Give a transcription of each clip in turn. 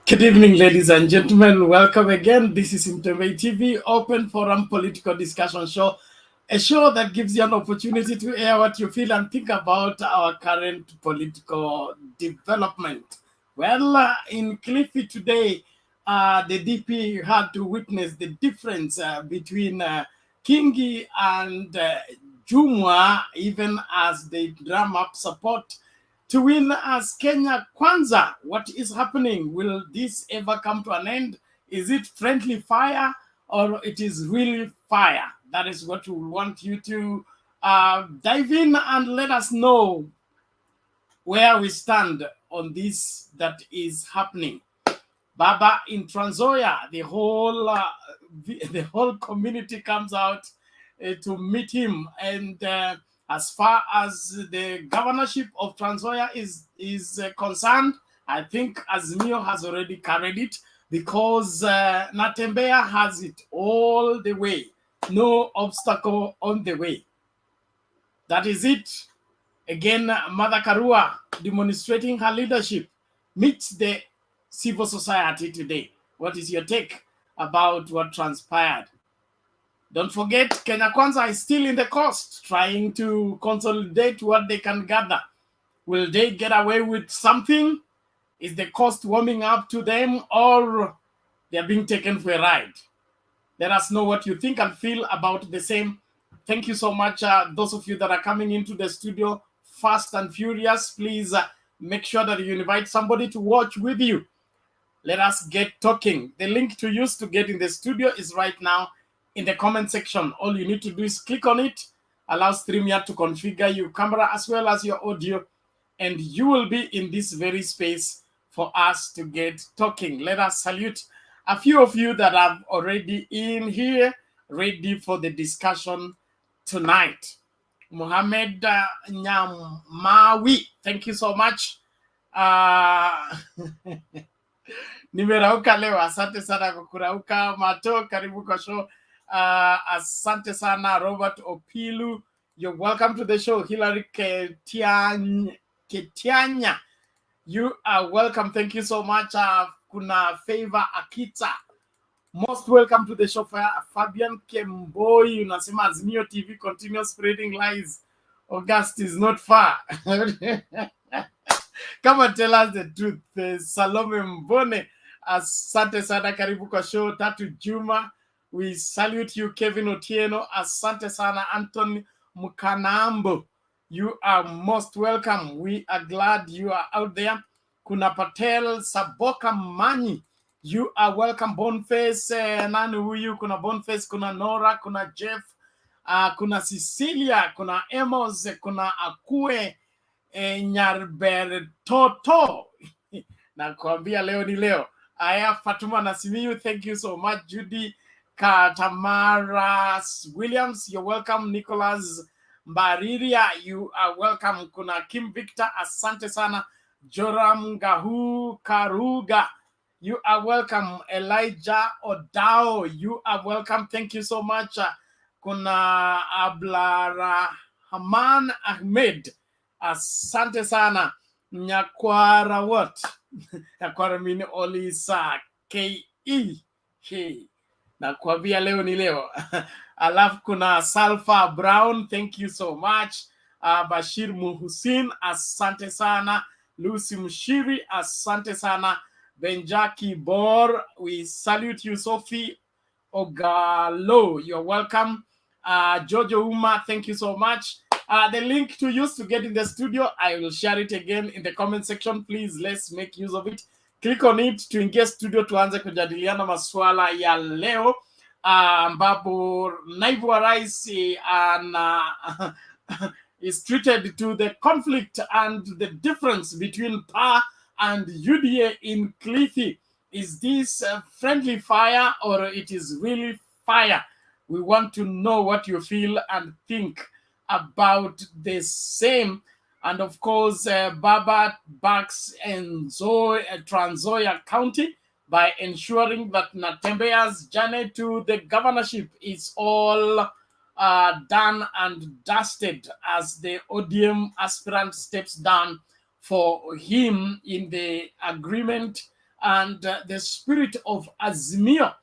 Good evening, ladies and gentlemen. Welcome again. This is NZOIA TV, Open Forum Political Discussion Show, a show that gives you an opportunity to air what you feel and think about our current political development. Well, in Kilifi today, the DP had to witness the difference between Kingi and Jumwa, even as they drum up support to win as Kenya Kwanza. What is happening? Will this ever come to an end? Is it friendly fire or it is really fire? That is what we want you to dive in and let us know where we stand on this that is happening. Baba in NZOIA, the whole community comes out to meet him, and as far as the governorship of NZOIA is concerned, I think Azimio has already carried it because Natembeya has it all the way, no obstacle on the way. That is it. Again, Mother Karua demonstrating her leadership meets the civil society today. What is your take about what transpired? Don't forget, Kenya Kwanza is still in the coast, trying to consolidate what they can gather. Will they get away with something? Is the cost warming up to them, or they're being taken for a ride? Let us know what you think and feel about the same. Thank you so much, those of you that are coming into the studio fast and furious. Please make sure that you invite somebody to watch with you. Let us get talking. The link to use to get in the studio is right now in the comment section. All you need to do is click on it, allow StreamYard to configure your camera as well as your audio, and you will be in this very space for us to get talking. Let us salute a few of you that are already in here, ready for the discussion tonight. Mohammed Nyamawi, thank you so much. Nimerauka leo, asante sana kwa kurauka. Mato, karibu kwa show. Asante sana Robert Opilu, you're welcome to the show. Hilary Ketianya, you are welcome. Thank you so much. Kuna Favor Akita, most welcome to the show. Fabian Kemboi, unasema Azimio TV continues spreading lies. August is not far. Come and tell us the truth. Salome Mbone, asante sana, karibu kwa show. Tatu Juma, we salute you. Kevin Otieno, asante sana. Anthony Mukanambo, you are most welcome. We are glad you are out there. Kuna Patel Saboka Mani, you are welcome. Boniface, nani huyu? Kuna Boniface, kuna Nora, kuna Jeff, kuna Cecilia, kuna Emos, kuna Akue Nyarbertoto. Nakwambia leo ni leo. Aya, Fatuma Nasimiyu, thank you so much. Judy Katamara Williams, you're welcome. Nicholas Mbariria, you are welcome. Kuna Kim Victor, asante sana. Joram Gahu Karuga, you are welcome. Elijah Odao, you are welcome. Thank you so much. Kuna Ablarahman Ahmed, asante sana. Nyakwara what? Nyakwara mini Olisa K.E. Nakwambia leo ni leo. Alafu kuna Salfa Brown, thank you so much. Bashir Muhusin, asante sana. Lucy Mshiri, asante sana. Benjaki Bor, we salute you. Sophie Ogalo, you're welcome. Jojo Uma, thank you so much. The link to use to get in the studio, I will share it again in the comment section. Please, let's make use of it. Click on it to ingia studio, tuanze kujadiliana maswala ya leo, ambapo naibu wa rais is treated to the conflict and the difference between PA and UDA in Kilifi. Is this friendly fire or it is really fire? We want to know what you feel and think about the same. And of course, Baba backs NZOIA County by ensuring that Natembeya's journey to the governorship is all done and dusted as the ODM aspirant steps down for him in the agreement and the spirit of Azimio.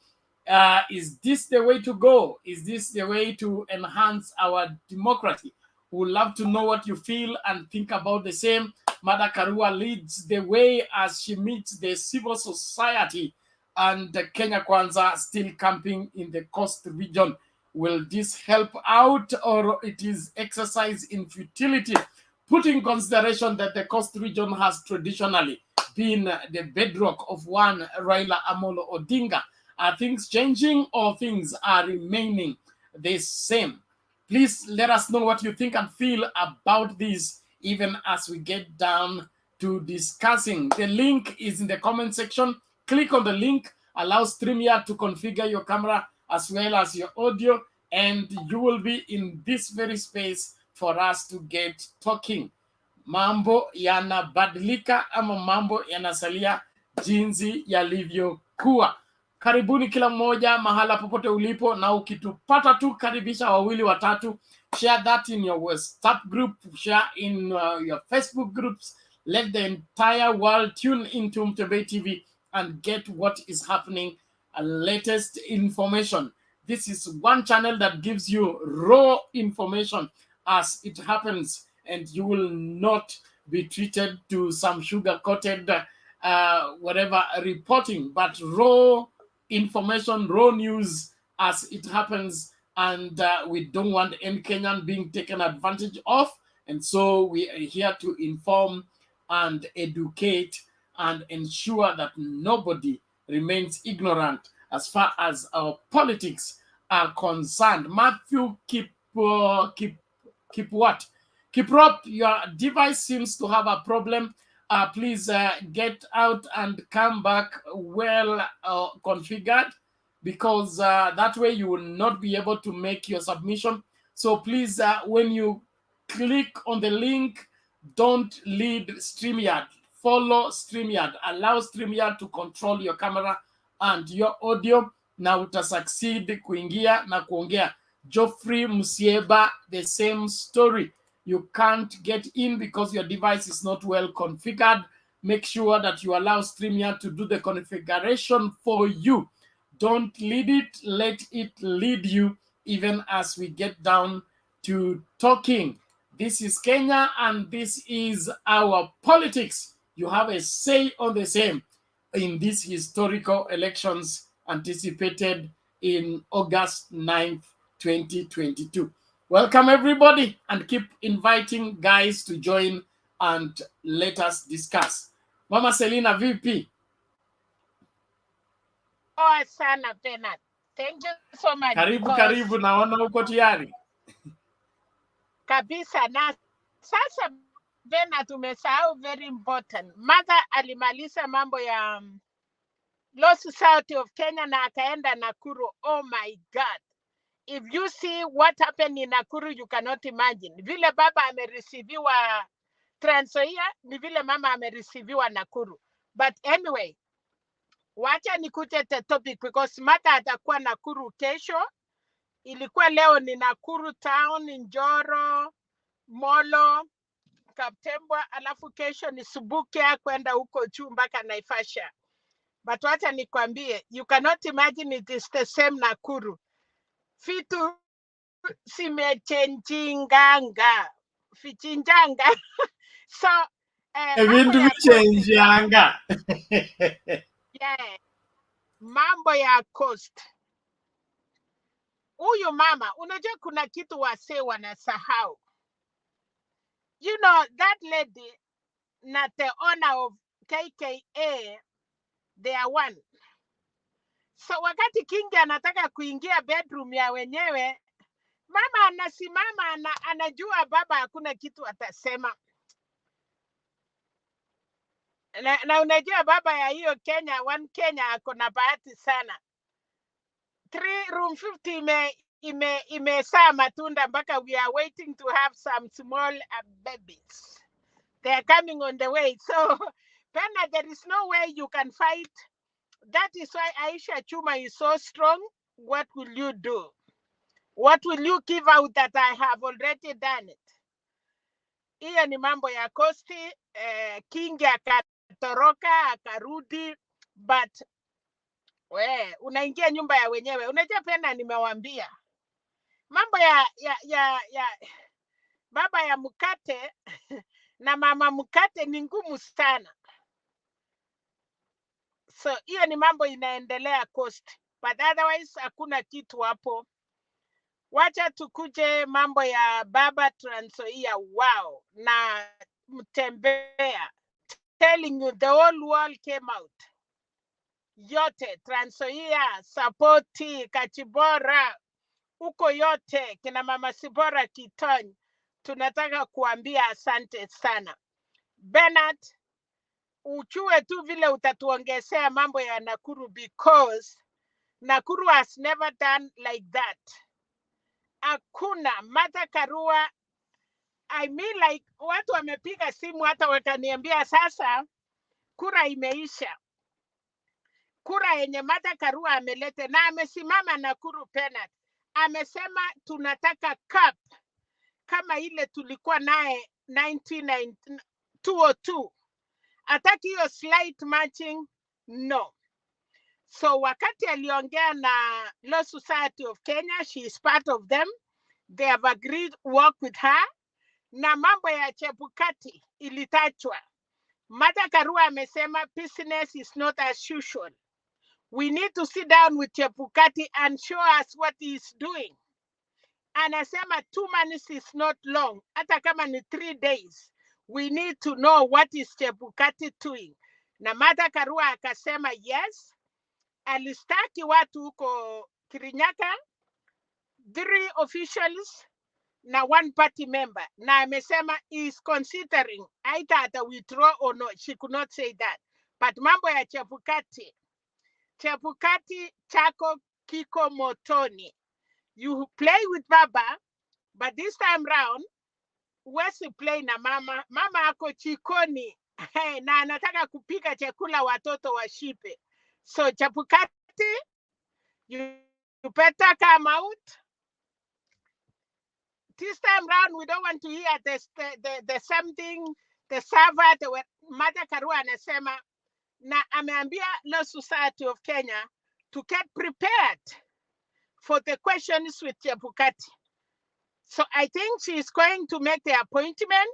Is this the way to go? Is this the way to enhance our democracy? We would love to know what you feel and think about the same. Mada Karua leads the way as she meets the civil society, and Kenya Kwanza still camping in the coast region. Will this help out, or it is exercise in futility, putting consideration that the coast region has traditionally been the bedrock of one Raila Amolo Odinga? Are things changing, or things are remaining the same? Please let us know what you think and feel about this, even as we get down to discussing. The link is in the comment section. Click on the link, allow StreamYard to configure your camera as well as your audio, and you will be in this very space for us to get talking. Mambo yanabadilika ama mambo yanasalia jinsi yalivyokuwa. Karibuni kila mmoja mahala popote ulipo, na ukitupata tu karibisha wawili watatu. Share that in your WhatsApp group, share in your Facebook groups. Let the entire world tune into Mtembei TV and get what is happening, latest information. This is one channel that gives you raw information as it happens, and you will not be treated to some sugar-coated whatever reporting, but raw information, raw news as it happens. And we don't want any Kenyan being taken advantage of, and so we are here to inform and educate and ensure that nobody remains ignorant as far as our politics are concerned. Matthew, keep what? Keep up. Your device seems to have a problem. Please get out and come back well configured, because that way you will not be able to make your submission. So please, when you click on the link, don't lead StreamYard. Follow StreamYard. Allow StreamYard to control your camera and your audio, na utasucceed kuingia na kuongea. Geoffrey Musieba, the same story. You can't get in because your device is not well configured. Make sure that you allow StreamYard to do the configuration for you. Don't lead it, let it lead you, even as we get down to talking. This is Kenya, and this is our politics. You have a say on the same in these historical elections anticipated in August 9th, 2022. Welcome, everybody, and keep inviting guys to join and let us discuss. Mama Selina, VP. Oh, sana Bernard. Thank you so much. Karibu, naona uko tayari. Kabisa, na sasa Bernard tumesahau very important. Mother alimaliza mambo ya Law Society of Kenya na akaenda Nakuru. Oh my God. If you see what happened in Nakuru, you cannot imagine. Vile baba amerisiviwa Trans Nzoia, ni vile mama amerisiviwa Nakuru. But anyway, wacha nikuje the topic because Mata atakuwa Nakuru kesho. Ilikuwa leo ni Nakuru town, Njoro, Molo, Kaptembwa, alafu kesho ni Subukia kwenda huko juu mpaka Naivasha. But wacha nikwambie, you cannot imagine it is the same Nakuru. Vitu simechenjinganga, fichinjanga. So, mambo ya vichenjanga. Yeah, mambo ya coast. Huyu mama, unajua kuna kitu wasee wanasahau. You know, that lady, not the owner of KKA, they are one. So wakati Kingi anataka kuingia bedroom ya wenyewe, mama anasimama anajua baba hakuna kitu atasema. Na unajua baba ya hiyo Kenya, one Kenya ako na bahati sana. 350 imesaa matunda mpaka we are waiting to have some small babies. They are coming on the way. So, Pena, there is no way you can fight. That is why Aisha Chuma is so strong. What will you do? What will you give out that I have already done it? Hiyo ni mambo ya Kosti. Kingi akatoroka, akarudi. but unaingia nyumba ya wenyewe. Unajua pena, nimewambia mambo ya baba ya mkate na mama mkate ni ngumu sana. So hiyo ni mambo inaendelea Coast, but otherwise hakuna kitu hapo. Wacha tukuje mambo ya baba Trans Nzoia. Wow, na Mtembea, telling you the whole world came out. Yote Trans Nzoia, Sapoti, Kachibora, huko yote, kina mama Sibora Kitony, tunataka kuambia asante sana. Bernard, uchue tu vile utatuongezea mambo ya Nakuru, because Nakuru has never done like that. Hakuna. Martha Karua, I mean, like watu wamepiga simu hata wakaniambia sasa kura imeisha. Kura yenye Martha Karua amelete na amesimama Nakuru Penat, amesema tunataka cup kama ile tulikuwa naye 202. Ataki hiyo slight matching, no. So wakati aliongea na Law Society of Kenya, she is part of them, they have agreed work with her. Na mambo ya Chebukati ilitachwa. Martha Karua amesema business is not as usual. We need to sit down with Chebukati and show us what he is doing. Anasema 2 months is not long. Hata kama ni 3 days. We need to know what is Chebukati doing. Na Martha Karua akasema yes. Alistaki watu huko Kirinyaga, 3 officials na 1 party member. Na amesema is considering either ata withdraw or not. She could not say that. But mambo ya Chebukati chako kiko motoni. You play with baba, but this time round, huwezi play na mama. Mama ako chikoni na anataka kupika chakula watoto washipe. So Chebukati, you better come out. This time round, we don't want to hear the something, the server, Martha Karua anasema, na ameambia Law Society of Kenya to get prepared for the questions with Chebukati. So I think she is going to make the appointment,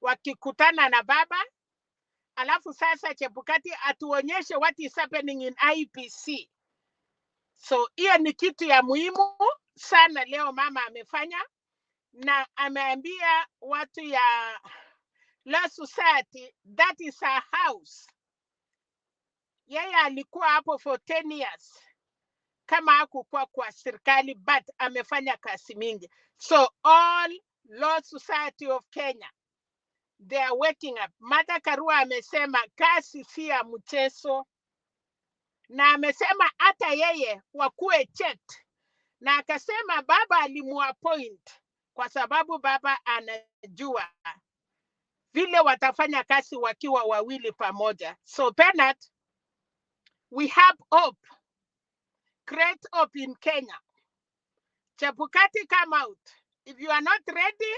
wakikutana na baba, alafu sasa Chebukati atuonyeshe what is happening in IEBC. So hiyo ni kitu ya muhimu sana leo mama amefanya, na ameambia watu ya Law Society that is her house. Yeye alikuwa hapo for 10 years. Kama hakukuwa kwa serikali, but amefanya kazi mingi. So all Law Society of Kenya, they are waking up. Martha Karua amesema kazi si ya mchezo, na amesema hata yeye wakuwe checked, na akasema baba alimuappoint kwa sababu baba anajua vile watafanya kazi wakiwa wawili pamoja. So Bernard, we have hope, great hope in Kenya. Chebukati, come out. If you are not ready,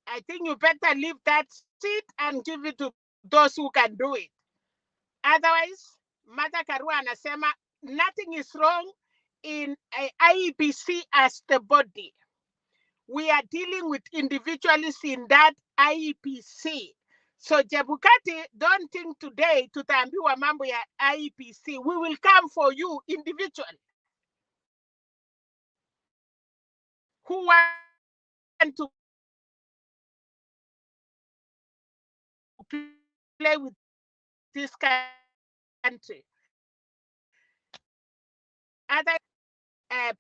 I think you better leave that seat and give it to those who can do it. Otherwise, Martha Karua anasema nothing is wrong in IEBC as the body. We are dealing with individuals in that IEBC. So Chebukati, don't think today tutaambiwa mambo ya IEBC. We will come for you individually. Who want to play with this country? Other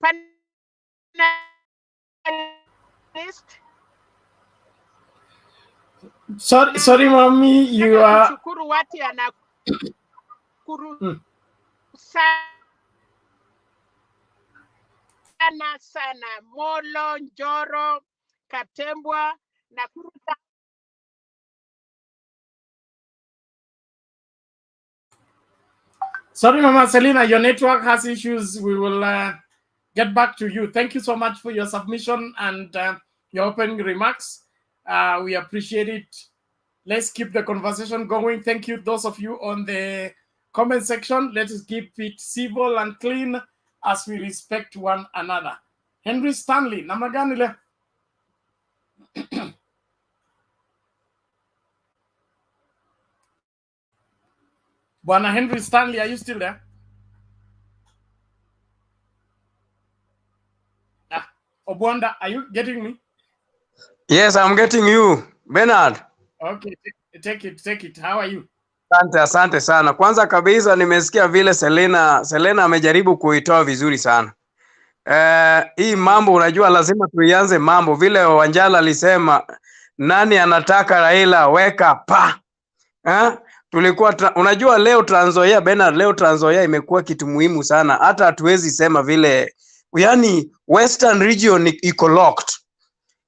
panelists. Sorry, mommy, you are. Shukuru watu ya Nakuru sana Molo, Njoro, Katembwa, Nakuru. Sorry, Mama Selina, your network has issues. We will get back to you. Thank you so much for your submission and your opening remarks. We appreciate it. Let's keep the conversation going. Thank you, those of you on the comment section. Let us keep it civil and clean as we respect one another. Henry Stanley, namna gani le? Bwana Henry Stanley, are you still there? Obwanda, are you getting me? Yes, I'm getting you, Bernard. Okay, take it. How are you? Asante sana. Kwanza kabisa nimesikia vile Selena amejaribu kuitoa vizuri sana. Hii mambo unajua lazima tuianze mambo vile Wanjala alisema nani anataka Raila weka pa. Tulikuwa unajua leo Trans Nzoia Bernard, leo Trans Nzoia imekuwa kitu muhimu sana. Hata hatuwezi sema vile yani Western region iko locked.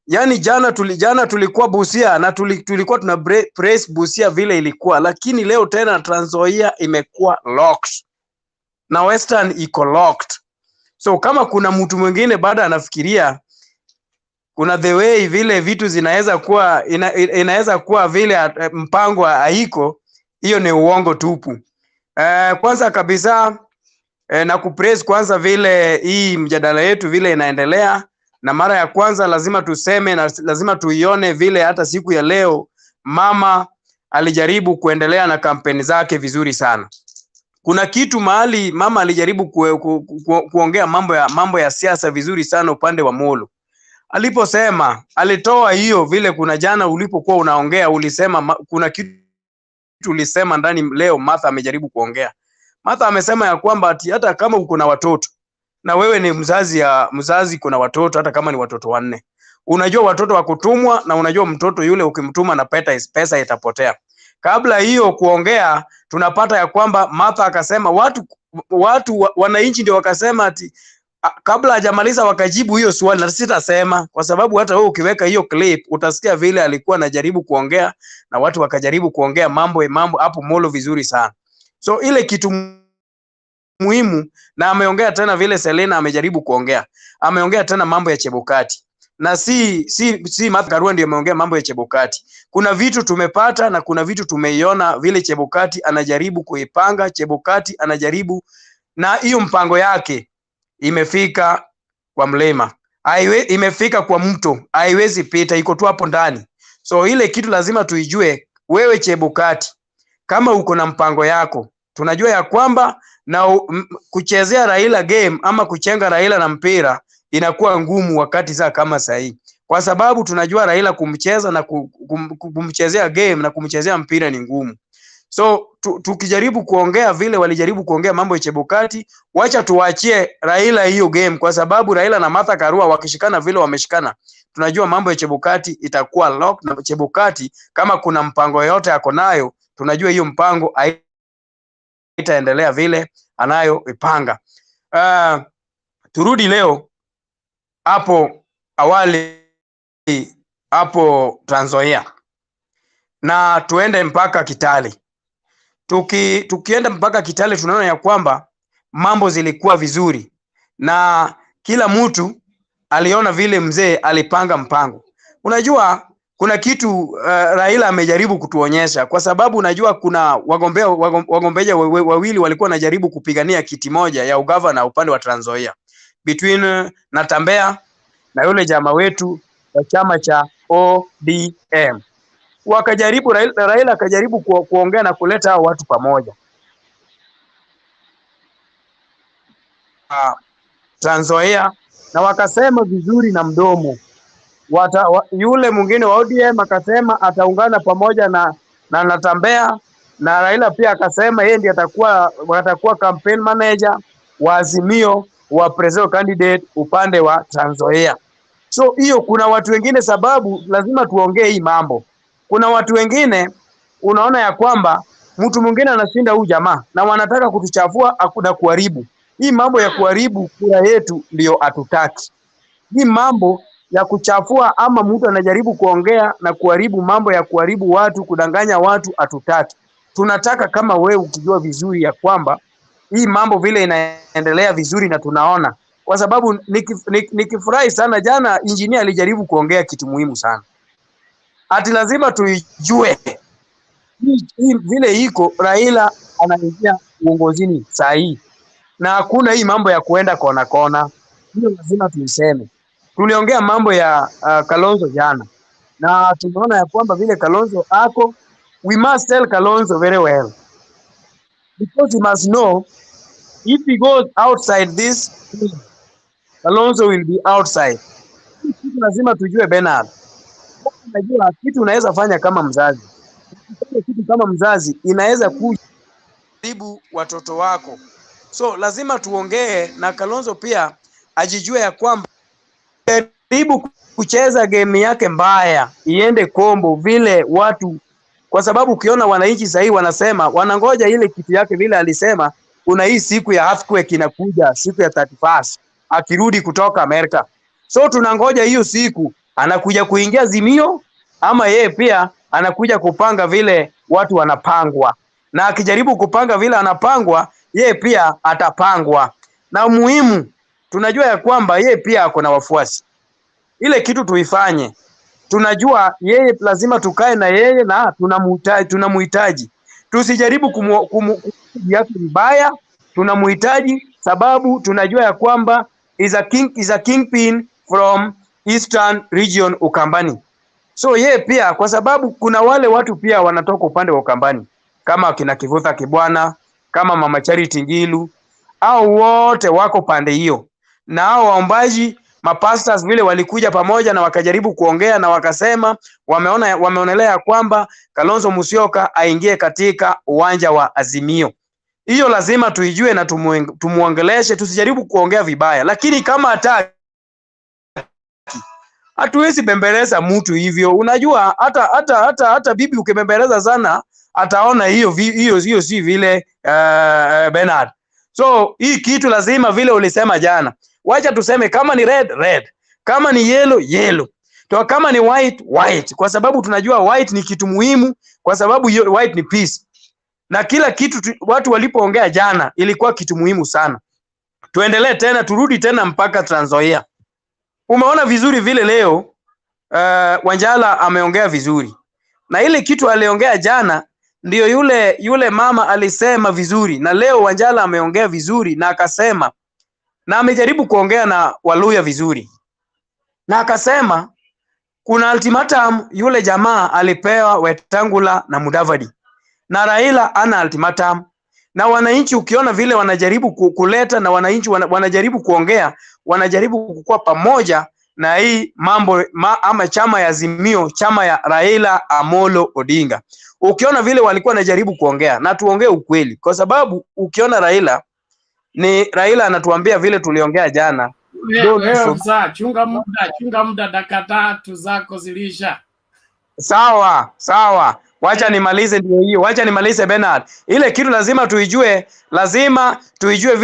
Yani jana tulikuwa Busia na tulikuwa tuna praise Busia vile ilikuwa, lakini leo tena Trans Nzoia imekuwa locked na Western iko locked. So kama kuna mtu mwingine baada anafikiria kuna the way vile vitu zinaweza kuwa inaweza kuwa vile mpango haiko, hiyo ni uongo tupu. Kwanza kabisa na kupraise kwanza vile hii mjadala yetu vile inaendelea, na mara ya kwanza lazima tuseme na lazima tuione vile hata siku ya leo mama alijaribu kuendelea na kampeni zake vizuri sana. Kuna kitu mahali mama alijaribu kuongea mambo ya siasa vizuri sana upande wa Molo. Aliposema alitoa hiyo vile kuna jana ulipokuwa unaongea ulisema kuna kitu ulisema ndani leo Martha amejaribu kuongea. Martha amesema ya kwamba ati hata kama uko na watoto na wewe ni mzazi kuna watoto hata kama ni watoto wanne. Unajua watoto wa kutumwa na unajua mtoto yule ukimtuma na pesa itapotea. Kabla hiyo kuongea tunapata ya kwamba Martha akasema watu wananchi ndio wakasema ati kabla hajamaliza wakajibu hiyo swali, na sitasema kwa sababu hata wewe ukiweka hiyo clip utasikia vile alikuwa anajaribu kuongea na watu wakajaribu kuongea mambo hapo Molo vizuri sana. So ile kitu muhimu, na ameongea tena vile Selena amejaribu kuongea. Ameongea tena mambo ya Chebukati. Na si Martha Karua ndio ameongea mambo ya Chebukati. Kuna vitu tumepata na kuna vitu tumeiona vile Chebukati anajaribu kuipanga, Chebukati anajaribu na hiyo mpango yake imefika kwa mlima. Imefika kwa mto, haiwezi pita, iko tu hapo ndani. So ile kitu lazima tuijue, wewe Chebukati, kama uko na mpango yako, tunajua ya kwamba na kuchezea Raila game ama kuchenga Raila na mpira inakuwa ngumu wakati saa kama sahi. Kwa sababu tunajua Raila kumcheza na kumchezea game na kumchezea mpira ni ngumu. So tukijaribu kuongea vile walijaribu kuongea mambo ya Chebukati, wacha tuachie Raila hiyo game, kwa sababu Raila na Martha Karua wakishikana vile wameshikana, tunajua mambo ya Chebukati itakuwa lock. Na Chebukati kama kuna mpango yote yako nayo, tunajua hiyo mpango itaendelea vile anayoipanga. Turudi leo hapo awali hapo Trans Nzoia na tuende mpaka Kitale. Tukienda mpaka Kitale tunaona ya kwamba mambo zilikuwa vizuri na kila mtu aliona vile mzee alipanga mpango. Unajua kuna kitu Raila amejaribu kutuonyesha, kwa sababu unajua kuna wagombea wawili walikuwa wanajaribu kupigania kiti moja ya ugavana upande wa Trans Nzoia between Natambea na yule jamaa wetu wa chama cha ODM. Wakajaribu Raila akajaribu kuongea na kuleta hao watu pamoja. Trans Nzoia na wakasema vizuri na mdomo. Yule mwingine wa ODM akasema ataungana pamoja na Natambea, na Raila pia akasema yeye ndiye atakuwa campaign manager wa Azimio wa presidential candidate upande wa Trans Nzoia. So hiyo kuna watu wengine, sababu lazima tuongee hii mambo. Kuna watu wengine unaona ya kwamba mtu mwingine anashinda huyu jamaa na wanataka kutuchafua na kuharibu. Hii mambo ya kuharibu kura yetu ndio hatutaki. Hii mambo ya kuchafua ama mtu anajaribu kuongea na kuharibu, mambo ya kuharibu watu, kudanganya watu, hatutaki. Tunataka kama wewe ukijua vizuri ya kwamba hii mambo vile inaendelea vizuri na tunaona, kwa sababu nikifurahi sana jana engineer alijaribu kuongea kitu muhimu sana. Ati lazima tuijue hii vile iko Raila anaingia uongozini saa hii, na hakuna hii mambo ya kuenda kona kona. Hiyo lazima tuiseme. Tuliongea mambo ya Kalonzo jana, na tumeona ya kwamba vile Kalonzo ako, we must tell Kalonzo very well, because he must know if he goes outside this, Kalonzo will be outside. Kitu lazima tujue Bernard. Unajua kitu unaweza fanya kama mzazi. Kitu kama mzazi inaweza kujaribu watoto wako. So lazima tuongee na Kalonzo pia ajijue ya kwamba jaribu kucheza game yake mbaya iende kombo vile watu, kwa sababu ukiona wananchi sahii wanasema wanangoja ile kitu yake vile alisema kuna hii siku ya earthquake inakuja siku ya 31st akirudi kutoka Amerika. So tunangoja hiyo siku anakuja kuingia Azimio ama yeye pia anakuja kupanga vile watu wanapangwa, na akijaribu kupanga vile anapangwa yeye pia atapangwa. Na muhimu tunajua ya kwamba yeye pia ako na wafuasi. Ile kitu tuifanye, tunajua yeye lazima tukae na yeye na tunamhitaji. Tusijaribu kumjia vibaya, tunamhitaji sababu tunajua ya kwamba is a kingpin from Eastern region Ukambani. So yeye pia, kwa sababu kuna wale watu pia wanatoka upande wa Ukambani kama kina Kivutha Kibwana, kama Mama Charity Ngilu, au wote wako pande hiyo, na hao waombaji mapastors vile walikuja pamoja na wakajaribu kuongea na wakasema wameonelea kwamba Kalonzo Musyoka aingie katika uwanja wa Azimio. Hiyo lazima tuijue na tumuongeleshe, tusijaribu kuongea vibaya. Lakini kama hataki, hatuwezi bembeleza mtu hivyo. Unajua hata bibi ukibembeleza sana ataona hiyo si vile Bernard. So hii kitu lazima vile ulisema jana, wacha tuseme kama ni red, kama ni yellow, to kama ni white, kwa sababu tunajua white ni kitu muhimu, kwa sababu white ni peace. Na kila kitu watu walipoongea jana ilikuwa kitu muhimu sana. Tuendelee tena, turudi tena mpaka Trans Nzoia. Umeona vizuri vile leo Wanjala ameongea vizuri, na ile kitu aliongea jana ndio yule mama alisema vizuri, na leo Wanjala ameongea vizuri na akasema, na amejaribu kuongea na Waluya vizuri, na akasema kuna ultimatum yule jamaa alipewa Wetangula na Mudavadi, na Raila ana ultimatum. Na wananchi ukiona vile wanajaribu kuleta, na wananchi wanajaribu kuongea, wanajaribu kukua pamoja na hii mambo ama chama ya Azimio, chama ya Raila Amolo Odinga. Ukiona vile walikuwa wanajaribu kuongea, na tuongee ukweli, kwa sababu ukiona Raila anatuambia vile tuliongea jana. Wewe chunga muda dakika 3 zako zilisha. Sawa. Wacha nimalize, ndio hiyo. Wacha nimalize Bernard. Ile kitu lazima tuijue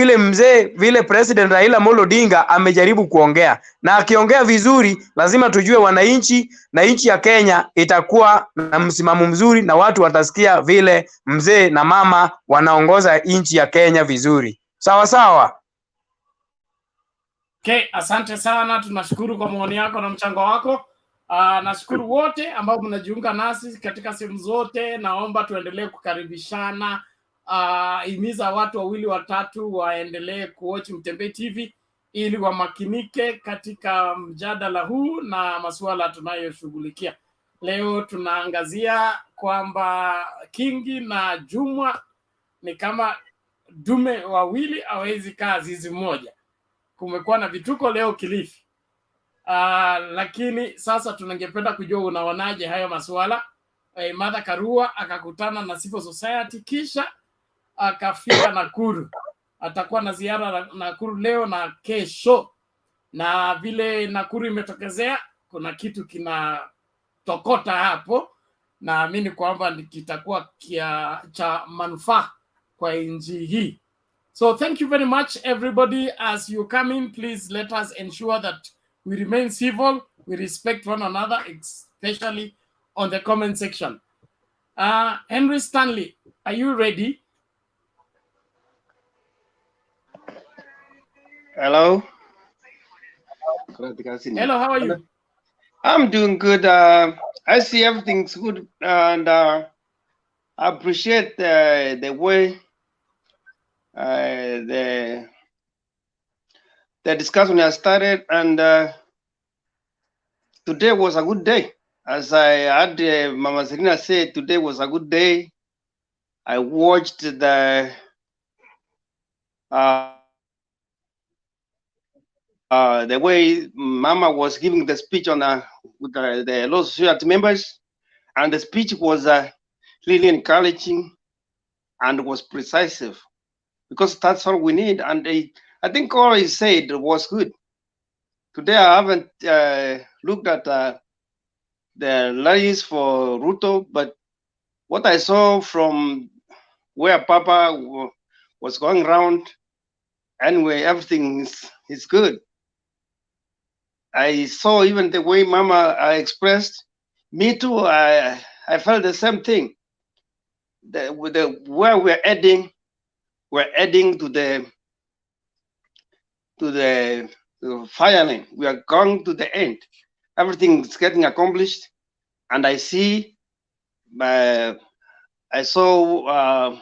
vile President Raila Amolo Odinga amejaribu kuongea. Na akiongea vizuri, lazima tujue wananchi na nchi ya Kenya itakuwa na msimamo mzuri, na watu watasikia vile mzee na mama wanaongoza nchi ya Kenya vizuri. Sawa. Okay, asante sana. Tunashukuru kwa maoni yako na mchango wako. Nashukuru wote ambao mnajiunga nasi katika sehemu zote. Naomba tuendelee kukaribishana. Himiza watu 2 watatu waendelee kuwatch Mtembei TV ili wamakinike katika mjadala huu na masuala tunayoshughulikia. Leo tunaangazia kwamba Kingi na Jumwa ni kama dume wawili hawezi kaa zizi moja. Kumekuwa na vituko leo Kilifi. Lakini sasa tunangependa kujua unaonaje hayo masuala. Martha Karua akakutana na civil society kisha akafika Nakuru. Atakuwa na ziara Nakuru leo na kesho. Na vile Nakuru imetokezea, kuna kitu kinatokota hapo. Naamini kwamba kitakuwa cha manufaa kwa nchi hii. So thank you very much everybody. As you come in, please let us ensure that we remain civil, we respect one another, especially on the comment section. Henry Stanley, are you ready? Hello. Hello, how are you? I'm doing good. I see everything's good, and I appreciate the way The discussion has started, and today was a good day. As I had Mama Serena say, today was a good day. I watched the way Mama was giving the speech on with the Law Society members, and the speech was really encouraging and was precise, because that's all we need. And I think all he said was good. Today I haven't looked at the rallies for Ruto, but what I saw from where Papa was going around, anyway, everything is good. I saw even the way Mama expressed. Me too. I felt the same thing. With the where we're adding to the fire line. We are going to the end. Everything is getting accomplished, and I see. I saw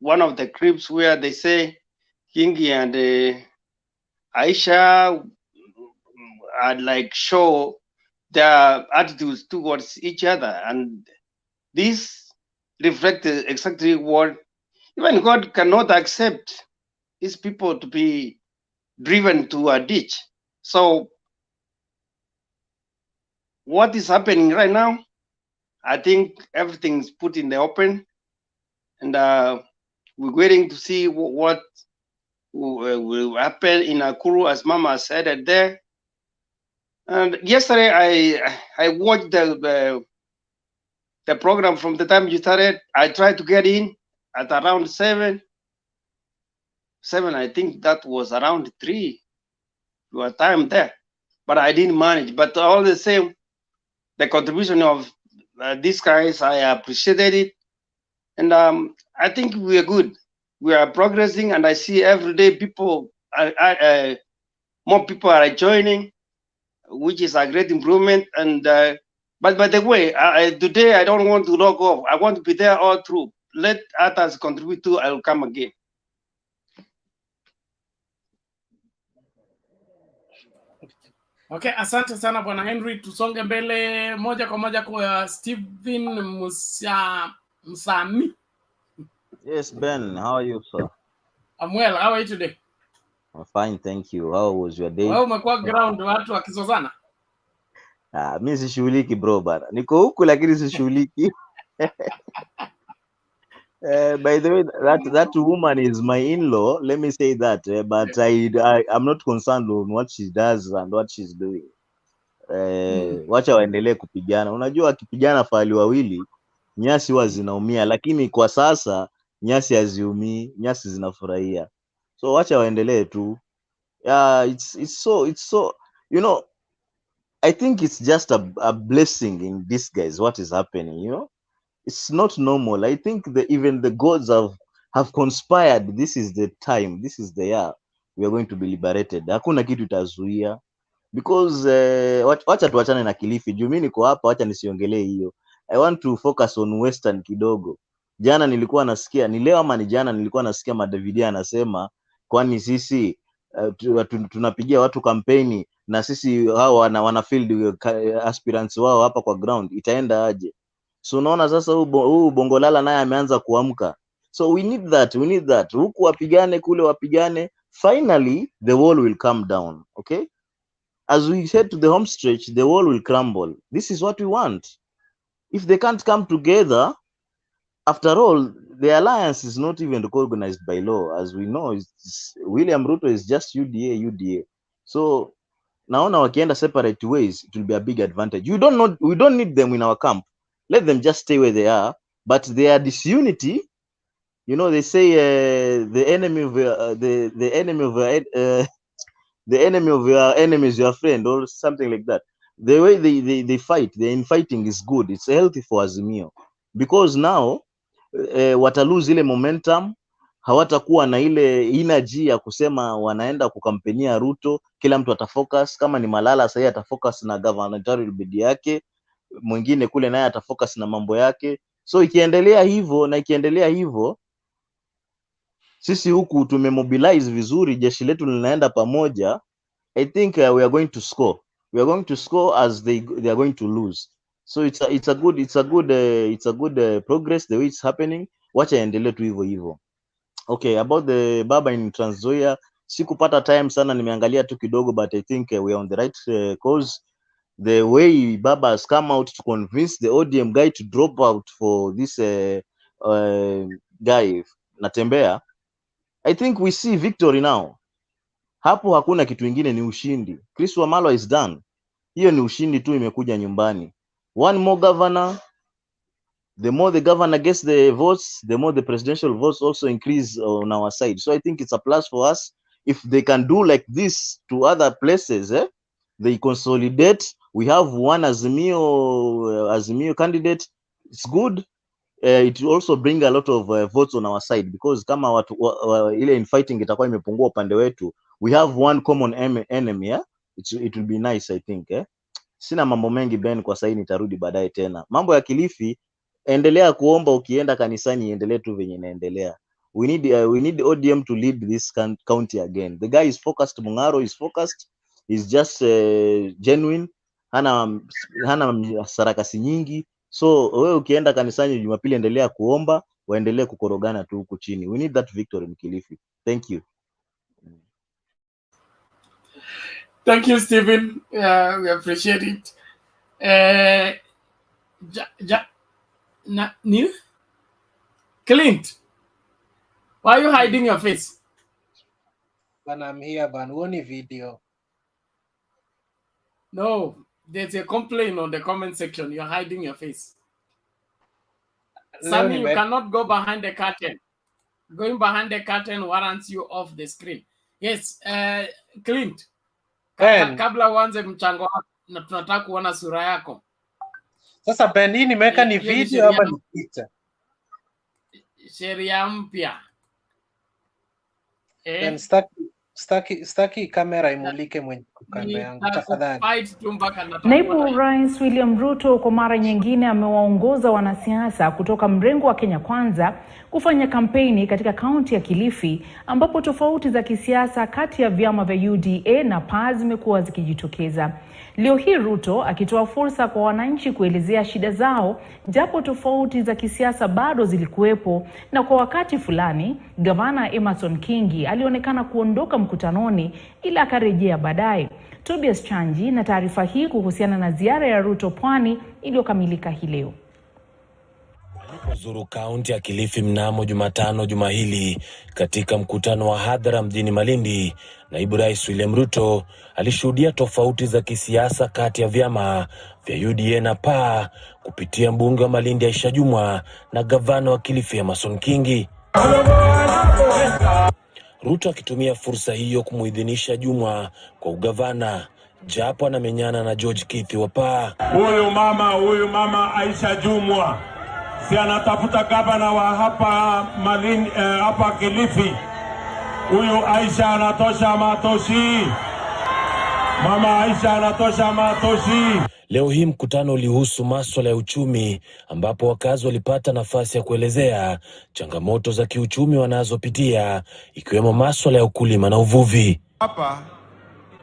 one of the clips where they say Kingi and Aisha had like show their attitudes towards each other, and this reflects exactly what even God cannot accept his people to be driven to a ditch. So what is happening right now? I think everything's put in the open, and we're waiting to see what will happen in Nakuru, as Mama said it there. And yesterday I watched the program from the time you started. I tried to get in at around 7. I think that was around 3 your time there, but I didn't manage. But all the same, the contribution of these guys, I appreciated it, and I think we are good. We are progressing, and I see every day people more people are joining, which is a great improvement. And but by the way, today I don't want to log off. I want to be there all through. Let others contribute too. I will come again. Okay, asante sana Bwana Henry. Tusonge mbele moja kwa moja kwa Stephen Msami. Yes, Ben, how are you, sir? I'm well. How are you today? I'm fine, thank you. How was your day? Wewe umekuwa ground watu wakizozana? Mimi sishughuliki bro bana. Niko huku lakini sishughuliki. By the way, that woman is my in-law. Let me say that, but I'm not concerned on what she does and what she's doing. Wacha waendelee kupigana. Unajua wakipigana fahali wawili, nyasi huwa zinaumia, lakini kwa sasa nyasi haziumii, nyasi zinafurahia. So wacha waendelee tu. Yeah, it's so you know, I think it's just a blessing in disguise what is happening, you know. It's not normal. I think even the gods have conspired. This is the time, this is the year we are going to be liberated. Hakuna kitu itazuia, because wacha tuachane na Kilifi juu mimi niko hapa, wacha nisiongelee hiyo. I want to focus on western kidogo. Jana nilikuwa nasikia, ni leo ama ni jana, nilikuwa nasikia Madavidia anasema kwani sisi tunapigia watu kampeni na sisi hao wana field aspirants wao hapa kwa ground, itaenda aje? So unaona sasa huu Bongolala naye ameanza kuamka. So we need that. Huku wapigane, kule wapigane, finally the wall will come down. Okay, as we head to the home stretch, the wall will crumble. This is what we want. If they can't come together, after all, the alliance is not even recognized by law. As we know, William Ruto is just UDA. So naona wakienda separate ways, it will be a big advantage. We don't need them in our camp. Let them just stay where they are. But their disunity, you know, they say the enemy of your enemy is your friend, or something like that. The way they fight, the infighting is good. It's healthy for Azimio, because now watalose ile momentum, hawatakuwa na ile energy ya kusema wanaenda kukampenia Ruto. Kila mtu atafocus, kama ni Malala sasa atafocus na gubernatorial bid yake, mwingine kule naye atafocus na mambo yake. So ikiendelea hivyo Sisi huku tumemobilize vizuri, jeshi letu linaenda pamoja. I think we are going to score. We are going to score as they are going to lose. So it's a good progress the way it's happening. Wacha endelee tu hivyo hivyo. Okay, about the baba in Trans Nzoia, sikupata time sana, nimeangalia tu kidogo, but I think we are on the right course. The way baba has come out to convince the ODM guy to drop out for this guy Natembea, I think we see victory now. Hapo hakuna kitu ingine, ni ushindi. Chris Wamalwa is done. Hiyo ni ushindi tu, imekuja nyumbani. One more governor. The more the governor gets the votes, the more the presidential votes also increase on our side. So I think it's a plus for us. If they can do like this to other places, they consolidate. We have one Azimio candidate. It's good. It will also bring a lot of votes on our side, because kama watu ile infighting itakuwa imepungua upande wetu. We have one common enemy, yeah? It will be nice, I think. Sina mambo mengi Ben, kwa sasa nitarudi baadaye tena. Mambo ya Kilifi, endelea kuomba, ukienda kanisani endelee tu venye inaendelea. We need ODM to lead this county again. The guy is focused, Mungaro is focused. He's just genuine. Hana sarakasi nyingi. So wewe ukienda kanisani Jumapili, endelea kuomba, waendelee kukorogana tu huku chini. We need that victory in Kilifi. Thank you. Thank you, Stephen. We appreciate it. Clint, why are you hiding your face? When I'm here, Banwoni video. No, there's a complaint on the comment section. You're hiding your face. Sammy, you cannot go behind the curtain. Going behind the curtain warrants you off the screen. Yes, Clint. Kabla uanze mchango wako, na tunataka kuona sura yako. Sasa Ben, hii nimeweka ni video ama ni picha? Sheria mpya. Ben, staki kamera imulike mwenye kando yangu, tafadhali. Naibu Rais William Ruto kwa mara nyingine amewaongoza wanasiasa kutoka mrengo wa Kenya Kwanza kufanya kampeni katika kaunti ya Kilifi, ambapo tofauti za kisiasa kati ya vyama vya UDA na PAS zimekuwa zikijitokeza. Leo hii Ruto akitoa fursa kwa wananchi kuelezea shida zao, japo tofauti za kisiasa bado zilikuwepo, na kwa wakati fulani Gavana Emerson Kingi alionekana kuondoka mkutanoni ila akarejea baadaye. Tobias Chanji na taarifa hii kuhusiana na ziara ya Ruto Pwani iliyokamilika hii leo. Alipozuru kaunti ya Kilifi mnamo Jumatano juma hili katika mkutano wa hadhara mjini Malindi, Naibu Rais William Ruto alishuhudia tofauti za kisiasa kati ya vyama vya UDA na PA kupitia mbunge wa Malindi Kingi Jumwa na gavana wa Kilifi Emerson Kingi. Ruto akitumia fursa hiyo kumuidhinisha Jumwa kwa ugavana, japo anamenyana na George Kithi wa PA. Huyu mama Kingi Jumwa si anatafuta gavana wa hapa Malindi, hapa Kilifi. Huyu Kingi anatosha matoshi. Mama Kingi anatosha matoshi. Leo hii mkutano ulihusu masuala ya uchumi, ambapo wakazi walipata nafasi ya kuelezea changamoto za kiuchumi wanazopitia, ikiwemo masuala ya ukulima na uvuvi. Hapa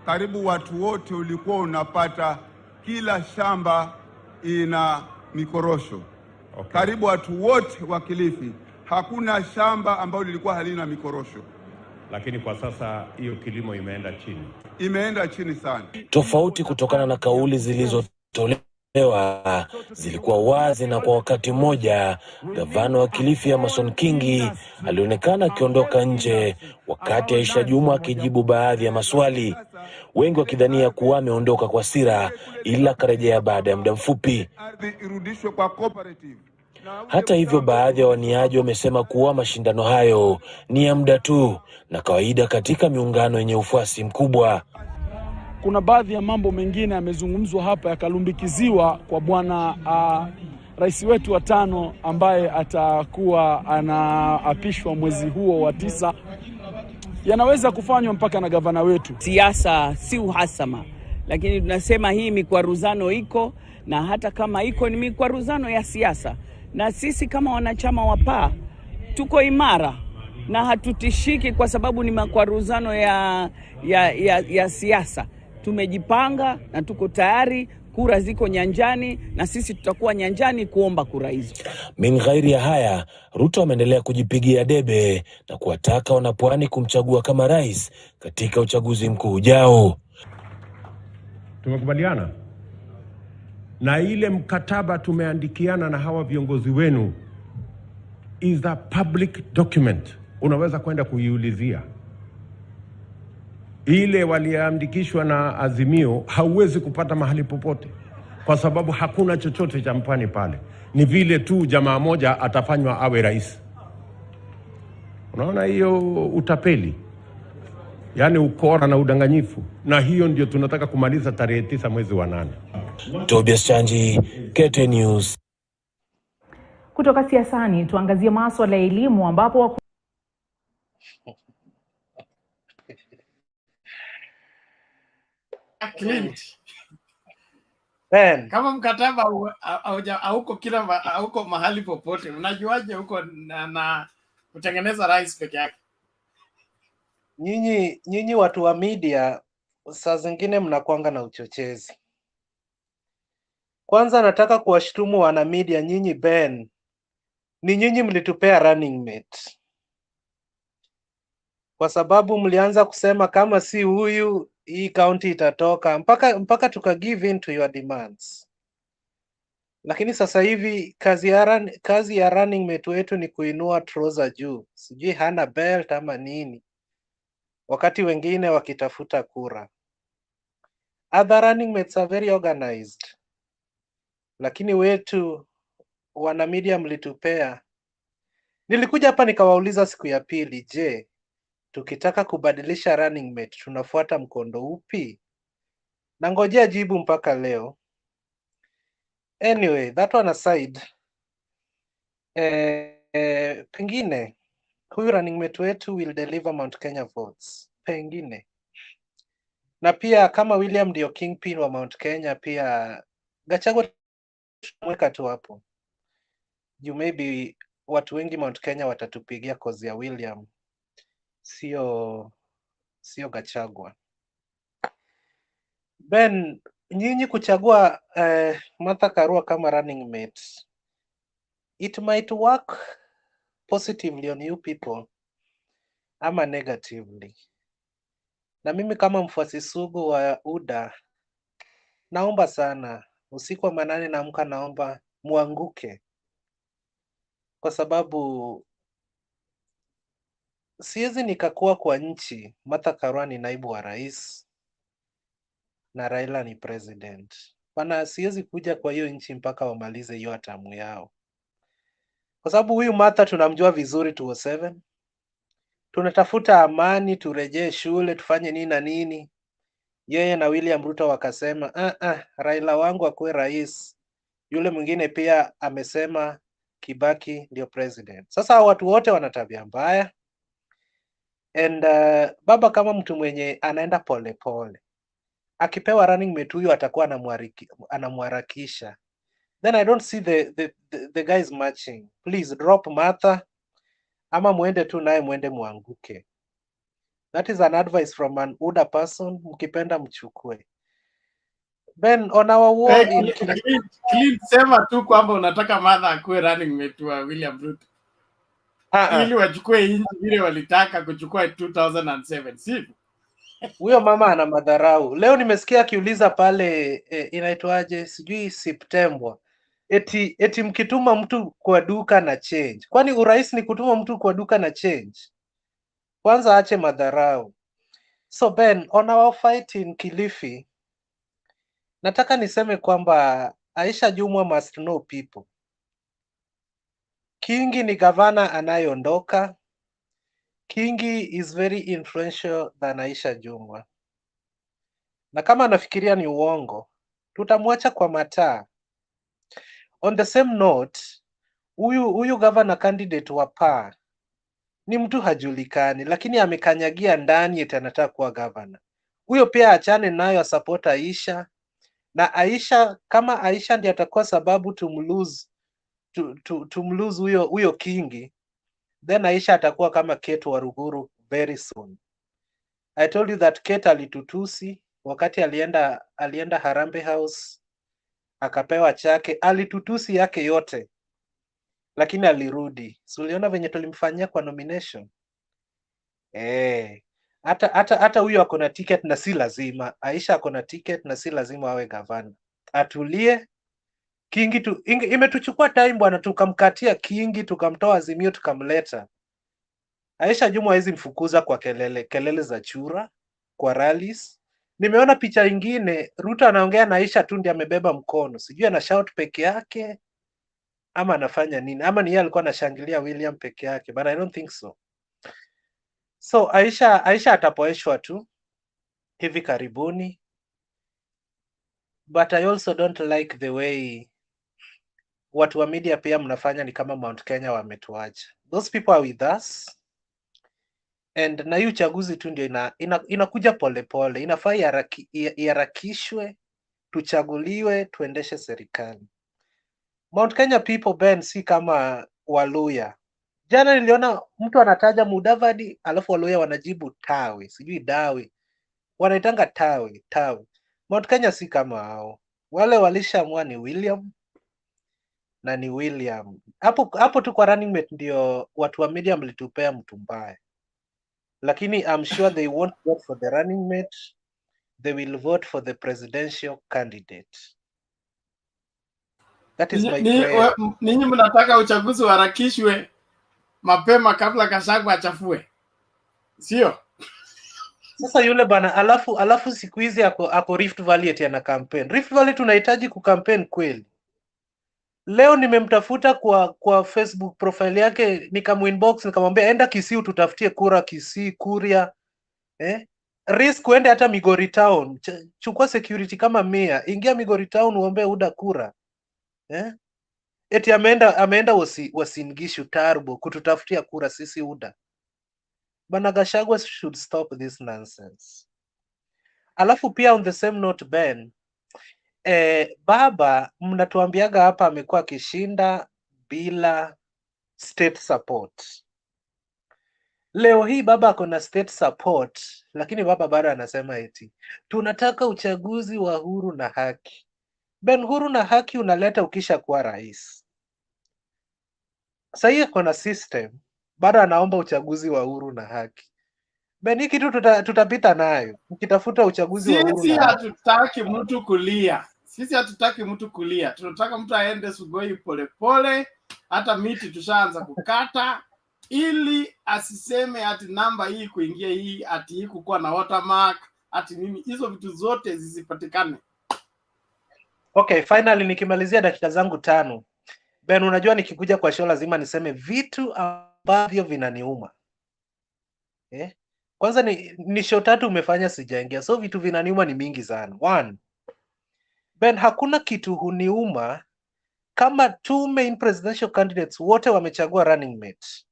karibu watu wote ulikuwa unapata kila shamba ina mikorosho. Okay. Karibu watu wote wa Kilifi hakuna shamba ambalo lilikuwa halina mikorosho. Lakini kwa sasa hiyo kilimo imeenda chini. Imeenda chini sana. Tofauti kutokana na kauli zilizotolewa zilikuwa wazi, na kwa wakati mmoja gavana wa Kilifi Emerson Kingi alionekana akiondoka nje wakati Kingi Jumwa akijibu baadhi ya maswali, wengi wakidhania kuwa ameondoka kwa hasira, ila karejea baada ya muda mfupi. Hata hivyo, baadhi ya waniaji wamesema kuwa mashindano hayo ni ya muda tu na kawaida katika miungano yenye ufuasi mkubwa. Kuna baadhi ya mambo mengine yamezungumzwa hapa yakalumbikiziwa kwa bwana rais wetu wa 5 ambaye atakuwa anaapishwa mwezi huo wa 9. Yanaweza kufanywa mpaka na gavana wetu. Siasa si uhasama, lakini tunasema hii mikwaruzano iko, na hata kama iko ni mikwaruzano ya siasa, na sisi kama wanachama wa PA tuko imara na hatutishiki kwa sababu ni makwaruzano ya siasa. Tumejipanga na tuko tayari, kura ziko nyanjani na sisi tutakuwa nyanjani kuomba kura hizo. Min ghairi ya haya, Ruto ameendelea kujipigia debe na kuwataka wanapwani kumchagua kama rais katika uchaguzi mkuu ujao. Tumekubaliana na ile mkataba tumeandikiana na hawa viongozi wenu is a public document. Unaweza kwenda kuiulizia. Ile waliandikishwa na Azimio hauwezi kupata mahali popote, kwa sababu hakuna chochote cha mpani pale. Ni vile tu jamaa moja atafanywa awe rais. Unaona hiyo utapeli, yani ukora na udanganyifu, na hiyo ndio tunataka kumaliza tarehe 9 mwezi wa 8. Tobias Chanji, KTN News. Kutoka siasani tuangazie masuala ya elimu ambapo Ben, kama mkataba hauko mahali popote, unajuaje huko na kutengeneza rais peke yake? Nyinyi watu wa media saa zingine mnakuanga na uchochezi. Kwanza nataka kuwashtumu wana media, nyinyi Ben, ni nyinyi mlitupea running mate, kwa sababu mlianza kusema kama si huyu hii county itatoka, mpaka tuka give in to your demands. Lakini sasa hivi kazi ya running mate wetu ni kuinua trouser juu, sijui hana belt ama nini, wakati wengine wakitafuta kura. Other running mates are very organized, lakini wetu wana media mlitupea. Nilikuja hapa nikawauliza siku ya pili, je, tukitaka kubadilisha running mate tunafuata mkondo upi? Na ngojea jibu mpaka leo. Anyway, that one aside, pengine huyu running mate wetu will deliver Mount Kenya votes, pengine. Na pia kama William ndio kingpin wa Mount Kenya, pia Gachagua mweka tu hapo. You maybe watu wengi Mount Kenya watatupigia kozi ya William, sio Gachagua. Ben, nyinyi kuchagua Martha Karua kama running mate, it might work positively on you people ama negatively. Na mimi kama mfuasi sugu wa UDA, naomba sana, usiku wa manane naamka naomba muanguke, kwa sababu siwezi nikakuwa kwa nchi Martha Karua ni naibu wa rais na Raila ni president. Bana, siwezi kuja kwa hiyo nchi mpaka wamalize hiyo atamu yao, kwa sababu huyu Martha tunamjua vizuri 2007. Tunatafuta amani, turejee shule, tufanye nini na nini. Yeye na William Ruto wakasema Raila wangu akuwe rais. Yule mwingine pia amesema Kibaki ndio president. Sasa watu wote wana tabia mbaya, and baba kama mtu mwenye anaenda pole pole, akipewa running mate huyu atakuwa anamharakisha. Then I don't see the guys matching. Please drop Martha, ama muende tu naye muende muanguke. That is an advice from an UDA person, mkipenda mchukue. Ben, on our war in Clean, sema tu kwamba unataka Martha akuwe running mate wa William Ruto. Ili wachukue inji vile walitaka kuchukua 2007, sivyo? Huyo mama ana madharau. Leo nimesikia akiuliza pale inaitwaje, sijui September, eti mkituma mtu kwa duka na change. Kwani urais ni kutuma mtu kwa duka na change? Kwanza ache madharau. So Ben, on our fight in Kilifi, nataka niseme kwamba Aisha Jumwa must know people. Kingi ni gavana anayeondoka. Kingi is very influential than Aisha Jumwa. Na kama anafikiria ni uongo, tutamwacha kwa mataa. On the same note, huyu governor candidate wa PAA ni mtu hajulikani, lakini amekanyagia ndani eti anataka kuwa governor. Huyo pia achane nayo, support Aisha. Na Aisha, kama Aisha ndiye atakuwa sababu tumlose huyo Kingi, then Aisha atakuwa kama Kate wa Ruguru very soon. I told you that Kate alitutusi wakati alienda Harambee House akapewa chake, alitutusi yake yote, lakini alirudi. So uliona venye tulimfanyia kwa nomination. Hata huyo ako na ticket na si lazima. Aisha ako na ticket na si lazima awe gavana. Atulie. Kingi imetuchukua time bwana, tukamkatia Kingi, tukamtoa Azimio, tukamleta. Aisha Jumwa hawezi mfukuza kwa kelele za chura, kwa rallies. Nimeona picha ingine Ruto anaongea na Aisha tu ndiye amebeba mkono. Sijui ana shout peke yake ama anafanya nini, ama ni yeye alikuwa anashangilia William peke yake, but I don't think so. So Aisha atapoeshwa tu hivi karibuni, but I also don't like the way watu wa media pia mnafanya ni kama Mount Kenya wametuacha. Those people are with us, and na hii uchaguzi tu ndio inakuja polepole, inafaa iharakishwe, tuchaguliwe, tuendeshe serikali. Mount Kenya people Ben si kama Waluya. Jana niliona mtu anataja Mudavadi alafu Waluya wanajibu tawe, sijui dawe, wanaitanga tawe. Mount Kenya si kama hao. Wale walishaamua ni William na ni William. Hapo tu kwa running mate ndio watu wa media mlitupea mtu mbaya, lakini I'm sure they won't vote for the running mate, they will vote for the presidential candidate. That is my prayer. Ninyi mnataka uchaguzi uharakishwe mapema kabla Gachagua achafue, sio? Sasa yule bana, alafu siku hizi ako Rift Valley eti ana campaign. Rift Valley tunahitaji kucampaign kweli. Leo nimemtafuta kwa Facebook profile yake, nikamuinbox nikamwambia enda Kisii tutafutie kura Kisii, Kuria. Risk uende hata Migori Town. Chukua security kama Mia, ingia Migori Town uombe UDA kura. Eti ameenda Uasin Gishu Turbo kututafutia kura sisi UDA. Bana, Gachagua should stop this nonsense. Alafu pia on the same note Ben, baba mnatuambiaga hapa amekuwa akishinda bila state support. Leo hii baba ako na state support, lakini baba bado anasema eti tunataka uchaguzi wa huru na haki. Ben, huru na haki unaleta ukisha kuwa rais. Sasa hiyo kuna system, bado anaomba uchaguzi wa huru na haki. Ben, hii kitu tutapita nayo ukitafuta uchaguzi wa huru na haki. Sisi hatutaki mtu kulia. Tunataka mtu aende Sugoi polepole, hata miti tushaanza kukata, ili asiseme ati namba hii kuingia hii, ati hii kukuwa na watermark, ati nini, hizo vitu zote zisipatikane. Okay, finally nikimalizia dakika zangu 5. Ben, unajua nikikuja kwa show lazima niseme vitu ambavyo vinaniuma. Kwanza ni show 3 umefanya sijaingia, so vitu vinaniuma ni mingi sana. 1, Ben, hakuna kitu huniuma kama 2 main presidential candidates wote wamechagua running mate,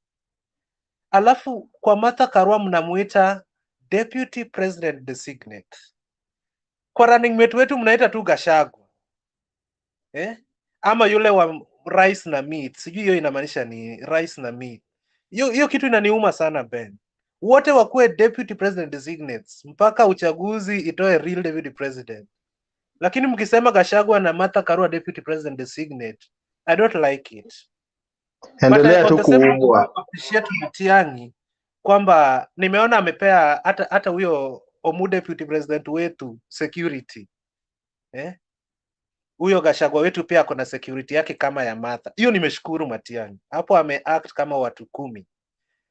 alafu kwa Martha Karua mnamuita deputy president designate. Kwa running mate wetu mnaita tu Gachagua. Ama yule wa rice na meat, sijui hiyo inamaanisha ni rice na meat. Hiyo kitu inaniuma sana Ben. Wote wakuwe deputy president designates mpaka uchaguzi itoe real deputy president. Lakini mkisema Gachagua na Martha Karua deputy president designate, I don't like it. Endelea tu kuumwa. Appreciate Matiang'i kwamba nimeona amepea hata huyo Omu deputy president wetu security. Huyo Gachagua wetu pia ako na security yake kama ya Martha. Hiyo nimeshukuru Matiang'i. Hapo ameact kama watu 10.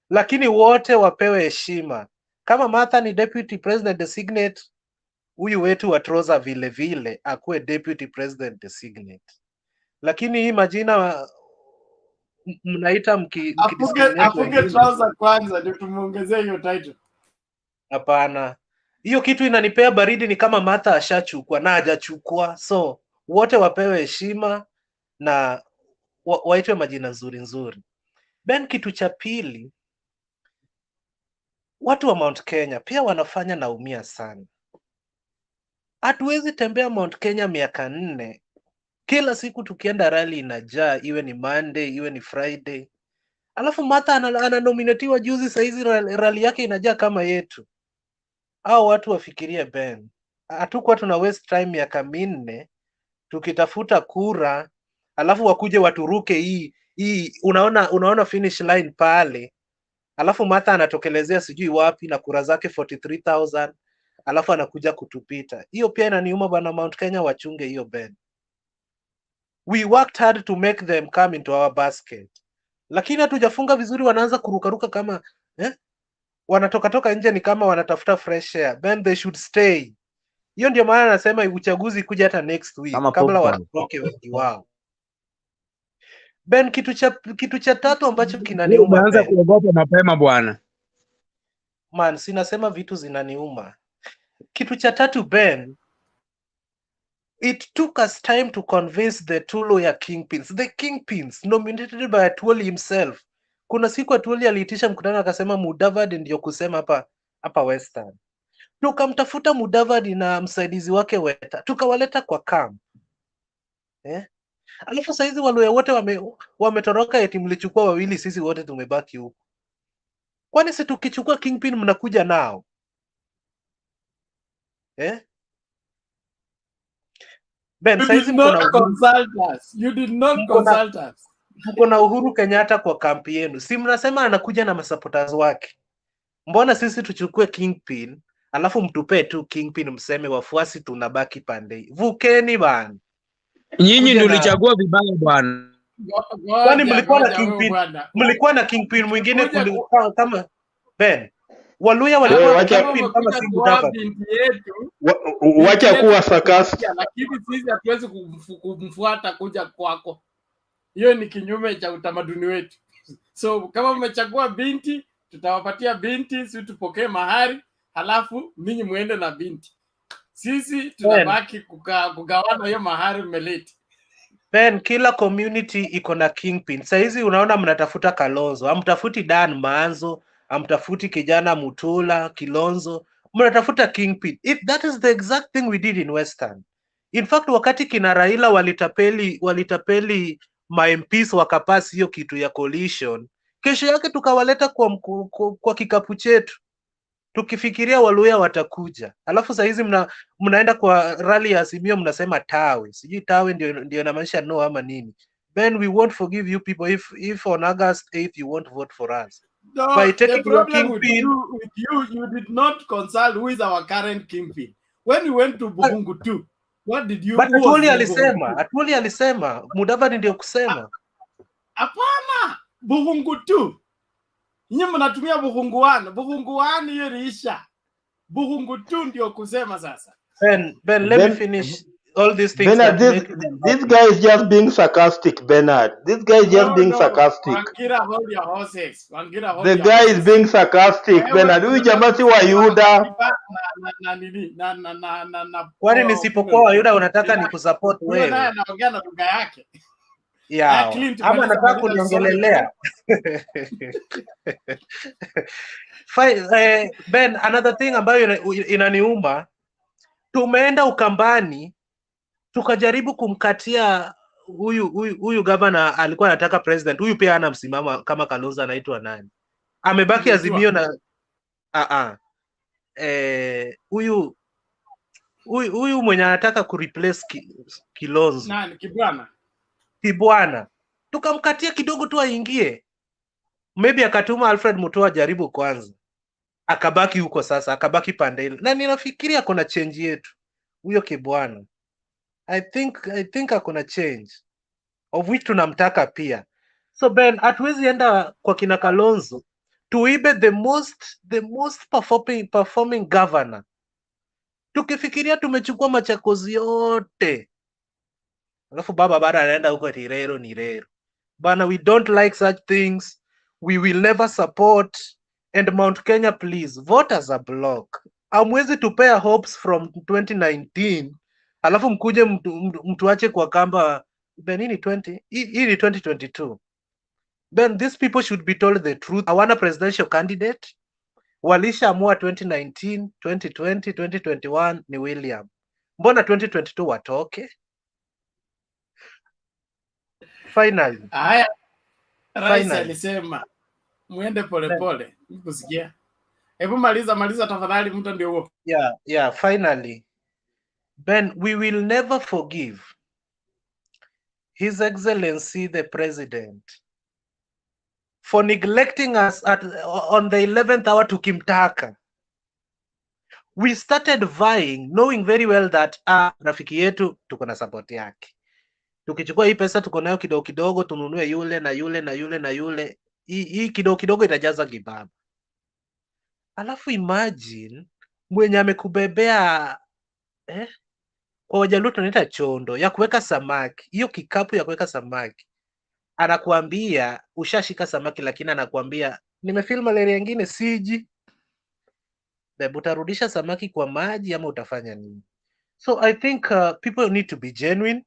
Lakini wote wapewe heshima. Kama Martha ni deputy president designate, huyu wetu wa Troza vile vile akuwe deputy president designate. Lakini hii majina mnaita afunge Troza kwanza ndio tumuongezee hiyo title. Hapana. Hiyo kitu inanipea baridi, ni kama Martha ashachukua na hajachukua. So wote wapewe heshima na waitwe majina nzuri. Ben, kitu cha pili, watu wa Mount Kenya pia wanafanya naumia sana. Hatuwezi tembea Mount Kenya miaka 4. Kila siku tukienda rally inajaa, iwe ni Monday, iwe ni Friday. Alafu Martha ananominatiwa juzi, saizi rali yake inajaa kama yetu. Hao watu wafikirie Ben. Hatukuwa tuna waste time miaka 4 tukitafuta kura, alafu wakuje waturuke hii unaona finish line pale. Alafu Martha anatokelezea sijui wapi na kura zake 43,000, alafu anakuja kutupita. Hiyo pia inaniuma bana. Mount Kenya wachunge hiyo Ben. We worked hard to make them come into our basket, lakini hatujafunga vizuri, wanaanza kurukaruka kama wanatoka nje, ni kama wanatafuta fresh air. Ben, they should stay. Hiyo ndio maana nasema uchaguzi kuja hata next week Kama kabla popcorn. watoke wengi wao. Ben, kitu cha tatu ambacho kinaniuma Umeanza Ben. kuogopa mapema bwana. Man, sinasema vitu zinaniuma. Kitu cha tatu Ben, it took us time to convince the two lawyer kingpins nominated by Atwoli himself. Kuna siku Atwoli aliitisha mkutano akasema Mudavadi ndio kusema hapa Western. Tukamtafuta Mudavadi na msaidizi wake Weta, tukawaleta kwa camp. Alafu saizi Waluya wote wametoroka, eti mlichukua wawili, sisi wote tumebaki huko. Kwani si tukichukua kingpin mnakuja nao? Ben, saizi you did not consult us. Mko na Uhuru Kenyatta kwa kampi yenu, si mnasema anakuja na masupporters wake? Mbona sisi tuchukue kingpin alafu mtupee tu kingpin, mseme wafuasi tunabaki pande? Vukeni bana. Nyinyi ndio mlichagua vibaya bwana. Kwani mlikuwa na kingpin mwingine kama Ben? Waluya walikuwa kingpin kama si Mudavadi. Wacha kuwa sarcastic. Lakini sisi hatuwezi kumfuata kuja kwako. Hiyo ni kinyume cha utamaduni wetu. So kama mmechagua binti, tutawapatia binti, sisi tupokee mahari, halafu ninyi muende na binti. Sisi tunabaki kugawana hiyo mahari mmeleti. Ben, kila community iko na kingpin. Saizi unaona mnatafuta Kalonzo, hamtafuti Dan Manzo, hamtafuti kijana Mutula, Kilonzo, mnatafuta kingpin. That is the exact thing we did in Western. In fact, wakati kina Raila walitapeli ma MPs wakapasi hiyo kitu ya coalition, kesho yake tukawaleta kwa kikapu chetu tukifikiria Waluya watakuja. Alafu saizi mnaenda kwa rally ya Azimio mnasema tawe. Sijui tawe ndio inamaanisha no ama nini. Ben, we won't forgive you people if on August 8th you won't vote for us. No, by taking the problem your with kingpin, you did not consult who is our current kingpin. When you went to Buhungu 2, what did you? But Atwoli alisema Mudavadi ndio kusema. Hapana, Buhungu 2. Nyinyi mnatumia Buhungu 1. Buhungu 1 hiyo iliisha. Buhungu 2 ndio kusema sasa. Ben, let me finish all these things. Bernard, this guy is just being sarcastic, Bernard. This guy is just being sarcastic. Wangira, hold your horses. The guy is being sarcastic, Bernard. Huyu jamaa si wa Yuda. Kwani nisipokuwa wa Yuda unataka ni kusupport wewe? Wewe naye anaongea na lugha yake. Yeah. Ama nataka kuniongelelea. Ben, another thing ambayo inaniuma, tumeenda Ukambani tukajaribu kumkatia huyu governor alikuwa anataka president. Huyu pia ana msimamo kama Kalonzo, anaitwa nani? Amebaki Azimio na huyu mwenye anataka kureplace Kilonzo. Nani? Kibwana. Tukamkatia kidogo tu aingie. Maybe akatuma Alfred Mutua jaribu kwanza. Akabaki huko sasa, akabaki pande ile. Na ninafikiria kuna change yetu. Huyo Kibwana. I think akona change of which tunamtaka pia. So Ben, hatuwezi enda kwa kina Kalonzo tuibe the most performing governor. Tukifikiria tumechukua machakozi yote. Alafu baba bara anaenda huko Tirero. Bana, we don't like such things. We will never support. And Mount Kenya, please vote as a block. Amwezi tupea hopes from 2019. Alafu mkuje mtuache kwa kamba benini 20. Hii ni 2022. Then these people should be told the truth. Hawana presidential candidate. Walishaamua 2019, 2020, 2021 ni William. Mbona 2022 watoke? Finally. Rais alisema muende polepole. Nikusikia. Hebu maliza tafadhali, mtu ndio huo. Yeah, finally. Ben, we will never forgive His Excellency the President for neglecting us on the 11th hour tukimtaka. We started vying knowing very well that rafiki yetu tuko na support yake. Tukichukua hii pesa tuko nayo kidogo kidogo, tununue yule na yule na yule na yule, hii kidogo kidogo itajaza kibaba. Alafu imagine mwenye amekubebea kwa Wajaluo tunaita chondo ya kuweka samaki, hiyo kikapu ya kuweka samaki, anakuambia ushashika samaki, lakini anakuambia nimefeel malaria nyingine siji. Utarudisha samaki kwa maji ama utafanya nini? So I think people need to be genuine,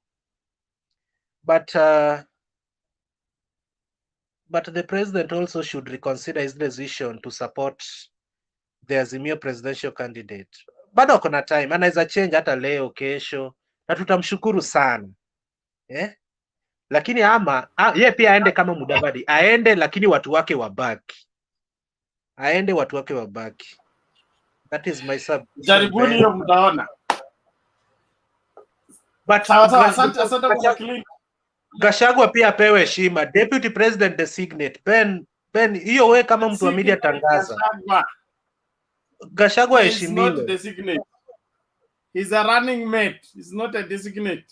but the president also should reconsider his decision to support the Azimio presidential candidate. Bado kuna time, anaweza change hata leo kesho, na tutamshukuru sana lakini ye pia aende kama Mudavadi, aende lakini watu wake wabaki, That is my submission. Jaribuni hiyo mtaona. But asante kwa Clint. Gachagua pia apewe heshima, deputy president designate. Ben hiyo wewe kama mtu wa media tangaza. Gachagua heshimiwe. He's not designate. He's a running mate. He's not a designate.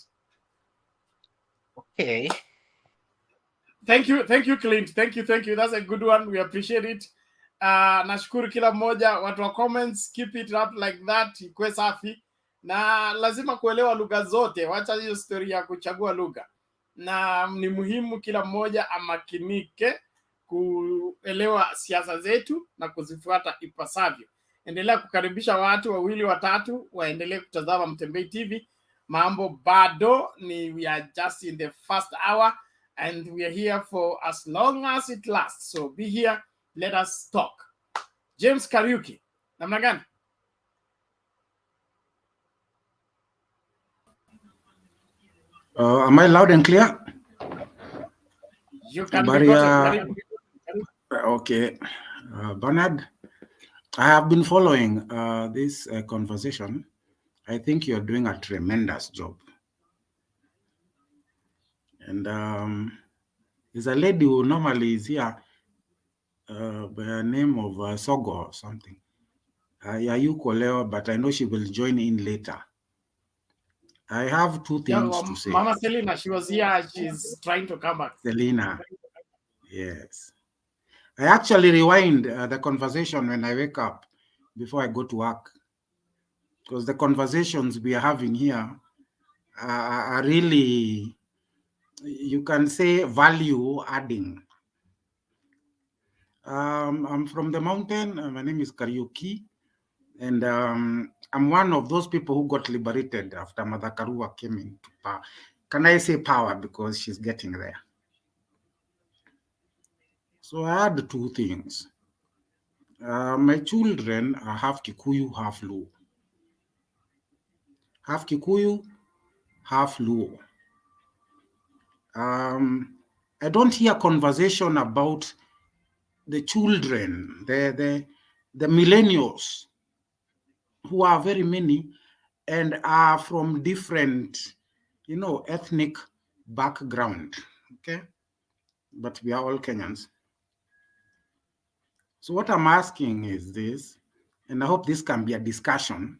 Okay. Thank you Clint. Thank you. That's a good one. We appreciate it. Nashukuru kila mmoja, watu wa comments, keep it up like that, ikuwe safi. Na lazima kuelewa lugha zote, wacha hiyo story ya kuchagua lugha. Na ni muhimu kila mmoja amakinike kuelewa siasa zetu na kuzifuata ipasavyo. Endelea kukaribisha watu wawili watatu waendelee kutazama Mtembei TV. Mambo bado ni, we are just in the first hour and we are here for as long as it lasts. So be here, let us talk. James Kariuki, namna gani? Am I loud and clear? You can be gotten. Okay. Bernard, I have been following this conversation. I think you're doing a tremendous job. And there's a lady who normally is here by the name of Sogo or something. Yayuko leo, but I know she will join in later. I have two things to say. Mama Selina, she was here. She's trying to come back. Selina, yes. I actually rewind the conversation when I wake up before I go to work, because the conversations we are having here are really, you can say, value adding. I'm from the mountain. My name is Kariuki, and I'm one of those people who got liberated after Mother Karua came into power. Can I say power, because she's getting there? So I had two things. My children are half Kikuyu, half Luo. Half Kikuyu, half Luo. I don't hear conversation about the children, the millennials, who are very many and are from different, ethnic background, okay? But we are all Kenyans. So what I'm asking is this, and I hope this can be a discussion.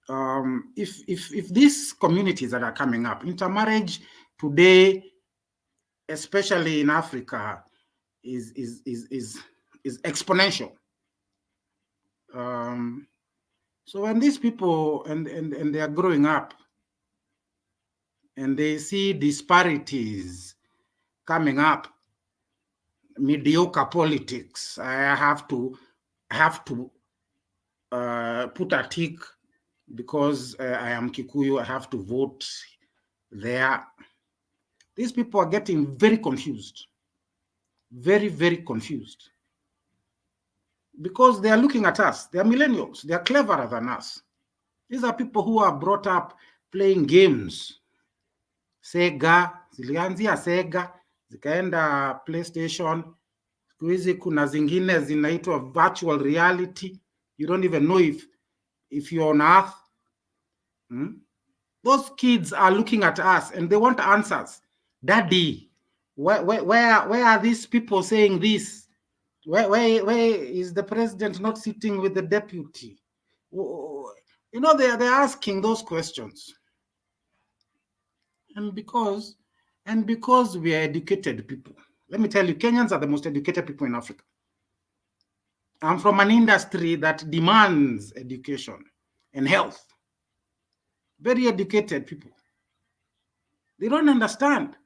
If these communities that are coming up, intermarriage today, especially in Africa, is exponential. So when these people and they are growing up and they see disparities coming up, mediocre politics, I have to put a tick because I am Kikuyu, I have to vote there. These people are getting very confused, very, very confused, because they are looking at us. They are millennials. They are cleverer than us. These are people who are brought up playing games. Sega, zilianzia Sega, zikaenda PlayStation. Siku hizi kuna zingine zinaitwa virtual reality. You don't even know if you're on earth. Those kids are looking at us and they want answers. Daddy, where are these people saying this? Where is the president not sitting with the deputy? You know, they're asking those questions. And because we are educated people, let me tell you, Kenyans are the most educated people in Africa. I'm from an industry that demands education and health. Very educated people. They don't understand.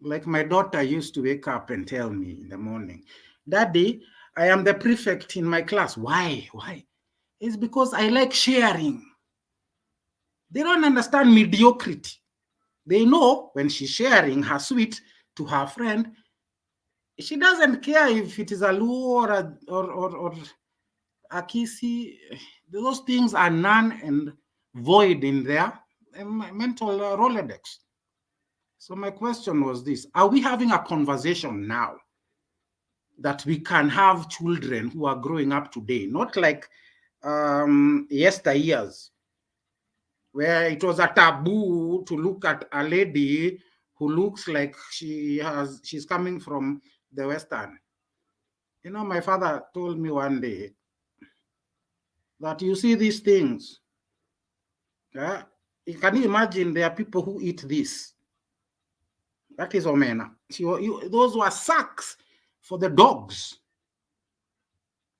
Like my daughter used to wake up and tell me in the morning, Daddy, I am the prefect in my class. Why? It's because I like sharing. They don't understand mediocrity. They know when she's sharing her sweet to her friend, she doesn't care if it is a Luo or a Kisi. Those things are none and void in their mental Rolodex. So my question was this: are we having a conversation now that we can have children who are growing up today, not like yesteryears, where it was a taboo to look at a lady who looks like she's coming from the Western. You know, my father told me one day that you see these things. Can you imagine there are people who eat this? That is omena. Those were sacks for the dogs.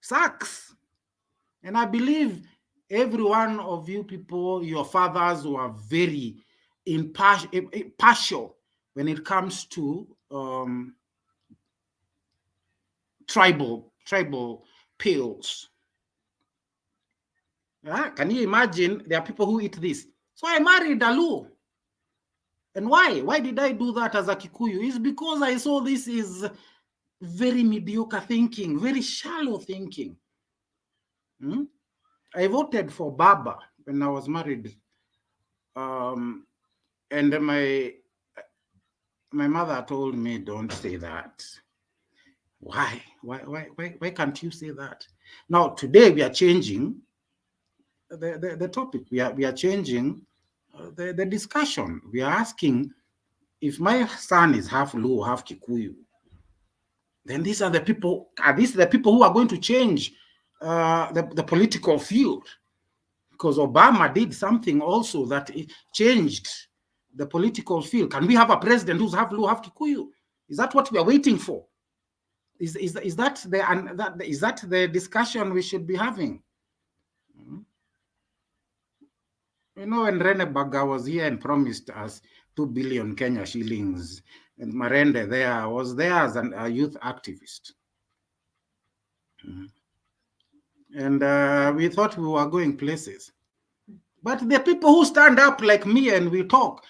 Sacks. And I believe every one of you people, your fathers were very impartial when it comes to tribal pills. Can you imagine there are people who eat this? So I married a Luo. And why? Why did I do that as a Kikuyu? It's because I saw this is very mediocre thinking, very shallow thinking. I voted for Baba when I was married. And my mother told me, don't say that. Why can't you say that? Now, today we are changing the topic. We are changing the discussion. We are asking, if my son is half Luo, half Kikuyu, then these are the people. Are these the people who are going to change the political field? Because Obama did something also that changed the political field. Can we have a president who's half Luo, half Kikuyu? Is that what we are waiting for? Is that the discussion we should be having? You know, when Rene Baga was here and promised us 2 billion Kenya shillings, and Marende was there as a youth activist. And we thought we were going places. But the people who stand up like me and we talk,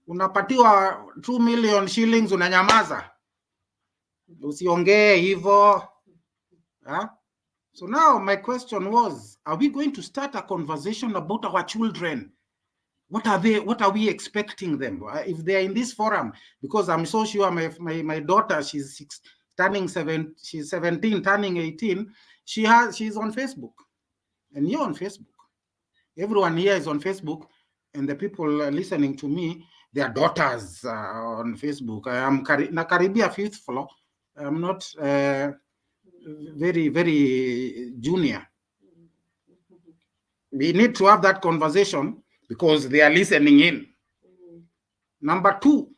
unapatiwa 2 million shillings, unanyamaza. Usiongee hivyo. So now my question was, are we going to start a conversation about our children? What are we expecting them if they're in this forum? Because I'm so sure my daughter, she's 17, turning 18. She's on Facebook, and you're on Facebook. Everyone here is on Facebook, and the people listening to me, their daughters are on Facebook. I am Karibia 5th floor. I'm not very, very junior. We need to have that conversation because they are listening in. Number two,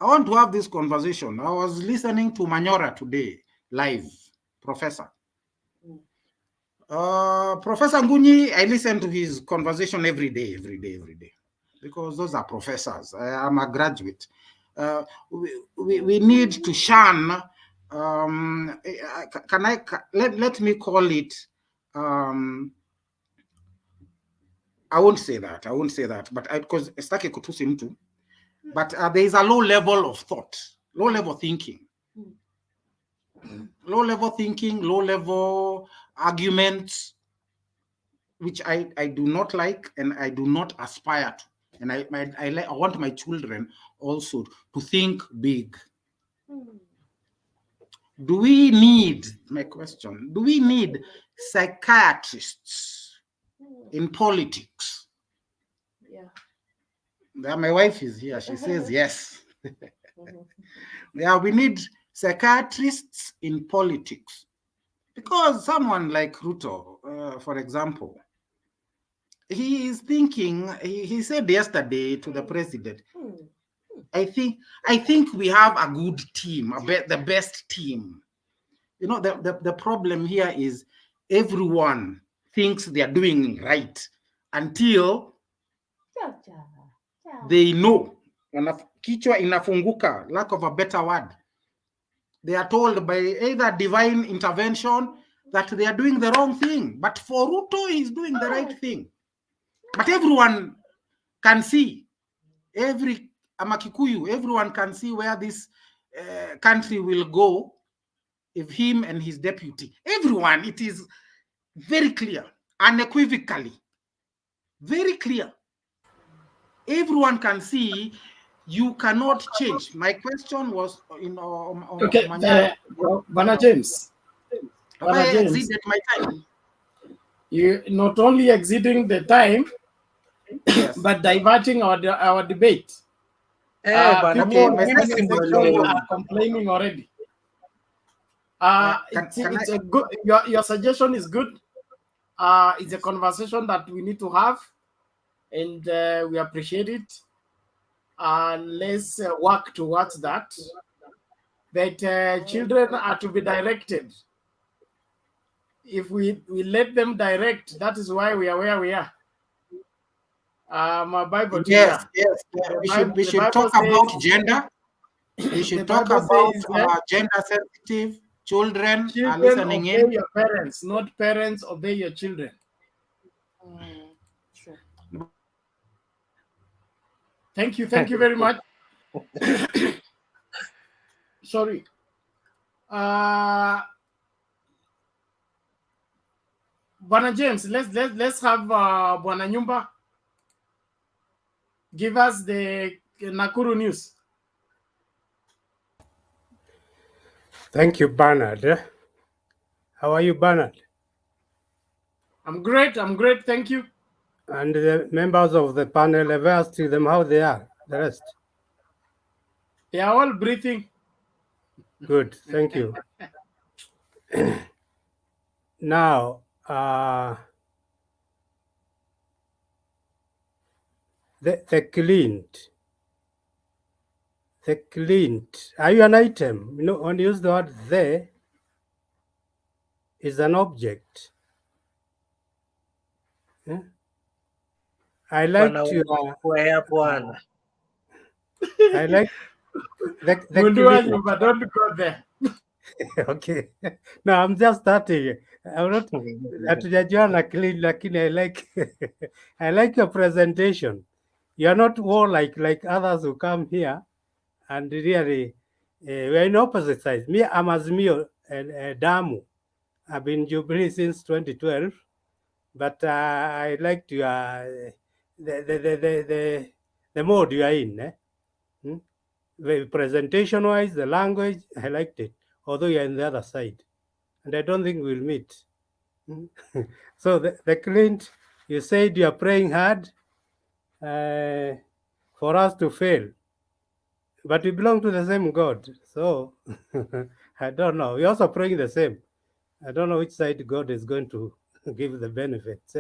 I want to have this conversation. I was listening to Manyora today, live, Professor. Professor Ngunyi, I listen to his conversation every day, because those are professors. I am a graduate. We need to shun, let me call it, I won't say that, but because sitaki kutusi mtu, but there is a low level of thought, low level thinking, low level arguments, which I do not like and I do not aspire to. And I want my children also to think big. Do we need, my question, do we need psychiatrists in politics? Yeah, my wife is here. She says yes. Yeah, we need psychiatrists in politics. Because someone like Ruto, for example, he is thinking, he said yesterday to the president, I think we have a good team, the best team. You know, the problem here is everyone thinks they are doing right until they know. Kichwa inafunguka, lack of a better word. They are told by either divine intervention that they are doing the wrong thing. But for Ruto, he's doing the right thing. But everyone can see, everyone can see where this country will go if him and his deputy, everyone, it is very clear, unequivocally, very clear. Everyone can see you cannot change. My question was Okay, Bana James. Have I exceeded my time? You not only exceeding the time, yes, but diverting our debate. People are complaining already. It's a good. Your suggestion is good. It's a conversation that we need to have, and we appreciate it. Let's work towards that. But children are to be directed. If we let them direct, that is why we are where we are. My Bible. Yes. We should talk about gender. We should talk about gender sensitive. Children are listening obey in. Your parents, not parents obey your children. Sure. Thank you very much. Sorry. Bwana James, let's have Bwana Nyumba give us the Nakuru news. Thank you, Bernard. How are you, Bernard? I'm great. Thank you. And the members of the panel, have asked them how they are, the rest? They are all breathing. Good, thank you. Now, the cleaned. Are you an item? You know, when you use the word "the," is an object. Yeah? I like to. I like the clean. But don't go there. Okay. No, I'm just starting. I'm not clean, lakini I like I like your presentation. You're not warlike like others who come here and really we're in opposite sides. Me, I'm Azimio and Damu. I've been Jubilee since 2012, but I liked your the mode you are in. The presentation-wise, the language, I liked it. Although you're on the other side, and I don't think we'll meet. So the Clint, you said you are praying hard for us to fail, but we belong to the same God. So I don't know. We're also praying the same. I don't know which side God is going to give the benefits.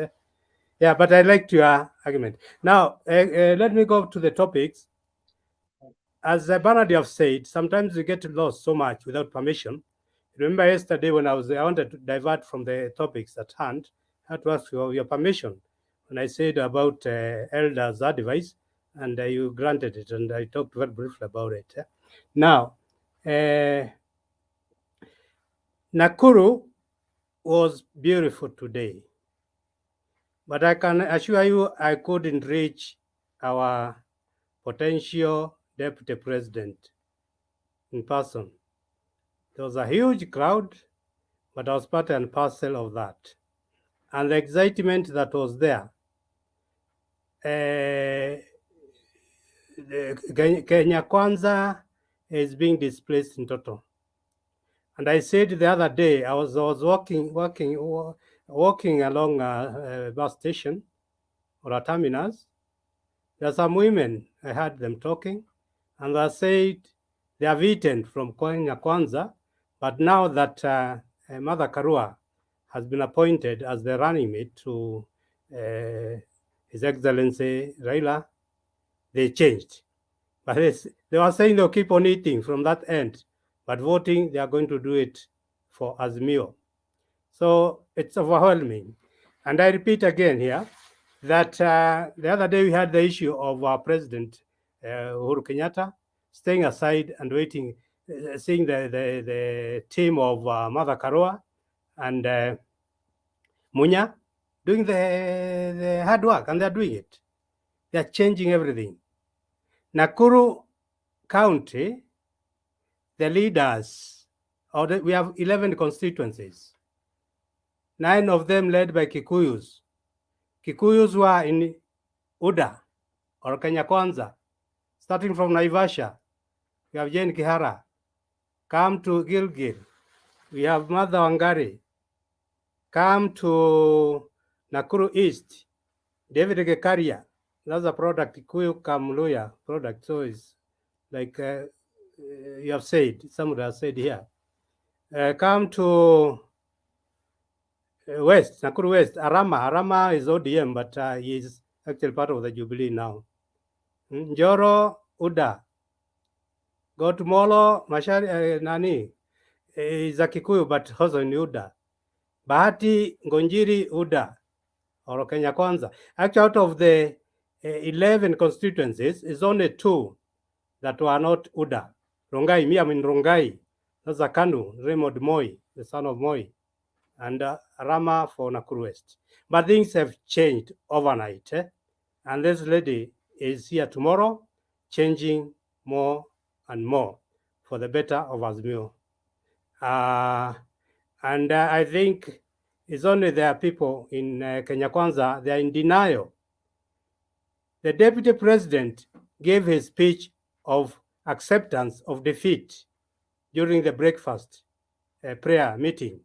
Yeah, but I liked your argument. Now, let me go to the topics. As Bernard have said, sometimes we get lost so much without permission. Remember yesterday when I wanted to divert from the topics at hand, I had to ask for your permission when I said about elders' advice, and you granted it, and I talked very briefly about it. Now, Nakuru was beautiful today, but I can assure you I couldn't reach our potential deputy president in person. There was a huge crowd, but I was part and parcel of that. And the excitement that was there. Kenya Kwanza is being displaced in total. And I said the other day, I was walking along a bus station or a terminus. There are some women, I heard them talking, and they said they have eaten from Kenya Kwanza, but now that Mother Karua has been appointed as the running mate to His Excellency Raila, they changed. But they were saying they'll keep on eating from that end, but voting, they are going to do it for Azimio. So it's overwhelming. And I repeat again here that the other day we had the issue of our President Uhuru Kenyatta staying aside and waiting, seeing the team of Mother Karua and Munya doing the hard work, and they're doing it. They're changing everything. Nakuru County, the leaders, we have 11 constituencies, 9 of them led by Kikuyus. Kikuyus were in UDA or Kenya Kwanza, starting from Naivasha. We have Jane Kihara. Come to Gilgil, we have Martha Wangari. Come to Nakuru East, David Gekaria. That's a product, Kikuyu Kamluya product. So it's like you have said, somebody has said here. Come to West, Nakuru West, Arama. Arama is ODM, but he is actually part of the Jubilee now. Njoro, UDA. Go to Molo, Mashari, Nani, is a Kikuyu, but also in UDA. Bahati, Ngonjiri, UDA, or Kenya Kwanza. Actually, out of the 11 constituencies, is only 2 that were not UDA. Rongai, me, I'm in Rongai. That's a Kanu, Raymond Moi, the son of Moi, and Rama for Nakuru West. But things have changed overnight. And this lady is here tomorrow, changing more and more for the better of Azimio. And I think it's only there are people in Kenya Kwanza, they are in denial. The deputy president gave his speech of acceptance of defeat during the breakfast prayer meeting.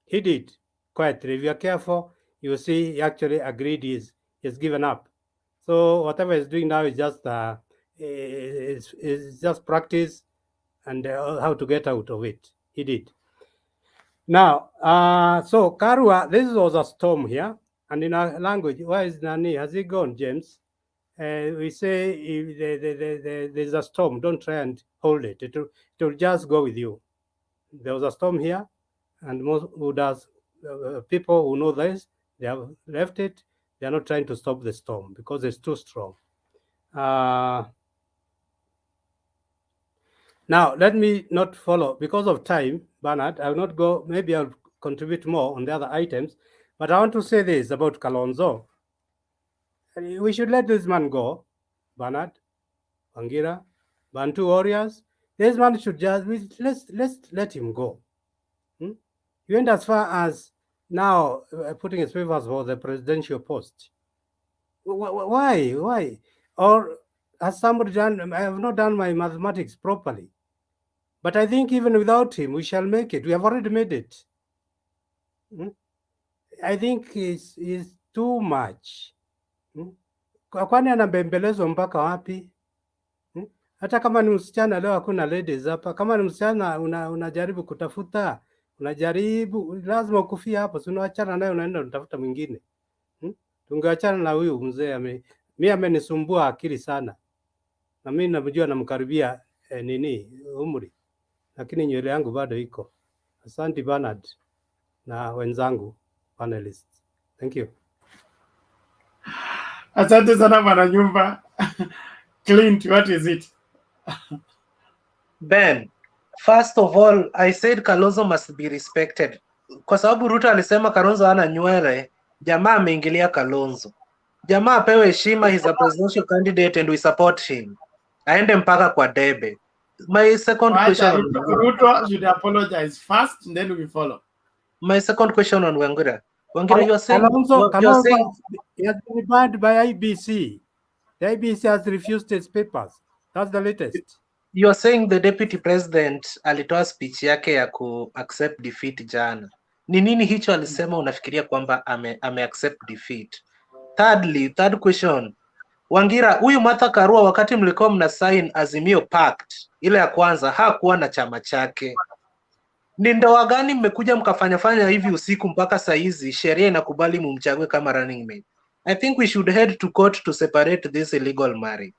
He did quietly. If you are careful, you will see he actually agreed he's given up. So whatever he's doing now is just practice and how to get out of it. He did. Now, so Karua, this was a storm here, and in our language, where is Nani? Has he gone, James? We say if there's a storm, don't try and hold it. It will just go with you. There was a storm here, and most people who know this, they have left it. They are not trying to stop the storm because it's too strong. Now, let me not follow, because of time, Bernard, I will not go, maybe I'll contribute more on the other items, but I want to say this about Kalonzo. We should let this man go, Bernard, Wangira, Bantu warriors. This man should just, let's let him go. He went as far as now putting his papers for the presidential post. Why? Or has somebody done, I have not done my mathematics properly. But I think even without him, we shall make it. We have already made it. I think he's too much. Kwani anabembelezwa mpaka wapi? Hata kama ni msichana, leo hakuna ladies hapa. Kama ni msichana unajaribu kutafuta, unajaribu, lazima ukufia hapo. Si unaachana naye, unaenda unatafuta mwingine. Tungeachana na huyu mzee, mimi amenisumbua akili sana. Na mimi namjua namkaribia umri. Lakini nywele yangu bado iko. Asante Bernard na wenzangu panelists. Thank you. Asante sana bwana Nyumba. Clint, what is it? Ben, first of all, I said Kalonzo must be respected. Kwa sababu Ruto alisema Kalonzo hana nywele, jamaa ameingilia Kalonzo. Jamaa apewe heshima, he's a presidential candidate and we support him. Aende mpaka kwa debe. My second question on Ruto should apologize first, and then we follow. My second question on Wangira. Wangira, you're saying Kalonzo he has been banned by IBC. The IBC has refused his papers. That's the latest. You are saying the deputy president alitoa speech yake ya ku accept defeat jana. Ni nini hicho alisema unafikiria kwamba ame accept defeat? Thirdly, third question. Wangira, huyu Martha Karua wakati mlikuwa mna sign Azimio Pact, ile ya kwanza hakuwa na chama chake. Ni ndoa gani mmekuja mkafanya hivi usiku mpaka saa hizi sheria inakubali mumchague kama running mate? I think we should head to court to separate this illegal marriage.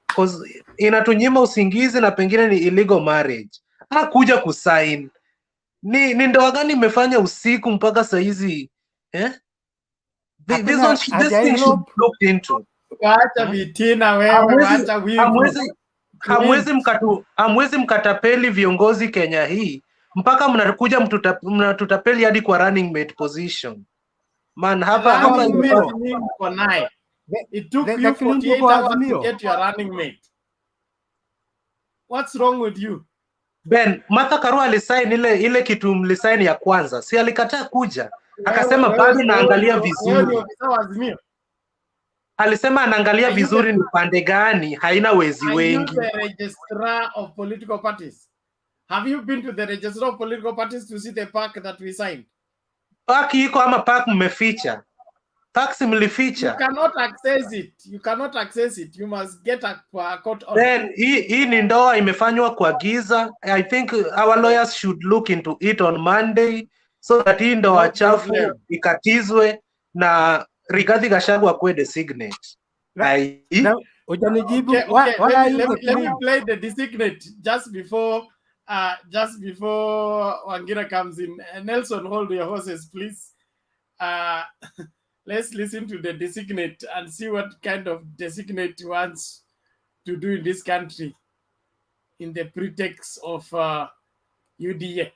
Because inatunyima usingizi na pengine ni illegal marriage. Hakuja kusign. Ni ndoa gani mmefanya usiku mpaka saa hizi? This thing should be looked into. Wacha vitina wewe, wacha wivu. Hamwezi mkatapeli viongozi Kenya hii mpaka mnakuja mnatutapeli hadi kwa running mate position. Man, hapa it took you 48 hours to get your running mate. What's wrong with you? Ben, Martha Karua alisign ile kitu mlisign ya kwanza. Si alikataa kuja. Akasema bado naangalia vizuri. Alisema anaangalia vizuri ni pande gani haina wezi wengi. Are you the registrar of political parties? Have you been to the registrar of political parties to see the pack that we signed? Pack iko ama pack mmeficha? Pack simlificha. You cannot access it. You cannot access it. You must get a court order. Then hii ni ndoa imefanywa kwa giza. I think our lawyers should look into it on Monday so that hii ndoa chafu ikatizwe na Rigathi Gachagua akue designate. Okay, let me play the designate just before Wangira comes in. Nelson, hold your horses, please. Let's listen to the designate and see what kind of designate he wants to do in this country in the pretext of UDA.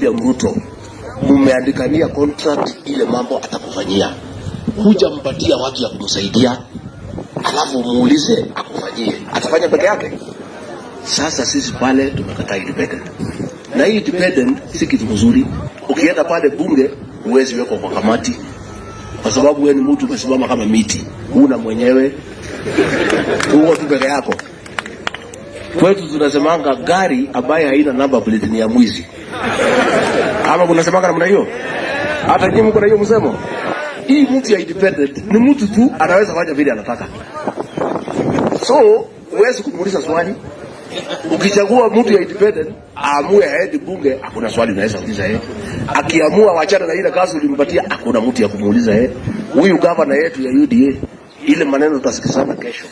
Ruto, mumeandikania contract ile mambo atakufanyia. Kuja mpatia watu ya kumsaidia, alafu muulize akufanyie. Atafanya peke yake? Sasa sisi pale tumekataa independent. Na hii independent si kitu mzuri. Ukienda pale bunge huwezi wekwa kwa kamati. Kwa sababu wewe ni mtu umesimama kama miti. Una mwenyewe. Uko tu peke yako. Kwetu tunasemanga gari ambaye haina number plate ni ya mwizi. Ama kunasemanga namna hiyo? Hata nyinyi mko na hiyo msemo? Hii mtu ya independent ni mtu tu anaweza fanya vile anataka. So, huwezi kumuuliza swali. Ukichagua mtu ya independent aamue aende bunge, hakuna swali unaweza kuuliza yeye. Akiamua wachana na ile kazi ulimpatia, hakuna mtu ya kumuuliza yeye. Huyu gavana yetu ya UDA, ile maneno tutasikizana kesho.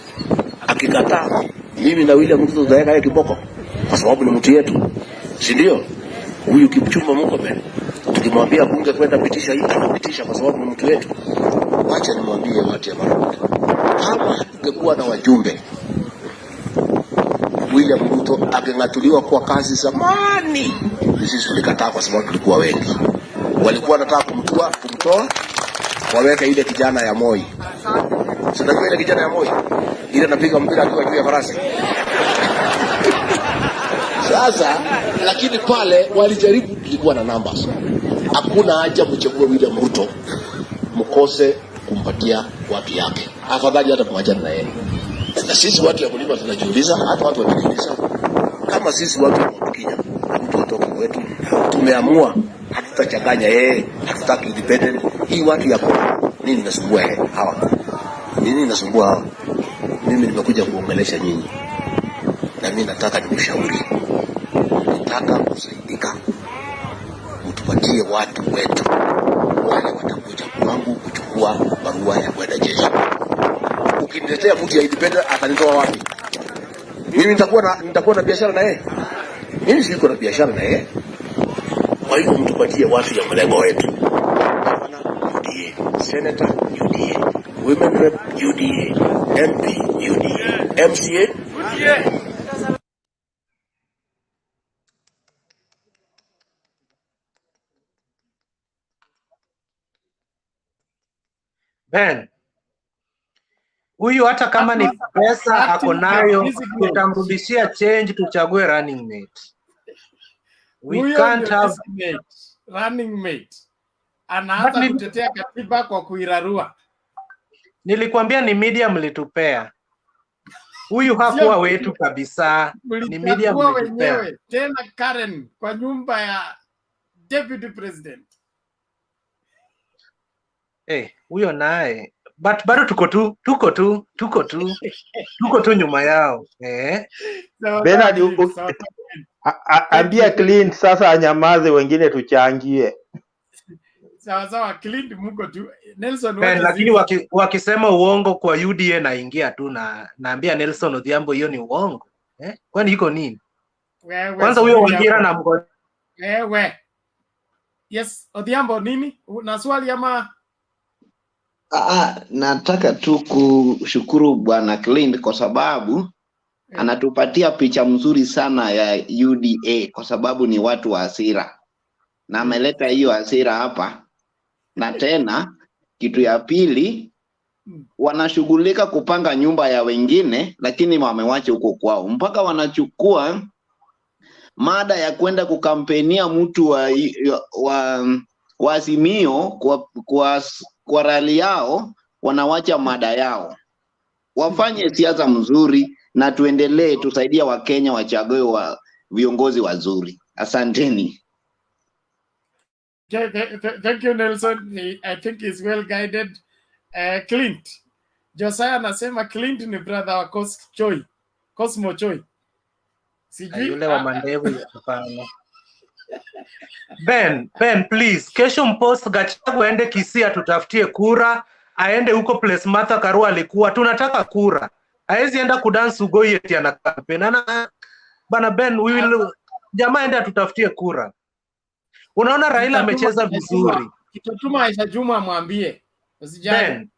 Akikataa, mimi na William Ruto tutaweka yeye kiboko kwa sababu ni mtu yetu. Si ndio? Huyu Kipchumba Murkomen, tukimwambia bunge kwenda pitisha hii, anapitisha kwa sababu ni mtu wetu. Wacha nimwambie watu ya Maroko. Kama tungekuwa na wajumbe, William Ruto angeng'atuliwa kwa kazi zamani. Sisi tulikataa kwa sababu tulikuwa wengi. Walikuwa wanataka kumtoa waweka ile kijana ya Moi. Sasa ile kijana ya Moi ile anapiga mpira akiwa juu ya farasi. Sasa lakini pale walijaribu, tulikuwa na numbers. Hakuna haja mchague William Ruto mkose kumpatia watu yake. Afadhali hata kumwachana na yeye. Na sisi watu ya Mlima tunajiuliza, hata watu wanajiuliza, kama sisi watu wa Kenya mtu atoka kwetu, tumeamua hatutachanganya yeye, hatutaki independent. Hii watu ya nini nasumbua yeye hawa? Nini nasumbua hawa? Mimi nimekuja kuongelesha nyinyi. Na mimi nataka nikushauri. Nataka kusaidika. Mtupatie watu wetu. Wale watakuja kwangu kuchukua barua ya kwenda jeshi. Ukiniletea mtu ya independent atanitoa wapi? Mimi nitakuwa na biashara na yeye. Mimi siko na biashara na yeye. Kwa hivyo mtupatie watu ya mlengo wetu. Bwana UDA, Senator UDA, Women Rep UDA, MP UDA, MCA UDA. Ben, huyu hata kama ni pesa ako nayo, tutamrudishia change tuchague running mate. We can't have running mate. Anaanza kutetea katiba kwa kuirarua. Nilikwambia ni media mlitupea. Huyu hakuwa wetu kabisa. Ni media mlichagua mlitupea. wenyewe tena Karen kwa nyumba ya deputy president. Huyo naye. But bado tuko tu nyuma yao. Bernard, ambia Clint sasa anyamaze, wengine tuchangie. Sawa, Clint mko tu. Nelson, lakini wakisema uongo kwa UDA naingia tu na naambia Nelson Odhiambo hiyo ni uongo. Kwani iko nini? Kwanza huyo Wandira na mgo. Yes, Odhiambo nini? Na swali ama? Nataka tu kushukuru bwana Clint kwa sababu anatupatia picha mzuri sana ya UDA kwa sababu ni watu wa hasira. Na ameleta hiyo hasira hapa. Na tena kitu ya pili wanashughulika kupanga nyumba ya wengine lakini wamewacha huko kwao. Mpaka wanachukua mada ya kwenda kukampenia mtu wa Azimio kwa rali yao, wanawacha mada yao. Wafanye siasa mzuri na tuendelee tusaidia Wakenya wachague wa viongozi wazuri. Asanteni. Thank you, Nelson. I think he's well guided. Clint. Josiah anasema Clint ni brother wa Cosmo Choi. Sijui yule wa mandevu hapana. Ben, please. Kesho mpost Gachagua aende Kisii tutafutie kura, aende huko place Martha Karua alikuwa. Tunataka kura. Haezi enda kudance ugoi eti ana campaign. Bana Ben, jamaa aende tutafutie kura. Unaona Raila amecheza vizuri. Kitatuma Aisha Juma amwambie. Usijali.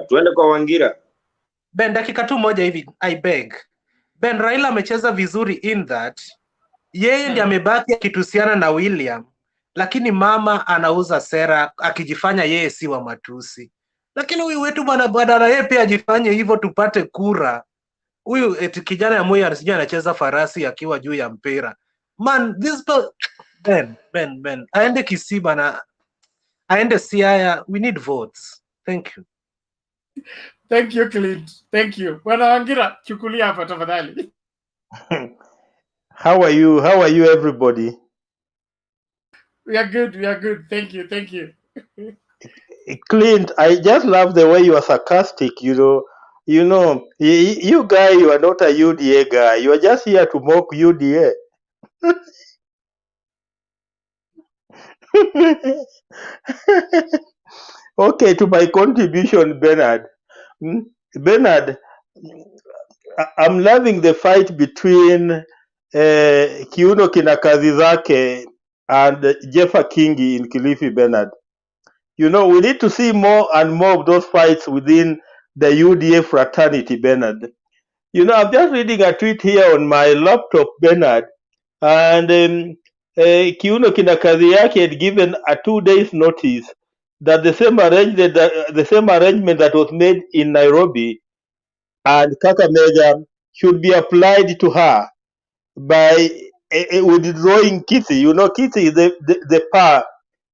Tuende kwa Wangira. Ben, dakika tu moja hivi, I beg. Ben, Raila amecheza vizuri in that yeye ndiye amebaki akitusiana na William, lakini mama anauza sera akijifanya yeye si wa matusi. Lakini huyu wetu bwana badala yeye pia ajifanye hivyo tupate kura. Huyu eti kijana ya Moi anasijua anacheza farasi akiwa juu ya mpira. Man, this Ben, aende Kisii bana, aende Siaya, we need votes. Thank you. Thank you, Clint. Thank you. Bwana Wangira, chukulia hapa tafadhali. How are you everybody? We are good. Thank you. Clint, I just love the way you are sarcastic, you guy, you are not a UDA guy. You are just here to mock UDA. Okay, to my contribution, Bernard. Bernard, I'm loving the fight between Kiuno Kinakazi Zake and Jeffa Kingi in Kilifi, Bernard. We need to see more and more of those fights within the UDA fraternity, Bernard. I'm just reading a tweet here on my laptop, Bernard, and Kiuno Kinakazi Yake had given a 2 days notice that the same arrangement that was made in Nairobi and Kakamega should be applied to her by withdrawing Kithi. Kithi is the power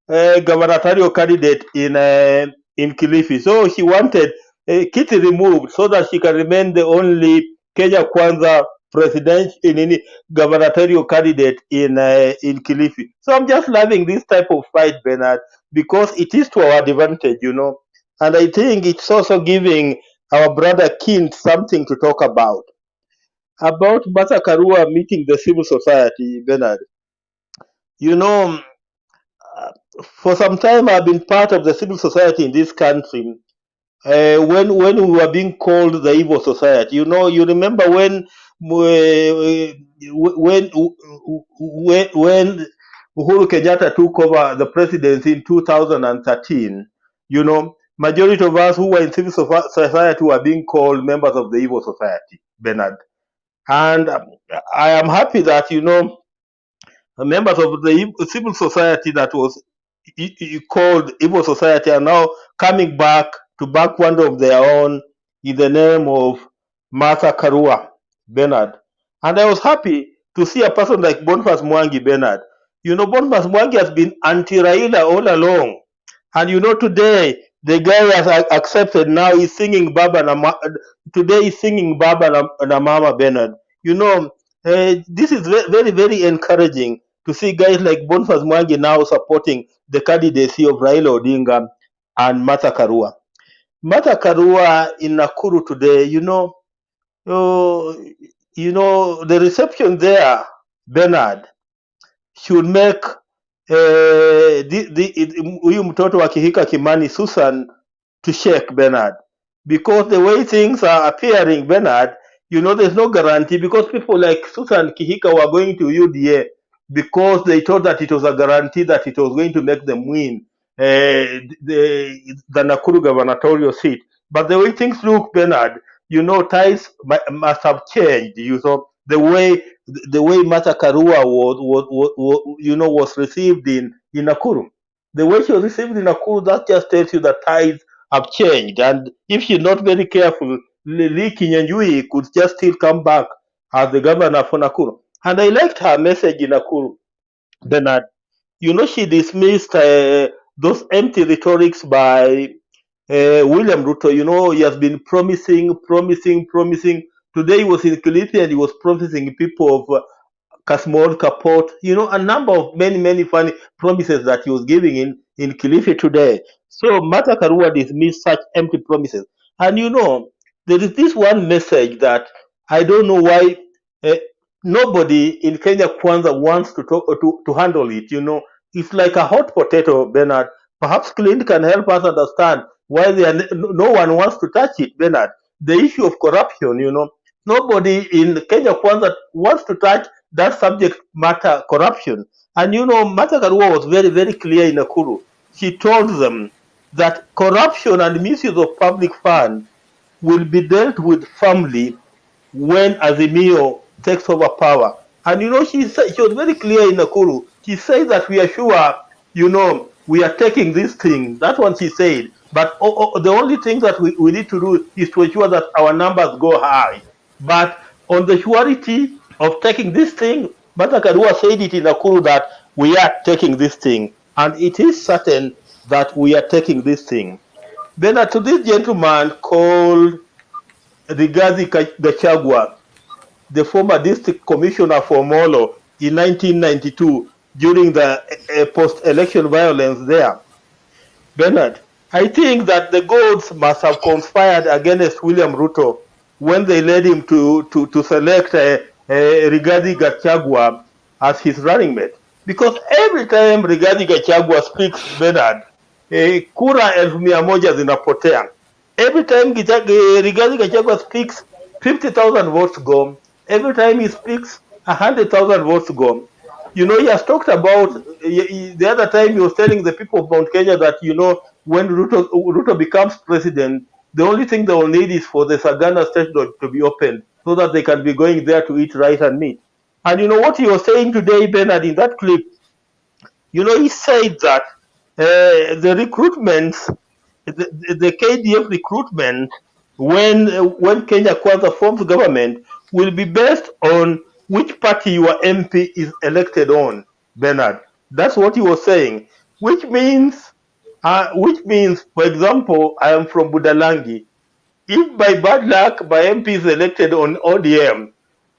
gubernatorial candidate in Kilifi. So she wanted Kithi removed so that she can remain the only Kenya Kwanza gubernatorial candidate in Kilifi. So I'm just loving this type of fight, Bernard, because it is to our advantage, and I think it's also giving our brother King something to talk about Martha Karua meeting the civil society, Bernard. For some time I've been part of the civil society in this country. When we were being called the evil society, you remember when Uhuru Kenyatta took over the presidency in 2013, majority of us who were in civil society were being called members of the evil society, Bernard. And I am happy that, members of the civil society that was called evil society are now coming back to back one of their own in the name of Martha Karua, Bernard. And I was happy to see a person like Boniface Mwangi, Bernard. Boniface Mwangi has been anti-Raila all along. And you know, today the guy has accepted now. He's singing Baba today he's singing Baba na Mama Bernard. You know, this is very, very encouraging to see guys like Boniface Mwangi now supporting the candidacy of Raila Odinga and Martha Karua. Martha Karua in Nakuru today, the reception there, Bernard, should make huyu mtoto wa Kihika Kimani Susan to shake, Bernard, because the way things are appearing, Bernard, there's no guarantee, because people like Susan Kihika were going to UDA because they thought that it was a guarantee that it was going to make them win the Nakuru gubernatorial seat. But the way things look, Bernard, ties must have changed. The way Martha Karua was received in Nakuru. The way she was received in Nakuru, that just tells you that ties have changed. And if she's not very careful, Lee Kinyanjui could just still come back as the governor for Nakuru. And I liked her message in Nakuru, Bernard. She dismissed those empty rhetorics by William Ruto. He has been promising. Today he was in Kilifi and he was promising people of Kasmol, Kapot, a number of many funny promises that he was giving in Kilifi today. So Martha Karua dismissed such empty promises. And there is this one message that I don't know why nobody in Kenya Kwanza wants to handle it. It's like a hot potato, Bernard. Perhaps Clint can help us understand why no one wants to touch it, Bernard. The issue of corruption, nobody in Kenya Kwanza wants to touch that subject matter, corruption. And Martha Karua was very, very clear in Nakuru. She told them that corruption and misuse of public funds will be dealt with firmly when Azimio takes over power. And she was very clear in Nakuru. She said that we are sure, we are taking this thing. That's what she said. But the only thing that we need to do is to ensure that our numbers go high. But on the surety of taking this thing, Martha Karua said it in Nakuru that we are taking this thing. And it is certain that we are taking this thing. Then to this gentleman called Rigathi Gachagua, the former district commissioner for Molo in 1992 during the post-election violence there. Bernard, I think that the gods must have conspired against William Ruto when they led him to select Rigathi Gachagua as his running mate. Because every time Rigathi Gachagua speaks, Bernard, kura 1,100 zinapotea. Every time Rigathi Gachagua speaks, 50,000 votes go. Every time he speaks, 100,000 votes go. He has talked about, the other time he was telling the people of Mount Kenya that, when Ruto becomes president, the only thing they will need is for the Sagana state to be opened so that they can be going there to eat rice and meat. And what he was saying today, Bernard, in that clip, he said that the recruitments, the KDF recruitment, when Kenya Kwanza forms government, will be based on which party your MP is elected on, Bernard. That's what he was saying. Which means, for example, I am from Budalangi. If by bad luck my MP is elected on ODM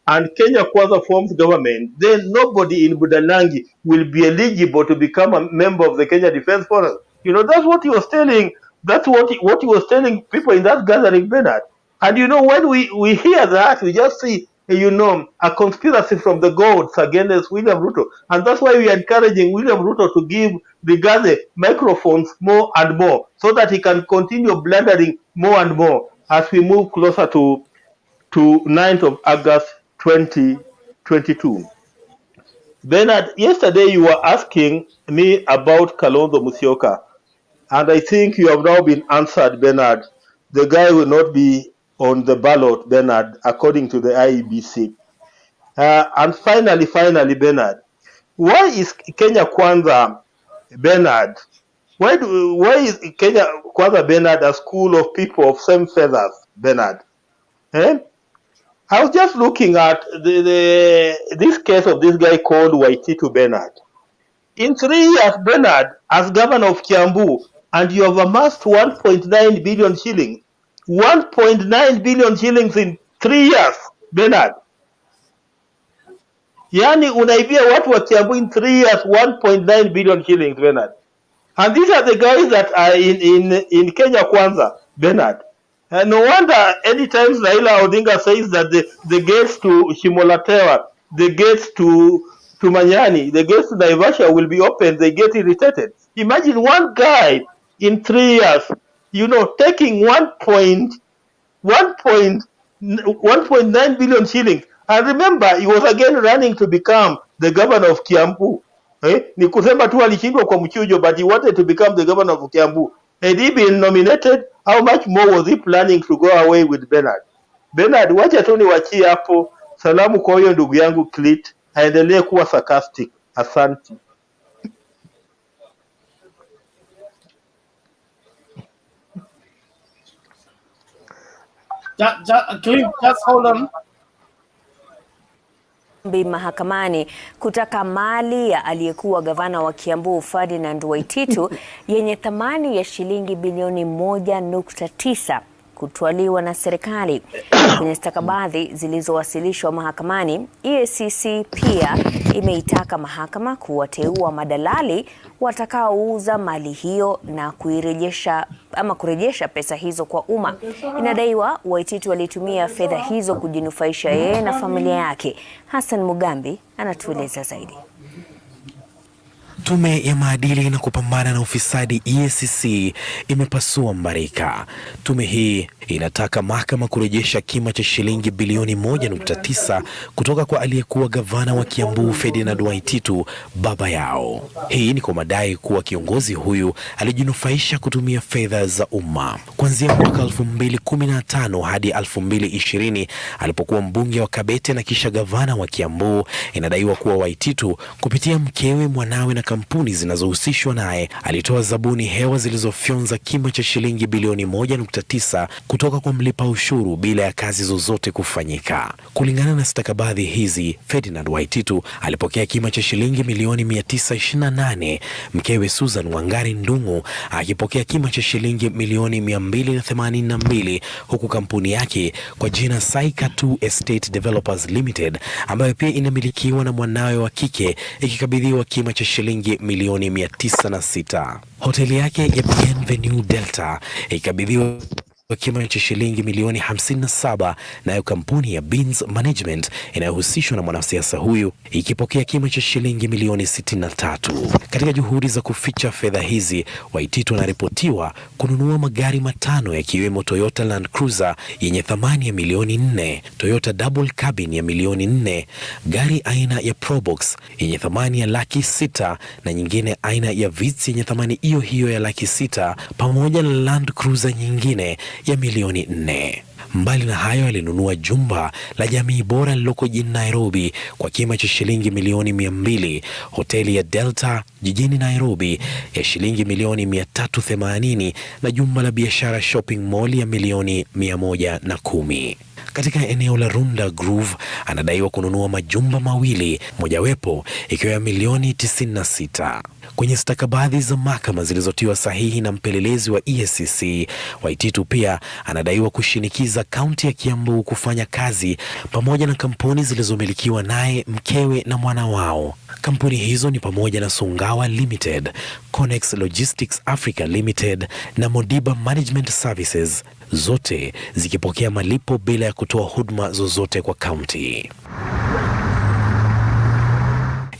and Kenya Kwanza forms government, then nobody in Budalangi will be eligible to become a member of the Kenya Defense Force. That's what he was telling. That's what he was telling people in that gathering, Bernard. And when we hear that, we just see, a conspiracy from the gods against William Ruto. And that's why we are encouraging William Ruto to give the microphones more and more so that he can continue blundering more and more as we move closer to 9th of August 2022. Bernard, yesterday you were asking me about Kalonzo Musyoka, and I think you have now been answered, Bernard. The guy will not be on the ballot, Bernard, according to the IEBC. And finally, Bernard, why is Kenya Kwanza, Bernard, why is Kenya Kwanza, Bernard, a school of people of same feathers, Bernard? I was just looking at this case of this guy called Waititu Bernard. In 3 years, Bernard, as governor of Kiambu, and you have amassed 1.9 billion shillings. 1.9 billion shillings in 3 years, Bernard. Yani unaibia watu wa Kiambu in 3 years 1.9 billion shillings, Bernard. And these are the guys that are in Kenya Kwanza, Bernard. And no wonder anytime Raila Odinga says that the gates to Shimolatewa, the gates to Manyani, the gates to Naivasha will be open, they get irritated. Imagine one guy in 3 years, taking 1.9 billion shillings. And remember, he was again running to become the governor of Kiambu. Ni kusema tu alishindwa kwa mchujo, but he wanted to become the governor of Kiambu. Had he been nominated, how much more was he planning to go away with Bernard? Bernard, wacha tu niwachie hapo. Salamu kwa huyo ndugu yangu Clit, aendelee kuwa sarcastic. Asante. Clit, just hold on. Mahakamani kutaka mali ya aliyekuwa gavana wa Kiambu Ferdinand Waititu yenye thamani ya shilingi bilioni 1.9 kutwaliwa na serikali. Kwenye stakabadhi zilizowasilishwa mahakamani, EACC pia imeitaka mahakama kuwateua madalali watakaouza mali hiyo na kurejesha pesa hizo kwa umma. Inadaiwa Waititu alitumia fedha hizo kujinufaisha yeye na familia yake. Hassan Mugambi anatueleza zaidi. Tume ya maadili na kupambana na ufisadi EACC imepasua mbarika. Tume hii inataka mahakama kurejesha kima cha shilingi bilioni 1.9 kutoka kwa aliyekuwa gavana wa Kiambu Ferdinand Waititu, baba yao. Hii ni kwa madai kuwa kiongozi huyu alijinufaisha kutumia fedha za umma. Kuanzia mwaka 2015 hadi 2020 alipokuwa mbunge wa Kabete na kisha gavana wa Kiambu, inadaiwa kuwa Waititu kupitia mkewe, mwanawe na kampuni zinazohusishwa naye alitoa zabuni hewa zilizofyonza kima cha shilingi bilioni 1.9 kutoka kwa mlipa ushuru bila ya kazi zozote kufanyika. Kulingana na stakabadhi hizi, Ferdinand Waititu alipokea kima cha shilingi milioni 928, mkewe Susan Wangari Ndung'u akipokea kima cha shilingi milioni 282, huku kampuni yake kwa jina Saika 2 Estate Developers Limited ambayo pia inamilikiwa na mwanawe wa kike ikikabidhiwa kima cha shilingi milioni 906. Hoteli yake ya Bienvenue Delta ikabidhiwa kima cha shilingi milioni 57, nayo kampuni ya Beans Management inayohusishwa na mwanasiasa huyu ikipokea kima cha shilingi milioni 63. Katika juhudi za kuficha fedha hizi, Waititu anaripotiwa kununua magari matano yakiwemo Toyota Land Cruiser yenye thamani ya milioni 4, Toyota Double Cabin ya milioni 4, gari aina ya Probox yenye thamani ya $600,000 na nyingine aina ya Vitz yenye thamani hiyo hiyo ya $600,000 pamoja na Land Cruiser nyingine ya milioni 4. Mbali na hayo, alinunua jumba la jamii bora lililoko jijini Nairobi kwa kima cha shilingi milioni 200, hoteli ya Delta jijini Nairobi ya shilingi milioni 380 na jumba la biashara shopping mall ya milioni 110. Katika eneo la Runda Groove anadaiwa kununua majumba mawili, mojawapo ikiwa ya milioni 96. Kwenye stakabadhi za mahakama zilizotiwa sahihi na mpelelezi wa EACC, Waititu pia anadaiwa kushinikiza kaunti ya Kiambu kufanya kazi pamoja na kampuni zilizomilikiwa naye, mkewe na mwana wao. Kampuni hizo ni pamoja na Sungawa Limited, Connex Logistics Africa Limited na Modiba Management Services, zote zikipokea malipo bila ya kutoa huduma zozote kwa kaunti.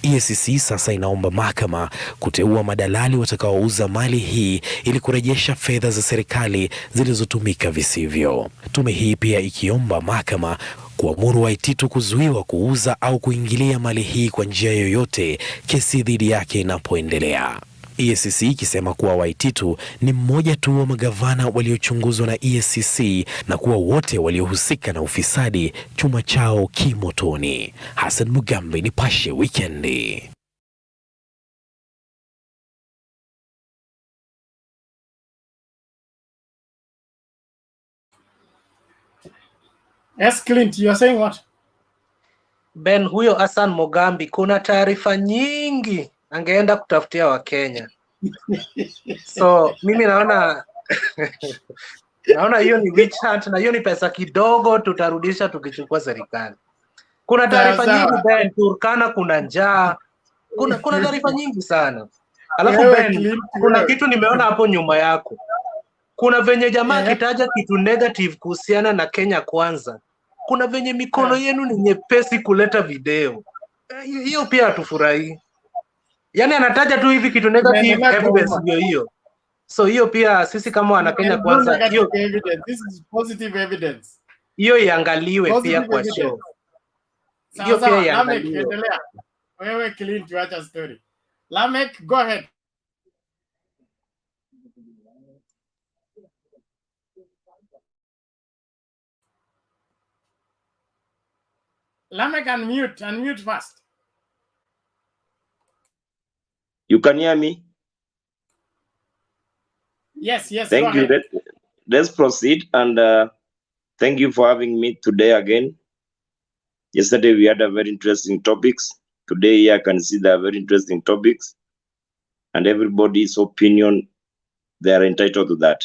EACC sasa inaomba mahakama kuteua madalali watakaouza mali hii ili kurejesha fedha za serikali zilizotumika visivyo. Tume hii pia ikiomba mahakama kuamuru Waititu kuzuiwa kuuza au kuingilia mali hii kwa njia yoyote kesi dhidi yake inapoendelea. EACC ikisema kuwa Waititu ni mmoja tu wa magavana waliochunguzwa na EACC na kuwa wote waliohusika na ufisadi chuma chao kimotoni. Hassan Mugambi, Nipashe Wikendi. Yes, Clint, you are saying what? Ben, huyo Hassan Mugambi kuna taarifa nyingi angeenda kutafutia Wakenya. So mimi naona naona hiyo ni witch hunt, na hiyo ni pesa kidogo tutarudisha tukichukua serikali. Kuna taarifa nyingi Ben, Turkana kuna njaa, kuna taarifa nyingi sana. Alafu Ben, kuna kitu nimeona hapo nyuma yako, kuna venye jamaa kitaja kitu negative kuhusiana na Kenya Kwanza, kuna venye mikono yenu ni nyepesi kuleta video hiyo, pia hatufurahii. Yani anataja tu hivi kitu negative, evidence ndio hiyo. So hiyo pia sisi kama wana Kenya Kwanza, hiyo this is positive evidence. Hiyo iangaliwe pia kwa show. Hiyo pia iangaliwe. Endelea. Wewe clean tuacha story. Lamek, go ahead. Lamek, unmute first. You can hear me? Yes. Thank you. Let's proceed, and thank you for having me today again. Yesterday we had a very interesting topics. Today I can see there are very interesting topics, and everybody's opinion, they are entitled to that.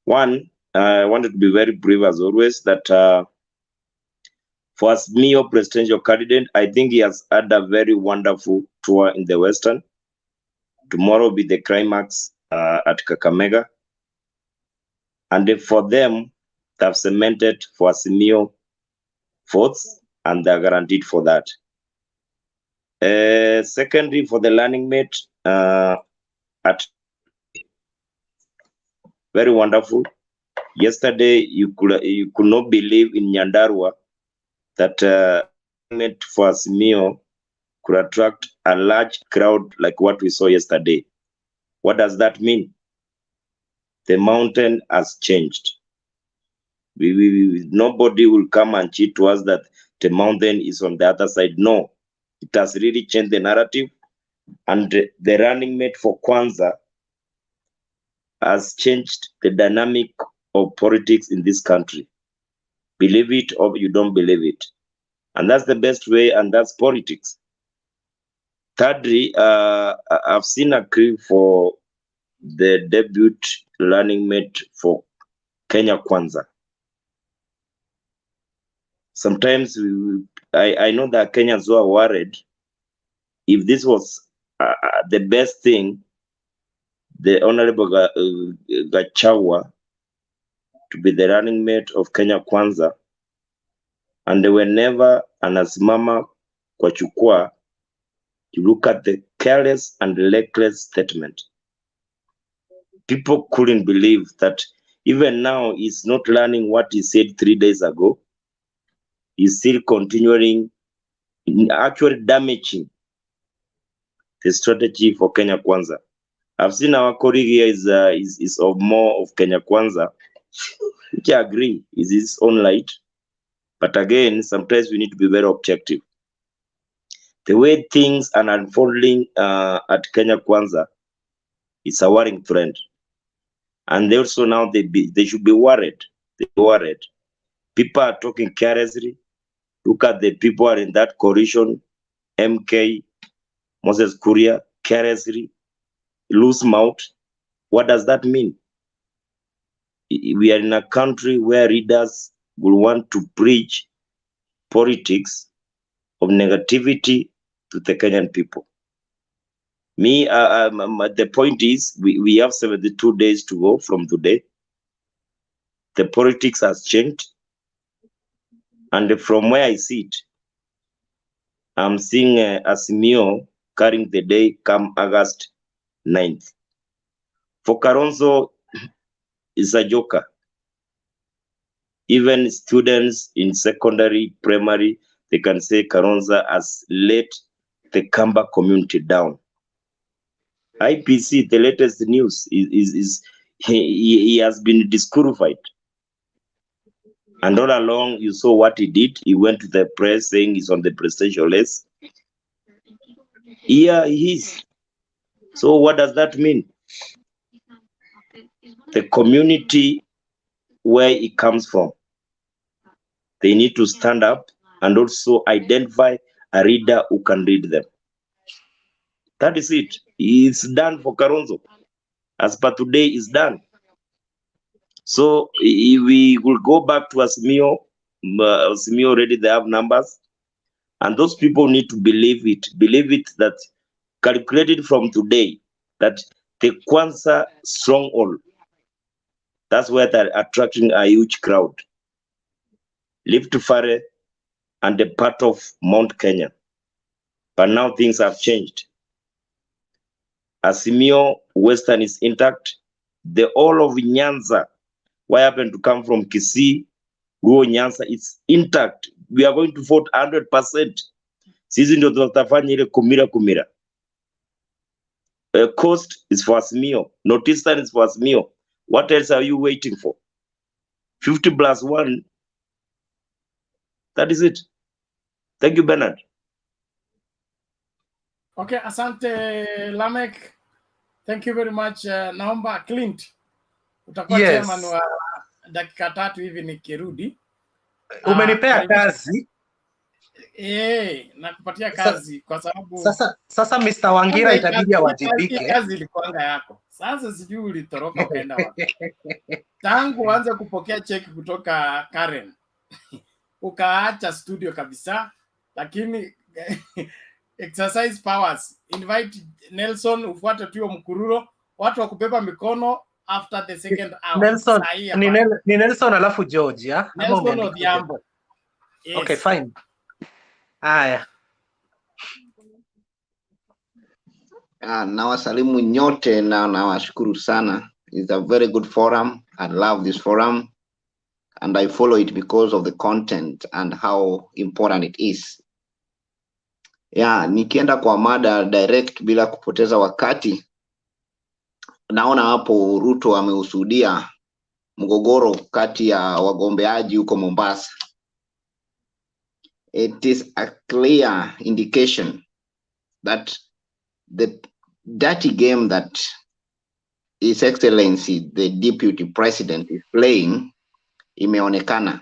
One, I wanted to be very brief as always that for Azimio presidential candidate, I think he has had a very wonderful tour in the Western. Tomorrow will be the climax at Kakamega. And for them, they have cemented for Azimio votes, and they are guaranteed for that. Secondly, for the learning mate, at very wonderful. Yesterday, you could not believe in Nyandarua that mate for Azimio could attract a large crowd like what we saw yesterday. What does that mean? The mountain has changed. Nobody will come and cheat to us that the mountain is on the other side. No, it has really changed the narrative, and the running mate for Kwanza has changed the dynamic of politics in this country. Believe it or you don't believe it. And that's the best way, and that's politics. Thirdly, I've seen a crew for the debut running mate for Kenya Kwanza. Sometimes I know that Kenyans were worried if this was the best thing, the Honorable Gachagua to be the running mate of Kenya Kwanza, and they were never anasimama kwa chukua. You look at the careless and reckless statement. People couldn't believe that even now he's not learning what he said 3 days ago. He's still continuing, actually damaging the strategy for Kenya Kwanza. I've seen our colleague here is of more of Kenya Kwanza, which I agree is his own light. But again, sometimes we need to be very objective. The way things are unfolding at Kenya Kwanza is a worrying trend. And they also now they should be worried. They're worried. People are talking carelessly. Look at the people who are in that coalition, MK, Moses Kuria, carelessly, loose mouth. What does that mean? We are in a country where leaders will want to preach politics of negativity to the Kenyan people. The point is, we have 72 days to go from today. The politics has changed. And from where I see it, I'm seeing Azimio carrying the day come August 9th. For Kalonzo, it's a joker. Even students in secondary, primary, they can say Kalonzo has let the Kamba community down. IPC, the latest news is he has been disqualified. And all along, you saw what he did. He went to the press saying he's on the presidential list. Here he is. So what does that mean? The community where he comes from, they need to stand up and also identify a reader who can read them. That is it. It's done for Kalonzo. As per today, is done. So if we will go back to Azimio, Azimio already they have numbers, and those people need to believe it that calculated from today that the Kwanzaa stronghold, that's where they're attracting a huge crowd. Lift Fare and a part of Mount Kenya. But now things have changed. Azimio Western is intact. The whole of Nyanza, what happened to come from Kisii, Luo Nyanza, it's intact. We are going to vote 100%. Sisi ndio tutafanya ile kumira. Coast is for Azimio. Northeastern is for Azimio. What else are you waiting for? 50 plus 1. That is it. Thank you, Bernard. Okay, asante Lamek. Thank you very much. Naomba Clint, utakuwa chairman wa dakika 3 hivi nikirudi. Umenipea kazi. Nakupatia kazi kwa sababu sasa Mr. Wangira itabidi awajibike. Kazi ilikuanga yako. Sasa sijui ulitoroka ukaenda wapi. Tangu uanze kupokea cheki kutoka Karen. Ukaacha studio kabisa, lakini exercise powers. Invite Nelson, ufuate tuyo mkururo, watu wa kubeba mikono after the second hour. Nelson, ni Nelson alafu George, ya? Nelson Odhiambo. Yes. Okay, fine. Haya. Nawasalimu nyote na nawashukuru sana. It's a very good forum. I love this forum. And I follow it because of the content and how important it is. Nikienda kwa mada direct bila kupoteza wakati, naona hapo Ruto ameusudia mgogoro kati ya wagombeaji huko Mombasa. It is a clear indication that the dirty game that His Excellency the Deputy President is playing imeonekana.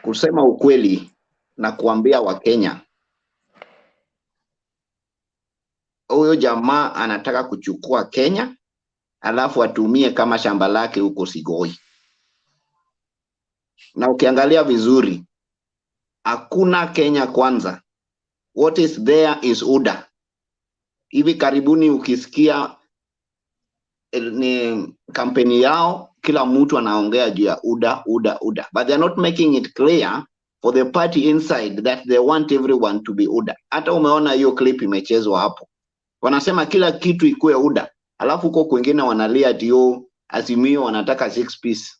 Kusema ukweli na kuambia Wakenya, huyo jamaa anataka kuchukua Kenya alafu atumie kama shamba lake huko Sigoi. Na ukiangalia vizuri, hakuna Kenya kwanza. What is there is UDA. Hivi karibuni ukisikia ni kampeni yao, kila mtu anaongea juu ya UDA. But they are not making it clear for the party inside that they want everyone to be UDA. Hata umeona hiyo clip imechezwa hapo. Wanasema kila kitu ikuwe UDA. Alafu huko kwingine wanalia dio Azimio wanataka 6 piece.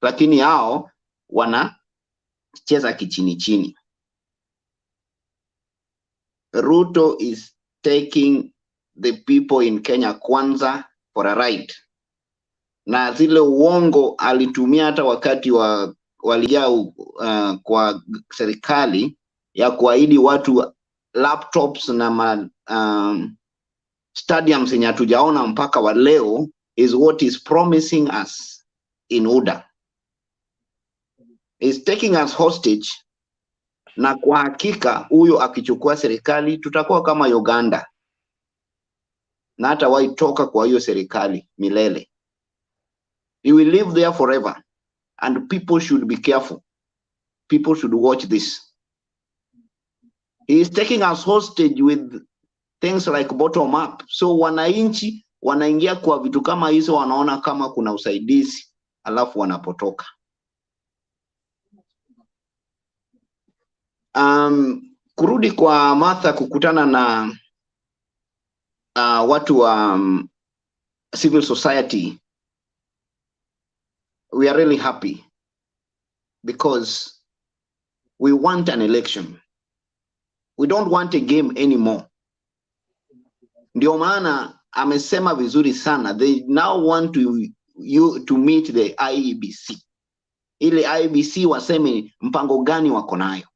Lakini hao wanacheza kichini chini. Ruto is taking the people in Kenya kwanza for a ride. Na zile uongo alitumia hata wakati walijaa kwa serikali ya kuahidi watu laptops na stadiums yenye hatujaona mpaka wa leo is what is promising us in UDA. Is taking us hostage, na kwa hakika huyo akichukua serikali tutakuwa kama Uganda. Na hata waitoka kwa hiyo serikali milele. He will live there forever, and people should be careful. People should watch this. He is taking us hostage with things like bottom up. So wananchi wanaingia kwa vitu kama hizo, wanaona kama kuna usaidizi, alafu wanapotoka. Kurudi kwa Martha kukutana na watu wa civil society, we are really happy because we want an election. We don't want a game anymore. Ndio maana amesema vizuri sana, they now want to meet the IEBC. Ile IEBC waseme mpango gani wako nayo.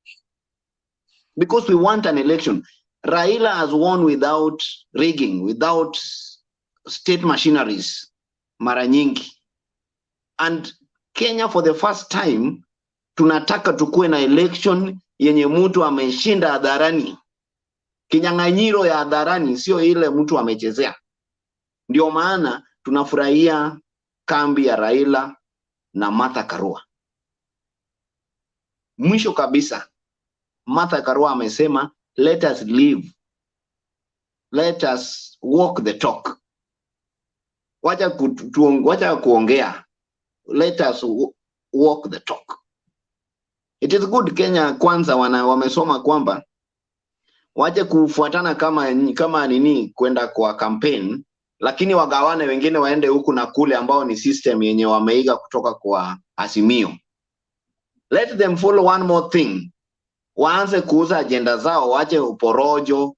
Because we want an election. Raila has won without rigging, without state machineries mara nyingi. And Kenya for the first time tunataka tukue na election yenye mtu ameshinda hadharani. Kinyang'anyiro ya hadharani sio ile mtu amechezea. Ndio maana tunafurahia kambi ya Raila na Martha Karua. Mwisho kabisa, Martha Karua amesema let us live, let us walk the talk. Wacha kuongea, let us walk the talk. It is good Kenya kwanza wamesoma kwamba wache kufuatana kama nini kwenda kwa campaign, lakini wagawane, wengine waende huku na kule, ambao ni system yenye wameiga kutoka kwa Azimio. Let them follow one more thing. Waanze kuuza agenda zao, wache uporojo,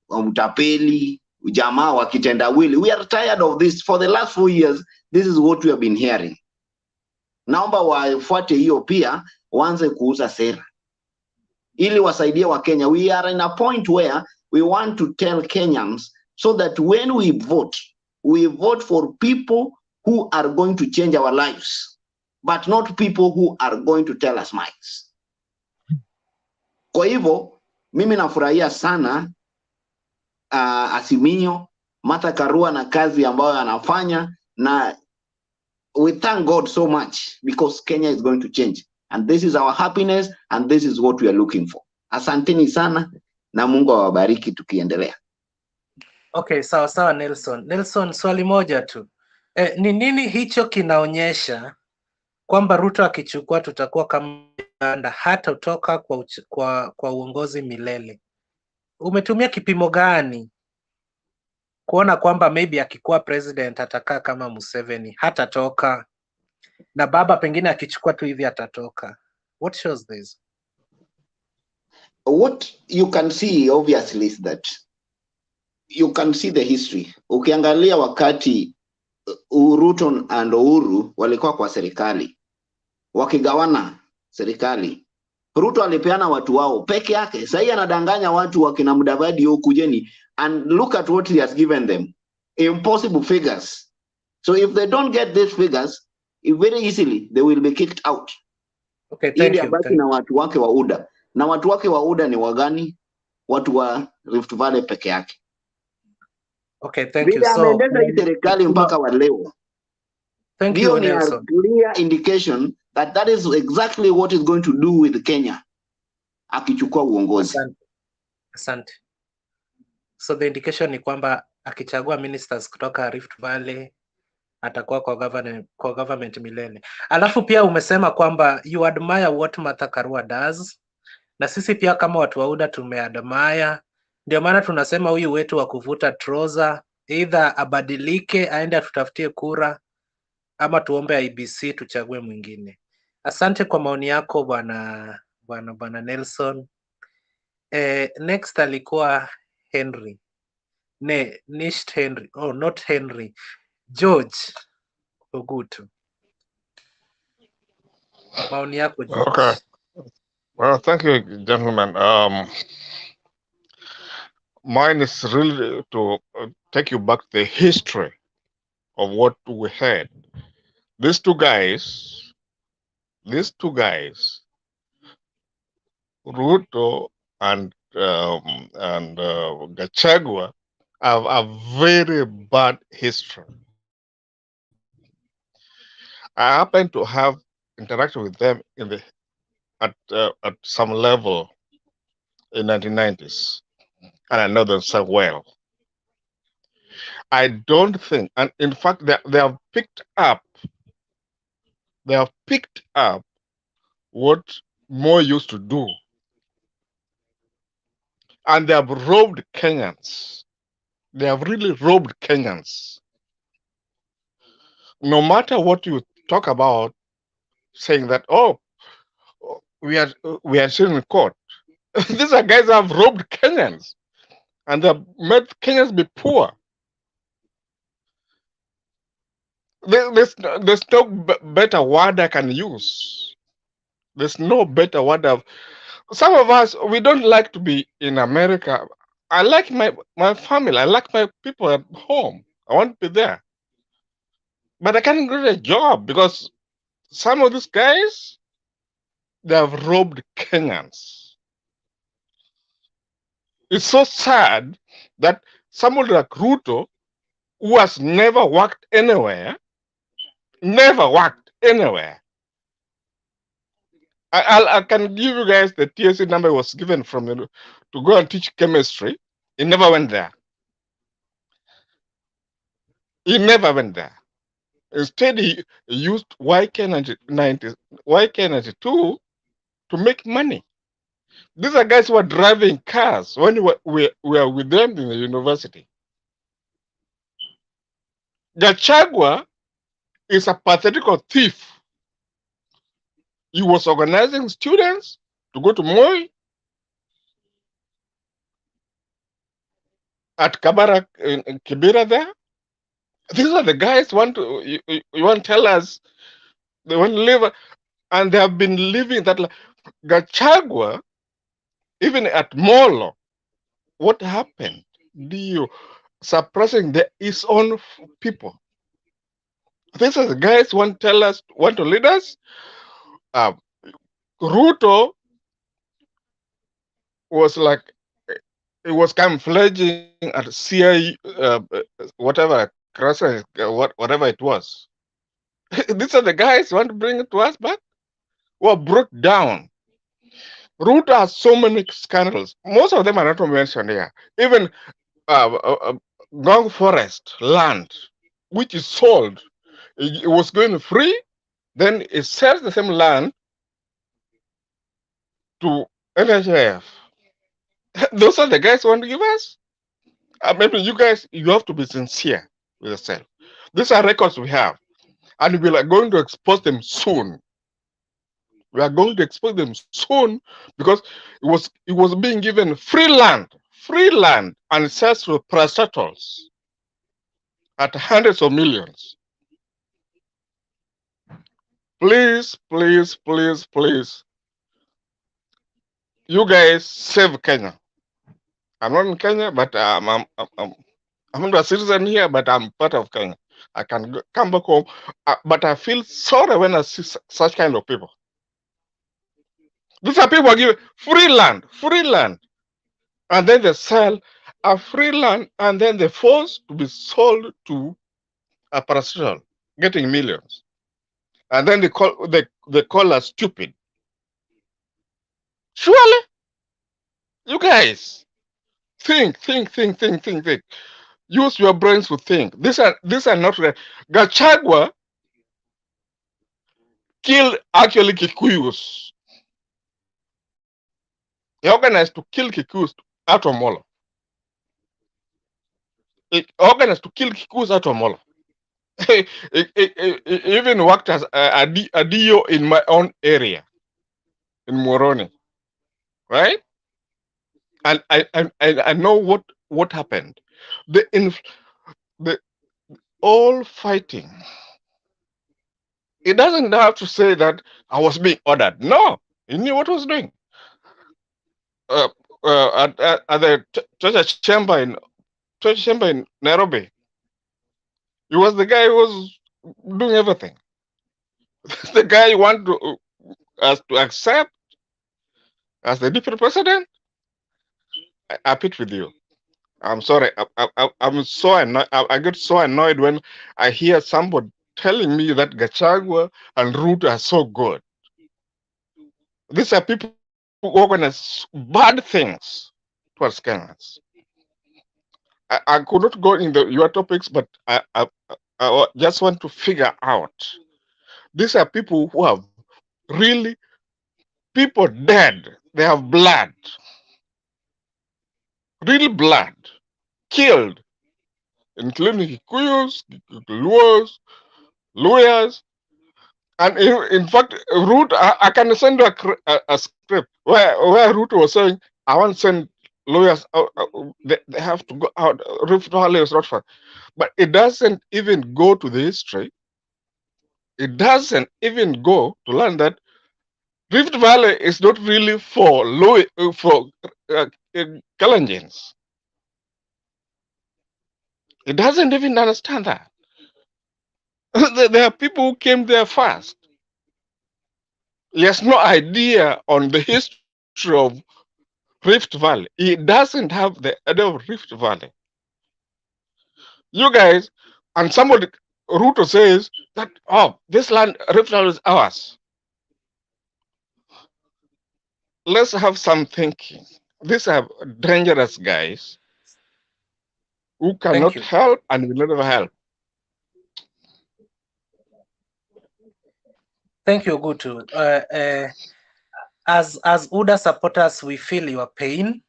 utapeli, ujamaa wa kitendawili. We are tired of this. For the last 4 years, this is what we have been hearing. Naomba wafuate hiyo pia, waanze kuuza sera ili wasaidie wa Kenya. We are in a point where we want to tell Kenyans so that when we vote for people who are going to change our lives, but not people who are going to tell us minds. Kwa hivyo mimi nafurahia sana Azimio, Martha Karua na kazi ambayo anafanya, na we thank God so much because Kenya is going to change, and this is our happiness, and this is what we are looking for. Asanteni sana na Mungu awabariki tukiendelea. Okay, sawa Nelson. Nelson, swali moja tu. Ni nini hicho kinaonyesha kwamba Ruto akichukua tutakuwa kama Uganda, hata utoka kwa uongozi milele? Umetumia kipimo gani kuona kwamba maybe akikuwa president atakaa kama Museveni, hatatoka, na baba pengine akichukua tu hivi atatoka? What shows this? What you can see obviously is that you can see the history. Ukiangalia wakati Ruto and Uhuru walikuwa kwa serikali, wakigawana serikali, Ruto alipeana watu wao peke yake. Sasa anadanganya watu wakina Mudavadi huko kujeni, and look at what he has given them. Impossible figures. So if they don't get these figures, very easily they will be kicked out. Okay, thank you. Na watu wake wa UDA. Na watu wake wa UDA ni wagani? Watu wa Rift Valley peke yake. Okay, thank you. So ameendesha hii serikali mpaka wa leo. Thank you, Nelson. Clear indication that is exactly what is going to do with Kenya akichukua uongozi. Asante. So the indication ni kwamba akichagua ministers kutoka Rift Valley atakuwa kwa government milele. Alafu pia umesema kwamba you admire what Martha Karua does, na sisi pia kama watu wa UDA tumeadmire. Ndio maana tunasema huyu wetu wa kuvuta trouser either abadilike, aende atutafutie kura, ama tuombe IBC tuchague mwingine. Asante kwa maoni yako bwana Nelson. Next alikuwa Henry. Nicht Henry. Oh, not Henry. George Ogutu. Maoni yako George. Okay. Well, thank you, gentlemen. Mine is really to take you back to the history of what we had. These two guys, Ruto and Gachagua, have a very bad history. I happen to have interacted with them at some level in 1990s, and I know them so well. I don't think, and in fact, they have picked up what Mo used to do, and they have robbed Kenyans. They have really robbed Kenyans. No matter what you talk about, saying that, oh, we are still in court. These are guys who have robbed Kenyans, and they have made Kenyans be poor. There's no better word I can use. There's no better word. Some of us, we don't like to be in America. I like my family. I like my people at home. I want to be there. But I can't get a job because some of these guys, they have robbed Kenyans. It's so sad that someone like Ruto, who has never worked anywhere, I can give you guys the TSC number was given from to go and teach chemistry. He never went there. He never went there. Instead, he used YK92 to make money. These are guys who are driving cars when we were with them in the university. Gachagua is a pathetical thief. He was organizing students to go to Moi at Kabara in Kibera there. These are the guys you want to tell us they want to live, and they have been living that life. Gachagua, even at Molo, what happened? You suppressing his own people. These are the guys want to lead us. Ruto was like, it was camouflaging at CIA, whatever crisis, whatever it was. These are the guys who want to bring it to us back, who are brought down. Ruto has so many scandals. Most of them are not mentioned here. Even Gong Forest land, which is sold, it was going free. Then it sells the same land to NHIF. Those are the guys who want to give us. Maybe you guys, you have to be sincere with yourself. These are records we have, and we are going to expose them soon. We are going to expose them soon because it was being given free land, and sells to parastatals at hundreds of millions. Please, please, please, please, you guys save Kenya. I'm not in Kenya, but I'm not a citizen here, but I'm part of Kenya. I can come back home, but I feel sorry when I see such kind of people. These are people given free land, and then they sell a free land, and then they force to be sold to a parastatal, getting millions, and then they call us stupid. Surely, you guys think. Use your brains to think. These are not real. Gachagua killed actually Kikuyus. He organized to kill Kikuyus out of Molo. He organized to kill Kikuyus out of Molo. He even worked as a DO in my own area, in Moroni, right? And I know what happened. The all fighting. It doesn't have to say that I was being ordered. No, he knew what he was doing. At the church chamber in Nairobi, he was the guy who was doing everything. The guy you want us to accept as the deputy president. I pit with you. I'm sorry. I'm so annoyed. I get so annoyed when I hear somebody telling me that Gachagua and Ruto are so good. These are people who organize bad things towards Kenyans. I could not go in your topics, but I just want to figure out. These are people who have really people dead. They have blood, real blood, killed, including Kikuyus, Luos, lawyers, and in fact, Ruto. I can send you a script where Ruto was saying, "I want to send lawyers. They have to go out. Rift Valley is not far." But it doesn't even go to the history. It doesn't even go to learn that Rift Valley is not really for Kalenjins. It doesn't even understand that. There are people who came there first. He has no idea on the history of Rift Valley. He doesn't have the idea of Rift Valley. You guys, and somebody, Ruto says that, oh, this land, Rift Valley is ours. Let's have some thinking. These are dangerous guys who Thank cannot you. help and will never help. Thank you, Gutu. As UDA supporters, we feel your pain.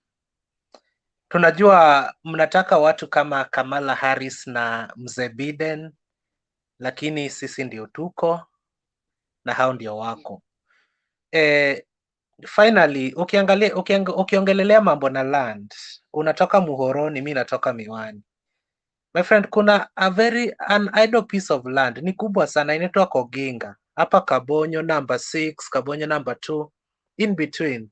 Tunajua mnataka watu kama Kamala Harris na Mzee Biden, lakini sisi ndio tuko na hao ndio wako. Finally, ukiongelelea mambo na land, unatoka Muhoroni, mi natoka Miwani. My friend, kuna an idle piece of land, ni kubwa sana, inaitwa Koginga. Hapa Kabonyo number 6, Kabonyo number 2, in between.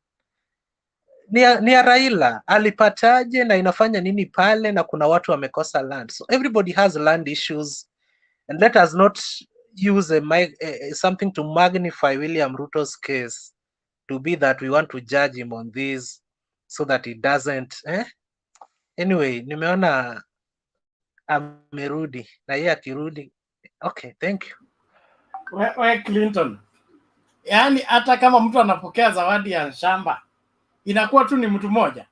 Ni ya Raila, alipataje na inafanya nini pale, na kuna watu wamekosa land. So everybody has land issues, and let us not use something to magnify William Ruto's case to be that we want to judge him on this so that he doesn't. Anyway, nimeona amerudi na yeye akirudi. Okay, thank you. We Clinton, yaani hata kama mtu anapokea zawadi ya shamba inakuwa tu ni mtu mmoja.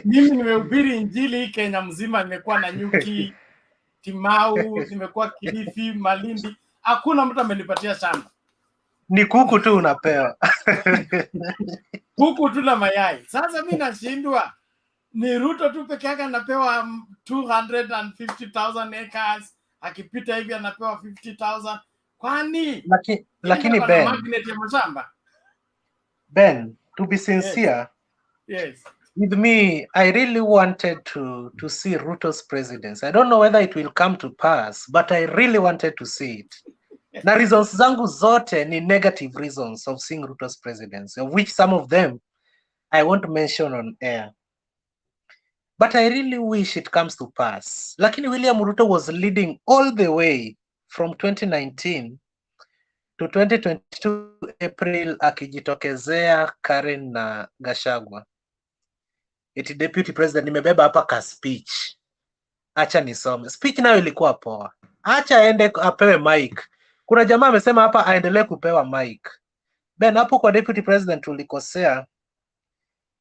Mimi nimehubiri injili Kenya mzima, nimekuwa na Nyuki, Timau, nimekuwa Kilifi, Malindi, hakuna mtu amenipatia shamba. Ni kuku tu unapewa. Kuku tu na mayai. Sasa mimi nashindwa, ni Ruto tu peke yake anapewa 250,000 acres, akipita hivi anapewa 50,000. Kwani lakini Ben, to be sincere, yes. With me, I really wanted to see Ruto's presidency. I don't know whether it will come to pass, but I really wanted to see it. Na reasons zangu zote ni negative reasons of seeing Ruto's presidency, of which some of them I won't mention on air. But I really wish it comes to pass. Lakini William Ruto was leading all the way from 2019 to 2022 April, akijitokezea Karen na Gachagua. Eti deputy president, nimebeba hapa ka speech. Acha nisome. Speech nayo ilikuwa poa. Acha aende apewe mic. Kuna jamaa amesema hapa aendelee kupewa mic. Ben, hapo kwa deputy president ulikosea.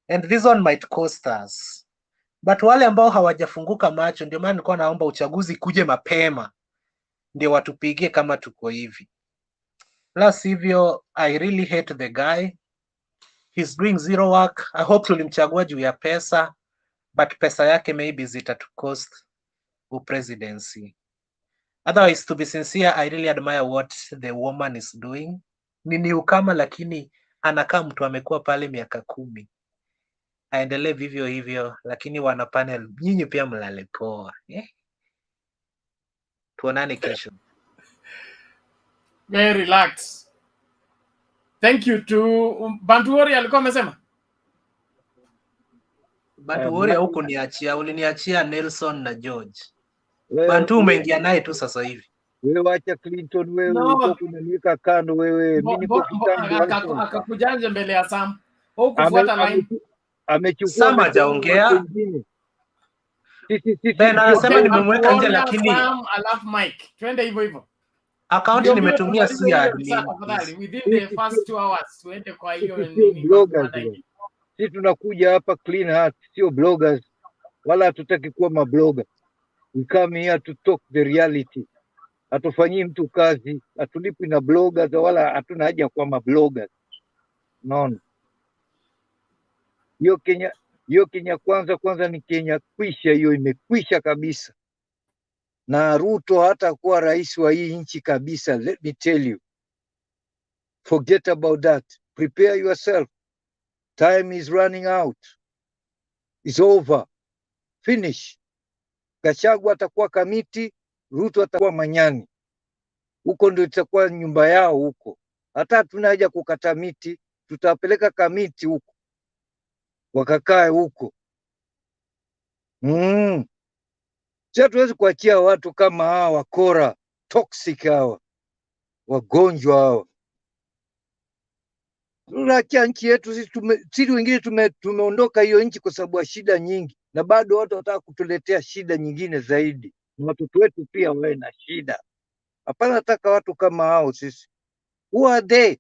And this one might cost us. But wale ambao hawajafunguka macho, ndio maana nilikuwa naomba uchaguzi kuje mapema, ndio watupigie kama tuko hivi. La sivyo, I really hate the guy. He's doing zero work. I hope tulimchagua juu ya pesa, but pesa yake maybe zitatucost presidency. Otherwise, to be sincere, I really admire what the woman is doing. Ni newcomer lakini anakaa mtu amekuwa pale miaka 10. Aendelee vivyo hivyo, lakini wana panel, nyinyi pia mlale poa. Tuonane kesho. Very relax. Thank you to Bantuori alikuwa amesema. Bantuori huko niachia, uliniachia Nelson na George. Bantu umeingia naye tu sasa hivi. Wewe acha Clinton, wewe uko kunaniweka kando wewe. Mimi niko kitambo. Akakujanja mbele ya Sam. Hukufuata line. Amechukua Sam hajaongea. Ben anasema nimemweka nje lakini Sam alafu Mike. Twende hivyo hivyo. Account nimetumia si admin. Within the first 2 hours tuende kwa hiyo bloggers. Sisi tunakuja hapa clean heart, sio bloggers. Wala hatutaki kuwa mablogger. We come here to talk the reality. Hatufanyii mtu kazi, hatulipwi na bloggers wala hatuna haja kwa mabloggers. Unaona? Hiyo Kenya kwanza ni Kenya kwisha, hiyo imekwisha kabisa. Na Ruto hata kuwa rais wa hii nchi kabisa, let me tell you. Forget about that. Prepare yourself. Time is running out. It's over. Finish. Gachagua atakuwa Kamiti, Ruto atakuwa Manyani. Huko ndio itakuwa nyumba yao huko. Hata hatuna haja kukata miti, tutapeleka Kamiti huko. Wakakae huko. Sasa tuwezi kuachia watu kama hawa wakora, toxic hawa, wagonjwa hawa. tunaachia nchi yetu sisi wengine tumeondoka hiyo nchi kwa sababu ya shida nyingi, na bado watu wataka kutuletea shida nyingine zaidi, na watoto wetu pia wawe na shida. Hapana, nataka watu kama hao sisi. Who are they?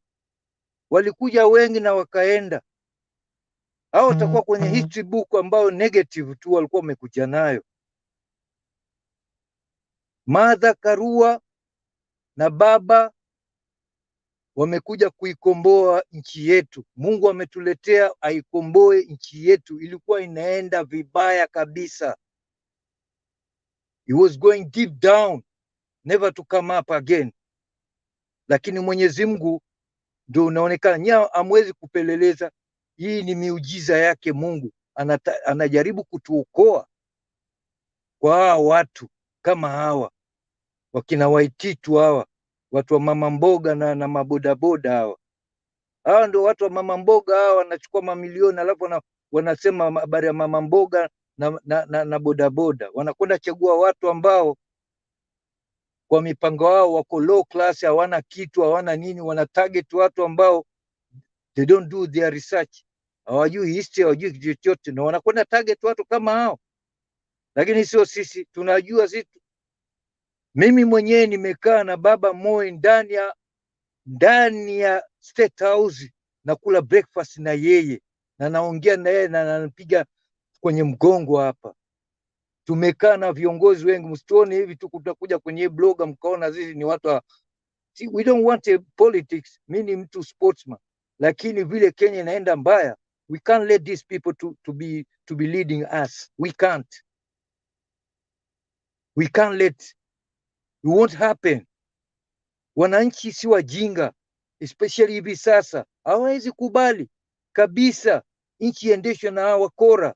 Walikuja wengi na wakaenda. Hao watakuwa kwenye history book ambao negative tu walikuwa wamekuja nayo. Martha Karua na baba wamekuja kuikomboa nchi yetu. Mungu ametuletea aikomboe nchi yetu, ilikuwa inaenda vibaya kabisa. It was going deep down, never to come up again. Lakini Mwenyezi Mungu ndio unaonekana, nyao amwezi kupeleleza. Hii ni miujiza yake Mungu. Anajaribu kutuokoa kwa hawa watu kama hawa wakina Waititu hawa, watu wa mama mboga na mabodaboda hawa. Hawa ndio watu wa mama mboga hawa, wanachukua mamilioni alafu wanasema habari ya mama mboga na bodaboda. Wanakwenda chagua watu ambao kwa mipango wao wako low class, hawana kitu, hawana nini, wana target watu ambao they don't do their research, hawajui history, hawajui kitu chochote, na wanakwenda target watu kama hao. Lakini sio sisi, tunajua sisi. Mimi mwenyewe nimekaa na baba Moi ndani ya State House na kula breakfast na yeye, na naongea na yeye na ananipiga kwenye mgongo hapa. Tumekaa na viongozi wengi, msituone hivi tu kutakuja kwenye blog mkaona sisi ni watu we don't want a politics. Mimi ni mtu sportsman, lakini vile Kenya inaenda mbaya, we can't let these people to be leading us. We can't let, it won't happen. Wananchi si wajinga, especially hivi sasa. Hawawezi kubali kabisa nchi iendeshwe na hawa wakora.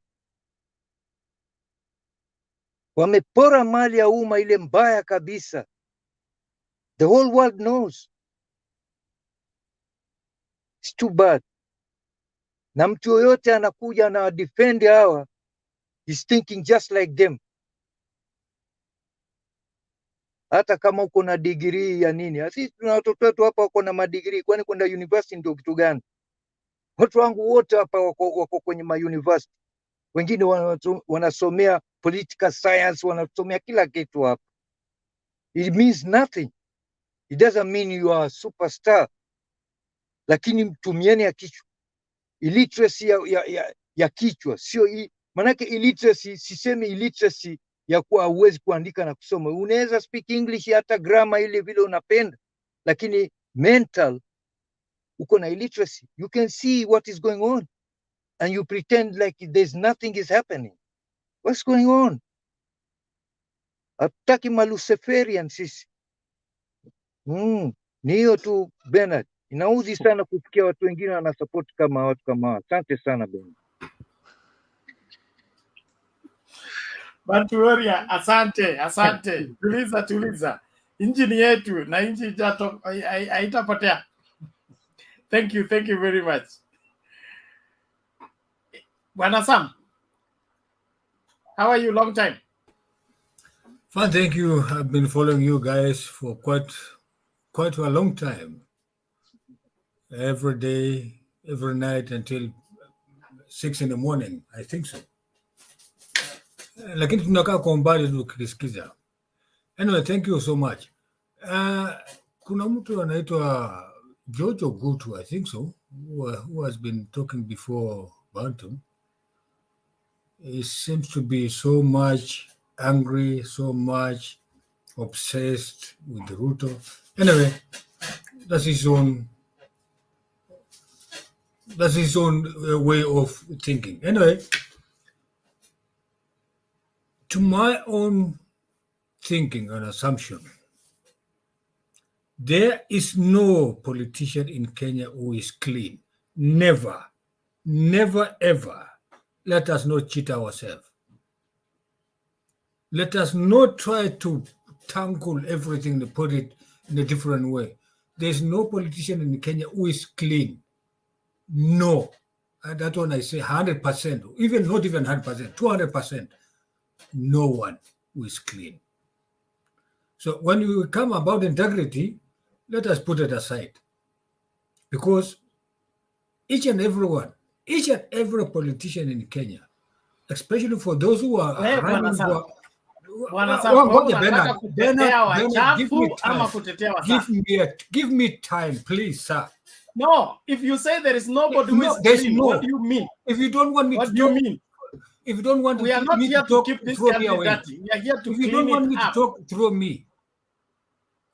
Wamepora mali ya umma ile mbaya kabisa. The whole world knows. It's too bad. Na mtu yoyote anakuja na defend hawa, he's thinking just like them. Hata kama uko na degree ya nini. Sisi tuna watoto wetu hapa wako na madegree, kwani kwenda university ndio kitu gani? Watu wangu wote hapa wako kwenye ma-university. Wengine wanasomea political science, wanasomea kila kitu hapa. It means nothing. It doesn't mean you are a superstar. Lakini mtumieni ya kichwa. Illiteracy ya kichwa. Sio manake illiteracy, sisemi illiteracy ya kuwa huwezi kuandika na kusoma. Unaweza speak English hata grammar ile vile unapenda. Lakini mental, uko na illiteracy. You can see what is going on. And you pretend like there's nothing is happening. What's going on? Hatutaki maluciferian sisi. Ni hiyo tu Bernard. Inaudhi sana kusikia watu wengine wana support kama watu kama hao. Asante sana Bernard. Bantu Warrior, asante. Tuliza. Inji ni yetu na inji haitapotea. Thank you very much. Bwana Sam, how are you? Long time. Fine, thank you. I've been following you guys for quite a long time. Every day, every night until 6 in the morning, I think so. Lakini tunakaa kwa umbali tukisikiza. Anyway, thank you so much. Kuna mtu anaitwa George Ogutu, I think so, who has been talking before Bantam. He seems to be so much angry, so much obsessed with Ruto. Anyway, that's his own way of thinking. Anyway, to my own thinking and assumption, there is no politician in Kenya who is clean. Never, ever. Let us not cheat ourselves. Let us not try to tangle everything and put it in a different way. There's no politician in Kenya who is clean. No. And that one I say 100%, even not even 100%, 200%. No one who is clean. So when we come about integrity, let us put it aside. Because each and every politician in Kenya, especially for those who are running for give me time, please, sir. No, if you say there is nobody who is clean, what do you mean? If you don't want me to talk, if you don't want we are not here to keep this country dirty. We are here to if you don't want me to talk, throw me.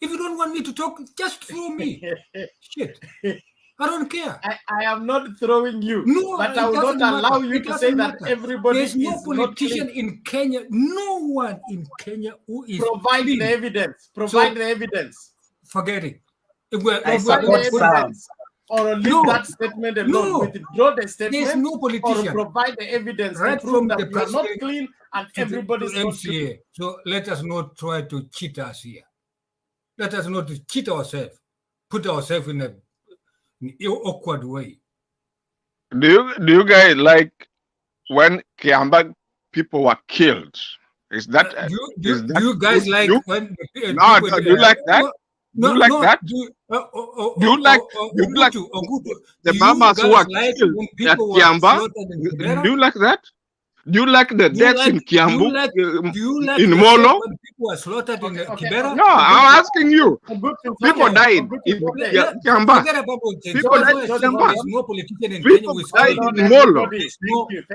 If you don't want me to talk, just throw me. Shit. I don't care. I am not throwing you. No, but I will not allow you to say that everybody There's no is politician not clean. in Kenya, no one in Kenya who is provide clean. the evidence. Provide the evidence. Forget it. I support Sam. Or leave that statement alone. Withdraw the statement. There's no politician. Or provide the evidence right to prove from that you are not clean and everybody's not clean. So let us not try to cheat us here. Let us not cheat ourselves. Put ourselves in an awkward way. Do you guys like when Kiamba people were killed? Is that do you guys like when no? Do you like that? Do you like that? Do you like the mamas who are killed at Kiamba? Do you like that? Do you like the deaths in Kiambu, in Molo? When people are slaughtered in Kibera? No, I'm asking you. People died in Kiamba. People died in Kiamba. There's no politician in Kenya who is died in Molo.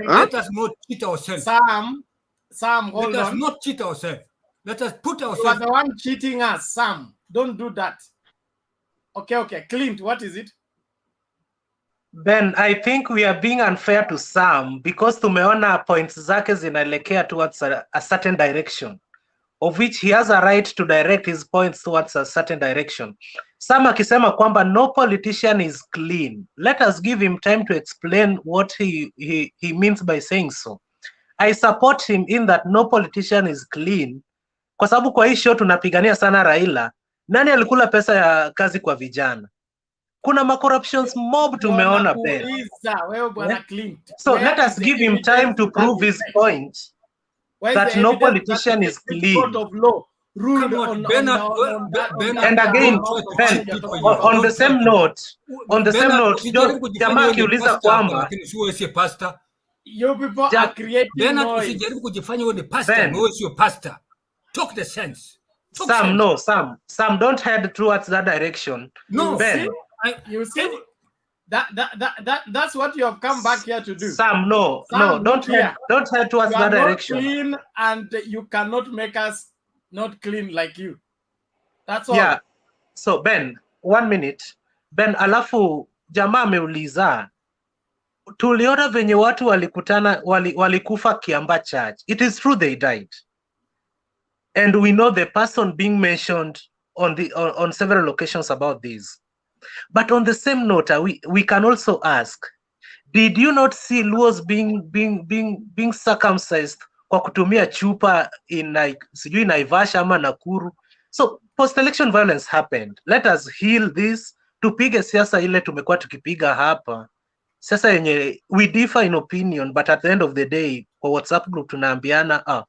Let us not cheat ourselves. Sam, hold on. Let us not cheat ourselves. Let us put ourselves. You are the one cheating us, Sam. Don't do that. Okay. Clint, what is it? Ben, I think we are being unfair to Sam because tumeona points zake zinaelekea towards a certain direction, of which he has a right to direct his points towards a certain direction. Sam akisema kwamba no politician is clean. Let us give him time to explain what he means by saying so. I support him in that no politician is clean, kwa sababu kwa hii show tunapigania sana Raila. Nani alikula pesa ya kazi kwa vijana? Kuna ma corruptions mob tumeona Ben. So let us give him time to prove his point that no politician is clean. And again, Ben, on the same note, jamaa akiuliza kwamba you people are creating noise. Usijaribu kujifanya wewe ni pastor, wewe sio pastor. Talk the sense. Sam, don't head towards that direction. No, Ben. You see, that's what you have come back here to do. Sam, don't head towards that direction. You are not clean, and you cannot make us not clean like you. That's all. Yeah. So Ben, 1 minute. Ben, alafu jamaa ameuliza, tuliona venye watu walikufa Kiamba Church. It is true they died, and we know the person being mentioned on several occasions about this. But on the same note, we can also ask, did you not see Luos being circumcised kwa kutumia chupa in sijui Naivasha ama Nakuru? So post-election violence happened. Let us heal this. Tupige siasa ile tumekuwa tukipiga hapa. Siasa yenye we differ in opinion, but at the end of the day, kwa WhatsApp group tunaambiana,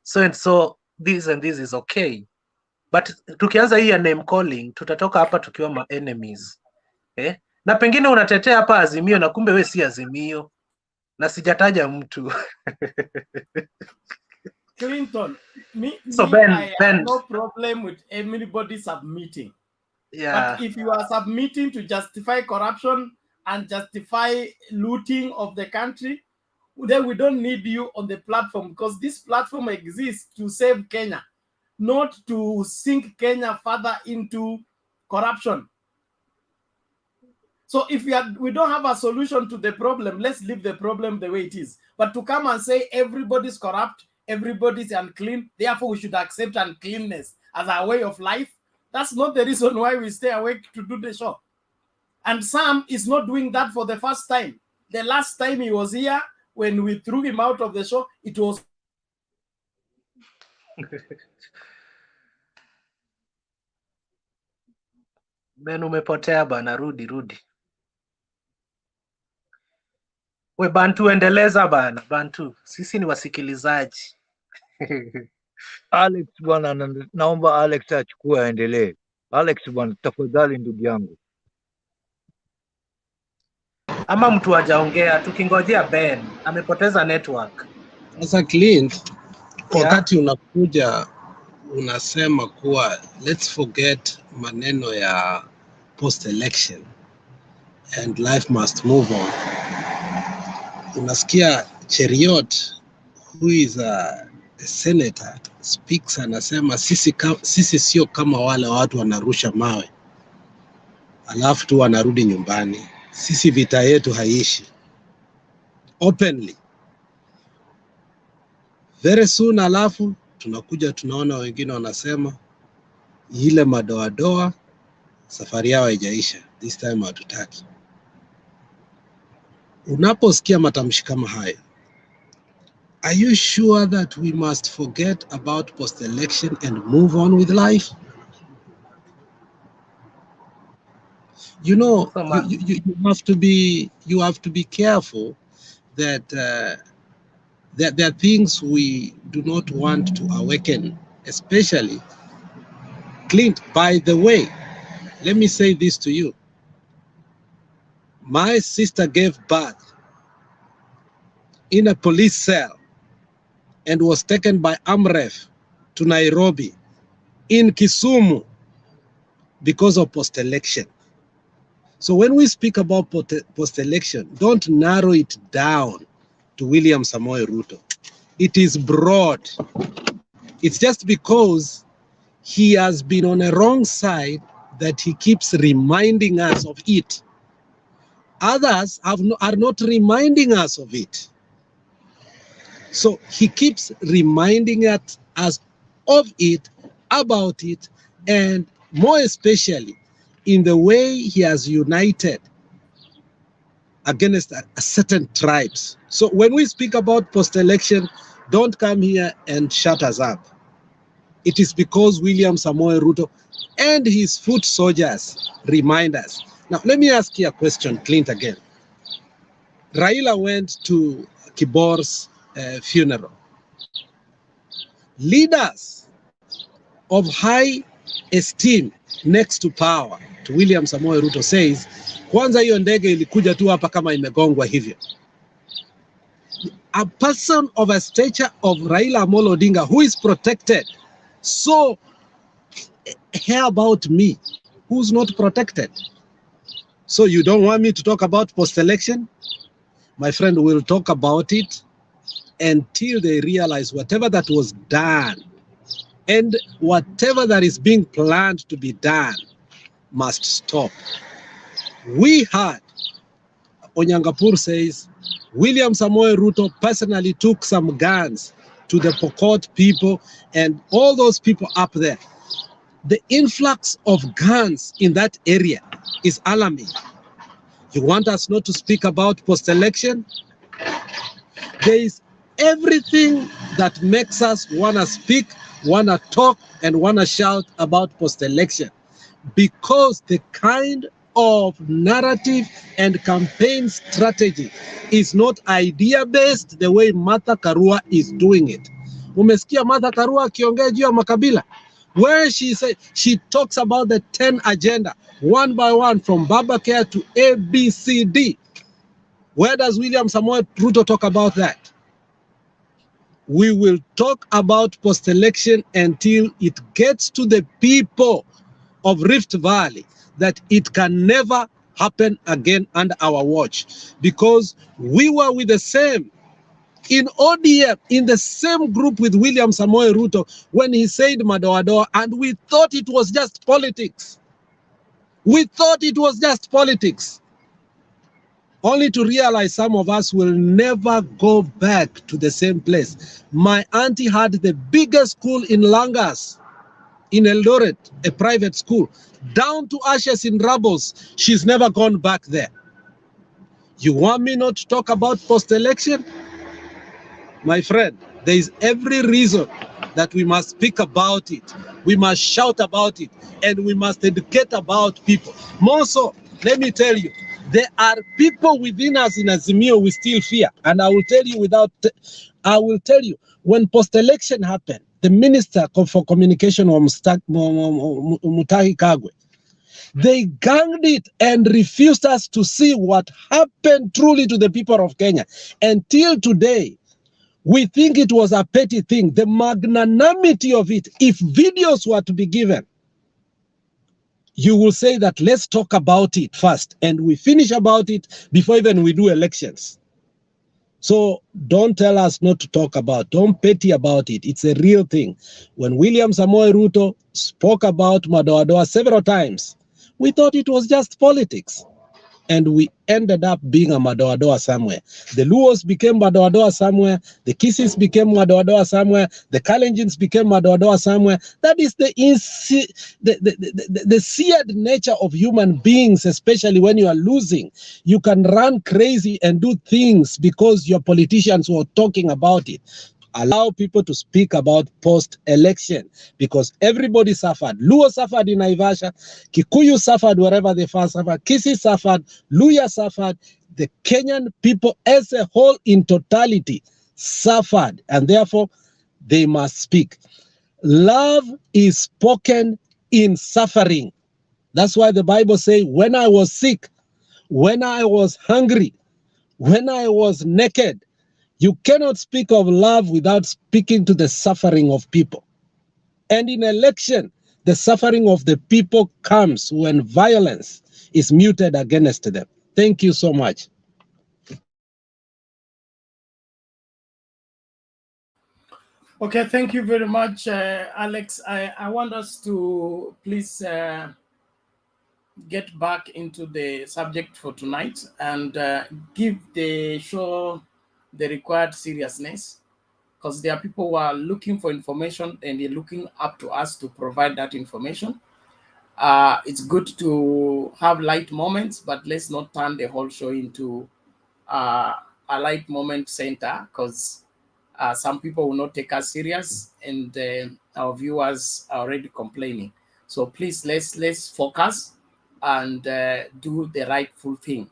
so and so, this and this is okay. But tukianza hii ya name calling, tutatoka hapa tukiwa ma enemies. Na pengine unatetea hapa Azimio na kumbe we si Azimio. Na sijataja mtu. Clinton, I have no problem with anybody submitting. Yeah. But if you are submitting to justify corruption and justify looting of the country, then we don't need you on the platform, because this platform exists to save Kenya, not to sink Kenya further into corruption. So if we don't have a solution to the problem, let's leave the problem the way it is. But to come and say everybody's corrupt, everybody's unclean, therefore we should accept uncleanness as our way of life, that's not the reason why we stay awake to do the show. And Sam is not doing that for the first time. The last time he was here, when we threw him out of the show, it was... Ben, umepotea bana, rudi. We Bantu, endeleza bana, Bantu. Sisi ni wasikilizaji. Alex bwana, naomba Alex achukue aendelee. Alex bwana, tafadhali ndugu yangu. Ama mtu hajaongea, tukingojea Ben amepoteza network. Sasa Clint, wakati unakuja unasema kuwa let's forget maneno ya post election and life must move on. Unasikia Cheriot, who is a senator, speaks, anasema sisi sio kama wale watu wanarusha mawe alafu tu wanarudi nyumbani. Sisi vita yetu haishi. Openly. Very soon alafu tunakuja tunaona wengine wanasema ile madoadoa safari yao haijaisha, this time hatutaki. Unaposikia matamshi kama haya, are you sure that we must forget about post-election and move on with life? You know, you have to be careful that there are things we do not want to awaken, especially Clint. By the way, let me say this to you. My sister gave birth in a police cell and was taken by AMREF to Nairobi in Kisumu because of post-election. So when we speak about post-election, don't narrow it down to William Samoei Ruto. It is broad. It's just because he has been on a wrong side that he keeps reminding us of it. Others are not reminding us of it. So he keeps reminding us of it, about it, and more especially in the way he has united against certain tribes. So when we speak about post-election, don't come here and shut us up. It is because William Samoei Ruto and his foot soldiers remind us. Now, let me ask you a question, Clint, again. Raila went to Kibor's funeral. Leaders of high esteem next to power to William Samoei Ruto says, kwanza hiyo ndege ilikuja tu hapa kama imegongwa hivyo. A person of a stature of Raila Amolo Odinga who is protected, so how about me who's not protected? So you don't want me to talk about post-election? My friend, will talk about it until they realize whatever that was done and whatever that is being planned to be done must stop. We heard Onyangapur says William Samoei Ruto personally took some guns to the Pokot people and all those people up there. The influx of guns in that area is alarming. You want us not to speak about post-election? There is everything that makes us want to speak, want to talk, and want to shout about post-election, because the kind of narrative and campaign strategy is not idea-based the way Martha Karua is doing it. Umesikia Martha Karua akiongea juu ya makabila, where she talks about the 10 agenda, one by one, from Babacare to ABCD. Where does William Samoei Ruto talk about that? We will talk about post-election until it gets to the people of Rift Valley that it can never happen again under our watch, because we were with the same in ODM, in the same group with William Samoei Ruto when he said Madoadoa, and we thought it was just politics. We thought it was just politics. Only to realize some of us will never go back to the same place. My auntie had the biggest school in Langas, in Eldoret, a private school, down to ashes in rubbles. She's never gone back there. You want me not to talk about post-election? My friend, there is every reason that we must speak about it. We must shout about it, and we must educate about people. More so, let me tell you, there are people within us in Azimio we still fear. And I will tell you, when post-election happened, the Minister for Communication was Mutahi Kagwe. They ganged it and refused us to see what happened truly to the people of Kenya. Until today, we think it was a petty thing. The magnanimity of it, if videos were to be given, you will say that let's talk about it first, and we finish about it before even we do elections. So don't tell us not to talk about, don't petty about it. It's a real thing. When William Samoei Ruto spoke about Madoadoa several times, we thought it was just politics. And we ended up being a Madoadoa somewhere. The Luos became Madoadoa somewhere. The Kisses became Madoadoa somewhere. The Kalenjins became Madoadoa somewhere. That is the seared nature of human beings, especially when you are losing. You can run crazy and do things because your politicians were talking about it. Allow people to speak about post-election because everybody suffered. Luo suffered in Naivasha, Kikuyu suffered wherever they first suffered, Kisii suffered, Luya suffered. The Kenyan people as a whole in totality suffered, and therefore they must speak. Love is spoken in suffering. That's why the Bible says, when I was sick, when I was hungry, when I was naked. You cannot speak of love without speaking to the suffering of people. And in election, the suffering of the people comes when violence is muted against them. Thank you so much. Okay, thank you very much, Alex. I want us to please get back into the subject for tonight and give the show the required seriousness, because there are people who are looking for information and they're looking up to us to provide that information. It's good to have light moments, but let's not turn the whole show into a light moment center, because some people will not take us serious, and our viewers are already complaining. So please, let's focus and do the rightful thing.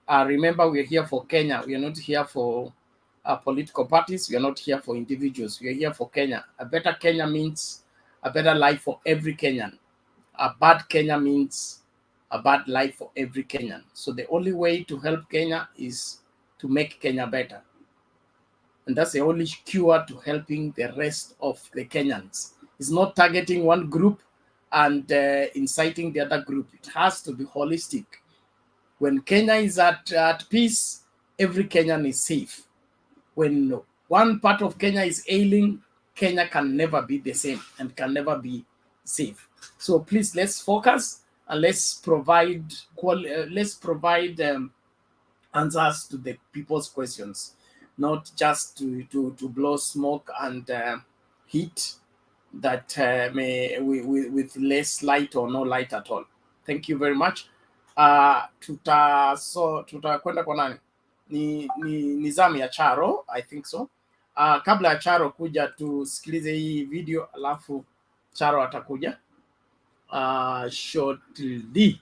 Remember, we're here for Kenya. We are not here for political parties. We are not here for individuals. We are here for Kenya. A better Kenya means a better life for every Kenyan. A bad Kenya means a bad life for every Kenyan. So the only way to help Kenya is to make Kenya better. And that's the only cure to helping the rest of the Kenyans. It's not targeting one group and inciting the other group. It has to be holistic. When Kenya is at peace, every Kenyan is safe. When one part of Kenya is ailing, Kenya can never be the same and can never be safe. So please, let's focus and let's provide answers to the people's questions, not just to blow smoke and heat that with less light or no light at all. Thank you very much. Tutakwenda kwa nani? Ni zamu ya Charo, I think so. Kabla ya Charo kuja, tusikilize hii video alafu Charo atakuja shortly.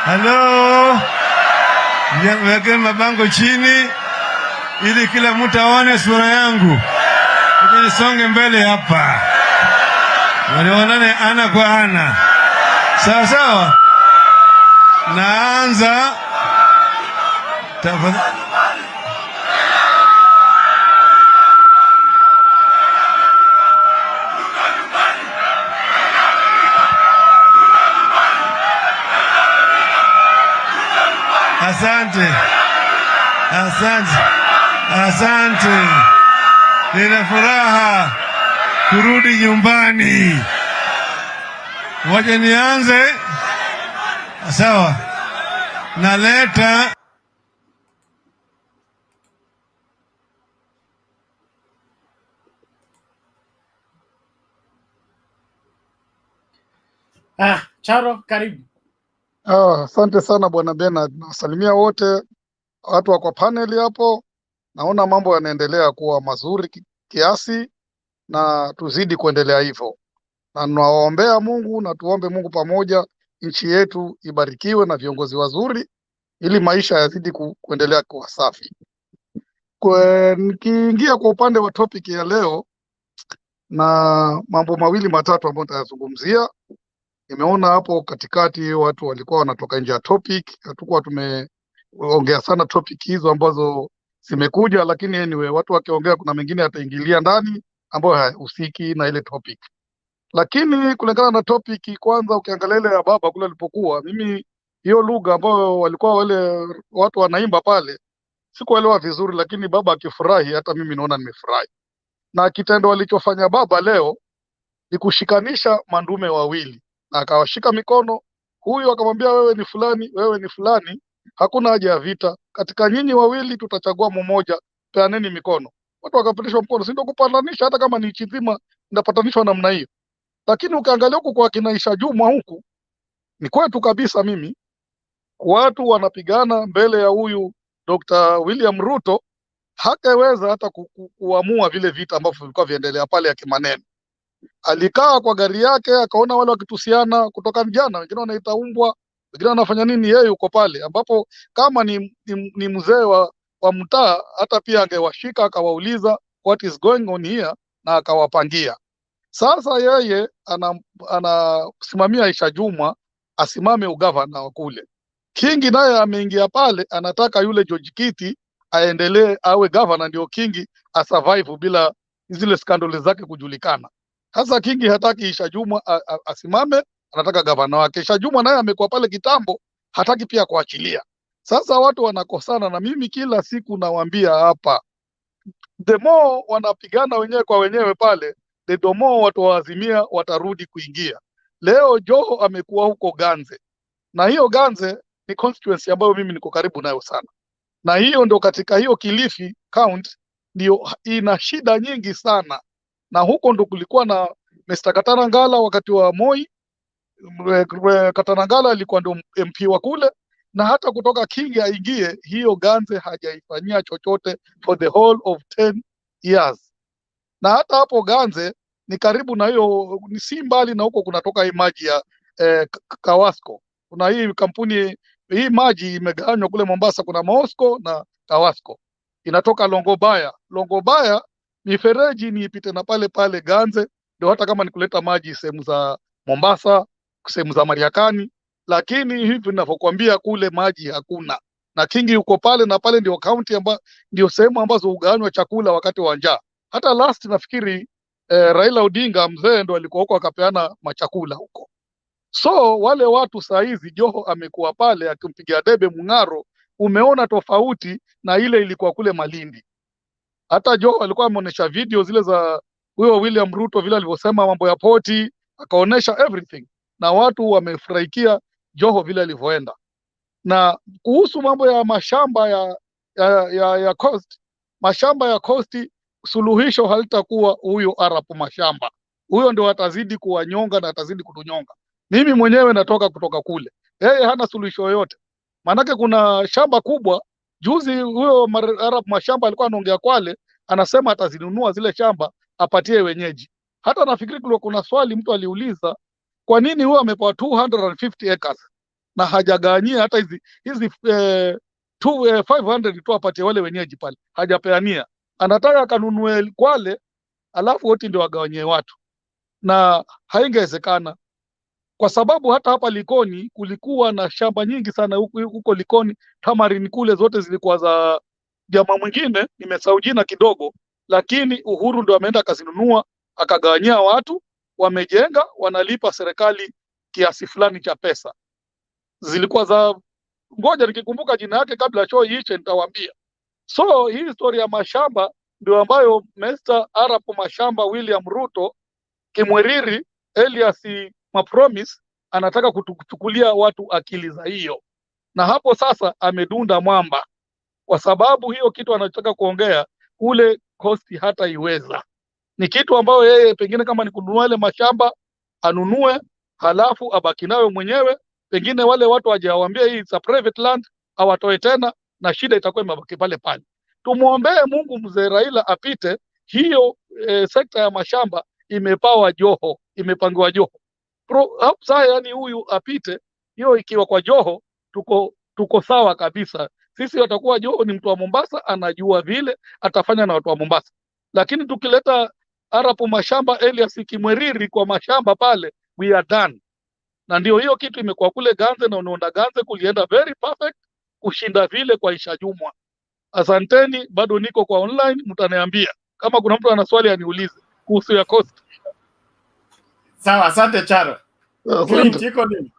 Halo, wekeni mabango chini ili kila mtu aone sura yangu. Nisonge mbele hapa, wanaonane ana kwa ana. Sawa sawa, naanza. Asante. Nina furaha kurudi nyumbani. Waje nianze. Sawa. Naleta Charo, karibu. Asante sana Bwana Bernard. Nawasalimia wote watu wa kwa paneli hapo naona mambo yanaendelea kuwa mazuri kiasi, na tuzidi kuendelea hivyo, na nawaombea Mungu na tuombe Mungu pamoja, nchi yetu ibarikiwe na viongozi wazuri, ili maisha yazidi kuendelea kuwa safi. Nikiingia kwa upande wa topic ya leo, na mambo mawili matatu ambayo nitayazungumzia. Nimeona hapo katikati watu walikuwa wanatoka nje ya topic, hatukuwa tumeongea sana topic hizo ambazo zimekuja, lakini anyway, watu wakiongea kuna mengine yataingilia ndani ambayo hayahusiki na ile topic. Lakini kulingana na topic, kwanza ukiangalia ile ya baba kule alipokuwa, mimi hiyo lugha ambayo walikuwa wale watu wanaimba pale sikuelewa vizuri, lakini baba akifurahi hata mimi naona nimefurahi. Na kitendo walichofanya baba leo ni kushikanisha mandume wawili, na akawashika mikono, huyu akamwambia wewe ni fulani, wewe ni fulani, hakuna haja ya vita, katika nyinyi wawili tutachagua mmoja, peaneni mikono. Watu wakapitishwa mkono, si ndio kupatanisha? Hata kama ni nchi nzima inapatanishwa namna hiyo. Lakini ukiangalia huku kwa Kingi Jumwa, huku ni kwetu kabisa. Mimi watu wanapigana mbele ya huyu Dr. William Ruto, hakeweza hata kuamua vile vita ambavyo vilikuwa viendelea pale ya kimaneno. Alikaa kwa gari yake akaona wale wakitusiana kutoka jana, wengine wanaita umbwa, wengine wanafanya nini, yeye yuko pale, ambapo kama ni mzee wa mtaa, hata pia angewashika akawauliza what is going on here na akawapangia. Sasa yeye anasimamia Aisha Jumwa asimame ugavana wa kule. Kingi naye ameingia pale, anataka yule George Kiti aendelee awe gavana, ndio Kingi asurvive bila zile skandali zake kujulikana. Sasa Kingi hataki Aisha Jumwa asimame, anataka gavana wake. Aisha Jumwa naye amekuwa pale kitambo, hataki pia kuachilia. Sasa watu wanakosana, na mimi kila siku nawaambia hapa, the more wanapigana wenyewe kwa wenyewe pale, the more watu wa Azimia watarudi kuingia. Leo Joho amekuwa huko Ganze, na hiyo Ganze ni constituency ambayo mimi niko karibu nayo sana, na hiyo ndo katika hiyo Kilifi county ndio ina shida nyingi sana, na huko ndo kulikuwa na Mr. Katarangala wakati wa Moi. Katarangala alikuwa ndo MP wa kule, na hata kutoka Kingi aingie, hiyo Ganze hajaifanyia chochote for the whole of 10 years. Na hata hapo Ganze ni karibu na hiyo, ni si mbali na huko kunatoka hii maji ya Kawasco. Kuna hii kampuni, hii maji imegawanywa kule Mombasa, kuna Mosco na Kawasco, inatoka Longobaya. Longobaya mifereji ni ipite na pale pale Ganze, ndio hata kama ni kuleta maji sehemu za Mombasa, sehemu za Mariakani, lakini hivi ninavyokuambia kule maji hakuna. Na Kingi yuko pale, na pale ndio county ndio sehemu ambazo ugawanywa chakula wakati wa njaa. Hata last nafikiri Raila Odinga mzee ndo alikuwa huko akapeana machakula huko. So wale watu saa hizi Joho amekuwa pale akimpigia debe Mung'aro, umeona tofauti na ile ilikuwa kule Malindi. Hata Joho alikuwa ameonyesha video zile za huyo William Ruto vile alivyosema mambo ya poti, akaonesha everything, na watu wamefurahikia Joho vile alivyoenda. Na kuhusu mambo ya mashamba ya coast, mashamba ya coast, suluhisho halitakuwa huyo Arap mashamba. Huyo ndio atazidi kuwanyonga na atazidi kutunyonga. Mimi mwenyewe natoka kutoka kule, yeye hana suluhisho yoyote. Maanake kuna shamba kubwa, juzi huyo Arap mashamba alikuwa anaongea Kwale, anasema atazinunua zile shamba apatie wenyeji. Hata nafikiri kuna swali mtu aliuliza, kwa nini huyo amepewa 250 acres na hajagawanyia hata hizi 500 tu apatie wale wenyeji pale, hajapeania. Anataka akanunue Kwale alafu wote ndio wagawanyie watu, na haingewezekana, kwa sababu hata hapa Likoni kulikuwa na shamba nyingi sana huko Likoni. Tamarin kule zote zilikuwa za jamaa mwingine, nimesahau jina kidogo, lakini Uhuru ndio ameenda akazinunua akagawanyia watu, wamejenga, wanalipa serikali kiasi fulani cha pesa. Zilikuwa za, ngoja nikikumbuka jina yake kabla ya show iishe nitawaambia. So hii story ya mashamba ndio ambayo Mr. Arap Mashamba William Ruto Kimweriri Elias Mapromise anataka kutukulia watu akili za hiyo, na hapo sasa amedunda mwamba, kwa sababu hiyo kitu anataka kuongea kule cost hata iweza. Ni kitu ambayo yeye pengine kama ni kununua ile mashamba anunue, halafu abaki nayo mwenyewe, pengine wale watu hajawaambia hii it's a private land, awatoe tena, na shida itakuwa imebaki pale pale. Tumuombee Mungu mzee Raila apite. Hiyo sekta ya mashamba imepawa Joho, imepangiwa Joho. Yani huyu apite, hiyo ikiwa kwa Joho tuko sawa kabisa. Sisi watakuwa Joho ni mtu wa Mombasa, anajua vile atafanya na watu wa Mombasa. Lakini tukileta Arapu mashamba, Elias Kimweriri kwa mashamba pale, we are done. Na ndio hiyo kitu imekuwa kule Ganze na unaona Ganze kulienda very perfect kushinda vile kwa Isha Jumwa. Asanteni, bado niko kwa online, mtaniambia kama kuna mtu ana swali aniulize kuhusu ya cost. Sawa, asante Charo. Clint, iko nini?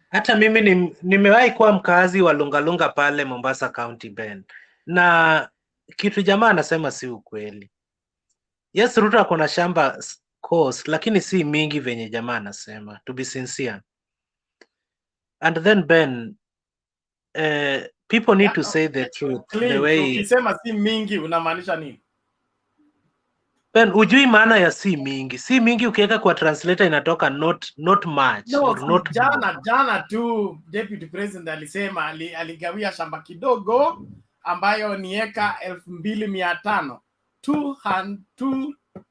Hata mimi nimewahi kuwa mkazi wa Lungalunga pale Mombasa County Ben. Na kitu jamaa anasema si ukweli. Yes, Ruto ako na shamba coast, lakini si mingi venye jamaa anasema, to be sincere. And then Ben, people need to say the truth. Clint, the way ukisema si mingi unamaanisha nini? Ben, ujui maana ya si mingi. Si mingi ukiweka kwa translator inatoka not much. No, or not jana tu Deputy President alisema aligawia shamba kidogo ambayo ni eka 2,500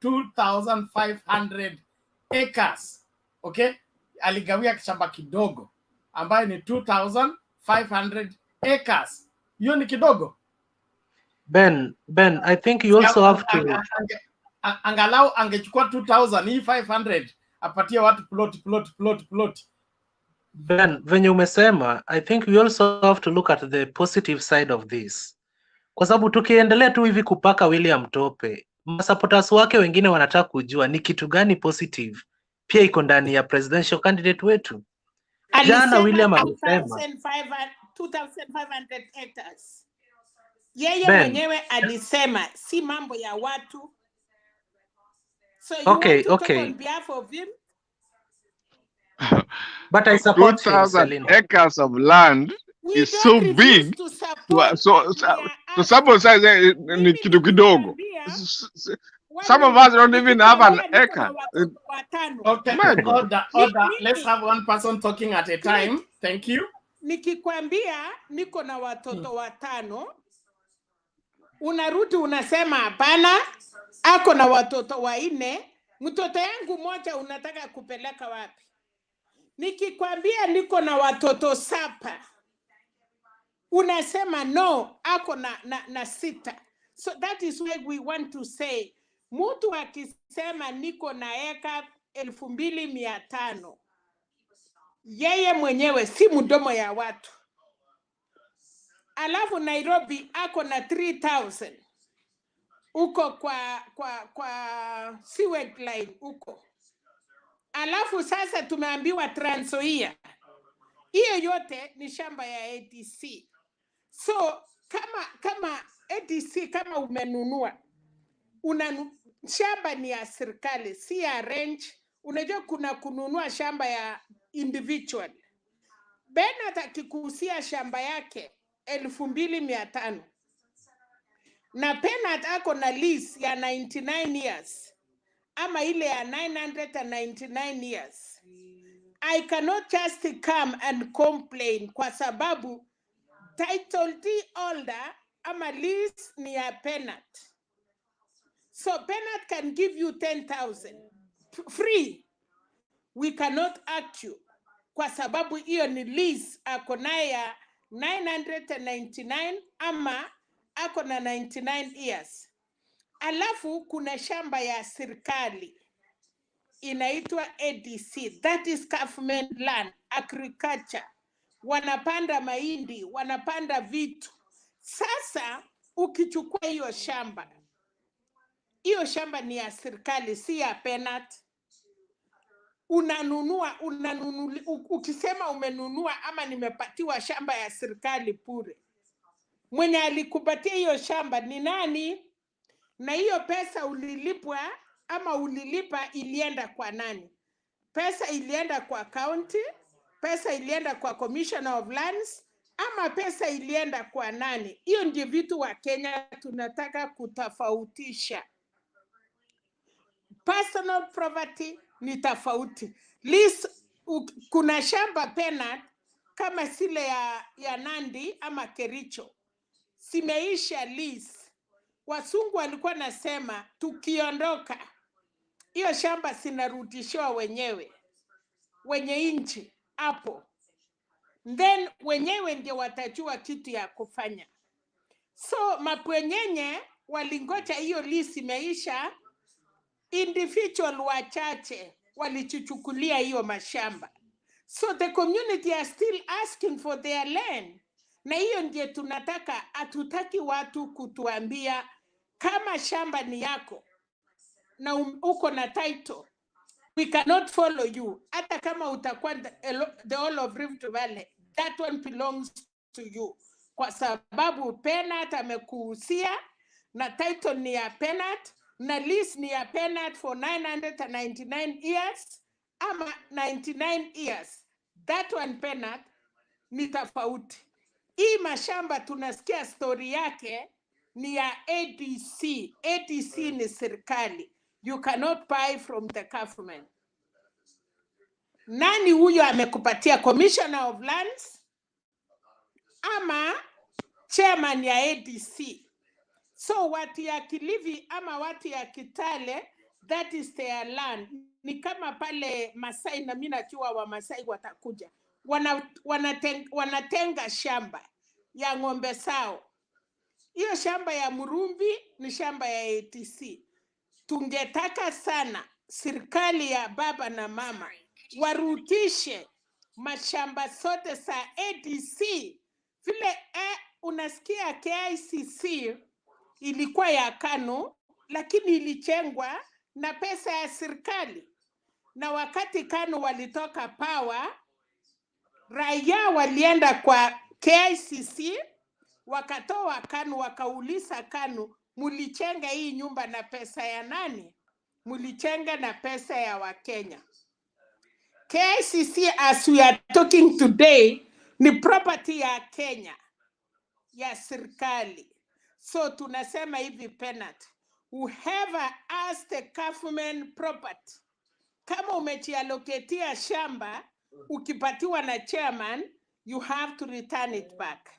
2,500 acres. Okay? Aligawia shamba kidogo ambayo ni 2,500 acres. Hiyo ni kidogo. Ben, I think you also have to angalau angechukua 2,000 hii 500 apatie watu plot. Ben, venye umesema, I think we also have to look at the positive side of this. Kwa sababu tukiendelea tu hivi kupaka William tope, supporters wake wengine wanataka kujua ni kitu gani positive pia iko ndani ya presidential candidate wetu. Jana William alisema 2,500 hectares. Yeye Ben, mwenyewe alisema si mambo ya watu. So you Okay, want to okay. talk on behalf of him? But I support him, 2,000 Selina. acres of land We is don't so refuse big. to support. To someone says ni kitu kidogo. Some of us don't even have an acre. Okay, My God. order. Let's have one person talking at a time. Thank you. Nikikwambia niko na watoto watano, unarudi unasema hapana, ako na watoto 4, mtoto yangu moja unataka kupeleka wapi? Nikikwambia niko na watoto 7, unasema no, ako na 6. So that is why we want to say, mtu akisema niko na eka 2,500, yeye mwenyewe si mdomo ya watu. Alafu Nairobi ako na 3,000 uko kwa sewage line uko. Alafu sasa tumeambiwa Trans Nzoia, hiyo yote ni shamba ya ADC. So kama ADC kama umenunua shamba ni ya serikali, si ya range. Unajua kuna kununua shamba ya individual. Bernard akikuhusia shamba yake 2,500 na Bernard ako na lease ya 99 years ama ile ya 999 years. I cannot just come and complain kwa sababu title deed holder ama lease ni ya Bernard. So Bernard can give you 10,000 free. We cannot argue kwa sababu hiyo ni lease ako naye ya 999 ama ako na 99 years. Alafu kuna shamba ya serikali inaitwa ADC, that is government land, agriculture. Wanapanda mahindi, wanapanda vitu. Sasa ukichukua hiyo shamba ni ya serikali, si ya Bernard. Unanunua, ukisema umenunua ama nimepatiwa shamba ya serikali bure, mwenye alikupatia hiyo shamba ni nani? Na hiyo pesa ulilipwa ama ulilipa ilienda kwa nani? Pesa ilienda kwa county, pesa ilienda kwa Commissioner of Lands, ama pesa ilienda kwa nani? Hiyo ndio vitu wa Kenya tunataka kutofautisha. Personal property ni tofauti. Lease, kuna shamba Bernard kama sile ya Nandi ama Kericho. simeisha lease. Wasungu walikuwa nasema tukiondoka hiyo shamba sinarudishiwa wenye inchi hapo, then wenyewe ndio watajua kitu ya kufanya. So mapwenyenye walingoja hiyo lease imeisha, individual wachache walichuchukulia hiyo mashamba. So the community are still asking for their land. Na hiyo ndiye tunataka, hatutaki watu kutuambia kama shamba ni yako na uko na title, we cannot follow you. Hata kama utakuwa the whole of Rift Valley, that one belongs to you. Kwa sababu Penat amekuhusia na title ni ya Penat na lease ni ya Penat for 999 years ama 99 years. That one Penat ni tofauti. Hii mashamba tunasikia story yake ni ya ADC. ADC ni serikali. You cannot buy from the government. Nani huyo amekupatia? Commissioner of Lands ama chairman ya ADC? So watu ya Kilifi ama watu ya Kitale, that is their land. Ni kama pale Masai, na mimi najua wa Masai watakuja. Wanatenga shamba ya ng'ombe sao. Hiyo shamba ya Murumbi ni shamba ya ADC. Tungetaka sana serikali ya baba na mama warutishe mashamba sote sa ADC. Vile unasikia KICC ilikuwa ya KANU, lakini ilichengwa na pesa ya serikali. Na wakati KANU walitoka power, raia walienda kwa KICC, wakatoa KANU, wakauliza KANU, mulichenga hii nyumba na pesa ya nani? Mulichenga na pesa ya Wakenya. KICC, as we are talking today, ni property ya Kenya, ya serikali. So tunasema hivi Penat, whoever has the government property, kama umechialoketia shamba, ukipatiwa na chairman, you have to return it back.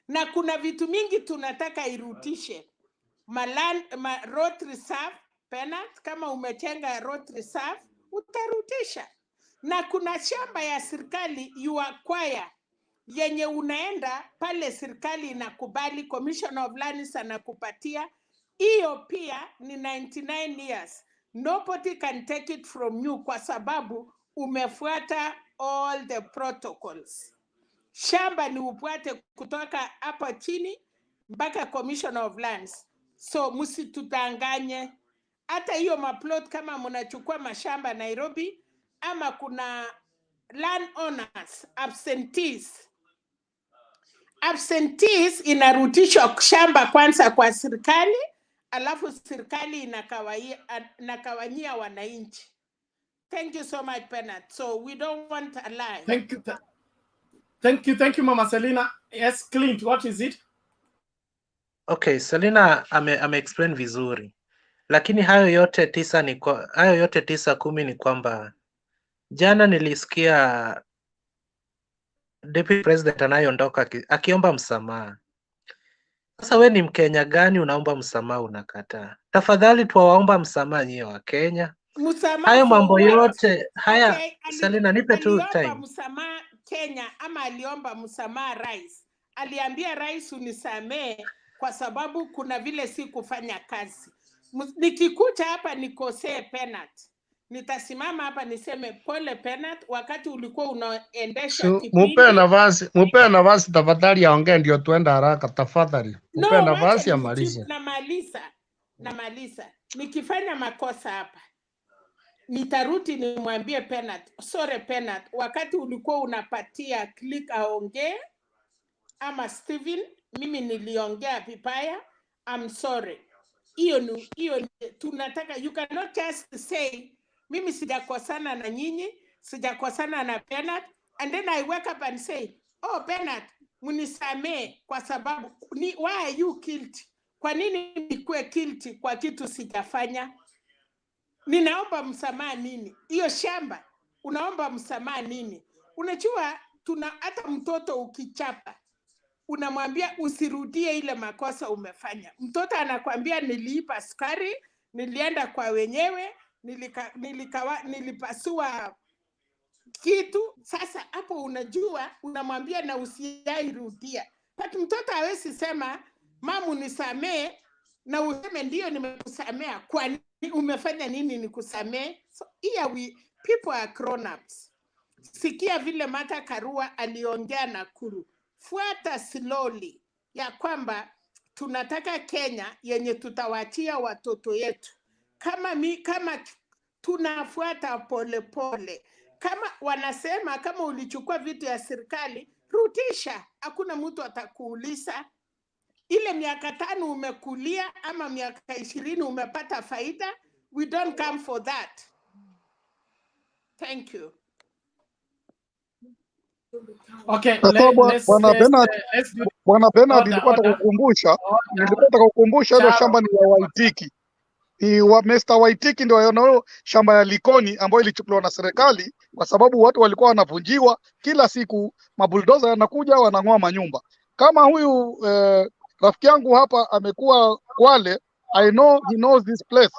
Na kuna vitu mingi tunataka irutishe. Road reserve, Penat, kama umechenga road reserve, utarutisha. Na kuna shamba ya serikali you acquire, yenye unaenda pale serikali inakubali, Commissioner of Lands anakupatia, hiyo pia ni 99 years. Nobody can take it from you kwa sababu umefuata all the protocols. Shamba ni upwate kutoka hapa chini mpaka Commissioner of Lands. So msitudanganye. Hata hiyo maplot kama mnachukua mashamba Nairobi, ama kuna land owners absentees inarudishwa shamba kwanza kwa serikali, alafu serikali inakawanyia wananchi. Thank you so much, Penat. So we don't want a lie. Thank you, Mama Selina. Yes, Clint, what is it? Okay, Selina ame explain vizuri. Lakini hayo yote 10 ni kwamba jana nilisikia Deputy President anayeondoka akiomba msamaha. Sasa we ni Mkenya gani unaomba msamaha unakataa? Tafadhali tuwaomba msamaha nyie wa Kenya. Hayo mambo yote haya, okay, Selina nipe tu time. Msamaha Kenya ama aliomba msamaha rais? Aliambia rais unisamee kwa sababu kuna vile si kufanya kazi. Nikikuja hapa nikosee Penat, nitasimama hapa niseme pole Penat, wakati ulikuwa unaendesha kipindi. Mupe nafasi tafadhali aongee ndio tuende haraka tafadhali. Mupe nafasi amalize. Namaliza. Nikifanya makosa hapa nitarudi nimwambie Penat, sorry Penat, wakati ulikuwa unapatia click aongee ama Steven, mimi niliongea vibaya, I'm sorry. Hiyo tunataka, you cannot just say mimi sijakosana na nyinyi, sijakosana na Penat, and then I wake up and say, oh Penat, munisamee kwa sababu why are you guilty? Kwa nini nikuwe guilty kwa kitu sijafanya? Ninaomba msamaha nini? Hiyo shamba unaomba msamaha nini? Unajua hata mtoto ukichapa unamwambia usirudie ile makosa umefanya. Mtoto anakwambia niliipa sukari, nilienda kwa wenyewe, nilipasua kitu. Sasa hapo unajua, unamwambia na usiyairudia. But mtoto hawezi sema mamu nisamee na useme ndio nimekusamea. Kwa nini umefanya nini nikusamee? So here people are grown ups. Sikia vile Martha Karua aliongea Nakuru. Fuata slowly ya kwamba tunataka Kenya yenye tutawachia watoto yetu. Kama tunafuata pole pole. Kama wanasema kama ulichukua vitu ya serikali, rudisha. Hakuna mtu atakuuliza. Ile miaka 5 umekulia ama miaka 20 umepata faida, we don't come for that. Thank you. Okay, Bwana Bernard, nilikuwa nataka kukukumbusha hilo shamba ni la Waitiki. Ni wa Mr. Waitiki ndio wanao shamba ya Likoni ambayo ilichukuliwa na serikali kwa sababu watu walikuwa wanavunjiwa kila siku, mabuldoza yanakuja wanang'oa manyumba. Kama huyu rafiki yangu hapa amekuwa Kwale, I know he knows this place.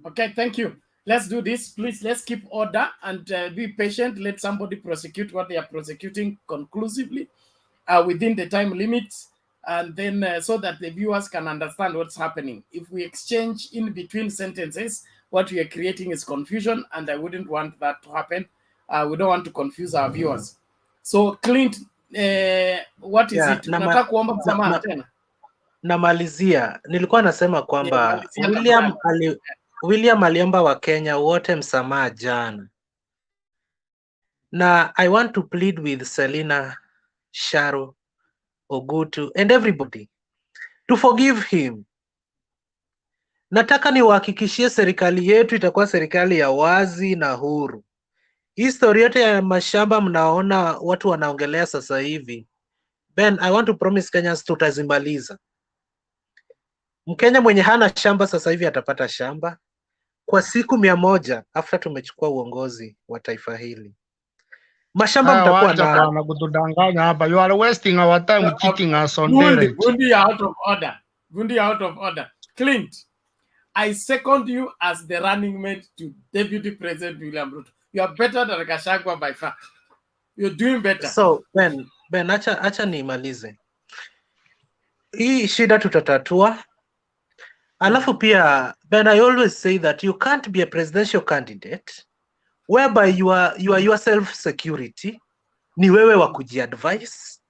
Okay, thank you. Let's do this. Please, let's keep order and be patient. Let somebody prosecute what they are prosecuting conclusively within the time limits, and then so that the viewers can understand what's happening. If we exchange in between sentences, what we are creating is confusion, and I wouldn't want that to happen. We don't want to confuse our viewers. So, Clint, what is it? Unataka kuomba msamaha tena? Namalizia, nilikuwa nasema kwamba William aliomba wa Kenya wote msamaha jana. Na I want to plead with Selina, Sharo, Ogutu and everybody to forgive him. Nataka niwahakikishie serikali yetu itakuwa serikali ya wazi na huru. Historia yote ya mashamba mnaona watu wanaongelea sasa hivi, Ben, I want to promise Kenyans tutazimaliza. Mkenya mwenye hana shamba sasa hivi atapata shamba kwa siku 100 after tumechukua uongozi wa taifa hili. Mashamba mtakuwa na bwana kutudanganya hapa. You are wasting our time cheating us on direct. Gundi out of order. Gundi out of order. Clint, I second you as the running mate to Deputy President William Ruto. You are better than Gachagua by far. You're doing better. So, Ben, acha nimalize. Hii shida tutatatua. Alafu pia, Ben, I always say that you can't be a presidential candidate whereby you are your self-security, ni wewe wa kujiadvise,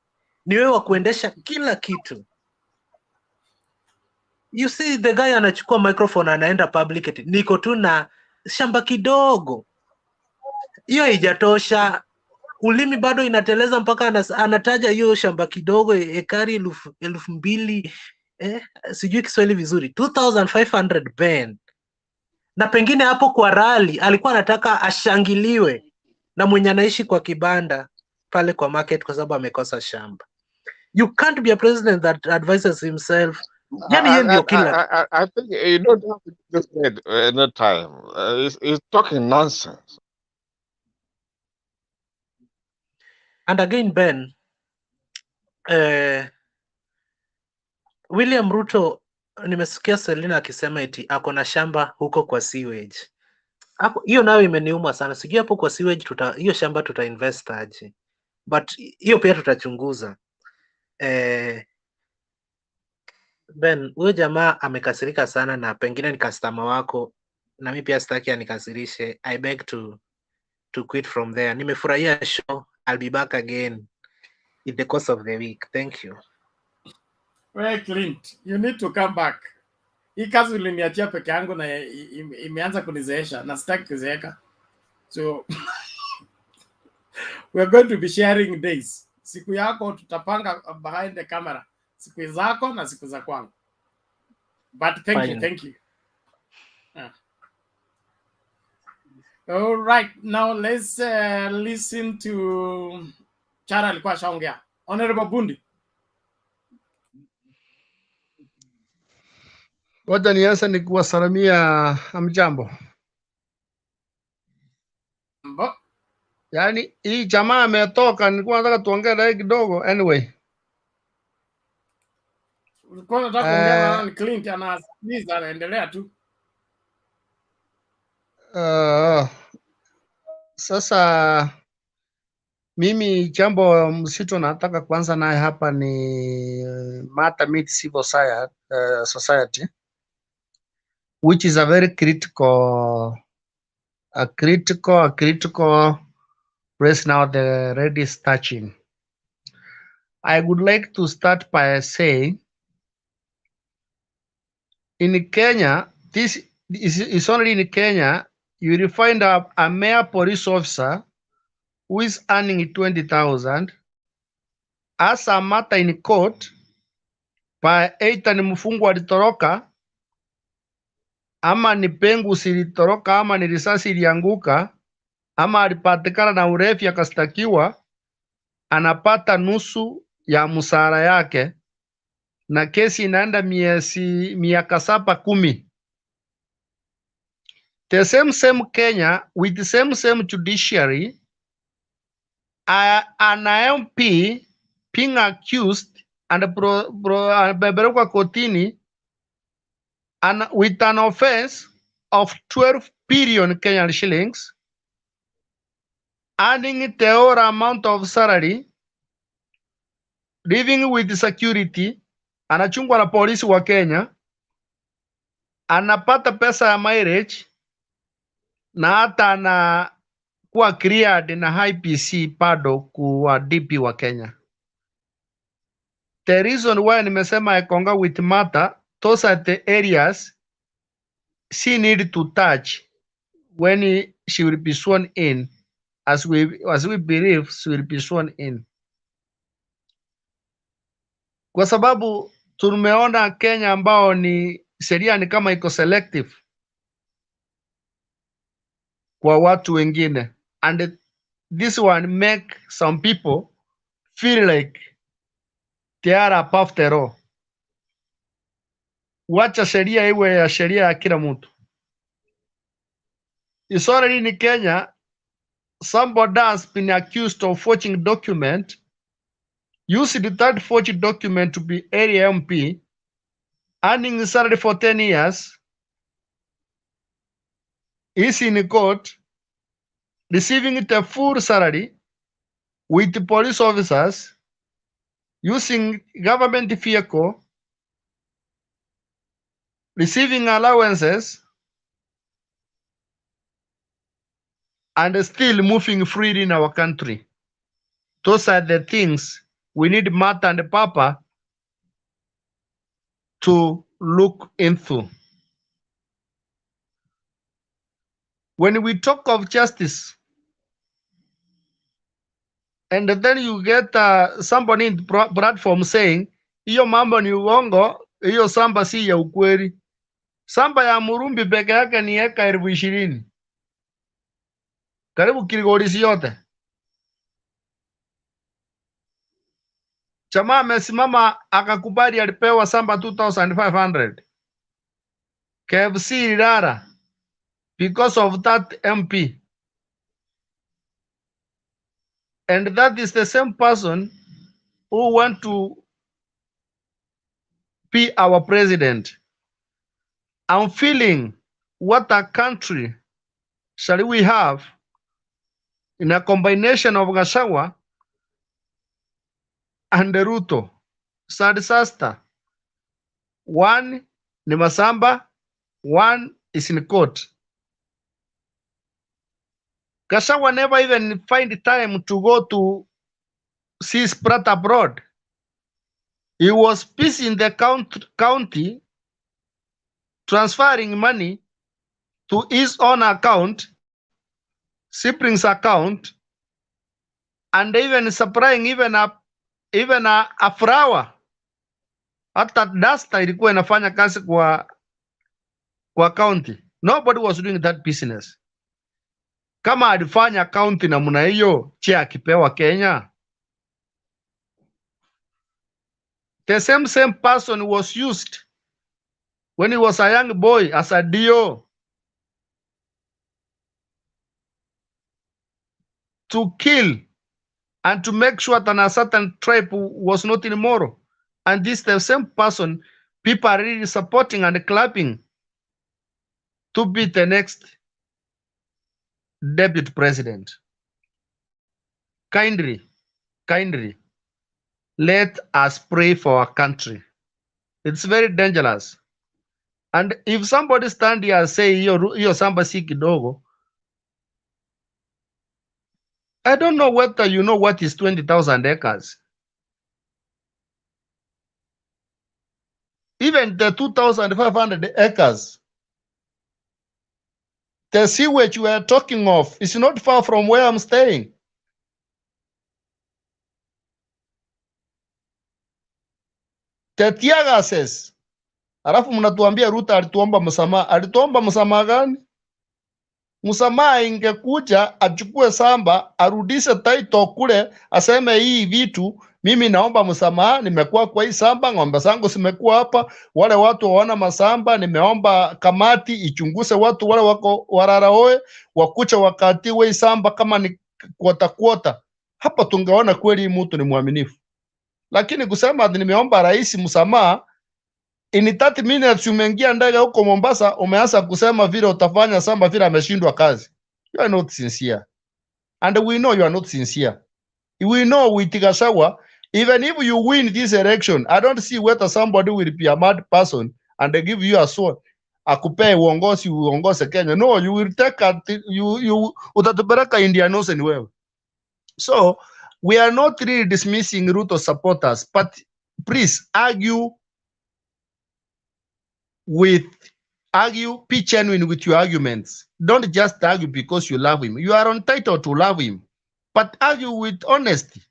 ni wewe wa kuendesha kila kitu. You see, the guy anachukua microphone anaenda public, niko tu na shamba kidogo. Hiyo haijatosha. Ulimi bado inateleza mpaka anataja hiyo shamba kidogo, ekari 2,000, sijui Kiswahili vizuri, 2,500 Ben. Na pengine hapo kwa rally alikuwa anataka ashangiliwe na mwenye anaishi kwa kibanda pale kwa market kwa sababu amekosa shamba. You can't be a president that advises himself. Yani yeye ndio kila. I think you don't have to do this any time. He's talking nonsense. And again, Ben, William Ruto, nimesikia Selina akisema eti ako na shamba huko kwa sewage. Hiyo nayo imeniuma sana. Sijui hapo kwa sewage hiyo shamba tutainvest aje. But hiyo pia tutachunguza. Ben, huyo jamaa amekasirika sana na pengine ni customer wako na mimi pia sitaki anikasirishe. I beg to quit from there. Nimefurahia show. I'll be back again in the course of the week. Thank you. Well, Clint, you need to come back. Hii kazi uliniachia peke yangu na imeanza kunizeesha na sitaki kuzeeka. So we're going to be sharing days. Siku yako tutapanga behind the camera. Siku zako na siku za kwangu. But thank you. All right, now let's listen to Chara alikuwa shaongea. Honorable Bundi. Wacha nianze ni kuwasalamia amjambo. Yani hii jamaa ametoka, nilikuwa nataka tuongee naye kidogo. Anyway, Ulikuwa unataka kuongea na nani? Clint anasikiliza, anaendelea tu. Sasa mimi jambo msito nataka kwanza naye hapa ni Mata Meet Civil Society, which is a very critical place now the red is touching. I would like to start by saying in Kenya, this is only in Kenya, you will find a mere police officer who is earning 20,000 as a matter in court by either ni mfungwa alitoroka ama ni pengu silitoroka ama ni risasi ilianguka ama alipatikana na urefi akastakiwa, anapata nusu ya msara yake na kesi inaenda miaka 7-10. The same Kenya with the same judiciary, an MP being accused and bebelekwa kotini with an offense of 12 billion Kenyan shillings, earning the whole amount of salary, living with security, anachungwa na polisi wa Kenya, anapata pesa ya mileage na hata anakuwa cleared na IPC bado kuwa DP wa Kenya. The reason why nimesema Ekonga with Mata, those are the areas she need to touch when she will be sworn in, as we believe she will be sworn in, kwa sababu tumeona Kenya ambao ni sheria ni kama iko selective kwa watu wengine, and this one make some people feel like they are above the law. Wacha sheria iwe ya sheria ya kila mtu. It's already in Kenya, somebody has been accused of forging document, using that forged document to be area MP, earning salary for 10 years, is in court, receiving the full salary with the police officers, using government vehicle, receiving allowances, and still moving freely in our country. Those are the things we need Martha and Papa to look into. When we talk of justice, and then you get somebody in the platform saying, hiyo mambo ni uongo, hiyo samba si ya ukweli. Samba ya Murumbi peke yake ni eka 20,000. Karibu Kilgorisi yote. Chama amesimama akakubali alipewa samba 2,500. KFC ilala because of that MP. And that is the same person who want to be our president. I'm feeling what a country shall we have in a combination of Gachagua and Ruto. It's a disaster. One ni Masamba, one is in court. Gachagua never even find time to go to see his brother abroad. He was busy in the county transferring money to his own account, siblings account, and even supplying even a flower. Hata dasta ilikuwa inafanya kazi kwa county. Nobody was doing that business. Kama alifanya county namna hiyo, akipewa Kenya? The same person was used when he was a young boy as a DO. to kill and to make sure that a certain tribe was not immoral. And this the same person people are really supporting and clapping to be the next deputy president. Kindly, let us pray for our country. It's very dangerous. And if somebody stand here and say you're somebody si kidogo, I don't know whether you know what is 20,000 acres. Even the 2,500 acres, the sewage we are talking of is not far from where I'm staying. The tear gases. Alafu mnatuambia Ruto alituomba msamaha. Alituomba msamaha gani? Msamaha ingekuja achukue samba, arudishe title kule, aseme hii vitu mimi naomba msamaha, nimekuwa kwa hii samba, ng'ombe zangu zimekuwa hapa, wale watu waona masamba, nimeomba kamati ichunguse watu wale wako wararaoe, wakucha wakati hii samba kama ni kwota. Hapa tungeona kweli mtu ni mwaminifu. Lakini kusema nimeomba rais msamaha, in 30 minutes umeingia ndege huko Mombasa, umeanza kusema vile utafanya samba vile ameshindwa kazi. You are not sincere. And we know you are not sincere. We know with Gashawa, even if you win this election, I don't see whether somebody will be a mad person and they give you a sword. Akupe uongozi Kenya. No, you will take utatupeleka Indian Ocean wewe. So, we are not really dismissing Ruto supporters, but please argue, be genuine with your arguments. Don't just argue because you love him. You are entitled to love him, but argue with honesty.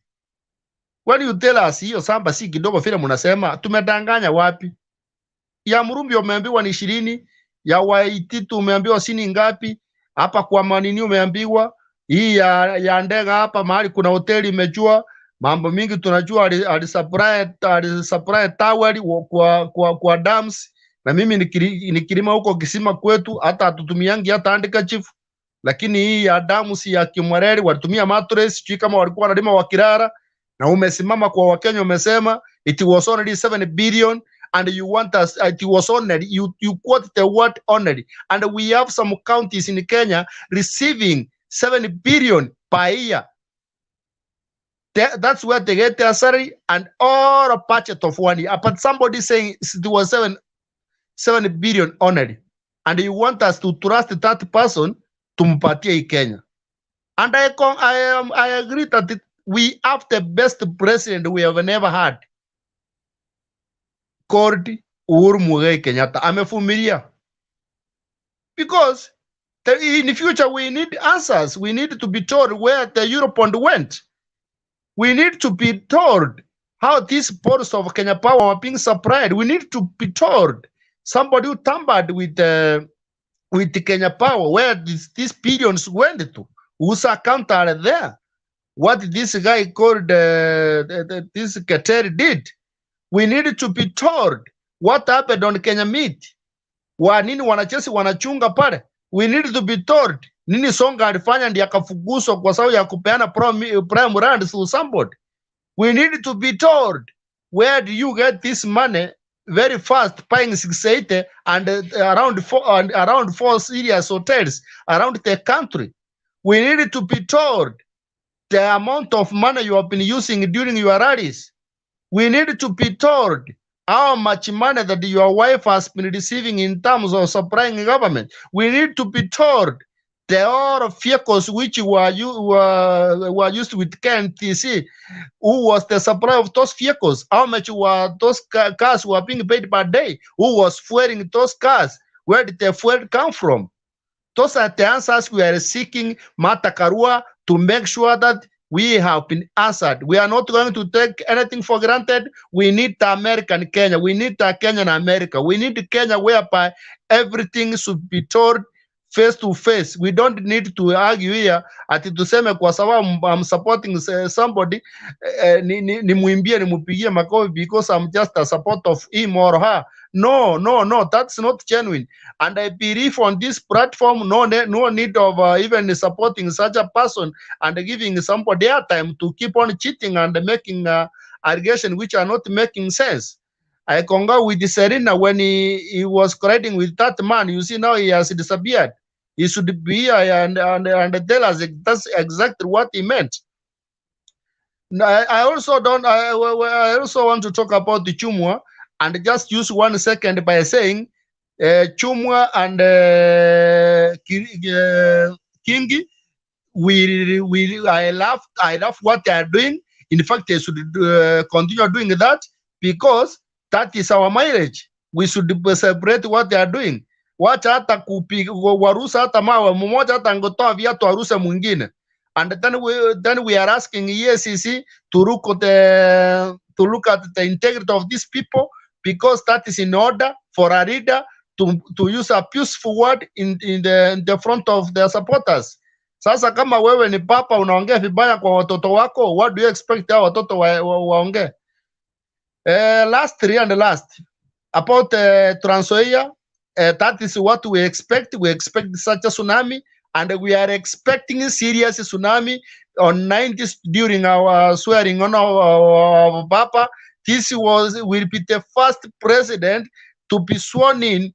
When you tell us hiyo samba si kidogo vile mnasema, tumedanganya wapi? Ya Murumbi umeambiwa ni 20, ya Waititu umeambiwa sini ngapi? Hapa kwa Manini umeambiwa hii ya Ndega hapa mahali kuna hoteli imejua mambo mingi tunajua alisupply towel kwa dams. Na mimi nikilima huko kisima kwetu hata hatutumiangi hata handkerchief, lakini hii ya damu si ya Kimwareri walitumia mattress, sijui kama walikuwa wanalima wakirara. Na umesimama kwa Wakenya umesema it was only 7 billion and you want us, it was only, you quote the word only, and we have some counties in Kenya receiving 7 billion per year. That's where they get their salary and all a budget of 1 year. But somebody saying it was 7 billion only, and you want us to trust that person tumpatie Kenya. And I agree that we have the best president we have never had, called Uhuru Muigai Kenyatta. Amevumilia, because in the future we need answers. We need to be told where the Eurobond went. We need to be told how these ports of Kenya Power are being supplied. We need to be told somebody who tampered with the Kenya Power, where these billions went to, whose account are there, what this guy called this Kateri did. We need to be told what happened on Kenya Meat. Nini wanachesi wanachunga pale. We need to be told nini Songa alifanya ndiye akafuguswa kwa sababu ya kupeana prime land to somebody. We need to be told where do you get this money very fast, buying 680 and around 4 serious hotels around the country. We need to be told the amount of money you have been using during your rallies. We need to be told how much money that your wife has been receiving in terms of supplying government. We need to be told the all of vehicles which were used with KNTC, who was the supplier of those vehicles, how much were those cars were being paid per day, who was fueling those cars, where did the fuel come from? Those are the answers we are seeking, Martha Karua, to make sure that we have been answered. We are not going to take anything for granted. We need the American Kenya. We need the Kenyan America. We need Kenya whereby everything should be told face to face. We don't need to argue here ati tuseme kwa sababu I'm supporting somebody ni muimbie ni mupigie makofi because I'm just a support of him or her. No, that's not genuine. And I believe on this platform, no need of even supporting such a person and giving somebody airtime to keep on cheating and making allegations which are not making sense. I concur with Serena when he was colliding with that man. You see, now he has disappeared. He should be here and tell us that's exactly what he meant. I also want to talk about the Jumwa and just use 1 second by saying Jumwa and Kingi, I love what they are doing. In fact, they should continue doing that because that is our mileage. We should celebrate what they are doing. Wacha hata warusa hata mawe mmoja hata ngotoa viatu waruse mwingine. And then we are asking EACC to look at the integrity of these people, because that is in order for a leader to use a peaceful word in the front of their supporters. Sasa kama wewe ni papa unaongea vibaya kwa watoto wako, what do you expect hao watoto waongee? Last about Trans Nzoia, that is what we expect. We expect such a tsunami, and we are expecting a serious tsunami on 90th during our swearing on our Papa. This will be the first president to be sworn in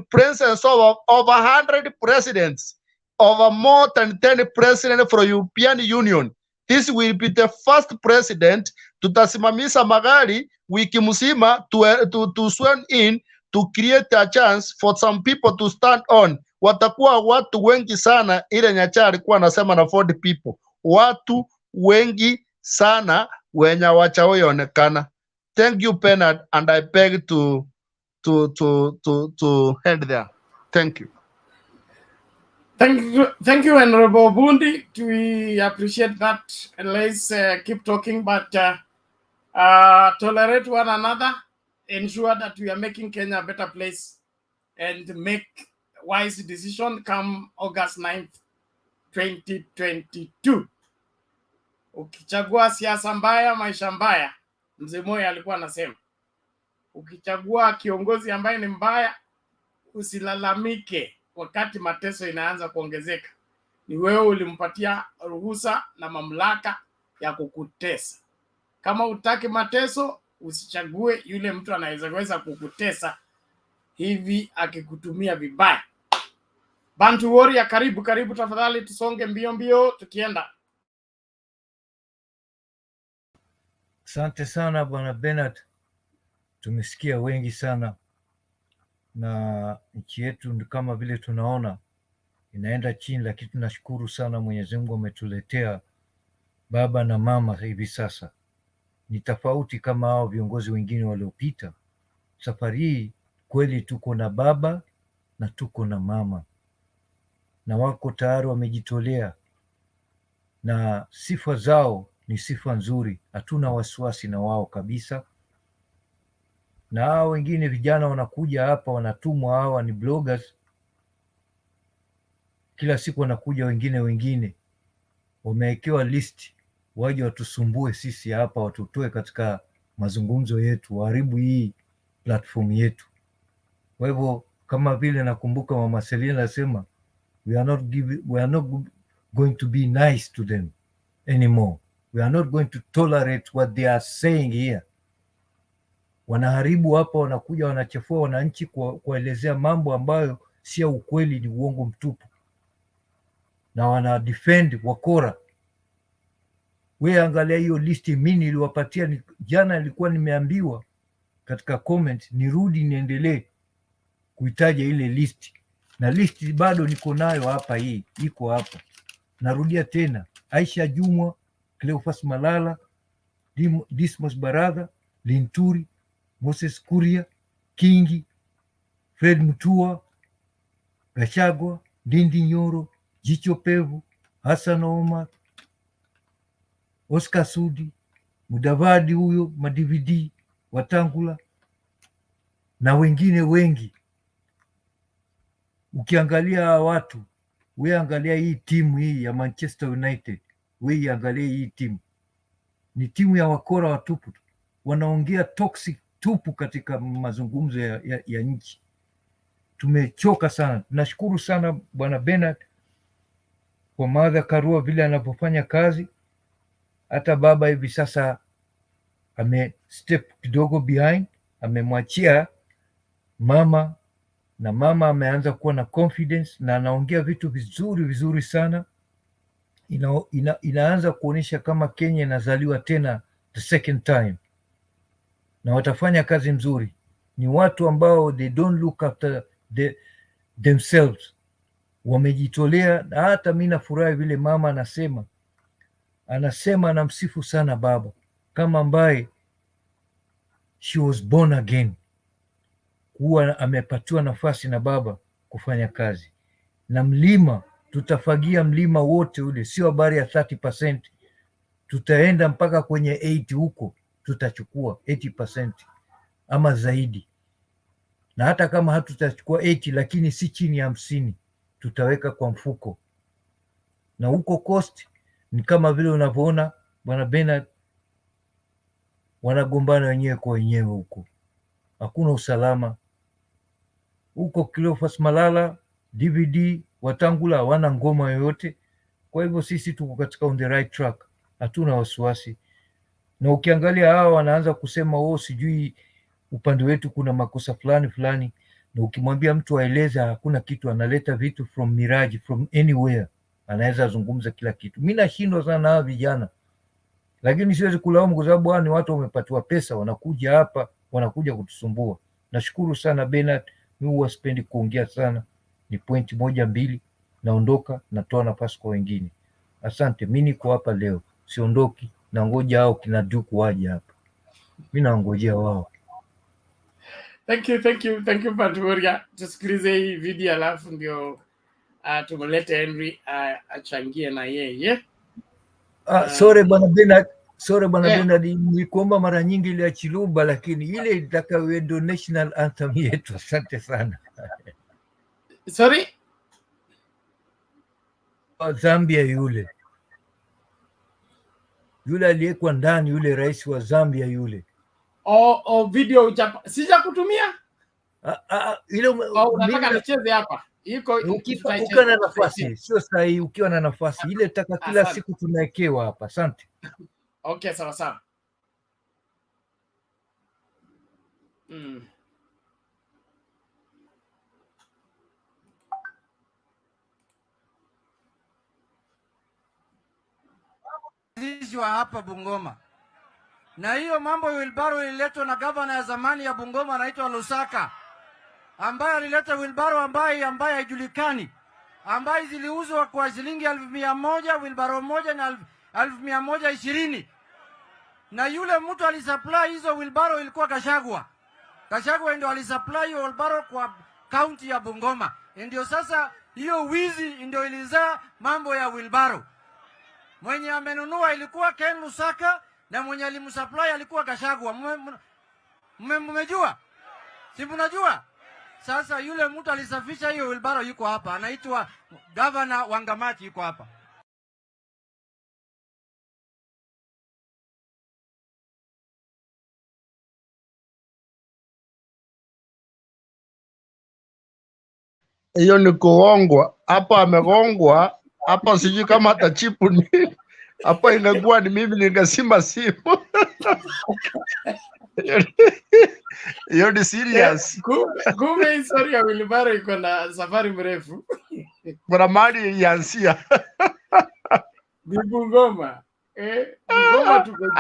presence of over 100 presidents, over more than 10 presidents from European Union. This will be the first president tutasimamisha magari wiki mzima to swear in to create a chance for some people to stand on. Watakuwa watu wengi sana, ile Nyacha alikuwa anasema na 40 people. Watu wengi sana wenye wachaoonekana. Thank you, Bernard, and I beg to end there. Thank you. Thank you, Honorable Bundi. We appreciate that. Let's keep talking, but tolerate one another, ensure that we are making Kenya a better place, and make wise decision come August 9th, 2022. Ukichagua siasa mbaya, maisha mbaya. Mzee Moi alikuwa anasema, ukichagua kiongozi ambaye ni mbaya, usilalamike wakati mateso inaanza kuongezeka. Ni wewe ulimpatia ruhusa na mamlaka ya kukutesa. Kama utaki mateso, usichague yule mtu anaweza kukutesa hivi akikutumia vibaya. Bantu Warrior, karibu tafadhali, tusonge mbio tukienda. Asante sana Bwana Bernard. Tumesikia wengi sana, na nchi yetu kama vile tunaona inaenda chini, lakini tunashukuru sana Mwenyezi Mungu ametuletea baba na mama hivi sasa. Ni tofauti kama hao viongozi wengine waliopita. Safari hii kweli tuko na baba na tuko na mama, na wako tayari wamejitolea, na sifa zao ni sifa nzuri, hatuna wasiwasi na wao kabisa. Na hao wengine vijana wanakuja hapa wanatumwa, hawa ni bloggers, kila siku wanakuja wengine wamewekewa list waje watusumbue sisi hapa, watutoe katika mazungumzo yetu, waharibu hii platform yetu. Kwa hivyo kama vile nakumbuka Mama Selina anasema, we are not going to be nice to them anymore. We are not going to tolerate what they are saying here. Wanaharibu hapa, wanakuja wanachafua wananchi kuelezea mambo ambayo si ukweli, ni uongo mtupu, na wana defend wakora. Wewe angalia hiyo listi, mimi niliwapatia jana, nilikuwa nimeambiwa katika comment nirudi niendelee kuitaja ile listi, na listi bado niko nayo hapa, hii iko hapa, narudia tena: Aisha Jumwa, Cleophas Malala, Dismas Baradha, Linturi, Moses Kuria, Kingi, Fred Mutua, Gachagua, Ndindi Nyoro, Jicho Pevu, Hassan Omar, Oscar Sudi, Mudavadi huyo, Madividi, Watangula na wengine wengi. Ukiangalia watu, wewe angalia hii timu hii ya Manchester United, wewe angalia hii timu, ni timu ya wakora watupu, wanaongea toxic tupu katika mazungumzo ya nchi. Tumechoka sana. Tunashukuru sana Bwana Bernard kwa Martha Karua vile anapofanya kazi. Hata baba hivi sasa ame step kidogo behind, amemwachia mama, na mama ameanza kuwa na confidence na anaongea vitu vizuri sana. Inaanza kuonyesha kama Kenya inazaliwa tena the second time, na watafanya kazi mzuri. Ni watu ambao they don't look after themselves, wamejitolea. Na hata mimi nafurahi vile mama anasema anamsifu sana baba kama ambaye she was born again, kuwa amepatiwa nafasi na baba kufanya kazi. Na mlima, tutafagia mlima wote ule, sio habari ya 30%, tutaenda mpaka kwenye 80 huko, tutachukua 80% ama zaidi. Na hata kama hatutachukua 80, lakini si chini ya 50 tutaweka kwa mfuko. Na huko coast ni kama vile unavyoona Bwana Bernard, wanagombana wenyewe kwa wenyewe huko, hakuna usalama huko. Cleophas Malala, DVD, Wetangula hawana ngoma yoyote. Kwa hivyo sisi tuko katika on the right track, hatuna wasiwasi. Na ukiangalia hawa wanaanza kusema sijui upande wetu kuna makosa fulani, na ukimwambia mtu aeleze hakuna kitu, analeta vitu from Miraji, from anywhere, anaweza zungumza kila kitu. Mimi nashindwa sana hawa vijana, lakini siwezi kulaumu kwa sababu ni watu wamepatiwa pesa, wanakuja hapa, wanakuja kutusumbua. Nashukuru sana Bernard, mimi huwa sipendi kuongea sana, ni point 1-2 naondoka, natoa nafasi kwa wengine. Asante, mimi niko hapa leo, siondoki, na ngoja hao kina Duke waje hapa, mimi naongojea wao. Thank you Paturia. Tusikilize hii video alafu ndio tumlete Henry achangie na yeye. Sorry Bwana Bernard, nikuomba mara nyingi ile ya Chiluba, lakini ile itaka we national anthem yetu. Asante sana. Sorry? Zambia yule aliyekuwa ndani, yule rais wa Zambia yule. Video sija kutumia? Ile unataka nicheze hapa? Ukiwa na nafasi, sio sahihi. Ukiwa na nafasi ile taka kila siku tunawekewa hapa. Asante. Okay, sawa. Wa hapa Bungoma, na hiyo mambo wilbaro ililetwa na gavana ya zamani ya Bungoma anaitwa Lusaka, ambaye alileta wilbaro ambaye haijulikani, ambaye ziliuzwa kwa shilingi 1,100 wilbaro moja na 1,120, na yule mtu alisupply hizo wilbaro ilikuwa Gachagua ndio alisupply hiyo wilbaro kwa county ya Bungoma. Ndio sasa hiyo wizi ndio ilizaa mambo ya wilbaro. Mwenye amenunua ilikuwa Ken Lusaka na mwenye alimsupply alikuwa Gachagua. Mmejua? Si mnajua? Sasa yule mtu alisafisha hiyo wilbaro yuko hapa, anaitwa Governor Wangamati, yuko hapa. Hiyo ni kuongwa. Hapa amegongwa. Hapa sijui kama atachipu nini. Hapa inakuwa ni mimi ningesima simu. Hiyo ni serious. Kumbe historia ya wilbaro iko na safari mrefu. Kuna mali yansia. Ni Bungoma. Bungoma tuko juu.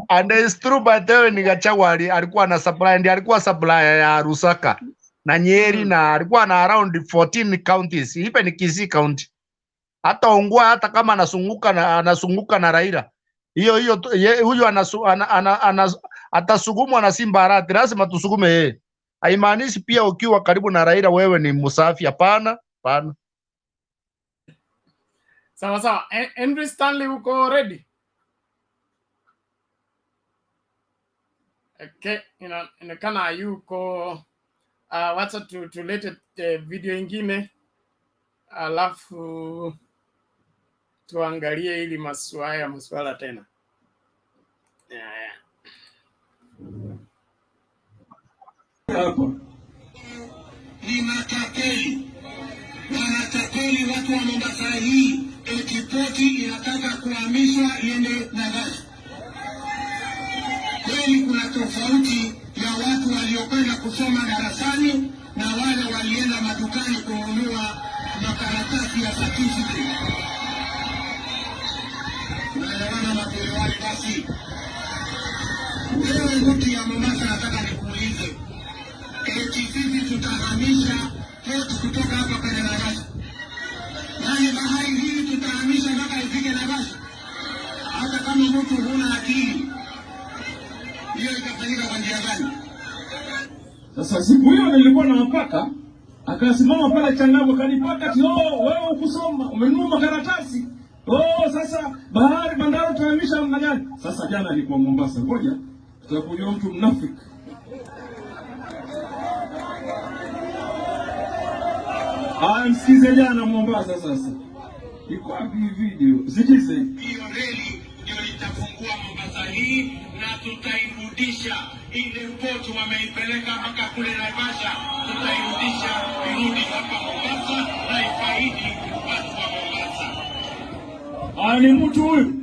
And it's true, but ni Gachagua alikuwa na supply, ndiye alikuwa supplier ya Lusaka na Nyeri, na alikuwa na around 14 counties. Ipe ni Kisii county. Hata Ongwa, hata kama anasunguka na Raila, hiyo huyu atasugumwa na Simba Arati, lazima tusugume yeye. Haimaanishi pia ukiwa karibu na Raila wewe ni msafi, hapana. Sawa. Henry Stanley, uko ready? Okay, inakana yuko wacha tulete video ingine alafu tuangalie hili masuala tena. Ni matapeli. Wanatapeli watu wa Mombasa hii. Eti poti inataka kuhamishwa iende Naivasha. Kweli kuna tofauti ya watu waliokwenda kusoma darasani na wale walienda madukani kununua makaratasi ya certificate. Unaelewana mapelewani basi. Wewe mtu ya Mombasa nataka nikuulize. Eti sisi tutahamisha poti kutoka hapa kwenda Naivasha. Yaani bahari hii tutahamisha mpaka ifike Naivasha. Hata kama mtu huna akili. Hiyo itafanyika kwa njia gani? Sasa siku hiyo nilikuwa na mpaka, akasimama pale Changamwe kanipaka, wewe ukusoma, umenunua makaratasi. Sasa bahari bandari tuhamisha namna gani? Sasa jana alikuwa Mombasa. Ngoja tutakujua mtu mnafiki. Msikize jana Mombasa sasa. Iko wapi video? Sikize. Hiyo reli ndio litafungua Mombasa hii na tutairudisha. Ile poti wameipeleka mpaka kule Naivasha, tutairudisha irudi hapa Mombasa na ifaidi watu wa Mombasa. Ni mtu huyu.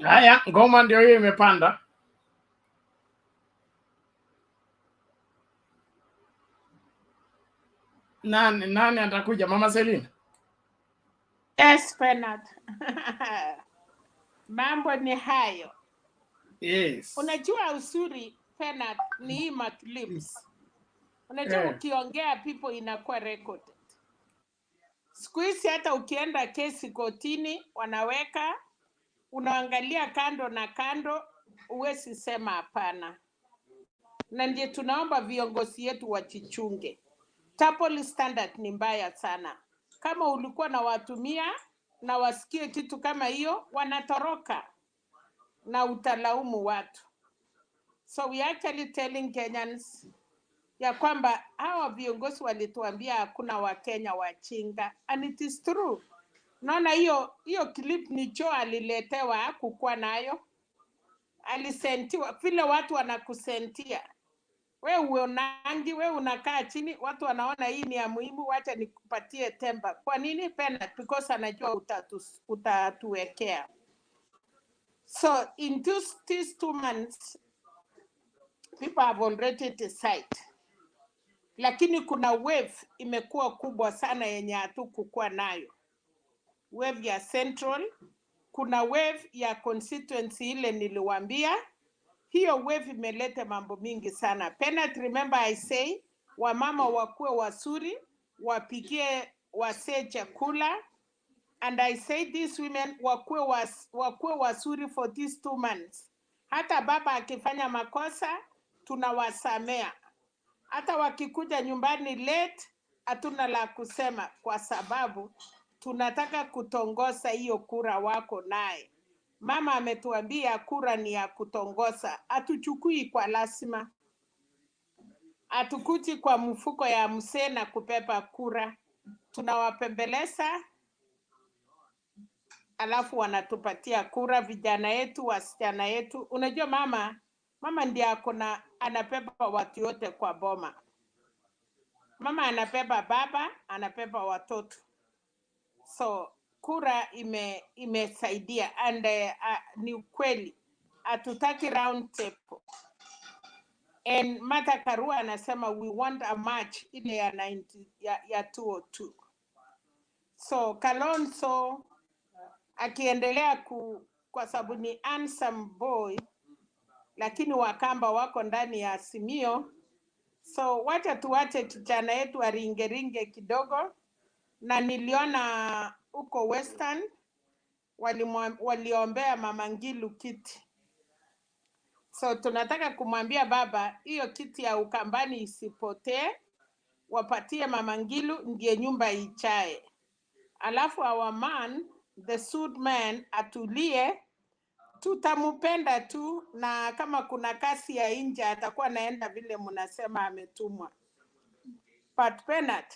Haya, ngoma ndio hiyo imepanda. Nani atakuja? Mama Selina? Yes, Bernard. Mambo ni hayo. Yes. Unajua usuri Bernard ni hii lips. Unajua ukiongea people inakuwa recorded. Siku hizi hata ukienda kesi kotini wanaweka, unaangalia kando na kando, uwezi sema hapana. Na ndiye tunaomba viongozi yetu wachichunge. Double standard ni mbaya sana. Kama ulikuwa na watumia na wasikie kitu kama hiyo, wanatoroka na utalaumu watu. So we actually telling Kenyans ya kwamba hawa viongozi walituambia hakuna Wakenya wachinga, and it is true. Naona hiyo clip ni Joe aliletewa, kukua nayo. Alisentiwa vile watu wanakusentia. Wewe uonangi, wewe unakaa chini, watu wanaona hii ni ya muhimu, wacha nikupatie temba. Kwa nini Pena? Because anajua utatuwekea. So in these 2 months, people have already decided. Lakini kuna wave imekuwa kubwa sana yenye hatukukuwa nayo. Wave ya Central, kuna wave ya constituency ile niliwaambia. Hiyo wave imeleta mambo mingi sana. Penat, remember I say, wamama wakuwe wasuri, wapigie wase chakula. And I say these women wakuwe wasuri for these 2 months. Hata baba akifanya makosa, tunawasamea. Hata wakikuja nyumbani late, hatuna la kusema kwa sababu tunataka kutongoza hiyo kura wako naye. Mama ametuambia kura ni ya kutongoza. Hatuchukui kwa lazima. Hatukuti kwa mfuko ya msee na kupepa kura. Tunawapembeleza, alafu wanatupatia kura, vijana yetu, wasichana yetu. Unajua mama ndiye anapepa watu yote kwa boma. Mama anapepa baba, anapepa watoto. So kura imesaidia, and ni ukweli hatutaki round table. And Martha Karua anasema we want a march ile ya 202. So Kalonzo akiendelea kwa sababu ni handsome boy, lakini Wakamba wako ndani ya Azimio. So wacha tuache kijana yetu aringeringe kidogo. Na niliona huko Western waliombea Mama Ngilu kiti. So tunataka kumwambia baba hiyo kiti ya Ukambani isipotee, wapatie Mama Ngilu ndiye nyumba ichae. Alafu our man, the suit man, atulie, tutamupenda tu, na kama kuna kasi ya nje atakuwa naenda vile mnasema ametumwa. But Bernard,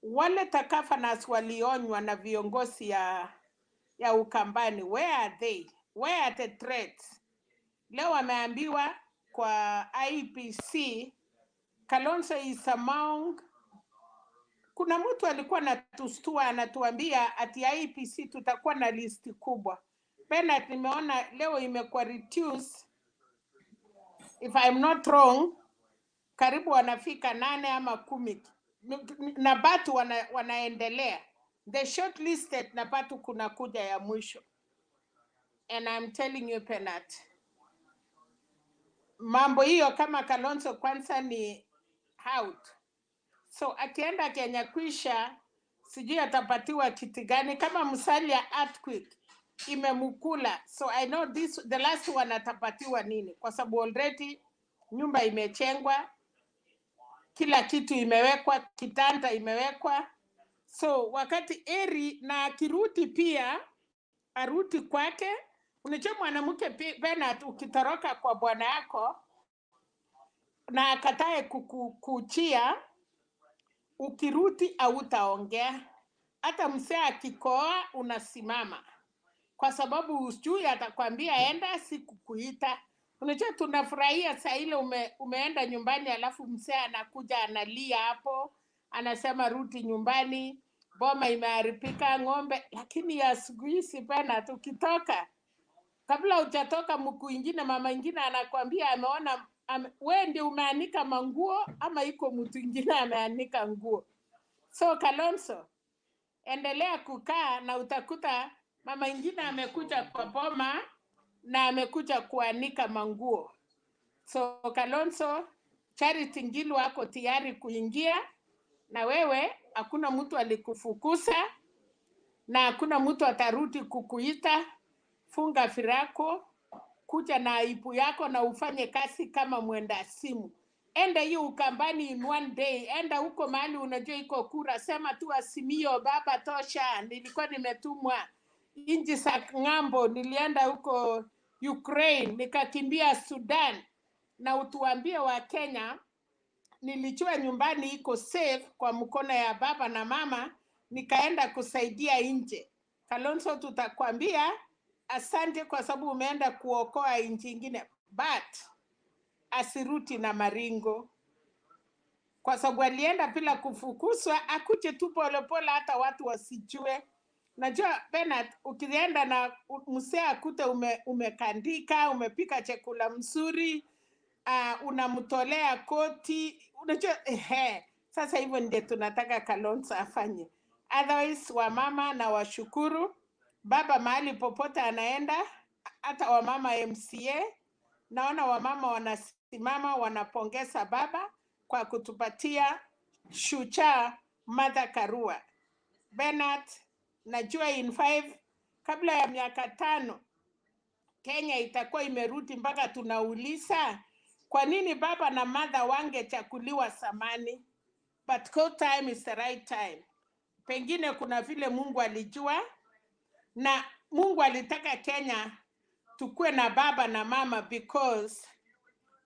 wale takafanas walionywa na viongozi ya Ukambani, where are they? Where are the threats? Leo wameambiwa kwa IEBC, Kalonzo is among. Kuna mtu alikuwa anatustua anatuambia ati IEBC tutakuwa na listi kubwa. Bernard, nimeona leo imekuwa reduce, if I'm not wrong, karibu wanafika 8 ama 10 na batu wanaendelea. The shortlisted na batu kuna kuja ya mwisho. And I'm telling you Bernard, mambo hiyo kama Kalonzo kwanza ni out. So akienda Kenya kwisha, sijui atapatiwa kiti gani. Kama Musalia earthquake imemukula, so I know this the last one atapatiwa nini, kwa sababu already nyumba imechengwa, kila kitu imewekwa, kitanda imewekwa. So wakati eri na akiruti pia aruti kwake. Unajua mwanamke Bernard, ukitoroka kwa bwana yako na akatae kukuchia, ukiruti hautaongea. Hata mzee akikoa unasimama, kwa sababu usijui atakwambia enda, sikukuita. Unajua tunafurahia saa ile umeenda nyumbani, alafu mzee anakuja analia hapo, anasema rudi nyumbani, boma imeharibika, ng'ombe. Lakini ya siku hizi bana, tukitoka, kabla hujatoka mkuu ingine, mama ingine anakwambia ameona wewe ndio umeanika manguo ama iko mtu ingine ameanika nguo. So Kalonzo, endelea kukaa na utakuta mama ingine amekuja kwa boma na amekuja kuanika manguo. So Kalonzo, Charity Ngilu wako tayari kuingia, na wewe hakuna mtu alikufukuza na hakuna mtu atarudi kukuita. Funga virako, kuja na aibu yako na ufanye kazi kama mwenda simu. Enda hiyo Ukambani in one day. Enda huko mahali unajua iko kura, sema tu Azimio baba tosha, nilikuwa nimetumwa inji za ng'ambo, nilienda huko Ukraine, nikakimbia Sudan, na utuambie wa Kenya nilijua nyumbani iko safe kwa mkono ya baba na mama, nikaenda kusaidia nje. Kalonzo, tutakwambia asante kwa sababu umeenda kuokoa nchi nyingine, but asiruti na maringo, kwa sababu alienda bila kufukuzwa, akuje tu polepole hata watu wasijue. Najua Bernard, ukienda na mzee akute umekandika, umepika chakula mzuri, unamtolea koti, unajua sasa hivyo ndio tunataka Kalonzo afanye. Otherwise wamama na washukuru baba mahali popote anaenda, hata wamama MCA, naona wamama wanasimama wanapongeza baba kwa kutupatia shujaa Martha Karua. Bernard, najua in 5 kabla ya miaka 5 Kenya itakuwa imerudi, mpaka tunauliza kwa nini baba na Martha wangechakuliwa zamani. But good time is the right time. Pengine kuna vile Mungu alijua, na Mungu alitaka Kenya tukue na baba na mama, because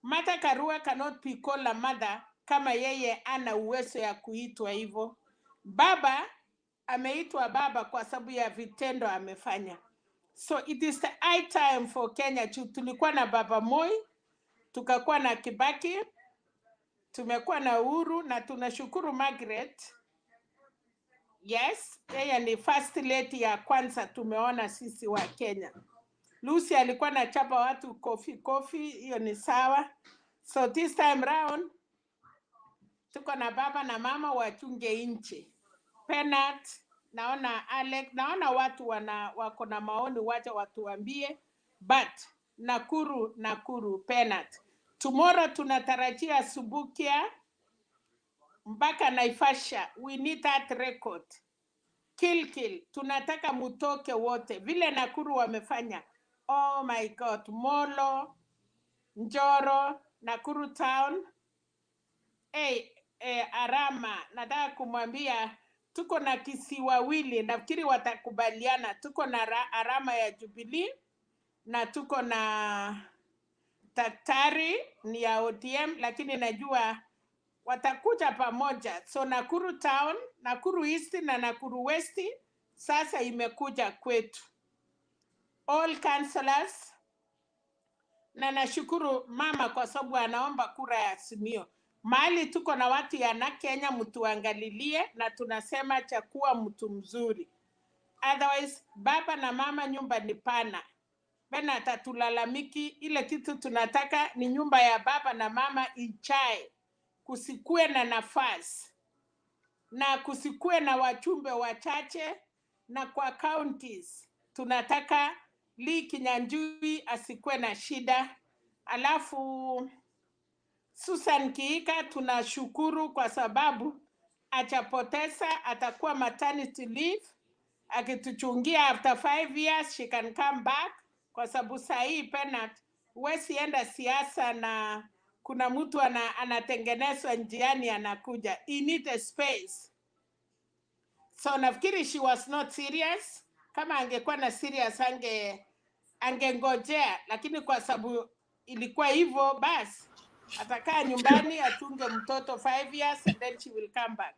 Martha Karua cannot be called a mother kama yeye ana uwezo ya kuitwa hivyo. Baba ameitwa baba kwa sababu ya vitendo amefanya. So it is the high time for Kenya. Tulikuwa na baba Moi, tukakuwa na Kibaki, tumekuwa na Uhuru, na tunashukuru Margaret. Yes, yeye ni first lady ya kwanza tumeona sisi wa Kenya. Lucy alikuwa na chapa watu kofi, hiyo ni sawa. So this time round tuko na baba na mama wachunge nchi. Bernard, naona Alex, naona watu wako na maoni, wacha watuambie. But Nakuru Bernard, tomorrow tunatarajia Subukia mpaka Naivasha. We need that record. Kill, tunataka mutoke wote vile Nakuru wamefanya. Oh my God, Molo, Njoro, Nakuru town. Arama, nataka kumwambia tuko na kisiwawili, nafikiri watakubaliana. Tuko na Arama ya Jubilee na tuko na Daktari ni ya ODM, lakini najua watakuja pamoja. So Nakuru Town, Nakuru East na Nakuru West sasa imekuja kwetu. All councillors, na nashukuru mama kwa sababu anaomba kura ya Azimio. Mahali tuko na watu ya na Kenya, mtuangalilie, na tunasema chakuwa mtu mzuri. Otherwise, baba na mama nyumba ni pana. Bena atatulalamiki, ile kitu tunataka ni nyumba ya baba na mama ichae. Kusikue na nafasi. Na kusikue na wachumbe wachache, na kwa counties tunataka Lee Kinyanjui asikue na shida. Alafu Susan Kiika tunashukuru kwa sababu achapoteza, atakuwa maternity leave, akituchungia after 5 years she can come back, kwa sababu sahii Penat huwezi enda siasa na kuna mtu anatengenezwa njiani anakuja. He need a space. So nafikiri she was not serious. Kama angekuwa na serious angengojea, lakini kwa sababu ilikuwa hivyo, basi atakaa nyumbani atunge mtoto 5 years and then she will come back.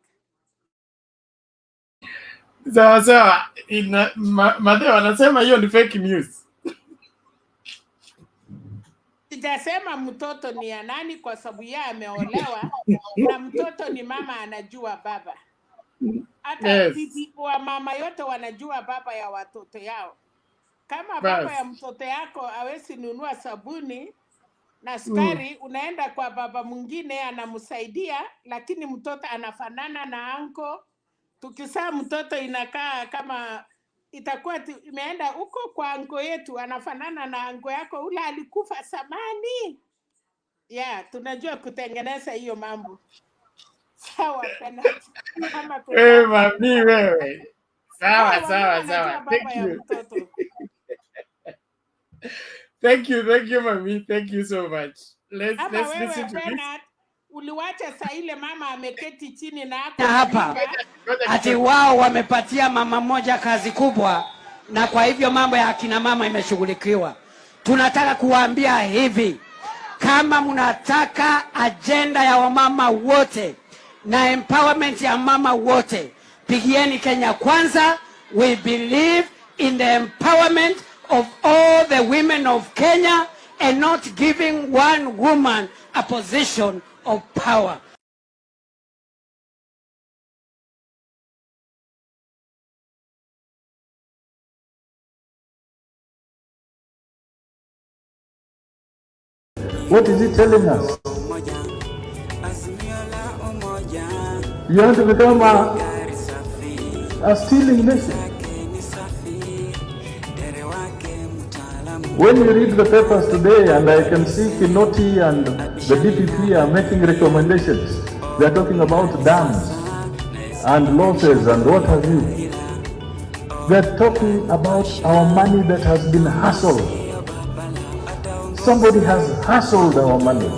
Sawa, Mateo anasema hiyo ni fake news. Sijasema mtoto ni ya nani, kwa sababu yeye ameolewa na mtoto ni mama anajua baba. Hata bibi wa mama yote wanajua baba ya watoto yao. Kama baba ya mtoto yako hawezi nunua sabuni na sukari, unaenda kwa baba mwingine anamsaidia, lakini mtoto anafanana na anko. Tukisaa mtoto inakaa kama itakuwa imeenda huko kwa anko yetu, anafanana na anko yako ule alikufa zamani. Yeah, tunajua kutengeneza hiyo mambo. Sawa Penat. Mami wewe. Sawa. Thank you. Thank you mami. Thank you so much. Let's listen to Penat. Uliwacha saa ile mama ameketi chini na hapa ati wao wamepatia mama moja kazi kubwa, na kwa hivyo mambo ya akina mama imeshughulikiwa. Tunataka kuwaambia hivi, kama mnataka agenda ya wamama wote na empowerment ya mama wote, pigieni Kenya Kwanza. We believe in the empowerment of all the women of Kenya and not giving one woman a position of power. What is he telling us? You want to become a stealing nation? When you read the papers today, and I can see Kinoti and the DPP are making recommendations. They are talking about dams and losses and what have you. They are talking about our money that has been hustled. Somebody has hustled our money.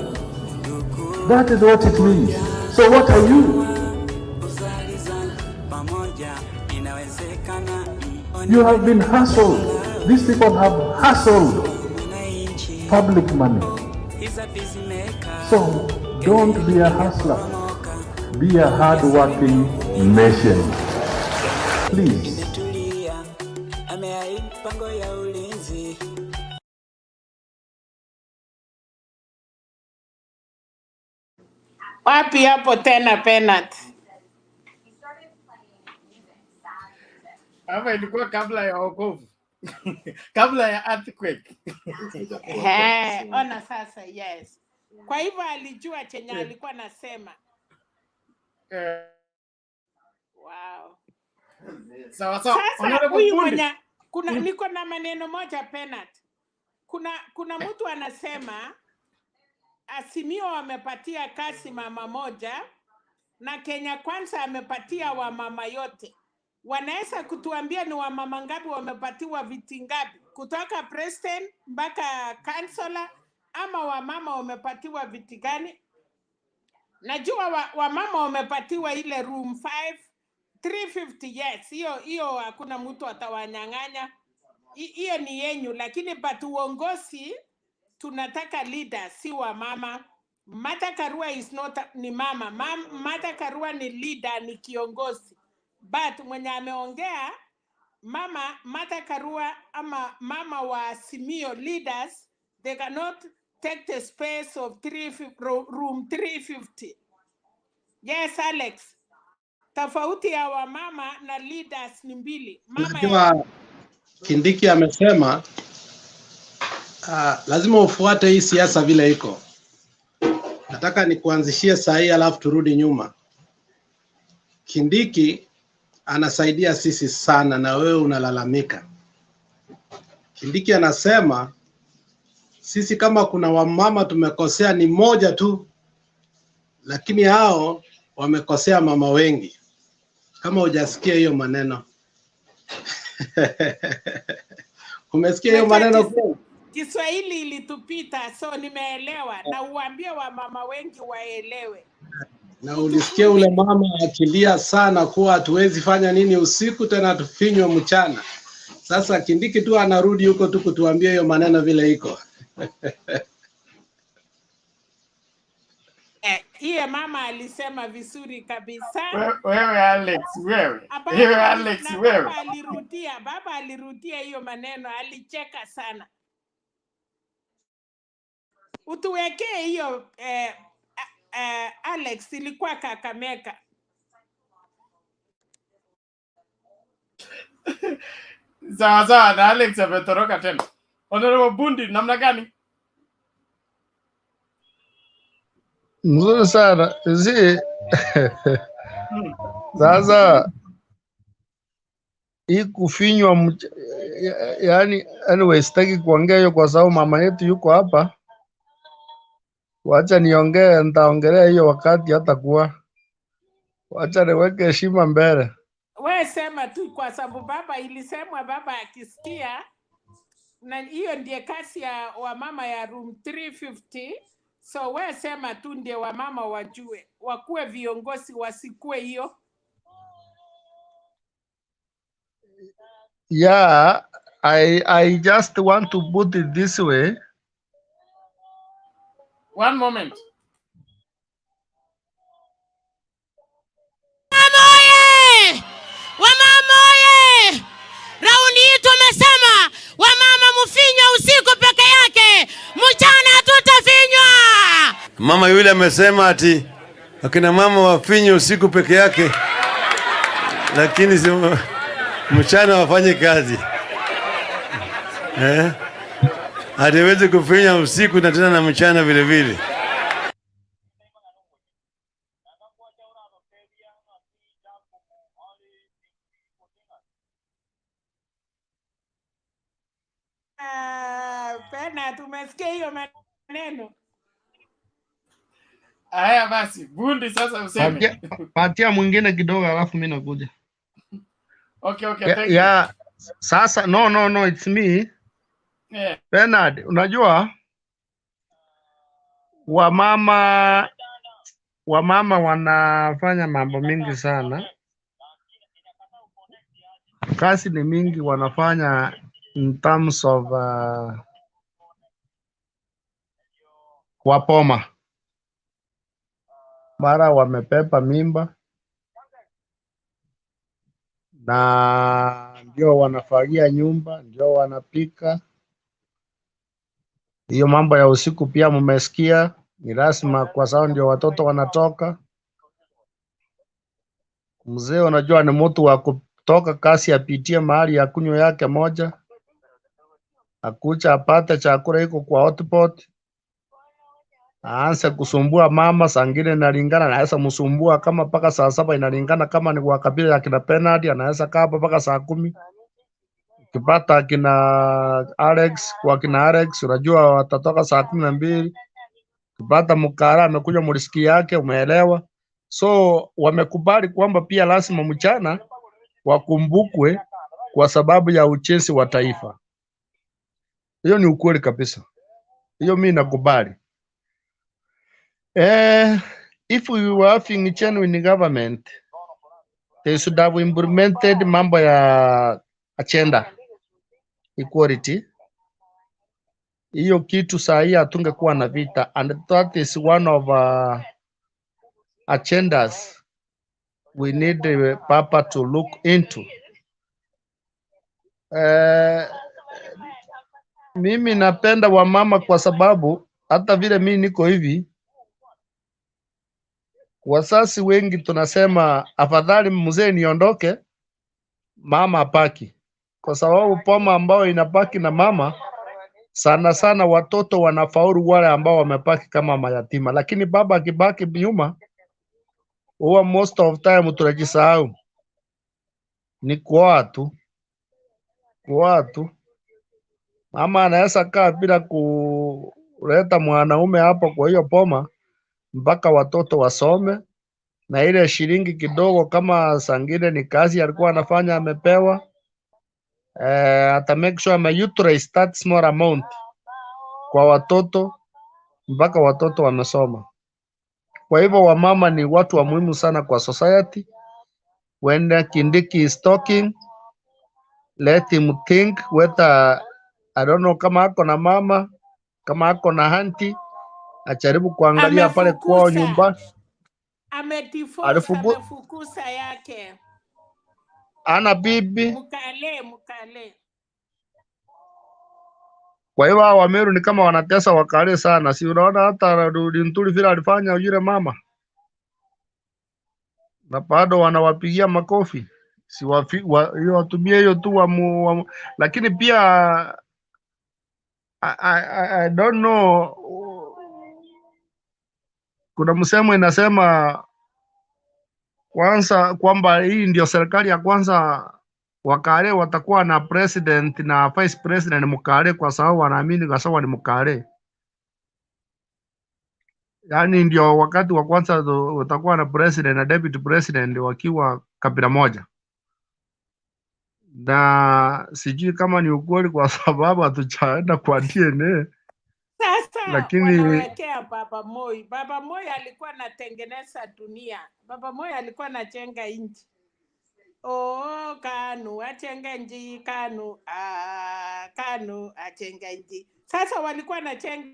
That is what it means. So what are you? You have been hustled. These people have hustled public money. So don't be a hustler. Be a hard-working nation. Please. Wapi hapo tena Penat? Hapa ilikuwa kabla ya wokovu. Kabla ya earthquake. Ona sasa, yes. Kwa hivyo alijua chenye alikuwa nasema. Wow. Sasa huyu mwenye niko na maneno moja Penat. Kuna mtu anasema Azimio wamepatia kazi mama moja na Kenya Kwanza amepatia wa mama yote. Wanaweza kutuambia ni wa mama ngapi wamepatiwa viti ngapi? Kutoka president mpaka councillor, ama wa mama wamepatiwa viti gani? Najua wa mama wamepatiwa ile room 5 350. Yes, hiyo hakuna mtu atawanyang'anya. Hiyo ni yenyu, lakini uongozi tunataka leader, si wa mama. Martha Karua is not ni mama. Martha Karua ni leader, ni kiongozi. But mwenye ameongea mama Martha Karua ama mama wa Simio leaders, they cannot take the space of room 350. Yes, Alex. Tofauti ya wamama na leaders ni mbili. Mama ya... Unajua Kindiki amesema lazima ufuate hii siasa vile iko. Nataka nikuanzishie saa hii alafu turudi nyuma. Kindiki anasaidia sisi sana na wewe unalalamika. Kindiki anasema sisi kama kuna wamama tumekosea ni moja tu, lakini hao wamekosea mama wengi. Kama hujasikia hiyo maneno. Umesikia hiyo maneno kweli? Kiswahili ilitupita, so nimeelewa, na uambie wa mama wengi waelewe. Na ulisikia ule mama akilia sana kuwa hatuwezi fanya nini usiku tena tufinywe mchana. Sasa Kindiki tu anarudi huko tu kutuambia hiyo maneno vile iko. Hiye mama alisema vizuri kabisa. Wewe Alex, wewe. Wewe Alex, wewe. Baba alirudia hiyo maneno, alicheka sana. Utuwekee hiyo Alex, ilikuwa Kakamega. Sawa, na Alex ametoroka tena. Honorable Bundi, namna gani? Mzuri sana. Sasa hii kufinywa yani, anyway sitaki kuongea hiyo kwa sababu mama yetu yuko hapa. Wacha niongee, nitaongelea hiyo wakati hatakuwa. Wacha niweke heshima mbele. Wewe sema tu kwa sababu baba ilisemwa, baba akisikia, na hiyo ndiye kasi ya wamama ya room 350. So wewe sema tu ndiye wamama wajue, wakuwe viongozi, wasikue hiyo. Yeah, I just want to put it this way. One moment. Wamama oye! Raundi hii tumesema wamama mufinywa usiku peke yake, mchana hatutafinywa. Mama yule amesema ati akina mama wafinywe usiku peke yake, lakini mchana wafanye kazi. Hatuwezi kufinya usiku na tena na mchana vile vile. Pena, tumesikia hiyo maneno. Haya basi, Bundi sasa useme. Patia mwingine kidogo alafu mimi nakuja. Okay, thank you. Yeah, sasa no, it's me. Yeah. Bernard, unajua wamama wanafanya mambo mingi sana. Kazi ni mingi wanafanya in terms of wapoma. Mara wamepepa mimba na ndio wanafagia nyumba, ndio wanapika. Hiyo mambo ya usiku pia mmesikia, ni lazima kwa sababu ndio watoto wanatoka. Mzee unajua ni mtu wa kutoka kasi apitie mahali ya kunywa yake moja, akucha apate chakula iko kwa hotpot, aanze kusumbua mama. Sangine inalingana, anaweza msumbua kama mpaka saa 7, inalingana kama ni kwa kabila ya kina Bernard anaweza kaa hapa mpaka saa 10. Ukipata kina Alex, kwa kina Alex unajua watatoka saa 12. Ukipata Mukara amekuja mrisiki yake, umeelewa? So wamekubali kwamba pia lazima mchana wakumbukwe kwa sababu ya ujenzi wa taifa. Hiyo ni ukweli kabisa. Hiyo mimi nakubali. If we were having a genuine government, they should have implemented mambo ya agenda equality. hiyo kitu saa hii hatungekuwa na vita, and that is one of agendas we need Papa to look into. Mimi napenda wamama kwa sababu hata vile mimi niko hivi, wasasi wengi tunasema afadhali mzee niondoke, mama apaki, kwa sababu poma ambao inapaki na mama sana sana watoto wanafaulu wale ambao wamepaki kama mayatima, lakini baba akibaki nyuma huwa most of time tunajisahau. Ni kuoa tu. Mama anaweza kaa bila kuleta mwanaume hapo kwa hiyo poma mpaka watoto wasome, na ile shilingi kidogo kama sangine ni kazi alikuwa anafanya amepewa, ata make sure ame utilize that small amount kwa watoto mpaka watoto wamesoma. Kwa hivyo wamama ni watu wa muhimu sana kwa society. When Kindiki is talking, let him think whether, I don't know, kama ako na mama, kama ako na auntie, ajaribu kuangalia pale kwao nyumbani. Amefukuza yake. Ana bibi. Mukale. Kwa hivyo Wameru ni kama wanatesa Wakale sana. Si unaona hata Ntuli vile alifanya yule mama, na bado wanawapigia makofi. Si watumie hiyo tu lakini pia I don't know, kuna msemo inasema kwanza kwamba hii ndio serikali ya kwanza Wakale watakuwa na president na vice president Mkale, kwa sababu wanaamini kwa sababu ni Mkale. Yani ndio wakati wa kwanza watakuwa na president na deputy president wakiwa kabila moja, na sijui kama ni ukweli kwa sababu hatujaenda kwa DNA. Sasa lakini wanawekea Baba Moi. Baba Moi alikuwa anatengeneza dunia. Baba Moi alikuwa anajenga nchi. Kanu ajenga nchi, Kanu ajenga nchi. Sasa walikuwa wanajenga.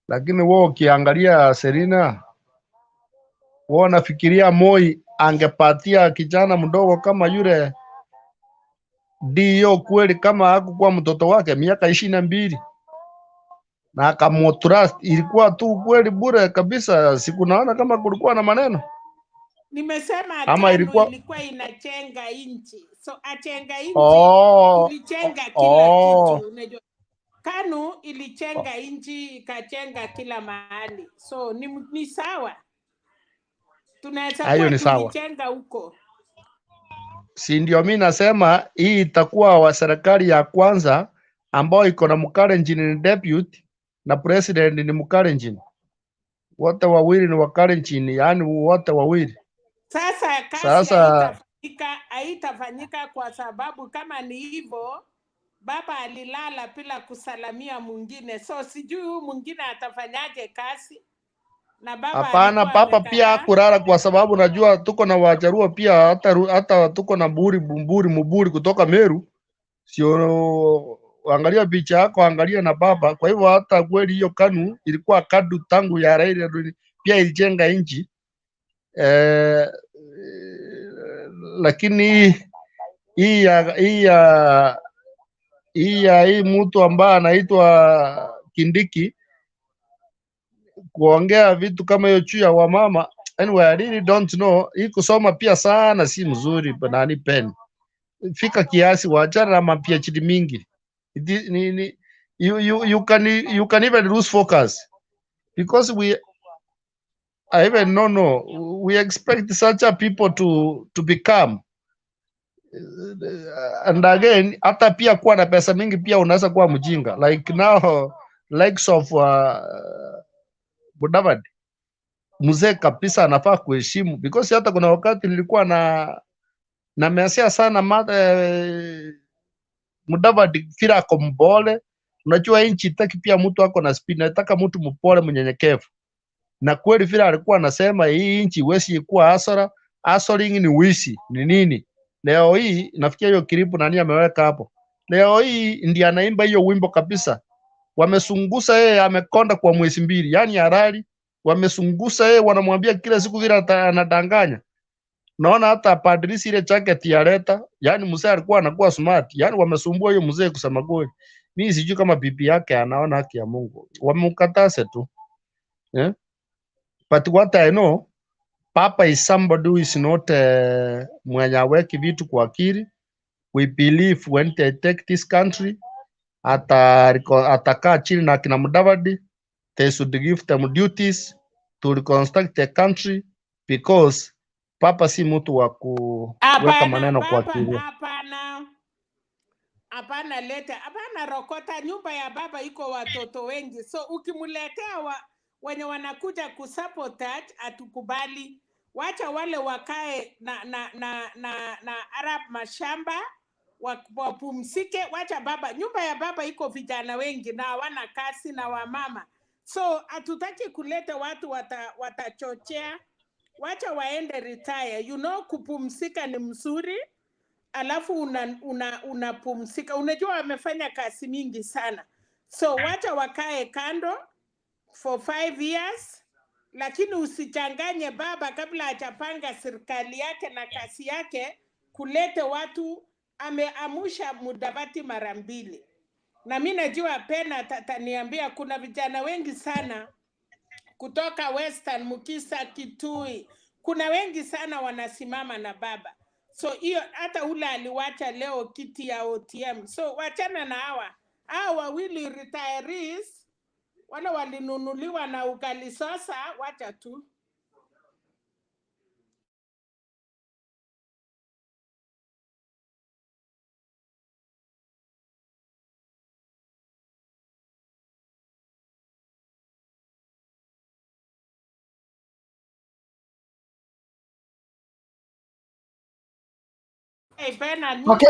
Lakini wewe ukiangalia Serina, wewe nafikiria Moi angepatia kijana mdogo kama yule ndio kweli, kama hakukuwa mtoto wake miaka 22 na akamotrust, ilikuwa tu kweli bure kabisa. Siku naona kama kulikuwa na maneno. Nimesema ama ilikuwa inajenga nchi. So ajenga nchi ilijenga kila kitu. Unajua Kanu ilijenga nchi, ikajenga kila mahali. So ni sawa. Tunaweza kuwa tulijenga huko. Si ndio mimi nasema hii itakuwa wa serikali ya kwanza ambao iko na Mkalenjin ni deputy na president ni Mkalenjin. Wote wawili ni Wakalenjin, yani wote wawili. Sasa kazi haitafanyika kwa sababu kama ni hivyo baba alilala bila kusalamia mwingine. So sijui huyu mwingine atafanyaje kazi. Na baba hapana, papa pia hakulala kwa sababu najua tuko na Wajaruo pia, hata tuko na Muburi kutoka Meru. Sio, angalia picha yako, angalia na baba. Kwa hivyo hata kweli hiyo Kanu ilikuwa kadu tangu ya Raila pia ilijenga nchi. Lakini hii mtu ambaye anaitwa Kindiki kuongea vitu kama hiyo juu ya wamama, anyway, I really don't know. Hii kusoma pia sana si mzuri, nani pen fika kiasi, wachana na PhD mingi. You can even lose focus because we expect such a people to become, and again hata pia kuwa na pesa mingi pia unaweza kuwa mjinga, like now likes of Mudavadi. Mzee kabisa anafaa kuheshimu, because hata kuna wakati nilikuwa na mesia sana Mudavadi kila ako mbole. Unajua nchi itaki pia mtu ako na speed, nataka mtu mpole mnyenyekevu. Na kweli vile alikuwa anasema hii nchi wesi kuwa hasara, hustling ni wizi ni nini. Leo hii nafikia hiyo kilipu nani ameweka hapo. Leo hii ndiye anaimba hiyo wimbo kabisa. Wamesungusa yeye, amekonda kwa mwezi mbili, yani halali. Wamesungusa yeye, wanamwambia kila siku vile anadanganya. Naona hata padrisi ile jacket ya leta, yani mzee alikuwa anakuwa smart. Yani wamesumbua hiyo mzee kusema kweli. Mimi sijui kama bibi yake anaona haki ya Mungu. Wamemkataza tu. Yeah? But what I know, Papa is somebody who is not mwenye aweki vitu kwa akili. We believe when they take this country, atakaa chini na kina Mudavadi, they should give them duties to reconstruct the country, because Papa si mtu wa kuweka maneno kwa akili. Hapana leta, hapana rokota. Nyumba ya baba iko watoto wengi, so ukimuletea wenye wanakuja kusabotage, atukubali. Wacha wale wakae na Arab mashamba wapumzike. Wacha baba, nyumba ya baba iko vijana wengi na hawana kazi na wamama, so hatutaki kuleta watu watachochea. Wacha waende retire, you know, kupumzika ni mzuri. Alafu unapumzika, unajua wamefanya kazi mingi sana, so wacha wakae kando for 5 years, lakini usichanganye baba kabla hajapanga serikali yake na kazi yake kulete watu. Ameamusha Mudavadi mara mbili, na mimi najua Pena tataniambia kuna vijana wengi sana kutoka Western, Mukisa, Kitui, kuna wengi sana wanasimama na baba. So hiyo hata ule aliwacha leo kiti ya OTM. So wachana na hawa wawili retirees, wale walinunuliwa na ugali. Sasa wacha tu. Hey, Bernard, Okay.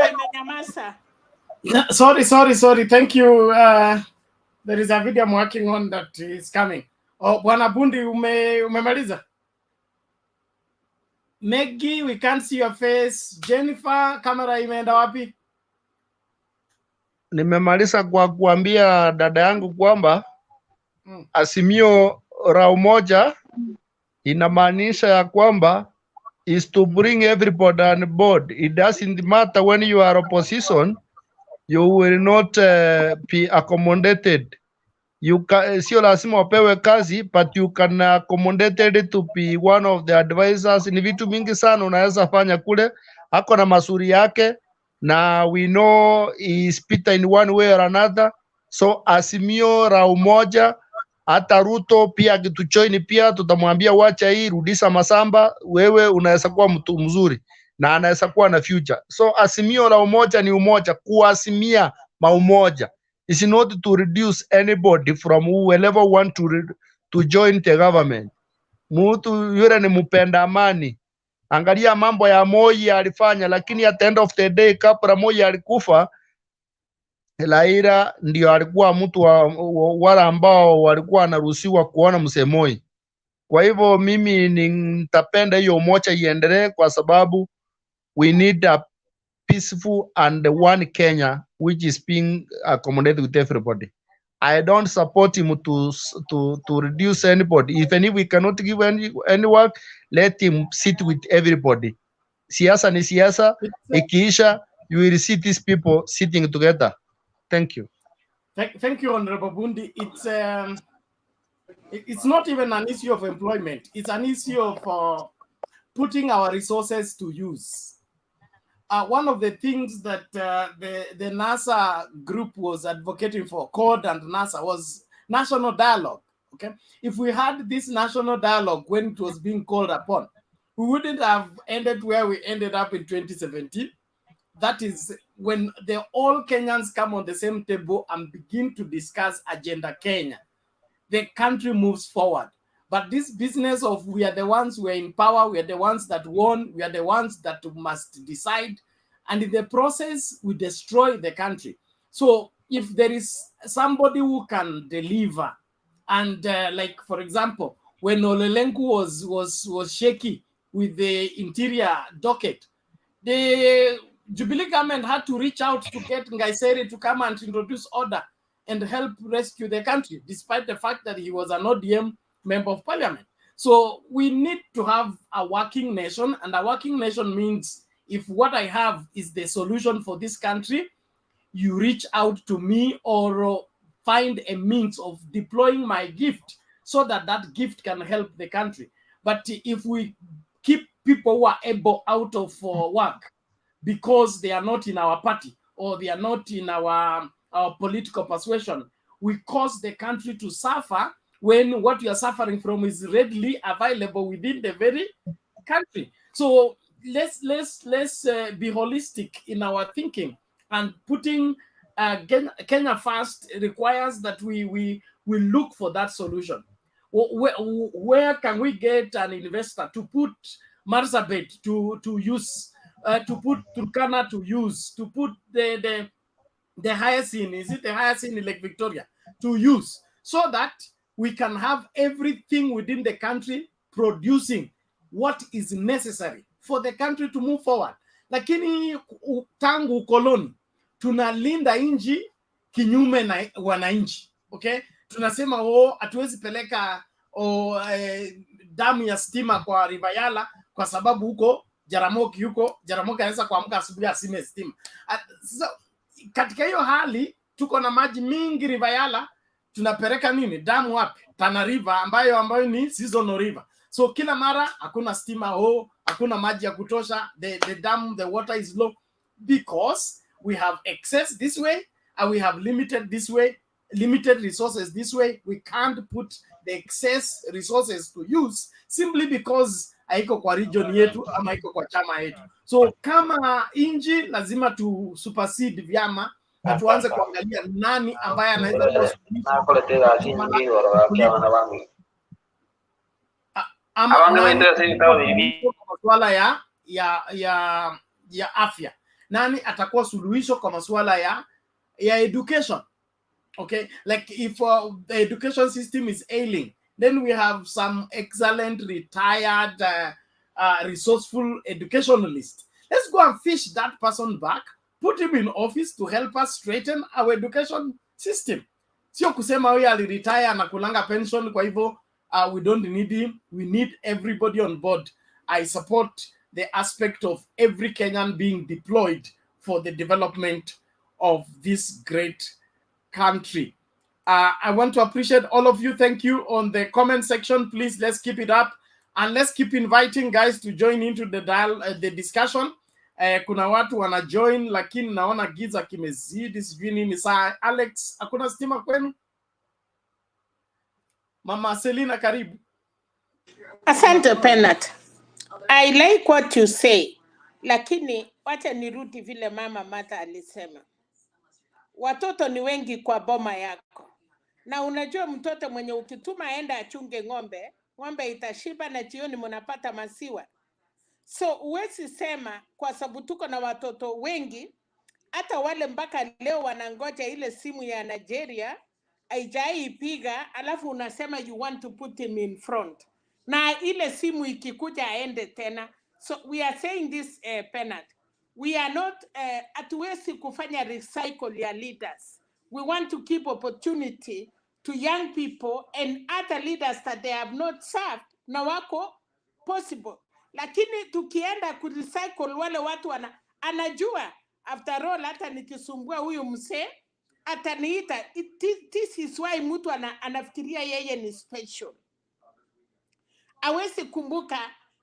Sorry. Thank you. There is a video I'm working on that is coming. Oh, Bwana Bundi, umemaliza? Maggie, we can't see your face. Jennifer, kamera imeenda wapi? Nimemaliza kwa kuambia dada yangu kwamba Azimio la Umoja inamaanisha ya kwamba is to bring everybody on board. It doesn't matter when you are opposition, you will not be accommodated. You can, sio lazima wapewe kazi, but you can accommodated to be one of the advisors. Ni vitu mingi sana unaweza fanya kule, hako na masuri yake, na we know is Peter in one way or another. So Azimio la Umoja, hata Ruto pia akitujoin pia tutamwambia wacha hii, rudisha masamba, wewe unaweza kuwa mtu mzuri na anaweza kuwa na future. So Azimio la Umoja ni umoja, kuazimia maumoja. Is not to reduce anybody from whoever want to join the government. Mtu yule ni mpenda amani. Angalia mambo ya Moi alifanya, lakini at the end of the day kabla Moi alikufa, Raila ndio alikuwa mtu wala ambao walikuwa wanaruhusiwa kuona mzee Moi. Kwa hivyo mimi nitapenda hiyo umoja iendelee, kwa sababu we need a peaceful and one Kenya which is being accommodated with everybody. I don't support him to reduce anybody. Even if we cannot give any work, let him sit with everybody. Siasa ni siasa, ikiisha you will see these people sitting together. Thank you. Thank you, Honorable Bundi. It's not even an issue of employment. It's an issue of putting our resources to use. One of the things that the NASA group was advocating for, CORD and NASA, was national dialogue. Okay, if we had this national dialogue when it was being called upon, we wouldn't have ended where we ended up in 2017. That is when all Kenyans come on the same table and begin to discuss Agenda Kenya. The country moves forward. But this business of we are the ones who are in power, we are the ones that won, we are the ones that must decide, and in the process, we destroy the country. So if there is somebody who can deliver, and like, for example, when Olelenku was shaky with the interior docket, the Jubilee government had to reach out to get Ngaiseri to come and introduce order and help rescue the country, despite the fact that he was an ODM member of parliament. So we need to have a working nation, and a working nation means if what I have is the solution for this country, you reach out to me or find a means of deploying my gift so that that gift can help the country. But if we keep people who are able out of work because they are not in our party or they are not in our political persuasion, we cause the country to suffer when what we are suffering from is readily available within the very country. So let's be holistic in our thinking, and putting Kenya first requires that we look for that solution. Where can we get an investor to put Marsabit to use, to put Turkana to use, to put the hyacinth, is it the hyacinth in Lake Victoria, to use, so that we can have everything within the country producing what is necessary for the country to move forward. Lakini tangu ukoloni tunalinda inji kinyume na wananchi, okay? Tunasema hatuwezi peleka damu ya stima kwa River Yala kwa sababu huko Jaramogi anaweza kuamka asubuhi asime stima. So, katika hiyo hali tuko na maji mingi River Yala, tunapeleka nini damu wapi? Tana River ambayo ni seasonal river. So kila mara hakuna stima, hakuna maji ya kutosha, the dam, the water is low because we have excess this way and we have limited resources this way. We can't put the excess resources to use simply because haiko kwa region yetu ama haiko kwa chama yetu. So kama inji lazima tu supersede vyama na tuanze kuangalia nani ambaye anaweza masuala ya afya, nani atakuwa suluhisho kwa masuala ya education. Okay, like if the education system is ailing, then we have some excellent retired resourceful educationalists. Let's go and fish that person back, put him in office to help us straighten our education system. Sio kusema huyu aliretire na kulanga pension kwa hivyo we don't need him. We need everybody on board. I support the aspect of every Kenyan being deployed for the development of this great country. I want to appreciate all of you. Thank you on the comment section. Please, let's keep it up and let's keep inviting guys to join into the discussion. Kuna watu wana join lakini naona giza kimezidi, sijui nini saa. Alex, hakuna stima kwenu? Mama Selina, karibu. Asante Penat. I like what you say. Lakini wacha nirudi vile mama Martha alisema. Watoto ni wengi kwa boma yako. Na unajua mtoto mwenye ukituma aenda achunge ng'ombe, ng'ombe itashiba na jioni mnapata maziwa. So uwezi sema kwa sababu tuko na watoto wengi, hata wale mpaka leo wanangoja ile simu ya Nigeria haijaipiga, alafu unasema you want to put him in front. Na ile simu ikikuja aende tena. So we are saying this Penat. We are not hatuwezi kufanya recycle ya leaders. We want to keep opportunity to young people and other leaders that they have not served na wako possible. Lakini tukienda kurecycle wale watu anajua after all hata nikisumbua huyu msee ataniita. This is why mtu anafikiria yeye ni special. Awezi kumbuka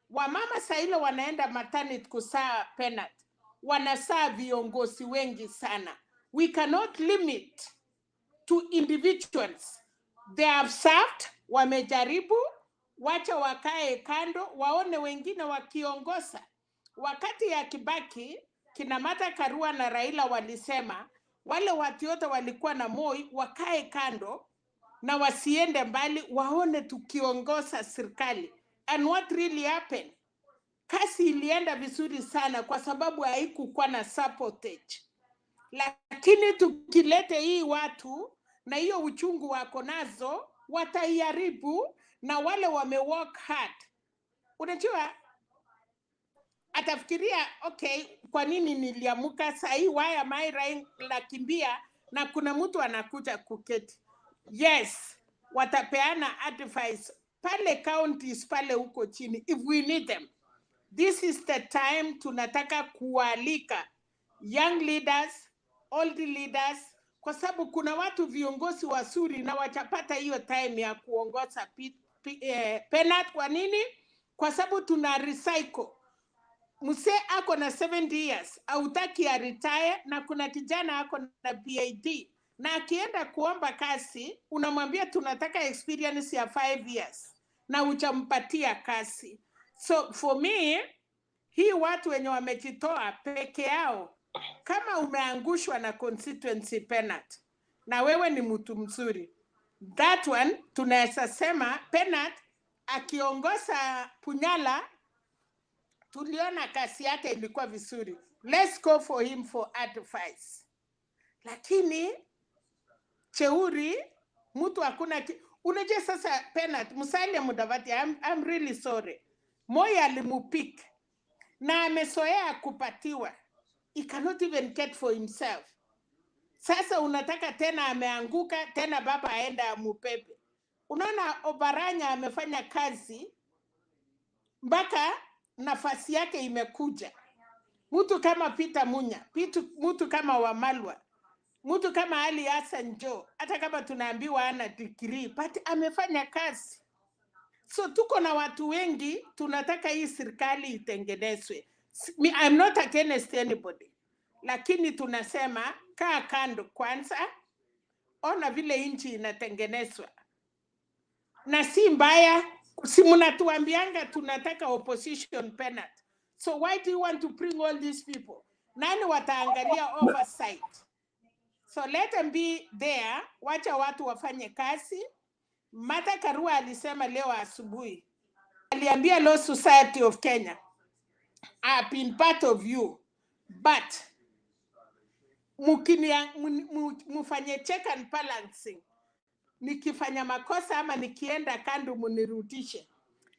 wamama saa ile wanaenda maternity kusaa Penat, wanasaa viongozi wengi sana. We cannot limit to individuals. They have served, wamejaribu, wacha wakae kando, waone wengine wakiongoza. Wakati ya Kibaki, kina Martha Karua na Raila walisema, wale watu wote walikuwa na Moi wakae kando na wasiende mbali, waone tukiongoza serikali. And what really happened? Kasi ilienda vizuri sana kwa sababu haikukuwa na supportage. Lakini tukilete hii watu na hiyo uchungu wako nazo, wataiharibu na wale wame work hard. Unajua atafikiria okay, kwa nini niliamuka saa hii, why am I nakimbia na kuna mtu anakuja kuketi. Yes, watapeana advice pale counties pale huko chini if we need them. This is the time tunataka kualika young leaders, old leaders, kwa sababu kuna watu viongozi wazuri na watapata hiyo time ya kuongoza penat. Kwa nini? Kwa sababu tuna recycle. Mzee ako na 70 years, hautaki ya retire, na kuna kijana ako na PhD, na akienda kuomba kazi, unamwambia tunataka experience ya 5 years, na uchampatia kazi. So for me, hii watu wenye wamejitoa peke yao, kama umeangushwa na constituency penat, na wewe ni mtu mzuri, that one tunaweza sema penat akiongoza Punyala, tuliona kazi yake ilikuwa vizuri. Let's go for him for advice. Lakini Cheuri, mtu hakuna unajua sasa penat, Musalia Mudavadi, I'm really sorry. Moi alimupik na amesoea kupatiwa. He cannot even get for himself. Sasa unataka tena ameanguka, tena baba aenda amupepe. Unaona Obaranya amefanya kazi mpaka nafasi yake imekuja. Mtu kama Peter Munya, mtu kama Wamalwa, mtu kama Ali Hassan Joho, hata kama tunaambiwa ana degree, but amefanya kazi. So tuko na watu wengi, tunataka hii serikali itengenezwe. I'm not against anybody. Lakini tunasema kaa kando kwanza, ona vile nchi inatengenezwa. Na si mbaya, si mnatuambianga tunataka opposition penat. So why do you want to bring all these people? Nani wataangalia oversight? So let them be there, wacha watu wafanye kazi. Martha Karua alisema leo asubuhi, aliambia Law Society of Kenya, I've been part of you, but mufanye check and balancing. Nikifanya makosa ama nikienda kando munirudishe.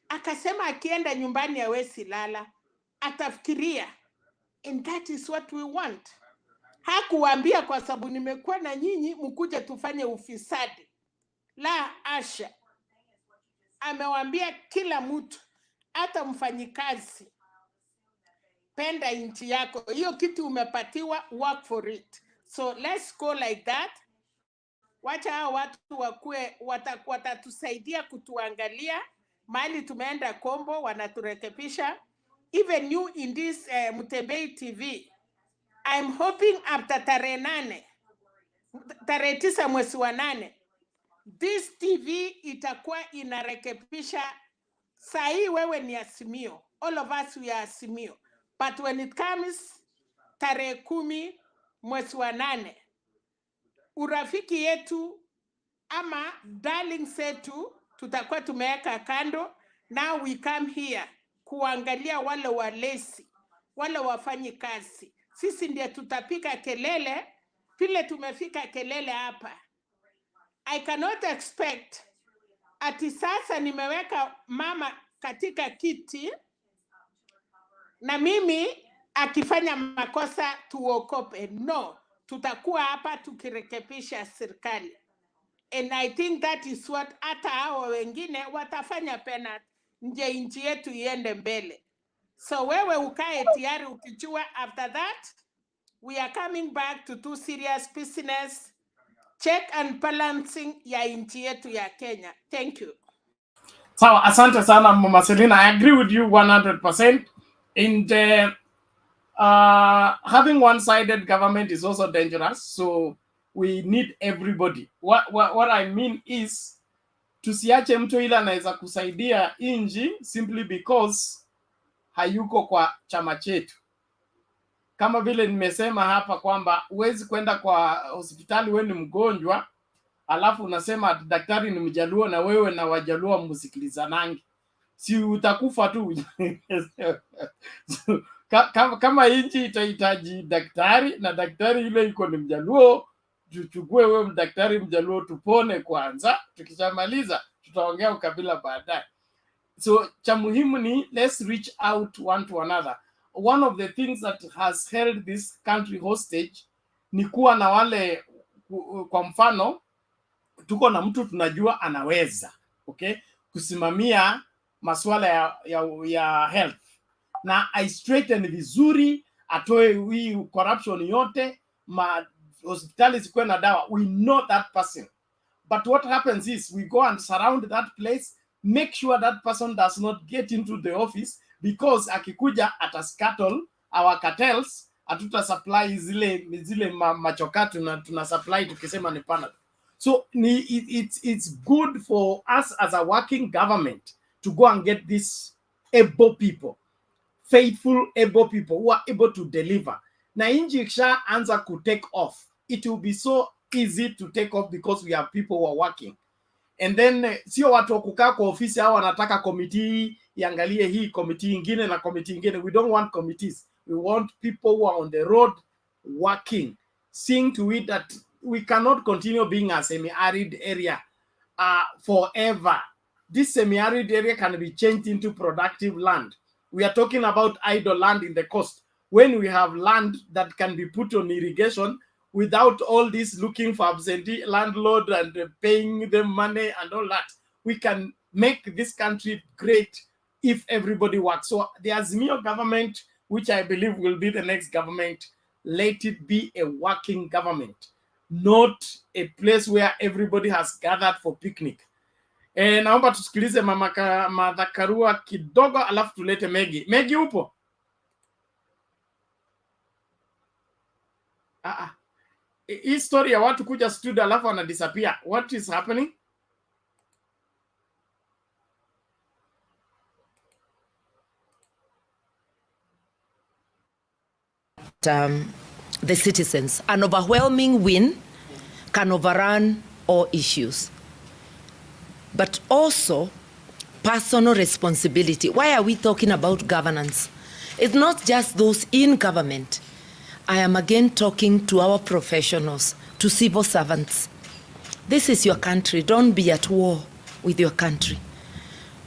Akasema akienda nyumbani hawezi lala, atafikiria. And that is what we want. Hakuwaambia kwa sababu nimekuwa na nyinyi mkuje tufanye ufisadi. La asha. Amewaambia kila mtu, hata mfanyikazi, penda nchi yako. Hiyo kitu umepatiwa, work for it. So let's go like that. Wacha hao watu wakue watatusaidia kutuangalia mali tumeenda kombo, wanaturekebisha. Even you in this Mutembei TV, I'm hoping after tarehe 9 mwezi wa 8, this TV itakuwa inarekebisha. Sahi wewe ni Azimio, all of us we are Azimio, but when it comes tarehe 10 mwezi wa 8, urafiki yetu ama darling zetu tutakuwa tumeweka kando. Now we come here kuangalia wale walezi, wale wafanyi kazi. Sisi ndiye tutapika kelele vile tumefika kelele hapa. I cannot expect ati sasa nimeweka mama katika kiti na mimi akifanya makosa tuokope. No, tutakuwa hapa tukirekebisha serikali. And I think that is what hata hao wengine watafanya penat, nje nchi yetu iende mbele. So wewe ukae tayari ukijua after that we are coming back to do serious business, check and balancing ya nchi yetu ya Kenya. Thank you. Sawa, asante sana Mama Selina. I agree with you 100%. In the having one-sided government is also dangerous. So we need everybody. What I mean is, tusiache mtu ila anaweza kusaidia inji simply because hayuko kwa chama chetu. Kama vile nimesema hapa kwamba huwezi kwenda kwa hospitali wewe ni mgonjwa, alafu unasema daktari ni Mjaluo na wewe na Wajaluo msikilizanangi. Si utakufa tu. Kama inchi itahitaji daktari na daktari yule yuko ni Mjaluo, tuchukue wewe daktari Mjaluo tupone kwanza, tukishamaliza tutaongea ukabila baadaye. So cha muhimu ni let's reach out one to another. one of the things that has held this country hostage ni kuwa na wale, kwa mfano tuko na mtu tunajua anaweza, okay, kusimamia masuala ya health na I straighten vizuri, atoe hii corruption yote, hospitali zikuwe na dawa. We know that person, but what happens is we go and surround that place, make sure that person does not get into the office, because akikuja atascuttle our cartels, atuta supply zile machoka tuna supply tukisema ni panel. So it's good for us as a working government to go and get these able people, faithful able people who are able to deliver. Na inji ikisha anza ku take off, it will be so easy to take off because we have people who are working. And then sio watu wa kukaa kwa ofisi hao wanataka committee iangalie hii committee ingine na committee ingine. We don't want committees. We want people who are on the road working, seeing to it that we cannot continue being a semi-arid area forever. This semi-arid area can be changed into productive land. We are talking about idle land in the coast. When we have land that can be put on irrigation without all this looking for absentee landlord and paying them money and all that, we can make this country great if everybody works. So the Azimio government, which I believe will be the next government, let it be a working government, not a place where everybody has gathered for picnic. Naomba tusikilize Mama Karua kidogo alafu tulete Megi. Megi upo? Hii story ya watu kuja studio alafu wana disappear. What is happening? The citizens. An overwhelming win can overrun all issues. But also personal responsibility. Why are we talking about governance? It's not just those in government. I am again talking to our professionals, to civil servants. This is your country. Don't be at war with your country.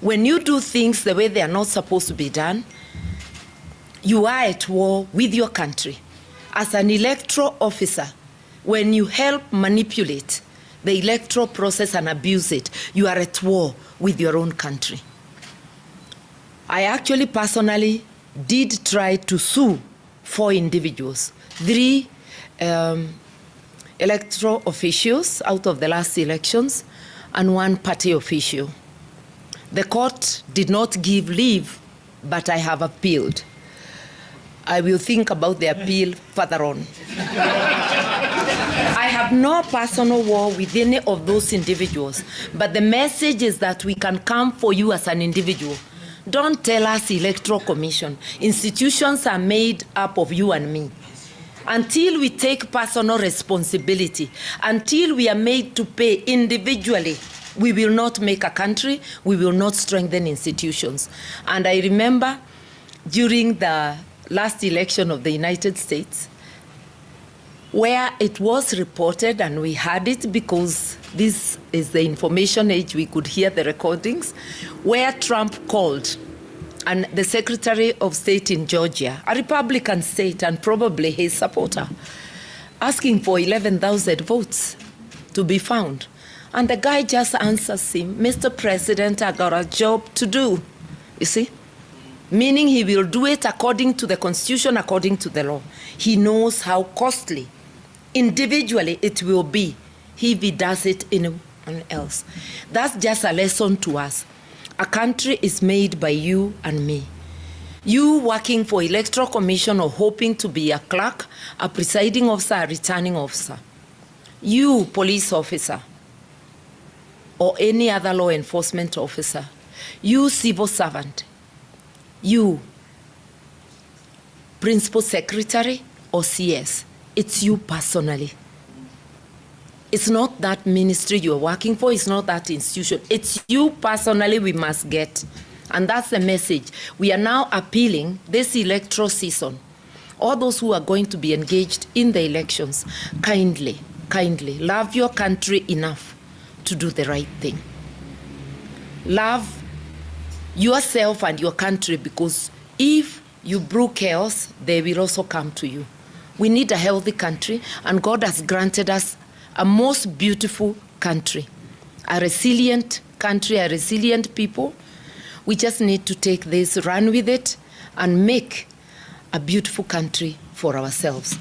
When you do things the way they are not supposed to be done, you are at war with your country. As an electoral officer, when you help manipulate the electoral process and abuse it, you are at war with your own country. I actually personally did try to sue 4 individuals, 3 electoral officials out of the last elections and 1 party official. The court did not give leave, but I have appealed. I will think about the appeal further on. I have no personal war with any of those individuals, but the message is that we can come for you as an individual. Don't tell us electoral commission. Institutions are made up of you and me. Until we take personal responsibility, until we are made to pay individually, we will not make a country, we will not strengthen institutions. And I remember during the last election of the United States, where it was reported, and we had it because this is the information age, we could hear the recordings, where Trump called and the Secretary of State in Georgia, a Republican state and probably his supporter, asking for 11,000 votes to be found. And the guy just answers him, Mr. President, I got a job to do. You see? Meaning he will do it according to the Constitution, according to the law. He knows how costly individually it will be if he does it anyone else. That's just a lesson to us. A country is made by you and me. You working for Electoral Commission or hoping to be a clerk, a presiding officer, a returning officer. You, police officer, or any other law enforcement officer. You, civil servant. You, principal secretary or CS. It's you personally. It's not that ministry you're working for, it's not that institution. It's you personally we must get. And that's the message. We are now appealing this electoral season. All those who are going to be engaged in the elections, kindly, love your country enough to do the right thing. Love yourself and your country, because if You brew chaos, they will also come to you. We need a healthy country, and God has granted us a most beautiful country, a resilient country, a resilient people. We just need to take this, run with it, and make a beautiful country for ourselves.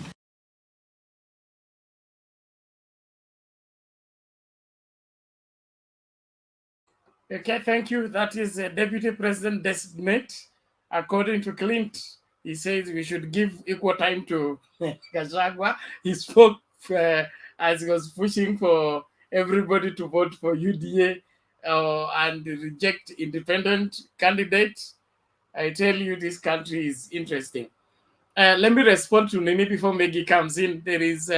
Okay, thank you. That is a Deputy President designate. According to Clint, he says we should give equal time to Gachagua. He spoke as he was pushing for everybody to vote for UDA and reject independent candidates. I tell you, this country is interesting. Let me respond to Nini before Maggie comes in. There is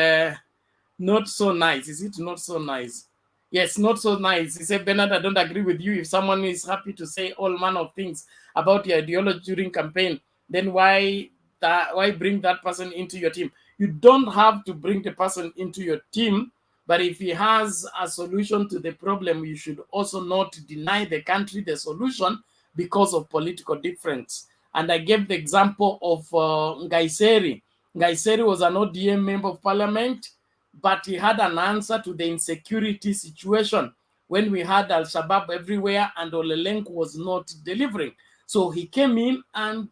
not so nice. Is it not so nice? Yes, not so nice. He said, Bernard, I don't agree with you. If someone is happy to say all manner of things about your ideology during campaign, then why bring that person into your team? You don't have to bring the person into your team, but if he has a solution to the problem, you should also not deny the country the solution because of political difference. And I gave the example of Ngaiseri. Ngaiseri was an ODM member of parliament, but he had an answer to the insecurity situation when we had Al-Shabaab everywhere and Olelenk was not delivering. So he came in and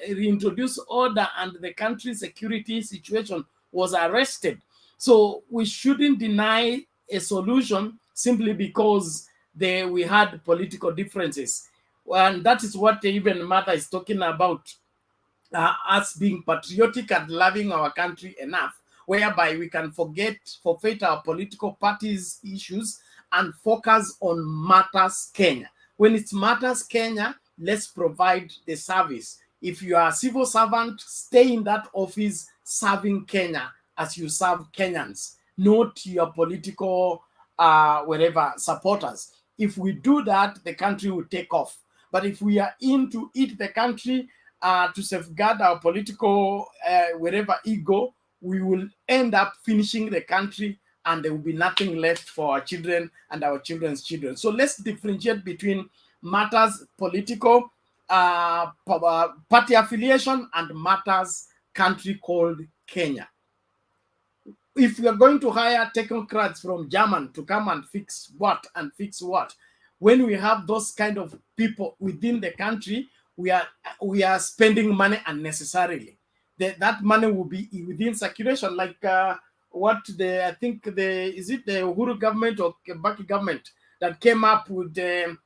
reintroduced order, and the country's security situation was arrested. So we shouldn't deny a solution simply because we had political differences. And that is what even Martha is talking about, us being patriotic and loving our country enough, whereby we can forfeit our political parties' issues and focus on matters Kenya. When it matters Kenya, let's provide the service. If you are a civil servant, stay in that office serving Kenya as you serve Kenyans, not your political whatever supporters. If we do that, the country will take off. But if we are in to eat the country, to safeguard our political whatever ego, we will end up finishing the country and there will be nothing left for our children and our children's children. So let's differentiate between matters political, party affiliation, and matters country called Kenya. If we are going to hire technocrats from German to come and fix what and fix what, when we have those kind of people within the country, we are spending money unnecessarily. That money will be within circulation, like I think is it the Uhuru government or Kibaki government that came up with the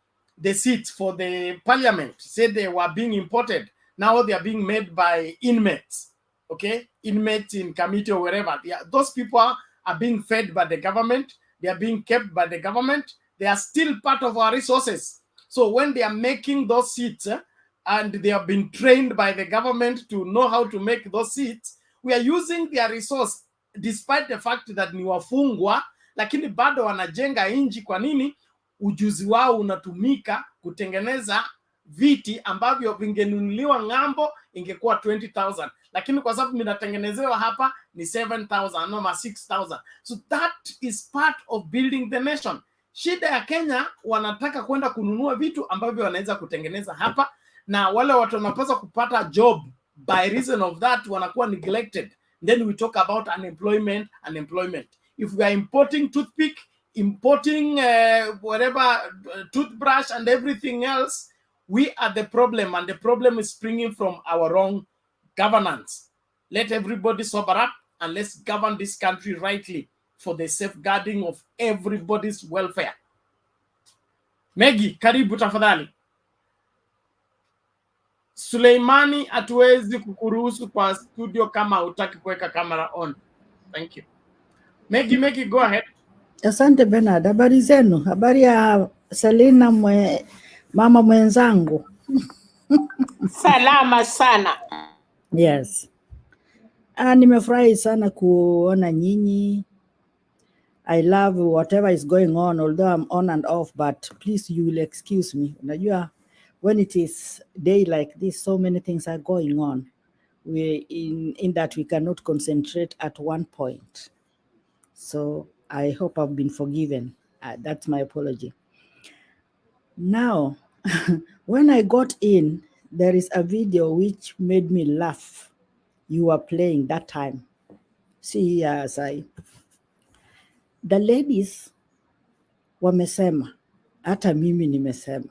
seats for the parliament, said they were being imported. Now they are being made by inmates. Okay, inmates in committee or wherever. Those people are being fed by the government. They are being kept by the government. They are still part of our resources. So when they are making those seats and they have been trained by the government to know how to make those seats, we are using their resource despite the fact that ni wafungwa, lakini bado wanajenga inji. Kwa nini? Ujuzi wao unatumika kutengeneza viti ambavyo vingenunuliwa ng'ambo ingekuwa 20,000, lakini kwa sababu minatengenezewa hapa ni 7,000 ama 6,000. So that is part of building the nation. Shida ya Kenya, wanataka kwenda kununua vitu ambavyo wanaweza kutengeneza hapa, na wale watu wanapaswa kupata job, by reason of that wanakuwa neglected. Then we talk about unemployment. If we are importing toothpick, importing toothbrush and everything else, we are the problem, and the problem is springing from our wrong governance. Let everybody sober up and let's govern this country rightly for the safeguarding of everybody's welfare. Maggie, karibu tafadhali. Suleimani, hatuwezi kukuruhusu kwa studio kama hutaki kuweka kamera on. Thank you. Maggie, go ahead. Asante Bernard. Habari zenu? Habari ya Selina mama mwenzangu? Salama sana. Yes. Nimefurahi sana kuona nyinyi. I love whatever is going on, although I'm on and off, but please, you will excuse me. Unajua, when it is day like this, so many things are going on. We in that we cannot concentrate at one point. So I hope I've been forgiven. That's my apology. Now, when I got in, there is a video which made me laugh. You were playing that time. See here, Sai. The ladies wamesema, hata mimi nimesema,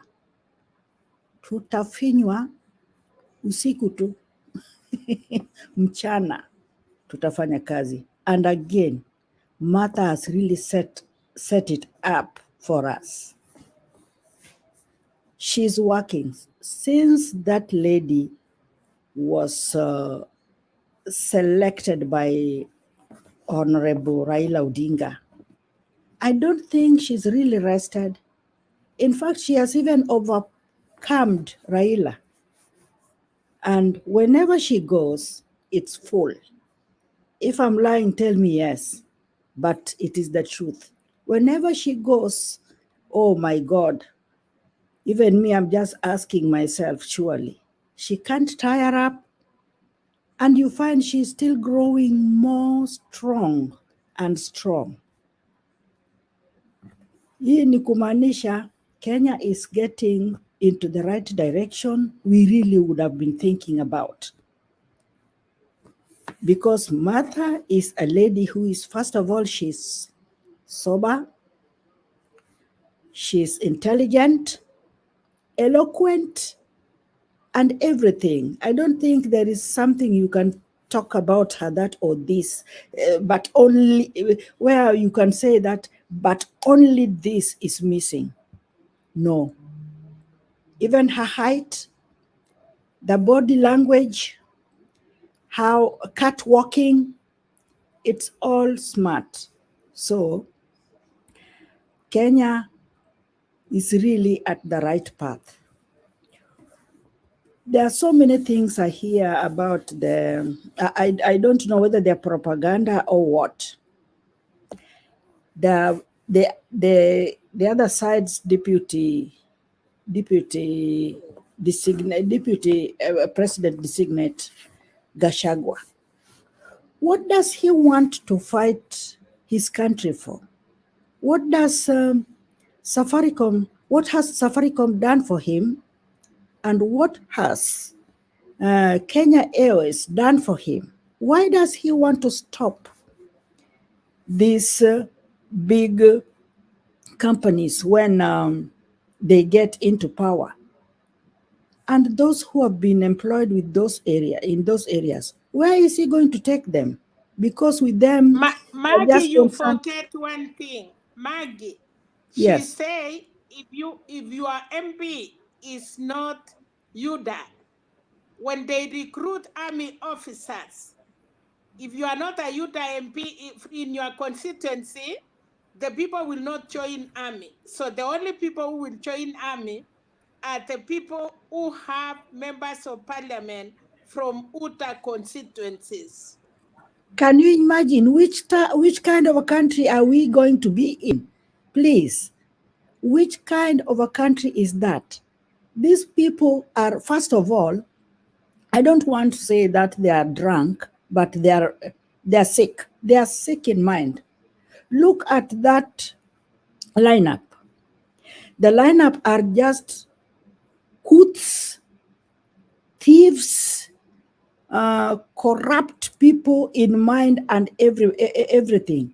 tutafinywa usiku tu mchana tutafanya kazi. And again, Martha has really set it up for us. She's working. Since that lady was selected by Honorable Raila Odinga, I don't think she's really rested. In fact, she has even overcome Raila. And whenever she goes, it's full. If I'm lying, tell me yes, but it is the truth. Whenever she goes, oh my God, even me, I'm just asking myself, surely she can't tire up. And you find she's still growing more strong and strong. Hii ni kumaanisha Kenya is getting into the right direction we really would have been thinking about. Because Martha is a lady who is, first of all, she's sober, she's intelligent, eloquent, and everything. I don't think there is something you can talk about her that or this, but only where you can say that, but only this is missing. No. Even her height, the body language, how catwalking, it's all smart. So Kenya is really at the right path. There are so many things I hear about the, I don't know whether they're propaganda or what. The other side's deputy president designate Gachagua. What does he want to fight his country for? What does Safaricom, what has Safaricom done for him? And what has Kenya Airways done for him? Why does he want to stop these big companies when they get into power? And those who have been employed with in those areas, where is he going to take them? Because with them, Maggie, you forget one thing. Maggie, she say if your MP is not UDA, when they recruit army officers, if you are not a UDA MP in your constituency, the people will not join army. So the only people who will join army are the people who have members of parliament from UDA constituencies. Can you imagine which kind of a country are we going to be in? Please, which kind of a country is that? These people are, first of all, I don't want to say that they are drunk, but they're sick. They are sick in mind. Look at that lineup. The lineup are just coots, thieves, corrupt people in mind and everything.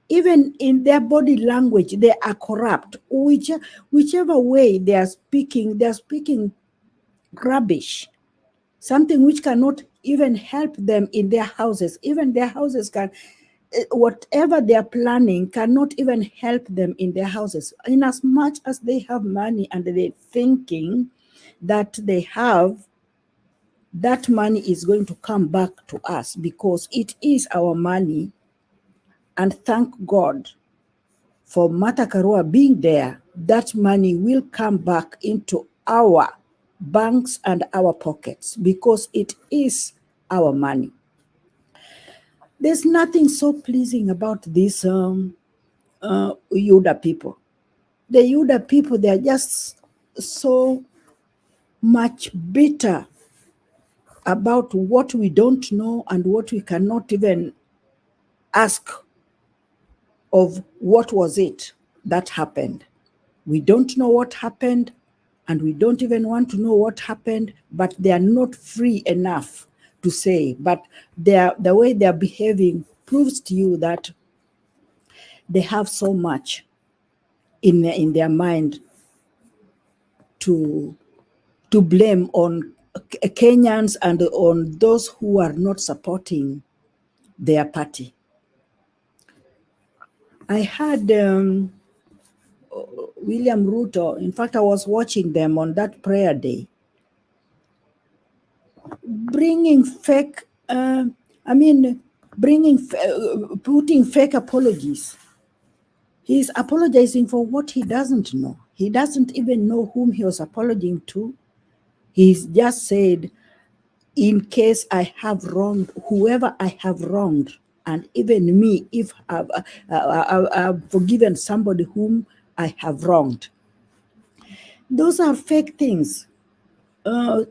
Even in their body language, they are corrupt. Whichever way they are speaking rubbish. Something which cannot even help them in their houses. Even their houses can, whatever they are planning cannot even help them in their houses. In as much as they have money and they're thinking that they have, that money is going to come back to us because it is our money. And thank God for Martha Karua being there, that money will come back into our banks and our pockets because it is our money. There's nothing so pleasing about these Yuda people. The Yuda people, they're just so much bitter about what we don't know and what we cannot even ask of what was it that happened. We don't know what happened, and we don't even want to know what happened, but they are not free enough to say. But the way they are behaving proves to you that they have so much in their mind to blame on Kenyans and on those who are not supporting their party. I had William Ruto, in fact, I was watching them on that prayer day, bringing fake, putting fake apologies. He's apologizing for what he doesn't know. He doesn't even know whom he was apologizing to. He's just said, in case I have wronged whoever I have wronged, and even me, if I've forgiven somebody whom I have wronged. Those are fake things. Mama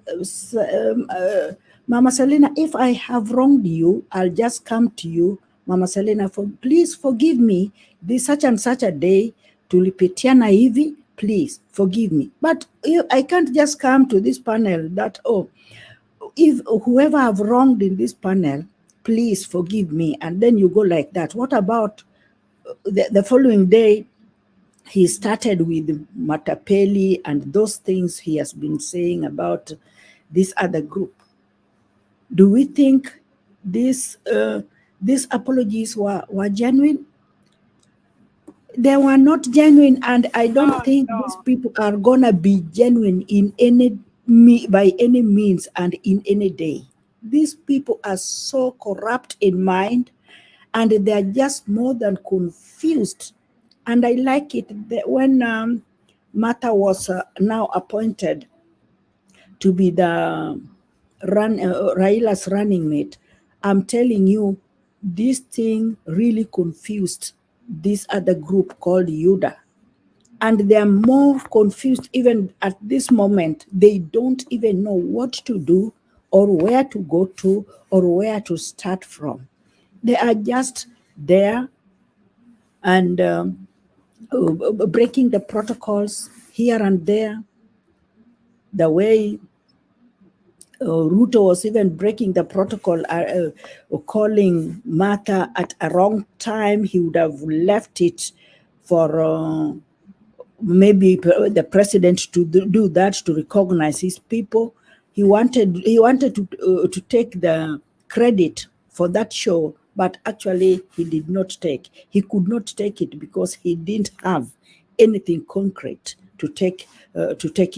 Selena, if I have wronged you, I'll just come to you, Mama Selena, please forgive me. This such and such a day, tulipitiana hivi, please forgive me. But I can't just come to this panel that, oh, if whoever I've wronged in this panel, please forgive me. And then you go like that. What about the following day? He started with Matapeli and those things he has been saying about this other group. Do we think these apologies were genuine? They were not genuine, and I don't think these people are gonna be genuine by any means and in any day. These people are so corrupt in mind, and they're just more than confused. And I like it that when Martha was now appointed to be the Raila's running mate, I'm telling you, this thing really confused this other group called UDA. And they are more confused even at this moment. They don't even know what to do or where to go to or where to start from. They are just there and breaking the protocols here and there. The way Ruto was even breaking the protocol, calling Martha at a wrong time. He would have left it for maybe the president to do that, to recognize his people. He wanted to take the credit for that show, but actually he did not take. He could not take it because he didn't have anything concrete to take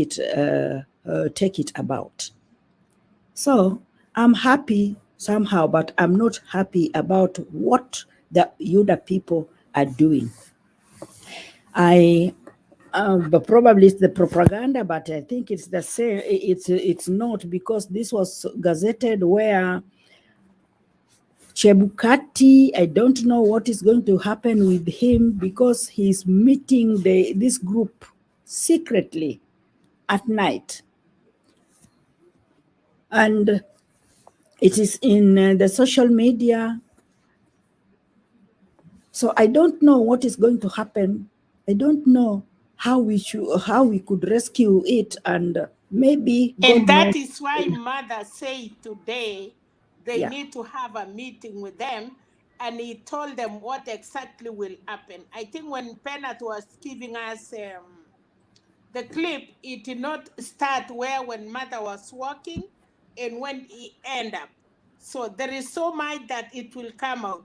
it about. So I'm happy somehow, but I'm not happy about what the UDA people are doing. But probably it's the propaganda, but I think it's the same. It's not, because this was gazetted where Chebukati, I don't know what is going to happen with him, because he's meeting this group secretly at night. And it is in the social media. So I don't know what is going to happen. I don't know how we could rescue it, and maybe God And that knows. is why Mother said today they Yeah. need to have a meeting with them, and he told them what exactly will happen. I think when Penat was giving us the clip, it did not start when Mother was walking and when he end up. So there is so much that it will come out.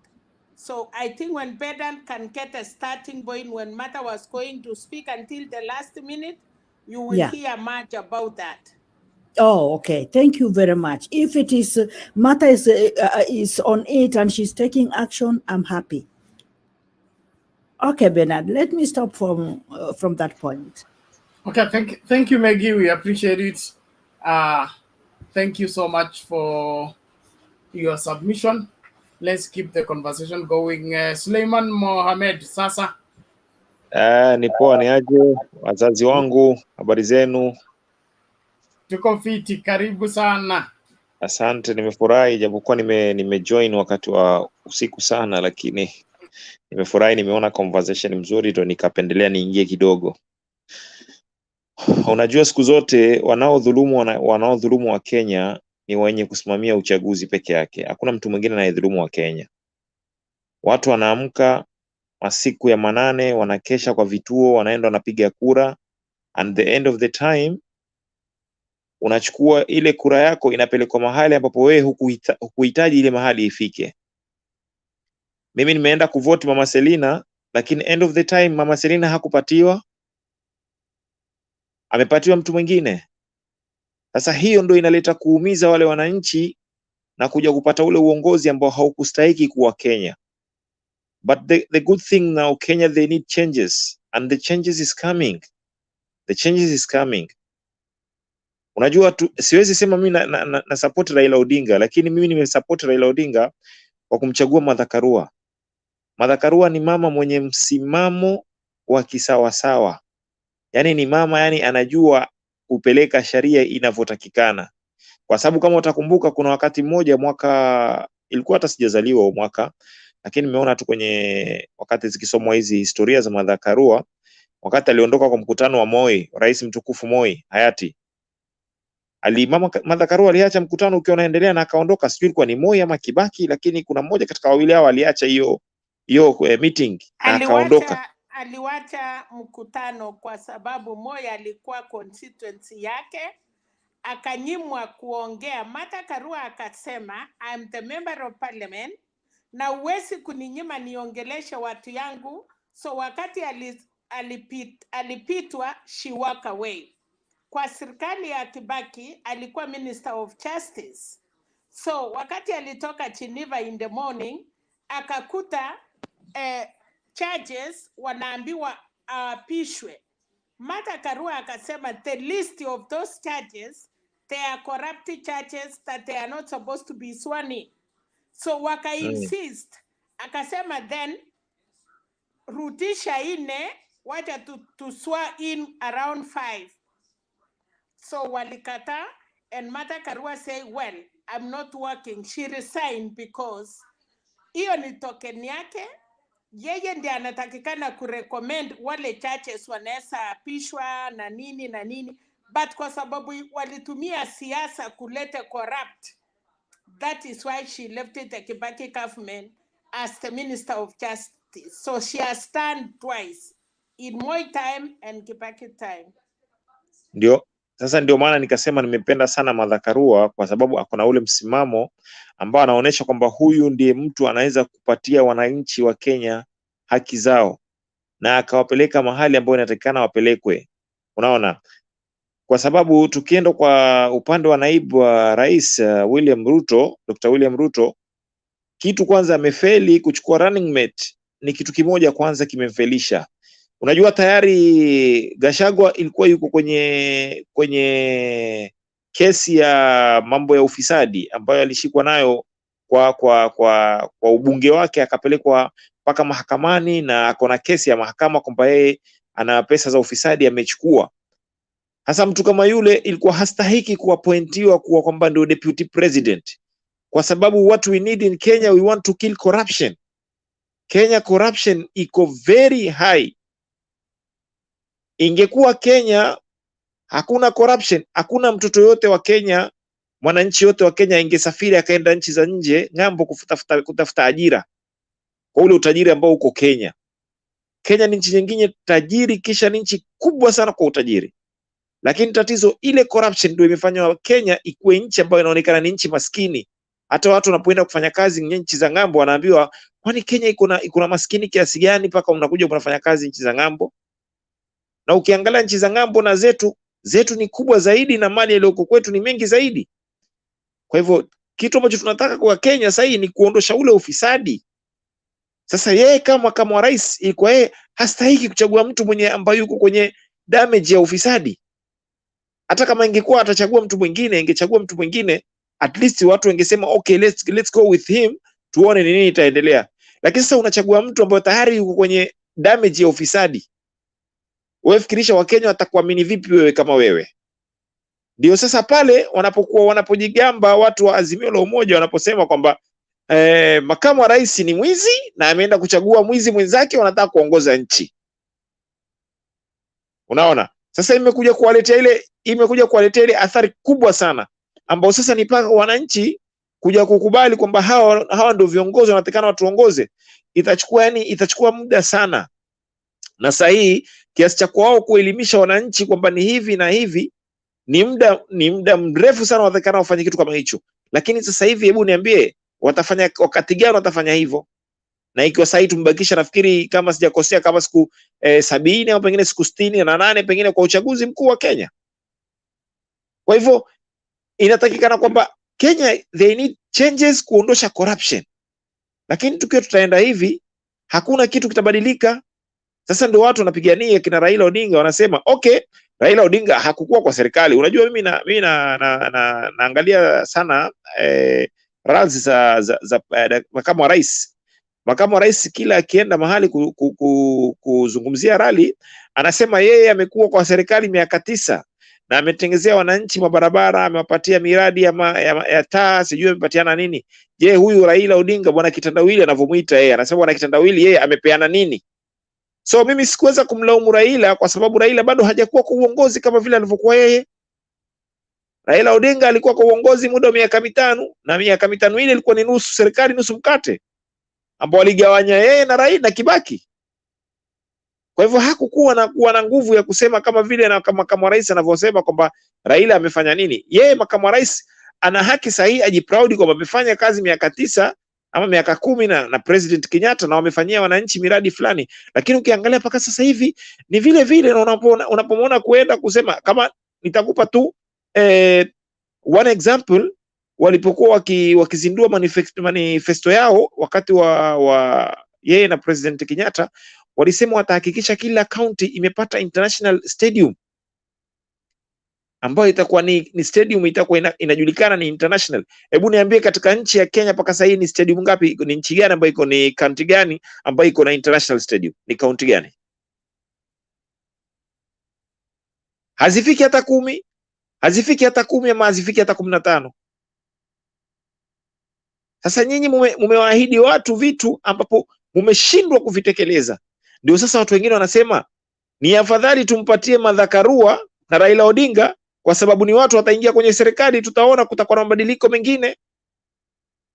So I think when Bedan can get a starting point when Mother was going to speak until the last minute, you will Yeah. hear much about that. Oh, okay. Thank you very much. If it is Martha is on it and she's taking action, I'm happy. Okay, Bernard, let me stop from that point. Okay, thank you, Maggie. We appreciate it. Thank you so much for your submission. Let's keep the conversation going. Suleiman Mohamed, sasa. Ni poa, ni aje wazazi wangu, habari zenu? Tuko fiti, karibu sana. Asante, nimefurahi japokuwa nimejoin wakati wa usiku sana, lakini nimefurahi, nimeona conversation mzuri, ndo nikapendelea niingie kidogo. Unajua siku zote wanaodhulumu wa Kenya ni wenye kusimamia uchaguzi peke yake. Hakuna mtu mwingine anayedhulumu wa Kenya. Watu wanaamka masiku ya manane, wanakesha kwa vituo, wanaenda wanapiga kura, and the end of the time unachukua ile kura yako inapelekwa mahali ambapo wewe hukuhitaji ile mahali ifike. Mimi nimeenda kuvote Mama Selina, lakini end of the time Mama Selina hakupatiwa, amepatiwa mtu mwingine. Sasa hiyo ndio inaleta kuumiza wale wananchi na kuja kupata ule uongozi ambao haukustahiki kuwa Kenya. But the good thing now, Kenya, they need changes, and the changes is coming. The changes is coming. Unajua siwezi sema mimi na support Raila Odinga, lakini mimi nimesupport Raila Odinga kwa kumchagua Martha Karua. Martha Karua ni mama mwenye msimamo wa kisawasawa. Yaani ni mama, yani anajua kupeleka sheria inavyotakikana. Kwa sababu kama utakumbuka kuna wakati mmoja mwaka, ilikuwa hata sijazaliwa mwaka, lakini nimeona tu kwenye wakati zikisomwa hizi historia za Martha Karua, wakati aliondoka kwa mkutano wa Moi, rais mtukufu Moi hayati. Martha Karua aliacha mkutano ukiwa unaendelea na akaondoka, sijui ilikuwa ni Moi ama Kibaki, lakini kuna mmoja katika wawili hao aliacha hiyo meeting na akaondoka. Aliwacha mkutano kwa sababu Moi alikuwa constituency yake, akanyimwa kuongea. Martha Karua akasema, I'm the member of parliament na uwezi kuninyima niongeleshe watu yangu. So wakati alipitwa, she walk away. Kwa serikali ya Kibaki alikuwa Minister of Justice. So wakati alitoka Geneva in the morning, akakuta charges wanaambiwa apishwe. Martha Karua akasema the list of those charges, they are corrupt charges that they are not supposed to be sworn in. So waka insist, akasema then rudisha ine, wacha to swear in around 5. So walikata, and Martha Karua say, well, I'm not working. She resigned because hiyo ni token yake. Yeye ndiye anatakikana kurecommend wale churches wanaweza apishwa na nini. But kwa sababu walitumia siasa kuleta corrupt, that is why she left the Kibaki government as the Minister of Justice. So she has stand twice, in Moi time and Kibaki time. Sasa ndio maana nikasema nimependa sana Martha Karua kwa sababu akona ule msimamo ambao anaonesha kwamba huyu ndiye mtu anaweza kupatia wananchi wa Kenya haki zao na akawapeleka mahali ambapo inatakikana wapelekwe. Unaona? Kwa sababu tukienda kwa upande wa naibu wa rais William Ruto, Dr. William Ruto, kitu kwanza amefeli kuchukua running mate. Ni kitu kimoja kwanza kimemfelisha. Unajua tayari Gachagua ilikuwa yuko kwenye kesi ya mambo ya ufisadi ambayo alishikwa nayo kwa ubunge wake, akapelekwa mpaka mahakamani na akona kesi ya mahakama kwamba yeye ana pesa za ufisadi amechukua. Hasa mtu kama yule ilikuwa hastahiki kuappointiwa kuwa kwamba ndio deputy president, kwa sababu what we need in Kenya, we want to kill corruption. Kenya corruption iko very high. Ingekuwa Kenya hakuna corruption, hakuna mtoto yote wa Kenya, mwananchi yote wa Kenya ingesafiri akaenda nchi za nje ng'ambo kutafuta ajira kwa ule utajiri ambao uko Kenya. Kenya ni nchi nyingine tajiri, kisha ni nchi kubwa sana kwa utajiri. Lakini tatizo ile corruption ndio imefanya Kenya ikuwe nchi ambayo inaonekana ni nchi maskini. Hata watu wanapoenda kufanya kazi nchi za ng'ambo wanaambiwa, kwani Kenya iko na maskini kiasi gani mpaka unakuja unafanya kazi nchi za ng'ambo? Na ukiangalia nchi za ng'ambo na zetu ni kubwa zaidi na mali iliyoko kwetu ni mengi zaidi. Kwa hivyo kitu ambacho tunataka kwa Kenya sasa ni kuondosha ule ufisadi. Sasa yeye kama rais ilikuwa yeye hastahiki kuchagua mtu mwenye ambaye yuko kwenye damage ya ufisadi. Hata kama ingekuwa atachagua mtu mwingine, ingechagua mtu mwingine, at least watu wangesema okay, let's go with him, tuone nini itaendelea. Lakini sasa unachagua mtu ambaye tayari yuko kwenye damage ya ufisadi. Wewe fikirisha Wakenya watakuamini vipi wewe kama wewe? Ndio sasa pale wanapojigamba watu wa Azimio la Umoja wanaposema kwamba makamu wa rais ni mwizi na ameenda kuchagua mwizi mwenzake, wanataka kuongoza nchi. Unaona? Sasa imekuja kuwaletea ile athari kubwa sana, ambao sasa ni paka wananchi kuja kukubali kwamba hawa ndio viongozi wanatakana watuongoze. Itachukua muda sana na sahihi, kiasi cha kwao kuelimisha wananchi kwamba ni hivi na hivi, ni muda mrefu sana watakana wafanye kitu kama hicho. Lakini sasa hivi, hebu niambie, watafanya wakati gani watafanya hivyo? Na ikiwa sasa tumebakisha, nafikiri kama sijakosea, kama siku 70 au pengine siku 68 pengine kwa uchaguzi mkuu wa Kenya. Kwa hivyo inatakikana kwamba Kenya they need changes kuondosha corruption, lakini tukiwa tutaenda hivi hakuna kitu kitabadilika. Sasa ndio watu wanapigania kina Raila Odinga, wanasema okay, Raila Odinga hakukuwa kwa serikali. Unajua mimi naangalia sana rallies za makamu wa rais. Makamu wa rais kila akienda mahali kuzungumzia rally, anasema yeye amekuwa kwa serikali miaka 9 na ametengezea wananchi mabarabara, amewapatia miradi ya taa, sijui amepatiana nini. Je, huyu Raila Odinga, bwana kitandawili anavyomuita yeye, anasema bwana kitandawili, yeye amepeana nini? So mimi sikuweza kumlaumu Raila kwa sababu Raila bado hajakuwa kwa uongozi kama vile alivyokuwa yeye. Raila Odinga alikuwa kwa uongozi muda wa miaka 5, na miaka 5 ile ilikuwa ni nusu serikali nusu mkate, ambao waligawanya yeye na Raila Kibaki. Kwa hivyo hakukuwa na nguvu ya kusema kama vile na makamu wa rais anavyosema kwamba Raila amefanya nini. Yeye makamu wa rais ana haki sahihi ajiproud kwamba amefanya kazi miaka 9 ama miaka 10 na President Kenyatta, na wamefanyia wananchi miradi fulani. Lakini ukiangalia paka sasa hivi ni vile vile, na unapomwona kuenda kusema, kama nitakupa tu one example, walipokuwa wakizindua manifesto yao wakati wa yeye na President Kenyatta, walisema watahakikisha kila county imepata international stadium ambayo itakuwa ni stadium itakuwa inajulikana ni international. Hebu niambie, katika nchi ya Kenya paka sasa hii ni stadium ngapi? Ni nchi gani ambayo iko, ni county gani ambayo iko na international stadium? Ni county gani? Hazifiki hata 10, hazifiki hata 10 ama hazifiki hata 15. Sasa nyinyi mumewaahidi watu vitu ambapo mumeshindwa kuvitekeleza. Ndio sasa watu wengine wanasema ni afadhali tumpatie Martha Karua na Raila Odinga, kwa sababu ni watu wataingia kwenye serikali, tutaona kutakuwa na mabadiliko mengine,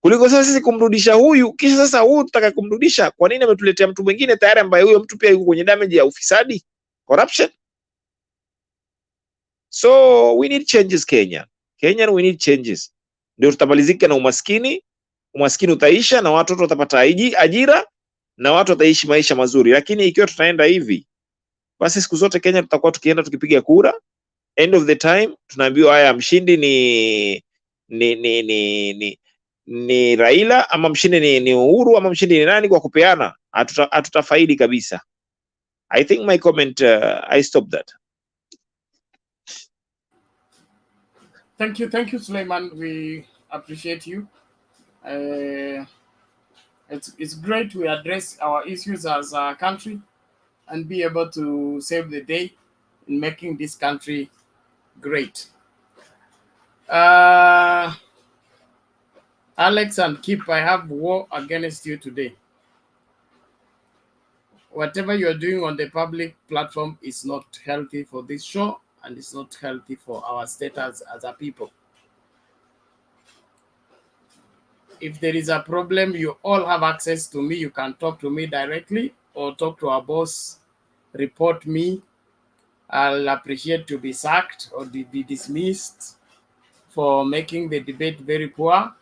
kuliko sasa sisi kumrudisha huyu, kisha sasa huyu tutaka kumrudisha. Kwa nini ametuletea mtu mwingine tayari ambaye huyo mtu pia yuko kwenye damage ya ufisadi, corruption? So we need changes Kenya. We need changes. Ndio tutamalizika na umaskini. Umaskini utaisha na watoto watapata ajira na watu wataishi maisha mazuri. Lakini ikiwa tutaenda hivi, basi siku zote Kenya tutakuwa tukienda tukipiga kura, end of the time tunaambiwa haya, mshindi ni Raila, ama mshindi ni Uhuru, ama mshindi ni nani, kwa kupeana. Hatutafaidi kabisa. I think my comment, I stop that. Thank you, Suleiman. We appreciate you. It's great we address our issues as a country and be able to save the day in making this country great. Alex and Kip, I have war against you today. Whatever you're doing on the public platform is not healthy for this show, and it's not healthy for our status as a people. If there is a problem, you all have access to me. You can talk to me directly or talk to our boss, report me. I'll appreciate to be sacked or be dismissed for making the debate very poor.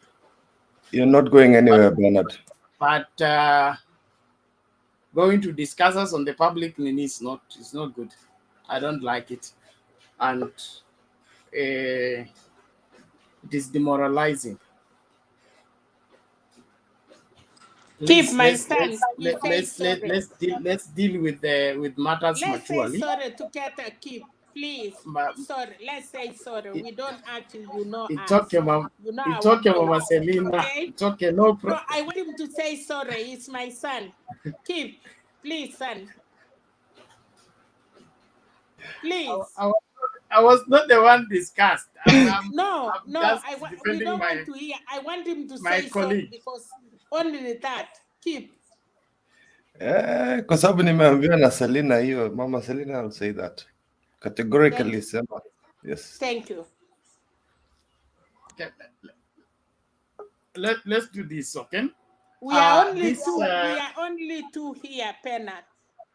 You're not going anywhere, Bernard. But going to discuss us on the public is not good. I don't like it. And it is demoralizing. Keep my stand. Let's deal with matters maturely. Let's say sorry together, Keep. Please. Sorry. Let's say sorry. We don't act you know it's us. Okay, Mom. You know it's okay, Mama Selina. Okay? It's okay, no problem. No, I want him to say sorry. It's my son. Keep. Please, son. Please. I was not the one discussed. No. We don't want to hear. I want him to say sorry because only that. Keep. Kwa sababu nimeambiwa na Selina hiyo, Mama Selina will say that. Categorically, sema. Yes. Thank you. Okay. Let's do this, okay? We are only this, two. We are only two here, Penat,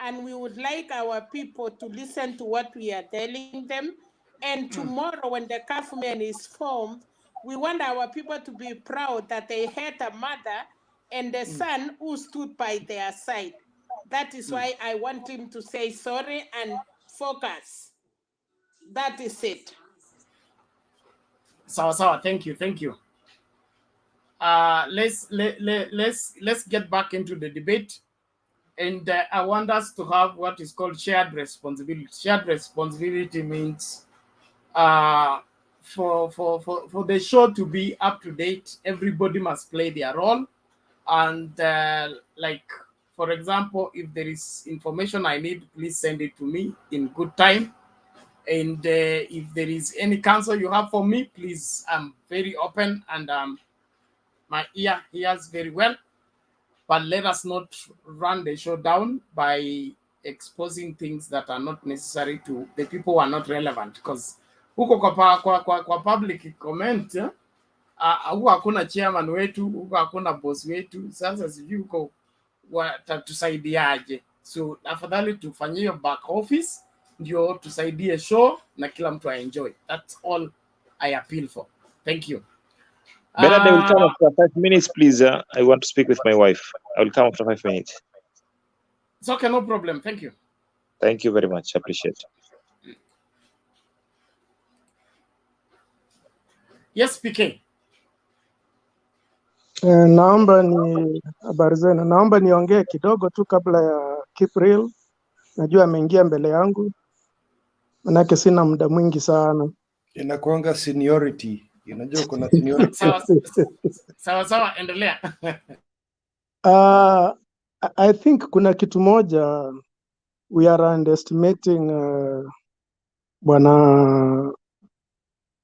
and we would like our people to listen to what we are telling them. And tomorrow, when the government is formed, we want our people to be proud that they had a mother and a son who stood by their side. That is why I want him to say sorry and focus. That is it. Sawa, thank you. Let's get back into the debate, and I want us to have what is called shared responsibility. Shared responsibility means for the show to be up to date, everybody must play their role, and like, for example, if there is information I need, please send it to me in good time. And if there is any counsel you have for me, please, I'm very open, and my ear hears very well. But let us not run the show down by exposing things that are not necessary to the people who are not relevant, because huko kwa public comment huko hakuna chairman wetu, huko hakuna boss wetu. Sasa sijui huko watatusaidiaje? So afadhali tufanyie back office ndio tusaidie show na kila mtu aenjoy. That's all I appeal for. Thank you. Bernard, I will come after 5 minutes, please. I want to speak with my wife. I will come after 5 minutes. It's okay, no problem. Thank you. Thank you very much. I appreciate it. Yes, PK. Naomba ni habari zenu. Naomba niongee kidogo tu kabla ya Kipril. Najua ameingia mbele yangu, manake sina muda mwingi sana. Inakuanga seniority. Unajua kuna seniority. Sawa, endelea. I think kuna kitu moja we are underestimating bwana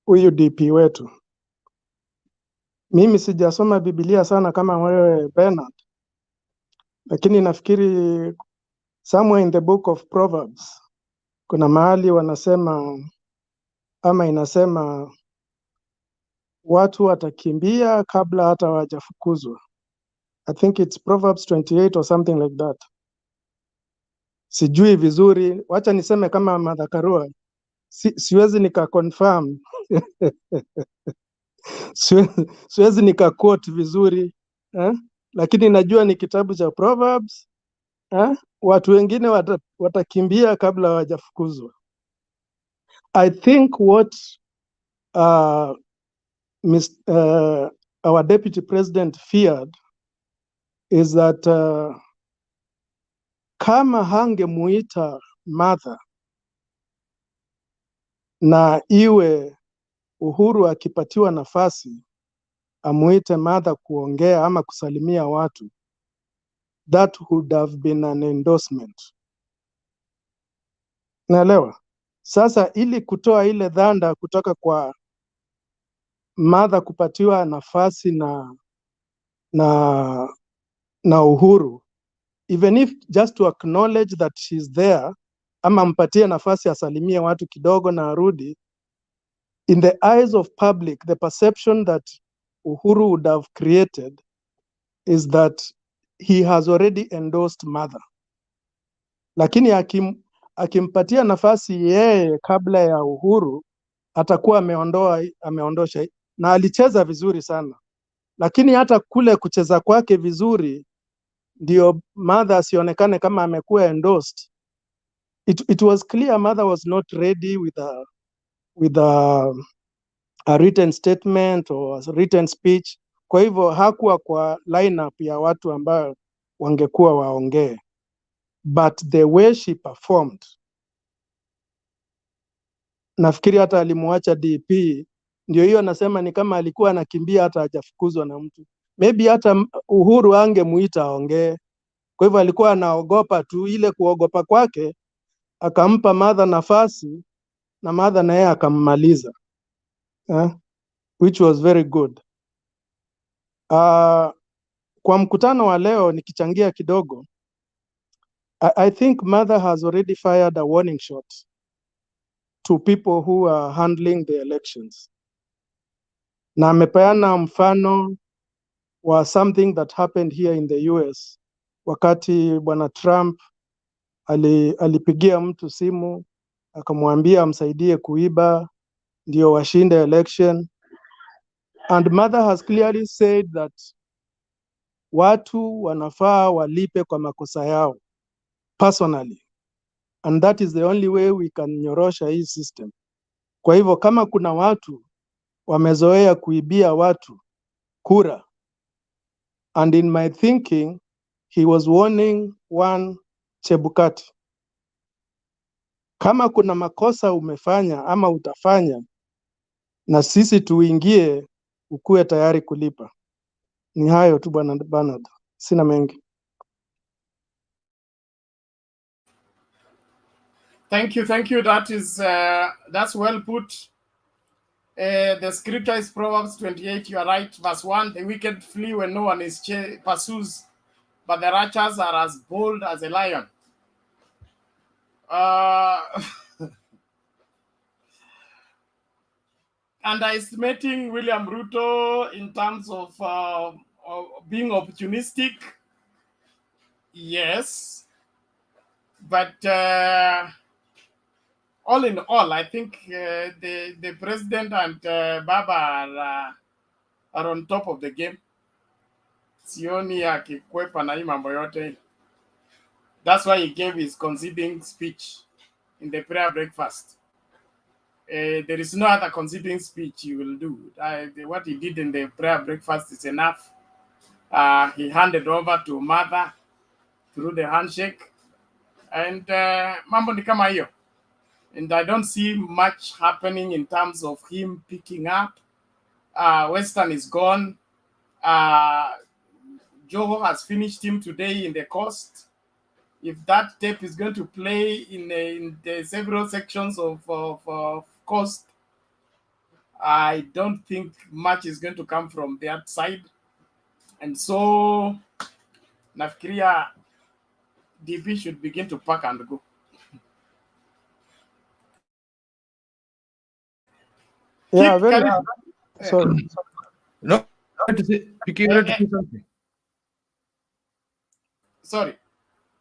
huyu DP wetu. Mimi sijasoma Biblia sana kama wewe Bernard, lakini nafikiri somewhere in the book of Proverbs kuna mahali wanasema ama inasema watu watakimbia kabla hata hawajafukuzwa. I think it's Proverbs 28 or something like that. Sijui vizuri, wacha niseme kama madhakarua. Siwezi nika confirm. Siwezi nika quote vizuri, lakini najua ni kitabu cha Proverbs. Watu wengine watakimbia kabla hawajafukuzwa. I think what our deputy president feared is that kama hangemuita mother na iwe Uhuru akipatiwa nafasi amuite mother kuongea ama kusalimia watu, that would have been an endorsement. Naelewa? Sasa ili kutoa ile dhanda kutoka kwa mother kupatiwa nafasi na Uhuru, even if just to acknowledge that she's there, ama mpatie nafasi asalimie watu kidogo na arudi, in the eyes of public, the perception that Uhuru would have created is that he has already endorsed mother. Lakini akimpatia nafasi yeye kabla ya Uhuru, atakuwa ameondosha, na alicheza vizuri sana. Lakini hata kule kucheza kwake vizuri ndio mother asionekane kama amekuwa endorsed. It was clear mother was not ready with a written statement or a written speech. Kwa hivyo hakuwa kwa lineup ya watu ambao wangekuwa waongee. But the way she performed, nafikiri hata alimuacha DP, ndio hiyo anasema ni kama alikuwa anakimbia hata hajafukuzwa na mtu. Maybe hata Uhuru angemuita aongee. Kwa hivyo alikuwa anaogopa tu, ile kuogopa kwake akampa mother nafasi na mother na yeye akammaliza. Which was very good. Kwa mkutano wa leo nikichangia kidogo, I think mother has already fired a warning shot. to people who are handling the elections. Na amepeana mfano wa something that happened here in the US wakati bwana Trump alipigia mtu simu akamwambia amsaidie kuiba ndio washinde election, and mother has clearly said that watu wanafaa walipe kwa makosa yao personally, and that is the only way we can nyorosha hii system. Kwa hivyo kama kuna watu wamezoea kuibia watu kura, and in my thinking he was warning one Chebukati, kama kuna makosa umefanya ama utafanya na sisi tuingie, ukuwe tayari kulipa. Ni hayo tu bwana Bernard, sina mengi. Thank you. That's well put. The scripture is Proverbs 28, you are right, verse 1. The wicked flee when no one pursues, but the righteous are as bold as a lion. Underestimating William Ruto in terms of being opportunistic, yes. But all in all, I think the president and Baba are on top of the game. Sioni akikwepa na hii mambo yote. That's why he gave his conceding speech in the prayer breakfast. There is no other conceding speech he will do. What he did in the prayer breakfast is enough. He handed over to mother through the handshake. And mambo ni kama hiyo. And I don't see much happening in terms of him picking up. Western is gone. Joho has finished him today in the coast. If that tape is going to play in the several sections of coast, I don't think much is going to come from that side. And so, nafikiria DP should begin to pack and go. Yeah, very sorry. No, to say, something. Sorry.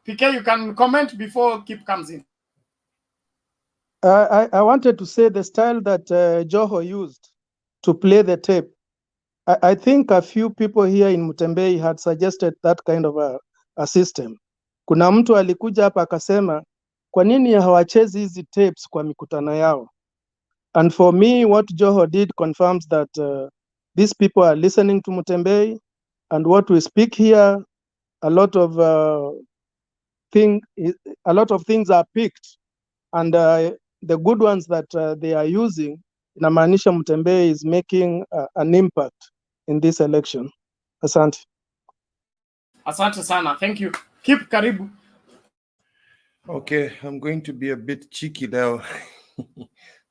PK, you can comment before Kip comes in. I wanted to say the style that Joho used to play the tape. I think a few people here in Mutembei had suggested that kind of a system. Kuna mtu alikuja hapa akasema, kwa nini hawachezi hizi tapes kwa mikutano yao? And for me, what Joho did confirms that these people are listening to Mutembei, and what we speak here, a lot of things are picked, and the good ones that they are using, inamaanisha Mutembei is making an impact in this election. Asante. Asante sana. Thank you. Keep karibu. Okay, I'm going to be a bit cheeky now.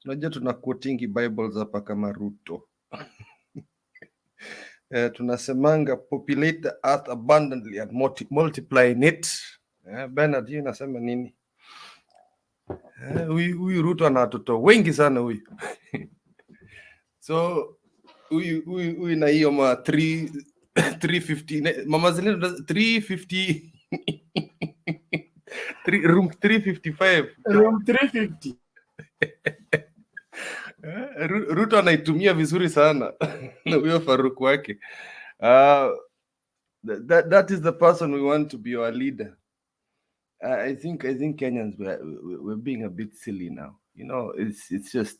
Tunajua tuna quotingi Bibles hapa kama Ruto. Tunasemanga populate the earth abundantly and multiply in it. Bernard, hii nasema nini? Huyu Ruto ana watoto wengi sana huyu. So huyu na hiyo ma 350 mama zile 350 room 355 room 350. Ruto anaitumia vizuri sana na huyo Faruk wake. That is the person we want to be our leader. I think Kenyans we're being a bit silly now. You know, it's just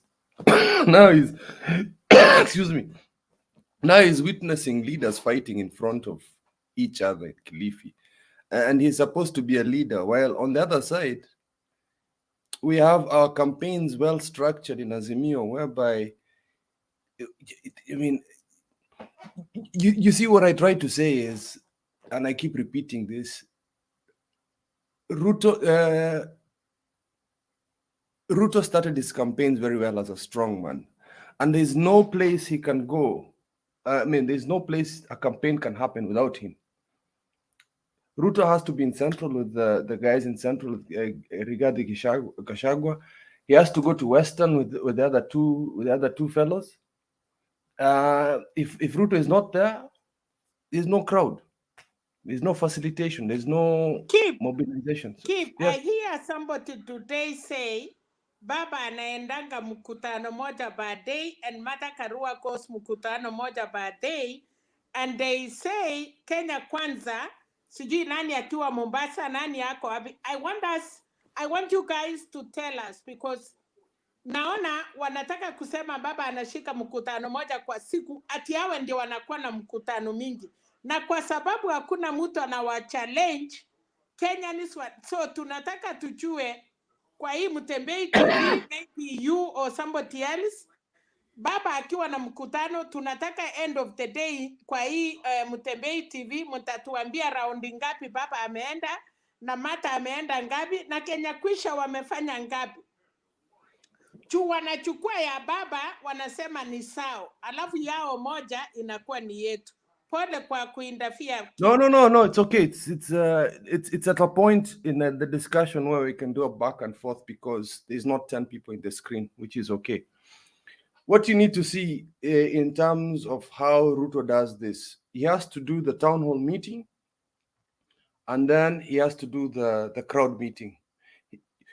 now he's excuse me. Now he's witnessing leaders fighting in front of each other at Kilifi, and he's supposed to be a leader. While on the other side, we have our campaigns well structured in Azimio, whereby, I mean, you see what I try to say is, and I keep repeating this, Ruto started his campaigns very well as a strong man, and there's no place he can go. There's no place a campaign can happen without him. Ruto has to be in central with the guys in central, Rigathi Gachagua. He has to go to Western with the other two fellows. If Ruto is not there, there's no crowd, there's no facilitation, there's no mobilization. Keep, I hear somebody today say Baba anaendanga mkutano moja baadaye and Martha Karua goes mkutano moja baadaye, and they say Kenya kwanza, sijui nani akiwa Mombasa, nani yako wapi. I want you guys to tell us, because naona wanataka kusema baba anashika mkutano moja kwa siku, ati hawa ndio wanakuwa na mkutano mingi, na kwa sababu hakuna mtu anawa challenge Kenya ni so tunataka tujue kwa hii Mtembei TV, maybe you or somebody else, baba akiwa na mkutano, tunataka end of the day kwa hii Mtembei TV mtatuambia raundi ngapi baba ameenda na Martha ameenda ngapi na Kenya Kwisha wamefanya ngapi. Juu wanachukua ya baba wanasema ni sawa, alafu yao moja inakuwa ni yetu. Pole kwa kuindafia. No, it's okay. It's at a point in the discussion where we can do a back and forth, because there's not 10 people in the screen, which is okay. What you need to see in terms of how Ruto does this, he has to do the town hall meeting, and then he has to do the crowd meeting.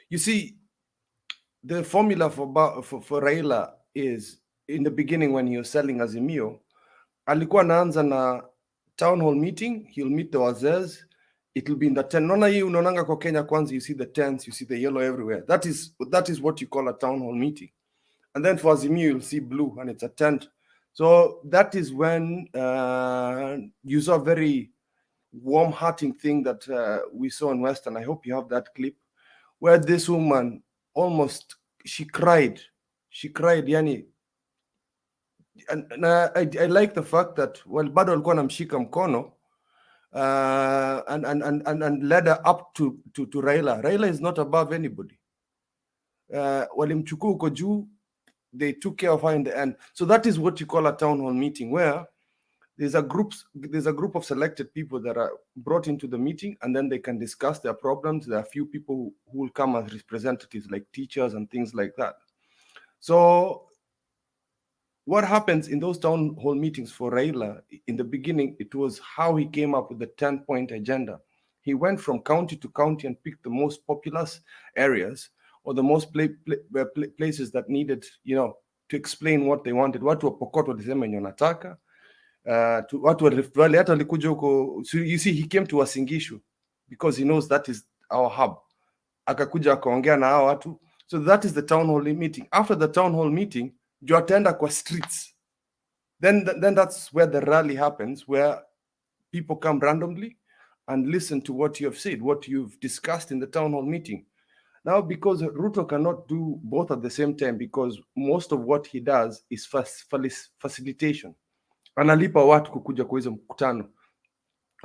You see, the formula for Raila is, in the beginning when he was selling Azimio, alikuwa anaanza na town hall meeting, he'll meet the wazers, it'll be in the tent. Nona hii unaonanga kwa Kenya Kwanza, you see the tents, you see the yellow everywhere. That is what you call a town hall meeting. And then for Azimio, you'll see blue, and it's a tent. So that is when you saw a very warm-hearting thing that we saw in Western. I hope you have that clip, where this woman almost, she cried, yani. And I like the fact that, well, bado alikuwa anamshika mkono and led her up to Raila. Raila is not above anybody. Walimchukua uko juu, they took care of her in the end. So that is what you call a town hall meeting, where there's a group of selected people that are brought into the meeting, and then they can discuss their problems. There are a few people who will come as representatives, like teachers and things like that. So what happens in those town hall meetings for Raila, in the beginning, it was how he came up with the 10-point agenda. He went from county to county and picked the most populous areas, or the most places that needed, to explain what they wanted. Watu wa Pokot walisema yenye wanataka, watu wa Rift Valley hata walikuja huko. So you see, he came to Wasingishu because he knows that is our hub. Akakuja akaongea na hao watu. So that is the town hall meeting. After the town hall meeting, you attend kwa streets. Then that's where the rally happens, where people come randomly and listen to what you have said, what you've discussed in the town hall meeting. Now, because Ruto cannot do both at the same time, because most of what he does is facilitation. Analipa watu kukuja kwa hizo mkutano.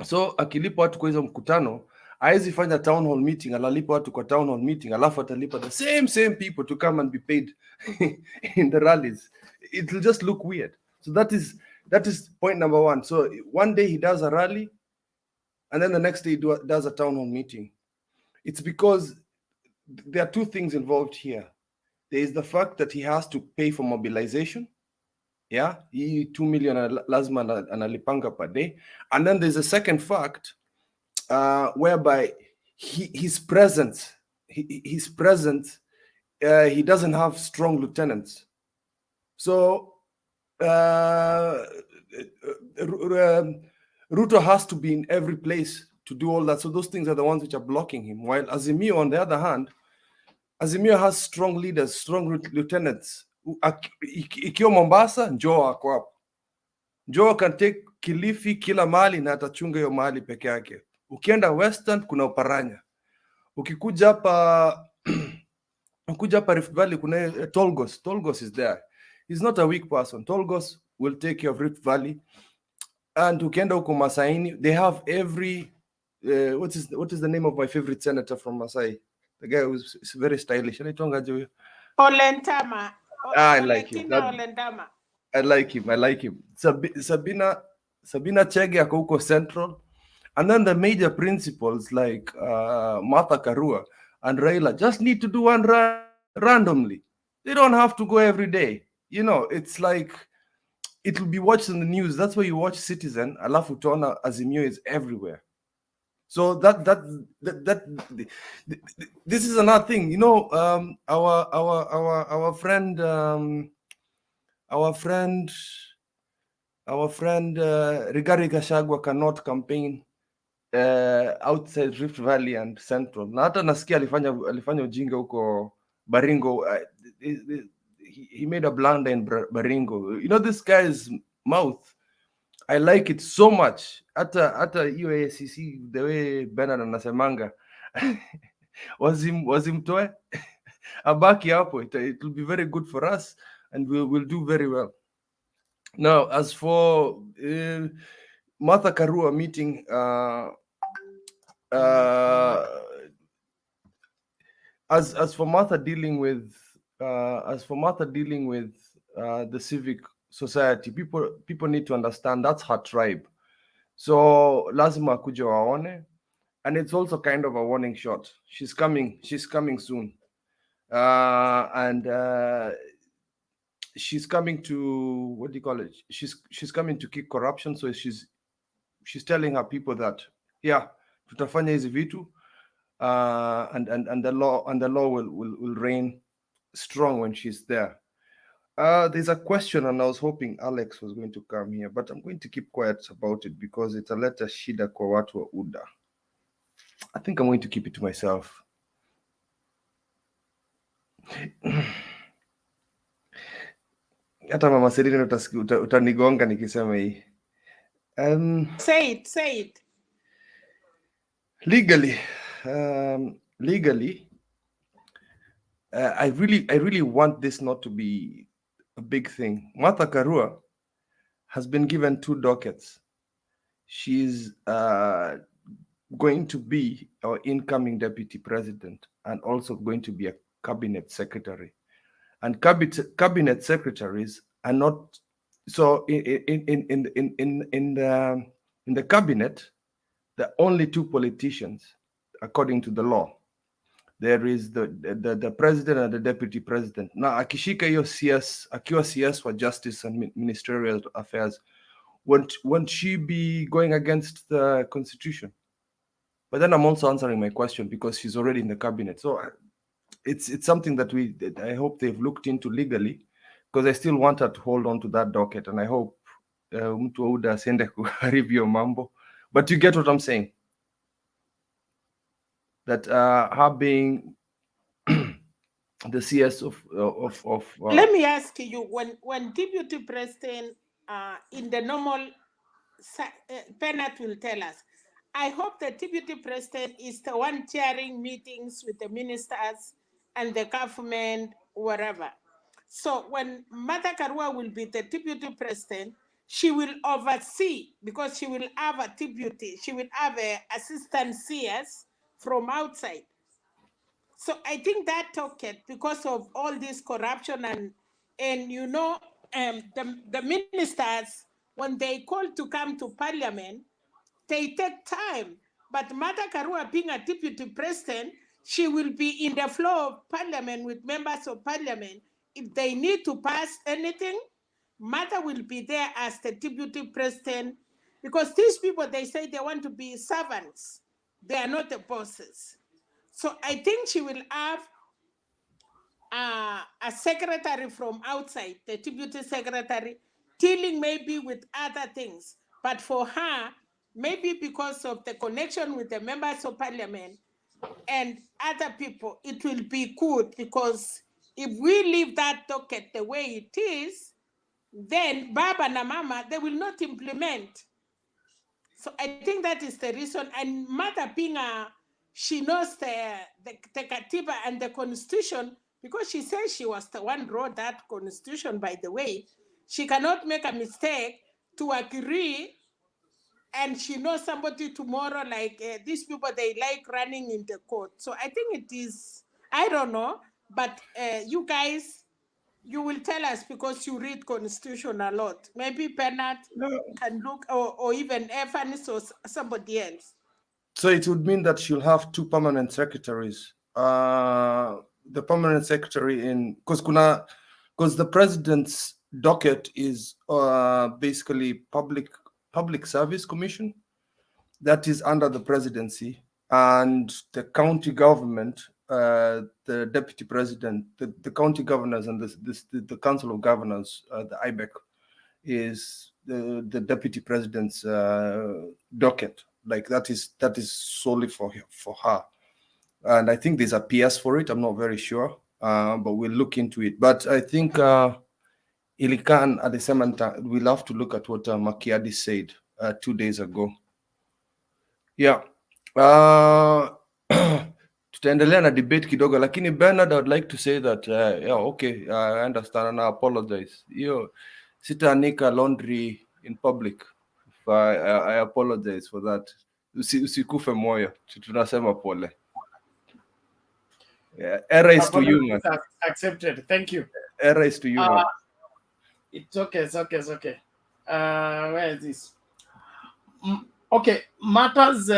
So akilipa watu kwa hizo mkutano, haizi fanya town hall meeting, analipa watu kwa town hall meeting, alafu atalipa the same people to come and be paid in the rallies. It will just look weird. So that is point number one. So one day he does a rally, and then the next day he does a town hall meeting. It's because there are two things involved here. There is the fact that he has to pay for mobilization. Yeah, 2 million lazima analipanga per day. And then there's a second fact whereby his presence, he doesn't have strong lieutenants. So Ruto has to be in every place to do all that. So those things are the ones which are blocking him. While Azimio, on the other hand, Azimio has strong leaders, strong lieutenants. Ikiwa Mombasa, Njoo ako hapo. Njoo can take Kilifi kila mali na atachunga hiyo mali peke yake. Ukienda Western kuna Uparanya. Ukikuja hapa Rift Valley kuna Tolgos. Tolgos is there. He's not a weak person. Tolgos will take care of Rift Valley. And ukienda huko Masaini, they have every what is the name of my favorite senator from Masai? The guy who's very stylish. Olentama. I like him. I like him. Sabina Chege ako huko Central. And then the major principals like Martha Karua and Raila just need to do one rally. randomly. They don't have to go every day. You know, it's like it will be watched in the news. That's why you watch Citizen. Alafu utaona Azimio is everywhere. So this is another thing. You know, our friend Rigathi Gachagua cannot campaign outside Rift Valley and Central. Na hata nasikia alifanya ujinga huko Baringo. He made a blunder in Baringo. You know, this guy's mouth, I like it so much. Hata UACC, the way Bernard anasemanga wasimtoe abaki hapo. It will be very good for us and we'll do very well. Now, as for Martha Karua meeting as for Martha dealing with the civic society, people need to understand that's her tribe. So lazima kuja waone, and it's also kind of a warning shot. She's coming soon, and she's coming to, what do you call it? She's coming to kick corruption. So she's telling her people that, yeah, tutafanya hizi vitu, and the law will reign strong when she's there. There's a question, and I was hoping Alex was going to come here, but I'm going to keep quiet about it because italeta shida kwa watu wa UDA. I think I'm going to keep it to myself. Hata Mama Selina utanigonga nikisema hii. Say it. Legally, I really want this not to be a big thing. Martha Karua has been given 2 dockets. She's going to be our incoming deputy president and also going to be a cabinet secretary. And cabinet secretaries are not so in the cabinet. There are only 2 politicians according to the law. There is the president and the deputy president. Now akishika hiyo CS, akiwa CS for justice and ministerial affairs, won't she be going against the constitution? But then I'm also answering my question because she's already in the cabinet. So it's something that I hope they've looked into legally, because I still want her to hold on to that docket, and I hope mtu wa UDA asiende kuharibu hiyo mambo. But you get what I'm saying? That her being the CS of Let me ask you, when deputy president in the normal, Penat will tell us, I hope the deputy president is the one chairing meetings with the ministers and the government, wherever. So when Martha Karua will be the deputy president, she will oversee, because she will have a deputy, she will have an assistant CS from outside. So I think that token, because of all this corruption and you know, the ministers, when they call to come to parliament, they take time. But Martha Karua being a deputy president, she will be in the floor of parliament with members of parliament. If they need to pass anything, Martha will be there as the deputy president, because these people, they say they want to be servants. They are not the bosses. So I think she will have a secretary from outside, the deputy secretary, dealing maybe with other things. But for her, maybe because of the connection with the members of parliament and other people, it will be good, because if we leave that docket the way it is, then Baba and Mama, they will not implement. So I think that is the reason. And Mother being she knows the Katiba and the Constitution, because she says she was the one who wrote that Constitution, by the way. She cannot make a mistake to agree, and she knows somebody tomorrow, like these people, they like running in the court. So I think it is, I don't know, but you guys, you will tell us, because you read Constitution a lot. Maybe Bernard can look, or even Evans or somebody else. So it would mean that she'll have 2 permanent secretaries. the permanent secretary in, because the president's docket is basically public service commission that is under the presidency, and the county government, the deputy president, the county governors, and the council of governors, the IBEC, is the deputy president's docket. Like that is solely for her. And I think there's a PS for it. I'm not very sure, but we'll look into it. But I think Ilikan at the same time, we'll have to look at what Makiadi said 2 days ago. Yeah. Tutaendelea na debate kidogo, lakini Bernard, I would like to say that yeah, okay, I understand and I apologize. Sitaanika laundry in public. I apologize for that. Usikufe moyo, tunasema pole. Yeah, error is to you, man. Accepted. Thank you. Error is to you, man. It's okay. Where is this? Okay, matters.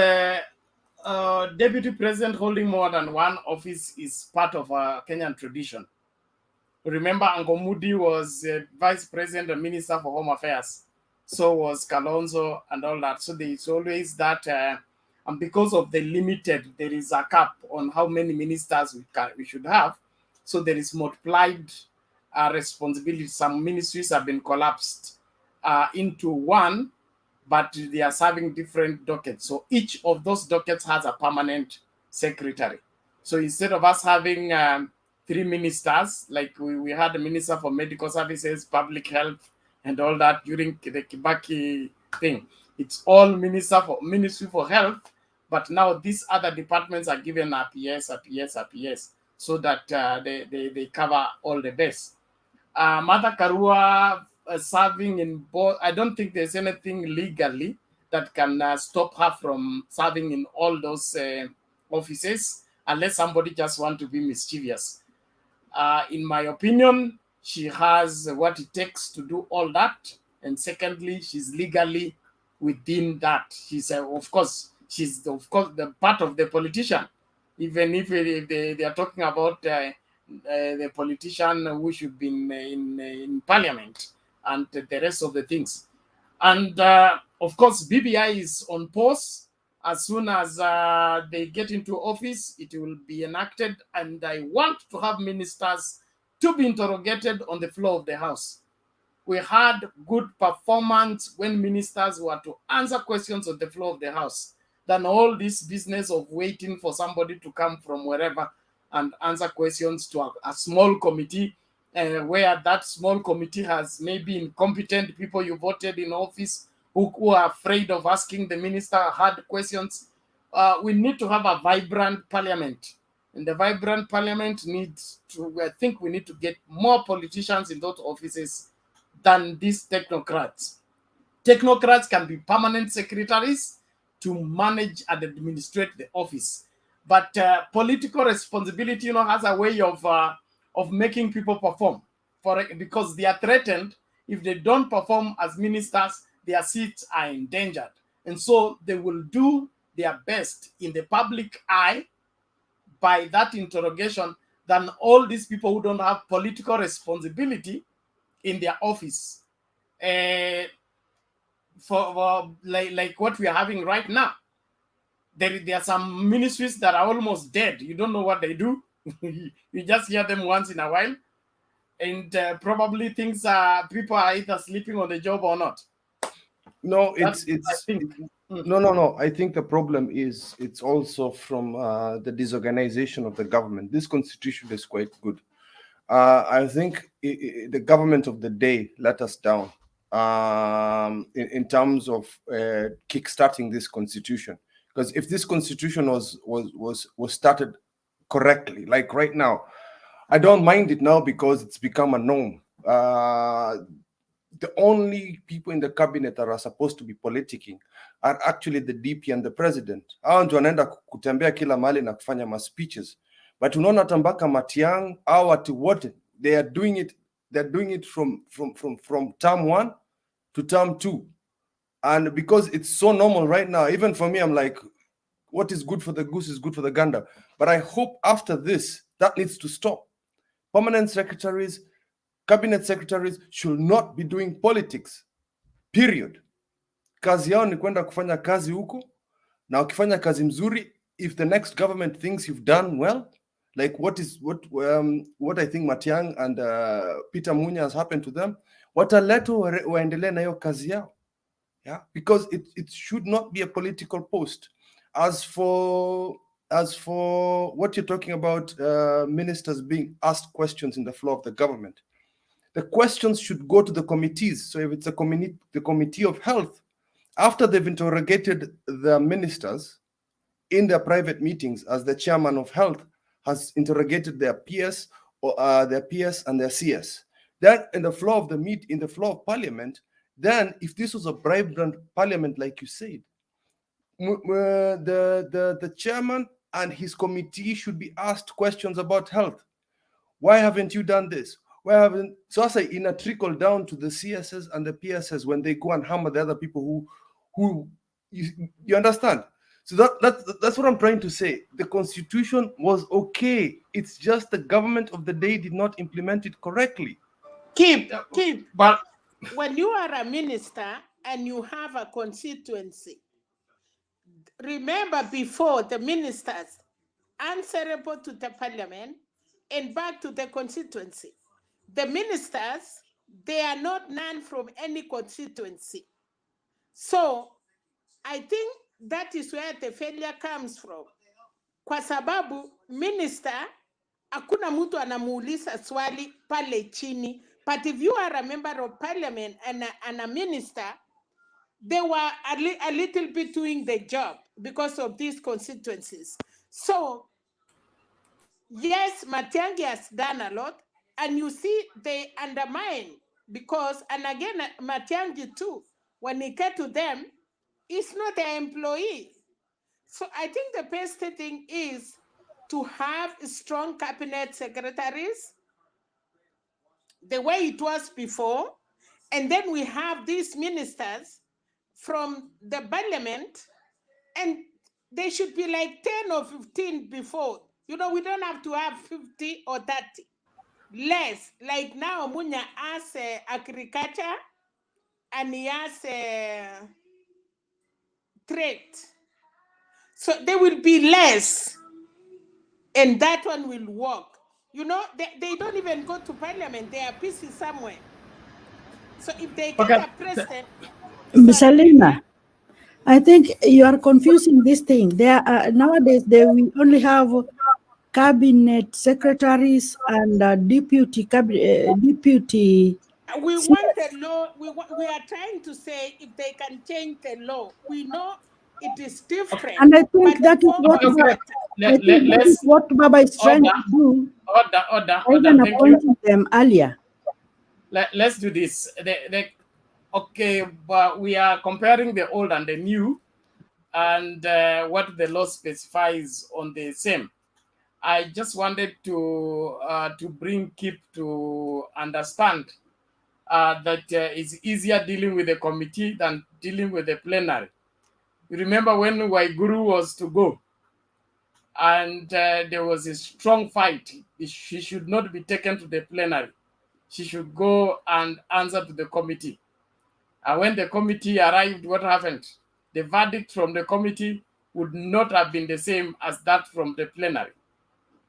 Deputy president holding more than one office is part of a Kenyan tradition. Remember, Angomudi was vice president and minister for home affairs. So was Kalonzo and all that. So there's always that, and because of the limited, there is a cap on how many ministers we should have. So there is multiplied responsibility. Some ministries have been collapsed into one, but they are serving different dockets. So each of those dockets has a permanent secretary. So instead of us having 3 ministers, like we had a minister for medical services, public health, and all that during the Kibaki thing, it's all ministry for health, but now these other departments are given a PS, so that they cover all the base. Martha Karua serving in both, I don't think there's anything legally that can stop her from serving in all those offices, unless somebody just want to be mischievous. In my opinion, she has what it takes to do all that. And secondly, she's legally within that. She's of course the part of the politician. Even if they are talking about the politician who should be in parliament and the rest of the things. And of course, BBI is on pause. As soon as they get into office, it will be enacted. And I want to have ministers to be interrogated on the floor of the House. We had good performance when ministers were to answer questions on the floor of the House than all this business of waiting for somebody to come from wherever and answer questions to a small committee, where that small committee has maybe incompetent people you voted in office who are afraid of asking the minister hard questions. We need to have a vibrant parliament. And the vibrant parliament needs to, I think we need to get more politicians in those offices than these technocrats. Technocrats can be permanent secretaries to manage and administrate the office. But political responsibility, has a way of making people perform. Because they are threatened. If they don't perform as ministers, their seats are endangered. And so they will do their best in the public eye by that interrogation than all these people who don't have political responsibility in their office. For like what we are having right now. There are some ministries that are almost dead. You don't know what they do. You just hear them once in a while. And probably people are either sleeping on the job or not. No, no. I think the problem is it's also from the disorganization of the government. This constitution is quite good. I think the government of the day let us down in terms of kickstarting this constitution. Because if this constitution was started correctly, like right now, I don't mind it now because it's become a norm. The only people in the cabinet that are supposed to be politicking are actually the DP and the president. Hao ndio wanaenda kutembea kila mahali na kufanya ma speeches. But unaona tambaka Matiang au watu wote, they are doing it from term 1 to term 2. And because it's so normal right now, even for me, I'm like, what is good for the goose is good for the gander. But I hope after this, That needs to stop. Permanent secretaries, cabinet secretaries should not be doing politics. Period. Kazi yao ni kwenda kufanya kazi huko, na ukifanya kazi mzuri, if the next government thinks you've done well, like what I think Matiang and Peter Munya has happened to them, wataleto waendelee na hiyo kazi yao. Yeah, because it should not be a political post. As for what you're talking about, ministers being asked questions in the floor of the government, the questions should go to the committees. So if it's the Committee of Health, after they've interrogated the ministers in their private meetings, as the chairman of Health has interrogated their PS or their PS and their CS, then in the floor of Parliament, then if this was a vibrant Parliament, like you said, the chairman and his committee should be asked questions about health. Why haven't you done this? Why haven't? So I say, in a trickle down to the CSs and the PSs when they go and hammer the other people who you understand. So that's what I'm trying to say. The constitution was okay. It's just the government of the day did not implement it correctly. But when you are a minister and you have a constituency, remember before the ministers answerable to the parliament and back to the constituency. The ministers, they are not none from any constituency. So I think that is where the failure comes from. Kwa sababu minister, hakuna mtu anamuuliza swali pale chini. But if you are a member of parliament and a minister, they were a little bit doing the job because of these constituencies. So, yes, Matiang'i has done a lot, and you see they undermine because, and again, Matiang'i too, when he get to them, he's not an employee. So I think the best thing is to have strong cabinet secretaries, the way it was before, and then we have these ministers from the parliament, and they should be like 10 or 15 before. You know, we don't have to have 50 or 30. Less. Like now, Munya has agriculture and he has trade. So there will be less, and that one will work. You know, they don't even go to parliament. They are busy somewhere. So if they get a president... Salima, I think you are confusing this thing. There are, nowadays, we only have cabinet secretaries and deputy. We want the law. We are trying to say if they can change the law. We know it is different. And I think that is what Baba is trying to do. Order. Even Thank appointing you. them earlier. Let's do this. Okay, but we are comparing the old and the new, and what the law specifies on the same. I just wanted to bring Kip to understand that it's easier dealing with the committee than dealing with the plenary. You remember when Waiguru was to go, and there was a strong fight. She should not be taken to the plenary. She should go and answer to the committee. And when the committee arrived, what happened? The verdict from the committee would not have been the same as that from the plenary.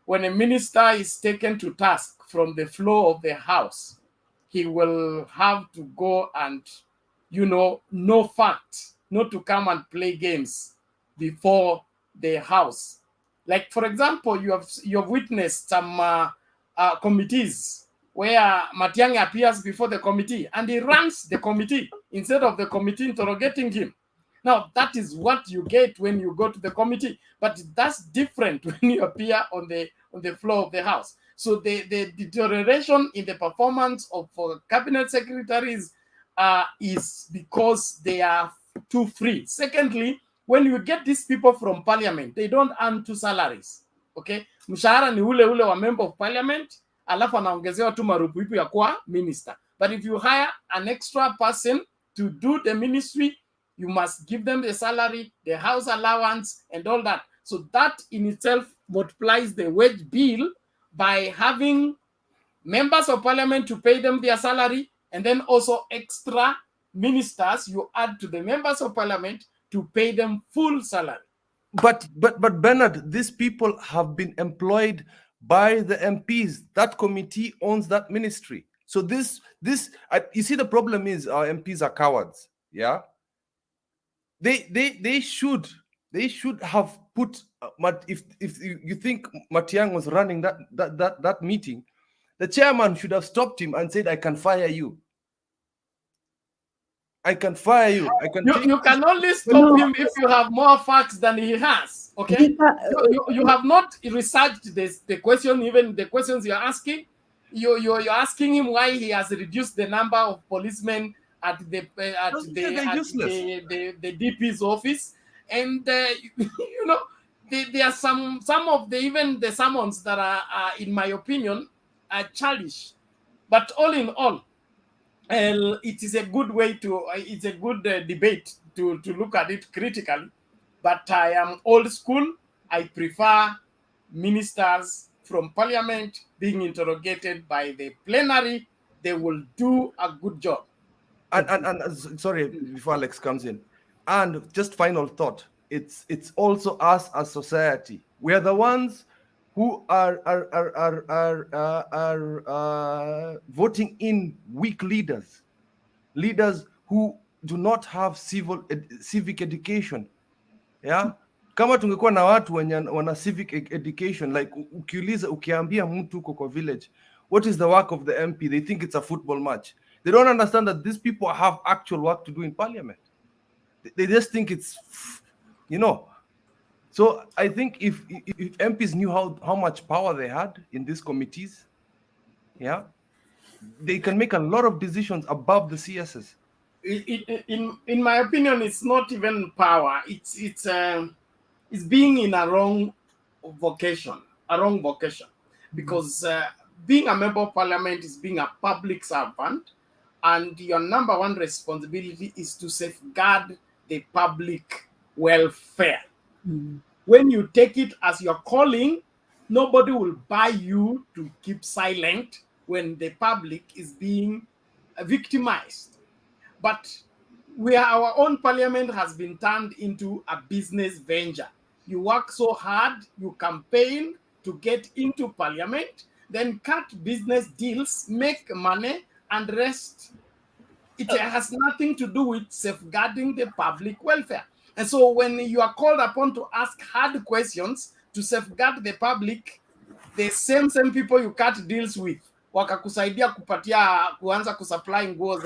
When a minister is taken to task from the floor of the House, he will have to go and, know facts, not to come and play games before the House. Like, for example, you have witnessed some committees where Matiang'i appears before the committee and he runs the committee instead of the committee interrogating him. Now, that is what you get when you go to the committee, but that's different when you appear on the floor of the House. So the deterioration in the performance of cabinet secretaries is because they are too free. Secondly, when you get these people from parliament, they don't earn two salaries. Okay? Mshahara ni ule wa member of parliament, alafu anaongezewa tu marupuipu ya kuwa minister. But if you hire an extra person to do the ministry, you must give them the salary, the house allowance, and all that. So that in itself multiplies the wage bill by having members of parliament to pay them their salary, and then also extra ministers you add to the members of parliament to pay them full salary. But Bernard, these people have been employed by the MPs. That committee owns that ministry. So you see, the problem is our MPs are cowards. Yeah, they should have put. If you think Matiang'i was running that meeting, the chairman should have stopped him and said, "I can fire you. I can fire you. I can." You can only stop him if you have more facts than he has. Okay, you have not researched the question, even the questions you're asking. You're asking him why he has reduced the number of policemen at the DP's office, and you know, there are some of the even the summons that are in my opinion are childish, but all in all, it is a good way to it's a good debate to look at it critically. But I am old school. I prefer ministers from parliament being interrogated by the plenary. They will do a good job. And sorry, before Alex comes in, and just final thought, it's also us as society. We are the ones who are voting in weak leaders who do not have civic education. Yeah, kama tungekuwa na watu wenye wana civic education, like ukiambia mtu uko kwa village, what is the work of the MP? They think it's a football match. They don't understand that these people have actual work to do in parliament. They just think it's, you know. So I think if MPs knew how much power they had in these committees, yeah, they can make a lot of decisions above the CSs. In my opinion, it's not even power. It's being in a wrong vocation, because being a member of parliament is being a public servant, and your number one responsibility is to safeguard the public welfare. When you take it as your calling, nobody will buy you to keep silent when the public is being victimized. But our own parliament has been turned into a business venture. You work so hard, you campaign to get into parliament, then cut business deals, make money, and rest. It has nothing to do with safeguarding the public welfare. And so when you are called upon to ask hard questions to safeguard the public, the same people you cut deals with wakakusaidia kuanza kusupply nguo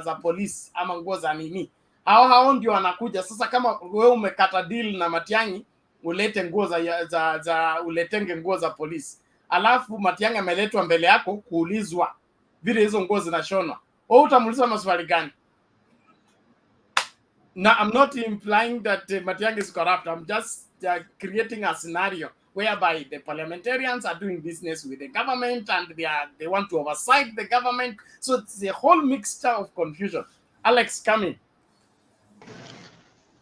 za polisi ama nguo za nini, hao ndio wanakuja sasa. Kama wewe umekata deal na Matiang'i ulete nguo uletenge nguo za polisi, alafu Matiang'i ameletwa mbele yako kuulizwa vile hizo nguo zinashonwa, wewe utamuuliza maswali gani? No, I'm not implying that Matiang'i is corrupt. I'm just creating a scenario whereby the parliamentarians are doing business with the government and they want to oversight the government. So it's a whole mixture of confusion. Alex, come in.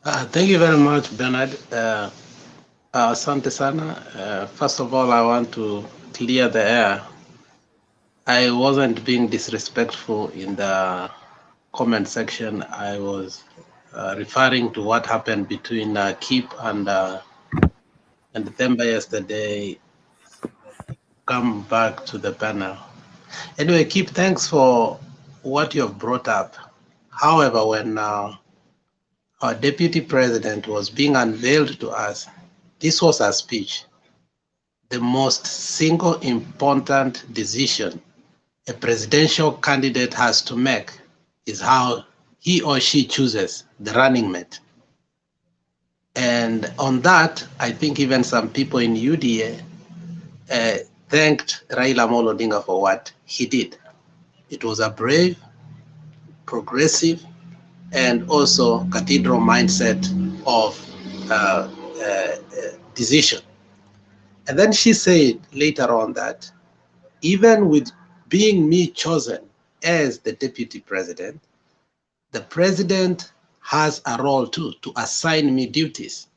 Thank you very much, Bernard. Asante sana. First of all, I want to clear the air. I wasn't being disrespectful in the comment section. I was referring to what happened between Kip and Themba yesterday. Come back to the panel. Anyway, Kip, thanks for what you have brought up. However, when our deputy president was being unveiled to us, this was a speech. The most single important decision a presidential candidate has to make is how he or she chooses the running mate. And on that, I think even some people in UDA thanked Raila Amolo Odinga for what he did. It was a brave, progressive, and also cathedral mindset of decision. And then she said later on that even with being me chosen as the deputy president, the president has a role too to assign me duties.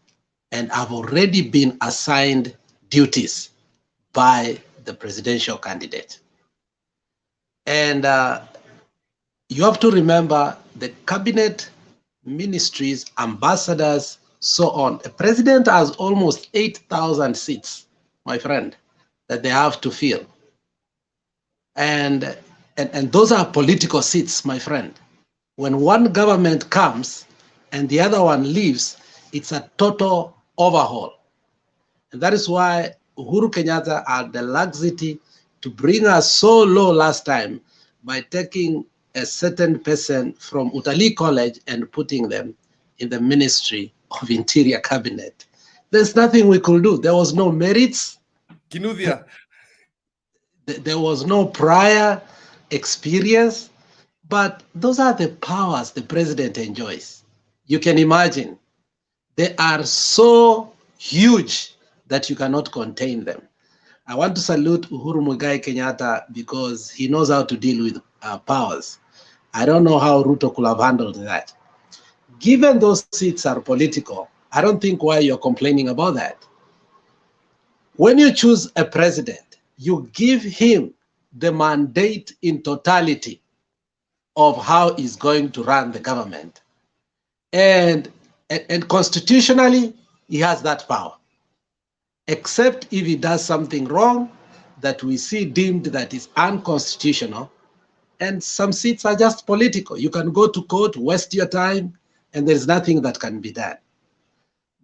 And I've already been assigned duties by the presidential candidate. And you have to remember the cabinet, ministries, ambassadors, so on. A president has almost 8,000 seats, my friend, that they have to fill. And those are political seats, my friend. When one government comes and the other one leaves, it's a total overhaul. And that is why Uhuru Kenyatta had the laxity to bring us so low last time by taking a certain person from Utalii College and putting them in the Ministry of Interior Cabinet. There's nothing we could do. There was no merits. Kinuthia. There was no prior experience. But those are the powers the president enjoys. You can imagine. They are so huge that you cannot contain them. I want to salute Uhuru Muigai Kenyatta because he knows how to deal with powers. I don't know how Ruto could have handled that. Given those seats are political, I don't think why you're complaining about that. When you choose a president, you give him the mandate in totality of how he's going to run the government. And constitutionally, he has that power. Except if he does something wrong that we see deemed that is unconstitutional, and some seats are just political. You can go to court, waste your time, and there's nothing that can be done.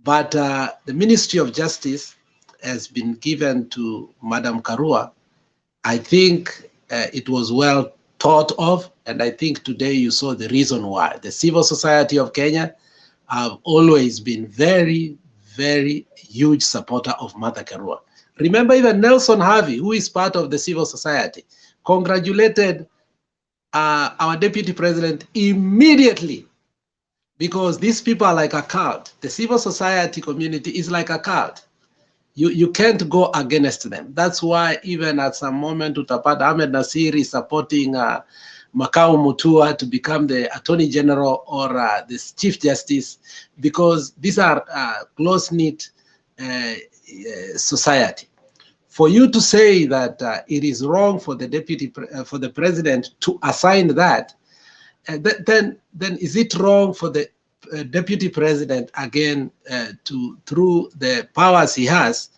But the Ministry of Justice has been given to Madam Karua. I think it was well thought of, and I think today you saw the reason why. The civil society of Kenya have always been very, very huge supporter of Martha Karua. Remember even Nelson Harvey, who is part of the civil society, congratulated our deputy president immediately because these people are like a cult. The civil society community is like a cult. You can't go against them. That's why even at some moment utapata Ahmed Nasiri supporting Makau Mutua to become the Attorney General or the Chief Justice, because these are close-knit society. For you to say that it is wrong for the president to assign that, then is it wrong for the deputy president again through the powers he has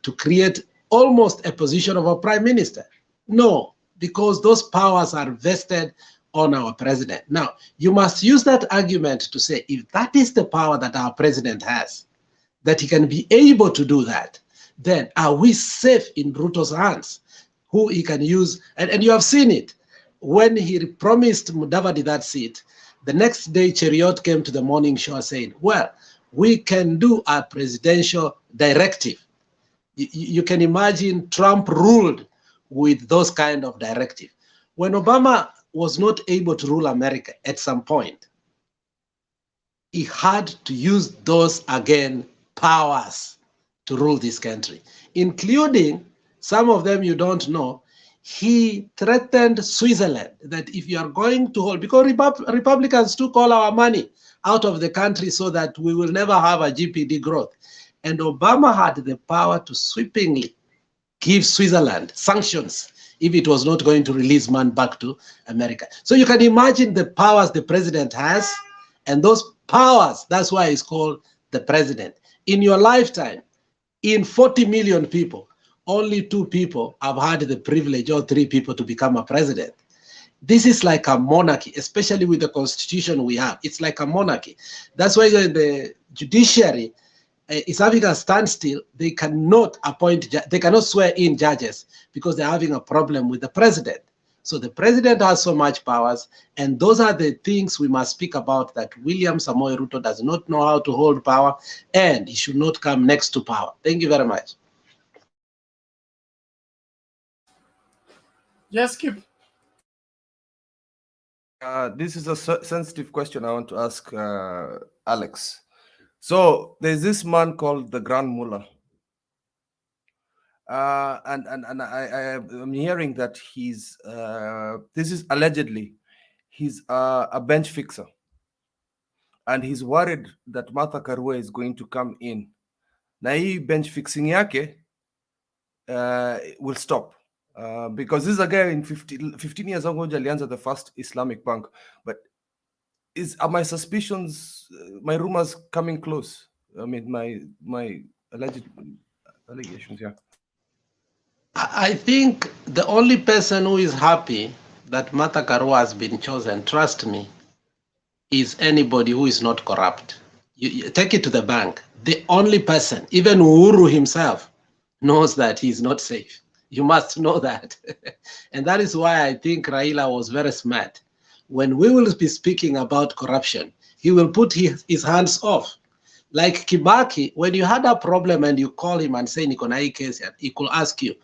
to create almost a position of a prime minister? No, because those powers are vested on our president. Now, you must use that argument to say, if that is the power that our president has, that he can be able to do that, then are we safe in Ruto's hands, who he can use? And you have seen it. When he promised Mudavadi that seat, the next day Cheriot came to the morning show saying, well, we can do a presidential directive. You can imagine Trump ruled with those kind of directive. When Obama was not able to rule America at some point, he had to use those, again, powers to rule this country, including some of them you don't know. He threatened Switzerland that if you are going to hold, because Republicans took all our money out of the country so that we will never have a GPD growth. And Obama had the power to sweepingly give Switzerland sanctions if it was not going to release man back to America. So you can imagine the powers the president has, and those powers, that's why it's called the president. In your lifetime, in 40 million people, only 2 people have had the privilege, or 3 people, to become a president. This is like a monarchy, especially with the constitution we have. It's like a monarchy. That's why the judiciary is having a standstill. They cannot they cannot swear in judges because they're having a problem with the president. So the president has so much powers, and those are the things we must speak about, that William Samoei Ruto does not know how to hold power, and he should not come next to power. Thank you very much. Yes, Kip. This is a sensitive question I want to ask Alex. So there's this man called the Grand Mullah. And I am hearing that he's this is allegedly he's a bench fixer, and he's worried that Martha Karua is going to come in. Na hii bench fixing yake will stop. Because this is a guy in 15 years ago, alianza the first Islamic bank. But are my suspicions, my rumors coming close? I mean, my alleged allegations, yeah. I think the only person who is happy that Martha Karua has been chosen, trust me, is anybody who is not corrupt. You take it to the bank. The only person, even Uhuru himself, knows that he's not safe. You must know that. And that is why I think Raila was very smart. When we will be speaking about corruption, he will put his hands off. Like Kibaki, when you had a problem and you call him and say, niko na hii case, he could ask you,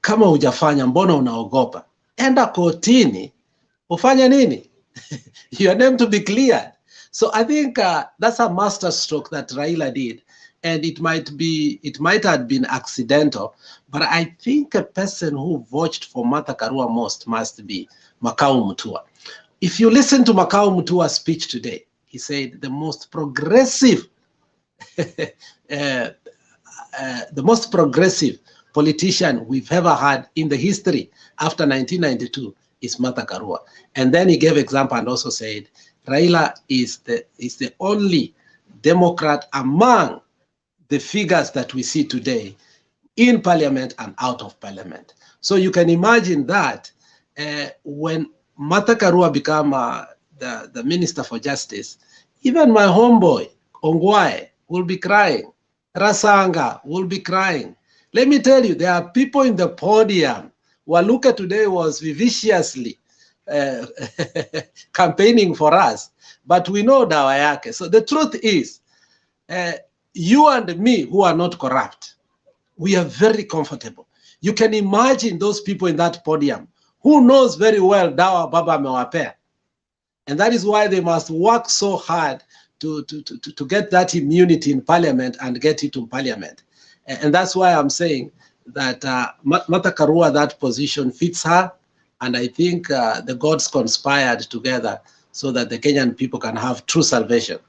kama hujafanya mbona unaogopa? Enda kotini, ufanye nini? Your name to be cleared. So I think that's a master stroke that Raila did. And it might have been accidental, but I think a person who vouched for Martha Karua most must be Makau Mutua. If you listen to Makau Mutua's speech today, he said the most progressive, the most progressive politician we've ever had in the history after 1992 is Martha Karua. And then he gave example and also said Raila is the only Democrat among the figures that we see today in parliament and out of parliament. So you can imagine that when Martha Karua became the Minister for Justice, even my homeboy, Ongwae, will be crying. Rasanga will be crying. Let me tell you, there are people in the podium. Waluka today was vivaciously campaigning for us, but we know dawa yake. So the truth is, you and me who are not corrupt, we are very comfortable. You can imagine those people in that podium who knows very well dawa baba amewapea. And that is why they must work so hard to get that immunity in parliament and get it to parliament. And that's why I'm saying that Martha Karua, that position fits her. And I think the gods conspired together so that the Kenyan people can have true salvation.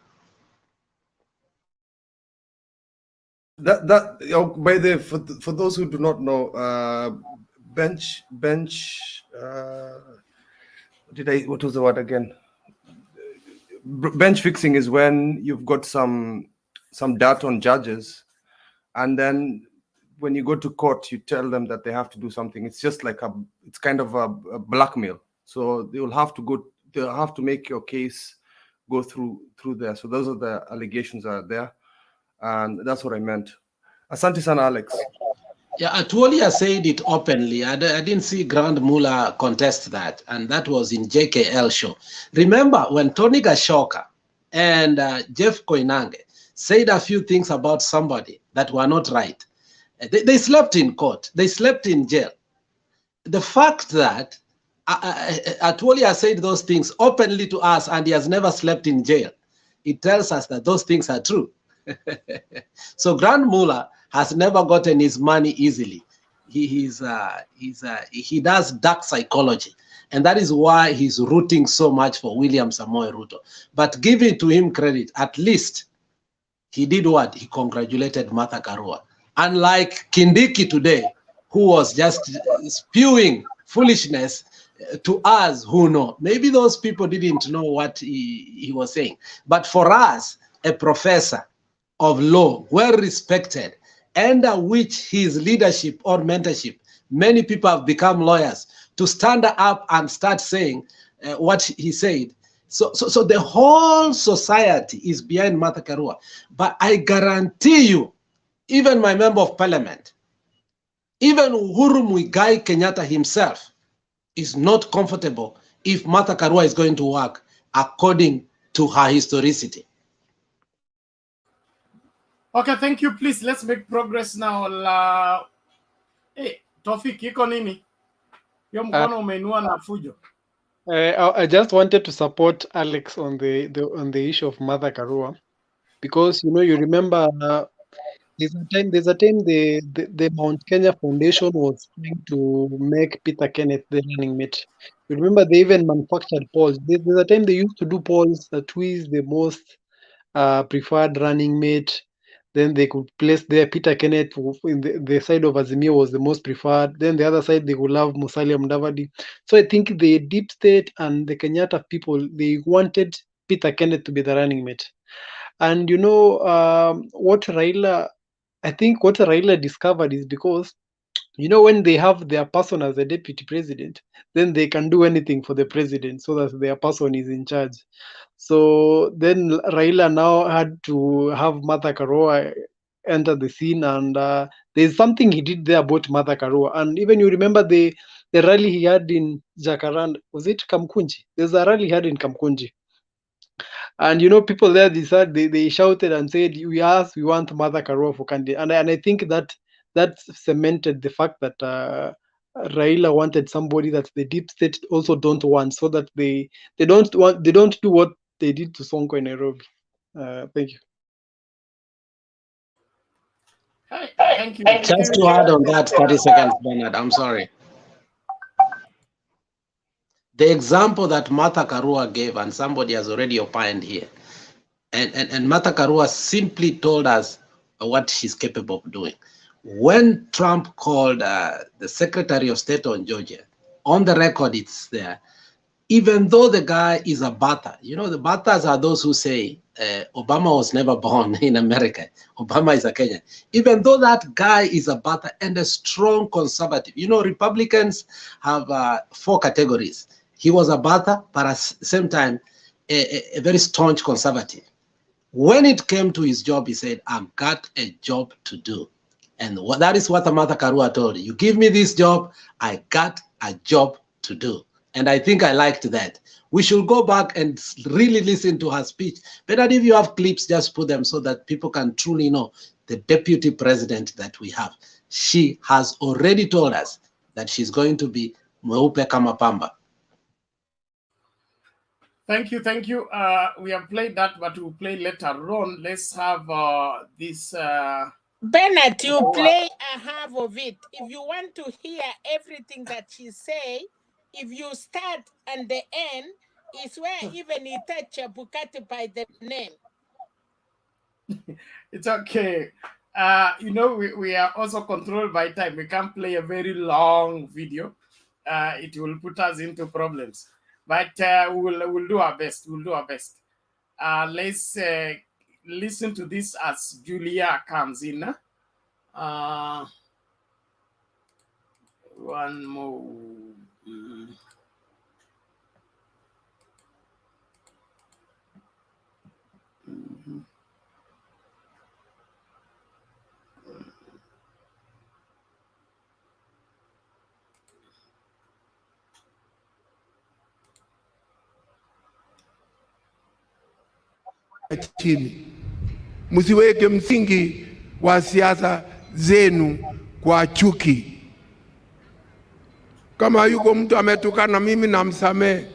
By the for those who do not know, bench what was the word again? Bench fixing is when you've got some dirt on judges, and then when you go to court, you tell them that they have to do something. It's just like it's kind of a blackmail. So they'll have to make your case go through there. So those are the allegations that are there. And that's what I meant. Asante sana, Alex. Yeah, Atuolia said it openly. I didn't see Grand Mula contest that, and that was in JKL show. Remember when Tony Gashoka and Jeff Koinange said a few things about somebody that were not right. They slept in court. They slept in jail. The fact that Atuolia said those things openly to us and he has never slept in jail, it tells us that those things are true. So Grand Mula has never gotten his money easily. He does dark psychology, and that is why he's rooting so much for William Samoei Ruto. But giving to him credit, at least he did what? He congratulated Martha Karua. Unlike Kindiki today, who was just spewing foolishness to us who know. Maybe those people didn't know what he was saying. But for us, a professor of law, well respected, under which his leadership or mentorship, many people have become lawyers, to stand up and start saying what he said. So the whole society is behind Martha Karua. But I guarantee you, even my member of parliament, even Uhuru Muigai Kenyatta himself is not comfortable if Martha Karua is going to work according to her historicity. Okay, thank you. Please, let's make progress now. Hey, Tofik, iko nini? Yo mkono umeinua na fujo. I just wanted to support Alex on the issue of Martha Karua, because you remember there's a time the Mount Kenya Foundation was trying to make Peter Kenneth the running mate. You remember they even manufactured polls. There's a time they used to do polls that who is the most preferred running mate. then they could place there Peter Kenneth in the side of Azimio was the most preferred. Then the other side they would love Musalia Mudavadi. So I think the deep state and the Kenyatta people, they wanted Peter Kenneth to be the running mate. And what Raila, I think what Raila discovered is because when they have their person as a deputy president, then they can do anything for the president so that their person is in charge. So then Raila now had to have Martha Karua enter the scene, and there's something he did there about Martha Karua. And even you remember the rally he had in Jacaranda, was it Kamkunji? There's a rally he had in Kamkunji. And people there they shouted and said, we want Martha Karua for candidate. And I think that cemented the fact that Raila wanted somebody that the deep state also don't want, so that they don't do what they did to Sonko in Nairobi. Thank you. Thank you. Just to add on that 30 seconds, Bernard, I'm sorry. The example that Martha Karua gave, and somebody has already opined here, and Martha Karua simply told us what she's capable of doing. When Trump called the Secretary of State on Georgia, on the record it's there, even though the guy is a Bata, the Batas are those who say Obama was never born in America. Obama is a Kenyan. Even though that guy is a Bata and a strong conservative, Republicans have 4 categories. He was a Bata, but at the same time, a very staunch conservative. When it came to his job, he said, I've got a job to do. And that is what Martha Karua told you. You give me this job, I got a job to do. And I think I liked that. We should go back and really listen to her speech. Better if you have clips, just put them so that people can truly know the deputy president that we have. She has already told us that she's going to be mweupe kama pamba. Thank you. We have played that, but we'll play later on. Let's have this. Bernard, you play a half of it. If you want to hear everything that she say, if you start and the end is where even he touch Bukati by the name. It's okay. We are also controlled by time. We can't play a very long video. It will put us into problems. But we'll do our best. Let's listen to this as Julia comes in. One more. Chini, msiweke msingi wa siasa zenu kwa chuki. Kama yuko mtu ametukana mimi, namsamehe.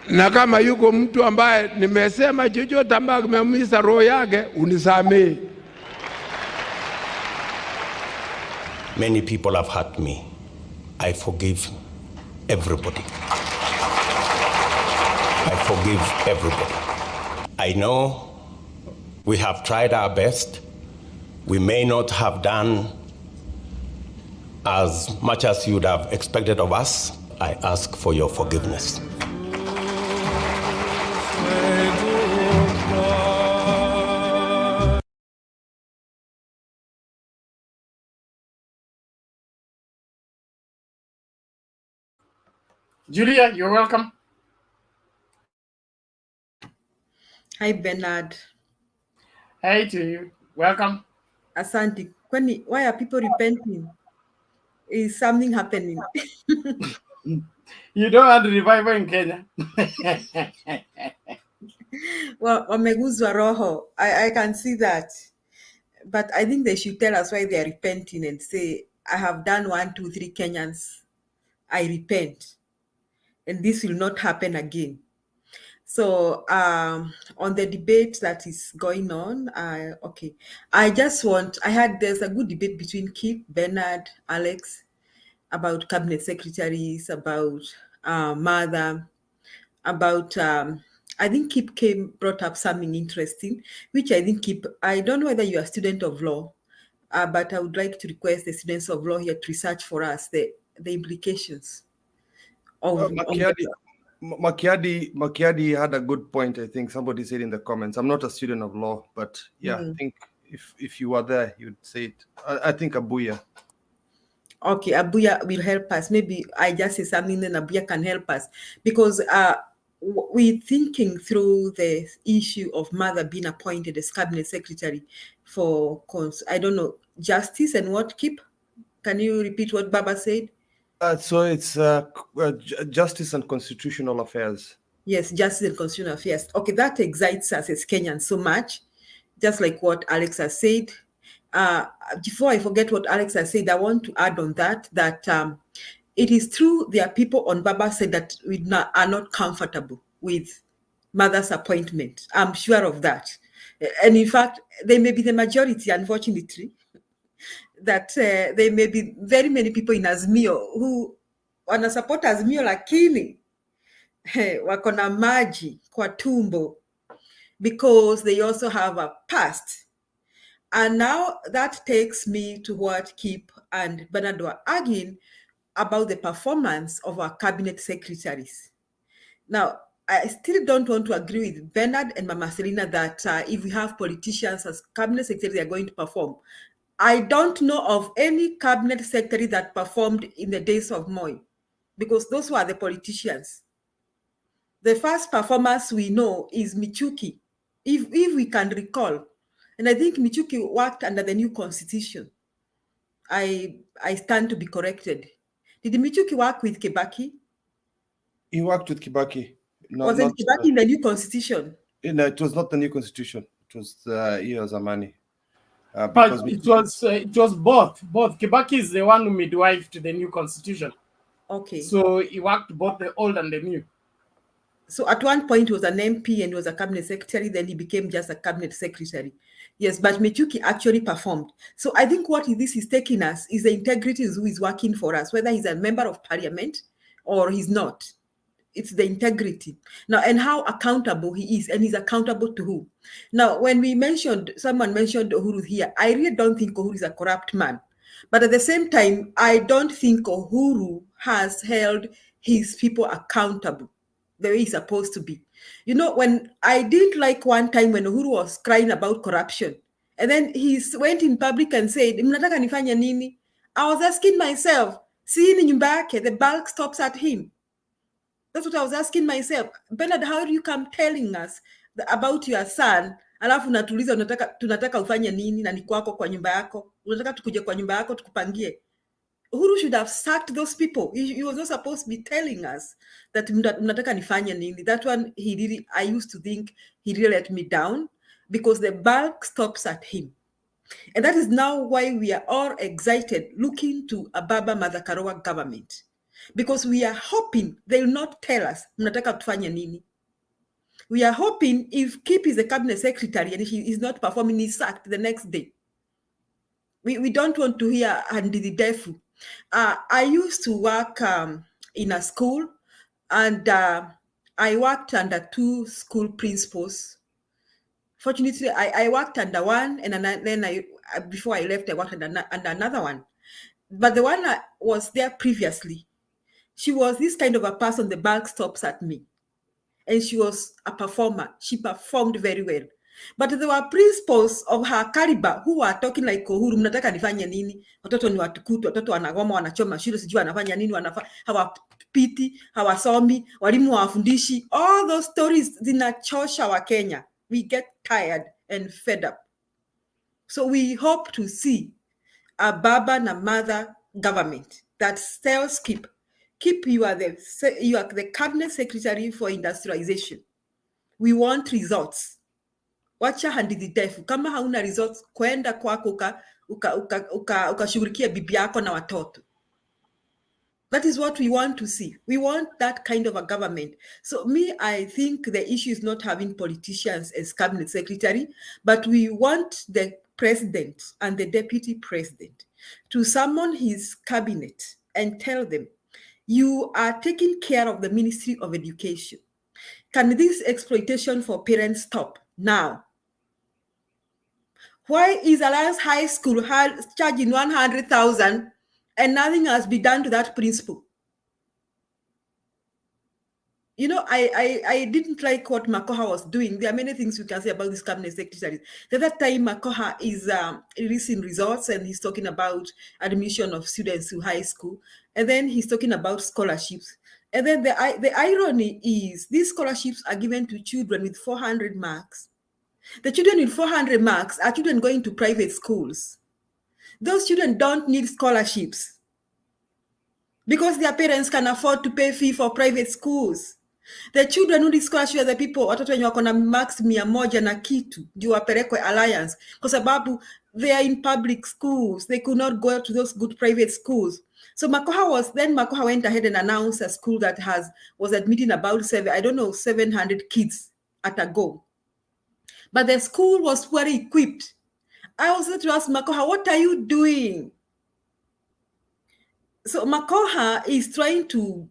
Na kama yuko mtu ambaye nimesema chochote ambaye kimeumiza roho yake, unisamehe. Many people have hurt me. I forgive everybody. I forgive everybody. I know we have tried our best. We may not have done as much as you would have expected of us. I ask for your forgiveness. Julia, you're welcome. Hi, Bernard. Hey to you. Welcome. Asante. Kwani, why are people repenting? Is something happening? You don't have the revival in Kenya. Well, wameguzwa roho. I can see that. But I think they should tell us why they are repenting and say, I have done 1, 2, 3 Kenyans. I repent. And this will not happen again. So on the debate that is going on, okay, there's a good debate between Kip, Bernard, Alex about cabinet secretaries, about Mother, about I think Kip brought up something interesting, which I think I don't know whether you're a student of law, but I would like to request the students of law here to research for us the implications of Makiadi had a good point. I think somebody said in the comments. I'm not a student of law, but yeah, I think if you were there, you'd say it. I think Abuya. Okay, Abuya will help us. Maybe I just say something, then Abuya can help us, because we're thinking through the issue of mother being appointed as cabinet secretary for I don't know, justice and what, Kip? Can you repeat what Baba said? So it's justice and constitutional affairs. Yes, justice and constitutional affairs. Okay, that excites us as Kenyans so much, just like what Alex has said. Before I forget what Alex has said, I want to add on that it is true there are people on Baba said that are not comfortable with mother's appointment. I'm sure of that. And in fact, they may be the majority, unfortunately, that there may be very many people in Azimio who wana support Azimio lakini wako na maji kwa tumbo because they also have a past. And now that takes me to what Kip and Bernard were arguing about the performance of our cabinet secretaries. Now, I still don't want to agree with Bernard and Mama Selina that if we have politicians as cabinet secretaries, they are going to perform. I don't know of any cabinet secretary that performed in the days of Moi, because those were the politicians. The first performance we know is Michuki, if we can recall. And I think Michuki worked under the new constitution. I stand to be corrected. Did Michuki work with Kibaki? He worked with Kibaki. Wasn't Kibaki in the new constitution? No, it was not the new constitution. It was Zamani. But it was both. Kibaki is the one who midwife to the new constitution. Okay. So he worked both the old and the new. So at one point he was an MP and he was a cabinet secretary, then he became just a cabinet secretary. Yes, but Michuki actually performed. So I think what this is taking us is the integrity who is working for us, whether he's a member of parliament or he's not. It's the integrity. Now, and how accountable he is, and he's accountable to who. Now, when someone mentioned Uhuru here, I really don't think Uhuru is a corrupt man. But at the same time, I don't think Uhuru has held his people accountable the way he's supposed to be. You know, when I didn't like one time when Uhuru was crying about corruption, and then he went in public and said, mnataka nifanye nini? I was asking myself, see ni nyumba yake, the bulk stops at him. That's what I was asking myself. Bernard, how do you come telling us about your son, alafu natuliza tunataka ufanye nini na ni kwako kwa nyumba yako? Unataka tukuje kwa nyumba yako tukupangie? Uhuru should have sacked those people. He was not supposed to be telling us that mnataka nifanye nini. That one, I used to think he really let me down because the bulk stops at him. And that is now why we are all excited looking to a Baba Mother Karua government. Because we are hoping they will not tell us mnataka tufanye nini. We are hoping if Kip is the cabinet secretary and he is not performing, he's sacked the next day. We don't want to hear Handidi Defu. I used to work in a school, and I worked under two school principals. Fortunately, I worked under one, and then before I left, I worked under another one. But the one that was there previously, she was this kind of a person, the bulk stops at me. And she was a performer. She performed very well. But there were principals of her caliber who were talking like Uhuru, mnataka nifanye nini? Watoto ni watukutu, watoto wanagoma, wanachoma shule, sijui wanafanya nini, hawapiti, hawasomi, walimu hawafundishi. All those stories zinachosha wa Kenya. We get tired and fed up. So we hope to see a Baba na Mother government that tells Kip, you are the cabinet secretary for industrialization. We want results. Wacha Handidi Defu. Kama hauna results, kwenda kwako ukashughulikia bibi yako na watoto. That is what we want to see. We want that kind of a government. So I think the issue is not having politicians as cabinet secretary, but we want the president and the deputy president to summon his cabinet and tell them, you are taking care of the Ministry of Education. Can this exploitation for parents stop now? Why is Alliance High School charging 100,000 and nothing has been done to that principal? You know, I didn't like what Makoha was doing. There are many things we can say about this cabinet secretary. The other time Makoha is releasing results and he's talking about admission of students to high school. And then he's talking about scholarships. And then the irony is these scholarships are given to children with 400 marks. The children with 400 marks are children going to private schools. Those children don't need scholarships because their parents can afford to pay fee for private schools. The children who need scholarship are the people watoto wenye wako na max 100 na kitu ndio wapelekwe Alliance kwa sababu they are in public schools. They could not go to those good private schools. So Makoha went ahead and announced a school that was admitting about 700 kids at a go. But the school was poorly equipped. I was to ask Makoha, what are you doing? So Makoha is trying to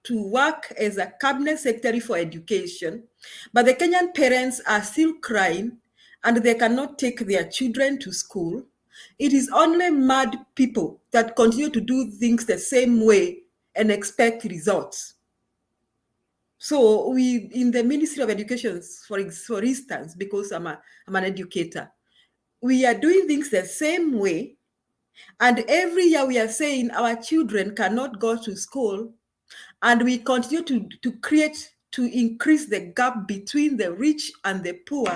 work as a cabinet secretary for education, but the Kenyan parents are still crying and they cannot take their children to school. It is only mad people that continue to do things the same way and expect results. So we, in the Ministry of Education, for instance, because I'm an educator, we are doing things the same way. And every year we are saying our children cannot go to school, and we continue to increase the gap between the rich and the poor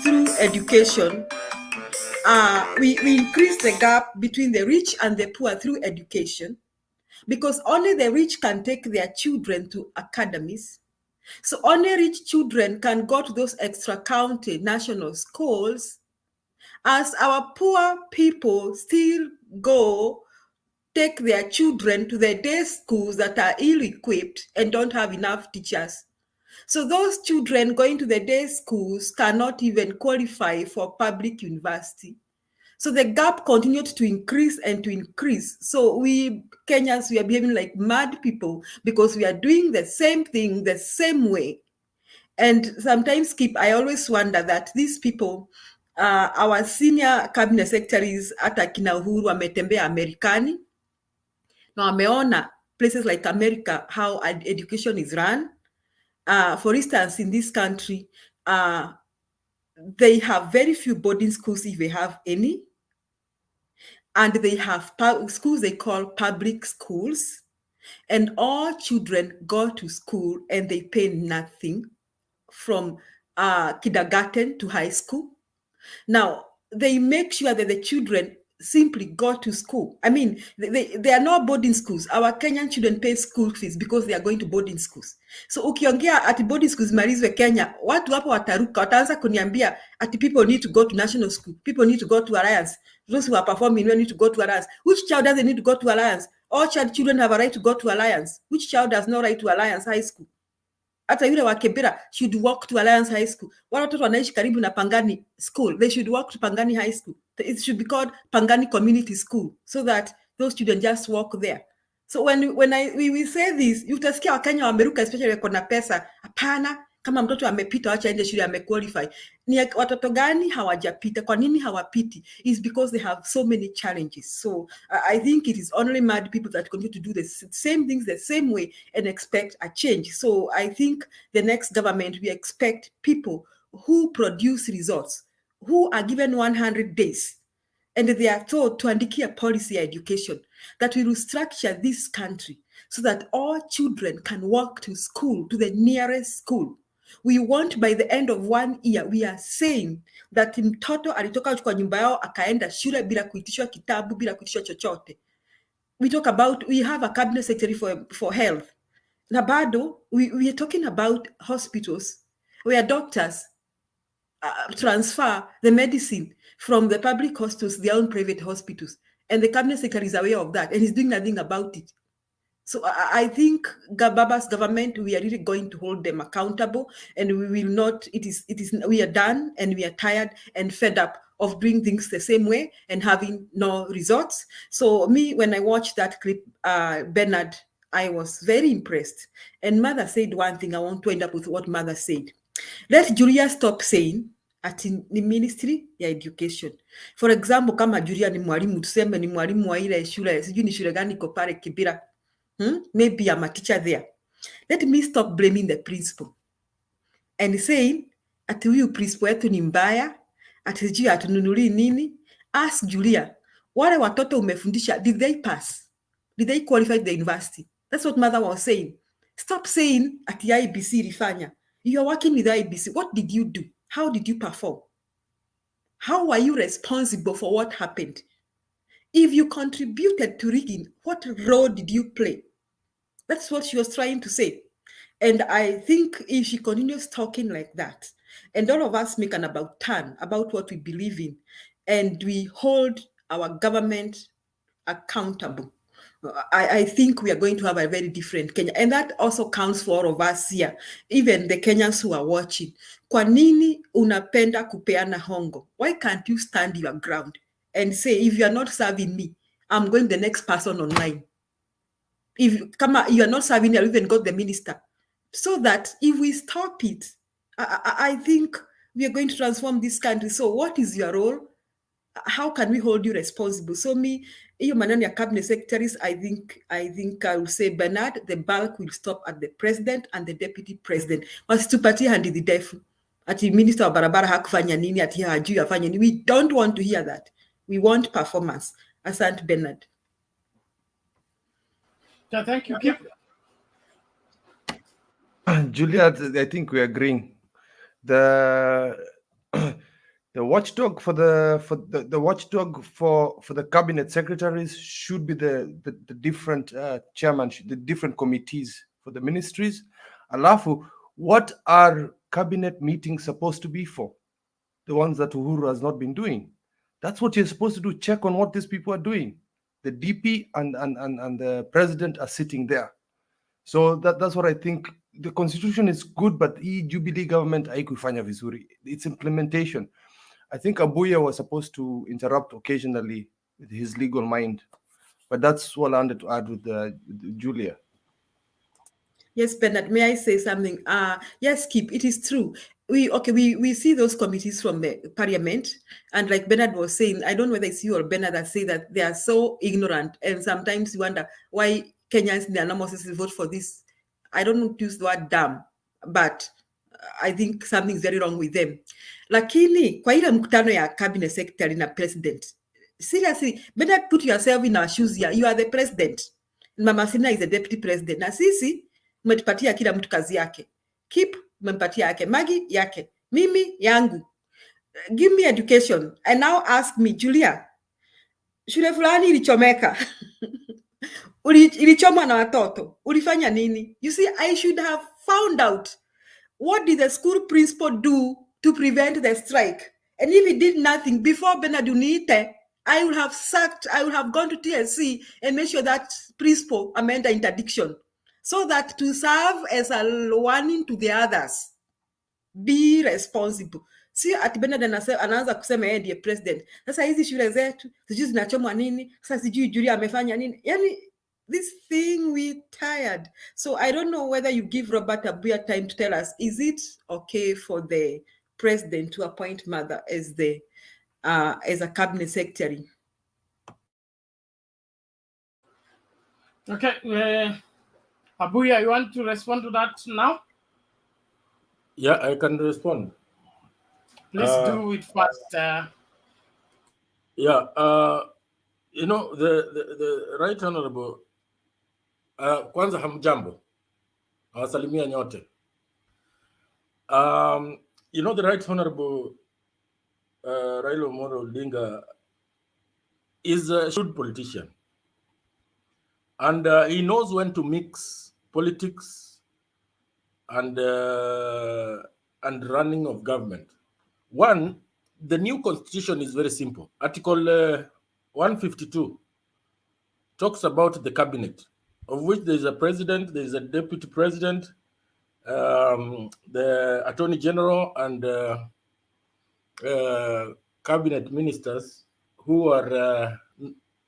through education. We increase the gap between the rich and the poor through education because only the rich can take their children to academies. So only rich children can go to those extra county national schools, as our poor people still take their children to the day schools that are ill-equipped and don't have enough teachers. So those children going to the day schools cannot even qualify for public university. So the gap continued to increase and to increase. So we Kenyans, we are behaving like mad people because we are doing the same thing the same way. And sometimes, I always wonder that these people, our senior cabinet secretaries, hata kina Uhuru wametembea Amerikani, na wameona places like America, how education is run. For instance, in this country, they have very few boarding schools, if they have any. And they have schools they call public schools. And all children go to school and they pay nothing from kindergarten to high school. Now, they make sure that the children simply go to school. I mean, they are not boarding schools. Our Kenyan children pay school fees because they are going to boarding schools. So ukiongea ati boarding schools malizwe Kenya, watu hapo wataruka, wataanza kuniambia ati people need to go to national school, people need to go to Alliance, those who are performing need to go to Alliance. Which child doesn't need to go to Alliance? All children have a right to go to Alliance. Which child does not right to Alliance High School? Hata yule wa Kibera should walk to Alliance High School. Wale watoto wanaishi karibu na Pangani School, they should walk to Pangani High School. It should be called Pangani Community School so that those children just walk there. So when we say this, utasikia Wakenya wameruka, especially wako na pesa. Hapana, kama mtoto amepita acha aende shule amequalify. Ni watoto gani hawajapita? Kwa nini hawapiti? Is because they have so many challenges. So I think it is only mad people that continue to do the same things the same way and expect a change. So I think the next government, we expect people who produce results, who are given 100 days, and they are told to andikia policy education that will structure this country so that all children can walk to school, to the nearest school. We want by the end of 1 year, we are saying that mtoto alitoka kwa nyumba yao akaenda shule bila kuitishwa kitabu, bila kuitishwa chochote. We have a cabinet secretary for health. Na bado, we are talking about hospitals where doctors transfer the medicine from the public hospitals to their own private hospitals. And the cabinet secretary is aware of that and he's doing nothing about it. So I think Baba's government, we are really going to hold them accountable, and we will not, we are done and we are tired and fed up of doing things the same way and having no results. So me, when I watched that clip Bernard I was very impressed. And mother said one thing, I want to end up with what mother said. Let Julia stop saying at in the ministry ya education. For example, kama Julia ni mwalimu, tuseme ni mwalimu wa ile shule, sijui ni shule gani iko pale Kibira. Maybe I'm a teacher there. Let me stop blaming the principal and saying ati huyu principal yetu ni mbaya, ati sijui atununulii nini. Ask Julia, wale watoto umefundisha, did they pass? Did they qualify the university? That's what mother was saying. Stop saying ati IBC ilifanya. You are working with IBC. What did you do? How did you perform? How are you responsible for what happened? If you contributed to rigging, what role did you play? That's what she was trying to say. And I think if she continues talking like that, and all of us make an about turn about what we believe in, and we hold our government accountable, I think we are going to have a very different Kenya. And that also counts for all of us here, even the Kenyans who are watching. Kwa nini unapenda kupeana hongo? Why can't you stand your ground and say, if you are not serving me, I'm going the next person online. If you are not serving, you even got the minister. So that if we stop it, I think we are going to transform this country. So what is your role? How can we hold you responsible? So me, hiyo maneno ya cabinet secretaries, I think I will say, Bernard, the bulk will stop at the president and the deputy president. Wasitupatie hadithi ndefu ati minister wa barabara hakufanya nini, ati hajui afanye nini. We don't want to hear that. We want performance. Asante, Bernard. Yeah, thank you, Kip. Julia, I think we're agreeing. The watchdog for the watchdog for the cabinet secretaries should be the different chairman, the different committees for the ministries. Alafu, what are cabinet meetings supposed to be for? The ones that Uhuru has not been doing. That's what you're supposed to do. Check on what these people are doing. The DP and the president are sitting there. So that's what I think. The constitution is good, but Jubilee government haikufanya vizuri. It's implementation. I think Abuya was supposed to interrupt occasionally with his legal mind, but that's what I wanted to add with Julia. Yes, Bernard, may I say something? Yes, Kip, it is true. We see those committees from the parliament, and like Bernard was saying, I don't know whether it's you or Bernard that say that they are so ignorant, and sometimes you wonder why Kenyans in their analysis vote for this. I don't use the word dumb, but I think something's very wrong with them. Lakini kwa ile mkutano ya cabinet secretary na president, seriously, Bernard, put yourself in our shoes here. You are the president. Mama Sina is the deputy president. Na sisi umetupatia kila mtu kazi yake. Kip umempatia yake, Magi yake, mimi yangu. Give me education. And now ask me, Julia, shule fulani ilichomeka. Ilichomwa na watoto. Ulifanya nini? You see, I should have found out what did the school principal do to prevent the strike. And if he did nothing before Bernard Unite, I would have gone to TSC and made sure that principal amend the interdiction so that to serve as a warning to the others. Be responsible. See, at Bernard anaanza kusema yeye ndiye president. Sasa hizi shule zetu sijui zinachomwa nini, sasa sijui Julia amefanya nini. Yani this thing we tired. So I don't know whether you give Robert Abuya time to tell us, is it okay for the president to appoint mother as a cabinet secretary? Okay, Abuya, you want to respond to that now? Yeah, I can respond. Please do it fast. You know, the Right Honorable, kwanza hamjambo, awasalimia nyote. You know, the Right Honorable Raila Amolo Odinga is a shrewd politician. And he knows when to mix politics and running of government. One, the new constitution is very simple. Article 152 talks about the cabinet, of which there is a president, there is a deputy president, the attorney general, and cabinet ministers who are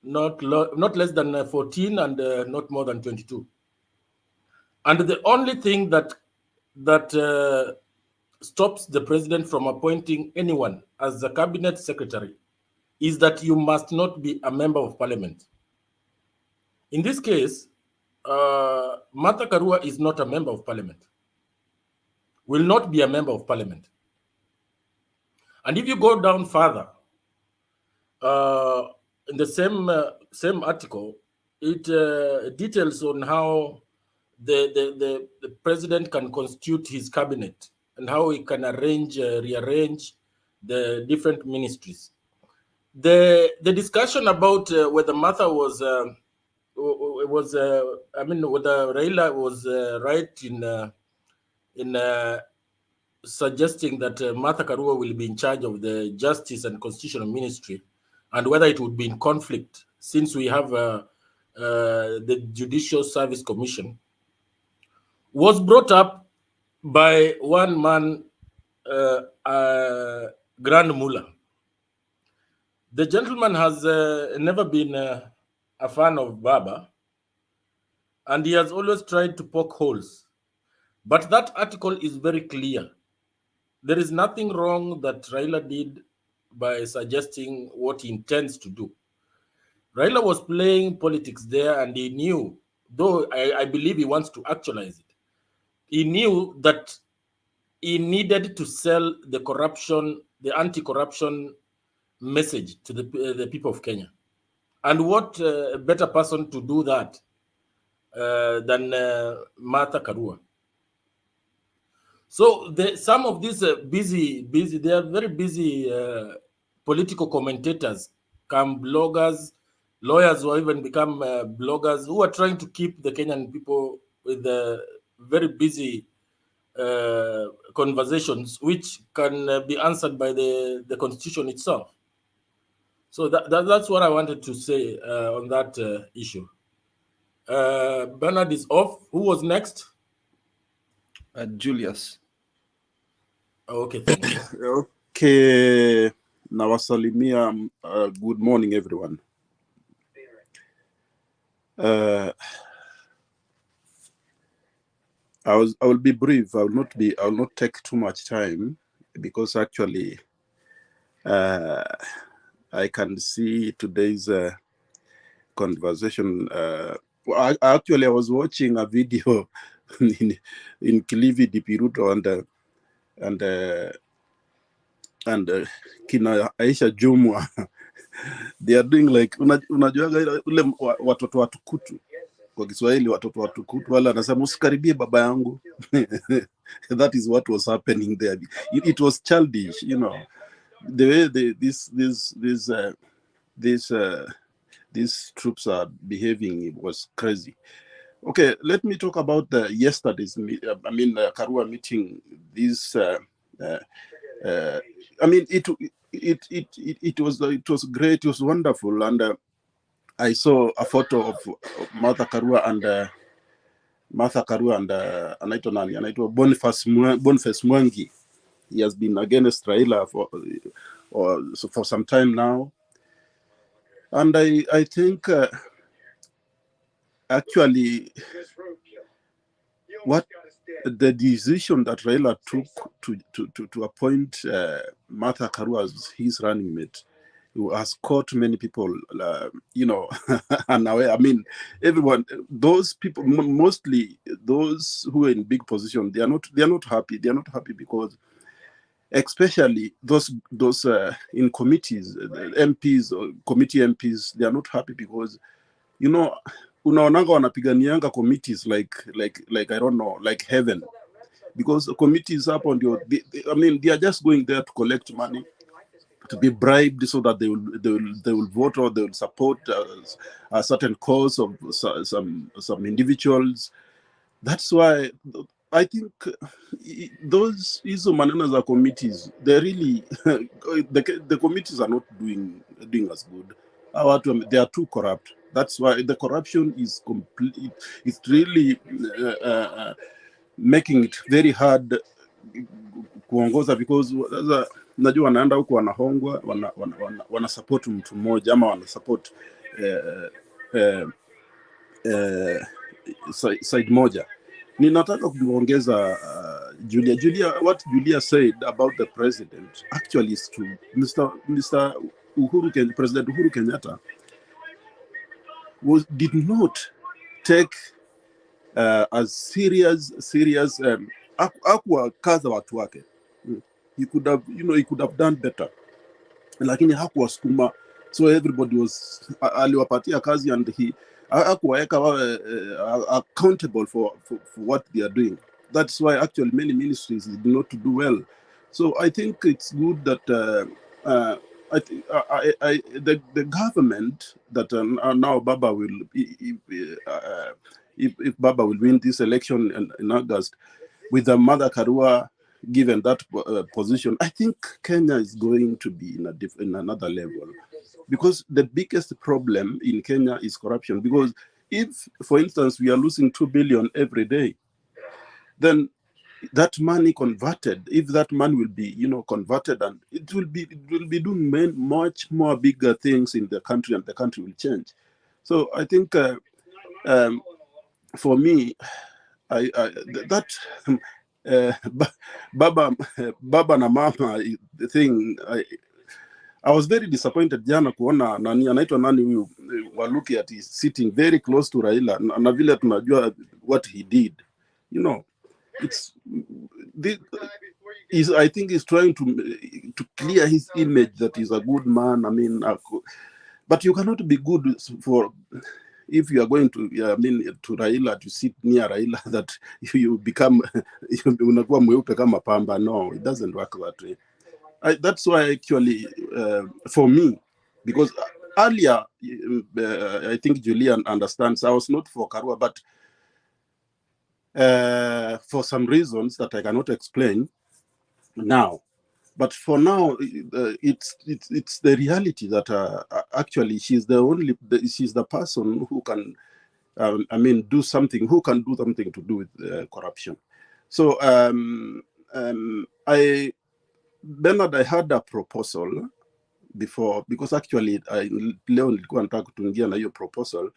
not less than 14 and not more than 22. And the only thing that stops the president from appointing anyone as the cabinet secretary is that you must not be a member of parliament. In this case, Martha Karua is not a member of parliament, will not be a member of parliament. And if you go down further, in the same article, it details on how the president can constitute his cabinet and how he can rearrange the different ministries. The discussion about whether Martha was whether Raila was right in suggesting that Martha Karua will be in charge of the Justice and Constitutional Ministry, and whether it would be in conflict since we have the Judicial Service Commission, was brought up by one man, Grand Mullah. The gentleman has never been a fan of Baba, and he has always tried to poke holes. But that article is very clear. There is nothing wrong that Raila did by suggesting what he intends to do. Raila was playing politics there, and he knew, though I believe he wants to actualize it, he knew that he needed to sell the corruption, the anti-corruption message to the people of Kenya. And what better person to do that than Martha Karua? So some of these they are very busy political commentators, come bloggers, lawyers who even become bloggers, who are trying to keep the Kenyan people with very busy conversations, which can be answered by the constitution itself. So that's what I wanted to say on that issue. Bernard is off. Who was next? Julius. Okay, thank you. Okay, nawasalimia. Good morning, everyone. I will be brief. I will not take too much time, because actually I can see today's conversation. Actually, I was watching a video in Kilifi, DP Ruto and kina Aisha Jumwa. They are doing like unajuaga ule watoto watukutu kwa Kiswahili, watoto watukutu wala anasema usikaribie baba yangu. That is what was happening there. It was childish, you know. The way these troops are behaving, it was crazy. Okay, let me talk about yesterday's Karua meeting. This it was great. It was wonderful, and I saw a photo of Martha Karua and anaitwa Boniface Mwangi. He has been against Raila for some time now, and I think actually what the decision that Raila took to appoint Martha Karua as his running mate has caught many people, unaware. I mean, everyone, those people, mostly those who are in big position, they are not happy. They are not happy because, especially those in committees, MPs or committee MPs, they are not happy because, unaonanga wanapiganianga committees like I don't know, like heaven, because the committees up on they are just going there to collect money, to be bribed so that they will vote or they will support a certain cause of some individuals. That's why I think those manana are committees. They really the committees are not doing as good. They are too corrupt. That's why the corruption is complete. It's really making it very hard kuongoza, because najua wanaenda huko wanahongwa, wana support mtu mmoja ama wana support side moja. Ninataka kuongeza Julia, what Julia said about the president actually is true. Mr. President Uhuru Kenyatta did not take as serious hakuwakaza watu wake. He could have done better, lakini hakuwasukuma, so everybody was aliwapatia kazi and he hakuwaweka accountable for what they are doing. That's why actually many ministries did not do well. So I think it's good that I think the government that now Baba will, if Baba will win this election in August, with the Mother Karua given that position, I think Kenya is going to be in another level, because the biggest problem in Kenya is corruption. Because if, for instance, we are losing 2 billion every day, then that money converted, if that money will be, converted, and it will be doing much more bigger things in the country, and the country will change. So I think for me, Baba na Mama thing, I was very disappointed jana kuona nani anaitwa nani huyu Waluki at is sitting very close to Raila, na vile tunajua what he did, I think he's trying to clear his image that he's a good man. I mean, but you cannot be good if you are going to, to Raila, to sit near Raila, that you become unakuwa mweupe kama pamba. No, it doesn't work that way. That's why actually, for me, because earlier, I think Julian understands, I was not for Karua, but for some reasons that I cannot explain now. But for now, it's the reality that actually she's the person who can, do something, who can do something to do with corruption. So Bernard, I had a proposal before, because actually leo nilikuwa nataka kutungia na hiyo proposal.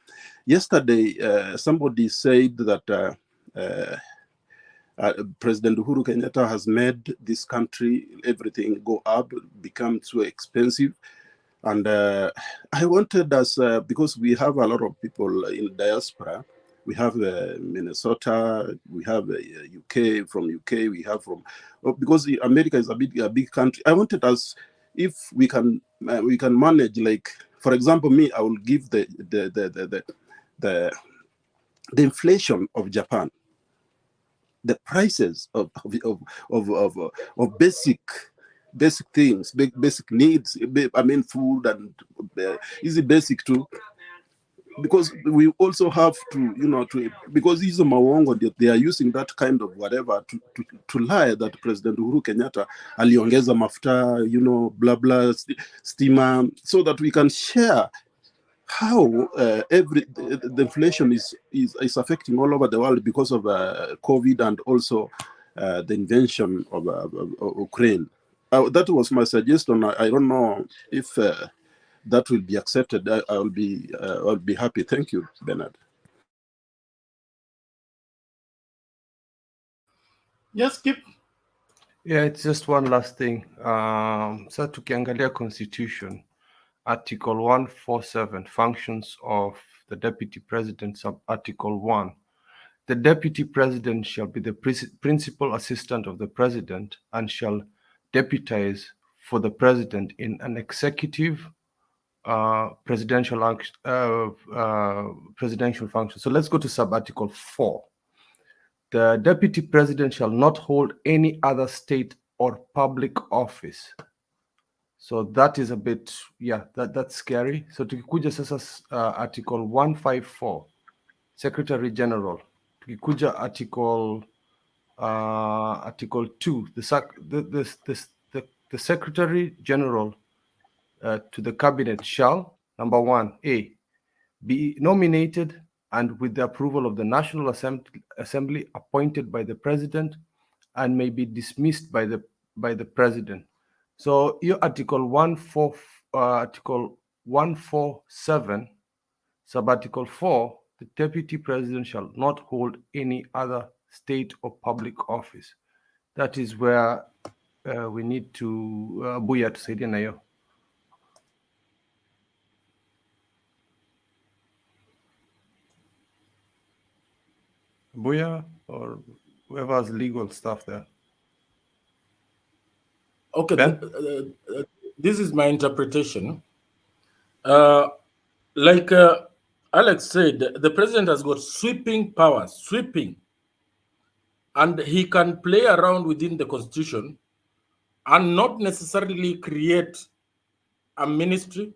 Yesterday, somebody said that President Uhuru Kenyatta has made this country, everything go up, become too expensive. And I wanted us, because we have a lot of people in diaspora, we have Minnesota, we have UK, from UK, we have from, because America is a big country. I wanted us, if we can manage, like, for example, me, I will give the inflation of Japan, the prices of basic things, basic needs. I mean, food and is it basic too? Because we also have to, because these are mawongo, they are using that kind of whatever to lie that President Uhuru Kenyatta aliongeza mafuta, blah blah, stima, so that we can share how the inflation is affecting all over the world because of COVID, and also the invasion of Ukraine. That was my suggestion. I don't know if that will be accepted. I'll be happy. Thank you, Bernard. Yes, Kip. Yeah, it's just one last thing. So tukiangalia constitution, Article 147, functions of the Deputy President, sub-Article 1. The Deputy President shall be the principal assistant of the President and shall deputize for the President in an executive presidential function. So let's go to sub-Article 4. The Deputy President shall not hold any other state or public office. So that is a bit, that's scary. So tukikuja sasa Article 154, Secretary General. Tukikuja Article 2, the Secretary General to the Cabinet shall, number 1, A, be nominated and with the approval of the National Assembly appointed by the President and may be dismissed by the President. So your Article 147, sub-Article 4, the Deputy President shall not hold any other state or public office. That is where we need to Buya tusaidia na hiyo. Buya or whoever has legal stuff there. Okay, this is my interpretation. Like Alex said, the president has got sweeping powers, sweeping, and he can play around within the constitution and not necessarily create a ministry.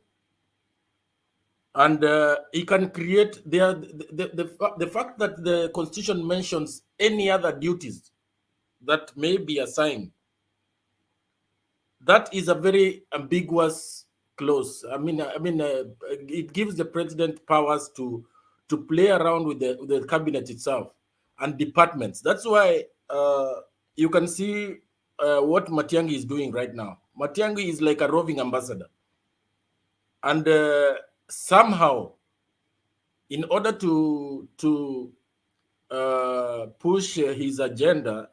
And he can create the fact that the constitution mentions any other duties that may be assigned. That is a very ambiguous clause. I mean, it gives the president powers to play around with the cabinet itself and departments. That's why you can see what Matiang'i is doing right now. Matiang'i is like a roving ambassador, and somehow, in order to push his agenda,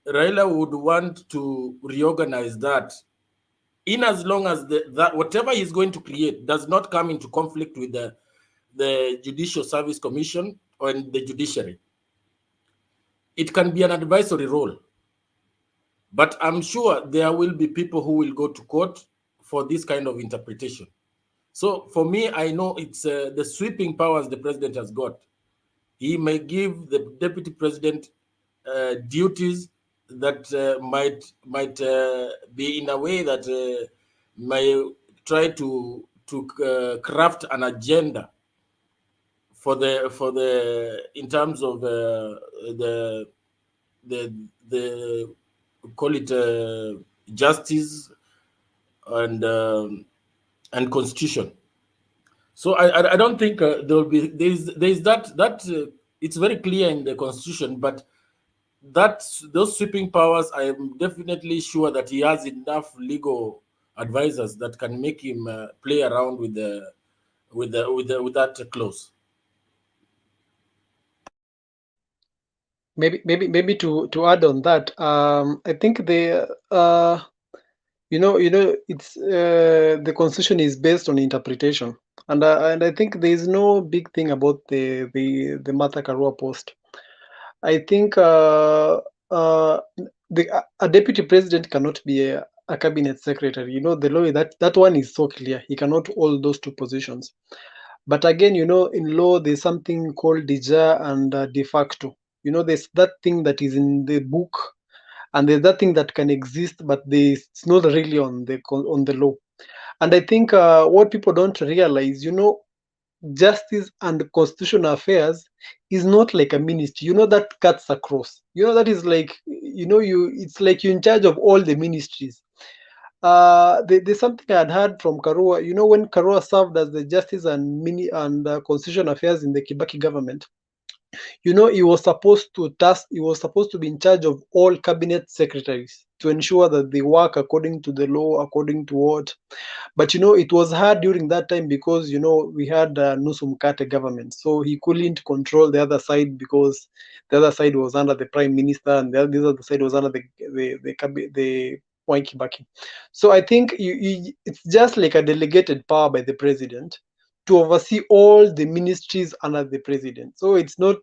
Raila would want to reorganize that, in as long as that whatever he's going to create does not come into conflict with the Judicial Service Commission or the judiciary. It can be an advisory role, but I'm sure there will be people who will go to court for this kind of interpretation. So for me, I know it's the sweeping powers the president has got. He may give the deputy president duties that might be in a way that may try to craft an agenda for the in terms of the call it justice and constitution. So I don't think there will be there's that it's very clear in the constitution, but those sweeping powers, I am definitely sure that he has enough legal advisors that can make him play around with that clause. Maybe to add on that, I think it's the constitution is based on interpretation, and I think there is no big thing about the Martha Karua post. I think a deputy president cannot be a cabinet secretary. The law that one is so clear. He cannot hold those two positions. But again, in law, there's something called de jure and de facto. There's that thing that is in the book, and there's that thing that can exist, but it's not really on the law. And I think what people don't realize, justice and constitutional affairs is not like a ministry. That cuts across. That is like it's like you're in charge of all the ministries. There's something I had heard from Karua. When Karua served as the justice and constitutional affairs in the Kibaki government, he was supposed to be in charge of all cabinet secretaries to ensure that they work according to the law, according to what. But it was hard during that time because we had Nusu Mkate government, so he couldn't control the other side because the other side was under the prime minister and the other side was under the Mwai Kibaki. So I think it's just like a delegated power by the president to oversee all the ministries under the president. So it's not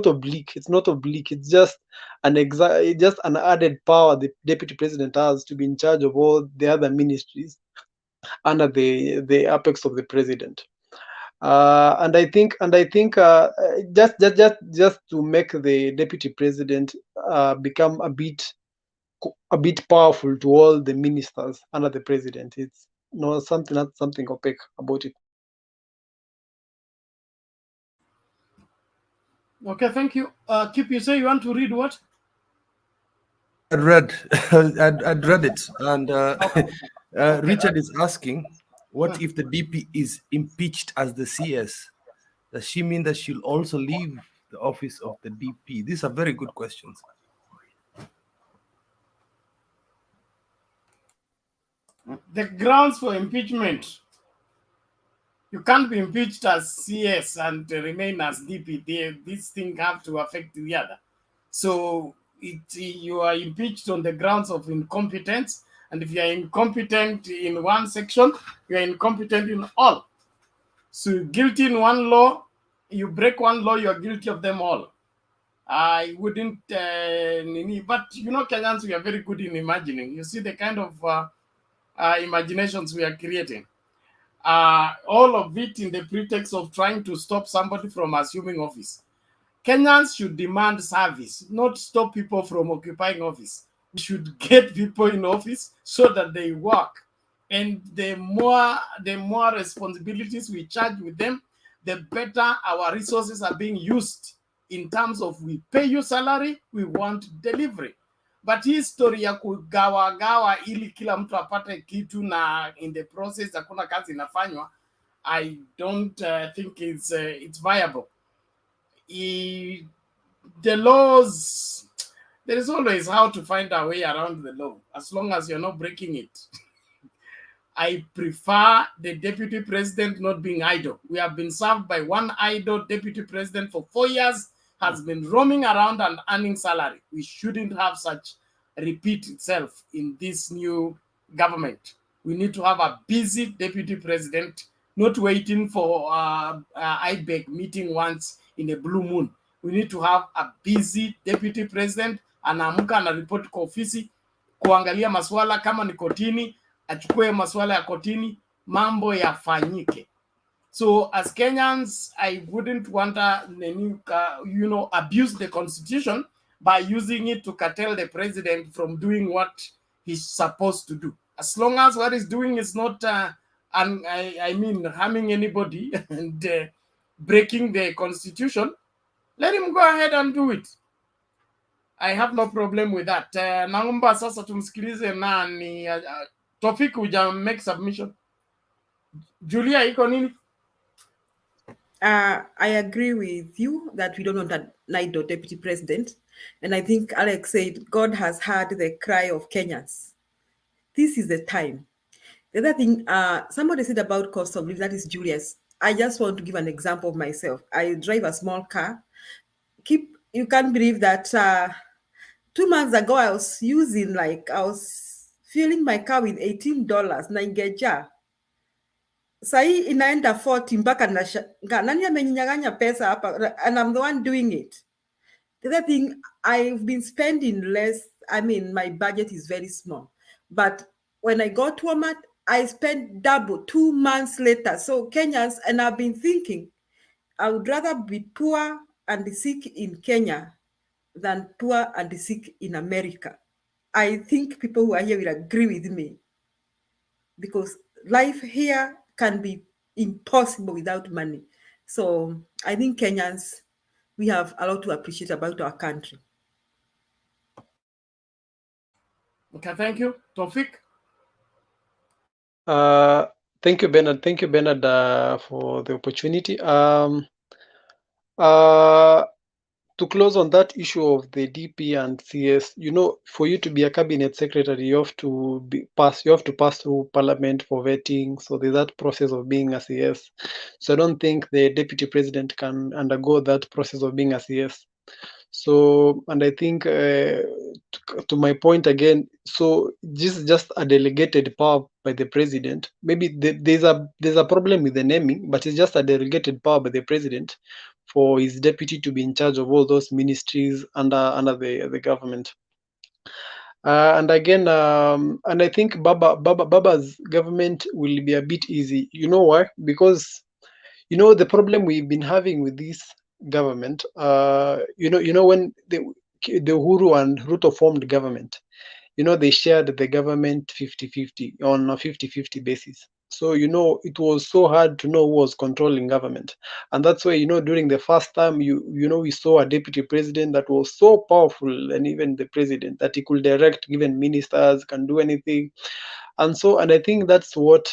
oblique. It's not oblique. It's just an added power the deputy president has to be in charge of all the other ministries under the apex of the president. And I think just to make the deputy president become a bit powerful to all the ministers under the president. It's not something opaque about it. Okay, thank you. Kip, you say you want to read what? I'd read it, and Richard is asking, what if the DP is impeached as the CS? Does she mean that she'll also leave the office of the DP? These are very good questions. The grounds for impeachment. You can't be impeached as CS and remain as DP. This thing have to affect the other. So you are impeached on the grounds of incompetence, and if you are incompetent in one section, you are incompetent in all. So guilty in one law, you break one law, you are guilty of them all. I wouldn't, but you know, Kenyans, we are very good in imagining. You see the kind of imaginations we are creating. All of it in the pretext of trying to stop somebody from assuming office. Kenyans should demand service, not stop people from occupying office. We should get people in office so that they work. And the more responsibilities we charge with them, the better our resources are being used in terms of we pay you salary, we want delivery. But hii story ya kugawa ili kila mtu apate kitu na in the process hakuna kazi inafanywa, I don't think it's viable. The laws, there is always how to find a way around the law, as long as you're not breaking it. I prefer the deputy president not being idle. We have been served by one idle deputy president for 4 years, has been roaming around and earning salary. We shouldn't have such repeat itself in this new government. We need to have a busy deputy president, not waiting for IBEC meeting once in a blue moon. We need to have a busy deputy president, anaamka na report kwa ofisi, kuangalia maswala kama ni kotini, achukue maswala ya kotini, mambo yafanyike. So as Kenyans, I wouldn't want to, abuse the constitution by using it to curtail the president from doing what he's supposed to do. As long as what he's doing is not, harming anybody and breaking the constitution, let him go ahead and do it. I have no problem with that. Naomba sasa tumsikilize nani Tofik, uja make submission. Julia, iko nini? I agree with you that we don't want a idle deputy president. And I think Alex said, God has heard the cry of Kenyans. This is the time. The other thing, somebody said about cost of living, that is Julius. I just want to give an example of myself. I drive a small car. You can't believe that 2 months ago, I was fueling my car with $18, Nigeria. Sahi inaenda 40 mpaka nani amenyang'anya pesa hapa, and I'm the one doing it. The other thing, I've been spending less. My budget is very small. But when I got to Walmart, I spent double 2 months later. So Kenyans, and I've been thinking, I would rather be poor and sick in Kenya than poor and sick in America. I think people who are here will agree with me, because life here can be impossible without money. So I think Kenyans, we have a lot to appreciate about our country. Okay, thank you. Tofik? Thank you, Bernard. Thank you, Bernard, for the opportunity. To close on that issue of the DP and CS, for you to be a cabinet secretary, you have to pass through parliament for vetting. So there's that process of being a CS. So I don't think the deputy president can undergo that process of being a CS. So, and I think to my point again, so this is just a delegated power by the president. Maybe there's a problem with the naming, but it's just a delegated power by the president for his deputy to be in charge of all those ministries under the government. And again, and I think Baba's government will be a bit easy. You know why? Because the problem we've been having with this government, when the Uhuru and Ruto formed government, they shared the government 50-50 on a 50-50 basis. So it was so hard to know who was controlling government, and that's why during the first time we saw a deputy president that was so powerful, and even the president, that he could direct given ministers, can do anything, and I think that's what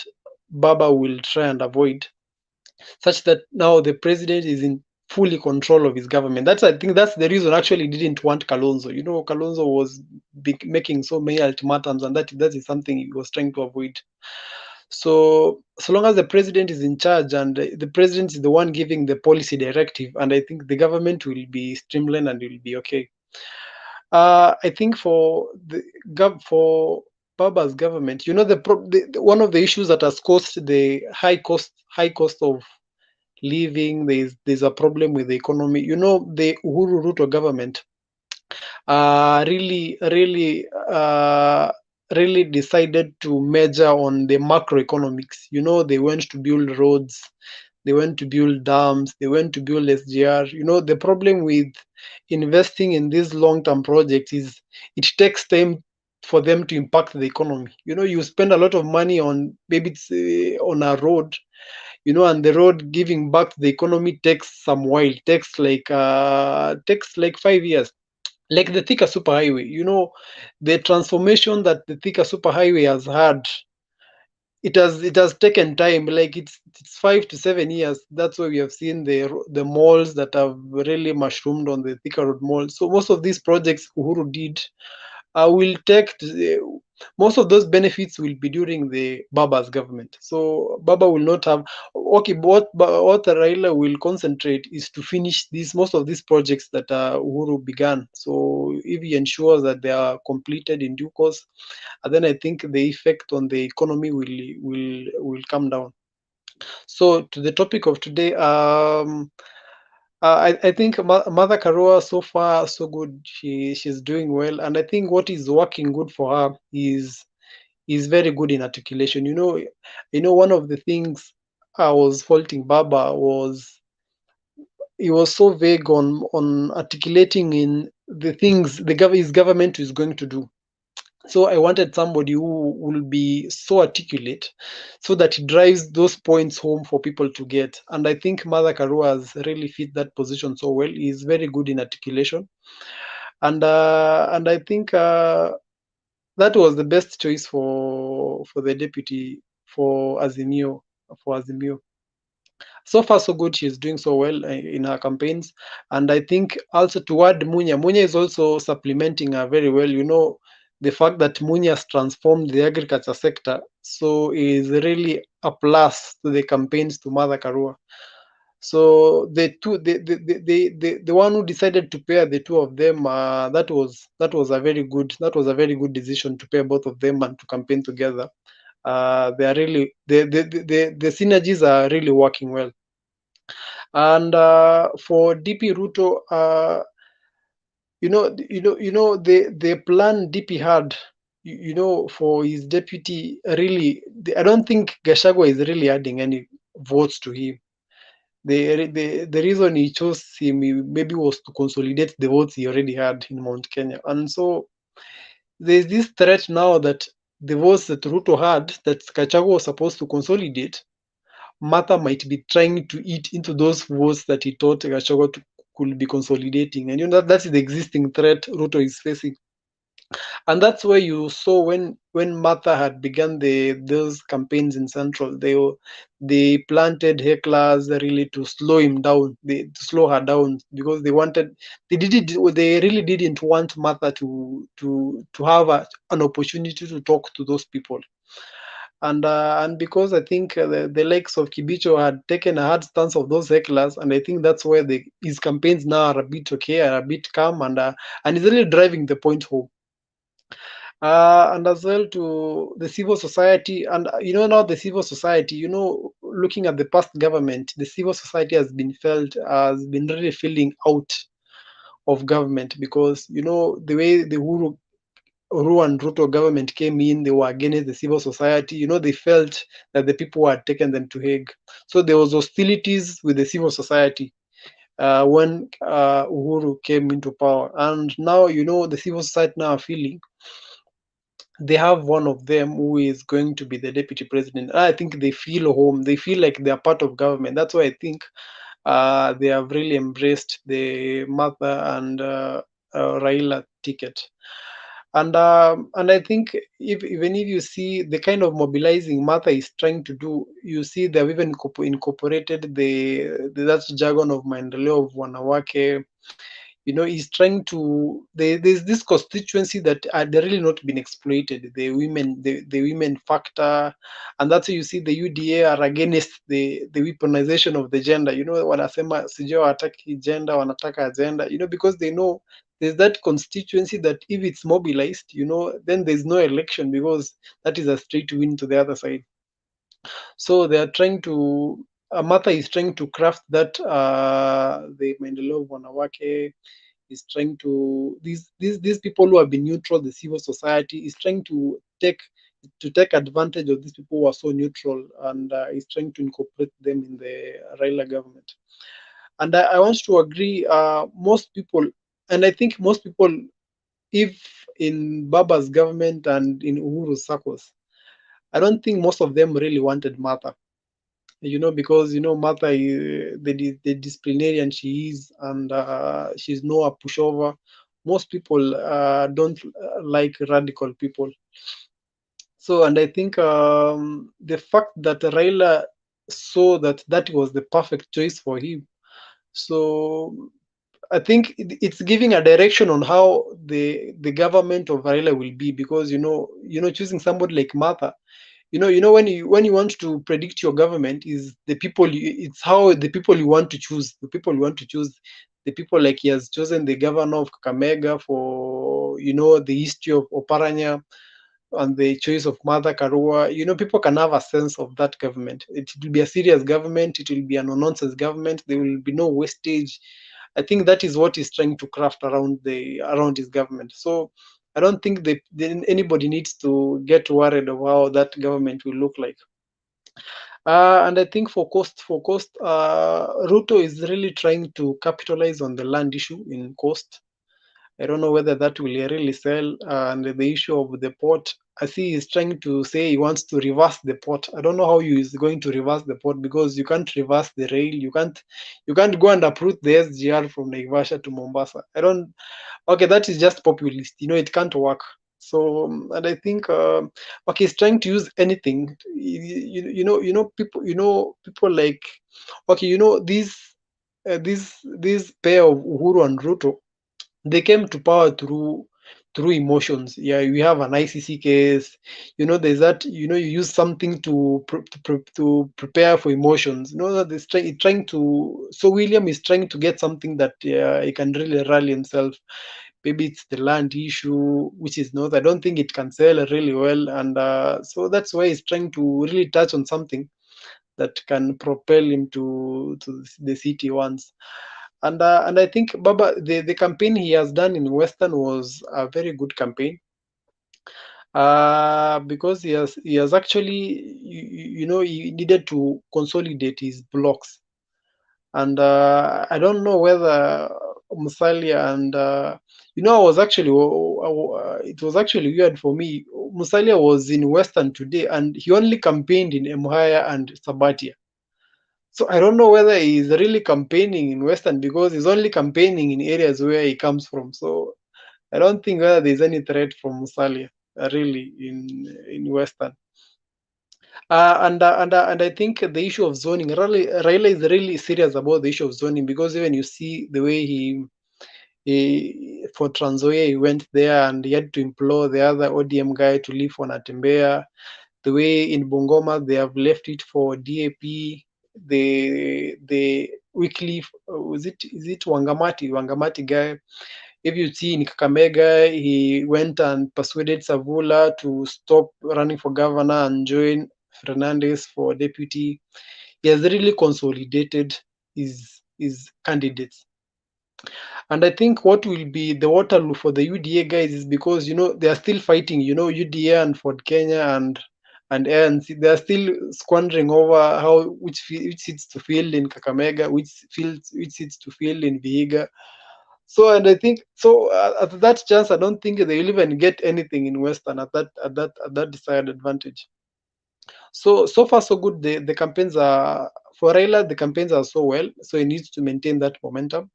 Baba will try and avoid, such that now the president is in fully control of his government. I think that's the reason actually he didn't want Kalonzo. Kalonzo was making so many ultimatums, and that is something he was trying to avoid. So long as the president is in charge and the president is the one giving the policy directive, and I think the government will be streamlined and will be okay. I think for Baba's government, one of the issues that has caused the high cost of living, there's a problem with the economy. The Uhuru Ruto government really decided to measure on the macroeconomics. They went to build roads, they went to build dams, they went to build SGR. The problem with investing in these long-term projects is it takes time for them to impact the economy. You spend a lot of money on, maybe it's on a road, and the road giving back to the economy takes some while. Takes like 5 years. Like the Thika Superhighway, the transformation that the Thika Superhighway has had, it has taken time. Like it's 5 to 7 years. That's why we have seen the malls that have really mushroomed on the Thika Road Mall. So most of these projects Uhuru did will take most of those benefits will be during the Baba's government. So Baba will not have what Raila will concentrate is to finish most of these projects that Uhuru began. So if he ensures that they are completed in due course, then I think the effect on the economy will come down. So to the topic of today, I think Mother Karua, so far so good. She's doing well, and I think what is working good for her is very good in articulation. One of the things I was faulting Baba was he was so vague on articulating in the things his government is going to do. So I wanted somebody who will be so articulate so that he drives those points home for people to get. And I think Mother Karua has really fit that position so well. He's very good in articulation. And I think that was the best choice for the deputy for Azimio. So far so good. She's doing so well in her campaigns. And I think also toward Munya is also supplementing her very well. The fact that Munya has transformed the agriculture sector so is really a plus to the campaigns to Mother Karua. So the one who decided to pair the two of them, that was a very good decision to pair both of them and to campaign together. They are really the synergies are really working well. And for DP Ruto, the plan DP had, for his deputy, really, I don't think Gachagua is really adding any votes to him. The reason he chose him maybe was to consolidate the votes he already had in Mount Kenya. And so there's this threat now that the votes that Ruto had, that Gachagua was supposed to consolidate, Martha might be trying to eat into those votes that he thought Gachagua could be consolidating. And that's the existing threat Ruto is facing. And that's where you saw when Martha had begun those campaigns in Central, they planted hecklers really to slow him down, to slow her down, because they really didn't want Martha to have an opportunity to talk to those people. And because I think the likes of Kibicho had taken a hard stance of those hecklers, and I think that's where his campaigns now are a bit okay, are a bit calm, and he's really driving the point home. And as well to the civil society, and now the civil society, looking at the past government, the civil society has been really feeling out of government, because the way the Uhuru and Ruto government came in, they were against the civil society. They felt that the people had taken them to Hague. So there was hostilities with the civil society when Uhuru came into power. And now, the civil society now are feeling they have one of them who is going to be the deputy president. I think they feel home. They feel like they are part of government. That's why I think they have really embraced the Martha and Raila ticket. And I think even if you see the kind of mobilizing Martha is trying to do, you see they've even incorporated that jargon of maendeleo of wanawake. He's trying to. There's this constituency that they're really not been exploited. The women factor, and that's why you see the UDA are against the weaponization of the gender. Wanasema sijui hawataki gender, wanataka agenda. Because they know there's that constituency that if it's mobilized, then there's no election because that is a straight win to the other side. So they are trying to. Martha is trying to craft that the maendeleo of wanawake is trying to these people who have been neutral, the civil society is trying to take advantage of these people who are so neutral, and is trying to incorporate them in the Raila government. And I want to agree, most people, and I think most people, if in Baba's government and in Uhuru's circles, I don't think most of them really wanted Martha. Because Martha, the disciplinarian she is, and she's no a pushover. Most people don't like radical people. So, and I think the fact that Raila saw that was the perfect choice for him. So I think it's giving a direction on how the government of Raila will be, because choosing somebody like Martha, when you want to predict your government, is the people it's how the people you want to choose, the people like he has chosen the governor of Kakamega for the history of Oparanya, and the choice of Martha Karua. People can have a sense of that government. It will be a serious government. It will be a no-nonsense government. There will be no wastage. I think that is what he's trying to craft around his government. So I don't think anybody needs to get worried of how that government will look like. And I think for coast, Ruto is really trying to capitalize on the land issue in coast. I don't know whether that will really sell. And the issue of the port, I see he's trying to say he wants to reverse the port. I don't know how he is going to reverse the port, because you can't reverse the rail. You can't go and uproot the SGR from Naivasha to Mombasa. Okay, that is just populist. It can't work. So, and I think he's trying to use anything. People like, these pair of Uhuru and Ruto, they came to power through emotions. Yeah, we have an ICC case. There's that. You use something to prepare for emotions. That is trying to. So William is trying to get something that he can really rally himself. Maybe it's the land issue, which is not. I don't think it can sell really well, and so that's why he's trying to really touch on something that can propel him to the city once. And I think Baba, the campaign he has done in Western was a very good campaign, because he has actually, he needed to consolidate his blocks. And I don't know whether Musalia and I was actually it was actually weird for me. Musalia was in Western today, and he only campaigned in Emhaya and Sabatia. So I don't know whether he's really campaigning in Western, because he's only campaigning in areas where he comes from. So I don't think whether there's any threat from Musalia really in Western. And I think the issue of zoning, Raila is really serious about the issue of zoning, because even you see the way he for Trans Nzoia, he went there and he had to implore the other ODM guy to leave for Natembea. The way in Bungoma they have left it for DAP. The weekly, is it Wangamati guy? If you see in Kakamega, he went and persuaded Savula to stop running for governor and join Fernandez for deputy. He has really consolidated his candidates. And I think what will be the Waterloo for the UDA guys is because they are still fighting. UDA and Ford Kenya and ANC, they are still squandering over which seats to fill in Kakamega, which seats to fill in Vihiga. So, and I think so at that chance, I don't think they will even get anything in Western at that desired advantage. So far so good. The campaigns are for Raila. The campaigns are so well, so he needs to maintain that momentum.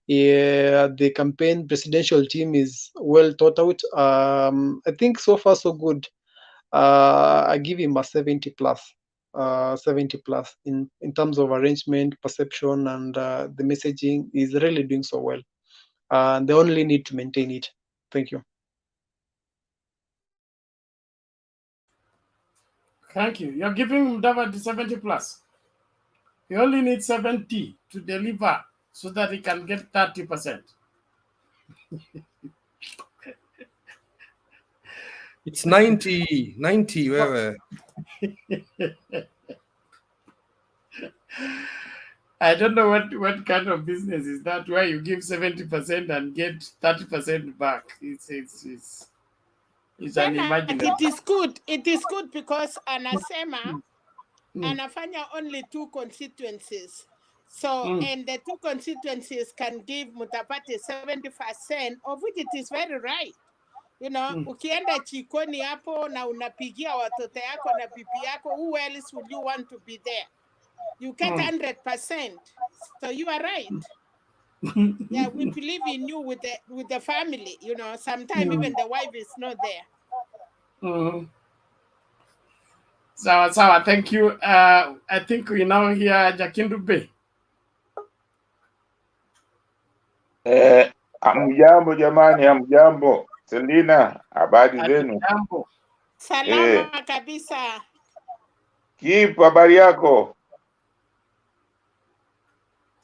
Yeah, the campaign presidential team is well thought out. I think so far so good. I give him a 70 plus. 70 plus in terms of arrangement, perception, and the messaging is really doing so well. They only need to maintain it. Thank you. Thank you. You're giving Mudavadi 70 plus. He only needs 70 to deliver so that he can get 30%. It's 90 wewe. I don't know what kind of business is that where you give 70% and get 30% back. It's unimaginable. It is good. It is good because anasema anafanya only 2 constituencies. So and the 2 constituencies can give Mutapati 70%, of which it is very right. You know, ukienda chikoni hapo na unapigia watoto yako na bibi yako, who else would you want to be there? You get 100%. So you are right. Yeah, we believe in you with the family. You know, sometimes even the wife is not there. Sawa, thank you. I think we now hear Jakindu Bay. Hamjambo jamani, hamjambo. Selina, habari zenu? Salama kabisa. Kipo, habari yako?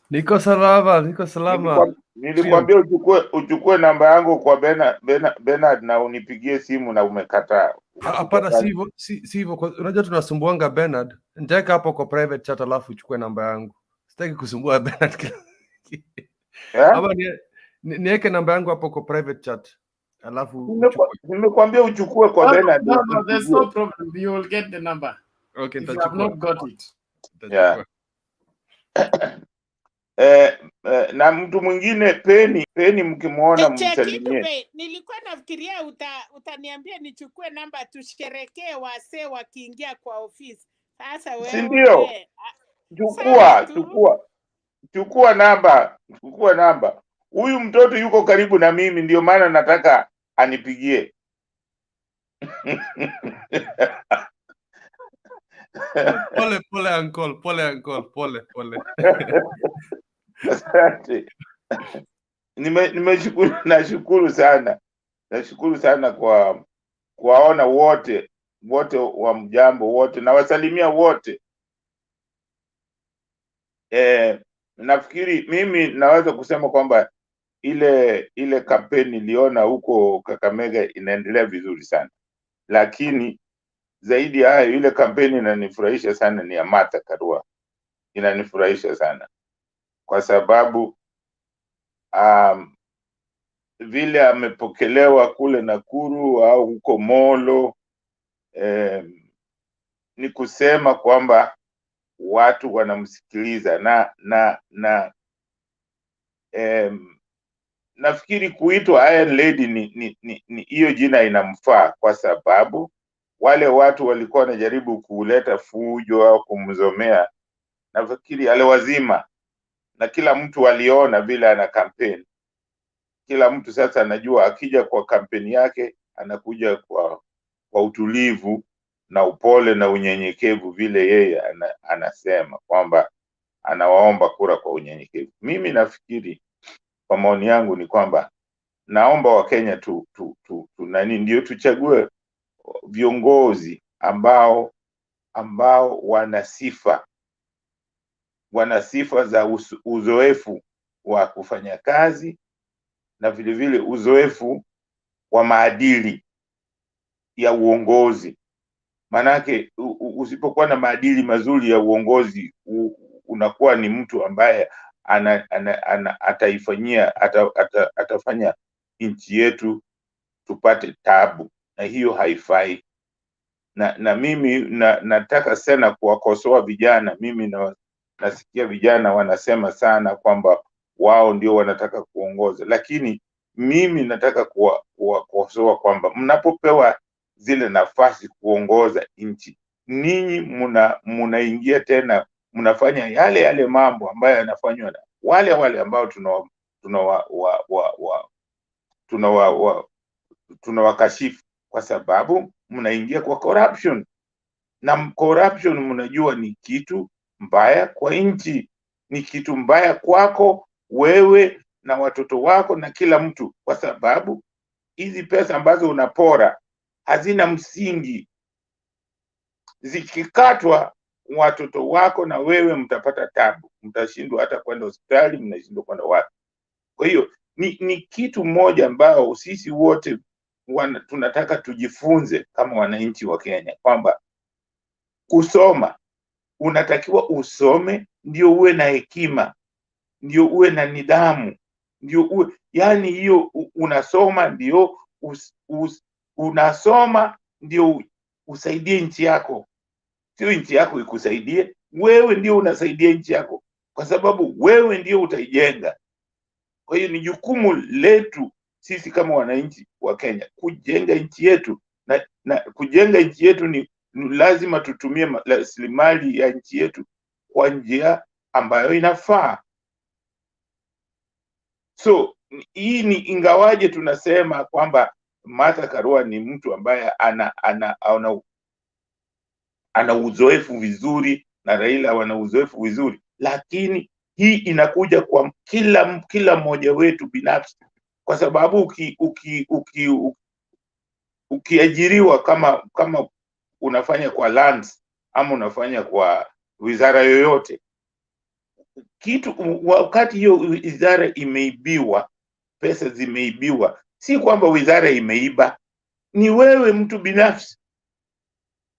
Niko salama. Nilikwambia uchukue namba yangu kwa Bernard na unipigie simu na umekataa. Hapana, sivyo. Unajua tunasumbuanga Bernard. Nitaweka hapo kwa private chat alafu uchukue namba yangu. Sitaki kusumbua Bernard. Ama niweke namba yangu hapo kwa private chat. Alafu nimekwambia uchukue kwa Bernard. No, there's no problem. You will get the number. Okay, if you have not got it. Yeah. Na mtu mwingine Peni mkimuona msalimie. Nilikuwa nafikiria utaniambia nichukue namba tusherekee wasee wakiingia kwa ofisi. Sasa wewe. Si ndio? Chukua namba. Huyu mtoto yuko karibu na mimi ndio maana nataka anipigie. Pole uncle, pole. Asante. Nashukuru sana kwa kuwaona wote wa mjambo wote na wasalimia wote. Nafikiri mimi naweza kusema kwamba ile kampeni niliona huko Kakamega inaendelea vizuri sana, lakini zaidi ya hayo ile kampeni inanifurahisha sana ni ya Martha Karua. Inanifurahisha sana kwa sababu vile amepokelewa kule Nakuru au huko Molo, ni kusema kwamba watu wanamsikiliza na nafikiri kuitwa Iron Lady ni hiyo jina inamfaa kwa sababu wale watu walikuwa wanajaribu kuleta fujo au kumzomea, nafikiri aliwazima na kila mtu aliona vile ana kampeni. Kila mtu sasa anajua akija kwa kampeni yake anakuja kwa utulivu na upole na unyenyekevu vile yeye anasema kwamba anawaomba kura kwa unyenyekevu. Mimi nafikiri kwa maoni yangu ni kwamba naomba Wakenya ndio tuchague viongozi ambao wana sifa za uzoefu wa kufanya kazi na vile uzoefu wa maadili ya uongozi. Manake usipokuwa na maadili mazuri ya uongozi unakuwa ni mtu ambaye atafanya nchi yetu tupate tabu, na hiyo haifai. Na mimi nataka sana kuwakosoa vijana. Mimi nasikia vijana wanasema sana kwamba wao ndio wanataka kuongoza, lakini mimi nataka kuwakosoa kwamba mnapopewa zile nafasi kuongoza nchi, ninyi munaingia tena mnafanya yale mambo ambayo yanafanywa na wale ambao tunawakashifu, kwa sababu mnaingia kwa corruption, na corruption mnajua ni kitu mbaya kwa nchi, ni kitu mbaya kwako wewe na watoto wako na kila mtu, kwa sababu hizi pesa ambazo unapora hazina msingi. Zikikatwa, watoto wako na wewe mtapata tabu, mtashindwa hata kwenda hospitali, mnashindwa kwenda wapi. Kwa hiyo ni kitu moja ambao sisi wote tunataka tujifunze kama wananchi wa Kenya, kwamba kusoma, unatakiwa usome ndio uwe na hekima, ndio uwe na nidhamu, ndio uwe, yani hiyo unasoma ndio unasoma ndio usaidie nchi yako, sio nchi yako ikusaidie wewe, ndio unasaidia nchi yako, kwa sababu wewe ndio utaijenga. Kwa hiyo ni jukumu letu sisi kama wananchi wa Kenya kujenga nchi yetu, na kujenga nchi yetu ni lazima tutumie rasilimali ya nchi yetu kwa njia ambayo inafaa. So hii ni ingawaje tunasema kwamba Martha Karua ni mtu ambaye ana uzoefu vizuri na Raila wana uzoefu vizuri, lakini hii inakuja kwa kila mmoja wetu binafsi, kwa sababu ukiajiriwa kama unafanya kwa lands ama unafanya kwa wizara yoyote, wakati hiyo wizara imeibiwa, pesa zimeibiwa, si kwamba wizara imeiba, ni wewe mtu binafsi.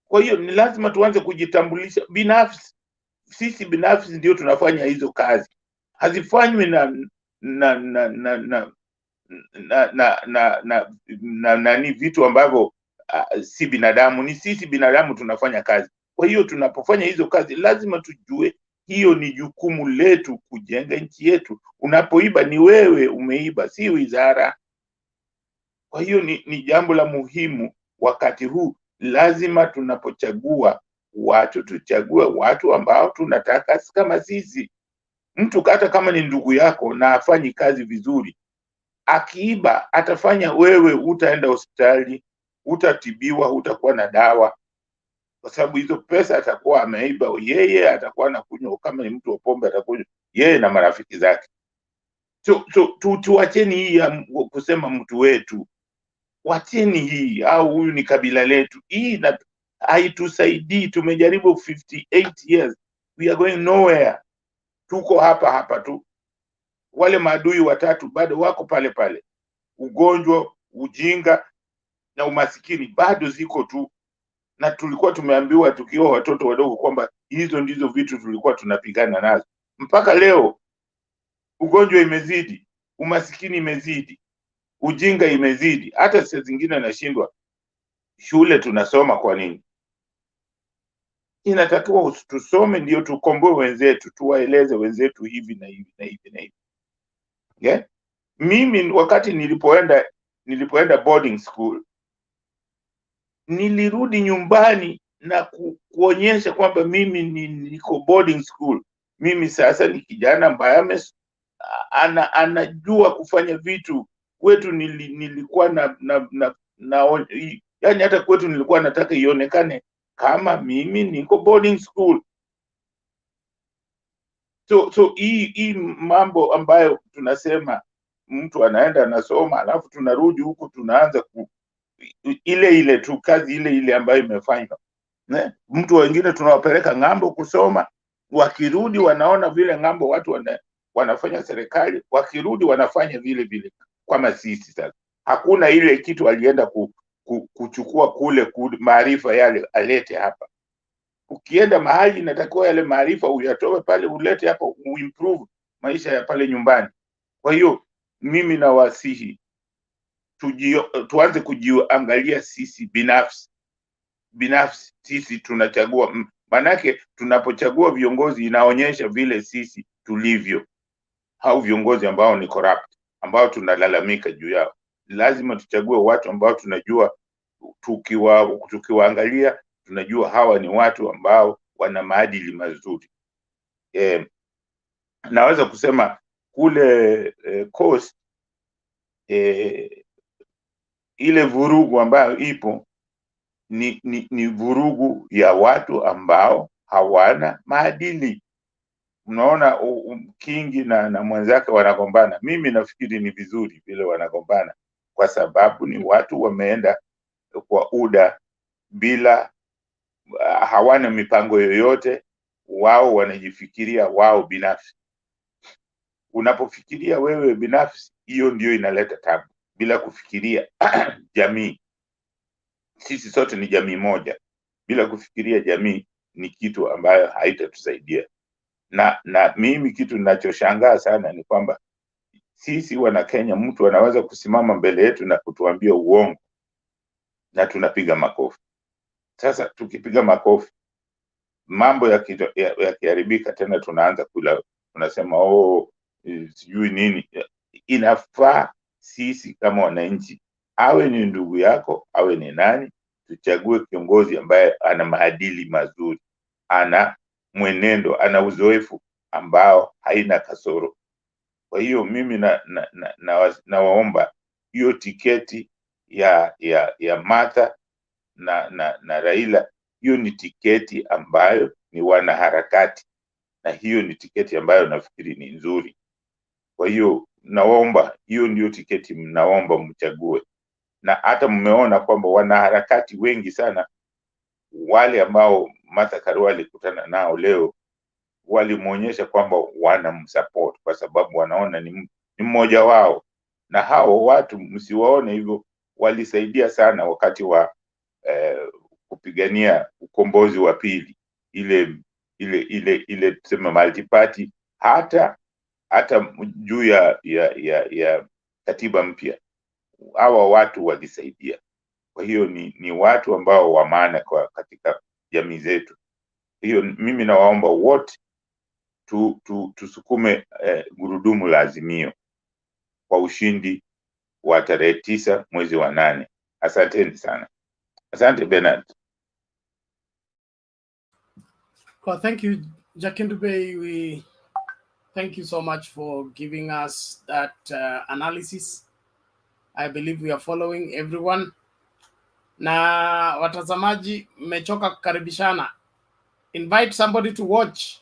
Kwa hiyo ni lazima tuanze kujitambulisha binafsi. Sisi binafsi ndio tunafanya hizo kazi, hazifanywi na ni vitu ambavyo si binadamu. Ni sisi binadamu tunafanya kazi. Kwa hiyo tunapofanya hizo kazi lazima tujue hiyo ni jukumu letu kujenga nchi yetu. Unapoiba ni wewe umeiba, si wizara. Kwa hiyo ni jambo la muhimu wakati huu. Lazima tunapochagua watu tuchague watu ambao tunataka kama sisi. Mtu hata kama ni ndugu yako na afanyi kazi vizuri, akiiba atafanya wewe utaenda hospitali, utatibiwa, utakuwa na dawa, kwa sababu hizo pesa atakuwa ameiba yeye, atakuwa anakunywa, kama ni mtu wa pombe atakunywa yeye na marafiki zake. Tuacheni hii ya kusema mtu wetu, wacheni hii, au huyu ni kabila letu. Hii haitusaidii. Tumejaribu 58 years, we are going nowhere. Tuko hapa tu. Wale maadui watatu bado wako pale pale. Ugonjwa, ujinga na umasikini bado ziko tu, na tulikuwa tumeambiwa tukiwa watoto wadogo kwamba hizo ndizo vitu tulikuwa tunapigana nazo. Mpaka leo ugonjwa imezidi, umasikini imezidi, ujinga imezidi. Hata saa zingine nashindwa, shule tunasoma kwa nini? Inatakiwa tusome ndio tukomboe wenzetu, tuwaeleze wenzetu hivi na hivi na hivi na hivi. Yeah? Mimi wakati nilipoenda boarding school, nilirudi nyumbani na kuonyesha kwamba mimi niko boarding school. Mimi sasa ni kijana ambaye anajua kufanya vitu. Kwetu nilikuwa yani hata kwetu nilikuwa nataka ionekane kama mimi niko boarding school. So hii mambo ambayo tunasema mtu anaenda anasoma alafu tunarudi huku tunaanza ile tu kazi ile ambayo imefanywa. Mtu wengine tunawapeleka ng'ambo kusoma, wakirudi wanaona vile ng'ambo watu wanafanya serikali, wakirudi wanafanya vile kama sisi. Sasa hakuna ile kitu alienda kuchukua kule maarifa yale alete hapa. Ukienda mahali inatakiwa yale maarifa uyatoe pale ulete hapa, uimprove maisha ya pale nyumbani. Kwa hiyo mimi nawasihi tuanze kujiangalia sisi binafsi sisi tunachagua. Manake tunapochagua viongozi inaonyesha vile sisi tulivyo, au viongozi ambao ni corrupt, ambao tunalalamika juu yao. Lazima tuchague watu ambao tunajua, tukiwaangalia tunajua hawa ni watu ambao wana maadili mazuri. Naweza kusema kule Coast, ile vurugu ambayo ipo ni vurugu ya watu ambao hawana maadili. Mnaona Kingi na mwenzake wanagombana. Mimi nafikiri ni vizuri vile wanagombana, kwa sababu ni watu wameenda kwa UDA bila hawana mipango yoyote, wao wanajifikiria wao binafsi. Unapofikiria wewe binafsi, hiyo ndio inaleta tabu, bila kufikiria jamii. Sisi sote ni jamii moja, bila kufikiria jamii ni kitu ambayo haitatusaidia. Na mimi kitu ninachoshangaa sana ni kwamba sisi wana Kenya, mtu anaweza kusimama mbele yetu na kutuambia uongo na tunapiga makofi. Sasa tukipiga makofi, mambo yakiharibika tena tunaanza kula, tunasema sijui nini. Inafaa sisi kama wananchi, awe ni ndugu yako awe ni nani, tuchague kiongozi ambaye ana maadili mazuri, ana mwenendo, ana uzoefu ambao haina kasoro. Kwa hiyo mimi nawaomba hiyo tiketi ya Martha na Raila, hiyo ni tiketi ambayo ni wanaharakati, na hiyo ni tiketi ambayo nafikiri ni nzuri. Kwa hiyo naomba hiyo ndio tiketi mnaomba mchague. Na hata mmeona kwamba wanaharakati wengi sana wale ambao Martha Karua alikutana nao leo walimuonyesha kwamba wanamsupport, kwa sababu wanaona ni mmoja wao. Na hao watu msiwaone hivyo, walisaidia sana wakati wa kupigania ukombozi wa pili, ile tuseme multi-party, hata juu ya katiba mpya, hawa watu walisaidia. Kwa hiyo ni watu ambao wa maana katika jamii zetu. Hiyo mimi nawaomba wote tusukume gurudumu la Azimio kwa ushindi wa tarehe 9 mwezi wa 8. Asanteni sana. Asante Bernard. Well, thank you, Jakindube. We thank you so much for giving us that analysis. I believe we are following everyone. Na watazamaji, mmechoka kukaribishana. Invite somebody to watch.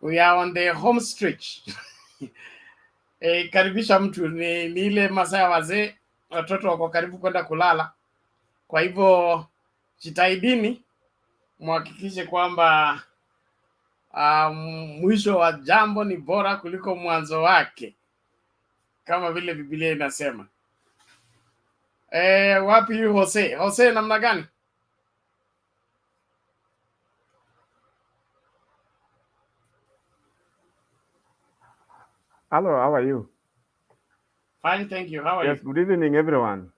We are on the home stretch. Karibisha mtu, ni ile masaa ya wazee, watoto wako karibu kwenda kulala. Kwa hivyo jitahidini muhakikishe kwamba mwisho wa jambo ni bora kuliko mwanzo wake, kama vile Biblia inasema. Wapi Jose? Jose, namna gani? Hello, how are you? Fine, thank you. How are you? Yes, good evening, everyone.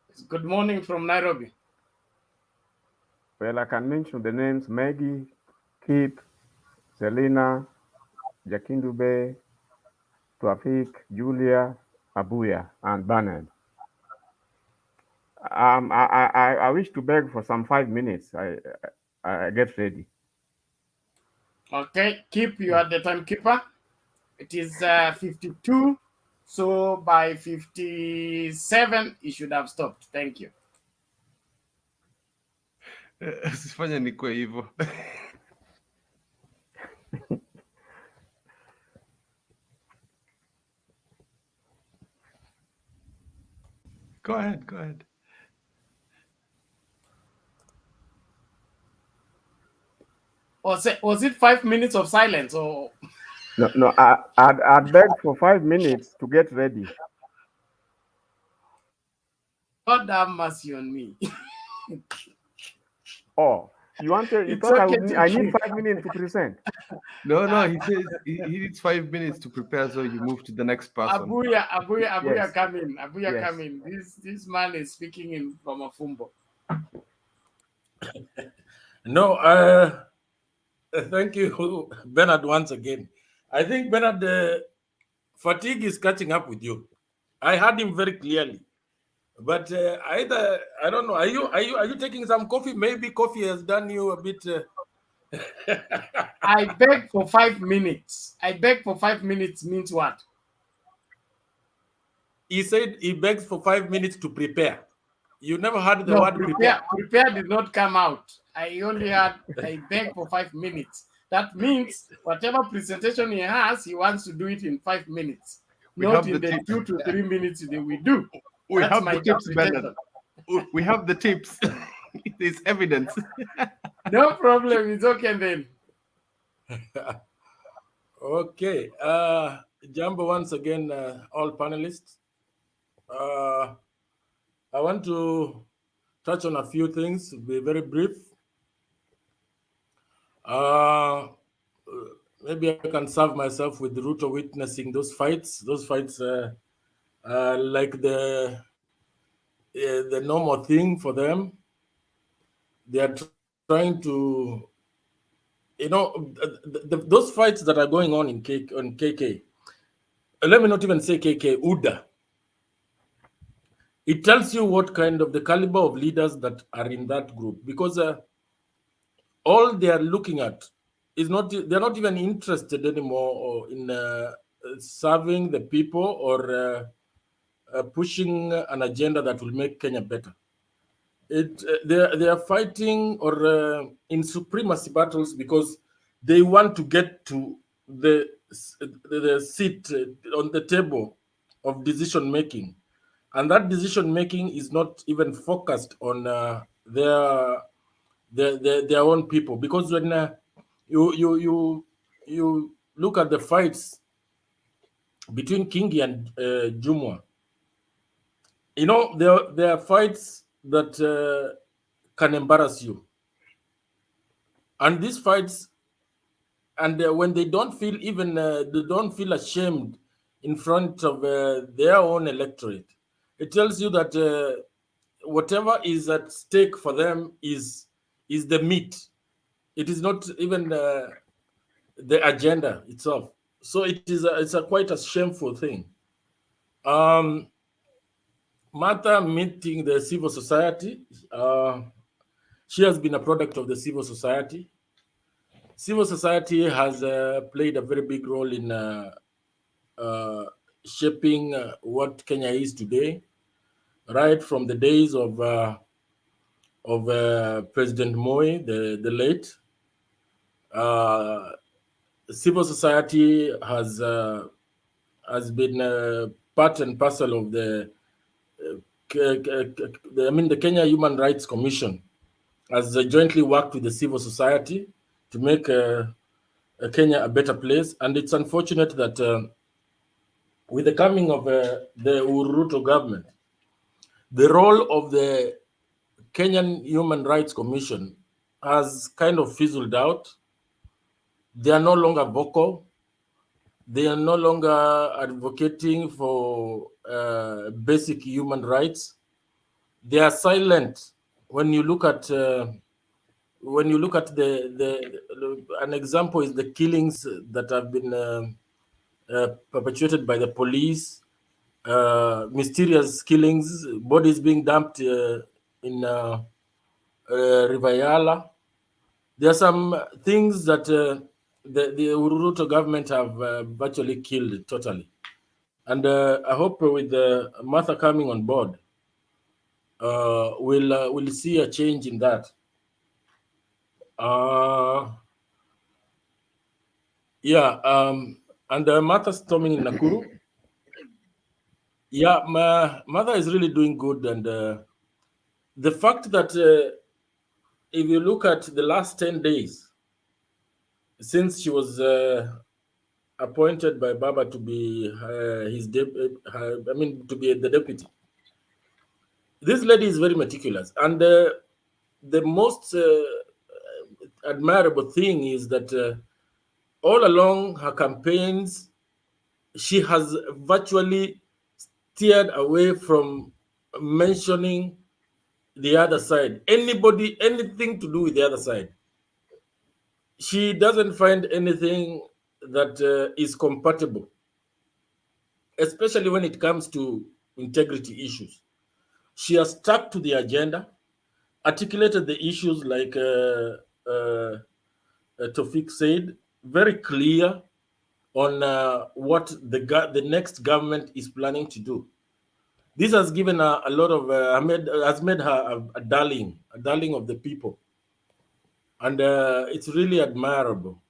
It's good morning from Nairobi. Well, I can mention the names Maggie, Kip, Selena, Jakindube, Twafik, Julia, Abuya, and Bernard. I wish to beg for some 5 minutes. I get ready. Okay, Kip, you are the timekeeper. It is 52, so by 57 you should have stopped. Thank you. Usifanye nikwe hivyo. Go ahead. Was it 5 minutes of silence or? No, I'd beg for 5 minutes to get ready. God have mercy on me. Oh, you want to? You thought I need 5 minutes to present? No. He says he needs 5 minutes to prepare, so you move to the next person. Abuya, Yes. come in. Abuya, Yes. come in. This man is speaking from a fumbo. No, thank you, Bernard, once again. I think Bernard, fatigue is catching up with you. I heard him very clearly, but either I don't know. Are you taking some coffee? Maybe coffee has done you a bit. I beg for 5 minutes. I beg for 5 minutes means what? He said he begs for 5 minutes to prepare. You never heard the No, word prepare. Prepare did not come out. I only had I beg for 5 minutes. That means whatever presentation he has, he wants to do it in 5 minutes, We not have in the the tips. 2 to 3 minutes that we do. We That's have my the tips, Bernard. interpretation. We have the tips. There's evidence. No problem. It's okay then. Okay. Jambo once again, all panelists. I want to touch on a few things, be very brief. Maybe I can serve myself with Ruto witnessing those fights. Those fights like the normal thing for them. They are trying to, those fights that are going on in KK. Let me not even say KK, UDA. It tells you what kind of the caliber of leaders that are in that group, because all they are looking at is not, they're not even interested anymore in serving the people or pushing an agenda that will make Kenya better. They are fighting or in supremacy battles because they want to get to the seat on the table of decision making, and that decision making is not even focused on their own people. Because when you look at the fights between Kingi and Jumwa, there are fights that can embarrass you, and these fights, and when they don't feel even they don't feel ashamed in front of their own electorate, it tells you that whatever is at stake for them is the meat. It is not even the agenda itself. So it's a quite a shameful thing. Martha meeting the civil society. She has been a product of the civil society. Civil society has played a very big role in shaping what Kenya is today, right from the days of President Moi, the late. Civil society has been part and parcel of the Kenya Human Rights Commission has jointly worked with the civil society to make Kenya a better place. And it's unfortunate that with the coming of the Ruto government, the role of the Kenyan Human Rights Commission has kind of fizzled out. They are no longer vocal. They are no longer advocating for basic human rights. They are silent. When you look at an example is the killings that have been perpetuated by the police, mysterious killings, bodies being dumped in River Yala. There are some things that the Ruto government have virtually killed totally. And I hope with Martha coming on board, we'll see a change in that. And Martha storming in Nakuru. Yeah, my mother is really doing good. And the fact that if you look at the last 10 days, since she was appointed by Baba to be to be the deputy, this lady is very meticulous. And the most admirable thing is that all along her campaigns, she has virtually steered away from mentioning the other side. Anybody, anything to do with the other side. She doesn't find anything that is compatible, especially when it comes to integrity issues. She has stuck to the agenda, articulated the issues like Tofik said, very clear on what the next government is planning to do. This has given her a lot of, has made her a darling of the people. And it's really admirable.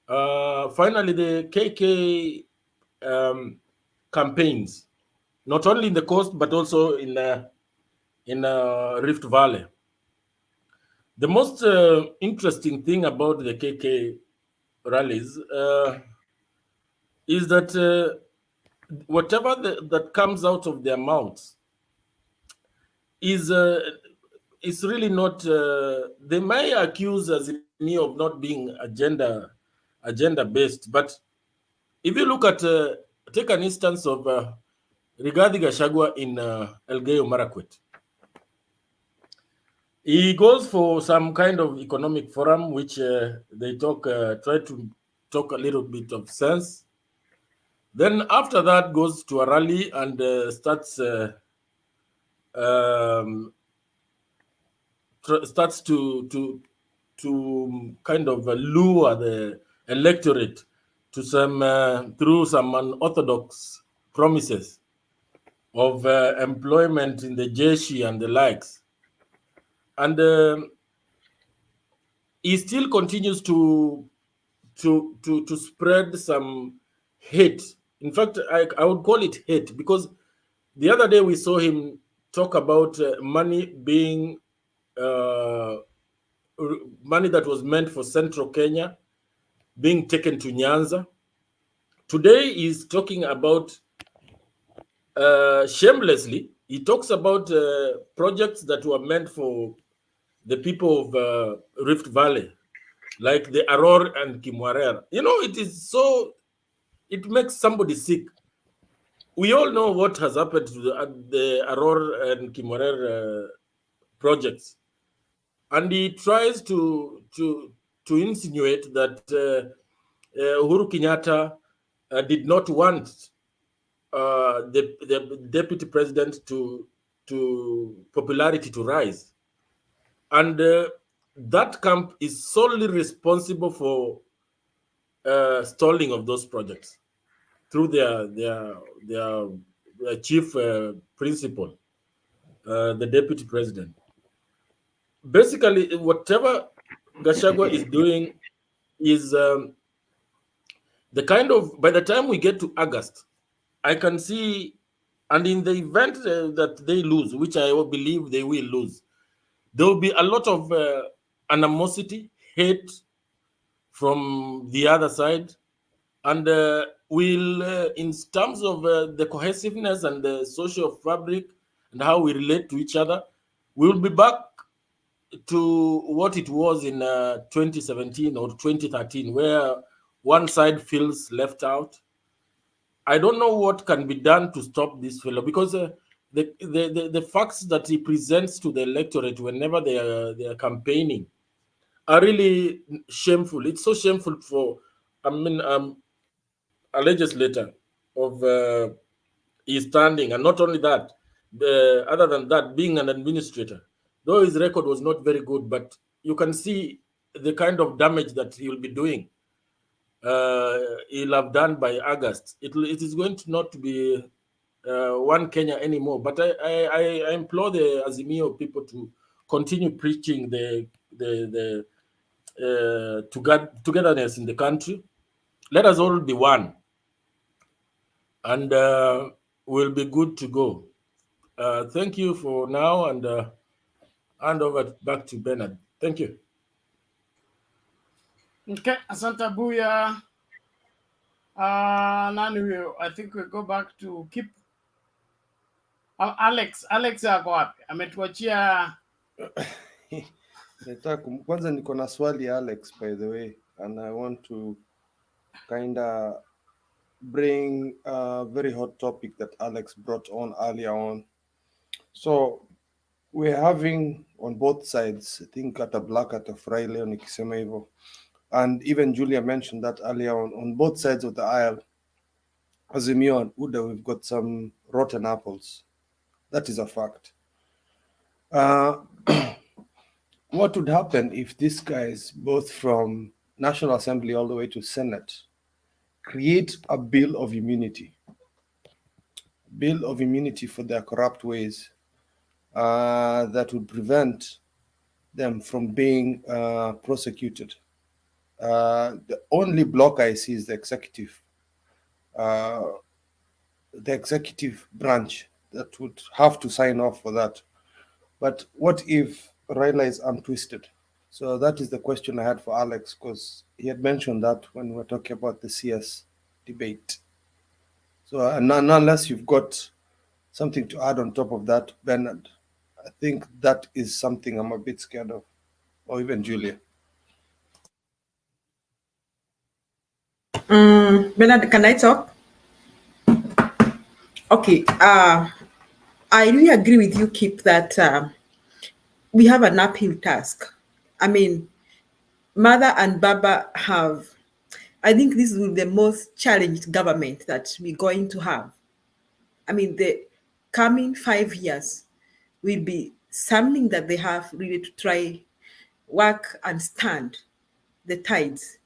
Finally, the KK campaigns, not only in the coast but also in Rift Valley. The most interesting thing about the KK rallies is that whatever that comes out of their mouths is really not. They may accuse Azimio of not being agenda based, but if you look at take an instance of Rigathi Gachagua in Elgeyo Marakwet. He goes for some kind of economic forum, which they try to talk a little bit of sense. Then after that goes to a rally and starts to kind of lure the electorate to some through some unorthodox promises of employment in the Jeshi and the likes. And he still continues to spread some hate. In fact, I would call it hate, because the other day we saw him talk about money being money that was meant for Central Kenya being taken to Nyanza. Today he's talking about shamelessly. He talks about projects that were meant for the people of Rift Valley, like the Aror and Kimwarer. You know, it makes somebody sick. We all know what has happened to the Aror and Kimwarer projects. And he tries to insinuate that Uhuru Kenyatta did not want the deputy president to popularity to rise. And that camp is solely responsible for stalling of those projects through their chief principal, the deputy president. Basically, whatever Gachagua is doing is the kind of, by the time we get to August, I can see, and in the event that they lose, which I believe they will lose, there will be a lot of animosity, hate from the other side, and in terms of the cohesiveness and the social fabric and how we relate to each other, we will be back to what it was in 2017 or 2013, where one side feels left out. I don't know what can be done to stop this fellow, because the facts that he presents to the electorate whenever they are campaigning are really shameful. It's so shameful for, a legislator of his standing, and not only that, other than that, being an administrator, though his record was not very good, but you can see the kind of damage that he will be doing. He'll have done by August. It is going to not be one Kenya anymore. But I implore the Azimio people to continue preaching the togetherness in the country. Let us all be one, and we'll be good to go. Thank you for now, and hand over back to Bernard. Thank you. Okay, asante Buya. I think we go back to keep Alex yako wapi? Ametuachia Kwanza niko na swali Alex, by the way, and I want to kind of bring a very hot topic that Alex brought on earlier on. So we're having on both sides, I think at a black at a fry leo nikisema hivyo, and even Julia mentioned that earlier on both sides of the aisle, Azimio and UDA, we've got some rotten apples. That is a fact. What would happen if these guys, both from National Assembly all the way to Senate, create a bill of immunity for their corrupt ways that would prevent them from being prosecuted? The only block I see is the executive branch that would have to sign off for that. But what if Raila is untwisted? So that is the question I had for Alex, because he had mentioned that when we were talking about the CS debate. So unless you've got something to add on top of that, Bernard, I think that is something I'm a bit scared of, or even Julia. Bernard, can I talk? Okay. I really agree with you, Kip, that we have an uphill task. I mean, Mother and Baba have, I think this will be the most challenged government that we're going to have. I mean, the coming 5 years will be something that they have really to try work and stand the tides.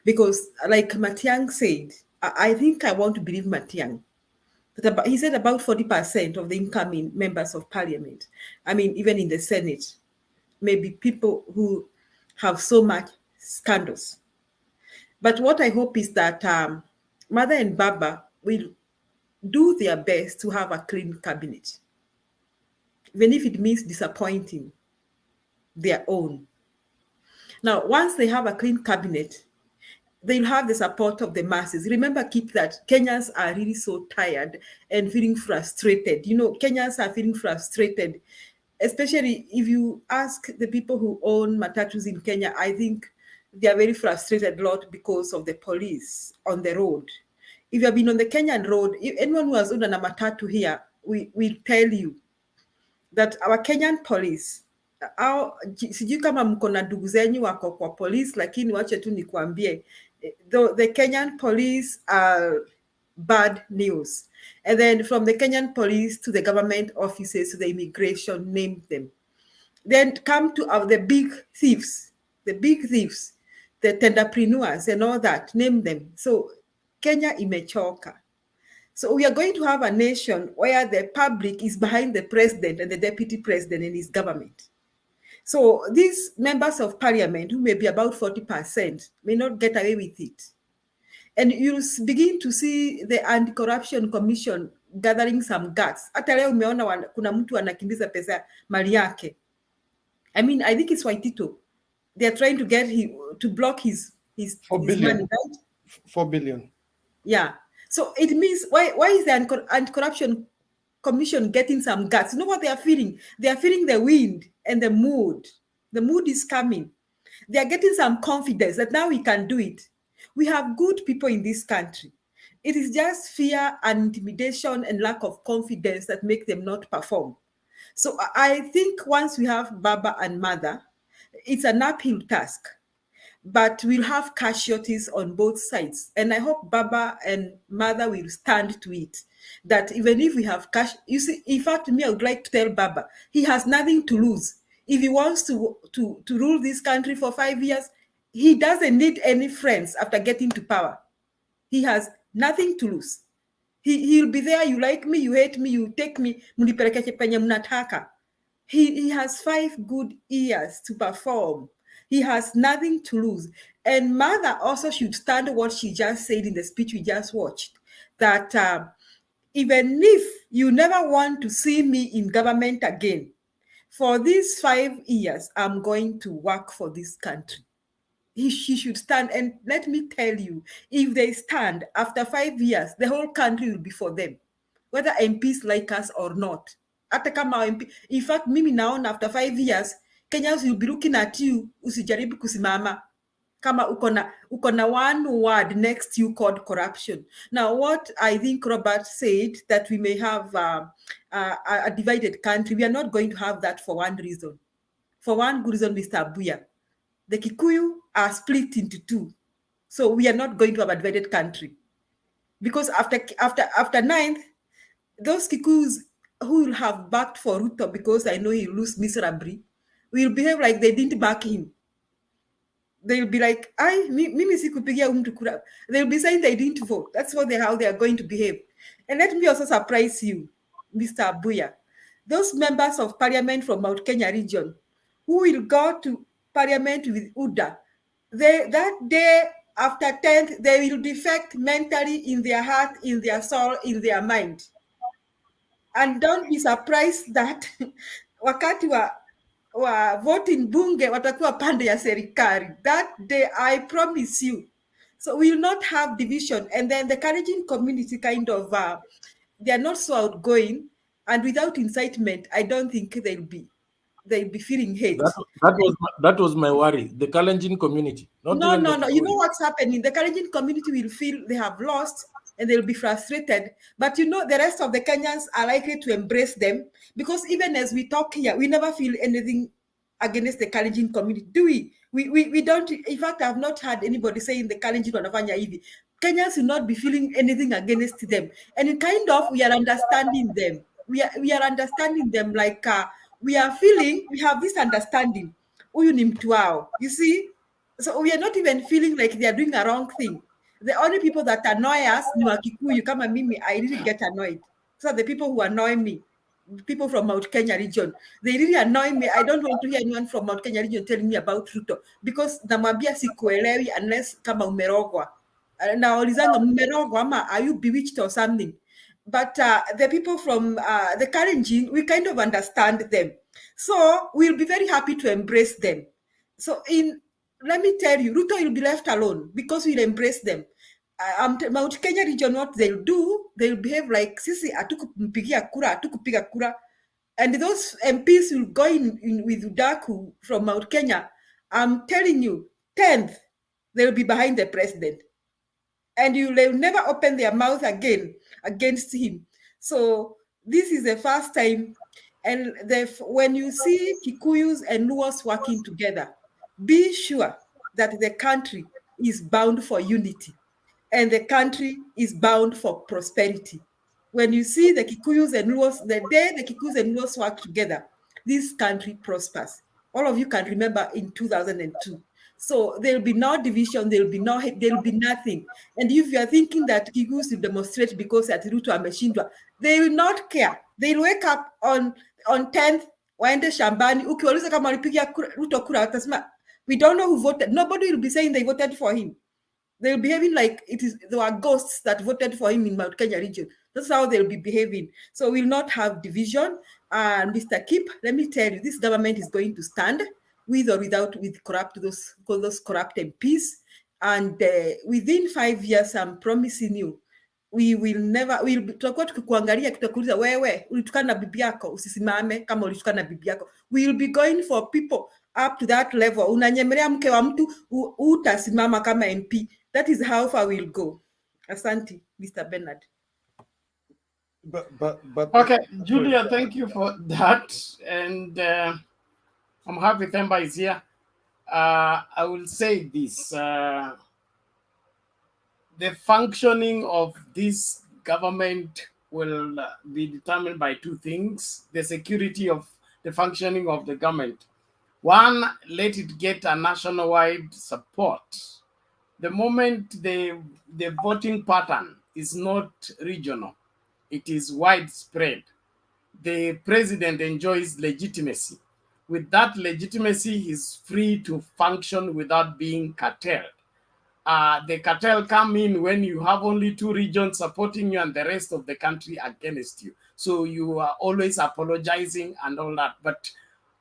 Because like Matiang said, I think I want to believe Matiang. He said about 40% of the incoming members of parliament, I mean, even in the Senate, maybe people who have so much scandals. But what I hope is that Mother and Baba will do their best to have a clean cabinet, even if it means disappointing their own. Now, once they have a clean cabinet, they'll have the support of the masses. Remember, Kip, that Kenyans are really so tired and feeling frustrated. You know, Kenyans are feeling frustrated, especially if you ask the people who own matatus in Kenya. I think they are very frustrated a lot because of the police on the road. If you have been on the Kenyan road, anyone who has owned a matatu here will tell you that our Kenyan police, sijui kama mko na ndugu zenyu wako kwa police, lakini wache tu nikuambie, the Kenyan police are bad news. And then from the Kenyan police to the government offices to the immigration, name them. Then come to the big thieves, the tenderpreneurs and all that, name them. So Kenya imechoka. So we are going to have a nation where the public is behind the president and the deputy president and his government. So these members of parliament, who may be about 40%, may not get away with it. And you'll begin to see the Anti-Corruption Commission gathering some guts. Hata leo umeona kuna mtu anakimbiza pesa mali yake. I mean, I think it's Waitito. They're trying to get him to block his 4 billion. money, right? 4 billion. Yeah. So it means, why is the Anti-Corruption Commission getting some guts? You know what they are feeling? They are feeling the wind and the mood. The mood is coming. They are getting some confidence that now we can do it. We have good people in this country. It is just fear and intimidation and lack of confidence that make them not perform. So I think once we have Baba and Mother, it's an uphill task. But we'll have casualties on both sides. And I hope Baba and Mother will stand to it. That even if we have you see, in fact, me, I would like to tell Baba, he has nothing to lose. If he wants to rule this country for 5 years, he doesn't need any friends after getting to power. He has nothing to lose. He'll be there, you like me, you hate me, you take me, munipeleke penye mnataka. He has 5 good years to perform. He has nothing to lose. And Mother also should stand what she just said in the speech we just watched, that even if you never want to see me in government again, for these 5 years, I'm going to work for this country. She should stand. And let me tell you, if they stand, after 5 years, the whole country will be for them, whether MPs like us or not. In fact, mimi naona after 5 years, Kenyans will be looking at you, usijaribu kusimama. Kama uko na one word next you called corruption. Now, what I think Robert said, that we may have a divided country, we are not going to have that for one reason. For one good reason, Mr. Abuya. The Kikuyu are split into 2. So we are not going to have a divided country. Because after 9th, those Kikuyus who will have backed for Ruto, because I know he'll lose miserably, will behave like they didn't back him. They'll be like, mimi sikupigia mtu kura. They'll be saying they didn't vote. That's how they are going to behave. And let me also surprise you, Mr. Abuya. Those members of parliament from Mount Kenya region who will go to parliament with UDA, that day after 10th, they will defect mentally in their heart, in their soul, in their mind. And don't be surprised that wakati wa voting bunge watakuwa pande ya serikali. That day, I promise you. So we will not have division. And then the Kalenjin community kind of, they are not so outgoing. And without incitement, I don't think they'll be feeling hate. That was my worry. The Kalenjin community. No. You know what's happening? The Kalenjin community will feel they have lost and they'll be frustrated. But you know, the rest of the Kenyans are likely to embrace them, because even as we talk here, we never feel anything against the Kalenjin community, do we? We don't. In fact, I've not heard anybody saying the Kalenjin wanafanya hivi. Kenyans will not be feeling anything against them, and it kind of, we are understanding them. We are understanding them, like we have this understanding. Huyu ni mtu wao, you see. So we are not even feeling like they are doing a wrong thing. The only people that annoy us ni Wakikuyu kama mimi. I really get annoyed. So the people who annoy me, people from Mount Kenya region, they really annoy me. I don't want to hear anyone from Mount Kenya region telling me about Ruto, because namwambia sikuelewi unless kama umerogwa. Naulizanga mmerogwa ama are you bewitched or something? But the people from the Kalenjin, we kind of understand them. So we'll be very happy to embrace them. So let me tell you, Ruto will be left alone because we'll embrace them. Mount Kenya region, what they'll do, they'll behave like sisi hatukupigia kura. And those MPs will go in with Udaku from Mount Kenya. I'm telling you, 10th, they'll be behind the president. And they'll never open their mouth again against him. So this is the first time. And when you see Kikuyus and Luos working together, be sure that the country is bound for unity and the country is bound for prosperity. When you see the Kikuyus and Luos, the day the Kikuyus and Luos work together, this country prospers. All of you can remember in 2002. So there'll be no division, there'll be no hate, there'll be nothing. And if you are thinking that Kikuyus will demonstrate because at Ruto ameshindwa, they will not care. They'll wake up on 10th, waende shambani, ukiwauliza kama walipigia Ruto kura, watasema, we don't know who voted. Nobody will be saying they voted for him. They'll be behaving like there were ghosts that voted for him in Mount Kenya region. That's how they'll be behaving. So we'll not have division. And Mr. Kip, let me tell you, this government is going to stand with or without those corrupt MPs. And within 5 years, I'm promising you, tutakuwa tukikuangalia tutakuuliza, wewe ulitukana na bibi yako, usisimame kama ulitukana na bibi yako. We will be going for people up to that level. Unanyemelea mke wa mtu, utasimama kama MP. That is how far we'll go. Asante, Mr. Bernard. But okay, Julia, thank you for that. And I'm happy Themba is here. I will say this. The functioning of this government will be determined by two things: the security of the functioning of the government. One, let it get a nationwide support. The moment the voting pattern is not regional, it is widespread, the president enjoys legitimacy. With that legitimacy, he's free to function without being curtailed. The cartel come in when you have only 2 regions supporting you and the rest of the country against you. So you are always apologizing and all that. But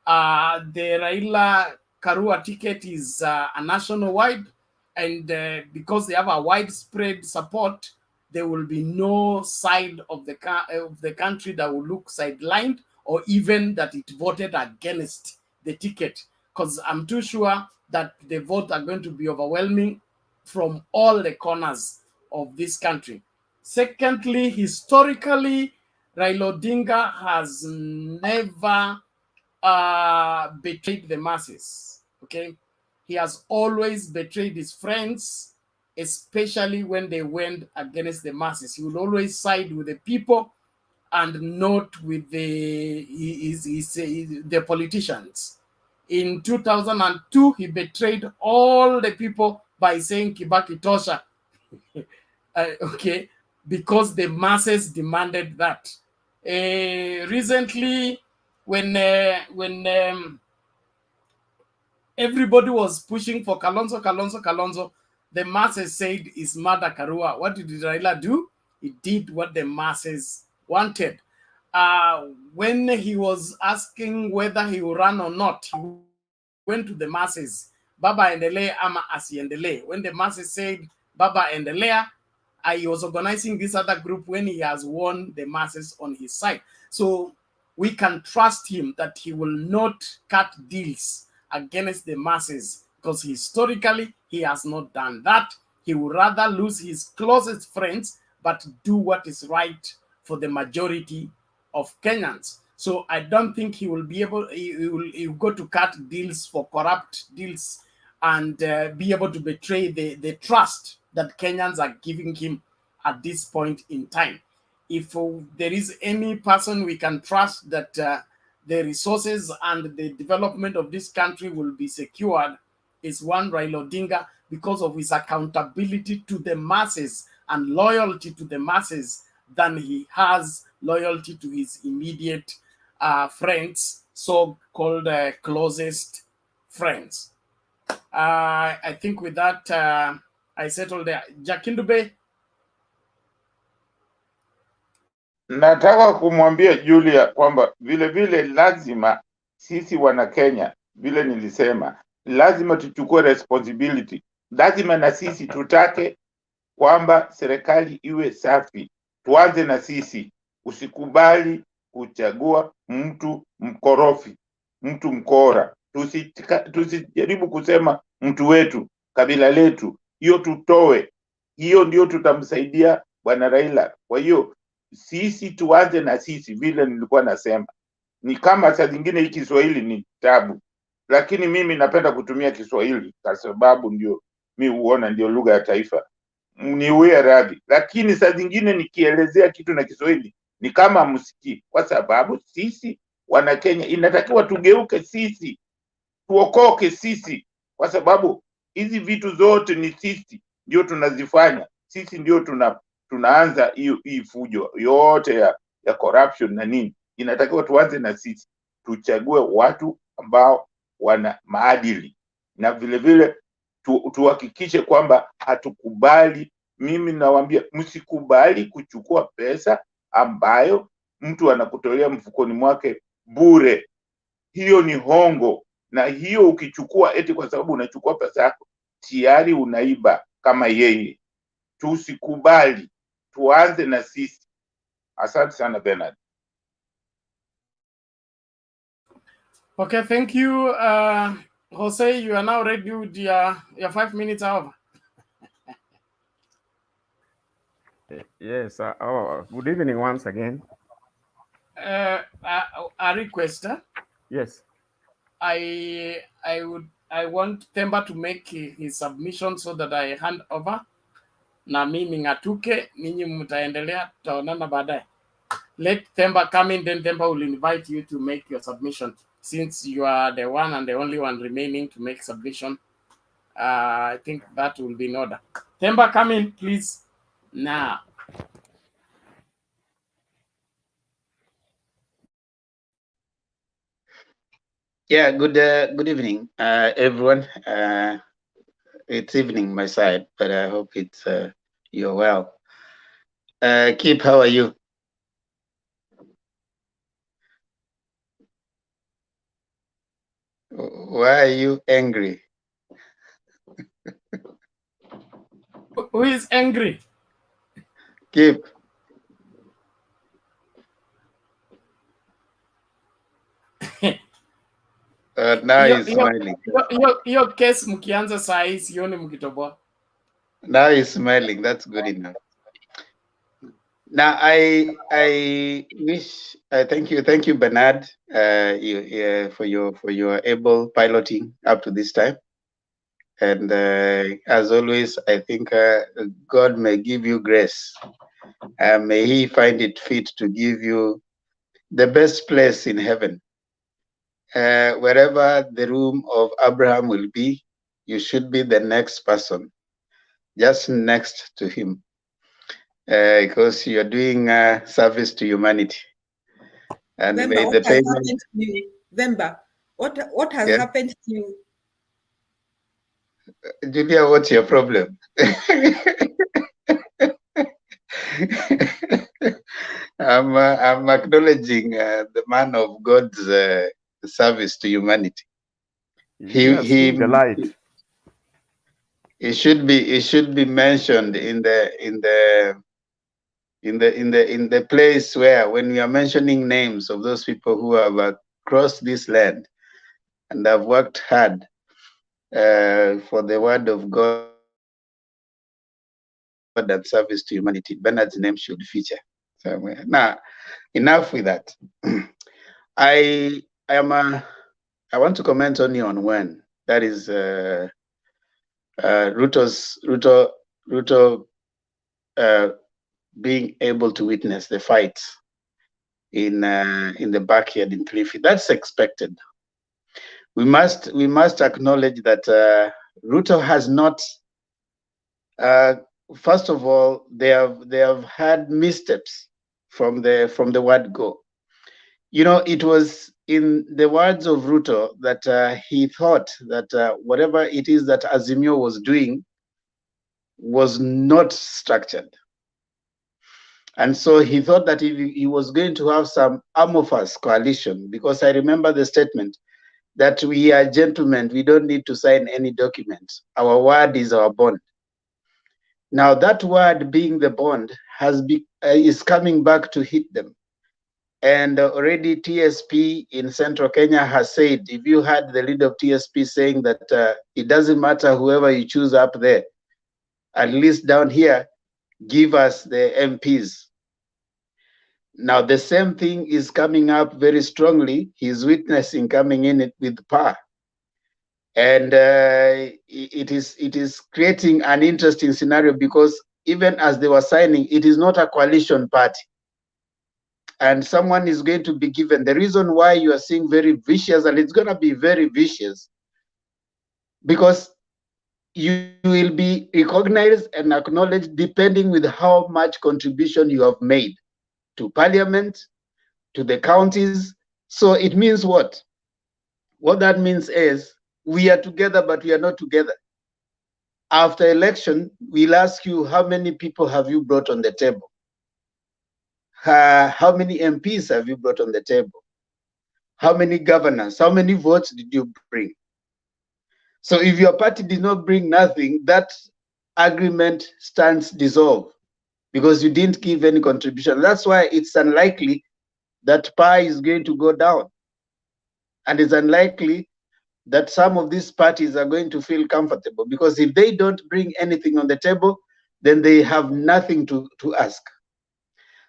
the Raila Karua ticket is a national-wide, and because they have a widespread support, there will be no side of the country that will look sidelined or even that it voted against the ticket, because I'm too sure that the vote are going to be overwhelming from all the corners of this country. Secondly, historically, Raila Odinga has never betrayed the masses, okay? He has always betrayed his friends, especially when they went against the masses. He will always side with the people and not with the politicians. In 2002, he betrayed all the people by saying Kibaki Tosha, okay, because the masses demanded that. Recently, when Everybody was pushing for Kalonzo. The masses said is Martha Karua. What did Raila do? He did what the masses wanted. When he was asking whether he would run or not, he went to the masses. Baba endelee ama asiendelee. When the masses said Baba endelea, he was organizing this other group when he has won the masses on his side. So we can trust him that he will not cut deals against the masses, because historically he has not done that. He would rather lose his closest friends but do what is right for the majority of Kenyans. So I don't think he will be able, he will go to cut deals for corrupt deals and be able to betray the trust that Kenyans are giving him at this point in time. If there is any person we can trust that the resources and the development of this country will be secured, is one Raila Odinga, because of his accountability to the masses and loyalty to the masses than he has loyalty to his immediate friends, so-called closest friends. I think with that, I settled there. Jakindube. Nataka kumwambia Julia kwamba vile vile lazima sisi wana Kenya, vile nilisema, lazima tuchukue responsibility. Lazima na sisi tutake kwamba serikali iwe safi. Tuanze na sisi. Usikubali kuchagua mtu mkorofi, mtu mkora. Tusijaribu kusema mtu wetu, kabila letu. Hiyo tutoe. Hiyo ndio tutamsaidia bwana Raila. Kwa hiyo sisi tuanze na sisi, vile nilikuwa nasema. Ni kama saa zingine hii Kiswahili ni tabu, lakini mimi napenda kutumia Kiswahili kwa sababu ndio mimi huona ndio lugha ya taifa. Niwe radhi, lakini saa zingine nikielezea kitu na Kiswahili ni kama msikii, kwa sababu sisi wana Kenya inatakiwa tugeuke sisi, tuokoke sisi, kwa sababu hizi vitu zote ni sisi ndio tunazifanya. Sisi ndio tunaanza hii fujo yote ya corruption na nini. Inatakiwa tuanze na sisi, tuchague watu ambao wana maadili, na vile vile tuhakikishe kwamba hatukubali. Mimi nawaambia msikubali kuchukua pesa ambayo mtu anakutolea mfukoni mwake bure. Hiyo ni hongo, na hiyo ukichukua eti kwa sababu unachukua pesa yako tayari unaiba kama yeye. Tusikubali, tuanze na sisi. Asante sana Bernard. Okay, thank you. Jose, you are now ready with your 5 minutes over. Yes, good evening once again. A request. Yes. I want Themba to make his submission so that I hand over. Na mimi ngatuke, ninyi mtaendelea, tutaonana baadaye. Let Themba come in, then Themba will invite you to make your submission. Since you are the one and the only one remaining to make submission, I think that will be in order. Themba, come in, please, now. Yeah, good evening, everyone. It's evening my side, but I hope it's you're well. Kip, how are you? Why are you angry? Who is angry? Kip. Now he's smiling. Your case mkianza saa hii sioni mkitoboa. Now he's smiling. That's good enough. Now I thank you Bernard for your able piloting up to this time, and as always I think God may give you grace, and may He find it fit to give you the best place in heaven. Wherever the room of Abraham will be, you should be the next person, just next to him, because you're doing service to humanity. And Vemba, may the payment. Vemba, what has happened to you? Julia, what's your problem? I'm acknowledging the man of God's service to humanity. You have seen the light. It should be mentioned in the place where, when we are mentioning names of those people who have crossed this land and have worked hard for the word of God and service to humanity, Bernard's name should feature somewhere. Now, enough with that. I want to comment only on one. That is Ruto being able to witness the fight in the backyard in Kilifi. That's expected. We must acknowledge that Ruto has not. First of all, they have had missteps from the word go. You know, it was in the words of Ruto that he thought that whatever it is that Azimio was doing was not structured. And so he thought that he was going to have some amorphous coalition, because I remember the statement that we are gentlemen, we don't need to sign any document. Our word is our bond. Now that word being the bond is coming back to hit them. And already TSP in Central Kenya has said, if you had the leader of TSP saying that it doesn't matter whoever you choose up there, at least down here, give us the MPs. Now the same thing is coming up very strongly. He's witnessing coming in with power. And it is creating an interesting scenario, because even as they were signing, it is not a coalition party. And someone is going to be given. The reason why you are seeing very vicious, and it's going to be very vicious, because you will be recognized and acknowledged depending with how much contribution you have made to parliament, to the counties. So it means what? What that means is we are together, but we are not together. After election, we'll ask you, how many people have you brought on the table? How many MPs have you brought on the table? How many governors? How many votes did you bring? So if your party did not bring nothing, that agreement stands dissolved, because you didn't give any contribution. That's why it's unlikely that PI is going to go down. And it's unlikely that some of these parties are going to feel comfortable, because if they don't bring anything on the table, then they have nothing to ask.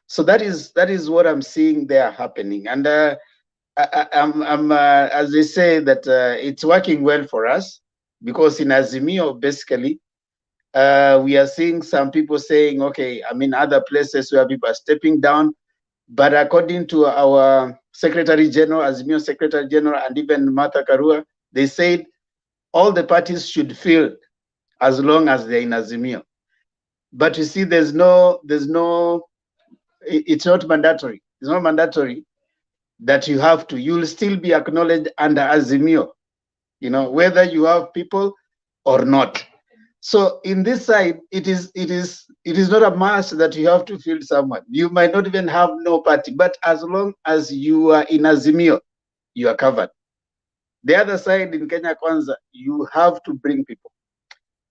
So that is what I'm seeing there happening. And I'm as they say, that it's working well for us, because in Azimio, basically, we are seeing some people saying, okay, I mean, other places where people are stepping down, but according to our Secretary General, Azimio Secretary General, and even Martha Karua, they said all the parties should fill as long as they're in Azimio. But you see, it's not mandatory. It's not mandatory that you have to. You'll still be acknowledged under Azimio, you know, whether you have people or not. So in this side, it is not a must that you have to fill someone. You might not even have no party, but as long as you are in Azimio, you are covered. The other side, in Kenya Kwanza, you have to bring people.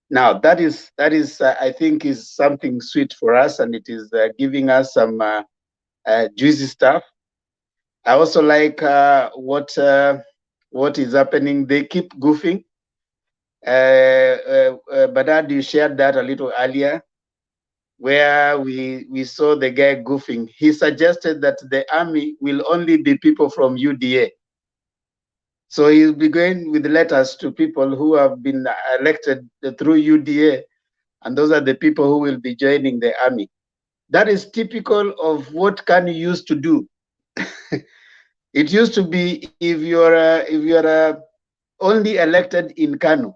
Now that is I think is something sweet for us, and it is giving us some juicy stuff. I also like what is happening. They keep goofing. Badad, you shared that a little earlier, where we saw the guy goofing. He suggested that the army will only be people from UDA. So he'll be going with letters to people who have been elected through UDA, and those are the people who will be joining the army. That is typical of what KANU used to do. It used to be, if you're only elected in KANU,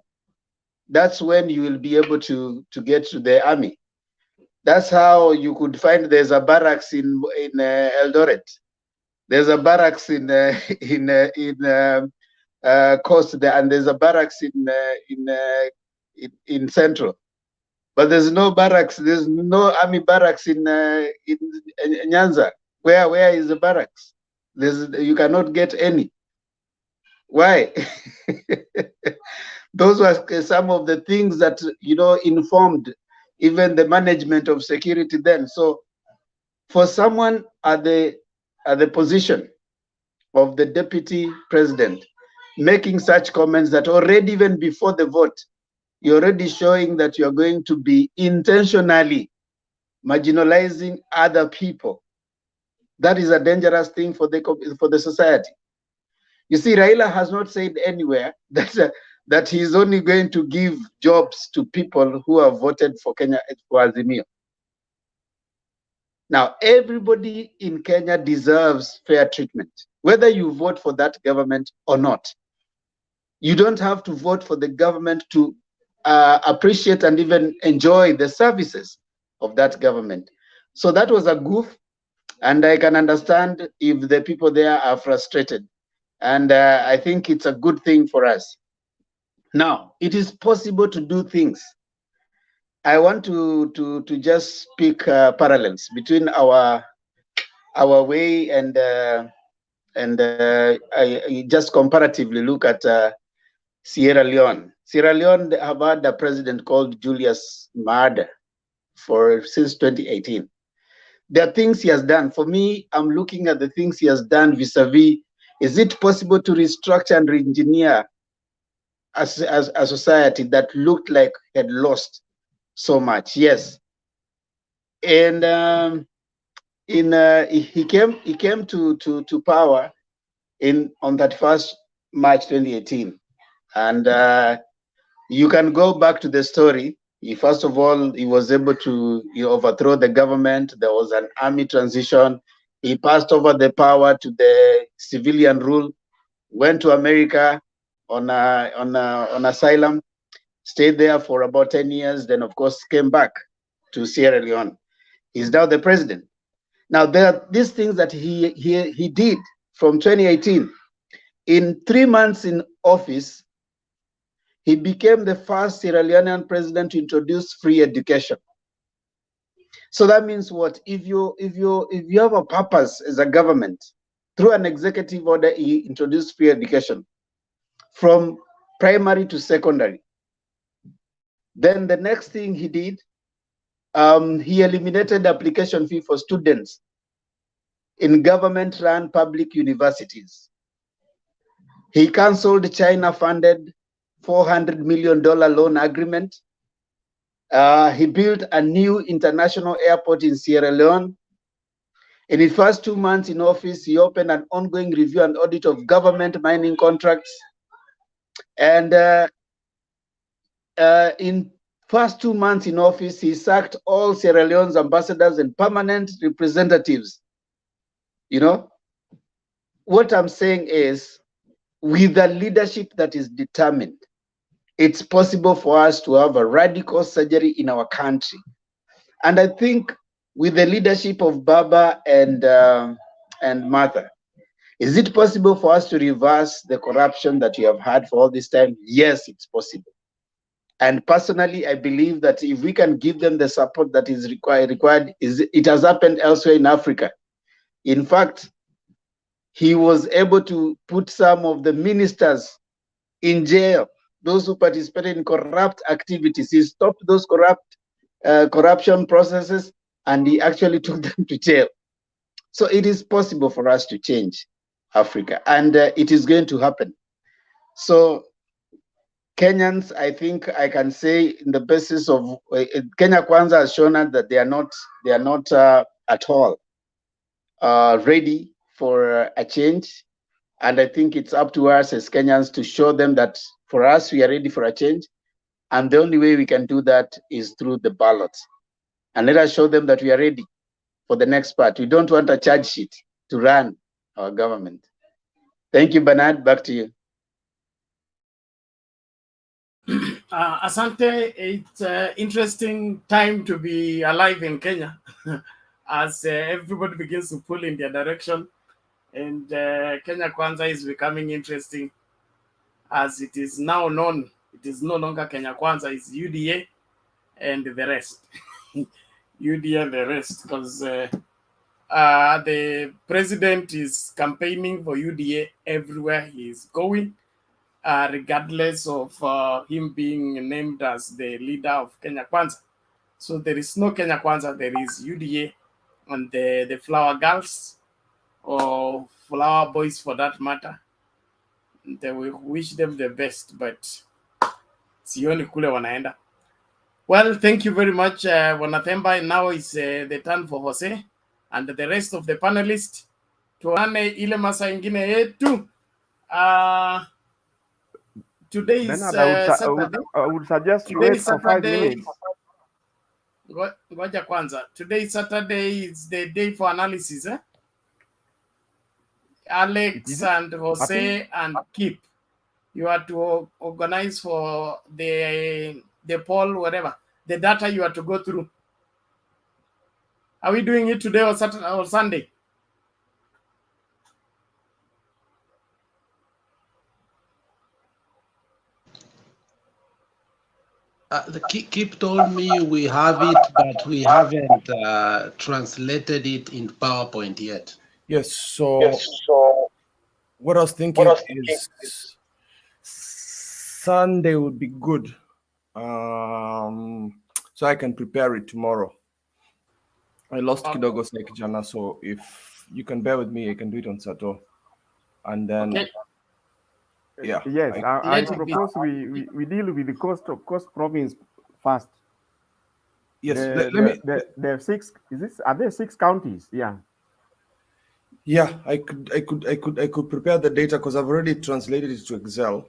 that's when you will be able to get to the army. That's how you could find there's a barracks in Eldoret. There's a barracks in Coast there, and there's a barracks in in Central. But there's no barracks. There's no army barracks in Nyanza. Where is the barracks? You cannot get any. Why? Those were some of the things that informed even the management of security then. So, for someone at the position of the deputy president making such comments that already even before the vote, you're already showing that you're going to be intentionally marginalizing other people. That is a dangerous thing for the society. You see, Raila has not said anywhere that he's only going to give jobs to people who have voted for Kenya for Azimio. Now, everybody in Kenya deserves fair treatment, whether you vote for that government or not. You don't have to vote for the government to appreciate and even enjoy the services of that government. So that was a goof, and I can understand if the people there are frustrated. And I think it's a good thing for us. Now, it is possible to do things. I want to just speak parallels between our way and I just comparatively look at Sierra Leone. Sierra Leone have had a president called Julius Maada since 2018. There are things he has done. For me, I'm looking at the things he has done vis-a-vis, is it possible to restructure and re-engineer a society that looked like had lost so much? Yes. And he came to power on that 1st March 2018. And you can go back to the story. First of all, he was able to overthrow the government. There was an army transition. He passed over the power to the civilian rule, went to America on asylum, stayed there for about 10 years, then of course came back to Sierra Leone. He's now the president. Now there are these things that he did from 2018. In 3 months in office, he became the first Sierra Leonean president to introduce free education. So that means what? If you have a purpose as a government, through an executive order, he introduced free education from primary to secondary. Then the next thing he did, he eliminated the application fee for students in government-run public universities. He canceled China-funded $400 million loan agreement. He built a new international airport in Sierra Leone. In his first 2 months in office, he opened an ongoing review and audit of government mining contracts. And in first 2 months in office, he sacked all Sierra Leone's ambassadors and permanent representatives. What I'm saying is, with a leadership that is determined, it's possible for us to have a radical surgery in our country. And I think with the leadership of Baba and Martha, is it possible for us to reverse the corruption that we have had for all this time? Yes, it's possible. And personally, I believe that if we can give them the support that is required, it has happened elsewhere in Africa. In fact, he was able to put some of the ministers in jail, those who participated in corrupt activities. He stopped those corruption processes, and he actually took them to jail. So it is possible for us to change Africa, and it is going to happen. So Kenyans, I think I can say, in the basis of Kenya Kwanza has shown us that they are not at all ready for a change. And I think it's up to us as Kenyans to show them that for us, we are ready for a change. And the only way we can do that is through the ballot. And let us show them that we are ready for the next part. We don't want a charge sheet to run our government. Thank you, Bernard. Back to you. Asante, it's an interesting time to be alive in Kenya as everybody begins to pull in their direction. And Kenya Kwanza is becoming interesting, as it is now known It is no longer Kenya Kwanza, it's UDA and the rest. UDA and the rest, because the president is campaigning for UDA everywhere he is going, regardless of him being named as the leader of Kenya Kwanza. So there is no Kenya Kwanza, there is UDA and the flower girls, or flower boys for that matter. They will wish them the best, but sioni kule wanaenda. Well, thank you very much, Wanathemba. Now is the turn for Jose and the rest of the panelists. Tuone ile masa ingine yetu. Today is Saturday. I would suggest you Today wait is for 5 Saturday. minutes. Ngoja kwanza. Today is Saturday. It's the day for analysis. Alex and Jose and Kip, you are to organize for the poll, whatever the data you are to go through. Are we doing it today or Saturday or Sunday? The Kip told me we have it, but we haven't translated it in PowerPoint yet. Yes, so what I was thinking is Sunday would be good. So I can prepare it tomorrow. I lost kidogo like jana, so if you can bear with me, I can do it on Sato. And then yeah. Yes, I propose we deal with the coast province first. Yes, there are 6. Are there 6 counties? Yeah. Yeah, I could prepare the data because I've already translated it to Excel.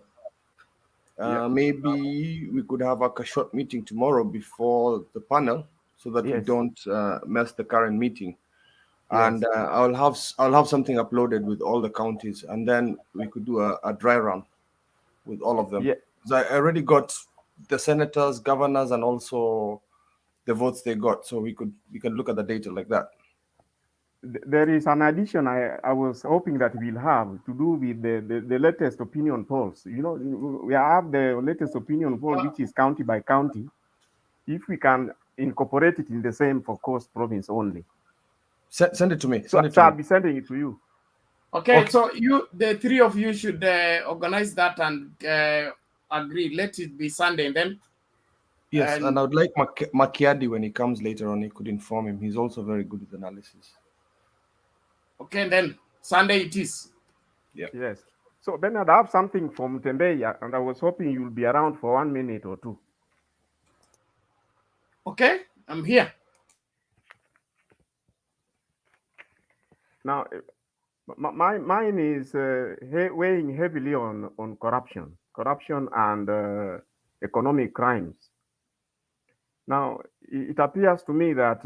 Maybe we could have a short meeting tomorrow before the panel so that we don't mess the current meeting. And I'll have something uploaded with all the counties, and then we could do a dry run with all of them. Yeah. So I already got the senators, governors, and also the votes they got. So we can look at the data like that. There is an addition I was hoping that we'll have to do with the latest opinion polls. You know, we have the latest opinion poll, which is county by county. If we can incorporate it in the same for Coast Province only. Send it to me. So I'll be sending it to you. Okay, so the 3 of you should organize that and agree. Let it be Sunday, and then. Yes, and I would like Makiadi when he comes later on. He could inform him. He's also very good with analysis. Okay, and then Sunday it is. Yeah. Yes. So Bernard, I have something from Tembeya, and I was hoping you'll be around for 1 minute or 2. Okay, I'm here. Now, mine is weighing heavily on corruption and economic crimes. Now, it appears to me that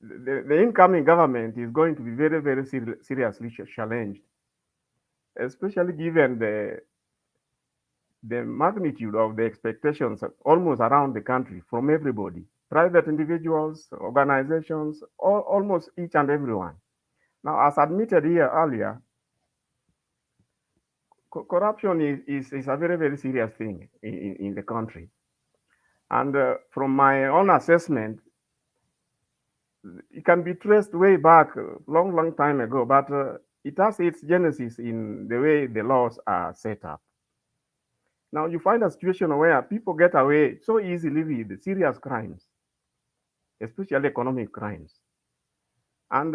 the incoming government is going to be very, very seriously challenged, especially given the magnitude of the expectations almost around the country from everybody, private individuals, organizations, almost each and everyone. Now, as admitted here earlier, corruption is a very, very serious thing in the country. And from my own assessment, it can be traced way back long time ago, but it has its genesis in the way the laws are set up. Now you find a situation where people get away so easily with serious crimes, especially economic crimes. And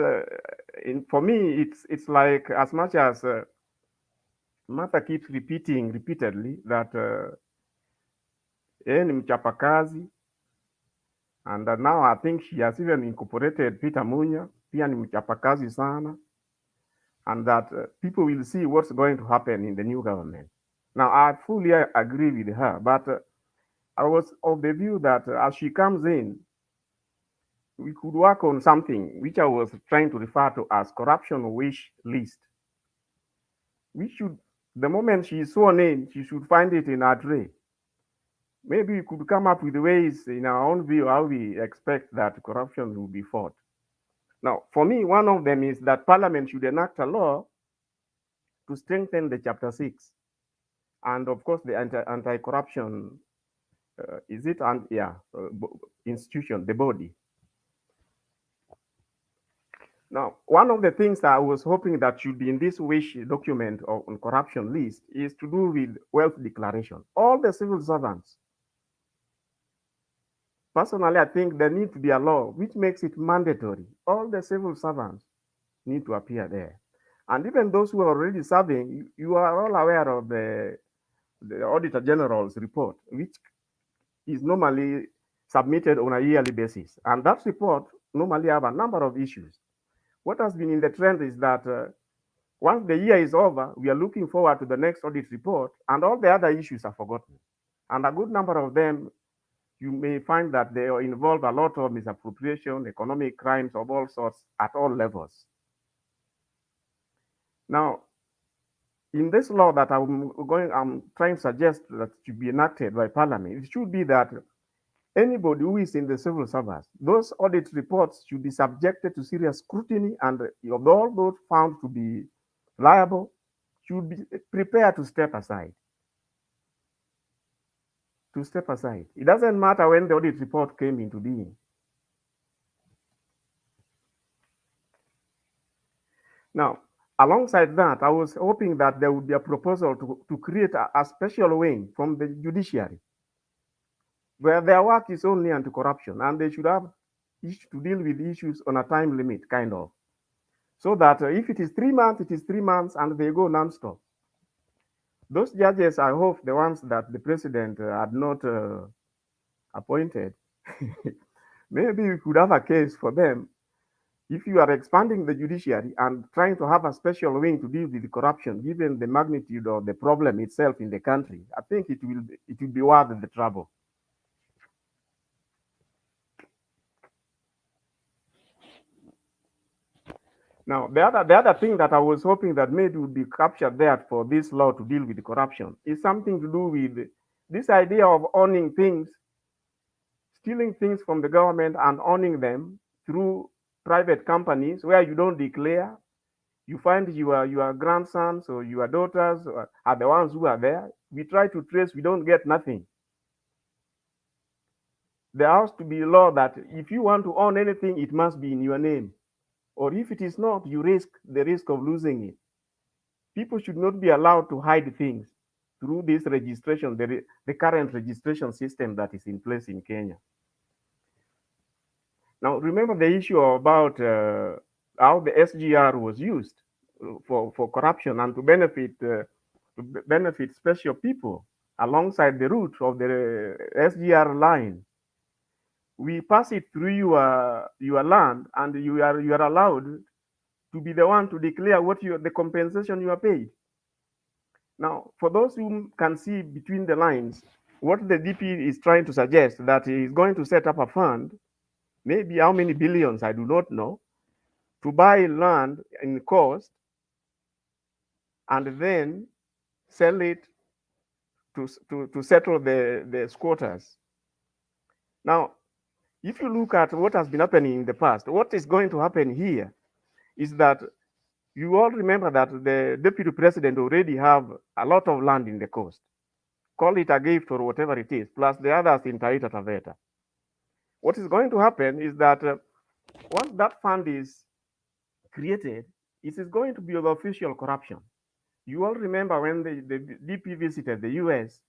for me, it's like, as much as Martha keeps repeating repeatedly that ni mchapakazi, and now I think she has even incorporated Peter Munya, pia ni mchapakazi sana, and that people will see what's going to happen in the new government. Now, I fully agree with her, but I was of the view that as she comes in, we could work on something which I was trying to refer to as corruption wish list. We should, the moment she is sworn in, she should find it in her tray. Maybe we could come up with ways in our own view how we expect that corruption will be fought. Now, for me, one of them is that Parliament should enact a law to strengthen the Chapter 6. and of course the anti-corruption, is it? And yeah, institution, the body. Now, one of the things that I was hoping that should be in this wish document on corruption list is to do with wealth declaration. All the civil servants, personally, I think there needs to be a law which makes it mandatory. All the civil servants need to appear there. And even those who are already serving, you are all aware of the Auditor General's report, which is normally submitted on a yearly basis. And that report normally have a number of issues. What has been in the trend is that once the year is over, we are looking forward to the next audit report, and all the other issues are forgotten. And a good number of them, you may find that they involve a lot of misappropriation, economic crimes of all sorts at all levels. Now, in this law that I'm trying to suggest that should be enacted by Parliament, it should be that anybody who is in the civil service, those audit reports should be subjected to serious scrutiny, and of all those found to be liable should be prepared to step aside. To step aside. It doesn't matter when the audit report came into being. Now, alongside that, I was hoping that there would be a proposal to create a special wing from the judiciary, where their work is only anti-corruption, and they should have to deal with issues on a time limit, kind of. So that if it is 3 months, it is 3 months, and they go non-stop. Those judges, I hope the ones that the president had not appointed, maybe we could have a case for them. If you are expanding the judiciary and trying to have a special wing to deal with the corruption, given the magnitude of the problem itself in the country, I think it will be worth the trouble. Now, the other thing that I was hoping that maybe would be captured there for this law to deal with the corruption is something to do with this idea of owning things, stealing things from the government and owning them through private companies where you don't declare. You find your grandsons or your daughters are the ones who are there. We try to trace, we don't get nothing. There has to be a law that if you want to own anything, it must be in your name. Or if it is not, you risk the risk of losing it. People should not be allowed to hide things through this registration, the current registration system that is in place in Kenya. Now, remember the issue about how the SGR was used for corruption and to benefit special people alongside the route of the SGR line. We pass it through your land, and you are allowed to be the one to declare what the compensation you are paid. Now, for those who can see between the lines, what the DP is trying to suggest that he is going to set up a fund, maybe how many billions, I do not know, to buy land in cost and then sell it to settle the squatters. Now, if you look at what has been happening in the past, what is going to happen here is that you all remember that the deputy president already have a lot of land in the coast. Call it a gift or whatever it is, plus the others in Taita Taveta. What is going to happen is that once that fund is created, it is going to be of official corruption. You all remember when the DP visited the US,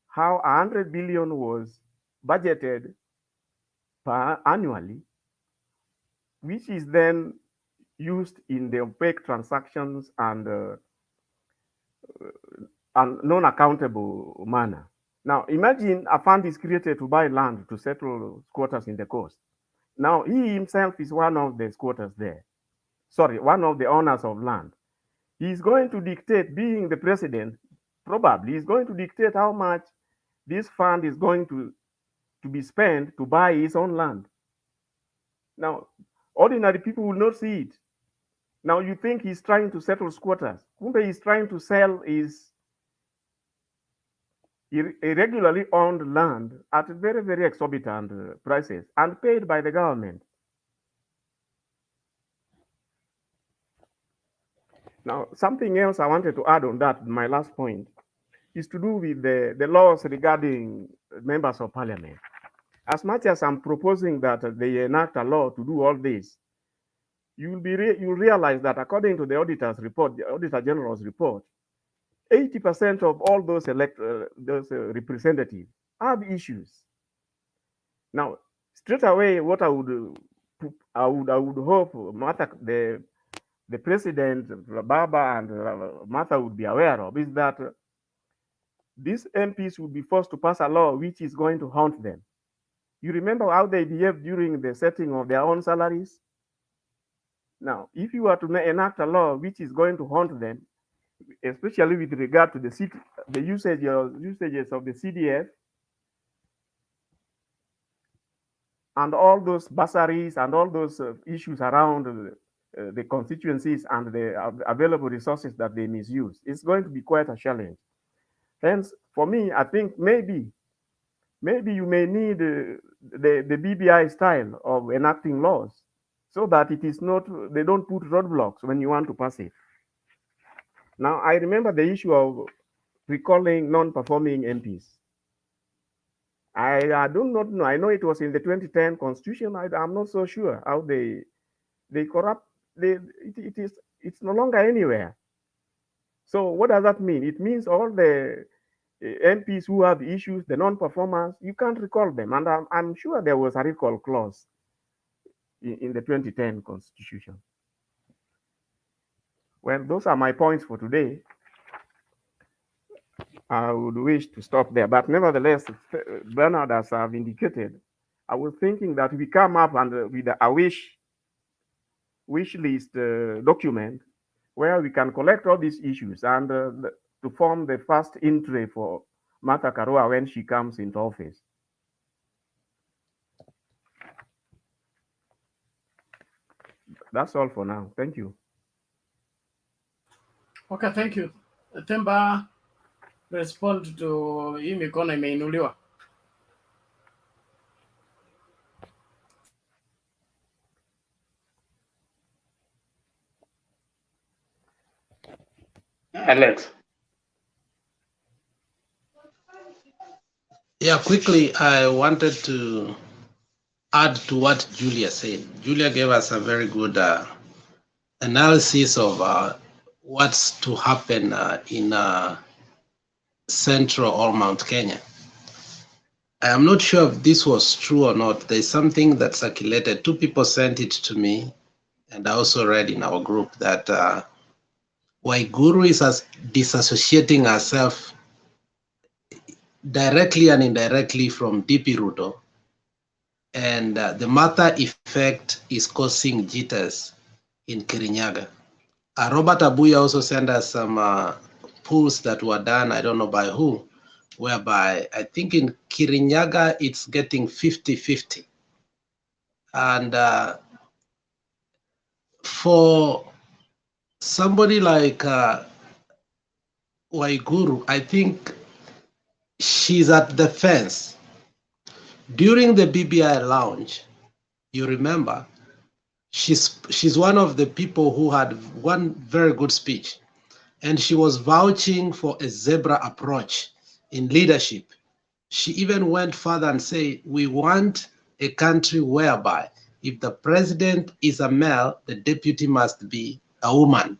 how 100 billion was budgeted annually, which is then used in the opaque transactions and non-accountable manner. Now, imagine a fund is created to buy land to settle squatters in the coast. Now, he himself is one of the squatters there. Sorry, one of the owners of land. He's going to dictate, being the president, probably he's going to dictate how much this fund is going to be spent to buy his own land. Now, ordinary people will not see it. Now, you think he's trying to settle squatters. Kumbe he's trying to sell his irregularly owned land at very, very exorbitant prices and paid by the government. Now, something else I wanted to add on that, my last point, is to do with the laws regarding members of parliament. As much as I'm proposing that they enact a law to do all this, you'll realize that according to the auditor's report, the Auditor General's report, 80% of all those representatives have issues. Now, straight away, what I would hope the president, Baba and Martha would be aware of is that these MPs would be forced to pass a law which is going to haunt them. You remember how they behaved during the setting of their own salaries? Now, if you are to enact a law which is going to haunt them, especially with regard to the usages of the CDF and all those bursaries and all those issues around the constituencies and the available resources that they misuse, it's going to be quite a challenge. Hence, for me, I think maybe you may need the BBI style of enacting laws so that it is not, they don't put roadblocks when you want to pass it. Now, I remember the issue of recalling non-performing MPs. I do not know. I know it was in the 2010 Constitution. I'm not so sure how they corrupt. It's no longer anywhere. So what does that mean? It means all the MPs who have issues, the non-performers, you can't recall them. And I'm sure there was a recall clause in the 2010 Constitution. Well, those are my points for today. I would wish to stop there, but nevertheless, Bernard, as I've indicated, I was thinking that we come up and with a wish list document where we can collect all these issues and to form the first entry for Martha Karua when she comes into office. That's all for now. Thank you. Okay, thank you. Temba, respond to hii mikono imeinuliwa. Alex. Yeah, quickly, I wanted to add to what Julia said. Julia gave us a very good analysis of what's to happen in Central or Mount Kenya. I am not sure if this was true or not. There's something that circulated. Two people sent it to me, and I also read in our group that Waiguru is disassociating herself directly and indirectly from DP Ruto, and the Martha effect is causing jitters in Kirinyaga. Robert Abuya also sent us some polls that were done, I don't know by who, whereby I think in Kirinyaga it's getting 50-50. And for somebody like Waiguru, I think she's at the fence. During the BBI launch, you remember, she's one of the people who had one very good speech, and she was vouching for a zebra approach in leadership. She even went further and said, we want a country whereby if the president is a male, the deputy must be a woman.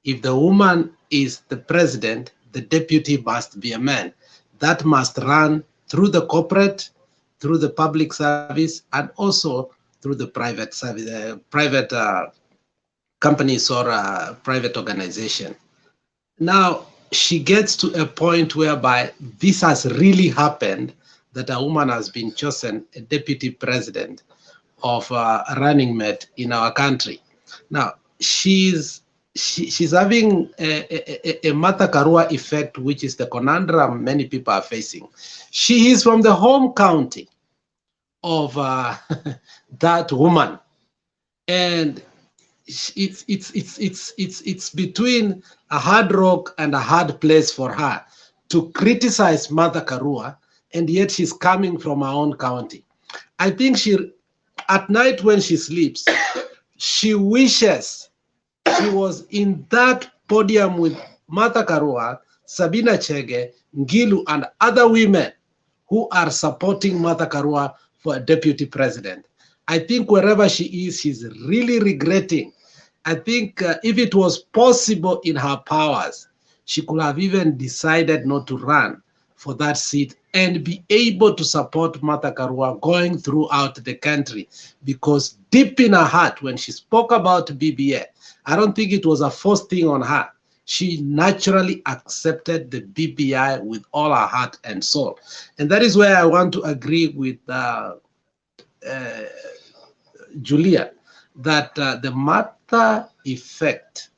If the woman is the president, the deputy must be a man. That must run through the corporate, through the public service, and also through the private service, private companies or private organization. Now, she gets to a point whereby this has really happened, that a woman has been chosen a deputy president of a running mate in our country. Now, she's having a Martha Karua effect, which is the conundrum many people are facing. She is from the home county of that woman, and it's between a hard rock and a hard place for her to criticize Martha Karua, and yet she's coming from her own county. I think at night when she sleeps, she wishes she was in that podium with Martha Karua Sabina Chege, Ngilu, and other women who are supporting Martha Karua for a deputy president. I think wherever she is, she's really regretting. I think if it was possible in her powers, she could have even decided not to run for that seat and be able to support Martha Karua going throughout the country, because deep in her heart, when she spoke about BBI, I don't think it was a forced thing on her. She naturally accepted the BBI with all her heart and soul. And that is where I want to agree with Julia, that the Martha effect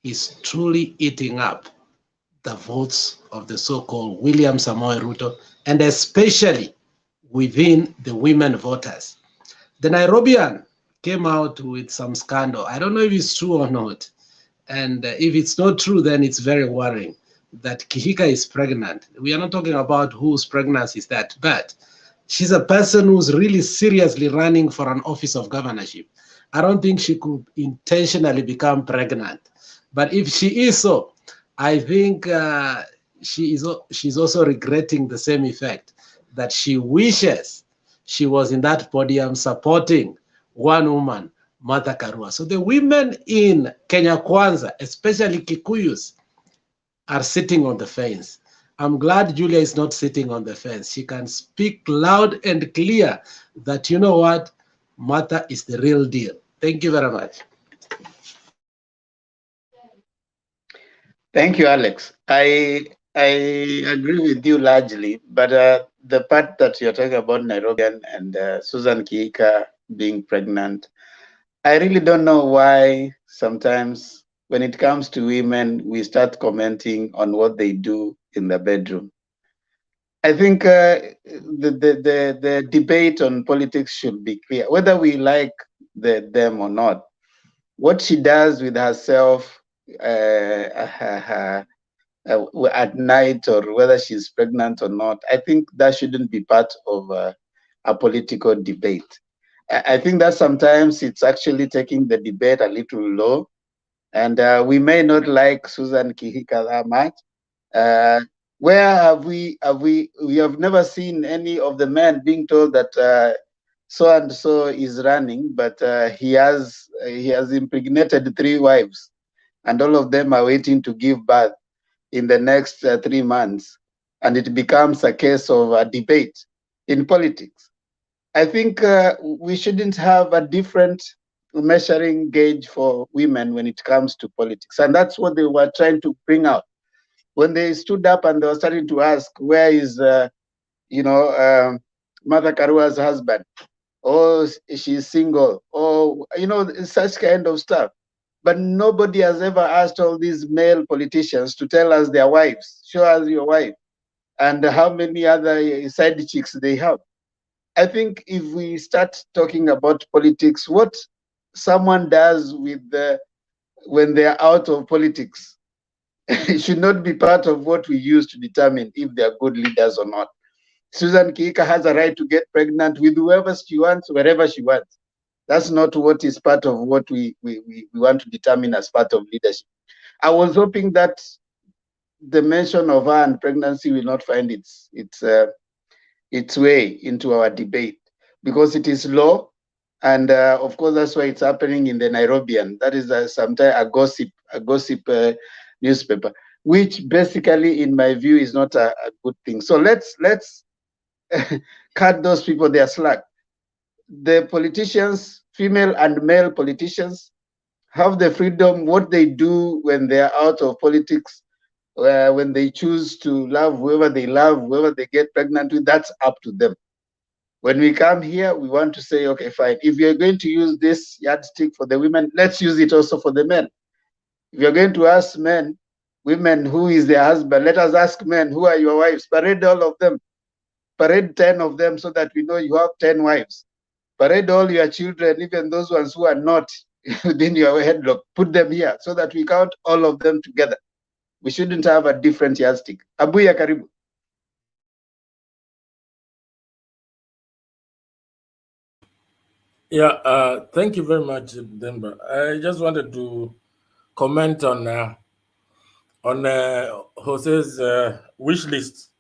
is truly eating up the votes of the so-called William Samoei Ruto, and especially within the women voters. The Nairobian came out with some scandal. I don't know if it's true or not. And if it's not true, then it's very worrying that Kihika is pregnant. We are not talking about whose pregnancy is that, but she's a person who's really seriously running for an office of governorship. I don't think she could intentionally become pregnant. But if she is so, I think she's also regretting the same effect, that she wishes she was in that podium supporting one woman, Martha Karua. So the women in Kenya Kwanza, especially Kikuyus, are sitting on the fence. I'm glad Julia is not sitting on the fence. She can speak loud and clear that, you know what, Martha is the real deal. Thank you very much. Thank you, Alex. I agree with you largely, but the part that you're talking about Nairobian and Susan Kihika being pregnant, I really don't know why sometimes when it comes to women, we start commenting on what they do in the bedroom. I think the debate on politics should be clear, whether we like them or not. What she does with herself at night, or whether she's pregnant or not, I think that shouldn't be part of a political debate. I think that sometimes it's actually taking the debate a little low, and we may not like Susan Kihika that much. Where have we have never seen any of the men being told that so and so is running, but he has impregnated 3 wives, and all of them are waiting to give birth in the next 3 months, and it becomes a case of a debate in politics. I think we shouldn't have a different measuring gauge for women when it comes to politics, and that's what they were trying to bring out when they stood up and they were starting to ask, where is Martha Karua's husband? Or she's single, or such kind of stuff. But nobody has ever asked all these male politicians to tell us their wives. Show us your wife, and how many other side chicks they have. I think if we start talking about politics, what someone does with when they're out of politics, it should not be part of what we use to determine if they're good leaders or not. Susan Kihika has a right to get pregnant with whoever she wants, wherever she wants. That's not what is part of what we want to determine as part of leadership. I was hoping that the mention of her and pregnancy will not find its way into our debate, because it is law, and of course that's why it's happening in the Nairobian. That is sometimes a gossip newspaper, which basically, in my view, is not a good thing. So let's cut those people their slack. The politicians, female and male politicians, have the freedom. What they do when they're out of politics, when they choose to love whoever they get pregnant with, that's up to them. When we come here, we want to say, okay, fine. If you're going to use this yardstick for the women, let's use it also for the men. If you're going to ask women, who is their husband, let us ask men, who are your wives? Parade all of them. Parade 10 of them so that we know you have 10 wives. Parade all your children, even those ones who are not within your headlock. Put them here so that we count all of them together. We shouldn't have a different yardstick. Abuya karibu. Yeah, thank you very much, Denver. I just wanted to comment on on Jose's wish list.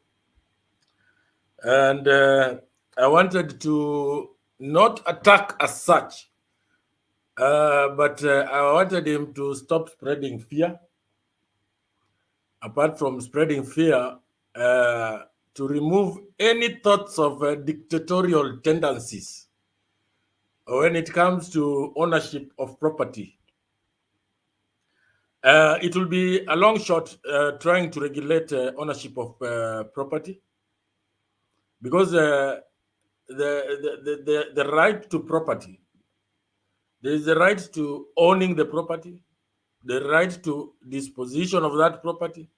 And I wanted to not attack as such, but I wanted him to stop spreading fear. Apart from spreading fear, to remove any thoughts of dictatorial tendencies when it comes to ownership of property. It will be a long shot trying to regulate ownership of property, because the right to property, there is the right to owning the property, the right to disposition of that property,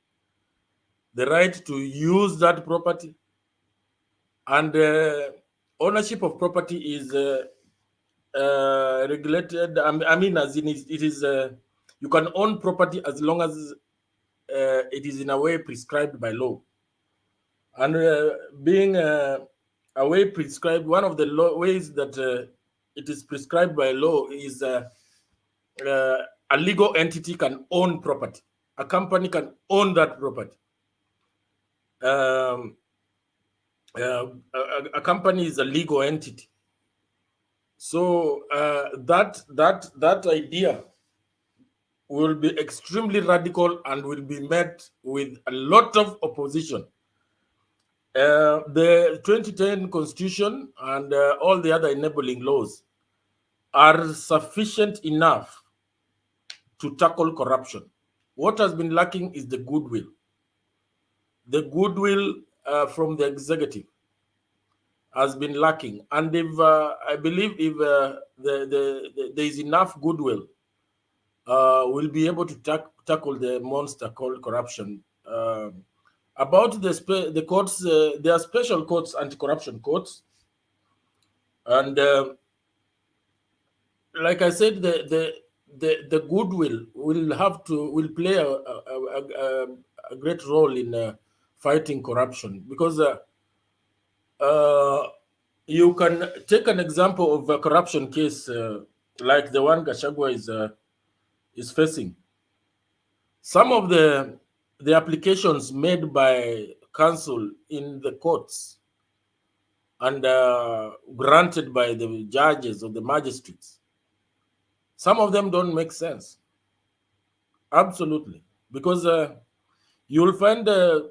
the right to use that property, and ownership of property is regulated. I mean, as in it is you can own property as long as it is in a way prescribed by law. And being a way prescribed, one of the ways that it is prescribed by law is a legal entity can own property. A company can own that property. A company is a legal entity. So that idea will be extremely radical and will be met with a lot of opposition. The 2010 Constitution and all the other enabling laws are sufficient enough to tackle corruption. What has been lacking is the goodwill. The goodwill from the executive has been lacking. And if I believe if there is enough goodwill, we'll be able to tackle the monster called corruption. About the courts, there are special courts, anti-corruption courts, and like I said, the goodwill will play a great role in fighting corruption, because you can take an example of a corruption case like the one Gachagua is facing. Some of the applications made by counsel in the courts and granted by the judges or the magistrates, some of them don't make sense. Absolutely. Because you'll find the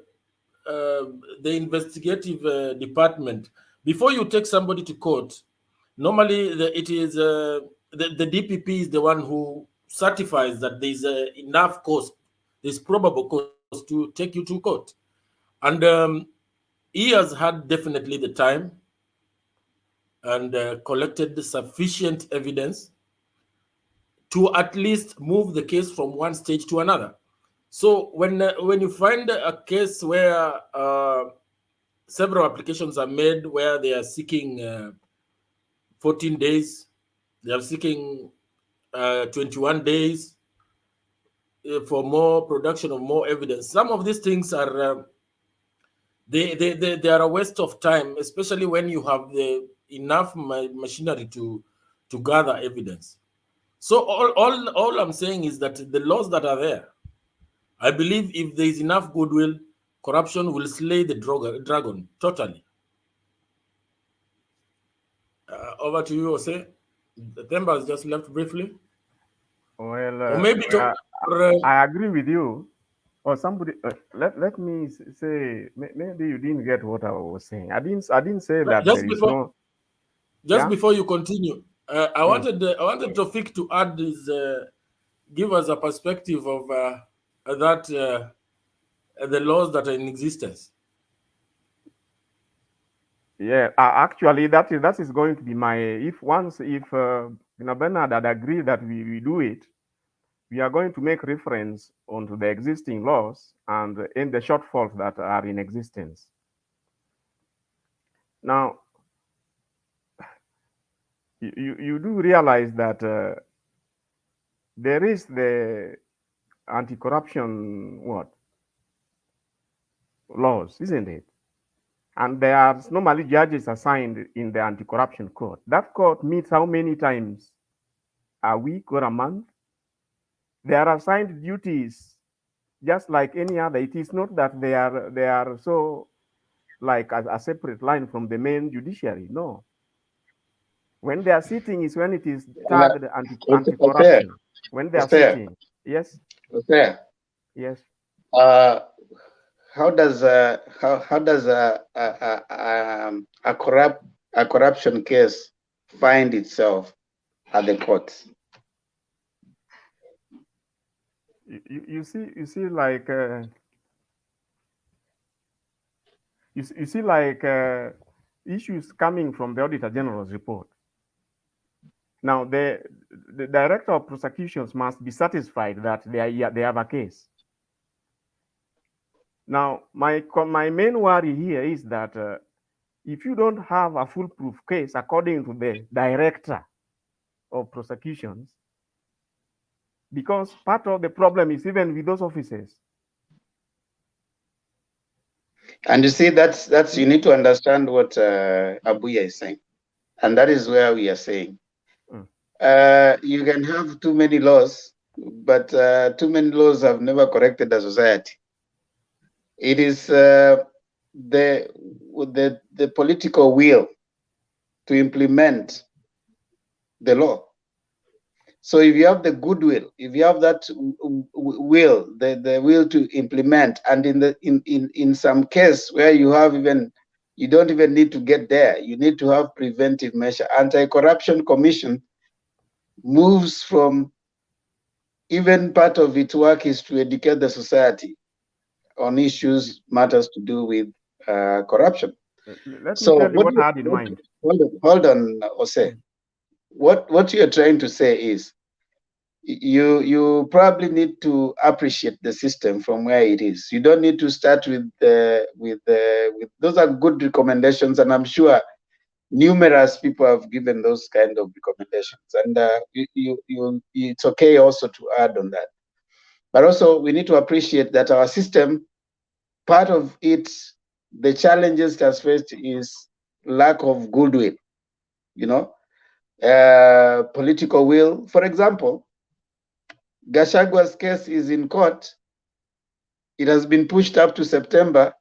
investigative department, before you take somebody to court, normally it is the DPP is the one who certifies that there's enough cost, there's probable cost to take you to court. And he has had definitely the time and collected sufficient evidence to at least move the case from one stage to another. So when you find a case where several applications are made where they are seeking 14 days, they are seeking 21 days for more production of more evidence, some of these things are they are a waste of time, especially when you have enough machinery to gather evidence. So all I'm saying is that the laws that are there, I believe if there is enough goodwill, corruption will slay the dragon totally. Over to you, Jose. The Themba has just left briefly. Well, Or maybe I agree with you. Or somebody let me say, maybe you didn't get what I was saying. I didn't say that just there is before, no. Just before you continue, I wanted Tofik to add this, give us a perspective of that the laws that are in existence. Yeah, actually, that is going to be my if Bernard had agreed that we do it, we are going to make reference onto the existing laws and in the shortfalls that are in existence. Now, you do realize that there is the anti-corruption laws, isn't it? And there are normally judges assigned in the anti-corruption court. That court meets how many times? A week or a month? They are assigned duties just like any other. It is not that they are so like a separate line from the main judiciary. No. When they are sitting is when it is tagged anti-corruption. When they are sitting, yes. Yes. How does a corruption case find itself at the courts? You see like you see like issues coming from the Auditor General's report. Now the Director of Prosecutions must be satisfied that they have a case. Now my main worry here is that if you don't have a foolproof case according to the Director of Prosecutions, because part of the problem is even with those officers. And you see, that's you need to understand what Abuya is saying, and that is where we are saying you can have too many laws, but too many laws have never corrected the society. It is the political will to implement the law. So if you have the goodwill, if you have that will, the will to implement, and in some case where you have you don't even need to get there, you need to have preventive measure. Anti-Corruption Commission moves from, even part of its work is to educate the society on issues, matters to do with corruption. Let me tell you what I had in mind. Hold on, Jose. What you are trying to say is you probably need to appreciate the system from where it is. You don't need to start with those are good recommendations, and I'm sure numerous people have given those kind of recommendations, and it's okay also to add on that. But also we need to appreciate that our system, part of it, the challenges it has faced is lack of goodwill, political will. For example, Gachagwa's case is in court. It has been pushed up to September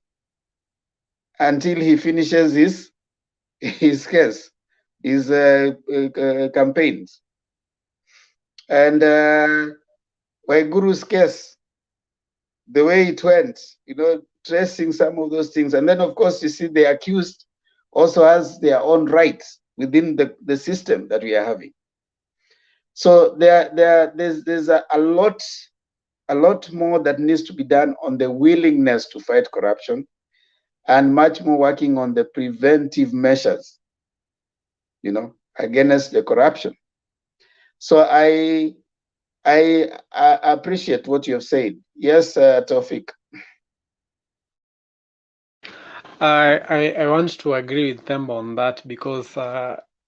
until he finishes his case, his campaigns. And Waiguru's case, the way it went, tracing some of those things. And then, of course, you see the accused also has their own rights within the system that we are having. So there's a lot more that needs to be done on the willingness to fight corruption, and much more working on the preventive measures, against the corruption. So I appreciate what you have said. Yes, Tawfik. I want to agree with them on that because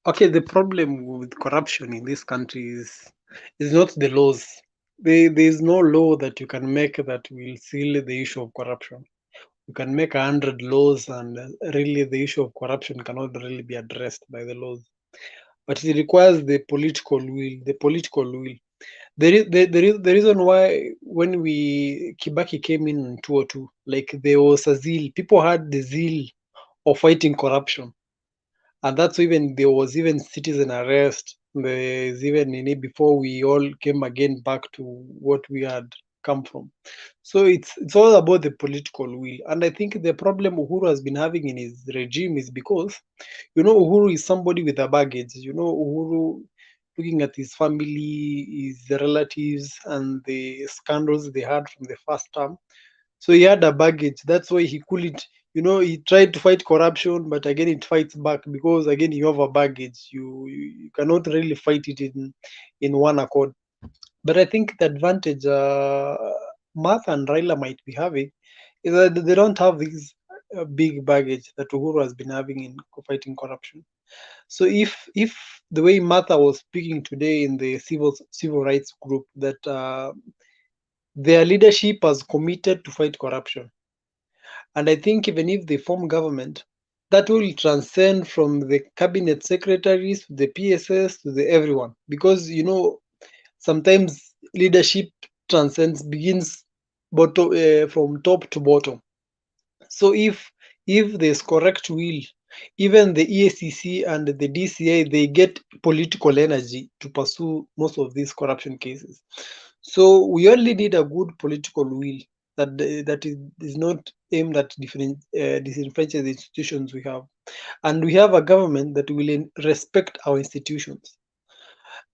okay, the problem with corruption in this country is not the laws. There is no law that you can make that will seal the issue of corruption. You can make 100 laws, and really the issue of corruption cannot really be addressed by the laws. But it requires the political will. The political will. The reason why when Kibaki came in 2002, like there was a zeal. People had the zeal of fighting corruption, and that's even there was even citizen arrest. There's even before we all came again back to what we had come from. So it's all about the political will, and I think the problem Uhuru has been having in his regime is because Uhuru is somebody with a baggage. Uhuru, looking at his family, his relatives, and the scandals they had from the first term. So he had a baggage. That's why he couldn't, he tried to fight corruption, but again it fights back because again you have a baggage. You cannot really fight it in one accord. But I think the advantage Martha and Raila might be having is that they don't have this big baggage that Uhuru has been having in fighting corruption. So if the way Martha was speaking today in the civil rights group that their leadership has committed to fight corruption, and I think even if they form government, that will transcend from the cabinet secretaries to the PSS to the everyone, because sometimes leadership begins from top to bottom. So if there's correct will, even the EACC and the DCI, they get political energy to pursue most of these corruption cases. So we only need a good political will that is not aimed at disenfranchise the institutions we have, and we have a government that will respect our institutions.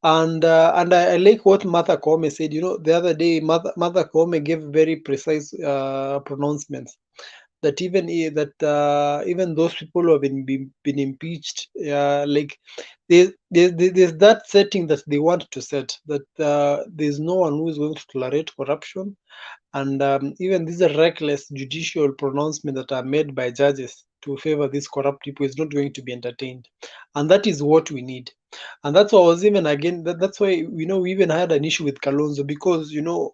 And I like what Martha Koome said. You know, the other day, Martha Koome gave very precise pronouncements that even those people who have been impeached, like there's that setting that they want to set, that there's no one who is going to tolerate corruption, and even these reckless judicial pronouncements that are made by judges to favor these corrupt people is not going to be entertained, and that is what we need. And that's why I was even again that's why we even had an issue with Kalonzo, because the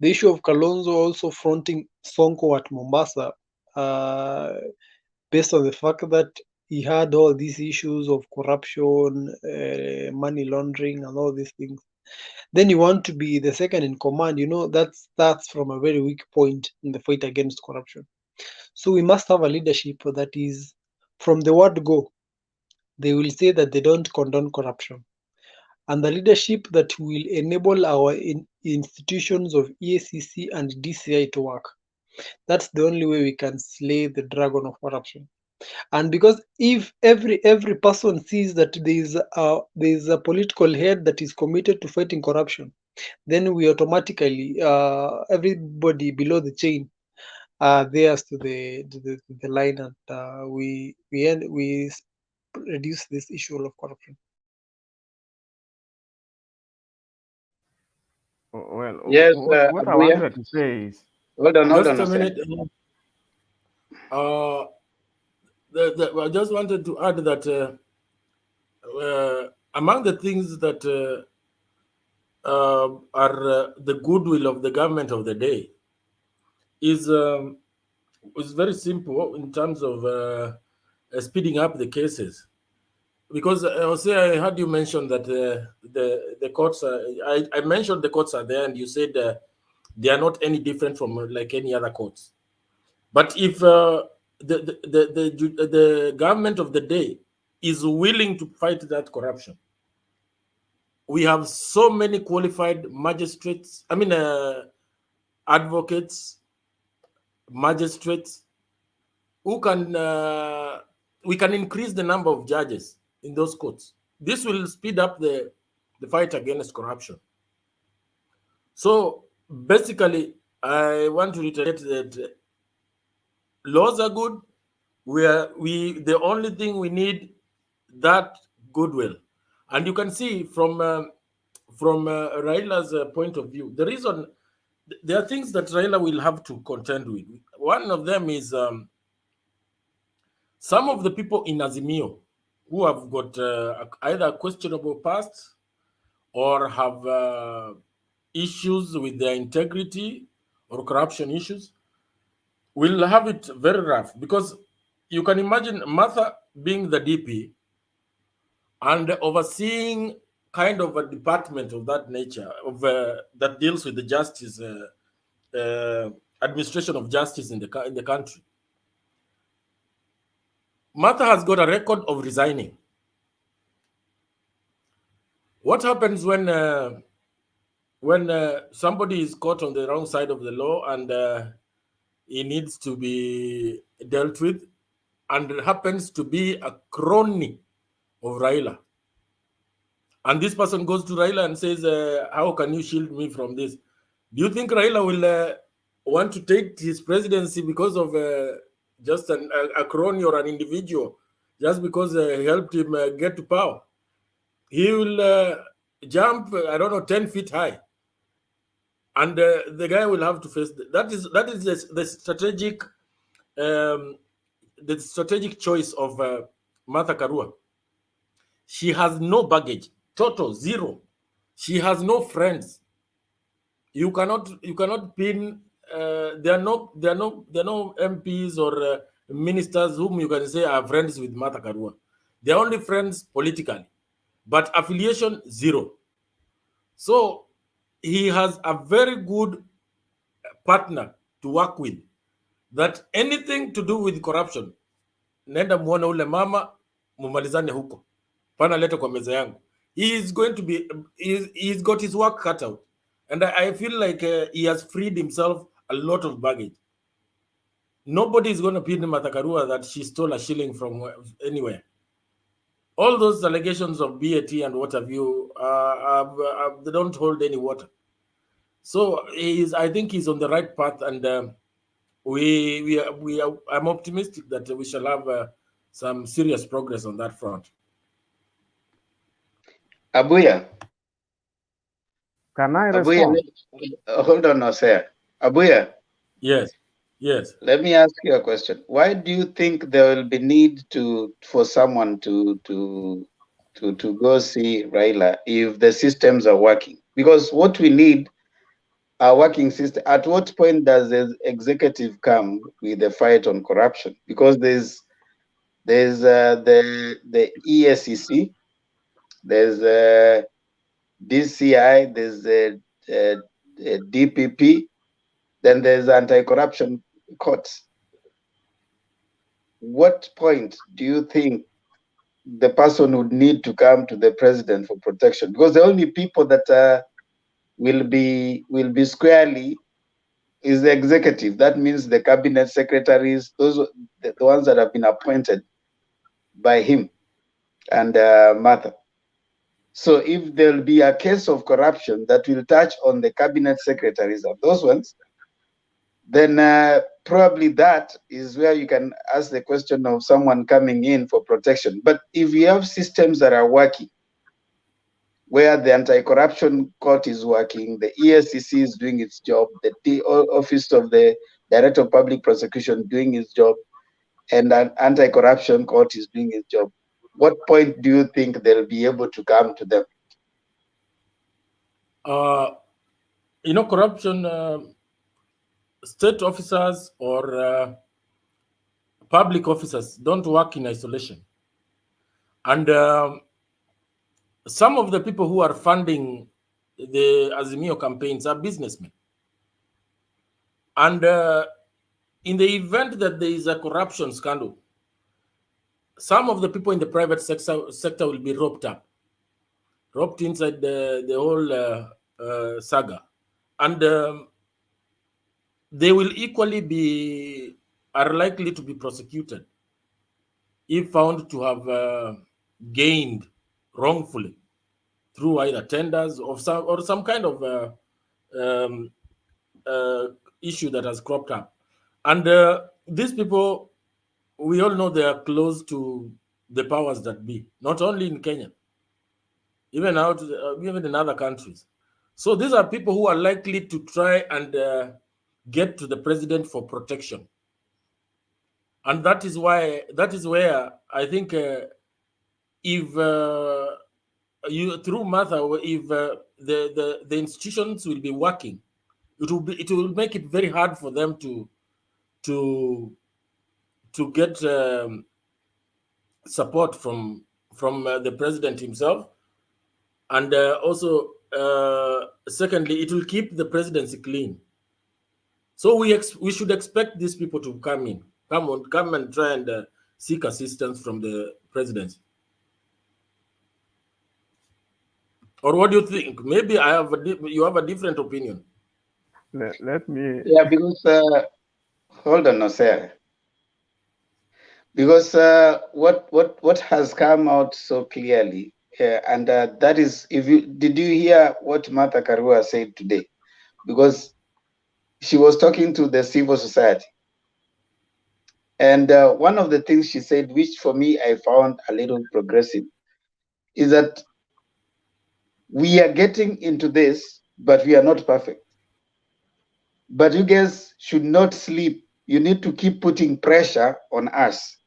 issue of Kalonzo also fronting Sonko at Mombasa, based on the fact that he had all these issues of corruption, money laundering, and all these things. Then you want to be the second in command. That starts from a very weak point in the fight against corruption. So we must have a leadership that is, from the word go, they will say that they don't condone corruption, and the leadership that will enable our institutions of EACC and DCI to work. That's the only way we can slay the dragon of corruption. And because if every person sees that there is a political head that is committed to fighting corruption, then we automatically everybody below the chain theirs to the line, and we reduce this issue of corruption. Well, Yes, what I Abuya. wanted to say is, Hold on Just a a second. minute. I just wanted to add that among the things that are the goodwill of the government of the day is very simple in terms of speeding up the cases. Because I heard you mention that the courts I mentioned the courts are there, and you said they are not any different from like any other courts. But if the government of the day is willing to fight that corruption, we have so many qualified magistrates, advocates, magistrates, who can we can increase the number of judges in those courts. This will speed up the fight against corruption. So basically, I want to reiterate that laws are good. The only thing we need that goodwill, and you can see from Raila's point of view, the reason there are things that Raila will have to contend with. One of them is some of the people in Azimio who have got either questionable past or have issues with their integrity or corruption issues will have it very rough, because you can imagine Martha being the DP and overseeing kind of a department of that nature, of that deals with the justice, administration of justice in the country. Martha has got a record of resigning. What happens when somebody is caught on the wrong side of the law and he needs to be dealt with, and it happens to be a crony of Raila? And this person goes to Raila and says, how can you shield me from this? Do you think Raila will want to take his presidency because of just a crony or an individual, just because he helped him get to power? He will jump, 10 feet high. And the guy will have to face that is the strategic choice of Martha Karua. She has no baggage, total zero. She has no friends. You cannot pin. There are no MPs or ministers whom you can say are friends with Martha Karua. They're only friends politically, but affiliation zero. So he has a very good partner to work with, that anything to do with corruption, nenda muone ule mama, mumalizane huko. Pana lete kwa meza yangu. He is going to be, he's got his work cut out. And I feel like he has freed himself a lot of baggage. Nobody is going to pin Martha Karua that she stole a shilling from anywhere. All those allegations of BAT and what have you, they don't hold any water. So I think he's on the right path, and I'm optimistic that we shall have some serious progress on that front. Abuya. Can I Abuya, respond? hold on, Osea. Abuya. Yes. Yes. Let me ask you a question. Why do you think there will be need for someone to go see Raila if the systems are working? Because what we need are working system. At what point does the executive come with the fight on corruption? Because there's the ESCC, there's DCI, there's the DPP, then there's anti-corruption courts. What point do you think the person would need to come to the president for protection? Because the only people that will be squarely is the executive. That means the cabinet secretaries, those the ones that have been appointed by him and Martha. So if there'll be a case of corruption that will touch on the cabinet secretaries of those ones, then probably that is where you can ask the question of someone coming in for protection. But if you have systems that are working, where the anti-corruption court is working, the ESCC is doing its job, the Office of the Director of Public Prosecution doing its job, and an anti-corruption court is doing its job, what point do you think they'll be able to come to them? Corruption, state officers or public officers don't work in isolation. And some of the people who are funding the Azimio campaigns are businessmen. And in the event that there is a corruption scandal, some of the people in the private sector will be roped inside the whole saga. And they will equally are likely to be prosecuted if found to have gained wrongfully through either tenders or some kind of issue that has cropped up. And these people, we all know they are close to the powers that be, not only in Kenya, even even in other countries. So these are people who are likely to try and get to the president for protection. And that is where I think if through Martha, if the institutions will be working, it will make it very hard for them to get support from the president himself, and also secondly, it will keep the presidency clean. So we should expect these people to come and try and seek assistance from the presidency. Or what do you think? Maybe you have a different opinion. Let me. Yeah, because hold on, Osea. Because what has come out so clearly, and that is, did you hear what Martha Karua said today? Because she was talking to the civil society, and one of the things she said, which for me I found a little progressive, is that we are getting into this, but we are not perfect. But you guys should not sleep. You need to keep putting pressure on us.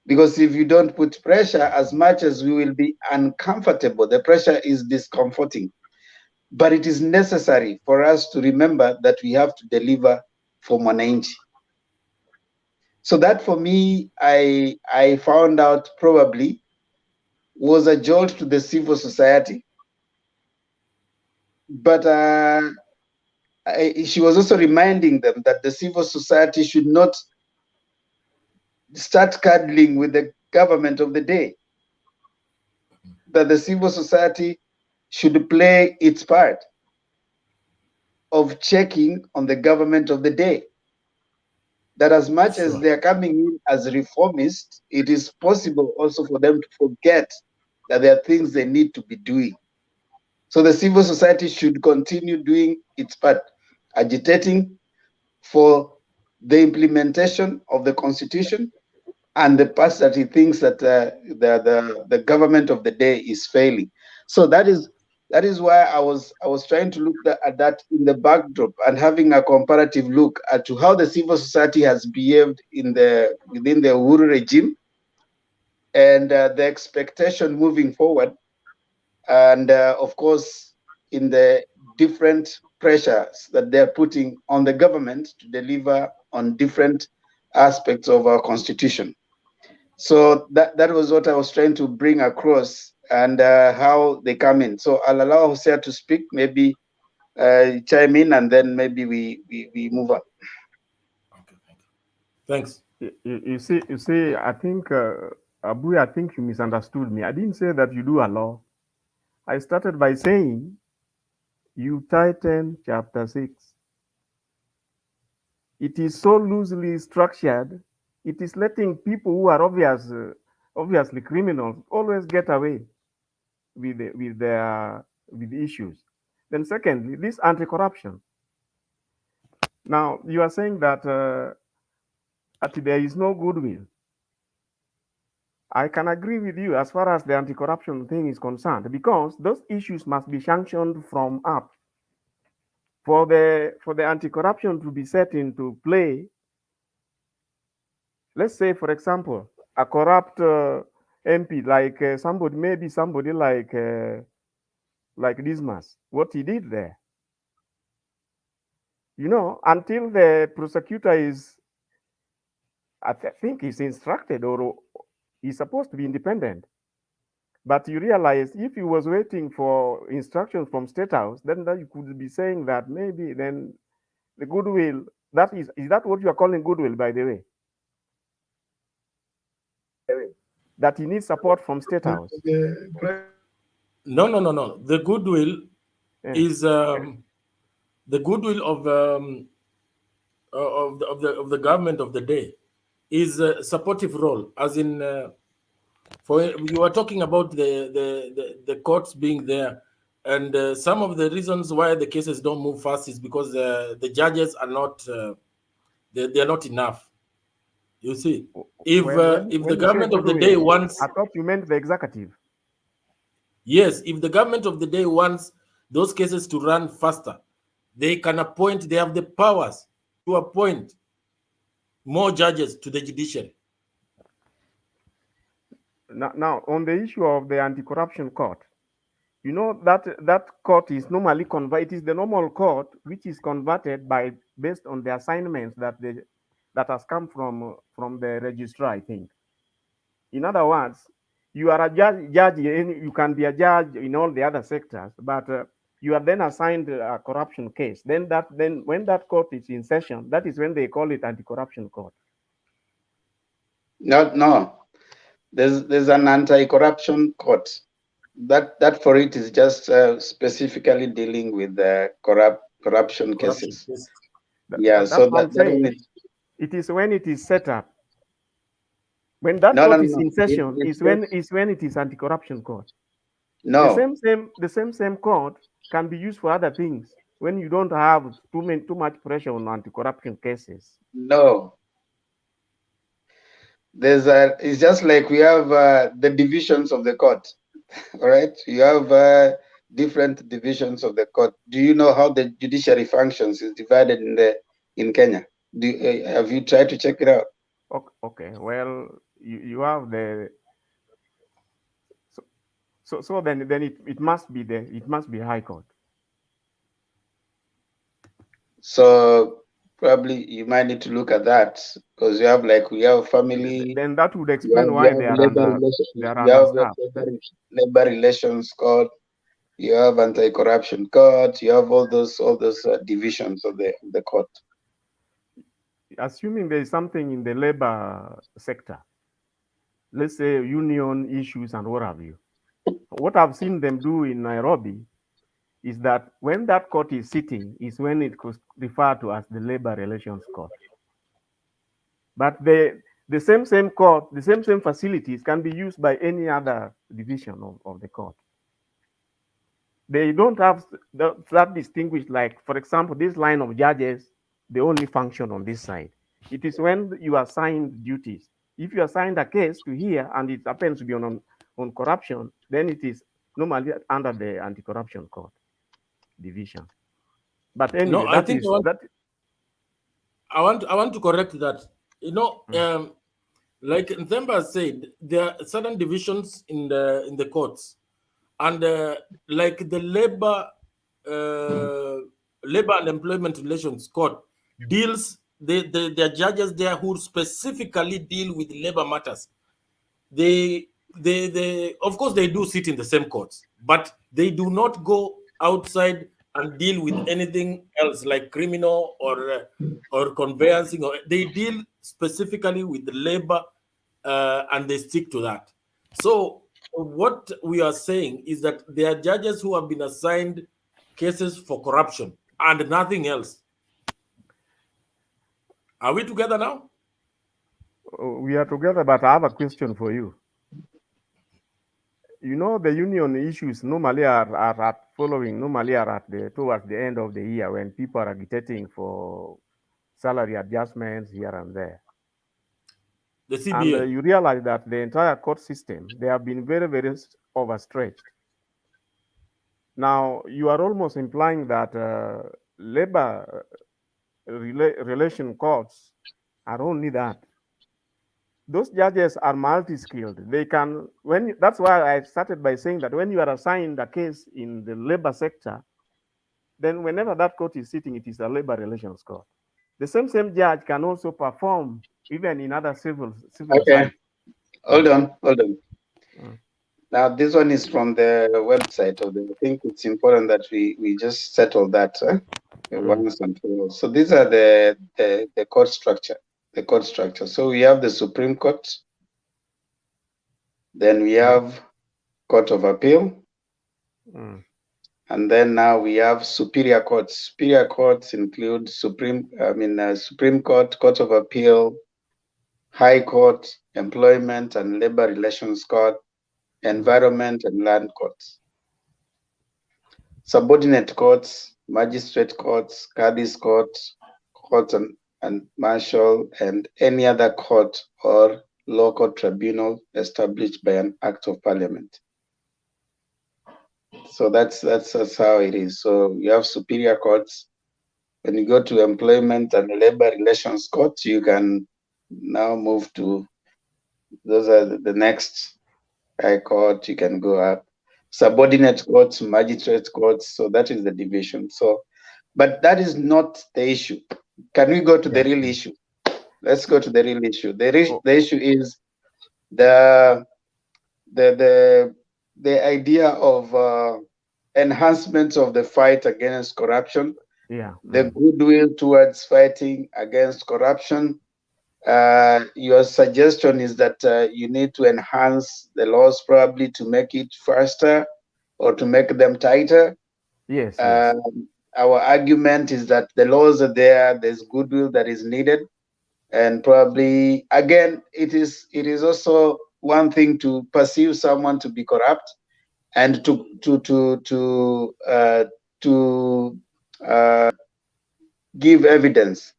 Because if you don't put pressure, as much as we will be uncomfortable, the pressure is discomforting. But it is necessary for us to remember that we have to deliver for Mwananchi. So that for me, I found out probably was a jolt to the civil society. But she was also reminding them that the civil society should not start cuddling with the government of the day, that the civil society should play its part of checking on the government of the day. That as much as they are coming in as reformists, it is possible also for them to forget that there are things they need to be doing. So the civil society should continue doing its part, agitating for the implementation of the constitution and the parts that he thinks that the government of the day is failing. So that is why I was trying to look at that in the backdrop and having a comparative look at to how the civil society has behaved within the Uhuru regime and the expectation moving forward, and of course in the different pressures that they're putting on the government to deliver on different aspects of our constitution. So that was what I was trying to bring across, and how they come in. So I'll allow Hosea to speak, maybe chime in, and then maybe we move on. Thanks. You see, I think, Abu, I think you misunderstood me. I didn't say that you do a law. I started by saying you tighten chapter 6. It is so loosely structured, it is letting people who are obviously criminals always get away with issues. Then secondly, this anti-corruption. Now, you are saying that there is no goodwill. I can agree with you as far as the anti-corruption thing is concerned, because those issues must be sanctioned from up. For the anti-corruption to be set into play, let's say, for example, a corrupt MP, like somebody like Dismas, what he did there, until the prosecutor is, I think, is instructed or he's supposed to be independent. But you realize if he was waiting for instructions from State House, then that you could be saying that maybe then the goodwill, is that what you are calling goodwill, by the way? That he needs support from State House. No. The goodwill is the goodwill of the government of the day is a supportive role, as in for you are talking about the courts being there, and some of the reasons why the cases don't move fast is because the judges are not they are not enough. You see, if the government of the day wants, I thought you meant the executive. Yes, if the government of the day wants those cases to run faster, they can appoint. They have the powers to appoint more judges to the judiciary. Now, on the issue of the anti-corruption court, you know that court is normally converted. It is the normal court which is converted based on the assignments that has come from the registrar, I think. In other words, you are a judge, you can be a judge in all the other sectors, but you are then assigned a corruption case. Then when that court is in session, that is when they call it anti-corruption court. No. There's an anti-corruption court. That for it is just specifically dealing with the corruption cases. It is when it is set up. When that court is in session, is when it is anti-corruption court. No. The same court can be used for other things when you don't have too much pressure on anti-corruption cases. No. It's just like we have the divisions of the court, all right? You have different divisions of the court. Do you know how the judiciary functions is divided in Kenya? Have you tried to check it out? Okay. Well, you have the so then it must be High Court. So probably you might need to look at that, because we have family. Then that would explain why they are understaffed. Labor relations code. you have anti-corruption court, you have all those divisions of the court. Assuming there is something in the labor sector, let's say union issues and what have you, what I've seen them do in Nairobi is that when that court is sitting is when it was referred to as the labor relations court. But the same court, the same facilities can be used by any other division of the court. They don't have that distinguished, like, for example, this line of judges, they only function on this side. It is when you assign duties. If you assign a case to here and it happens to be on corruption, then it is normally under the anti-corruption court division. But anyway, No, I think I want to correct that. You know, like Nthemba said, there are certain divisions in the courts, and like the labor and employment relations court deals. There are judges there who specifically deal with labor matters. They of course they do sit in the same courts, but they do not go outside and deal with anything else like criminal or conveyancing. Or they deal specifically with the labor, and they stick to that. So what we are saying is that there are judges who have been assigned cases for corruption and nothing else. Are we together now? We are together, but I have a question for you. You know, the union issues normally are towards the end of the year when people are agitating for salary adjustments here and there. The CBA. And you realize that the entire court system, they have been very, very overstretched. Now, you are almost implying that labor relation courts are only that. Those judges are multi-skilled. They can, that's why I started by saying that when you are assigned a case in the labor sector, then whenever that court is sitting, it is a labor relations court. The same judge can also perform even in other civil Okay. sites. Hold on. Now, this one is from the website of I think it's important that we just settle that once and for all. So these are the court structure. The court structure. So we have the Supreme Court. Then we have Court of Appeal. And then now we have superior courts. Superior courts include Supreme Court, Court of Appeal, High Court, Employment and Labor Relations Court, Environment and Land Courts. Subordinate courts, magistrate courts, Cadi's courts, courts and martial, and any other court or local tribunal established by an act of parliament. So that's how it is. So you have superior courts. When you go to employment and labor relations court, you can now move to, those are the next high court. You can go up. Subordinate courts, magistrate courts. So that is the division. So, but that is not the issue. Can we go to the real issue? Let's go to the real issue. The issue is the idea of enhancement of the fight against corruption. The goodwill towards fighting against corruption. Your suggestion is that you need to enhance the laws probably to make it faster or to make them tighter. Yes. Our argument is that the laws are there, there's goodwill that is needed. And probably, again, it is also one thing to pursue someone to be corrupt and to give evidence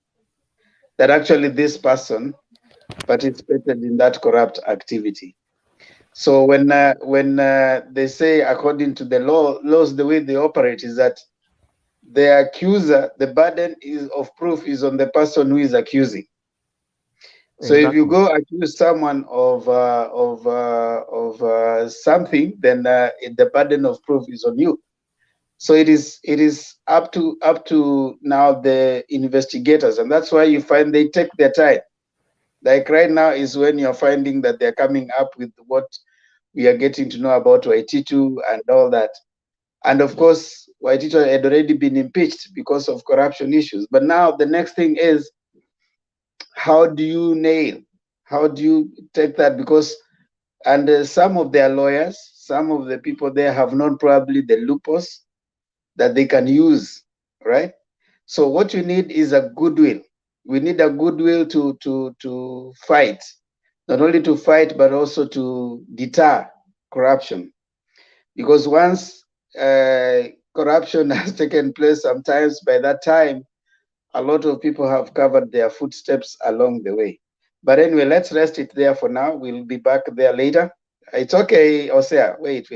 that actually this person participated in that corrupt activity. So when they say according to the laws, the way they operate is that the accuser, the burden of proof is on the person who is accusing. So if you go accuse someone of something, then the burden of proof is on you. So it is up to now the investigators, and that's why you find they take their time. Like right now is when you're finding that they're coming up with what we are getting to know about Waititu and all that. And of course, Waitito had already been impeached because of corruption issues. But now the next thing is, how do you nail? How do you take that? Because, and some of their lawyers, some of the people there have known probably the loopholes that they can use, right? So what you need is a goodwill. We need a goodwill to fight, not only to fight, but also to deter corruption. Because once corruption has taken place, sometimes by that time, a lot of people have covered their footsteps along the way. But anyway, let's rest it there for now. We'll be back there later. It's okay, Osea. Wait.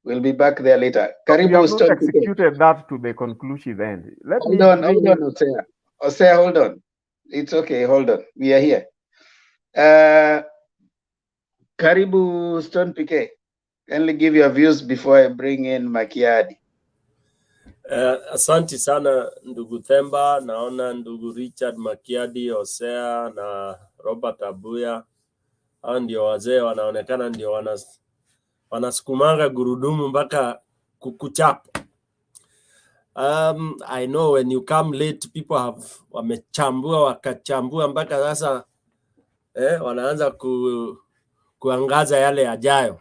We'll be back there later. We Karibu have not Stone. executed that to the conclusive end. Hold on, Osea. Osea, hold on. It's okay, hold on. We are here. Karibu Stone PK. Kindly give your views before I bring in Makiadi. Asanti sana ndugu Themba, naona ndugu Richard Makiadi, Osea na Robert Abuya. Hao ndio wazee wanaonekana ndio wanasukumanga gurudumu mpaka kukuchapa. I know when you come late people have wakachambua mpaka sasa wanaanza kuangaza yale yajayo.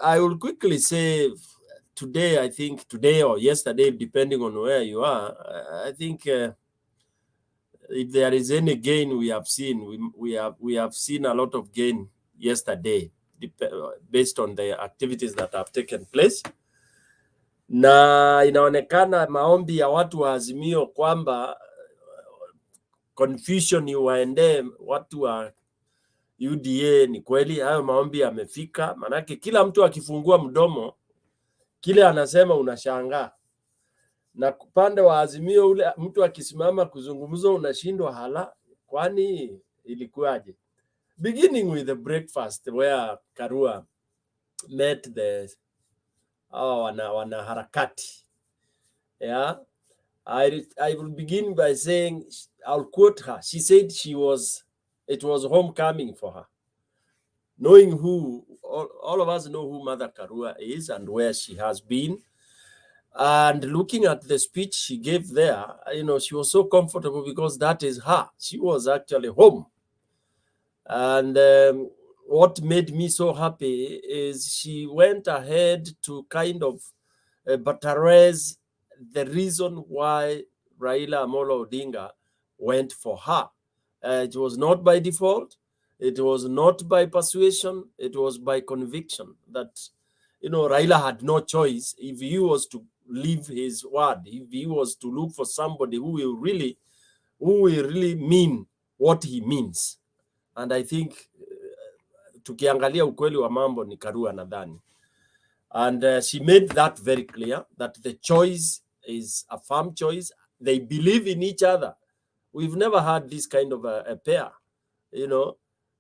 I will quickly say today, I think today or yesterday, depending on where you are, I think if there is any gain we have seen, we have seen a lot of gain yesterday based on the activities that have taken place. Na inaonekana maombi ya watu wa Azimio kwamba confusion iwaendee watu wa UDA ni kweli, hayo maombi yamefika. Manake kila mtu akifungua mdomo kile anasema unashangaa. Na upande wa Azimio ule mtu akisimama kuzungumza unashindwa hala, kwani ilikuwaje? Beginning with the breakfast where Karua met the wana harakati. Yeah, I will begin by saying, I'll quote her. She said it was homecoming for her. Knowing who, all of us know who Mother Karua is and where she has been. And looking at the speech she gave there, she was so comfortable because that is her. She was actually home. And what made me so happy is she went ahead to kind of buttress the reason why Raila Amolo Odinga went for her. It was not by default. It was not by persuasion. It was by conviction that, Raila had no choice. If he was to leave his word, if he was to look for somebody who will really mean what he means. And I think tukiangalia ukweli wa mambo ni Karua nadhani. And she made that very clear that the choice is a firm choice. They believe in each other. We've never had this kind of a pair,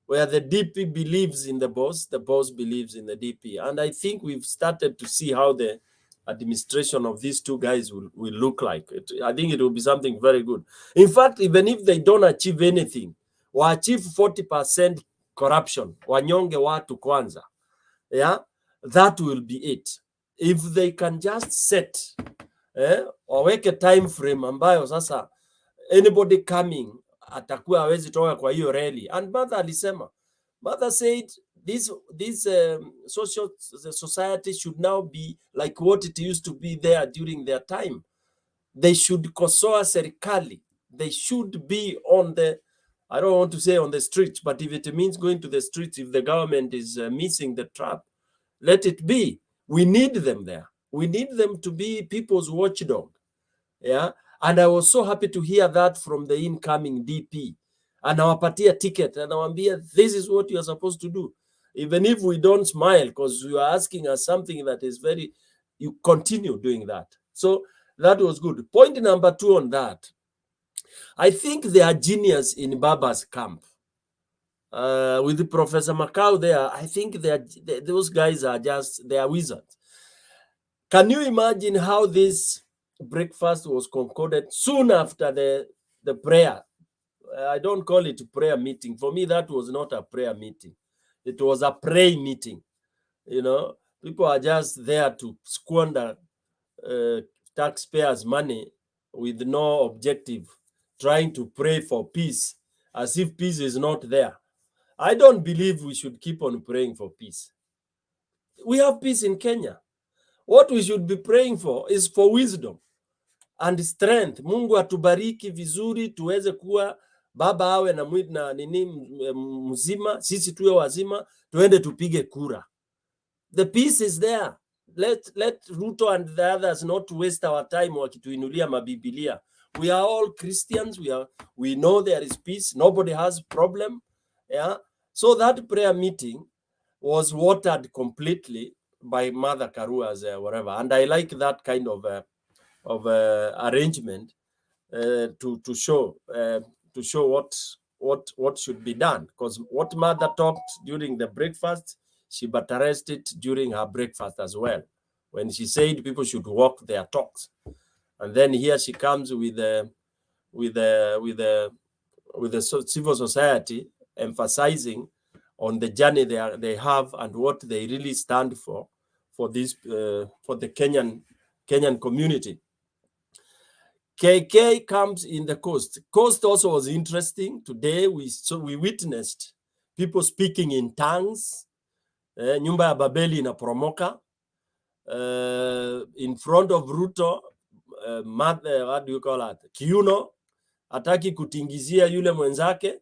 where the DP believes in the boss believes in the DP. And I think we've started to see how the administration of these two guys will look like. I think it will be something very good. In fact, even if they don't achieve anything, or achieve 40% corruption, wanyonge watu kwanza, yeah, that will be it. If they can just set, waweke time frame ambayo sasa anybody coming atakuwa hawezi toka kwa hiyo rally. And Mother said this social society should now be like what it used to be there during their time. They should kosoa serikali. They should be on the, I don't want to say on the streets, but if it means going to the streets, if the government is missing the trap, let it be. We need them there. We need them to be people's watchdog. Yeah. And I was so happy to hear that from the incoming DP. Anawapatia ticket, anawambia, this is what you are supposed to do. Even if we don't smile, because you are asking us something that is you continue doing that. So that was good. Point number 2 on that. I think they are genius in Baba's camp. With Professor Makau there, I think those guys are they are wizards. Can you imagine how this breakfast was concluded soon after the prayer? I don't call it a prayer meeting. For me, that was not a prayer meeting. It was a pray meeting. People are just there to squander taxpayers' money with no objective, trying to pray for peace as if peace is not there. I don't believe we should keep on praying for peace. We have peace in Kenya. What we should be praying for is for wisdom and strength. Mungu atubariki vizuri tuweze kuwa baba awe na nini mzima, sisi tuwe wazima, tuende tupige kura. The peace is there. Let Ruto and the others not waste our time wakituinulia mabibilia. We are all Christians. We know there is peace. Nobody has problem. Yeah. So that prayer meeting was watered completely by Mother Karua's whatever, and I like that kind of arrangement to show what should be done, because what Mother talked during the breakfast, she buttressed it during her breakfast as well, when she said people should walk their talks, and then here she comes with the civil society emphasizing on the journey they have and what they really stand for this for the Kenyan community. KK comes in the coast. Coast also was interesting. Today we witnessed people speaking in tongues. Nyumba ya Babeli inaporomoka. In front of Ruto, what do you call that? Kiuno hataki kutingizia yule mwenzake.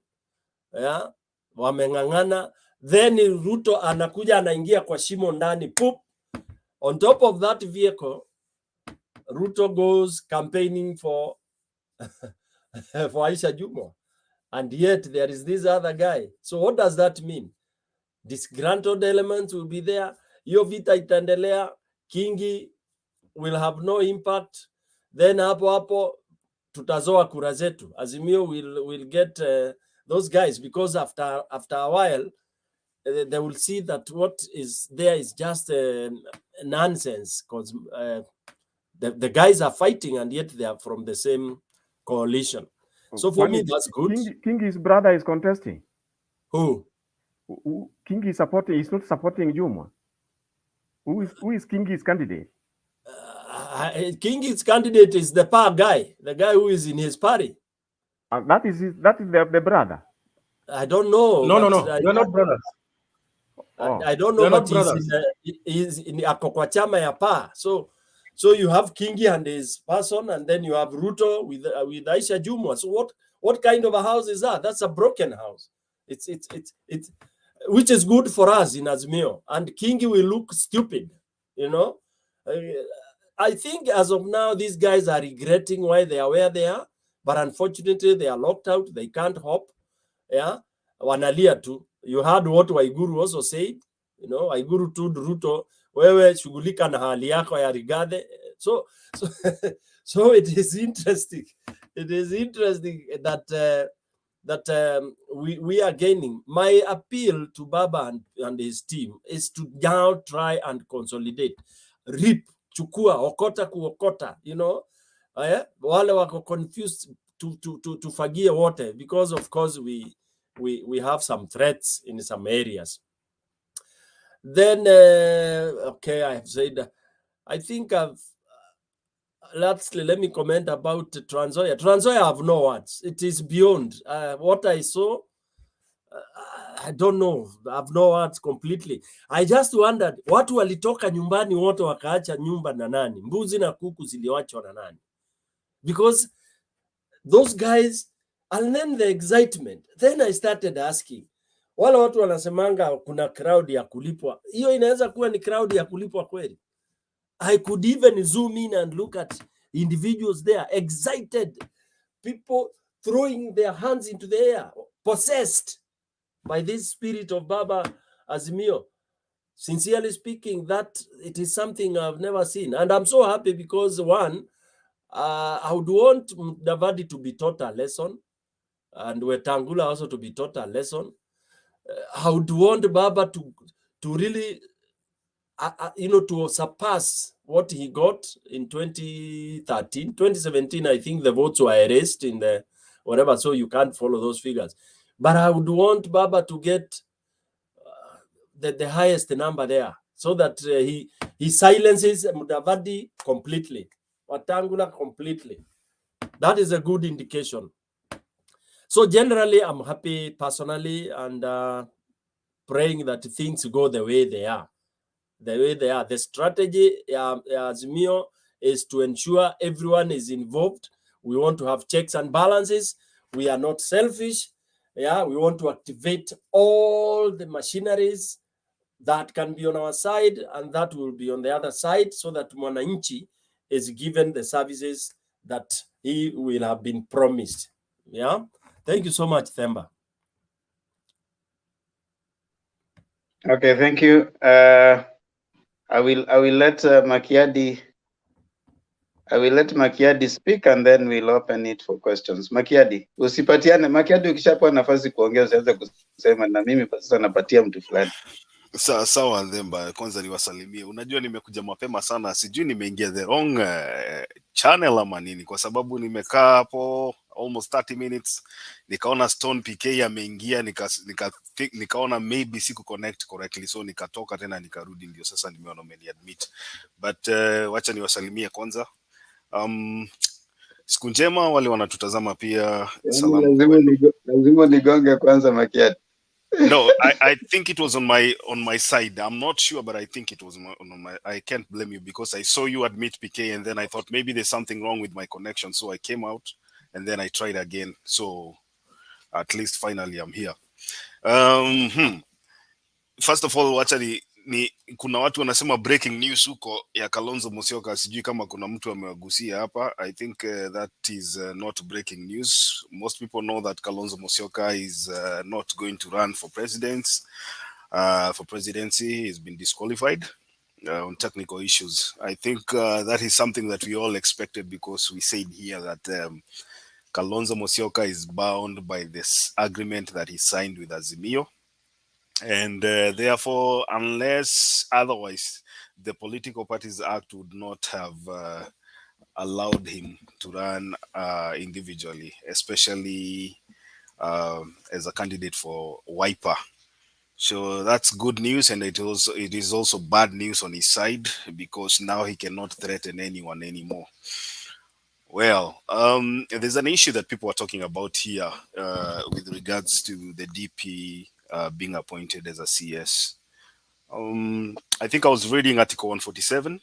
Yeah, wameng'ang'ana. Then Ruto anakuja anaingia kwa shimo ndani. Poop. On top of that vehicle, Ruto goes campaigning for Aisha Jumwa, and yet there is this other guy. So what does that mean? Disgruntled elements will be there. Hiyo vita itaendelea. Kingi will have no impact. Then hapo tutazoa kura zetu. Azimio will get those guys, because after a while they will see that what is there is just nonsense, because the guys are fighting and yet they are from the same coalition. So for me, that's good. Kingi's brother is contesting. Who? Kingi is supporting. He's not supporting Jumwa. Who is Kingi's candidate? Kingi's candidate is the guy who is in his party. That is the brother. I don't know. No. They're not brothers. I don't know, but he's in kwa chama ya PA. So you have Kingi and his person, and then you have Ruto with Aisha Jumwa. So what kind of a house is that? That's a broken house. It's which is good for us in Azimio. And Kingi will look stupid, you know. I think as of now, these guys are regretting why they are where they are, but unfortunately they are locked out. They can't hop. Yeah, wanalia tu. You heard what Waiguru also said. You know, Waiguru told Ruto, wewe shughulika na hali yako ya Rigathi. So it is interesting. It is interesting that we are gaining. My appeal to Baba and his team is to now try and consolidate. Rip, chukua, okota kuokota, you know. Wale wako confused to fagie water, because of course we have some threats in some areas. Then okay, I have said, I think lastly, let me comment about NZOIA. NZOIA, I have no words. It is beyond what I saw. I don't know. I have no words completely. I just wondered, watu walitoka nyumbani wote wakaacha nyumba na nani? Mbuzi na kuku ziliwachwa na nani? Because those guys, and then the excitement. Then I started asking, wale watu wanasemanga kuna crowd ya kulipwa. Hiyo inaweza kuwa ni crowd ya kulipwa kweli? I could even zoom in and look at individuals there, excited, people throwing their hands into the air, possessed by this spirit of Baba Azimio. Sincerely speaking, that it is something I've never seen. And I'm so happy because one, I would want Mudavadi to be taught a lesson, and Wetangula also to be taught a lesson. I would want Baba to really, to surpass what he got in 2013. 2017, I think the votes were erased in the whatever, so you can't follow those figures. But I would want Baba to get the highest number there. so that he silences Mudavadi completely, Watangula completely. That is a good indication. So generally, I'm happy personally and praying that things go the way they are. The strategy, Azimio, is to ensure everyone is involved. We want to have checks and balances. We are not selfish. Yeah, we want to activate all the machineries that can be on our side and that will be on the other side, so that Mwananchi is given the services that he will have been promised. Yeah. Thank you so much, Themba. Okay, thank you. I will let Makiadi. I will let Makiadi speak and then we'll open it for questions. Makiadi, usipatiane. Makiadi, ukishapewa nafasi kuongea usianze kusema na mimi sasa napatia mtu fulani. Sawa Themba, kwanza niwasalimie. Unajua nimekuja mapema sana, sijui nimeingia the wrong channel ama nini, kwa sababu nimekaa hapo almost 30 minutes nikaona Stone PK ameingia, nikaona maybe siku connect correctly, so nikatoka tena nikarudi, ndio sasa nimeona umeniadmit. But wacha niwasalimie kwanza. Siku njema wale wanatutazama pia. Lazima nigonge kwanza Makiadi. No, I think it was on my side. I'm not sure, but I think it was on my. I can't blame you because I saw you admit PK, and then I thought maybe there's something wrong with my connection, so I came out, and then I tried again. So at least finally I'm here. First of all, wacha ni kuna watu wanasema breaking news huko ya Kalonzo Musyoka, sijui kama kuna mtu amewagusia hapa. I think that is not breaking news. Most people know that Kalonzo Musyoka is not going to run for presidency. He's been disqualified on technical issues. I think that is something that we all expected, because we said here that Kalonzo Musyoka is bound by this agreement that he signed with Azimio. And therefore, unless otherwise, the Political Parties Act would not have allowed him to run individually, especially as a candidate for Wiper. So that's good news, and it is also bad news on his side, because now he cannot threaten anyone anymore. Well, there's an issue that people are talking about here with regards to the DP being appointed as a CS. I think I was reading Article 147,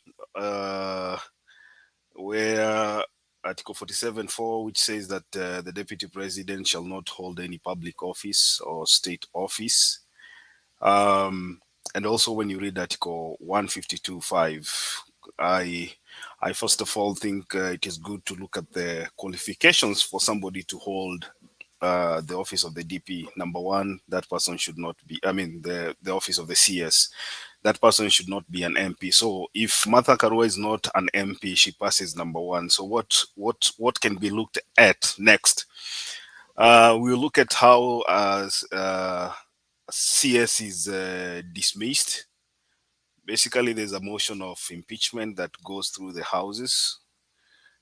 where Article 47(4), which says that the Deputy President shall not hold any public office or state office. And also when you read Article 152(5), I first of all think it is good to look at the qualifications for somebody to hold the office of the DP. Number one, that person should not be, the office of the CS, that person should not be an MP. So if Martha Karua is not an MP, she passes number one. So what can be looked at next? We'll look at how CS is dismissed. Basically, there's a motion of impeachment that goes through the houses.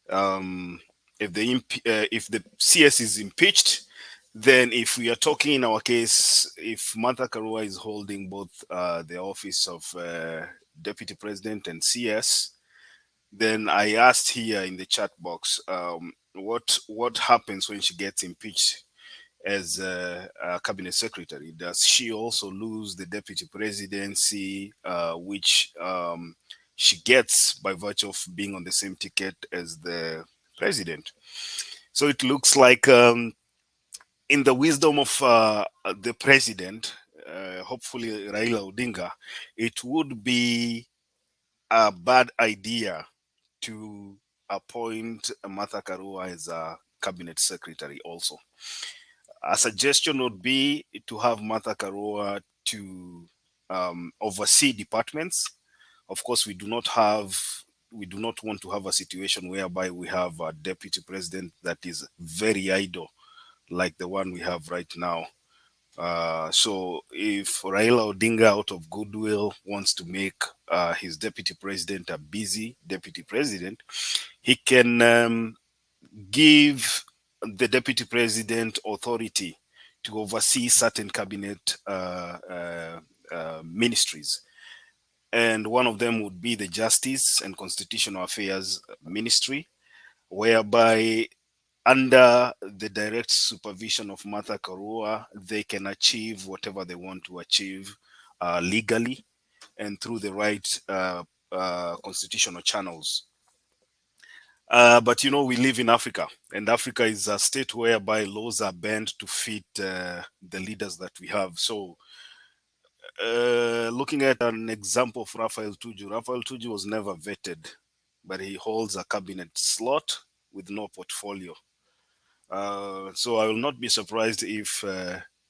If the CS is impeached, then if we are talking in our case, if Martha Karua is holding both the office of Deputy President and CS, then I asked here in the chat box, what happens when she gets impeached as a cabinet secretary? Does she also lose the deputy presidency, which she gets by virtue of being on the same ticket as the president? So it looks like in the wisdom of the president, hopefully Raila Odinga, it would be a bad idea to appoint Martha Karua as a cabinet secretary also. A suggestion would be to have Martha Karua to oversee departments. Of course, we do not want to have a situation whereby we have a deputy president that is very idle, like the one we have right now. So if Raila Odinga, out of goodwill, wants to make his deputy president a busy deputy president, he can give the deputy president authority to oversee certain cabinet ministries. and one of them would be the Justice and Constitutional Affairs Ministry, whereby under the direct supervision of Martha Karua, they can achieve whatever they want to achieve legally and through the right constitutional channels. But you know, we live in Africa, and Africa is a state whereby laws are bent to fit the leaders that we have. So looking at an example of Raphael Tuju was never vetted, but he holds a cabinet slot with no portfolio. So I will not be surprised if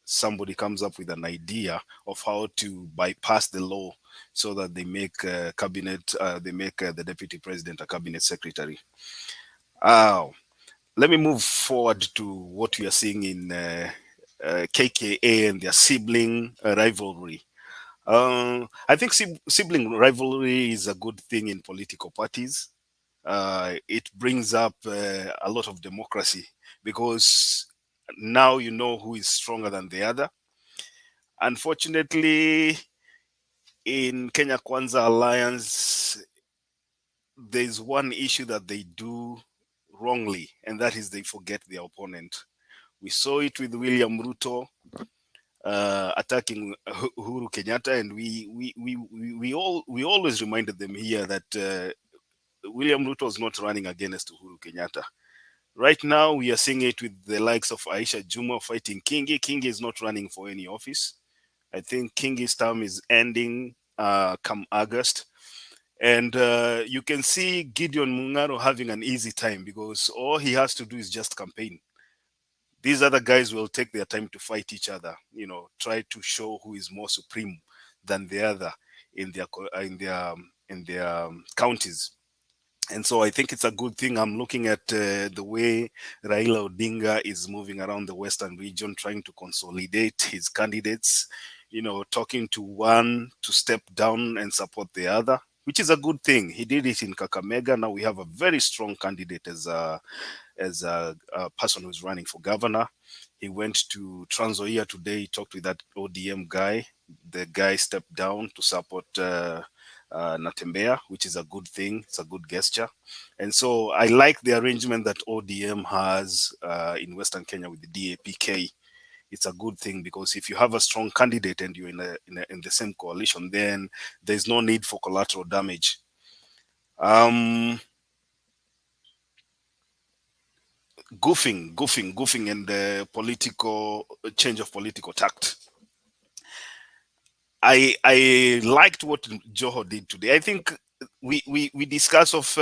somebody comes up with an idea of how to bypass the law so that they make the deputy president a cabinet secretary. Let me move forward to what we are seeing in KKA and their sibling rivalry. I think sibling rivalry is a good thing in political parties. It brings up a lot of democracy because now you know who is stronger than the other. Unfortunately, in Kenya Kwanza Alliance, there's one issue that they do wrongly, and that is they forget their opponent. We saw it with William Ruto attacking Uhuru Kenyatta, and we always reminded them here that William Ruto was not running against Uhuru Kenyatta. Right now, we are seeing it with the likes of Aisha Jumwa fighting Kingi. Kingi is not running for any office. I think Kingi's term is ending come August. And you can see Gideon Mungaro having an easy time because all he has to do is just campaign. These other guys will take their time to fight each other, you know, try to show who is more supreme than the other in their counties. And so I think it's a good thing. I'm looking at the way Raila Odinga is moving around the Western region, trying to consolidate his candidates, you know, talking to one to step down and support the other, which is a good thing. He did it in Kakamega. Now we have a very strong candidate as a person who's running for governor. He went to NZOIA today, he talked with that ODM guy. The guy stepped down to support Natembea, which is a good thing. It's a good gesture. And so I like the arrangement that ODM has in Western Kenya with the DAPK. It's a good thing because if you have a strong candidate and you're in the same coalition, then there's no need for collateral damage. Goofing and the political change of political tact. I liked what Joho did today. I think we discuss of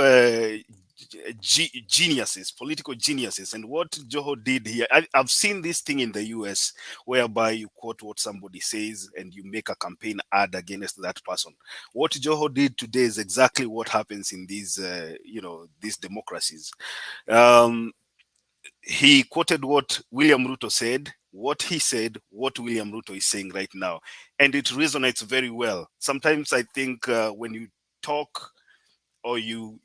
geniuses, political geniuses, and what Joho did here. I've seen this thing in the US whereby you quote what somebody says and you make a campaign ad against that person. What Joho did today is exactly what happens in these these democracies. He quoted what William Ruto said, what he said, what William Ruto is saying right now. And it resonates very well. Sometimes I think when you talk or you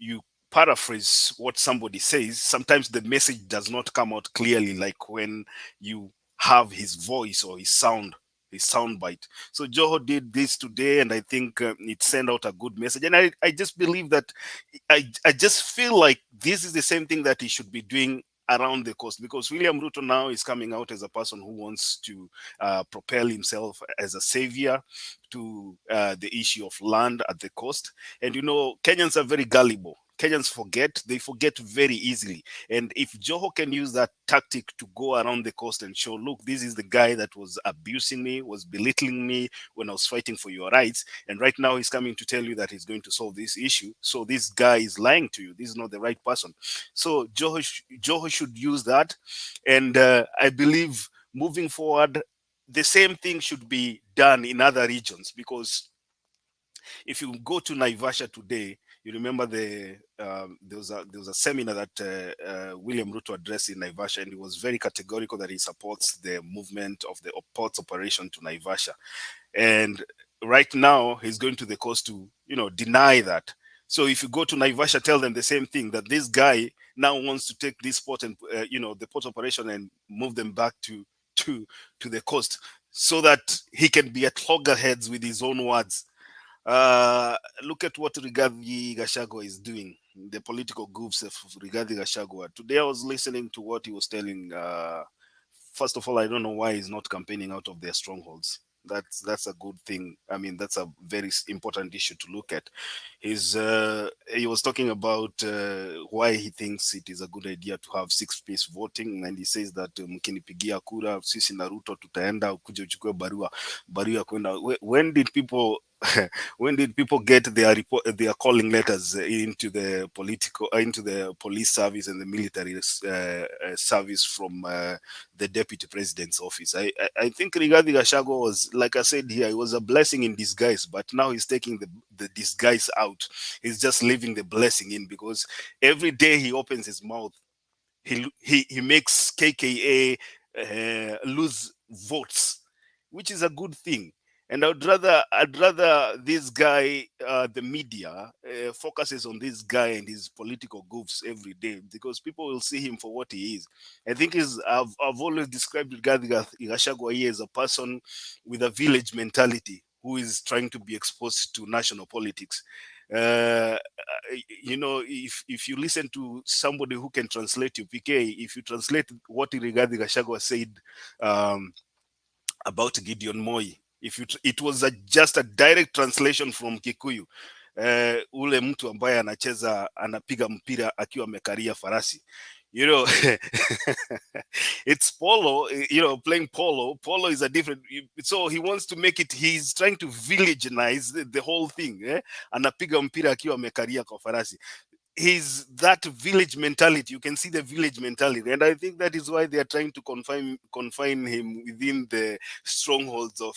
paraphrase what somebody says, sometimes the message does not come out clearly like when you have his voice or his soundbite. So Joho did this today, and I think it sent out a good message. And I just believe that I just feel like this is the same thing that he should be doing around the coast, because William Ruto now is coming out as a person who wants to propel himself as a savior to the issue of land at the coast. And you know, Kenyans are very gullible. Kenyans they forget very easily. And if Joho can use that tactic to go around the coast and show, look, this is the guy that was abusing me, was belittling me when I was fighting for your rights. And right now he's coming to tell you that he's going to solve this issue. So this guy is lying to you. This is not the right person. So Joho should use that. And I believe moving forward, the same thing should be done in other regions, because if you go to Naivasha today, you remember there was a seminar that William Ruto addressed in Naivasha, and he was very categorical that he supports the movement of the ports operation to Naivasha. And right now he's going to the coast to deny that. So if you go to Naivasha, tell them the same thing, that this guy now wants to take this port and the port operation and move them back to the coast, so that he can be at loggerheads with his own words. Look at what Rigathi Gachagua is doing, the political groups of Rigathi Gachagua. Today I was listening to what he was telling. First of all, I don't know why he's not campaigning out of their strongholds. That's a good thing. I mean, that's a very important issue to look at. He was talking about why he thinks it is a good idea to have six-piece voting, and he says that mkinipigia kura sisi na Ruto tutaenda ukuje uchukue barua kwenda. When did people when did people get their calling letters into the police service and the military service from the deputy president's office? I think Rigathi Gachagua was, like I said here, it was a blessing in disguise, but now he's taking the disguise out. He's just leaving the blessing in, because every day he opens his mouth, he makes KKA lose votes, which is a good thing. And I'd rather this guy, the media, focuses on this guy and his political goofs every day, because people will see him for what he is. I think I've always described Rigathi Gachagua as a person with a village mentality who is trying to be exposed to national politics. You know, if you listen to somebody who can translate you, PK, if you translate what Rigathi Gachagua said about Gideon Moi, it was just a direct translation from Kikuyu. Ule mtu ambaye anapiga mpira akiwa amekaria farasi. You know, it's polo, you know, playing polo. Polo is a different, so he wants to make it, he's trying to villagenize the whole thing. Anapiga mpira akiwa amekaria kwa farasi. He's that village mentality. You can see the village mentality, and I think that is why they are trying to confine him within the strongholds of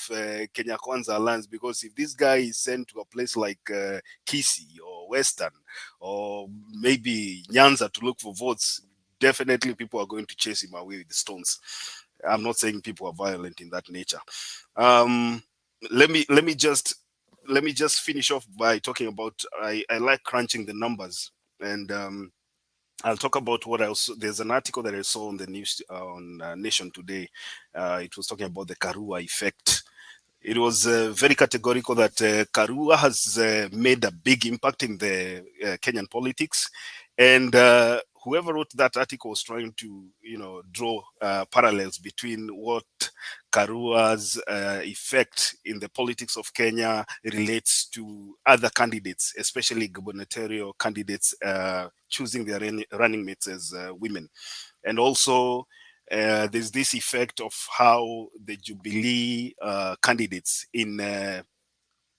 Kenya Kwanza lands. Because if this guy is sent to a place like Kisii or Western or maybe Nyanza to look for votes, definitely people are going to chase him away with the stones. I'm not saying people are violent in that nature. Let me just finish off by talking about, I like crunching the numbers, and I'll talk about what else. There's an article that I saw on the news on Nation today. It was talking about the Karua effect. It was very categorical that Karua has made a big impact in the Kenyan politics, and whoever wrote that article was trying to, you know, draw parallels between what Karua's effect in the politics of Kenya relates to other candidates, especially gubernatorial candidates choosing their running mates as women. And also there's this effect of how the Jubilee candidates in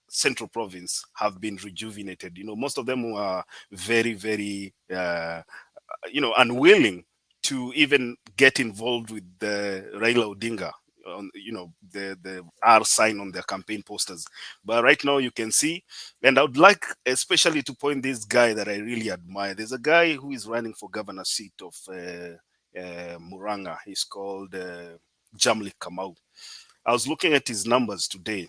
Central Province have been rejuvenated. You know, most of them were very, very, you know, unwilling to even get involved with the Raila Odinga, on, you know, the R sign on their campaign posters. But right now you can see, and I would like especially to point this guy that I really admire. There's a guy who is running for governor seat of Muranga. He's called Jamlik Kamau. I was looking at his numbers today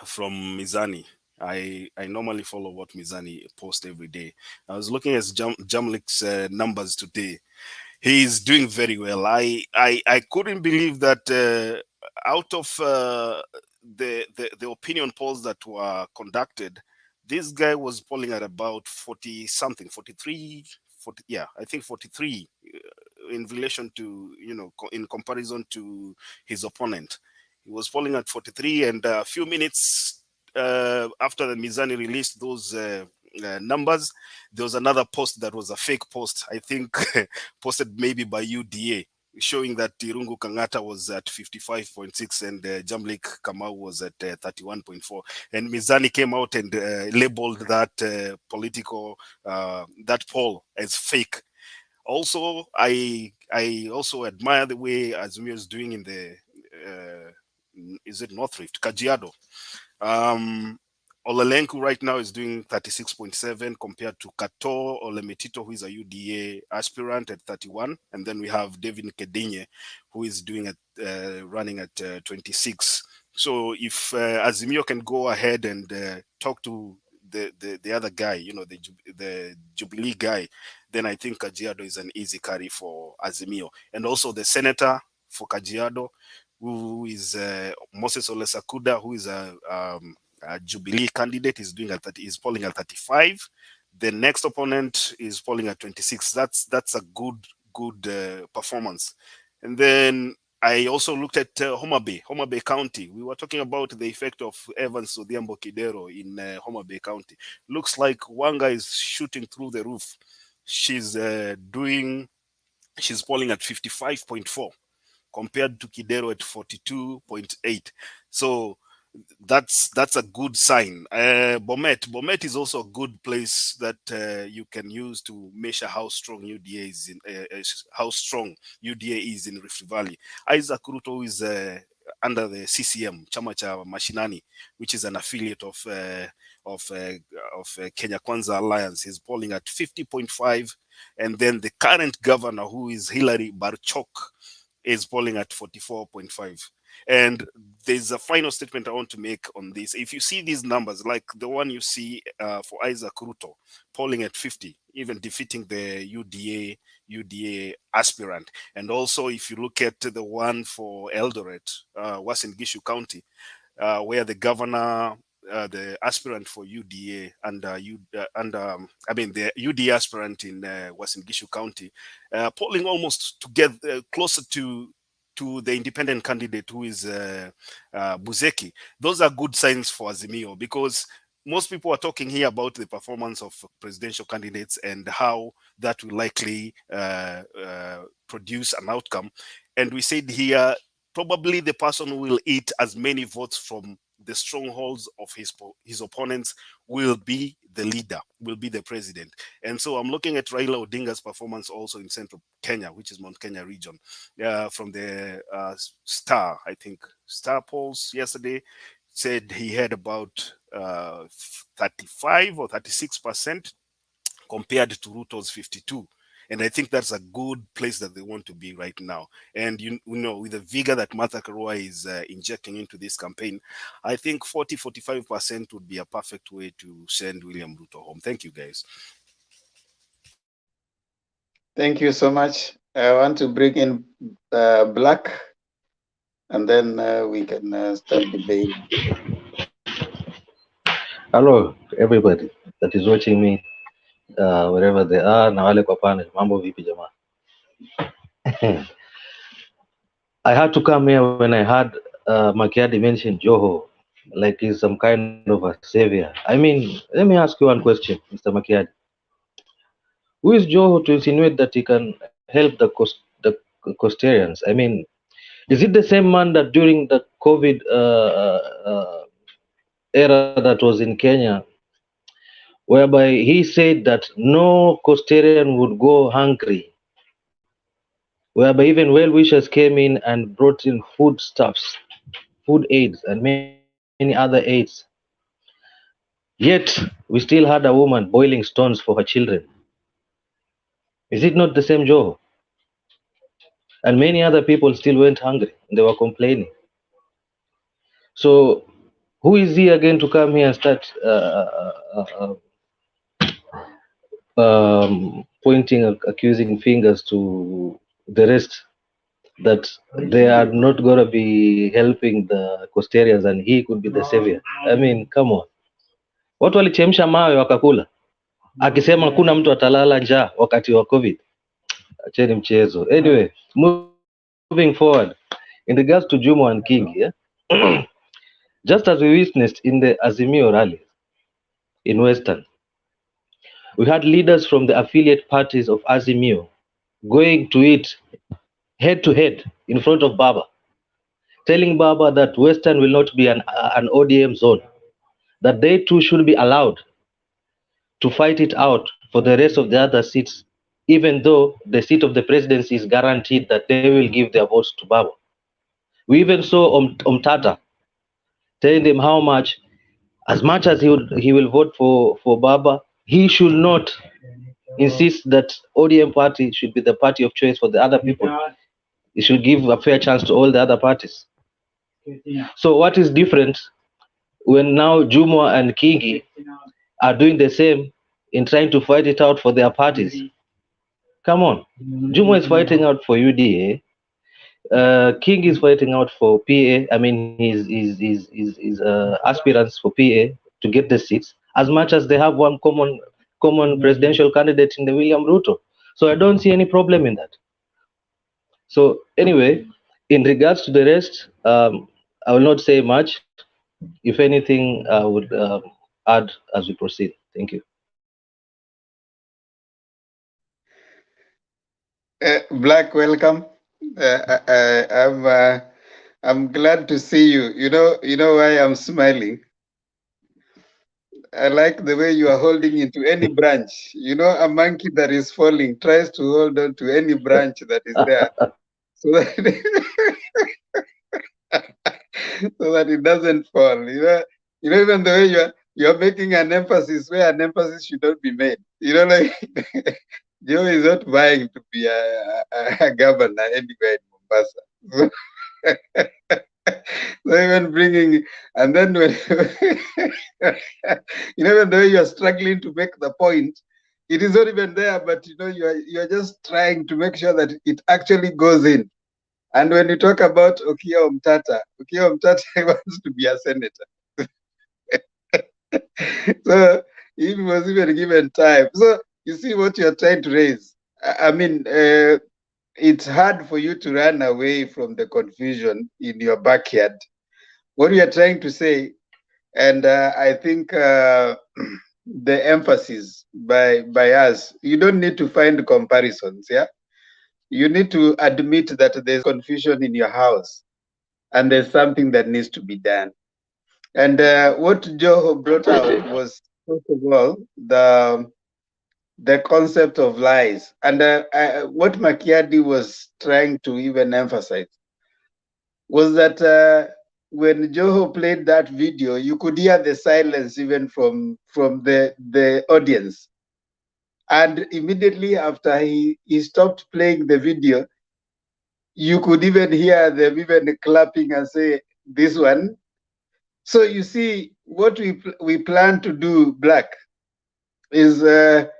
from Mizani. I normally follow what Mizani posts every day. I was looking at Jamlik's numbers today. He's doing very well. I couldn't believe that out of the opinion polls that were conducted, this guy was polling at about 40 something, 43, 40, yeah, I think 43 in relation to, you know, in comparison to his opponent. He was polling at 43, and a few minutes after the Mizani released those numbers, there was another post that was a fake post, I think posted maybe by UDA, showing that Irungu Kangata was at 55.6 and Jamlik Kamau was at 31.4. And Mizani came out and labeled that political, that poll as fake. Also, I also admire the way Azimio is doing in the, is it North Rift, Kajiado. Olelenku right now is doing 36.7 compared to Kato Olemetito, who is a UDA aspirant at 31. And then we have David Nkedinye, who is doing running at 26. So if Azimio can go ahead and talk to the other guy, you know, the Jubilee guy, then I think Kajiado is an easy carry for Azimio. And also the senator for Kajiado, who is Moses Olesakuda, who is a Jubilee candidate is doing is polling at 35. The next opponent is polling at 26. That's a good performance. And then I also looked at Homa Bay County. We were talking about the effect of Evans Odhiambo Kidero in Homa Bay County. Looks like Wanga is shooting through the roof. She's polling at 55.4 compared to Kidero at 42.8. So that's a good sign. Bomet is also a good place that you can use to measure how strong UDA is in Rift Valley. Isaac Ruto is under the CCM, Chama cha Mashinani, which is an affiliate of Kenya Kwanza Alliance. Is polling at 50.5, and then the current governor, who is Hilary Barchok, is polling at 44.5. And there's a final statement I want to make on this. If you see these numbers, like the one you see for Isaac Ruto, polling at 50, even defeating the UDA aspirant. And also, if you look at the one for Eldoret, Uasin Gishu County, where the governor, the aspirant for UDA the UDA aspirant in Uasin Gishu County, polling almost to get closer to the independent candidate, who is Buzeki. Those are good signs for Azimio, because most people are talking here about the performance of presidential candidates and how that will likely produce an outcome. And we said here, probably the person who will eat as many votes from the strongholds of his opponents will be the leader, will be the president. And so I'm looking at Raila Odinga's performance also in central Kenya, which is Mount Kenya region, from the Star polls yesterday, said he had about 35 or 36% compared to Ruto's 52. And I think that's a good place that they want to be right now. And with the vigor that Martha Karua is injecting into this campaign, I think 40-45% would be a perfect way to send William Ruto home. Thank you, guys. Thank you so much. I want to bring in Black, and then we can start debating. Hello, everybody that is watching me, wherever they are. Na wale kwa panel, mambo vipi jamaa? I had to come here when I heard Makiadi mention Joho, like he's some kind of a savior. I mean, let me ask you one question, Mr. Makiadi. Who is Joho to insinuate that he can help the Coastarians? I mean, is it the same man that during the COVID era that was in Kenya, whereby he said that no Coastarian would go hungry, whereby even well-wishers came in and brought in foodstuffs, food aids, and many other aids. Yet, we still had a woman boiling stones for her children. Is it not the same Joho? And many other people still went hungry. They were complaining. So, who is he again to come here and start pointing, accusing fingers to the rest, that they are not going to be helping the Coastarians and he could be the savior? I mean, come on. Watu walichemsha mawe wakakula, akisema kuna mtu atalala njaa wakati wa COVID. Acheni mchezo. Anyway, moving forward, in regards to Jumwa and Kingi, just as we witnessed in the Azimio rally in Western, we had leaders from the affiliate parties of Azimio going to it head to head in front of Baba, telling Baba that Western will not be an ODM zone, that they too should be allowed to fight it out for the rest of the other seats, even though the seat of the presidency is guaranteed that they will give their votes to Baba. We even saw Omtata telling them how much as he will vote for Baba, he should not insist that ODM party should be the party of choice for the other people. He should give a fair chance to all the other parties. So what is different when now Jumwa and Kingi are doing the same in trying to fight it out for their parties? Come on. Jumwa is fighting out for UDA. King is fighting out for PA. I mean, his aspirants for PA to get the seats, as much as they have one common presidential candidate in the William Ruto. So I don't see any problem in that. So anyway, in regards to the rest, I will not say much. If anything, I would add as we proceed. Thank you. Black, welcome. I'm glad to see you. You know why I'm smiling. I like the way you are holding into any branch. You know, a monkey that is falling tries to hold on to any branch that is there, so that so that it doesn't fall. Even the way you're making an emphasis where an emphasis should not be made. Like Joe is not vying to be a governor anywhere in Mombasa. So even bringing, and then when even the way you are struggling to make the point, it is not even there, but you are just trying to make sure that it actually goes in. And when you talk about Okiya Omtata wants to be a senator. So he was even given time. So you see what you're trying to raise. I mean, it's hard for you to run away from the confusion in your backyard. What we are trying to say, and I think the emphasis by us, you don't need to find comparisons, yeah? You need to admit that there's confusion in your house and there's something that needs to be done. And what Joho brought out was, first of all, the concept of lies. And what Makiadi was trying to even emphasize was that when Joho played that video, you could hear the silence even from the audience. And immediately after he stopped playing the video, you could even hear them even clapping and say, this one. So you see, what we plan to do, Black, is there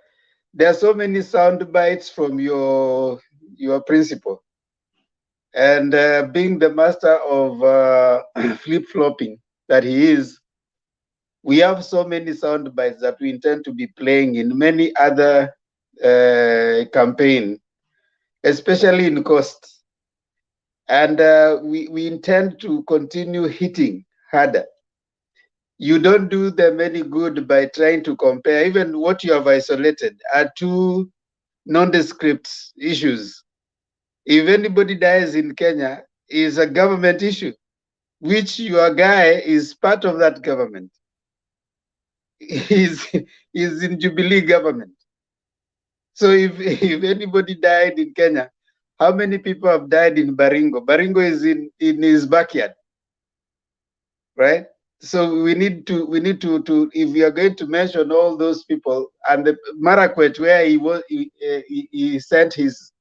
are so many sound bites from your principal. And being the master of flip-flopping that he is, we have so many sound bites that we intend to be playing in many other campaigns, especially in coast. And we intend to continue hitting harder. You don't do them any good by trying to compare. Even what you have isolated are two nondescript issues. If anybody dies in Kenya, it's a government issue, which your guy is part of that government. He's in Jubilee government. So if anybody died in Kenya, how many people have died in Baringo? Baringo is in his backyard, right? So we need to if we are going to mention all those people, and the Marakwet where he sent his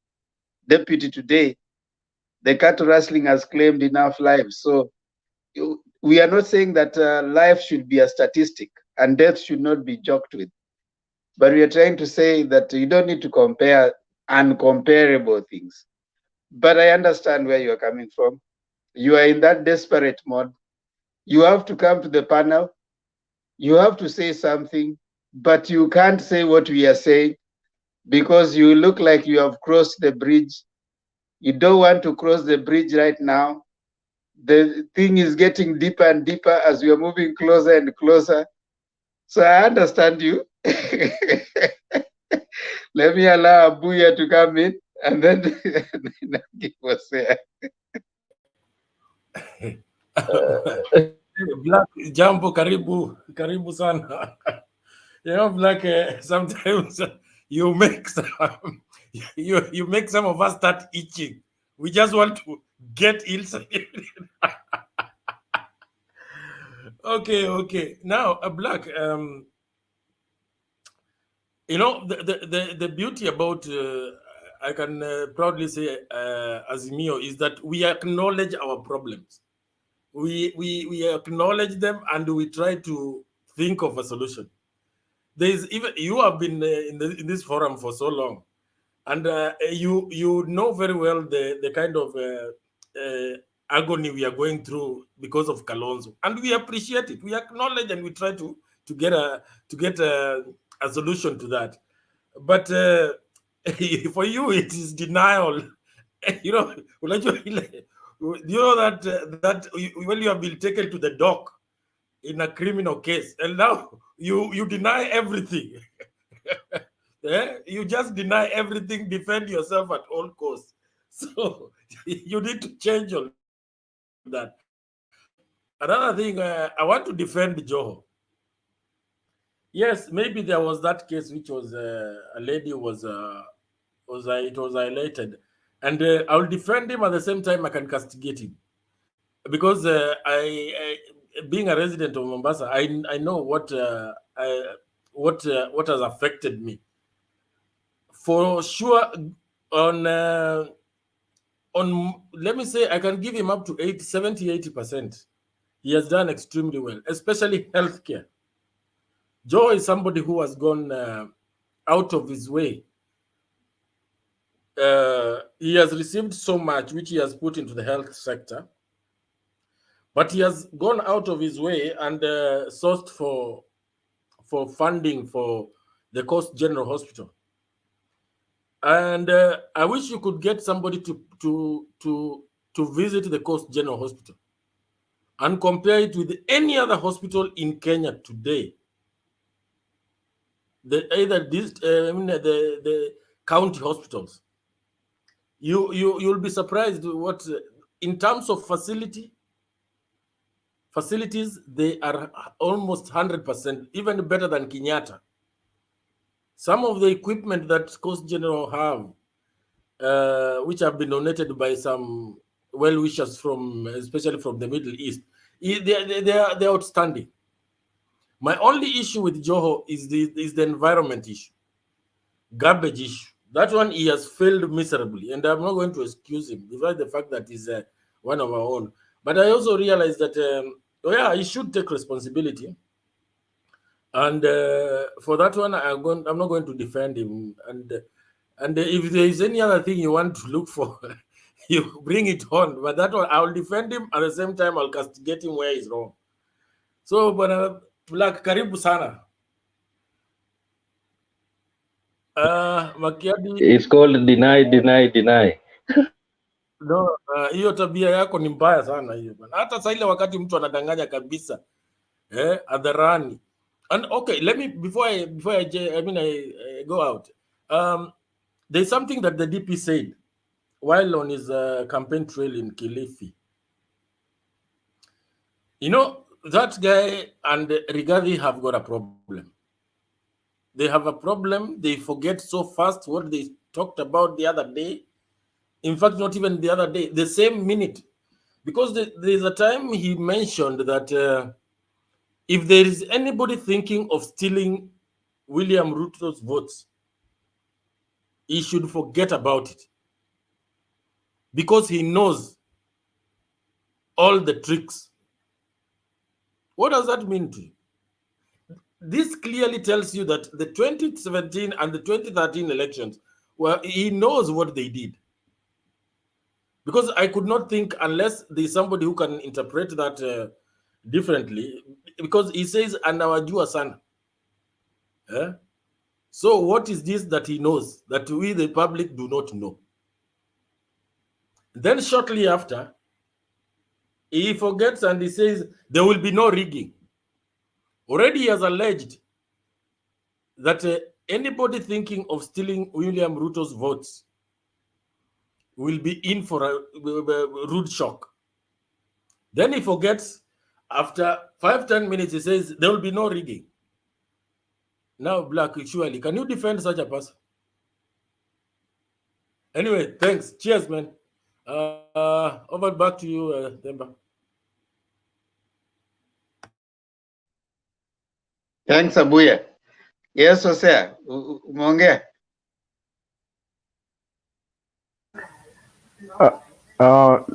deputy today, the cattle rustling has claimed enough lives. So we are not saying that life should be a statistic and death should not be joked with, but we are trying to say that you don't need to compare uncomparable things. But I understand where you are coming from. You are in that desperate mode. You have to come to the panel. You have to say something, but you can't say what we are saying because you look like you have crossed the bridge. You don't want to cross the bridge right now. The thing is getting deeper and deeper as we are moving closer and closer. So I understand you. Let me allow Abuya to come in and then give us there. Black Jambo, karibu sana. Black, sometimes you make you make some of us start itching. We just want to get inside. Okay. Now, Black, the beauty about I can proudly say Azimio is that we acknowledge our problems. We acknowledge them and we try to think of a solution. You have been in this forum for so long, and you know very well the kind of agony we are going through because of Kalonzo, and we appreciate it. We acknowledge and we try to get a solution to that. But for you, it is denial. You know, you know that when you have been taken to the dock in a criminal case, and now you deny everything. You just deny everything, defend yourself at all costs. So you need to change all that. Another thing, I want to defend Joho. Yes, maybe there was that case which was a lady it was highlighted, and I will defend him at the same time I can castigate him, because I being a resident of Mombasa, I know what has affected me. For sure, on let me say I can give him up to 70-80%. He has done extremely well, especially healthcare. Joe is somebody who has gone out of his way. He has received so much which he has put into the health sector, but he has gone out of his way and sourced for funding for the Coast General Hospital. And I wish you could get somebody to visit the Coast General Hospital and compare it with any other hospital in Kenya today. The county hospitals. You'll be surprised what in terms of facilities they are almost 100%, even better than Kenyatta. Some of the equipment that Coast General have, which have been donated by some well-wishers especially from the Middle East, they're outstanding. My only issue with Joho is the environment issue, garbage issue. That one he has failed miserably, and I'm not going to excuse him, despite the fact that he's one of our own. But I also realize that, he should take responsibility. And for that one, I'm not going to defend him. And if there is any other thing you want to look for, you bring it on. But that one, I'll defend him. At the same time, I'll castigate him where he's wrong. So, but Black karibu sana. Makiadi, It's called deny. no, hiyo tabia yako ni mbaya sana hiyo bana. Hata saa ile wakati mtu anadanganya kabisa hadharani. And okay, let me before I go out. There's something that the DP said while on his campaign trail in Kilifi. You know, that guy and Rigathi have got a problem. They have a problem. They forget so fast what they talked about the other day. In fact, not even the other day, the same minute. Because there's a time he mentioned that if there is anybody thinking of stealing William Ruto's votes, he should forget about it. Because he knows all the tricks. What does that mean to you? This clearly tells you that the 2017 and the 2013 elections, well, he knows what they did. Because I could not think, unless there's somebody who can interpret that differently, because he says, anawajua sana. So what is this that he knows that we, the public, do not know? Then shortly after, he forgets and he says, there will be no rigging. Already he has alleged that anybody thinking of stealing William Ruto's votes will be in for a rude shock. Then he forgets, after 5-10 minutes, he says, there will be no rigging. Now, Black, surely, can you defend such a person? Anyway, thanks. Cheers, man. Over back to you, Themba. Thanks, Abuya. Yes, Hosea, umeongea? No,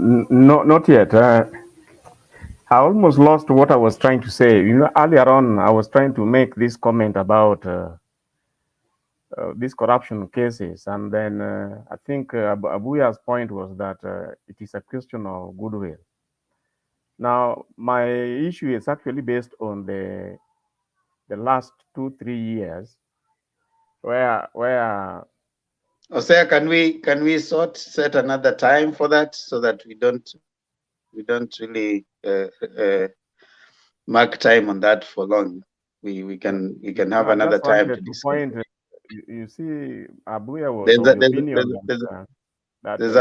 not yet. I almost lost what I was trying to say. You know, earlier on, I was trying to make this comment about these corruption cases. And then I think Abuya's point was that it is a question of goodwill. Now, my issue is actually based on the last 2-3 years, where Osea, can we set another time for that so that we don't really mark time on that for long. We can have another time to discuss. Point, you see, Abuya was of the opinion there's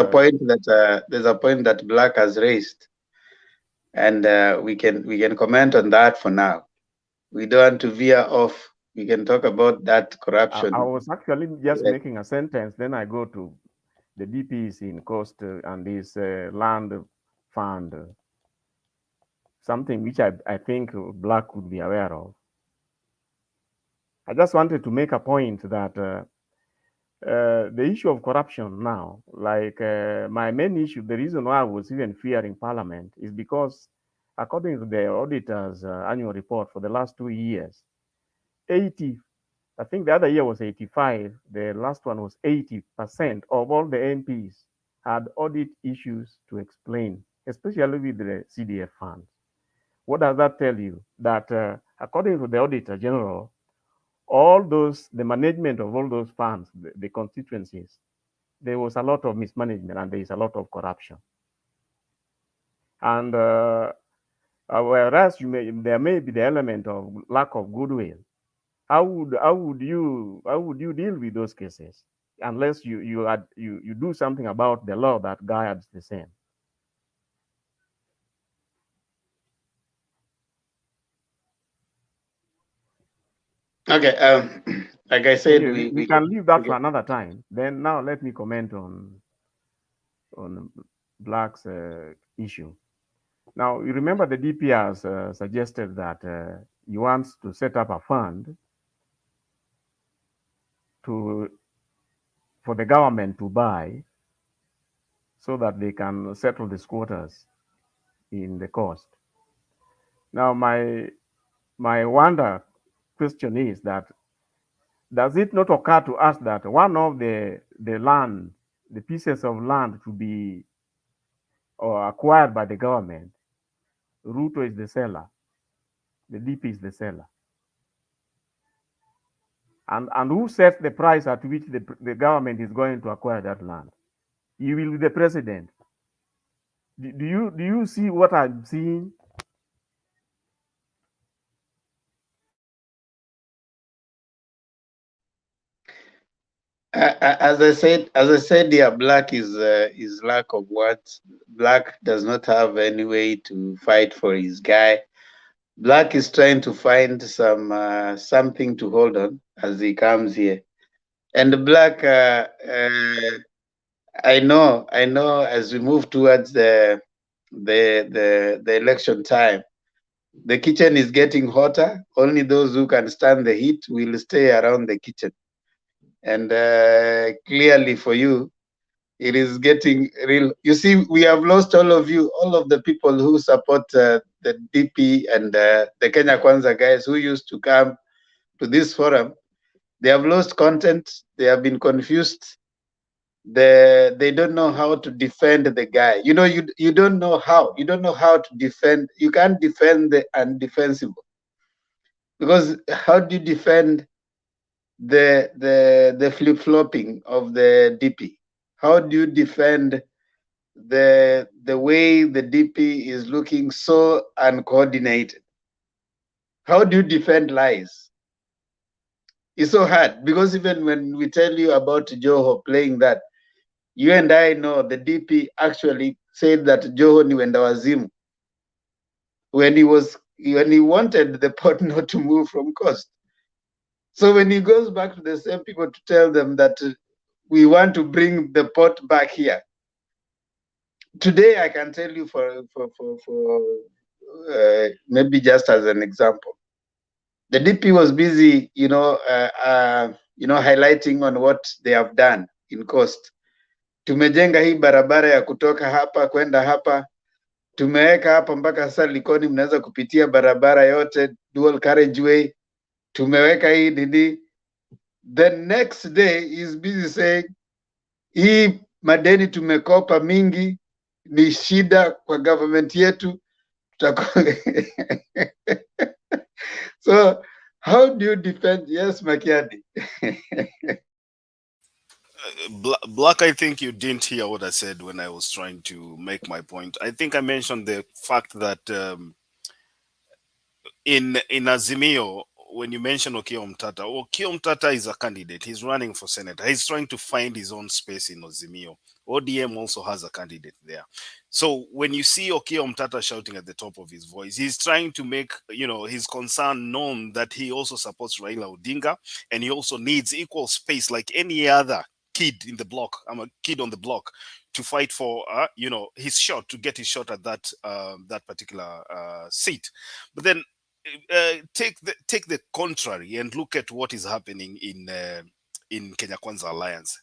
a point that Black has raised, and we can comment on that for now. We don't want to veer off. We can talk about that corruption. I was actually just making a sentence, then I go to the DPs in coast and this land fund, something which I think Black would be aware of. I just wanted to make a point that the issue of corruption now, like my main issue, the reason why I was even fearing Parliament is because according to the auditor's annual report for the last 2 years, 80, I think the other year was 85, the last one was 80% of all the MPs had audit issues to explain, especially with the CDF funds. What does that tell you? That according to the Auditor General, all those, the management of all those funds, the constituencies, there was a lot of mismanagement and there is a lot of corruption. And whereas there may be the element of lack of goodwill, how would you deal with those cases unless you do something about the law that guides the same? Okay, like I said, we can leave that for another time. Then now let me comment on Black's issue. Now, you remember the DP has suggested that he wants to set up a fund for the government to buy so that they can settle the squatters in the coast. Now, my question is that, does it not occur to us that one of the pieces of land to be acquired by the government, Ruto is the seller, the DP is the seller, and who sets the price at which the government is going to acquire that land? You will be the president. Do you see what I'm seeing? As I said, yeah, Black is lack of words. Black does not have any way to fight for his guy. Black is trying to find something to hold on as he comes here. And Black, I know, as we move towards the election time, the kitchen is getting hotter. Only those who can stand the heat will stay around the kitchen. And clearly for you, it is getting real. You see, we have lost all of you, all of the people who support the DP and the Kenya Kwanza guys who used to come to this forum. They have lost content. They have been confused. They don't know how to defend the guy. You know, you don't know how. You don't know how to defend. You can't defend the undefensible. Because how do you defend the flip-flopping of the DP? How do you defend the way the DP is looking so uncoordinated? How do you defend lies? It's so hard, because even when we tell you about Joho playing that, you and I know the DP actually said that Joho ni wenda wazimu when he wanted the port not to move from coast. So when he goes back to the same people to tell them that we want to bring the port back here. Today, I can tell you for maybe just as an example, the DP was busy, highlighting on what they have done in coast. Tumejenga hii barabara ya kutoka hapa kwenda hapa, tumeweka hapa mpaka sasa Likoni mnaweza kupitia barabara yote, dual carriageway. Tumeweka hii nini, The next day he's busy saying hii madeni tumekopa mingi ni shida kwa government yetu. So how do you defend? Yes, Makiadi. Black, I think you didn't hear what I said when I was trying to make my point. I think I mentioned the fact that in Azimio, when you mention Okiya Omtata is a candidate. He's running for senator. He's trying to find his own space in Azimio. ODM also has a candidate there. So when you see Okiya Omtata shouting at the top of his voice, he's trying to make, his concern known that he also supports Raila Odinga, and he also needs equal space like any other kid in the block. I'm a kid on the block to fight for, his shot, to get his shot at that particular seat. But then take the contrary and look at what is happening in Kenya Kwanza Alliance.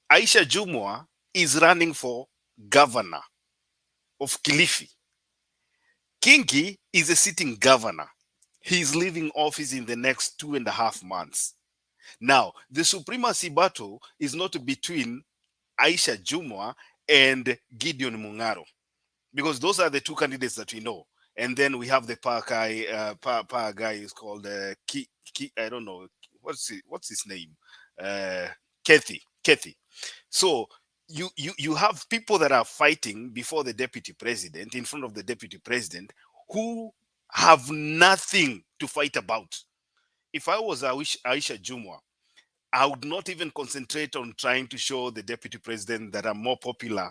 Aisha Jumwa is running for governor of Kilifi. Kingi is a sitting governor. He's leaving office in the next 2.5 months. Now, the supremacy battle is not between Aisha Jumwa and Gideon Mungaro, because those are the two candidates that we know. And then we have the power guy is called I don't know what's his name, Kathy. So you have people that are fighting before the deputy president, in front of the deputy president, who have nothing to fight about. If I was Aisha Jumwa, I would not even concentrate on trying to show the deputy president that I'm more popular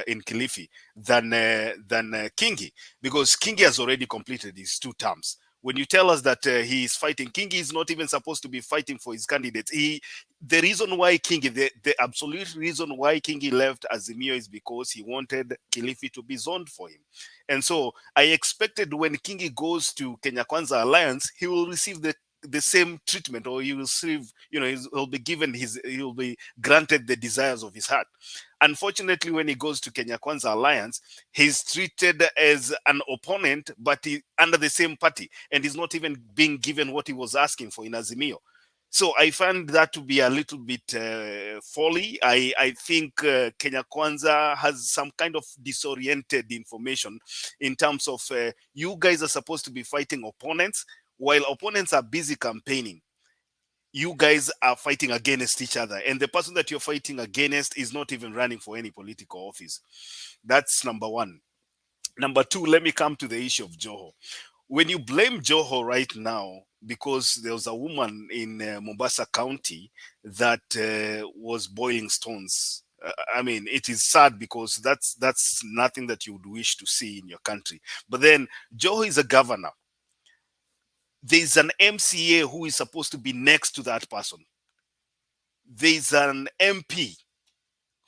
in Kilifi than Kingi, because Kingi has already completed his 2 terms. When you tell us that he is fighting, Kingi is not even supposed to be fighting for his candidates. The reason why Kingi, the absolute reason why Kingi left Azimio is because he wanted Kilifi to be zoned for him. And so I expected when Kingi goes to Kenya Kwanza Alliance, he will receive the same treatment, or he will receive, he'll be given he'll be granted the desires of his heart. Unfortunately, when he goes to Kenya Kwanza Alliance, he's treated as an opponent, but under the same party, and he's not even being given what he was asking for in Azimio. So I find that to be a little bit folly. I think Kenya Kwanza has some kind of disoriented information in terms of you guys are supposed to be fighting opponents, while opponents are busy campaigning. You guys are fighting against each other, and the person that you're fighting against is not even running for any political office. That's number one. Number two, let me come to the issue of Joho. When you blame Joho right now because there was a woman in Mombasa County that was boiling stones, I mean, it is sad because that's nothing that you would wish to see in your country. But then Joho is a governor. There's an MCA who is supposed to be next to that person. There's an MP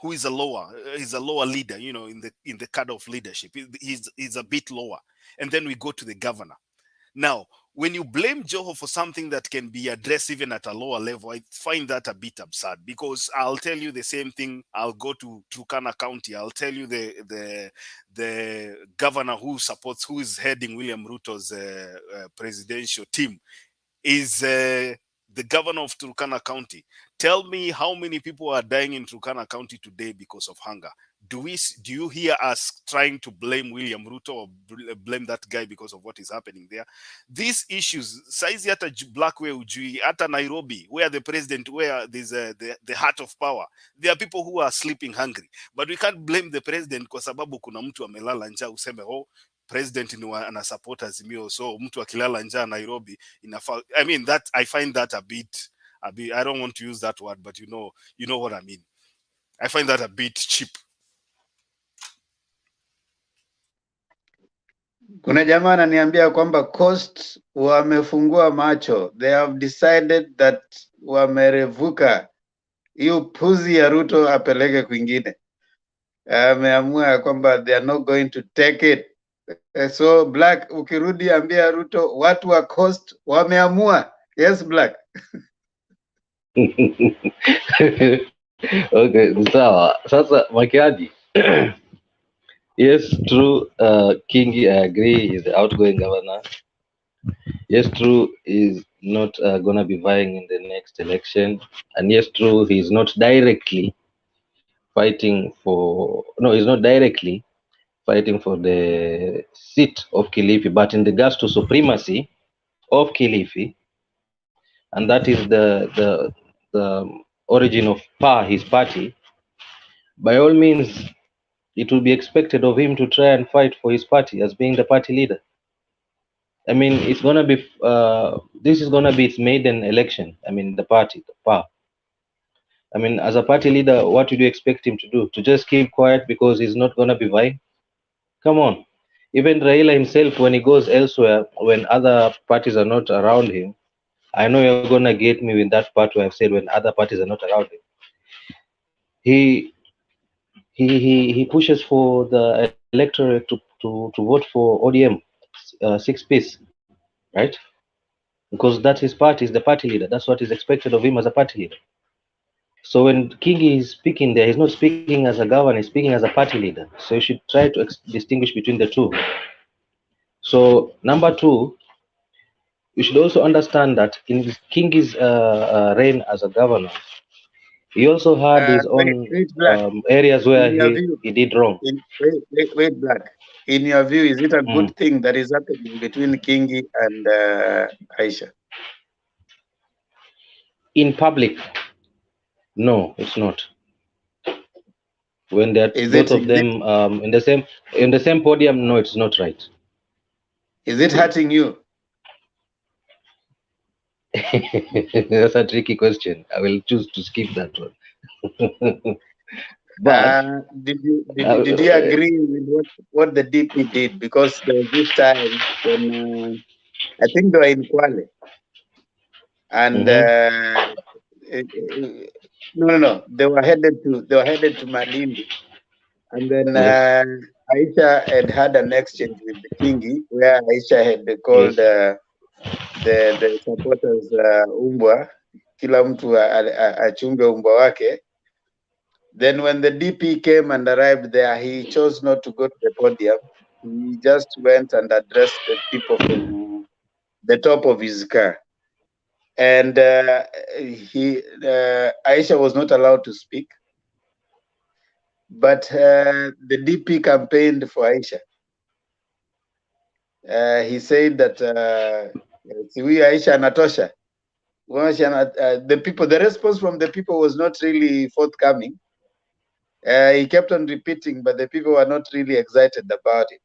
who is a lower leader, in the cadre of leadership. He's a bit lower. And then we go to the governor. Now, when you blame Joho for something that can be addressed even at a lower level, I find that a bit absurd, because I'll tell you the same thing. I'll go to Turkana County. I'll tell you the governor who is heading William Ruto's presidential team is the governor of Turkana County. Tell me how many people are dying in Turkana County today because of hunger. Do you hear us trying to blame William Ruto or blame that guy because of what is happening there? These issues, saizi hata Blackway ujui, hata Nairobi, where the president, where there's the heart of power, there are people who are sleeping hungry. But we can't blame the president kwa sababu kuna mtu amelala njaa useme president ni ana support Azimio, so mtu akilala njaa Nairobi inafaa. I mean, that I find that a bit, I don't want to use that word, but you know what I mean. I find that a bit cheap. Kuna jamaa ananiambia kwamba Coast wamefungua macho. They have decided that wamerevuka. Hiyo puzi ya Ruto apeleke kwingine. Ameamua kwamba they are not going to take it. So Black, ukirudi ambia Ruto watu wa Coast wameamua. Yes, Black. Okay, sawa. Sasa Makiadi. Yes, true. Kingi, I agree, is the outgoing governor. Yes, true, is not gonna be vying in the next election, and yes, true, he's not directly fighting for. No, he's not directly fighting for the seat of Kilifi, but in regards to supremacy of Kilifi, and that is the origin of his party. By all means, it will be expected of him to try and fight for his party as being the party leader. I mean, it's gonna be this is gonna be its maiden election. I mean, the party, the PA. I mean, as a party leader, what would you expect him to do? To just keep quiet because he's not gonna be vying? Come on. Even Raila himself, when he goes elsewhere, when other parties are not around him, I know you're gonna get me with that part where I've said when other parties are not around him. He pushes for the electorate to vote for ODM, 6 piece, right? Because that's his party, he's the party leader. That's what is expected of him as a party leader. So when Kingi is speaking there, he's not speaking as a governor, he's speaking as a party leader. So you should try to distinguish between the two. So number two, you should also understand that in Kingi's reign as a governor, he also had his own Wait, Black. areas where In your view, he did wrong. wait, Black. In your view, is it a Mm. good thing that is happening between Kingi and Aisha? In public, no, it's not. When they're both of them in the same podium, no, it's not right. Is it hurting you? That's a tricky question. I will choose to skip that one. But did you agree with what the DP did? Because there was this time when I think they were in Kwale, and no, they were headed to Malindi, and then yes. Aisha had an exchange with the Kingi, where Aisha had called the supporters umbwa, kila mtu achunge umbwa wake. Then when the DP came and arrived there, he chose not to go to the podium. He just went and addressed the people from the top of his car. And Aisha was not allowed to speak. But the DP campaigned for Aisha. He said that Aisha Anatosha. The response from the people was not really forthcoming. He kept on repeating, but the people were not really excited about it.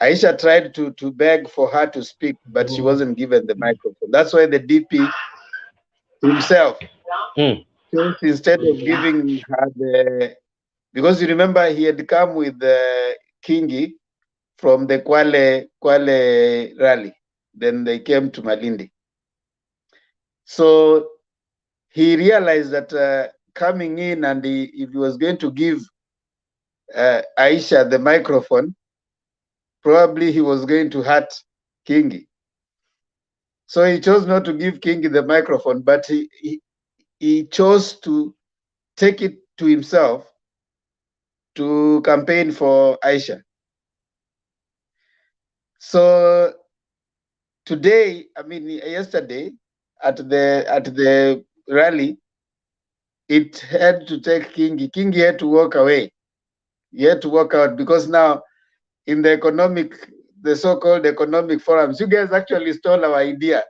Aisha tried to beg for her to speak, but she wasn't given the microphone. That's why the DP himself chose, instead of giving her because you remember he had come with Kingi from the Kwale rally. Then they came to Malindi. So he realized that coming in, and if he was going to give Aisha the microphone, probably he was going to hurt Kingi. So he chose not to give Kingi the microphone, but he chose to take it to himself to campaign for Aisha. So today, yesterday at the rally, it had to take Kingi. Kingi had to walk away. He had to walk out because now in the so-called economic forums, you guys actually stole our idea.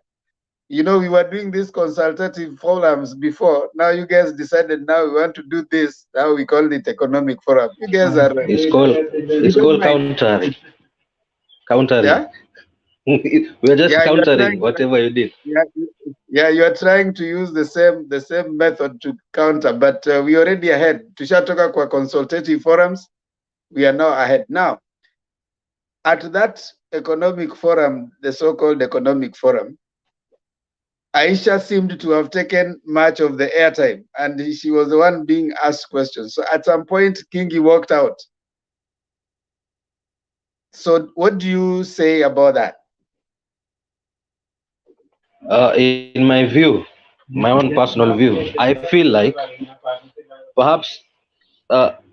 We were doing these consultative forums before. Now you guys decided now we want to do this. Now we call it economic forum. You guys are. It's called countering. Countering. Yeah? We're just countering whatever you did. Yeah, you are trying to use the same method to counter, but we already ahead. Tushatoka kwa consultative forums. We are now ahead. Now, at that economic forum, the so-called economic forum, Aisha seemed to have taken much of the airtime, and she was the one being asked questions. So at some point, Kingi walked out. So what do you say about that? In my view, my own personal view, I feel like perhaps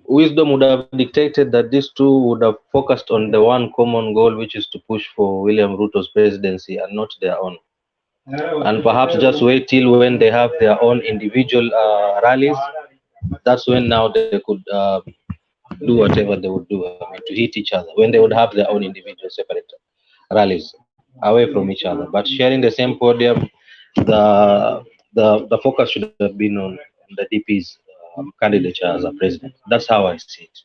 wisdom would have dictated that these two would have focused on the one common goal, which is to push for William Ruto's presidency and not their own. And perhaps just wait till when they have their own individual rallies. That's when now they could do whatever they would do, I mean, to hit each other, when they would have their own individual separate rallies away from each other. But sharing the same podium, the focus should have been on the DP's candidature as a president. That's how I see it.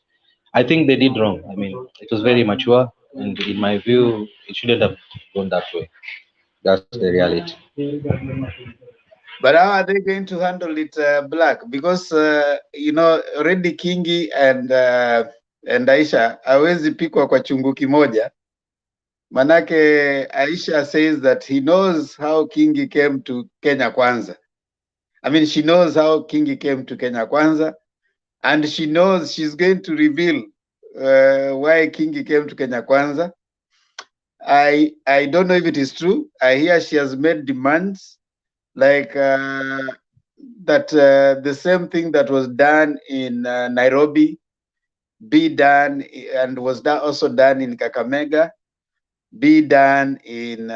I think they did wrong. I mean, it was very mature, and in my view, it shouldn't have gone that way. That's the reality. But how are they going to handle it, Black? Because you know, already Kingi and Aisha hawezi pikwa kwa chungu kimoja. Manake Aisha says that he knows how Kingi came to Kenya Kwanza. I mean, she knows how Kingi came to Kenya Kwanza, and she knows she's going to reveal why Kingi came to Kenya Kwanza. I don't know if it is true. I hear she has made demands like that the same thing that was done in Nairobi be done, and was also done in Kakamega, be done in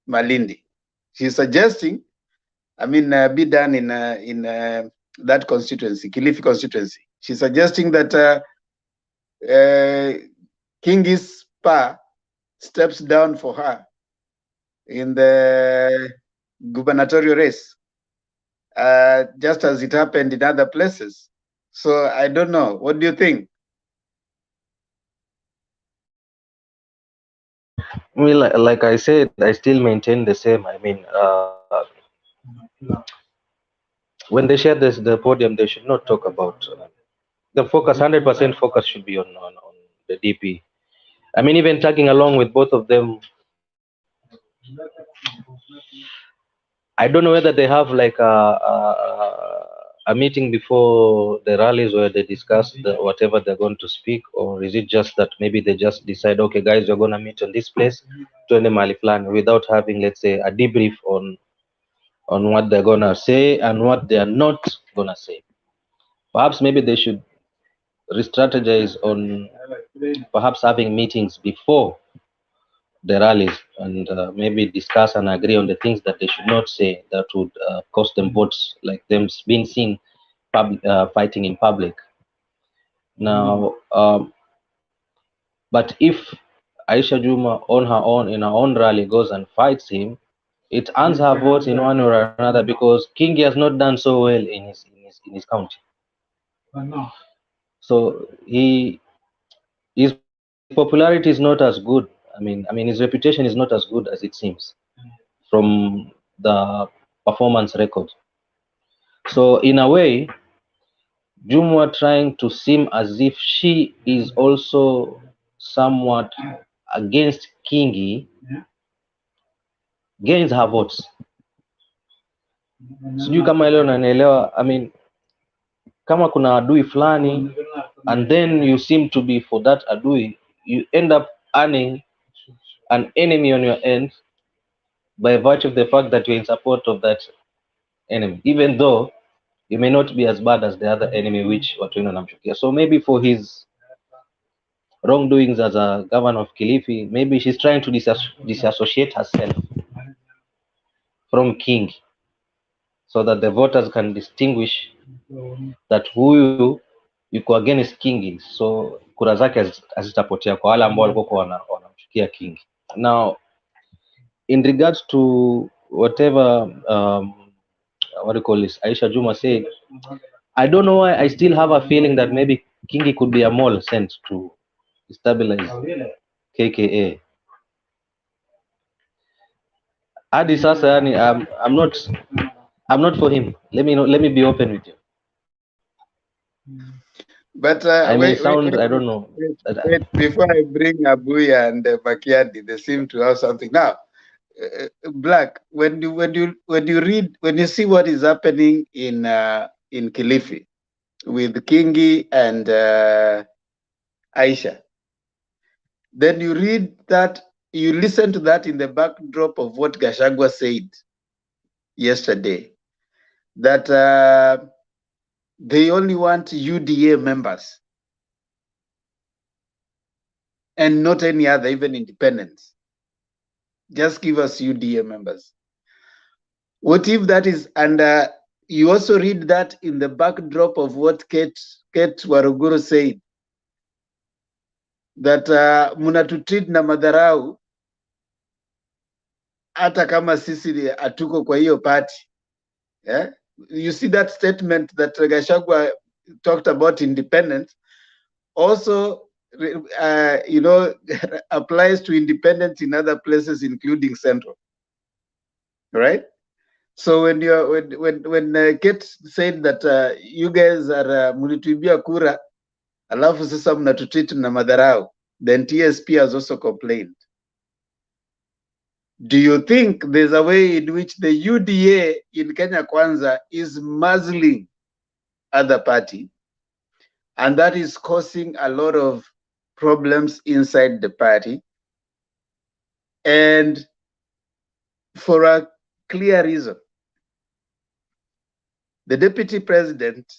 Malindi. She's suggesting, I mean, be done in that constituency, Kilifi constituency. She's suggesting that Kingi's pa steps down for her in the gubernatorial race, just as it happened in other places. So I don't know. What do you think? Well, like I said, I still maintain the same. I mean, when they share the podium, they should not talk about the focus. 100% focus should be on the DP. I mean, even tagging along with both of them, I don't know whether they have like a meeting before the rallies where they discuss whatever they're going to speak, or is it just that maybe they just decide, okay, guys, you're going to meet on this place, to end the plan, without having, let's say, a debrief on what they're going to say and what they are not going to say. Perhaps maybe they should re-strategize on perhaps having meetings before the rallies and maybe discuss and agree on the things that they should not say that would cost them votes, like them being seen fighting in public. Now, but if Aisha Juma on her own, in her own rally, goes and fights him, it earns her votes in one or another, because Kingi has not done so well in his county. So his popularity is not as good. I mean, his reputation is not as good as it seems from the performance record. So in a way, Jumwa trying to seem as if she is also somewhat against Kingi gains her votes. Sijui kama leo unanielewa. I mean, kama kuna adui fulani and then you seem to be for that adui, you end up earning an enemy on your end by virtue of the fact that you're in support of that enemy, even though you may not be as bad as the other enemy, which watu wanamchukia. So maybe for his wrongdoings as a governor of Kilifi, maybe she's trying to disassociate herself from King, so that the voters can distinguish that huyu yuko against King, so kura zake hazitapotea kwa wale ambao walikuwa wanamchukia King. Now, in regards to whatever what do you call this, Aisha Juma said, I don't know why I still have a feeling that maybe Kingi could be a mole sent to stabilize KKA. Hadi sasa, yani, I'm not for him. Let me be open with you. But I may sound, I don't know. Wait, before I bring Abuya and Makiadi, they seem to have something now. Black, when you see what is happening in Kilifi with Kingi and Aisha, then you read that, you listen to that in the backdrop of what Gachagua said yesterday, that they only want UDA members and not any other, even independents. Just give us UDA members. What if that is, and you also read that in the backdrop of what Kate Waruguru said, that munatutreat na madharau hata kama sisi hatuko kwa hiyo party. Yeah? You see that statement that Gachagua talked about independence also applies to independence in other places, including Central. Right? So when Kate said that you guys are mulituibia kura, alafu sasa mnatutreat na madharau, then TSP has also complained. Do you think there's a way in which the UDA in Kenya Kwanza is muzzling other party, and that is causing a lot of problems inside the party, and for a clear reason? The deputy president,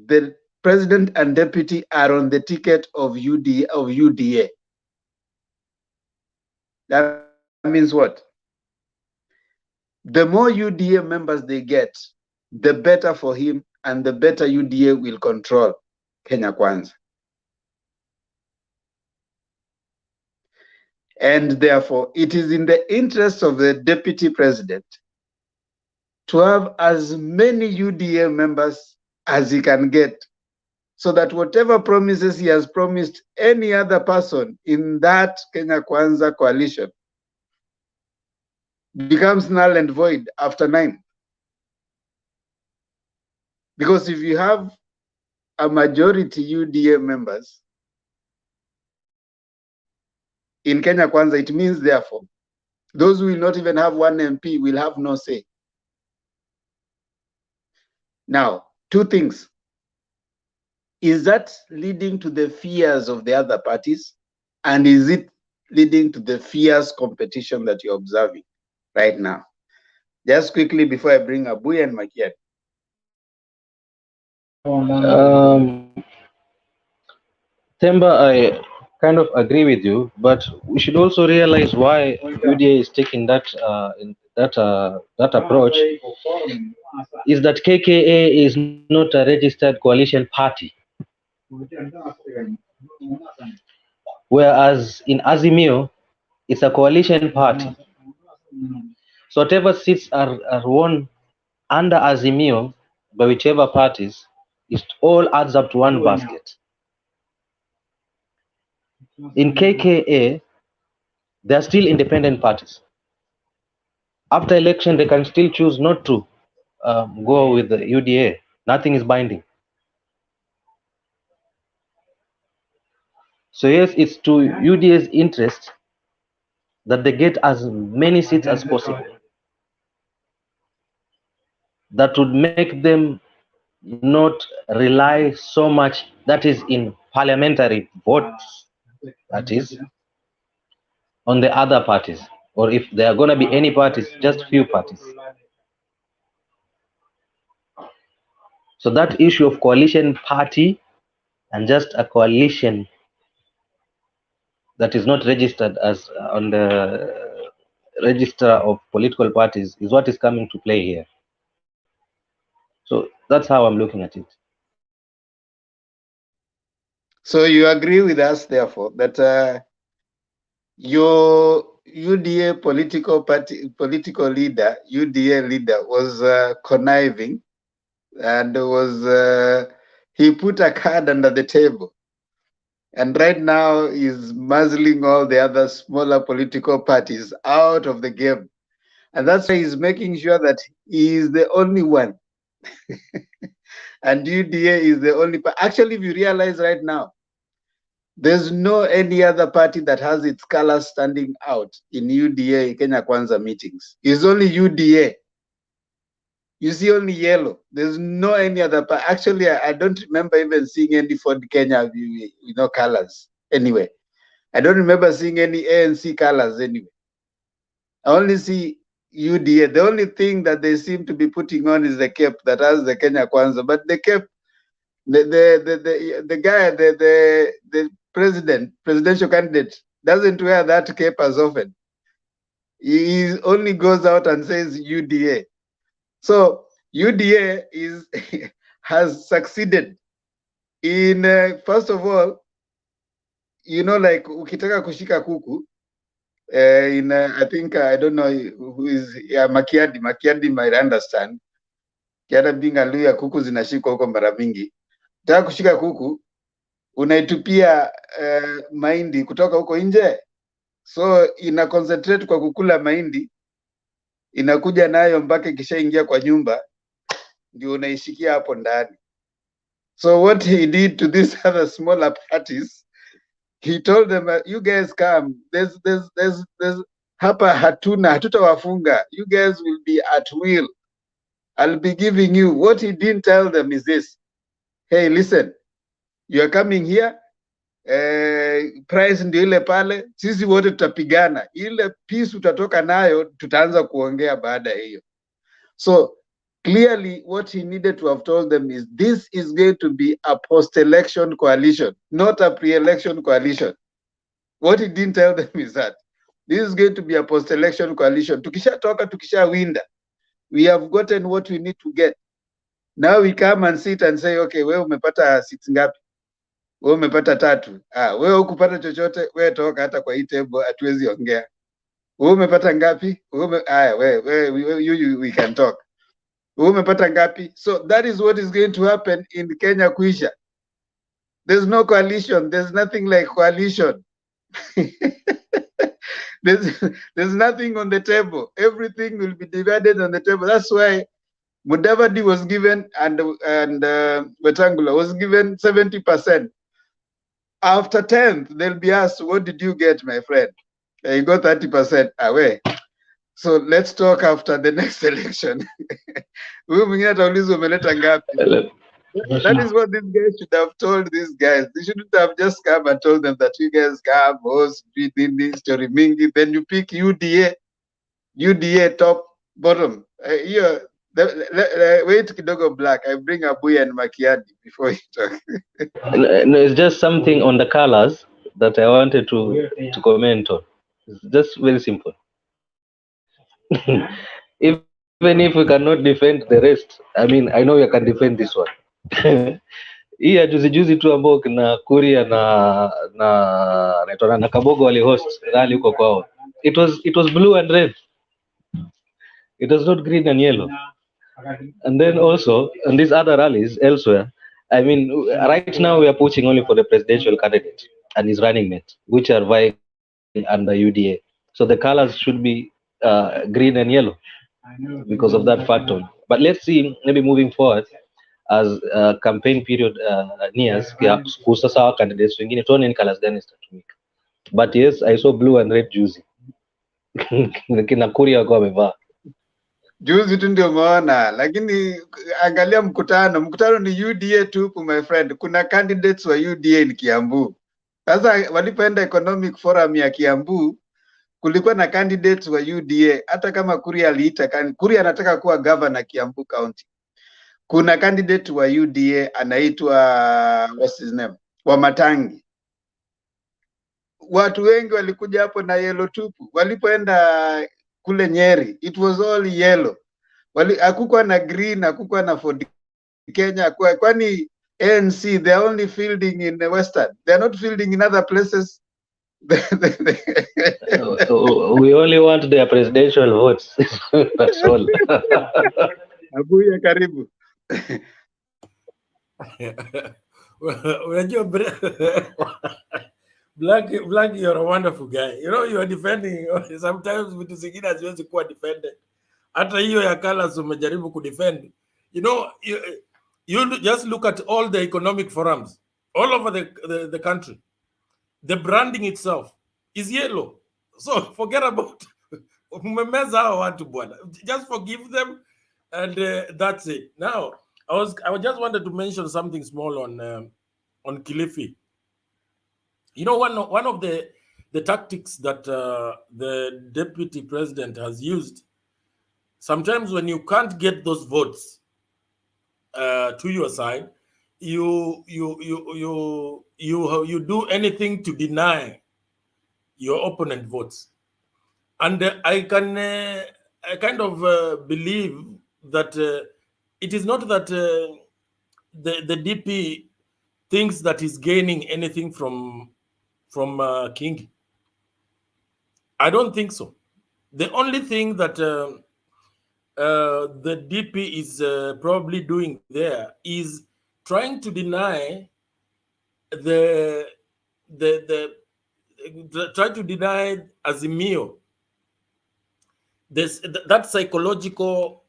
the president and deputy are on the ticket of UDA. That means what? The more UDA members they get, the better for him, and the better UDA will control Kenya Kwanza. And therefore, it is in the interest of the deputy president to have as many UDA members as he can get, so that whatever promises he has promised any other person in that Kenya Kwanza coalition becomes null and void after 9. Because if you have a majority UDA members in Kenya Kwanza, it means therefore those who will not even have one MP will have no say. Now, two things. Is that leading to the fears of the other parties? And is it leading to the fierce competition that you're observing right now? Just quickly before I bring Abuya and Makiat. Themba, I kind of agree with you, but we should also realize why UDA is taking that that approach. Is that KKA is not a registered coalition party, whereas in Azimio, it's a coalition party. So whatever seats are won under Azimio by whichever parties, it all adds up to one basket. In KKA, they are still independent parties. After election, they can still choose not to go with the UDA. Nothing is binding. So yes, it's to UDA's interest that they get as many seats as possible. That would make them not rely so much, that is in parliamentary votes, that is, on the other parties. Or if there are going to be any parties, just few parties. So that issue of coalition party and just a coalition that is not registered as on the register of political parties is what is coming to play here. So that's how I'm looking at it. So you agree with us, therefore, that your UDA political leader, UDA leader, was conniving, and was he put a card under the table, and right now is muzzling all the other smaller political parties out of the game, and that's why he's making sure that he is the only one, and UDA is the only. Actually, if you realize right now, there's no any other party that has its colors standing out in UDA Kenya Kwanza meetings. It's only UDA. You see only yellow. There's no any other party. Actually, I don't remember even seeing any Ford Kenya, colors anyway. I don't remember seeing any ANC colors anyway. I only see UDA. The only thing that they seem to be putting on is the cape that has the Kenya Kwanza, but the cape the guy, the presidential candidate doesn't wear that cape as often. He only goes out and says UDA. So UDA has succeeded in first of all, like ukitaka kushika kuku, I think I don't know who is Makiadi might understand. Kiada being a Luya, kuku zinashikwa huko mara mingi. Ukitaka kushika kuku unaitupia mahindi kutoka huko nje, so ina concentrate kwa kukula mahindi, inakuja nayo mpaka ikishaingia kwa nyumba ndio unaishikia hapo ndani. So what he did to these other smaller parties, he told them, you guys come, there's hapa hatutawafunga, you guys will be at will, I'll be giving you. What he didn't tell them is this: hey, listen, you are coming here, price ndio ile pale, sisi wote tutapigana, ile peace utatoka nayo tutaanza kuongea baada ya hiyo. So clearly what he needed to have told them is this is going to be a post-election coalition, not a pre-election coalition. What he didn't tell them is that this is going to be a post-election coalition. Tukishatoka, tukishawinda, we have gotten what we need to get. Now we come and sit and say, okay, wewe umepata seats ngapi? Wewe umepata 3. Wewe hukupata chochote, wewe toka hata kwa hii table, hatuwezi ongea. Wewe umepata ngapi? We can talk. Wewe umepata ngapi? So that is what is going to happen in Kenya kuisha. There's no coalition. There's nothing like coalition. There's nothing on the table. Everything will be divided on the table. That's why Mudavadi was given and Wetangula was given 70%. After 10th, they'll be asked, what did you get, my friend? You got 30% away. So let's talk after the next election. That is what these guys should have told these guys. They shouldn't have just come and told them that you guys come, host, this story mingi, then you pick UDA top, bottom. Wait kidogo Black. I bring Abuya and Makiadi before you talk. No, it's just something on the colors that I wanted to comment on. It's just very simple. Even if we cannot defend the rest, I mean, I know you can defend this one. Hii ya juzi tu ambao kina Kuria na Kabogo wali host rally huko kwao. It was blue and red. It was not green and yellow. And then also on these other rallies elsewhere, I mean, right now we are pushing only for the presidential candidate and his running mate, which are vying under UDA. So the colors should be green and yellow because of that factor. But let's see, maybe moving forward, as campaign period nears, kusasawa candidates wengine tuone ni colors gani zitatumika. But yes, I saw blue and red juzi. Kina Kuria wako wamevaa. Juzi tu ndio umeona, lakini angalia mkutano ni UDA tupu, my friend. Kuna candidates wa UDA ni Kiambu. Sasa walipoenda economic forum ya Kiambu, kulikuwa na candidates wa UDA. Hata kama Kuria aliita, Kuria anataka kuwa governor Kiambu County. Kuna candidate wa UDA anaitwa what's his name, Wamatangi. Watu wengi walikuja hapo na yellow tupu. Walipoenda kule Nyeri, it was all yellow. Hakukuwa na green, hakukuwa na Ford Kenya, kwani ANC, they are only fielding in the Western. They are not fielding in other places. We only want their presidential votes. That's all. Abuya karibu. Black, you're a wonderful guy. You know, you are defending sometimes vitu zingine haziwezi kuwa defended. Hata hiyo ya colors umejaribu kudefend. You know, you just look at all the economic forums all over the country. The branding itself is yellow. So forget about umemeza hao watu bwana. Just forgive them and that's it. Now, I just wanted to mention something small on Kilifi. You know, one of the tactics that the deputy president has used, sometimes when you can't get those votes to your side, you do anything to deny your opponent votes. And I kind of believe that it is not that the DP thinks that he's gaining anything from Kingi. I don't think so. The only thing that the DP is probably doing there is trying to deny try to deny Azimio that psychological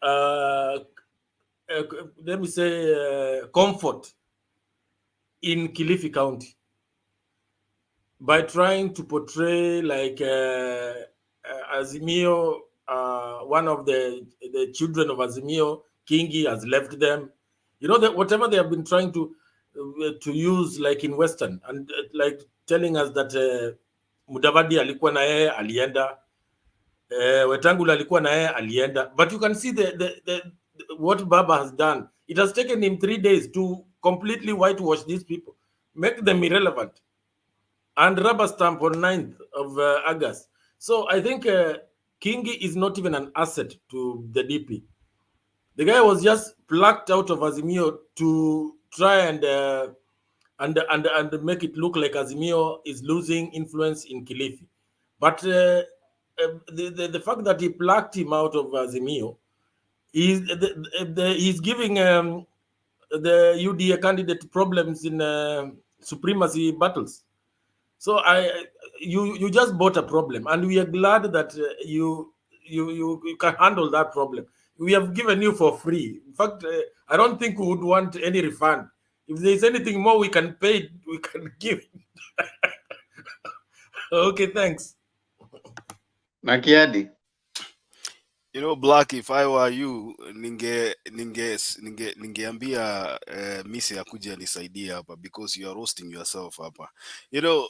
let me say comfort in Kilifi County by trying to portray like Azimio, one of the children of Azimio, Kingi, has left them. You know, that whatever they have been trying to use, like in Western, and like telling us that Mudavadi alikuwa na yeye alienda, Wetangula alikuwa na yeye alienda. But you can see what Baba has done. It has taken him 3 days to completely whitewash these people, make them irrelevant, and rubber stamp on 9th of August. So I think Kingi is not even an asset to the DP. The guy was just plucked out of Azimio to try and make it look like Azimio is losing influence in Kilifi. But the fact that he plucked him out of Azimio, he's giving the UDA candidate problems in supremacy battles. So you just bought a problem, and we are glad that you can handle that problem. We have given you for free. In fact, I don't think we would want any refund. If there's anything more we can pay, we can give it. Okay, thanks. Makiadi. You know, Black, if I were you, ningeambia Misi akuja nisaidia hapa, because you are roasting yourself hapa. You know,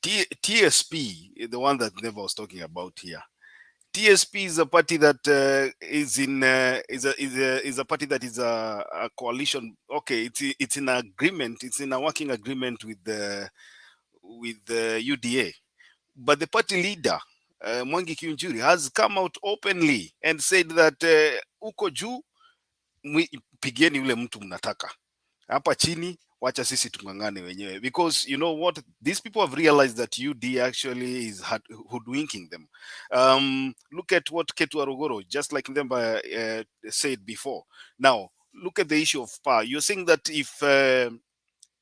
TSP, the one that Neva was talking about here. TSP is a party that is a party that is a coalition. Okay, it's in agreement. It's in a working agreement with the UDA, but the party leader Mwangi Kiunjuri has come out openly and said that uko juu pigeni yule mtu mnataka, hapa chini wacha sisi tungangane wenyewe, because you know what, these people have realized that UD actually is hoodwinking them. Look at what Ketu Arugoro, just like them said before. Now look at the issue of power. You're saying that if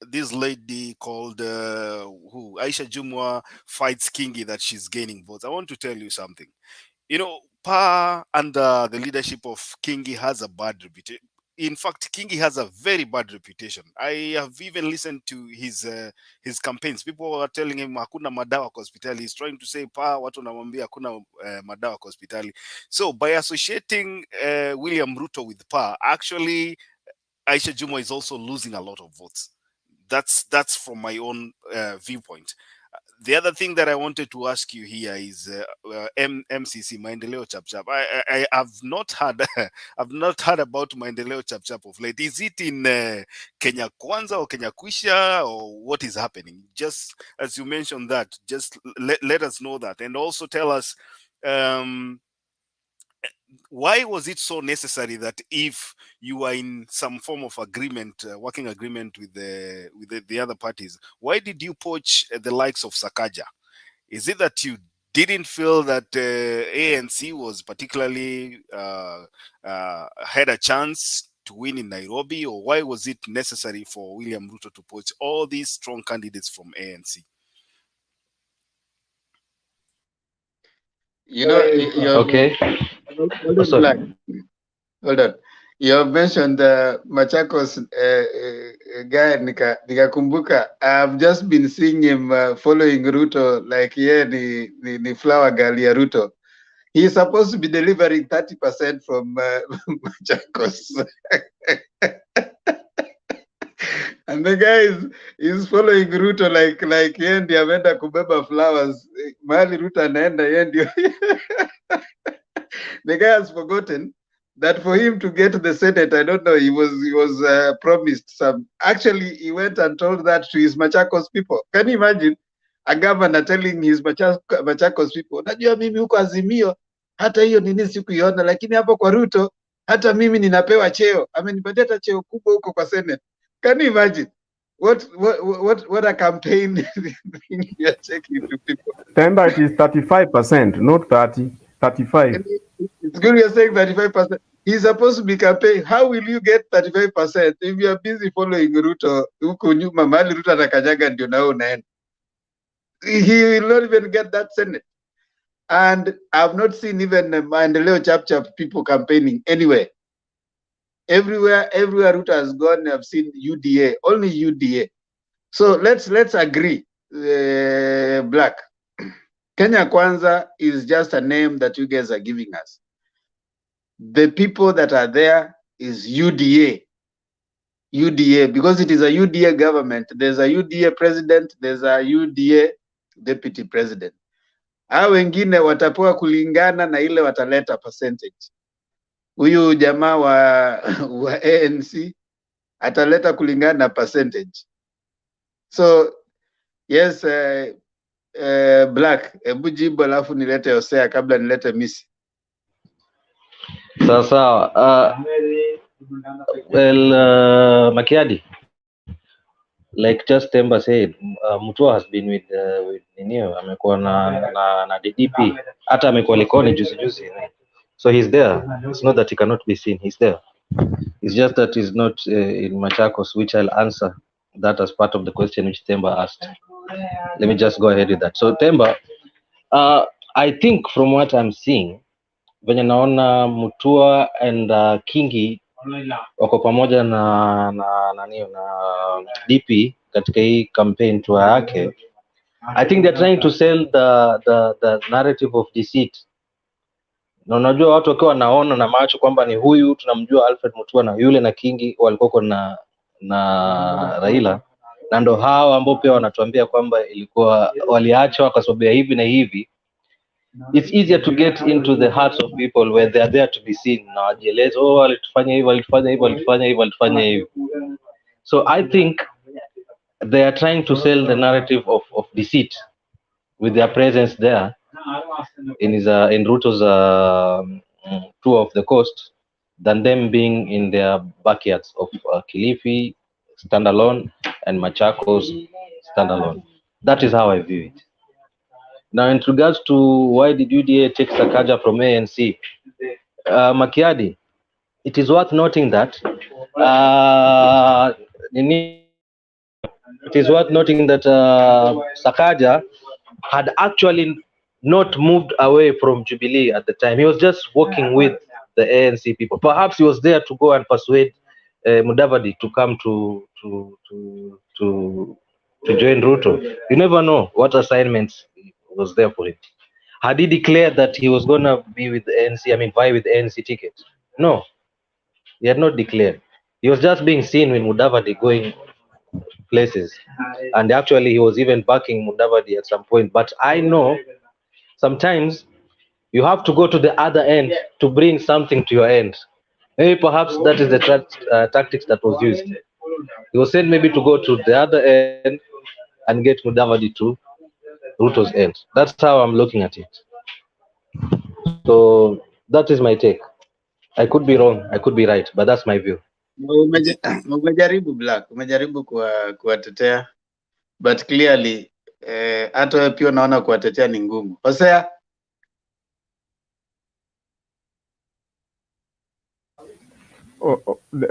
this lady called Aisha Jumwa fights Kingi, that she's gaining votes. I want to tell you something. You know, Pa under the leadership of Kingi has a bad reputation. In fact, Kingi has a very bad reputation. I have even listened to his campaigns. People are telling him hakuna madawa kwa hospitali. He's trying to say Pa watu wanamwambia hakuna madawa kwa hospitali. So by associating William Ruto with Pa, actually Aisha Jumwa is also losing a lot of votes. That's from my own viewpoint. The other thing that I wanted to ask you here is MCC, Maendeleo Chap Chap. I have not heard I've not heard about Maendeleo Chap Chap of late. Is it in Kenya Kwanza or Kenya Kwisha, or what is happening? Just as you mentioned that, just let us know that, and also tell us why was it so necessary that if you are in some form of agreement, working agreement with the other parties, why did you poach the likes of Sakaja? Is it that you didn't feel that ANC was particularly had a chance to win in Nairobi, or why was it necessary for William Ruto to poach all these strong candidates from ANC? You know, Okay. Hold on. You have mentioned the Machakos guy, nikakumbuka. I've just been seeing him following Ruto like ni flower girl ya Ruto. He is supposed to be delivering 30% from Machakos. And the guy is following Ruto like yeye ndiye ameenda kubeba flowers. Mahali Ruto anaenda yeye ndio. The guy has forgotten that for him to get the Senate, I don't know, he was promised some. Actually, he went and told that to his Machakos people. Can you imagine a governor telling his Machakos people, najua mimi huko Azimio, hata hiyo nini sikuiona, lakini hapo kwa Ruto, hata mimi ninapewa cheo. Amenipatia hata cheo kubwa huko kwa Senate. Can you imagine? What a campaign you are taking to people. Remember, it is 35%, not 30, 35. It's good you're saying 35%. He's supposed to be campaigning. How will you get 35% if you are busy following Ruto? Huko nyuma mahali Ruto anakanyaga ndio nao unaenda. He will not even get that Senate. And I've not seen even Maendeleo chap people campaigning anywhere. Everywhere Ruto has gone, I've seen UDA, only UDA. So let's agree, Black. Kenya Kwanza is just a name that you guys are giving us. The people that are there is UDA. UDA, because it is a UDA government. There's a UDA president, there's a UDA deputy president. Hao wengine watapewa kulingana na ile wataleta percentage. Huyu jamaa wa ANC ataleta kulingana na percentage. So yes, Black, hebu jibu alafu nilete Hosea kabla nilete Misi. Sawa. Makiadi, like just Temba said, Mutua has been with Ninio, amekuwa na DDP, hata amekuwa Likoni juzi. So he's there. It's not that he cannot be seen. He's there. It's just that he's not in Machakos, which I'll answer that as part of the question which Temba asked. Let me just go ahead with that. So Temba, I think from what I'm seeing, venye naona Mutua and Kingi wako pamoja na DP katika hii campaign tour yake, I think they're trying to sell the narrative of deceit. Na unajua watu wakiwa wanaona na macho kwamba ni huyu tunamjua Alfred Mutua na yule na Kingi walikuwa na Raila, na ndo hao ambao pia wanatuambia kwamba ilikuwa waliachwa kwa sababu ya hivi na hivi. It's easier to get into the hearts of people where they are there to be seen. Na wajieleza, oh, walitufanya hivi. So I think they are trying to sell the narrative of deceit with their presence there in Ruto's tour of the coast, than them being in their backyards of Kilifi standalone and Machakos standalone. That is how I view it. Now, in regards to why did UDA take Sakaja from ANC, Makiadi, it is worth noting that Sakaja had actually not moved away from Jubilee at the time. He was just working with the ANC people. Perhaps he was there to go and persuade Mudavadi to come to join Ruto. You never know what assignments was there for him. Had he declared that he was going to be with the ANC, vie with the ANC ticket? No, he had not declared. He was just being seen with Mudavadi going places. And actually, he was even backing Mudavadi at some point. But I know sometimes you have to go to the other end to bring something to your end. Maybe perhaps that is the tactics that was used. He was said maybe to go to the other end and get Mudavadi to Ruto's end. That's how I'm looking at it. So that is my take. I could be wrong, I could be right, but that's my view. Umejaribu Black, umejaribu kuwatetea, but clearly hata wewe pia unaona kuwatetea ni ngumu. Hosea,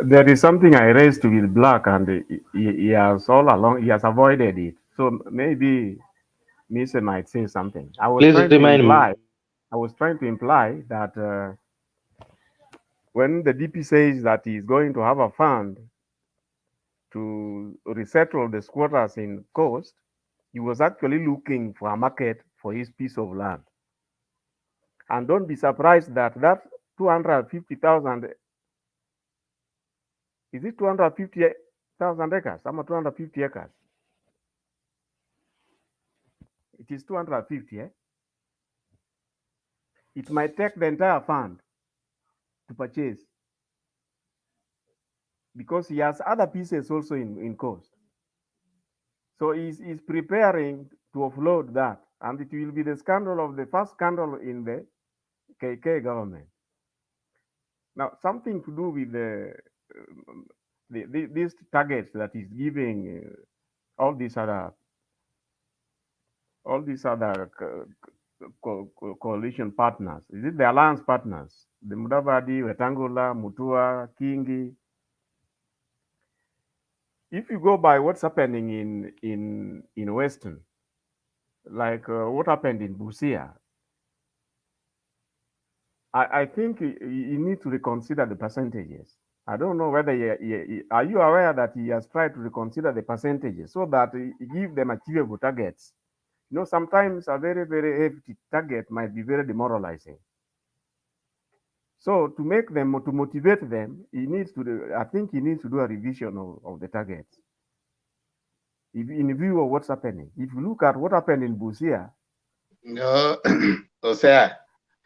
There is something I raised with Black, and he has all along, he has avoided it. So maybe Mr. might say something. I was trying to imply that when the DP says that he's going to have a fund to resettle the squatters in Coast, he was actually looking for a market for his piece of land. And don't be surprised that 250,000, is it 250,000 acres? I'm 250 acres. It is 250, eh? It might take the entire fund to purchase, because he has other pieces also in coast. So he's preparing to offload that, and it will be the scandal of the first scandal in the KK government. Now, something to do with these targets that is giving all these other coalition partners. Is it the alliance partners? The Mudavadi, Wetangula, Mutua, Kingi. If you go by what's happening in Western, like what happened in Busia, I think you need to reconsider the percentages. I don't know whether are you aware that he has tried to reconsider the percentages so that he give them achievable targets. You know, sometimes a very, very hefty target might be very demoralizing. So to make them, to motivate them, he needs to, I think he needs to do a revision of the targets. In view of what's happening. If you look at what happened in Busia. No, Osea,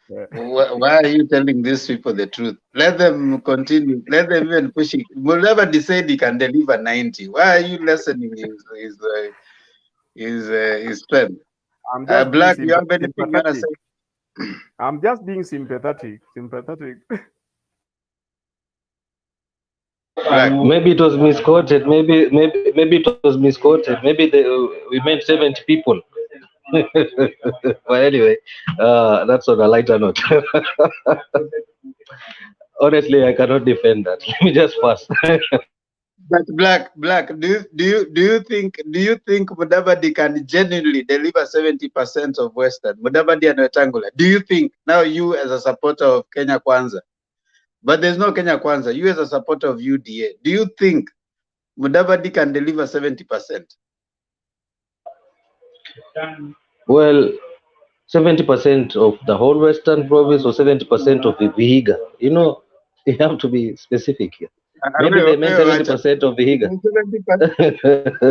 why are you telling these people the truth? Let them continue. Let them even push it. Whoever decide he can deliver 90. Why are you lessening his strength? I'm just Black, you have anything you want to say? I'm just being sympathetic. Maybe it was misquoted. Maybe it was misquoted. Maybe we meant 70 people. But anyway, that's on a lighter note. Honestly, I cannot defend that. Let me just pass. But Black, do you think Mudavadi can genuinely deliver 70% of Western? Mudavadi and Wetangula. Do you think now you as a supporter of Kenya Kwanza, but there's no Kenya Kwanza, you as a supporter of UDA, do you think Mudavadi can deliver 70%? Well, 70% of the whole Western province or 70% of the Vihiga. You know, you have to be specific here. Maybe they meant 70% of Vihiga.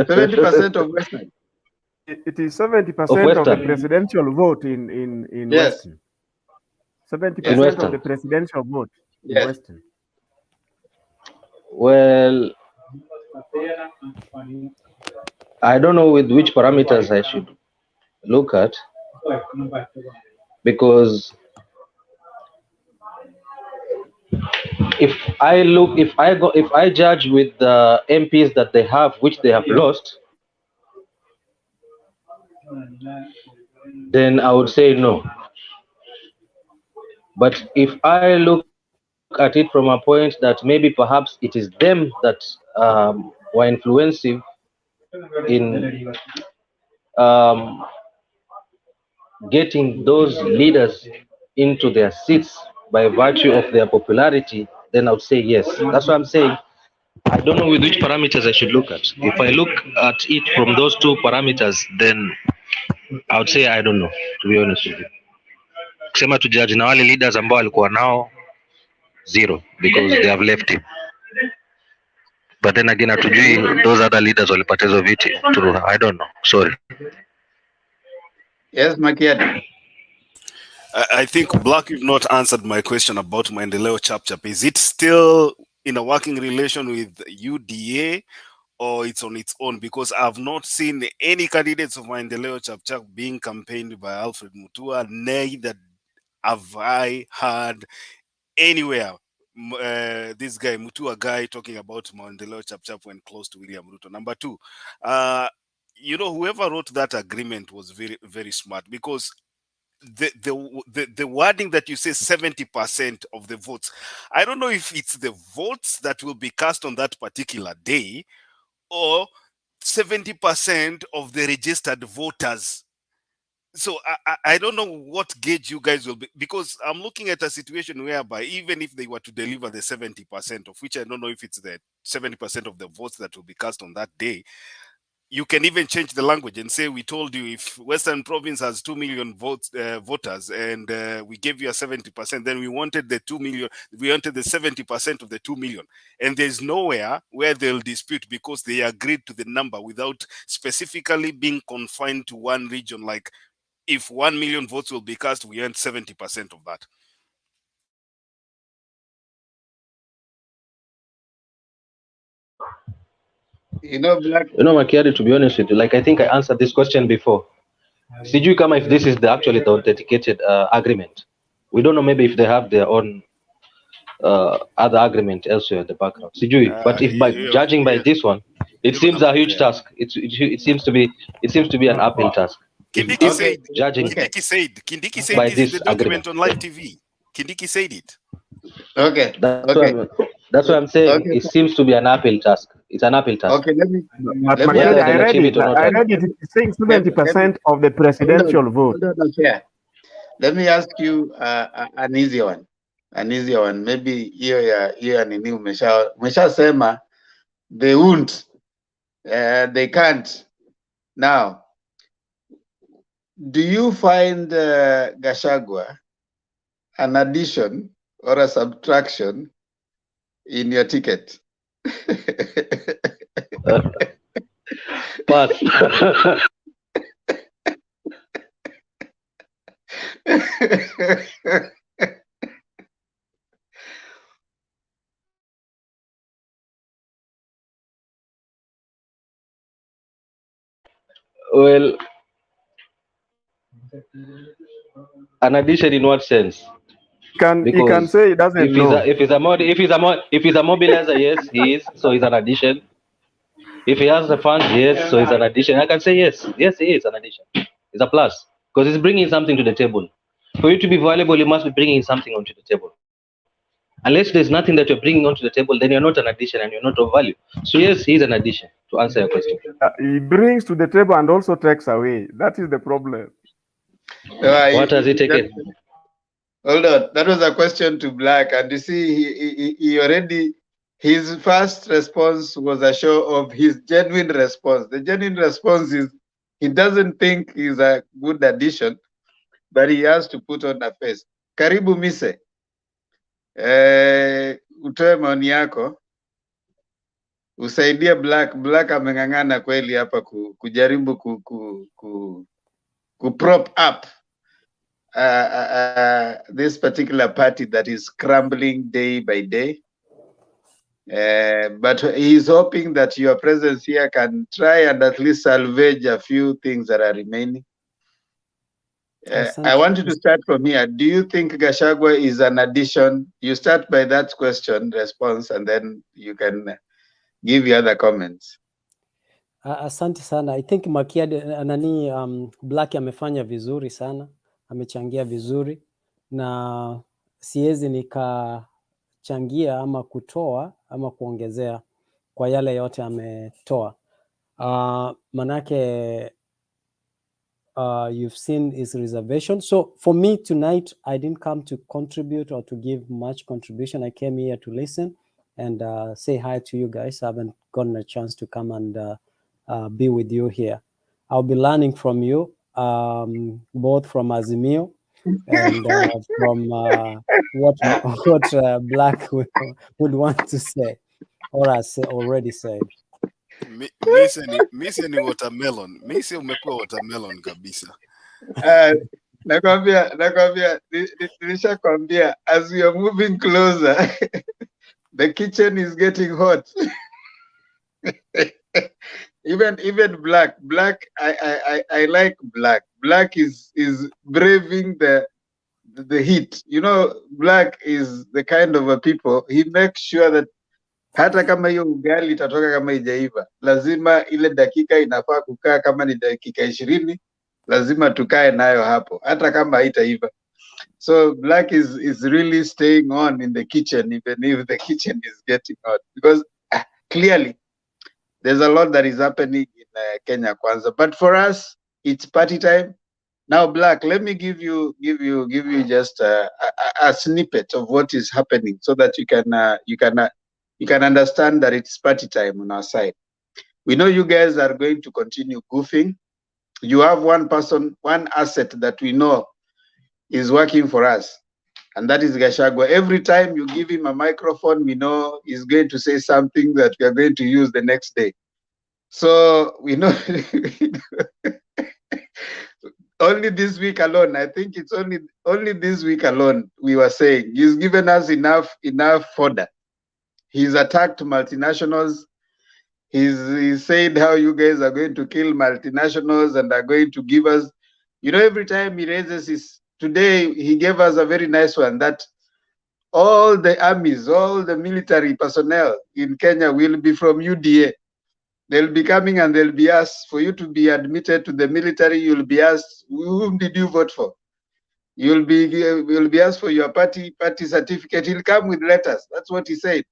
70% of Western. It is 70% of the presidential vote in yes. Western. 70% of the presidential vote in Western. Well, I don't know with which parameters I should look at, because if I judge with the MPs that they have, which they have lost, then I would say no. But if I look at it from a point that maybe perhaps it is them that were influencing in getting those leaders into their seats by virtue of their popularity, then I would say yes. That's what I'm saying. I don't know with which parameters I should look at. If I look at it from those two parameters, then I would say I don't know, to be honest with you. Kusema tu judge na wale leaders ambao walikuwa nao, zero, because they have left him. But then again, hatujui those other leaders walipata hizo viti. I don't know. Sorry. Yes, Makiadi. I think Black, you've not answered my question about Maendeleo Chap. Is it still in a working relation with UDA, or it's on its own? Because I've not seen any candidates of Maendeleo Chap being campaigned by Alfred Mutua, neither have I heard anywhere this guy, Mutua guy, talking about Maendeleo Chap when close to William Ruto. Number two, you know, whoever wrote that agreement was very, very smart, because the wording that you say 70% of the votes, I don't know if it's the votes that will be cast on that particular day or 70% of the registered voters. So I don't know what gauge you guys will be, because I'm looking at a situation whereby even if they were to deliver the 70%, of which I don't know if it's the 70% of the votes that will be cast on that day, you can even change the language and say, we told you if Western Province has 2 million voters and we gave you a 70%, then we wanted the 2 million, we wanted the 70% of the 2 million. And there's nowhere where they'll dispute, because they agreed to the number without specifically being confined to one region. Like, if 1 million votes will be cast, we earn 70% of that. Black. Makiadi, to be honest with you, like I think I answered this question before. Sijui kama if this is actually the authenticated agreement. We don't know, maybe if they have their own other agreement elsewhere in the background. Sijui, but if by judging by this one, it seems a huge task. It seems to be an uphill task. Kindiki said. Judging Kindiki said by this is this the document agreement. on live TV. Kindiki said it. Okay. That's what I'm saying. It seems to be an uphill task. It's an uphill task. Okay, let me Whether they'll achieve it or not. I read it. It's saying 70% of the presidential vote. Let me ask you an easy one. Maybe hiyo ya nini umeshasema they won't, they can't. Now, do you find Gachagua an addition or a subtraction in your ticket? Pass. Well, an addition in what sense? He can say he doesn't know. If he's a mobilizer, yes, he is. So he's an addition. If he has the funds, yes, so it's an addition. I can say yes. Yes, he is an addition. It's a plus because he's bringing something to the table. For you to be valuable, you must be bringing something onto the table. Unless there's nothing that you're bringing onto the table, then you're not an addition and you're not of value. So yes, he's an addition, to answer your question. He brings to the table and also takes away. That is the problem. What has he taken? Hold on. That was a question to Black. And you see, he already, his first response was a show of his genuine response. The genuine response is he doesn't think he's a good addition, but he has to put on a face. Karibu Mise. Utoe maoni yako. Usaidie Black ameng'ang'ana kweli hapa kujaribu ku prop up this particular party that is crumbling day by day. But he's hoping that your presence here can try and at least salvage a few things that are remaining. I want you to start from here. Do you think Gachagua is an addition? You start by that question, response, and then you can give your other comments. Asante sana. I think Makiadi Black amefanya vizuri sana, amechangia vizuri na siwezi nikachangia ama kutoa ama kuongezea kwa yale yote ametoa. Manake you've seen his reservation. So for me tonight, I didn't come to contribute or to give much contribution. I came here to listen and say hi to you guys. I haven't gotten a chance to come and be with you here. I'll be learning from you, both from Azimio and from what Black would want to say or has already said. Misi ni watermelon. Misi umekuwa watermelon kabisa. Nakwambia, nilishakwambia, as we are moving closer, the kitchen is getting hot. Even Black, I like Black. Black is braving the heat. You know, Black is the kind of a people, he makes sure that hata kama hiyo ugali itatoka kama ijaiva, lazima ile dakika inafaa kukaa kama ni dakika 20, lazima tukae nayo hapo, hata kama haitaiva. So Black is really staying on in the kitchen, even if the kitchen is getting hot, because clearly there's a lot that is happening in Kenya Kwanza. But for us, it's party time. Now, Black, let me give you just a snippet of what is happening, so that you can understand that it's party time on our side. We know you guys are going to continue goofing. You have one person, one asset that we know is working for us, and that is Gachagua. Every time you give him a microphone, we know he's going to say something that we are going to use the next day. So we know only this week alone, I think it's only this week alone, we were saying he's given us enough fodder. He's attacked multinationals. He said how you guys are going to kill multinationals and are going to give us, every time he raises his, today he gave us a very nice one that all the armies, all the military personnel in Kenya will be from UDA. They'll be coming and they'll be asked, for you to be admitted to the military, you'll be asked, whom did you vote for? You'll be asked for your party certificate. He'll come with letters. That's what he said.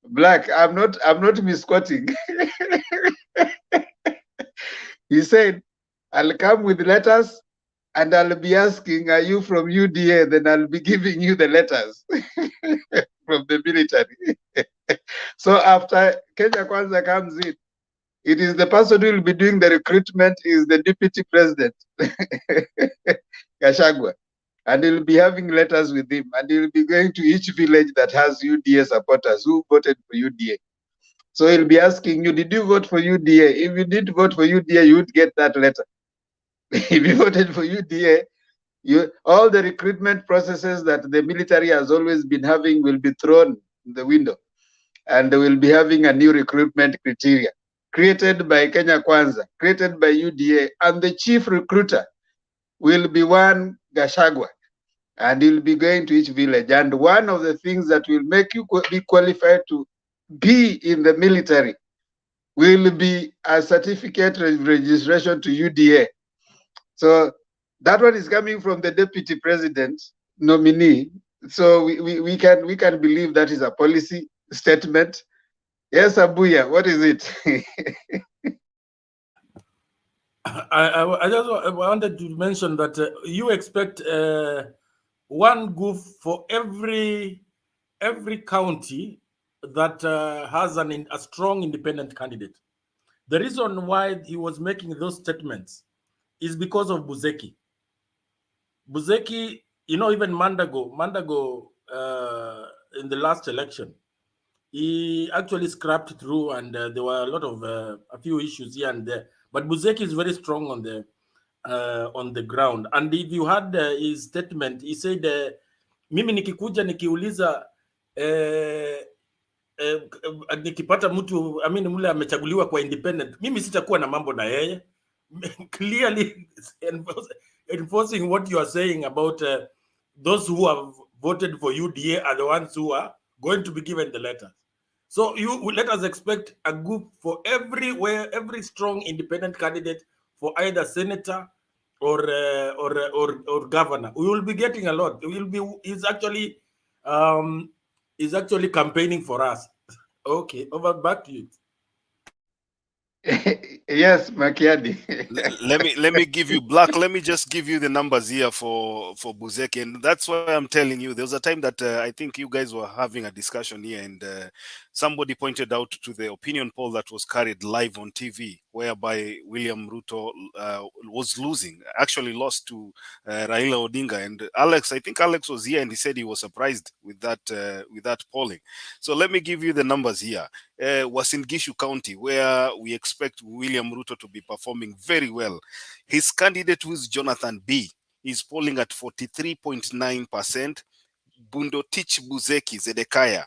Black, I'm not misquoting. He said, I'll come with letters and I'll be asking, are you from UDA? Then I'll be giving you the letters from the military. So after Kenya Kwanza comes in, it is the person who will be doing the recruitment is the deputy president, Gachagua. And he'll be having letters with him, and he'll be going to each village that has UDA supporters who voted for UDA. So he'll be asking you, did you vote for UDA? If you did vote for UDA, you would get that letter. If you voted for UDA, all the recruitment processes that the military has always been having will be thrown in the window, and they will be having a new recruitment criteria created by Kenya Kwanza, created by UDA, and the chief recruiter will be one Gachagua, and he'll be going to each village. And one of the things that will make you be qualified to be in the military will be a certificate registration to UDA. So that one is coming from the deputy president nominee. So we can believe that is a policy statement. Yes, Abuya, what is it? I just wanted to mention that you expect one goof for every county that has a strong independent candidate. The reason why he was making those statements is because of Buzeki. Buzeki, even Mandago in the last election, he actually scrapped through, and there were a lot of a few issues here and there. But Buzeki is very strong on the ground. And if you had his statement, he said, mimi nikikuja nikiuliza nikipata mtu mule amechaguliwa kwa independent, mimi sitakuwa na mambo na yeye. Clearly enforcing what you are saying about those who have voted for UDA are the ones who are going to be given the letters. So you let us expect a group for every strong independent candidate for either senator or governor. We will be getting a lot. He's actually campaigning for us. Okay, back to you. Yes, Makiadi. let me give you Black. Let me just give you the numbers here for Buzeki, and that's why I'm telling you. There was a time that I think you guys were having a discussion here, and somebody pointed out to the opinion poll that was carried live on TV, whereby William Ruto was losing, actually lost to Raila Odinga. And Alex, I think Alex was here, and he said he was surprised with that polling. So let me give you the numbers here. Uasin Gishu County, where we expect William Ruto to be performing very well. His candidate, who is Jonathan B, is polling at 43.9%. Bundotich Buzeki Zedekaya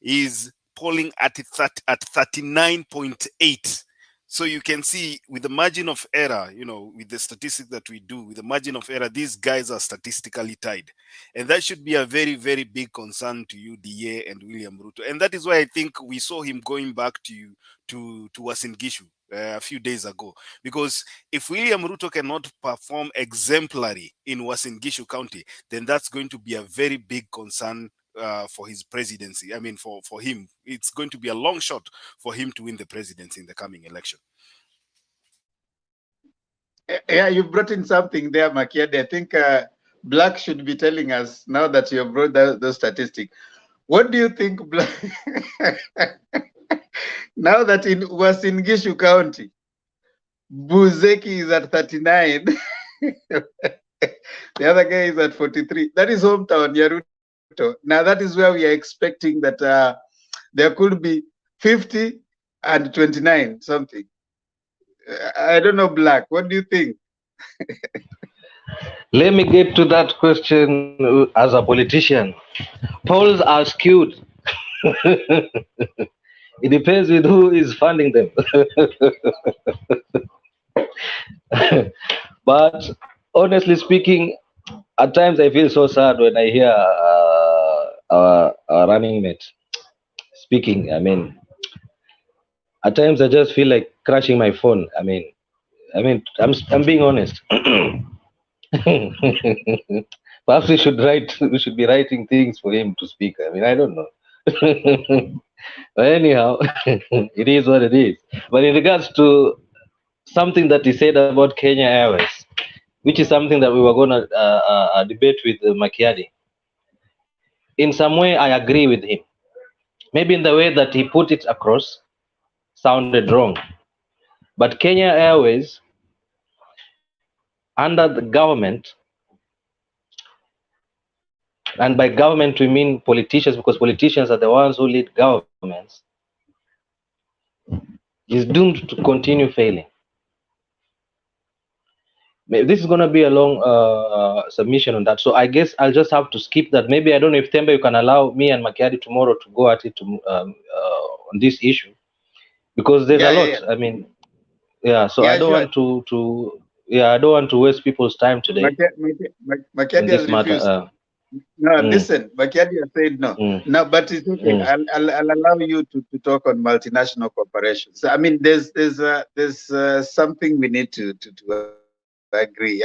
is polling at 39.8%. So you can see with the margin of error, with the statistics that we do, with the margin of error, these guys are statistically tied. And that should be a very, very big concern to UDA and William Ruto. And that is why I think we saw him going back to Uasin Gishu a few days ago. Because if William Ruto cannot perform exemplary in Uasin Gishu County, then that's going to be a very big concern for his presidency. For him, it's going to be a long shot for him to win the presidency in the coming election. Yeah, you brought in something there, Makiadi. I think Black should be telling us, now that you have brought those statistics. What do you think, Black? Now that in Uasin Gishu County, Buzeki is at 39, the other guy is at 43. That is hometown, Yaruto. Now that is where we are expecting that there could be 50 and 29 something. I don't know, Black. What do you think? Let me get to that question as a politician. Polls are skewed. It depends with who is funding them. But honestly speaking, at times I feel so sad when I hear our running mate speaking. I mean, at times I just feel like crashing my phone. I'm being honest. Perhaps we should write. We should be writing things for him to speak. I mean, I don't know. But anyhow, it is what it is. But in regards to something that he said about Kenya Airways, which is something that we were going to debate with Makiadi, in some way I agree with him. Maybe in the way that he put it across sounded wrong. But Kenya Airways, under the government, and by government we mean politicians, because politicians are the ones who lead governments, is doomed to continue failing. This is going to be a long submission on that, so I guess I'll just have to skip that. Maybe I don't know if Temba, you can allow me and Makiadi tomorrow to go at it on this issue, because there's a lot. I mean, so I don't want to I don't want to waste people's time today on Makiadi this has matter. refused. No, listen, Makiadi has said no. No, but it's okay. I'll allow you to talk on multinational corporations. I mean, there's something we need to agree.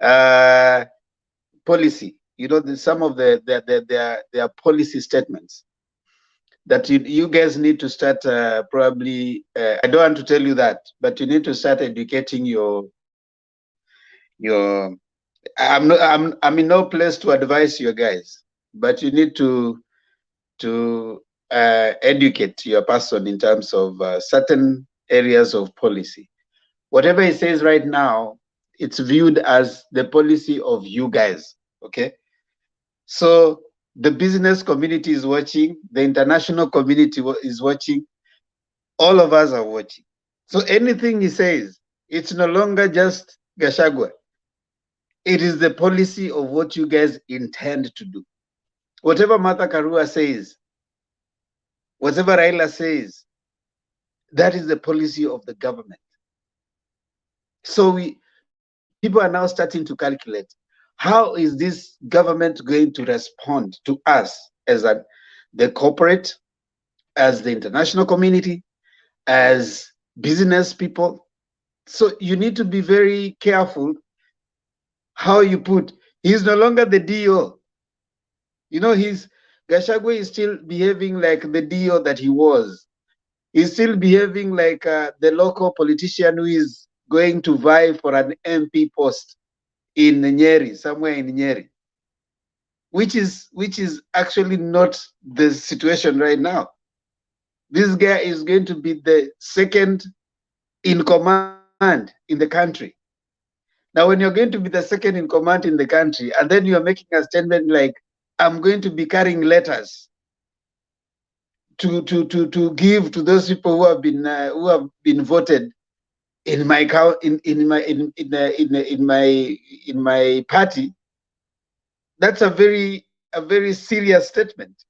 Yeah. Policy. You know, some of their policy statements that you guys need to start probably. I don't want to tell you that, but you need to start educating your. I'm in no place to advise you guys, but you need to educate your person in terms of certain areas of policy. Whatever he says right now, it's viewed as the policy of you guys. Okay, so the business community is watching, the international community is watching, all of us are watching. So anything he says, it's no longer just Gachagua. It is the policy of what you guys intend to do. Whatever Martha Karua says, whatever Raila says, that is the policy of the government. So people are now starting to calculate, how is this government going to respond to us as the corporate, as the international community, as business people? So you need to be very careful how you put. He's no longer the DO. You know, Gachagua is still behaving like the DO that he was. He's still behaving like the local politician who is going to vie for an MP post in Nyeri, somewhere in Nyeri, which is actually not the situation right now. This guy is going to be the second in command in the country. Now, when you're going to be the second in command in the country, and then you're making a statement like, I'm going to be carrying letters to give to those people who have been voted in my in my party, that's a very serious statement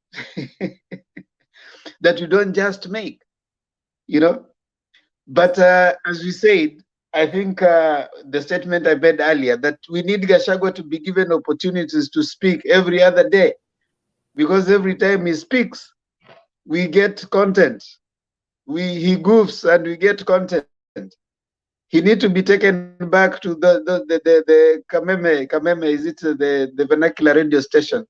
that you don't just make, you know. But as we said, I think the statement I made earlier, that we need Gachagua to be given opportunities to speak every other day, because every time he speaks, we get content. He goofs and we get content. He needs to be taken back to the Kameme, is it the vernacular radio station,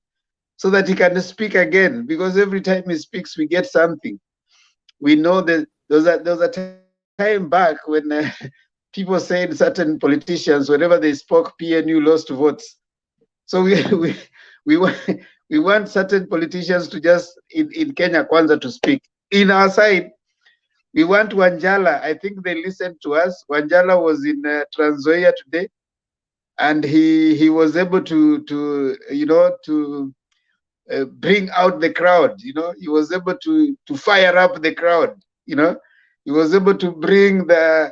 so that he can speak again, because every time he speaks, we get something. We know that there was a time back when people said certain politicians, whenever they spoke, PNU lost votes. So we want certain politicians to just in Kenya Kwanza to speak. In our side, we want Wanjala. I think they listened to us. Wanjala was in NZOIA today, and he was able to bring out the crowd. You know, he was able to fire up the crowd. You know, he was able to bring the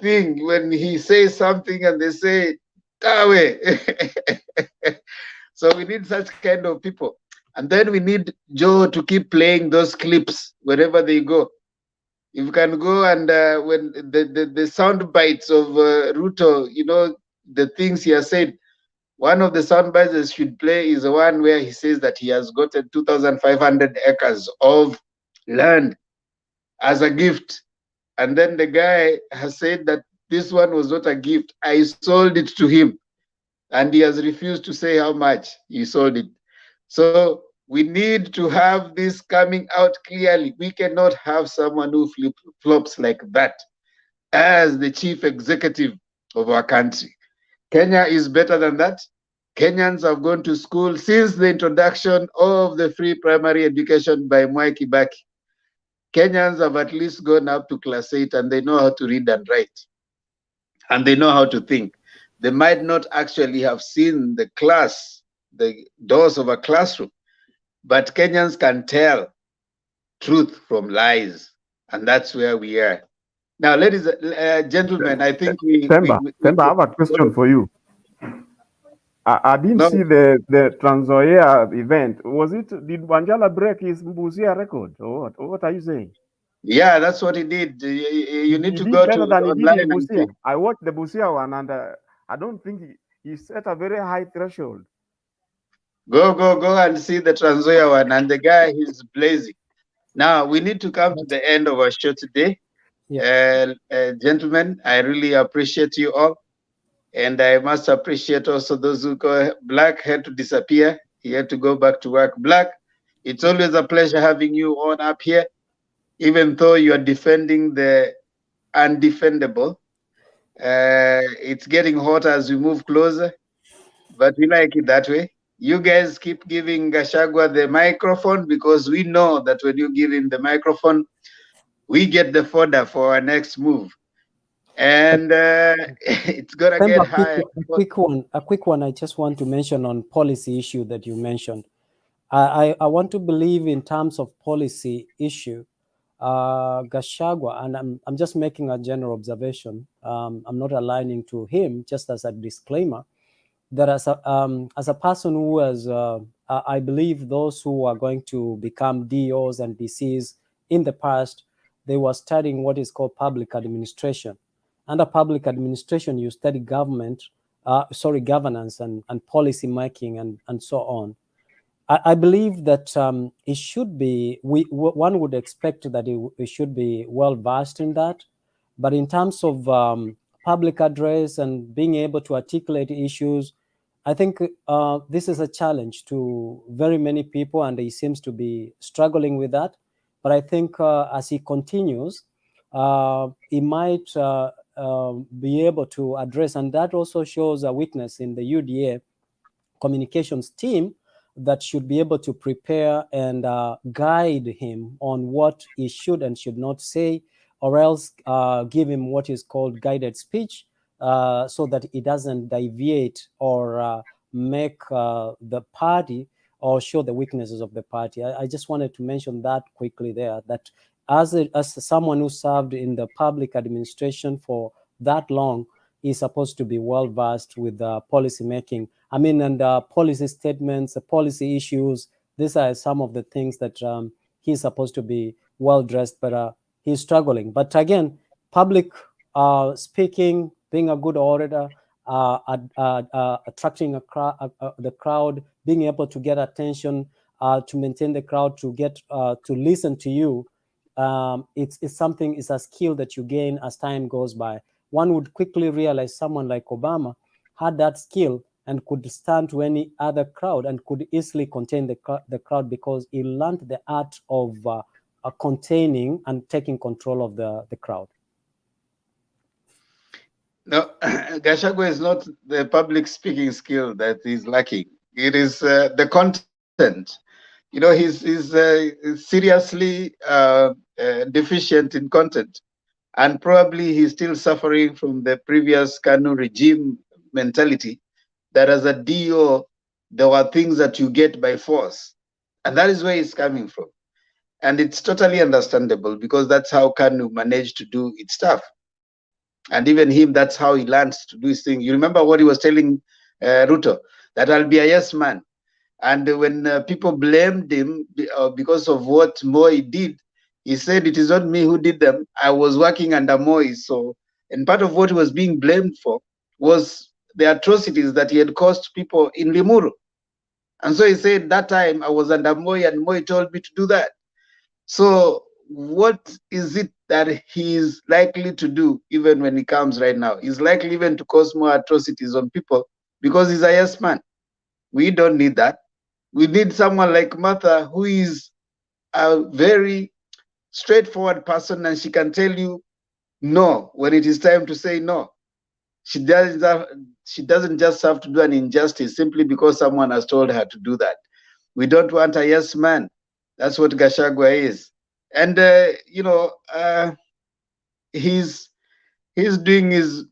thing when he says something and they say Tawe. So we need such kind of people. And then we need Joe to keep playing those clips wherever they go. If you can go and when the sound bites of Ruto, you know, the things he has said, one of the sound bites that should play is the one where he says that he has gotten 2,500 acres of land as a gift. And then the guy has said that this one was not a gift. I sold it to him. And he has refused to say how much he sold it. So we need to have this coming out clearly. We cannot have someone who flip-flops like that as the chief executive of our country. Kenya is better than that. Kenyans have gone to school since the introduction of the free primary education by Mwai Kibaki. Kenyans have at least gone up to class 8 and they know how to read and write. And they know how to think. They might not actually have seen the class, the doors of a classroom, but Kenyans can tell truth from lies. And that's where we are. Now, ladies and gentlemen, I think Temba, I have a question for you. I didn't see the Trans NZOIA event. Did Wanjala break his Mbusia record? Or what are you saying? Yeah, that's what he did. You need to He go did better to than he did in online and see. Busia. I watched the Busia one, and I don't think he set a very high threshold. Go and see the Trans NZOIA one, and the guy is blazing. Now, we need to come to the end of our show today. Yeah. Gentlemen, I really appreciate you all. And I must appreciate also those who go. Black had to disappear. He had to go back to work. Black, it's always a pleasure having you on up here, even though you are defending the undefendable. It's getting hotter as we move closer, but we like it that way. You guys keep giving Gachagua the microphone, because we know that when you give him the microphone, we get the fodder for our next move. And it's gonna get higher. A quick one. I just want to mention on policy issue that you mentioned. I want to believe in terms of policy issue, Gachagua, and I'm just making a general observation. I'm not aligning to him, just as a disclaimer, that as a person who has, I believe those who are going to become DOs and DCs in the past, they were studying what is called public administration. Under public administration, you study governance and policy making and so on. I believe that it should be, one would expect that it should be well versed in that. But in terms of public address and being able to articulate issues, I think this is a challenge to very many people, and he seems to be struggling with that. But I think as he continues, he might be able to address, and that also shows a weakness in the UDA communications team that should be able to prepare and guide him on what he should and should not say, or else give him what is called guided speech, so that it doesn't deviate or make the party or show the weaknesses of the party. I just wanted to mention that quickly there, that as someone who served in the public administration for that long, is supposed to be well versed with policy making. I mean, and policy statements, policy issues. These are some of the things that he's supposed to be well dressed, but he's struggling. But again, public speaking, being a good orator, attracting the crowd, being able to get attention, to maintain the crowd, to get to listen to you. It's something. It's a skill that you gain as time goes by. One would quickly realize someone like Obama had that skill and could stand to any other crowd and could easily contain the crowd, because he learned the art of containing and taking control of the crowd. No, Gachagua is not the public speaking skill that he's lacking. It is the content. You know, he's seriously deficient in content. And probably he's still suffering from the previous Kanu regime mentality, that as a DO, there were things that you get by force. And that is where it's coming from. And it's totally understandable, because that's how Kanu managed to do its stuff. And even him, that's how he learned to do his thing. You remember what he was telling Ruto, that I'll be a yes man. And when people blamed him because of what Moi did, he said, "It is not me who did them. I was working under Moi." So, and part of what he was being blamed for was the atrocities that he had caused people in Limuru. And so he said, "That time I was under Moi and Moi told me to do that." So what is it that he is likely to do even when he comes right now? He's likely even to cause more atrocities on people because he's a yes man. We don't need that. We need someone like Martha, who is a very straightforward person, and she can tell you no when it is time to say no. She doesn't just have to do an injustice simply because someone has told her to do that. We don't want a yes man. That's what Gachagua is. And he's doing his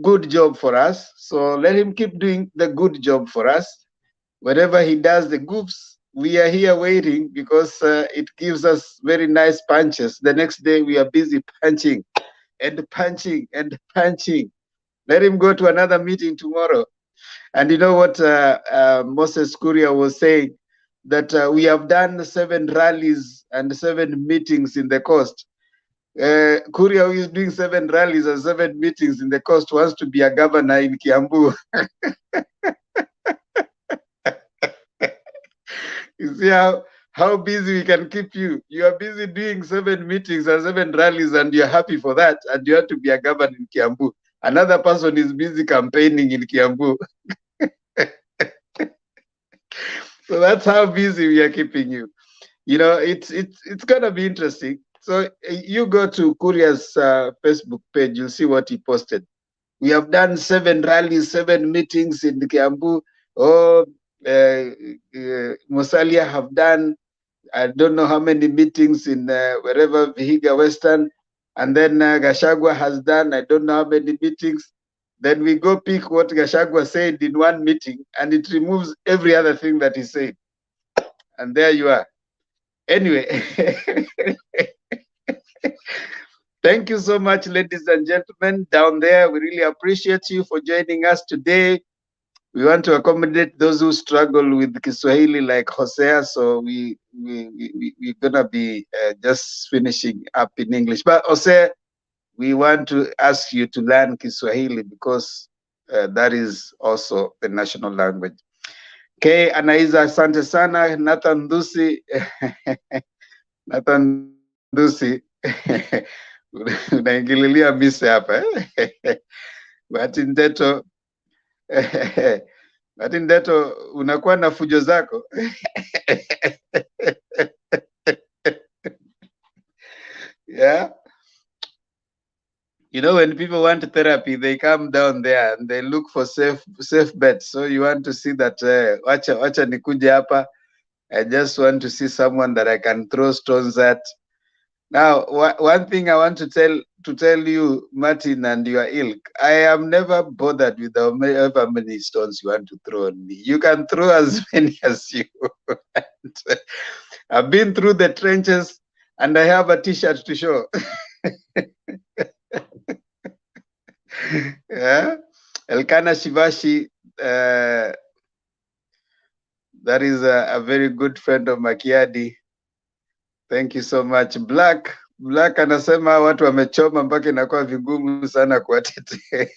good job for us. So let him keep doing the good job for us. Whenever he does the goofs, we are here waiting because it gives us very nice punches. The next day we are busy punching and punching and punching. Let him go to another meeting tomorrow. And you know what Moses Kuria was saying? That we have done 7 rallies and 7 meetings in the coast. Kuria, who is doing 7 rallies and 7 meetings in the coast, wants to be a governor in Kiambu. You see how busy we can keep you. You are busy doing 7 meetings and 7 rallies, and you're happy for that, and you have to be a governor in Kiambu. Another person is busy campaigning in Kiambu. So that's how busy we are keeping you. You know, it's gonna be interesting. So you go to Kuria's Facebook page, you'll see what he posted. We have done 7 rallies, 7 meetings in Kiambu. Oh, Musalia have done, I don't know how many meetings in wherever Vihiga Western, and then Gachagua has done, I don't know how many meetings. Then we go pick what Gachagua said in one meeting, and it removes every other thing that he said. And there you are. Anyway, thank you so much, ladies and gentlemen down there. We really appreciate you for joining us today. We want to accommodate those who struggle with Kiswahili like Hosea, so we're gonna be just finishing up in English. But Hosea, we want to ask you to learn Kiswahili because that is also the national language. Okay, Anaiza, asante sana. Nathan Dusi, Nathan Dusi, unaingililia mise hapa. Bahati Ndeto, Bahati Ndeto, unakuwa na fujo zako. Yeah. You know, when people want therapy, they come down there and they look for safe bets. So you want to see that, wacha nikuje hapa. I just want to see someone that I can throw stones at. Now, one thing I want to tell you, Martin, and your ilk, I am never bothered with however many stones you want to throw on me. You can throw as many as you want. I've been through the trenches, and I have a T-shirt to show. Yeah, Elkana Shivashi, that is a very good friend of Makiadi. Thank you so much. Black anasema watu wamechoma mpaka inakuwa vigumu sana kuwatetea.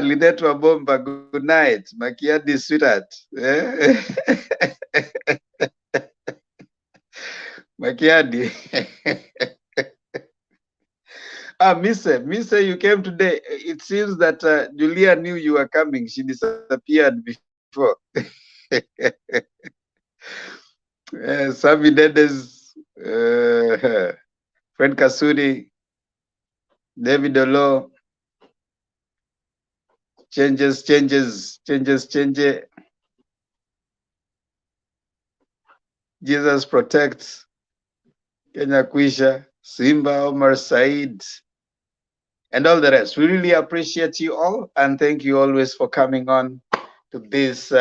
Linet wa Bomba, good night. Makiadi sweetheart. Makiadi. Mise, you came today. It seems that Julia knew you were coming. She disappeared before. Sami Dedes, Fred Kasuri, David Olo, changes. Jesus protects. Kenya Kwisha, Simba, Omar Said, and all the rest. We really appreciate you all, and thank you always for coming on to this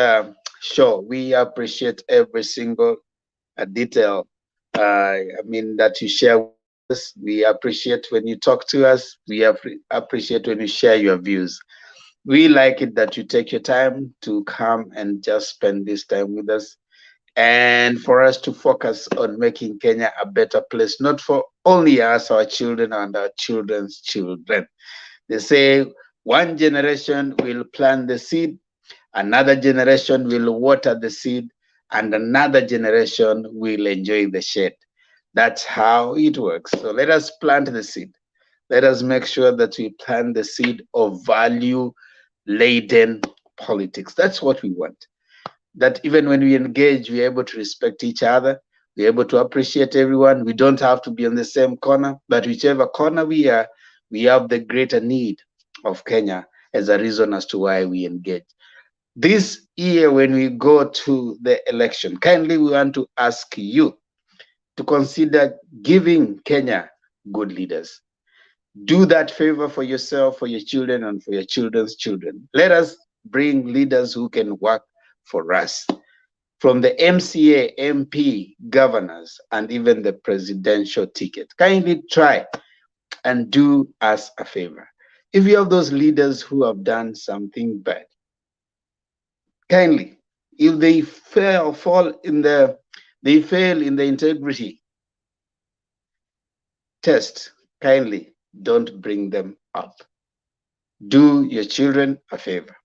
show. We appreciate every single detail. That you share with us. We appreciate when you talk to us. We appreciate when you share your views. We like it that you take your time to come and just spend this time with us, and for us to focus on making Kenya a better place, not for only us, our children, and our children's children. They say one generation will plant the seed, another generation will water the seed, and another generation will enjoy the shade. That's how it works. So let us plant the seed. Let us make sure that we plant the seed of value laden politics. That's what we want. That even when we engage, we're able to respect each other, we're able to appreciate everyone. We don't have to be on the same corner, but whichever corner we are, we have the greater need of Kenya as a reason as to why we engage. This year, when we go to the election, kindly we want to ask you to consider giving Kenya good leaders. Do that favor for yourself, for your children, and for your children's children. Let us bring leaders who can work for us, from the MCA, MP, governors, and even the presidential ticket. Kindly try and do us a favor. If you have those leaders who have done something bad, kindly, if they fail in the integrity test, kindly don't bring them up. Do your children a favor,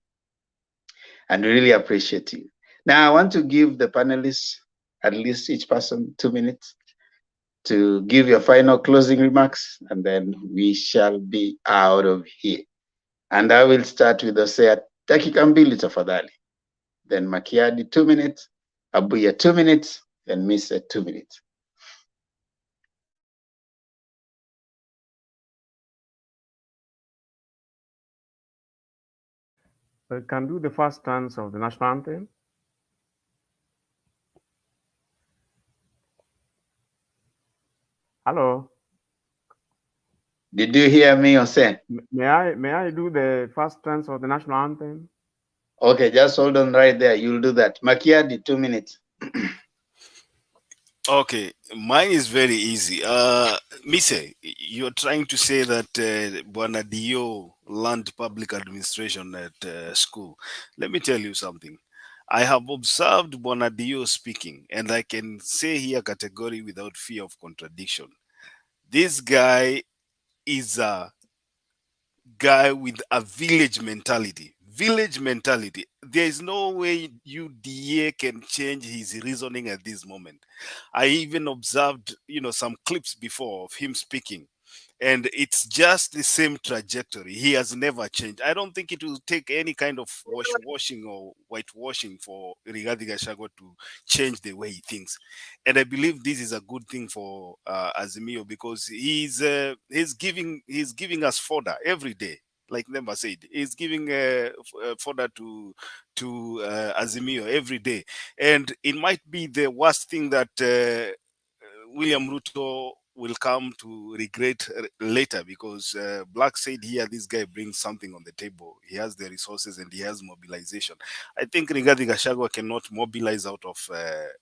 and we really appreciate you. Now I want to give the panelists, at least each person, 2 minutes to give your final closing remarks, and then we shall be out of here. And I will start with Osea dakika mbili tafadhali, then Makiadi 2 minutes, Abuya 2 minutes, and Mise 2 minutes. I can do the first dance of the national anthem. Hello. Did you hear me, Osea? May I do the first dance of the national anthem? Okay, just hold on right there. You'll do that. Makiadi, 2 minutes. Okay, mine is very easy. Mise, you're trying to say that Bwana Dio learned public administration at school. Let me tell you something. I have observed Bwana Dio speaking, and I can say here category without fear of contradiction. This guy is a guy with a village mentality. Village mentality. There is no way UDA can change his reasoning at this moment. I even observed, some clips before of him speaking, and it's just the same trajectory. He has never changed. I don't think it will take any kind of washing or whitewashing for Rigathi Gachagua to change the way he thinks. And I believe this is a good thing for Azimio, because he's giving us fodder every day. Like Nemba said, he's giving fodder to Azimio every day, and it might be the worst thing that William Ruto will come to regret later, because Black said here this guy brings something on the table. He has the resources and he has mobilization. I think Rigathi Gachagua cannot mobilize out of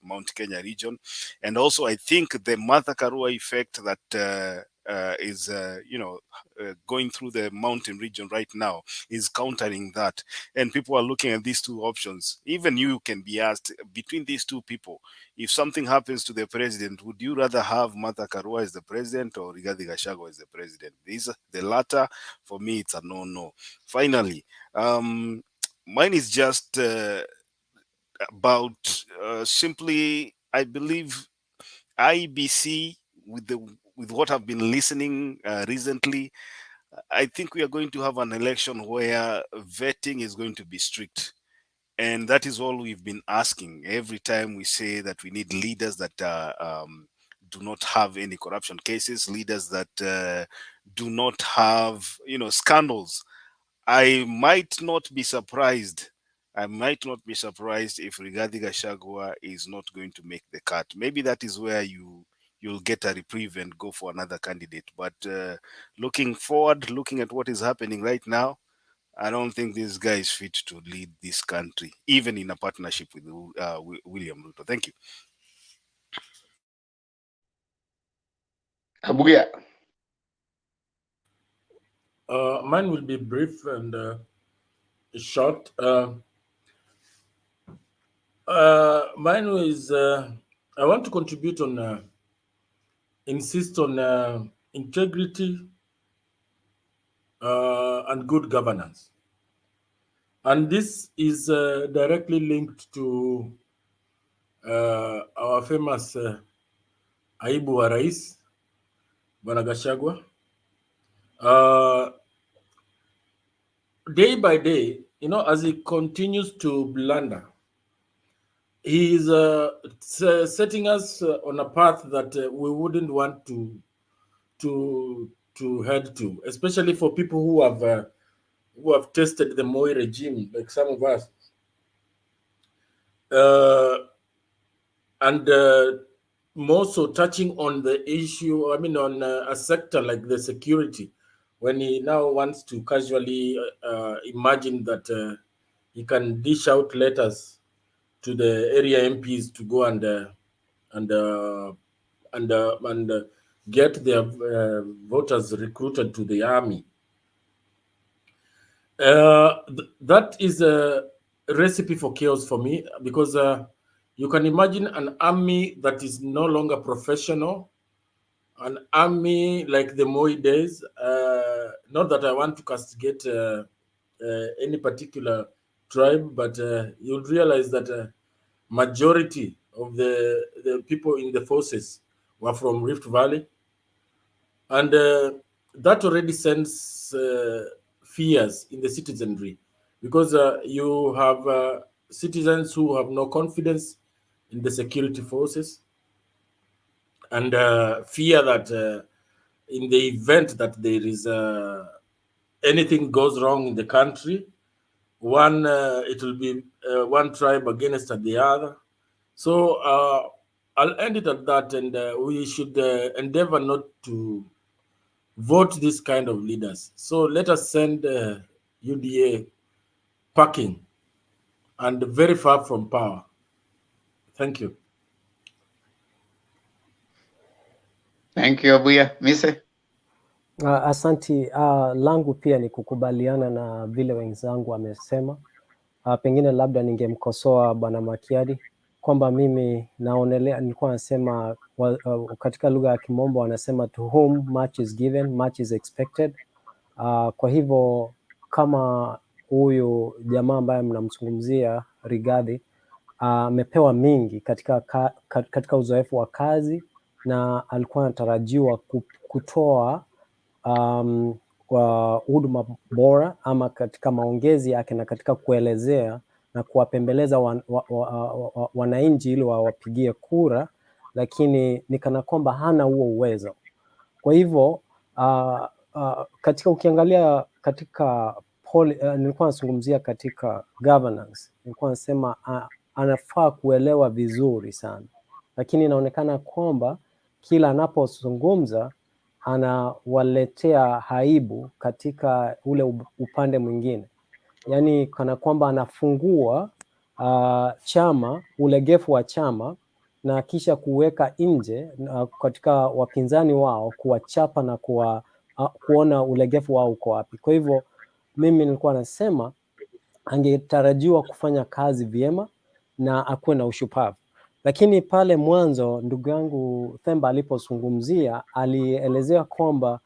Mount Kenya region, and also I think the Martha Karua effect that is going through the mountain region right now is countering that, and people are looking at these two options. Even you can be asked, between these two people, if something happens to the president, would you rather have Martha Karua as the president or Rigathi Gachagua as the president? The latter, for me, it's a no. Finally, mine is just about simply, I believe IBC, with what I've been listening recently, I think we are going to have an election where vetting is going to be strict. And that is all we've been asking every time we say that we need leaders that do not have any corruption cases, leaders that do not have, scandals. I might not be surprised. I might not be surprised if Rigathi Gachagua is not going to make the cut. Maybe that is where you'll get a reprieve and go for another candidate. But looking forward, looking at what is happening right now, I don't think this guy is fit to lead this country, even in a partnership with William Ruto. Thank you. Abuya. Mine will be brief, and short. Mine is I want to contribute on insist on integrity and good governance, and this is directly linked to our famous Aibu wa Rais Bwana Gachagua. Day by day, you know, as he continues to blunder, he is setting us on a path that we wouldn't want to head to, especially for people who have tested the Moi regime, like some of us, and more so touching on the issue. I mean, on a sector like the security, when he now wants to casually imagine that he can dish out letters to the area MPs to go and get their voters recruited to the army. That is a recipe for chaos for me, because you can imagine an army that is no longer professional, an army like the Moi days. Not that I want to castigate any particular tribe, but you'll realize that majority of the people in the forces were from Rift Valley, and that already sends fears in the citizenry, because you have citizens who have no confidence in the security forces, and fear that in the event that there is anything goes wrong in the country, it will be one tribe against the other. So I'll end it at that, and we should endeavor not to vote this kind of leaders. So let us send UDA packing and very far from power. Thank you. Thank you, Abuya. Mise? Asanti. Langu pia ni kukubaliana na vile wenzangu wamesema. Pengine labda ningemkosoa Bwana Makiadi kwamba mimi naonelea, nilikuwa nasema katika lugha ya Kimombo wanasema to whom much is given, much is expected. Kwa hivyo kama huyu jamaa ambaye mnamzungumzia Rigathi amepewa mingi katika uzoefu wa kazi, na alikuwa anatarajiwa kutoa kwa huduma bora ama katika maongezi yake na katika kuelezea na kuwapembeleza wananchi ili wawapigie kura, lakini ni kana kwamba hana huo uwezo. Kwa hivyo katika ukiangalia katika nilikuwa nazungumzia katika governance, nilikuwa nasema anafaa kuelewa vizuri sana, lakini inaonekana kwamba kila anapozungumza anawaletea aibu katika ule upande mwingine, yaani kana kwamba anafungua chama, ulegevu wa chama, na kisha kuweka nje katika wapinzani wao, kuwachapa na kuona ulegevu wao uko wapi. Kwa hivyo mimi nilikuwa nasema angetarajiwa kufanya kazi vyema na akuwe na ushupavu. Lakini pale mwanzo ndugu yangu Themba alipozungumzia, alielezea kwamba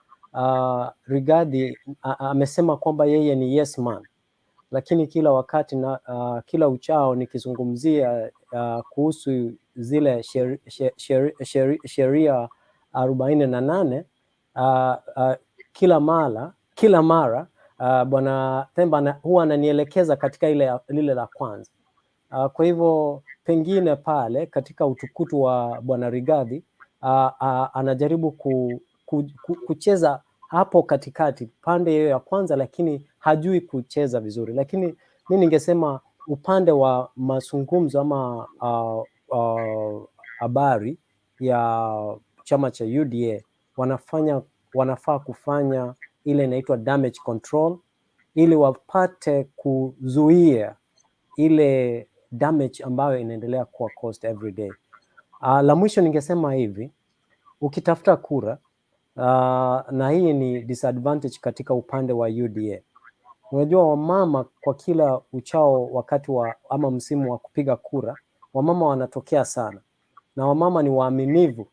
Rigathi amesema kwamba yeye ni yes man, lakini kila wakati kila uchao nikizungumzia kuhusu zile sheria 48 kila mara Bwana Themba huwa ananielekeza katika lile la kwanza. Kwa hivyo pengine pale katika utukutu wa Bwana Rigathi anajaribu kucheza hapo katikati pande hiyo ya kwanza, lakini hajui kucheza vizuri. Lakini mimi ningesema upande wa mazungumzo ama habari ya chama cha UDA wanafaa kufanya ile inaitwa damage control, ili wapate kuzuia ile damage ambayo inaendelea kuwa caused every day. La mwisho ningesema hivi, ukitafuta kura na hii ni disadvantage katika upande wa UDA, Unajua wamama kwa kila uchao wakati wa ama msimu wa kupiga kura, wamama wanatokea sana, na wamama ni waaminivu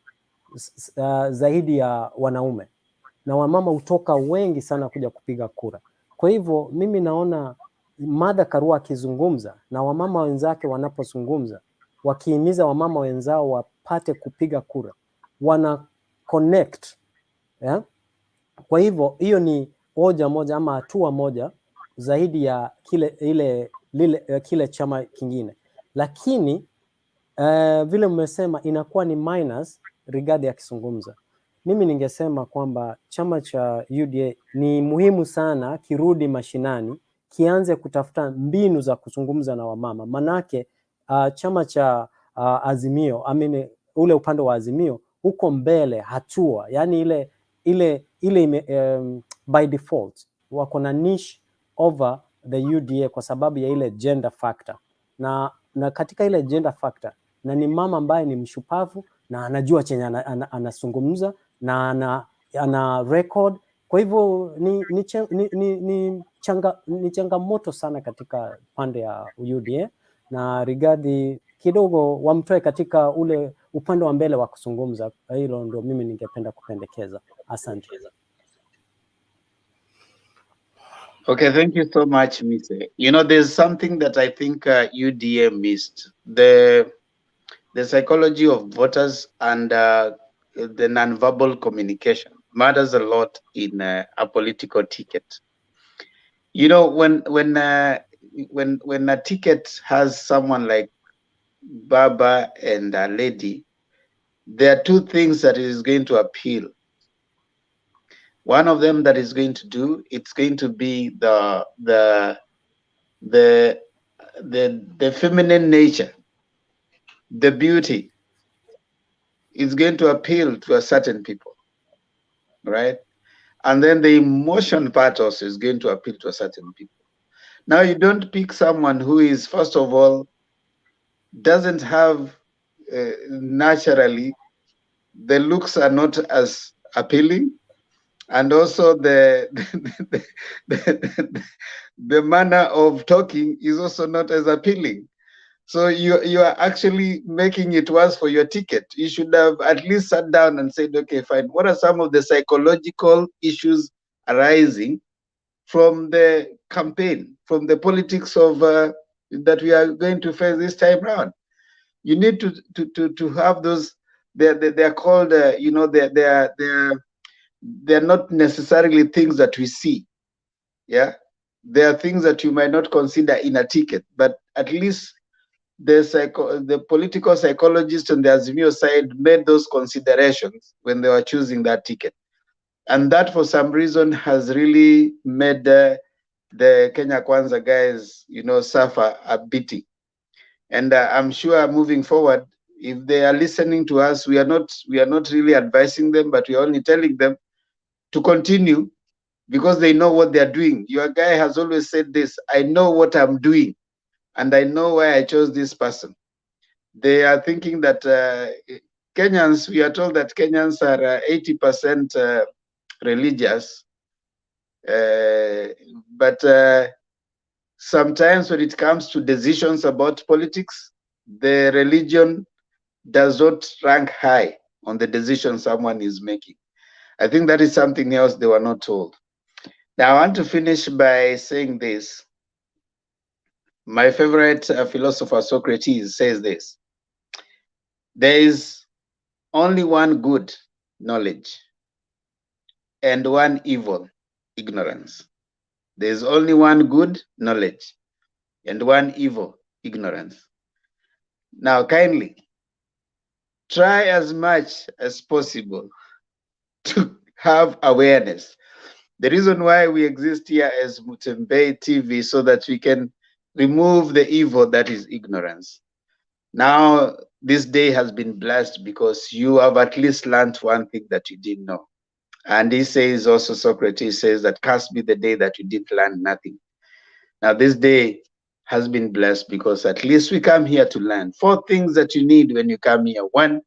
zaidi ya wanaume, na wamama hutoka wengi sana kuja kupiga kura. Kwa hivyo mimi naona Martha Karua akizungumza na wamama wenzake wanapozungumza, wakihimiza wamama wenzao wapate kupiga kura, wana connect, yeah? Kwa hivyo hiyo ni hoja moja ama hatua moja zaidi ya kile chama kingine, lakini vile mmesema inakuwa ni minus Rigathi akizungumza. Mimi ningesema kwamba chama cha UDA ni muhimu sana kirudi mashinani, kianze kutafuta mbinu za kuzungumza na wamama, manake chama cha Azimio, ule upande wa Azimio uko mbele hatua, yani by default wako na niche over the UDA kwa sababu ya ile gender factor, na katika ile gender factor, na ni mama ambaye ni mshupavu na anajua chenye anazungumza na ana record. Kwa hivyo ni changamoto sana katika pande ya UDA, na Rigathi kidogo wamtoe katika ule upande wa mbele wa kuzungumza. Hilo ndio mimi ningependa kupendekeza. Asante. Okay, thank you so much, Mise. You know, there's something that I think UDA missed. The psychology of voters and the non-verbal communication matters a lot in a political ticket. You know, when a ticket has someone like Baba and a lady, there are two things that is going to appeal. One of them that is going to do, it's going to be the feminine nature, the beauty is going to appeal to a certain people, right? And then the emotion part also is going to appeal to a certain people. Now you don't pick someone who is, first of all, doesn't have naturally, the looks are not as appealing, and also the manner of talking is also not as appealing. So you are actually making it worse for your ticket. You should have at least sat down and said, okay, fine, what are some of the psychological issues arising from the campaign, from the politics of that we are going to face this time round? You need to have those. They're called, you know, they're not necessarily things that we see. Yeah, there are things that you might not consider in a ticket, but at least the political psychologists on the Azimio side made those considerations when they were choosing that ticket, and that for some reason has really made the Kenya Kwanza guys, you know, suffer a beating. And I'm sure moving forward, if they are listening to us, we are not really advising them, but we are only telling them to continue, because they know what they are doing. Your guy has always said this: I know what I'm doing, and I know why I chose this person. They are thinking that Kenyans, we are told that Kenyans are 80% religious, but sometimes when it comes to decisions about politics, the religion does not rank high on the decision someone is making. I think that is something else they were not told. Now, I want to finish by saying this. My favorite philosopher, Socrates, says this: there is only one good, knowledge, and one evil, ignorance. There is only one good, knowledge, and one evil, ignorance. Now, kindly try as much as possible to have awareness. The reason why we exist here as Mutembe TV, so that we can remove the evil that is ignorance. Now, this day has been blessed because you have at least learned one thing that you didn't know. And he says also, Socrates says that cursed be the day that you didn't learn nothing. Now, this day has been blessed because at least we come here to learn. 4 things that you need when you come here. 1,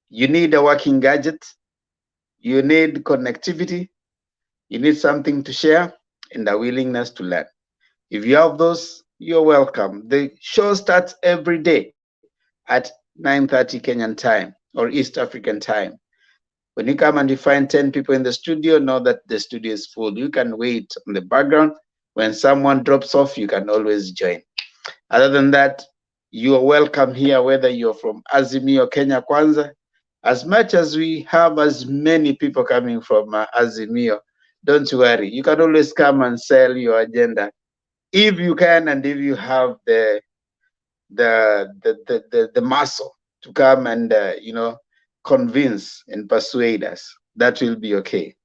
you need a working gadget. You need connectivity. You need something to share. and a willingness to learn. If you have those, you're welcome. The show starts every day at 9:30 Kenyan time or East African time. When you come and you find 10 people in the studio, know that the studio is full. You can wait on the background. When someone drops off, you can always join. Other than that, you are welcome here, whether you're from Azimio, Kenya Kwanza. As much as we have as many people coming from Azimio, don't worry. You can always come and sell your agenda if you can, and if you have the muscle to come and convince and persuade us. That will be okay.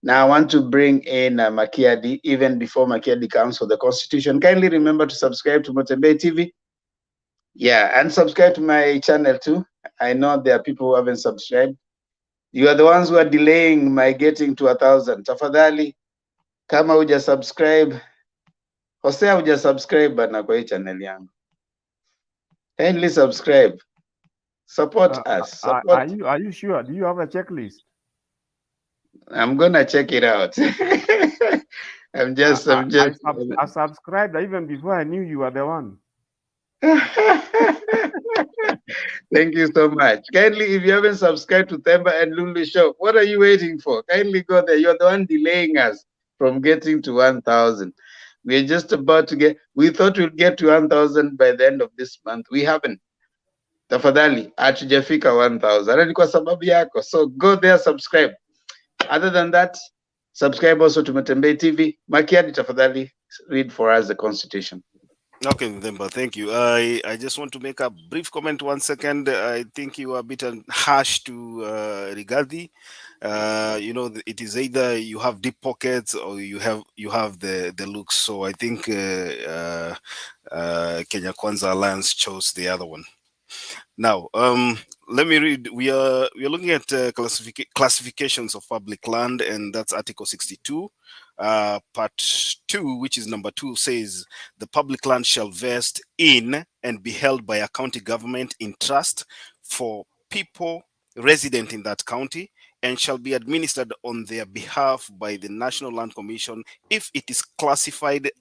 Now I want to bring in Makiadi. Even before Makiadi comes for the Constitution, kindly remember to subscribe to Motembei TV. Yeah, and subscribe to my channel too. I know there are people who haven't subscribed. You are the ones who are delaying my getting to 1,000. Tafadhali, kama uja subscribe, Hosea uja subscribe bana kwa hii channel yangu. Kindly subscribe. Support us. Support. Are you sure? Do you have a checklist? I'm gonna check it out. I subscribed even before I knew you were the one. Thank you so much. Kindly, if you haven't subscribed to Themba and Lulu Show, what are you waiting for? Kindly go there. You're the one delaying us from getting to 1,000. We're just about to get, we thought we'd get to 1,000 by the end of this month. We haven't. Tafadhali, hatujafika 1,000. Na ni kwa sababu yako. So go there, subscribe. Other than that, subscribe also to Motembei TV. Makiadi, tafadhali, read for us the Constitution. Okay, Themba, thank you. I just want to make a brief comment 1 second. I think you are a bit harsh to Rigathi. It is either you have deep pockets or you have the looks. So I think Kenya Kwanza Alliance chose the other one. Now, let me read. We are looking at classifications of public land, and that's Article 62. Part 2, which is number 2, says the public land shall vest in and be held by a county government in trust for people resident in that county, and shall be administered on their behalf by the National Land Commission if it is classified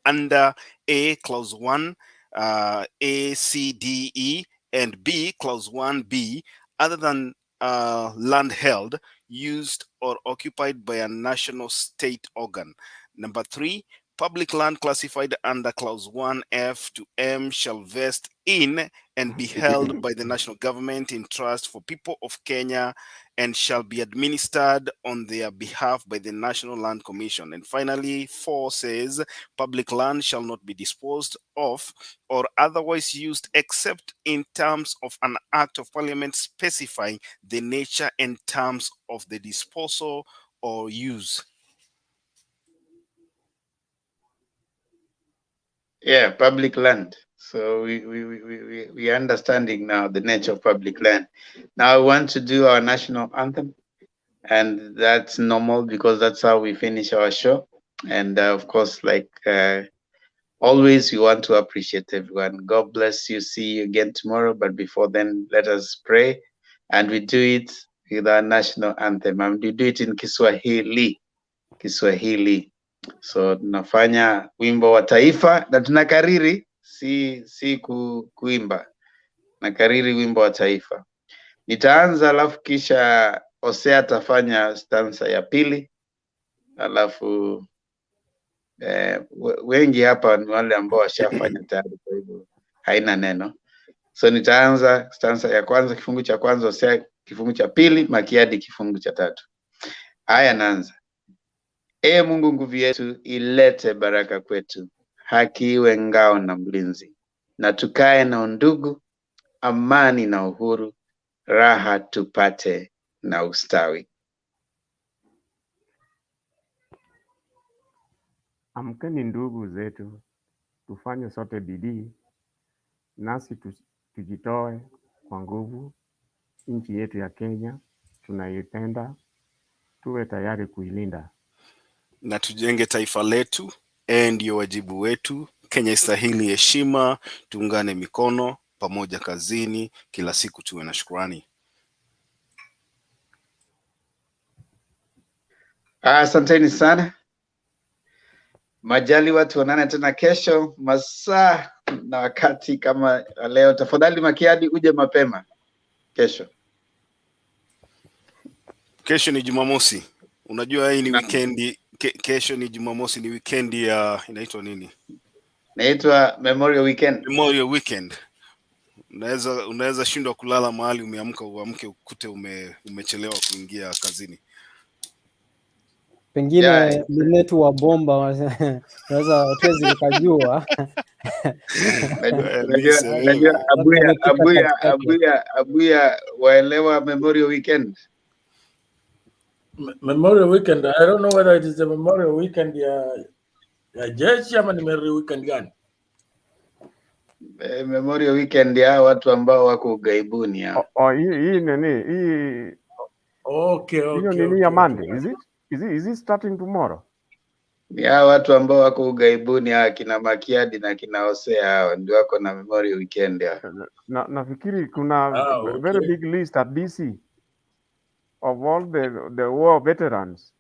under A, Clause 1, A, C, D, E, and B, Clause 1B, other than land held, used, or occupied by a national state organ. Number 3, public land classified under Clause 1F to M shall vest in and be held by the national government in trust for people of Kenya and shall be administered on their behalf by the National Land Commission. And finally, 4 says, public land shall not be disposed of or otherwise used except in terms of an act of parliament specifying the nature and terms of the disposal or use. Yeah, public land. So we are understanding now the nature of public land. Now I want to do our national anthem, and that's normal because that's how we finish our show. And of course, like always, we want to appreciate everyone. God bless you. See you again tomorrow. But before then, let us pray, and we do it with our national anthem. And we do it in Kiswahili. Kiswahili. So tunafanya wimbo wa taifa na tunakariri, si kuimba, nakariri wimbo wa taifa. Nitaanza alafu kisha Hosea atafanya stanza ya pili, alafu wengi hapa ni wale ambao washafanya tayari, kwa hivyo haina neno. So nitaanza stanza ya kwanza, kifungu cha kwanza, Hosea kifungu cha pili, Makiadi kifungu cha tatu. Haya, naanza. Ee Mungu nguvu yetu, ilete baraka kwetu, haki iwe ngao na mlinzi, na tukae na undugu, amani na uhuru, raha tupate na ustawi. Amkeni ndugu zetu, tufanye sote bidii, nasi tujitoe kwa nguvu. Nchi yetu ya Kenya tunaipenda, tuwe tayari kuilinda. Na tujenge taifa letu, ndio wajibu wetu. Kenya istahili heshima, tuungane mikono pamoja kazini, kila siku tuwe na shukrani. Asanteni sana. Majaliwa, tuonane tena kesho masaa na wakati kama leo. Tafadhali Makiadi, uje mapema kesho. Kesho ni Jumamosi. Unajua hii ni weekend. Kesho ni Jumamosi, ni weekend ya inaitwa nini? Inaitwa Memorial Weekend. Memorial Weekend. Unaweza shindwa kulala mahali uamke ukute umechelewa kuingia kazini. Pengine minetu wa bomba unaweza tuwezi kujua. Abuya waelewa Memorial Weekend. Memorial Weekend, I don't know whether it is the Memorial Weekend ya jeshi ama ni Memorial Weekend gani? Memorial Weekend ya watu ambao wako ugaibuni hao. Hii nini? Hii Okay. Hiyo nini ya Monday? Is it starting tomorrow? Ya watu ambao wako ugaibuni hawa kina Makiadi na kina Hosea hao ndio wako na Memorial Weekend ya. Nafikiri kuna very big list at DC of all the war veterans.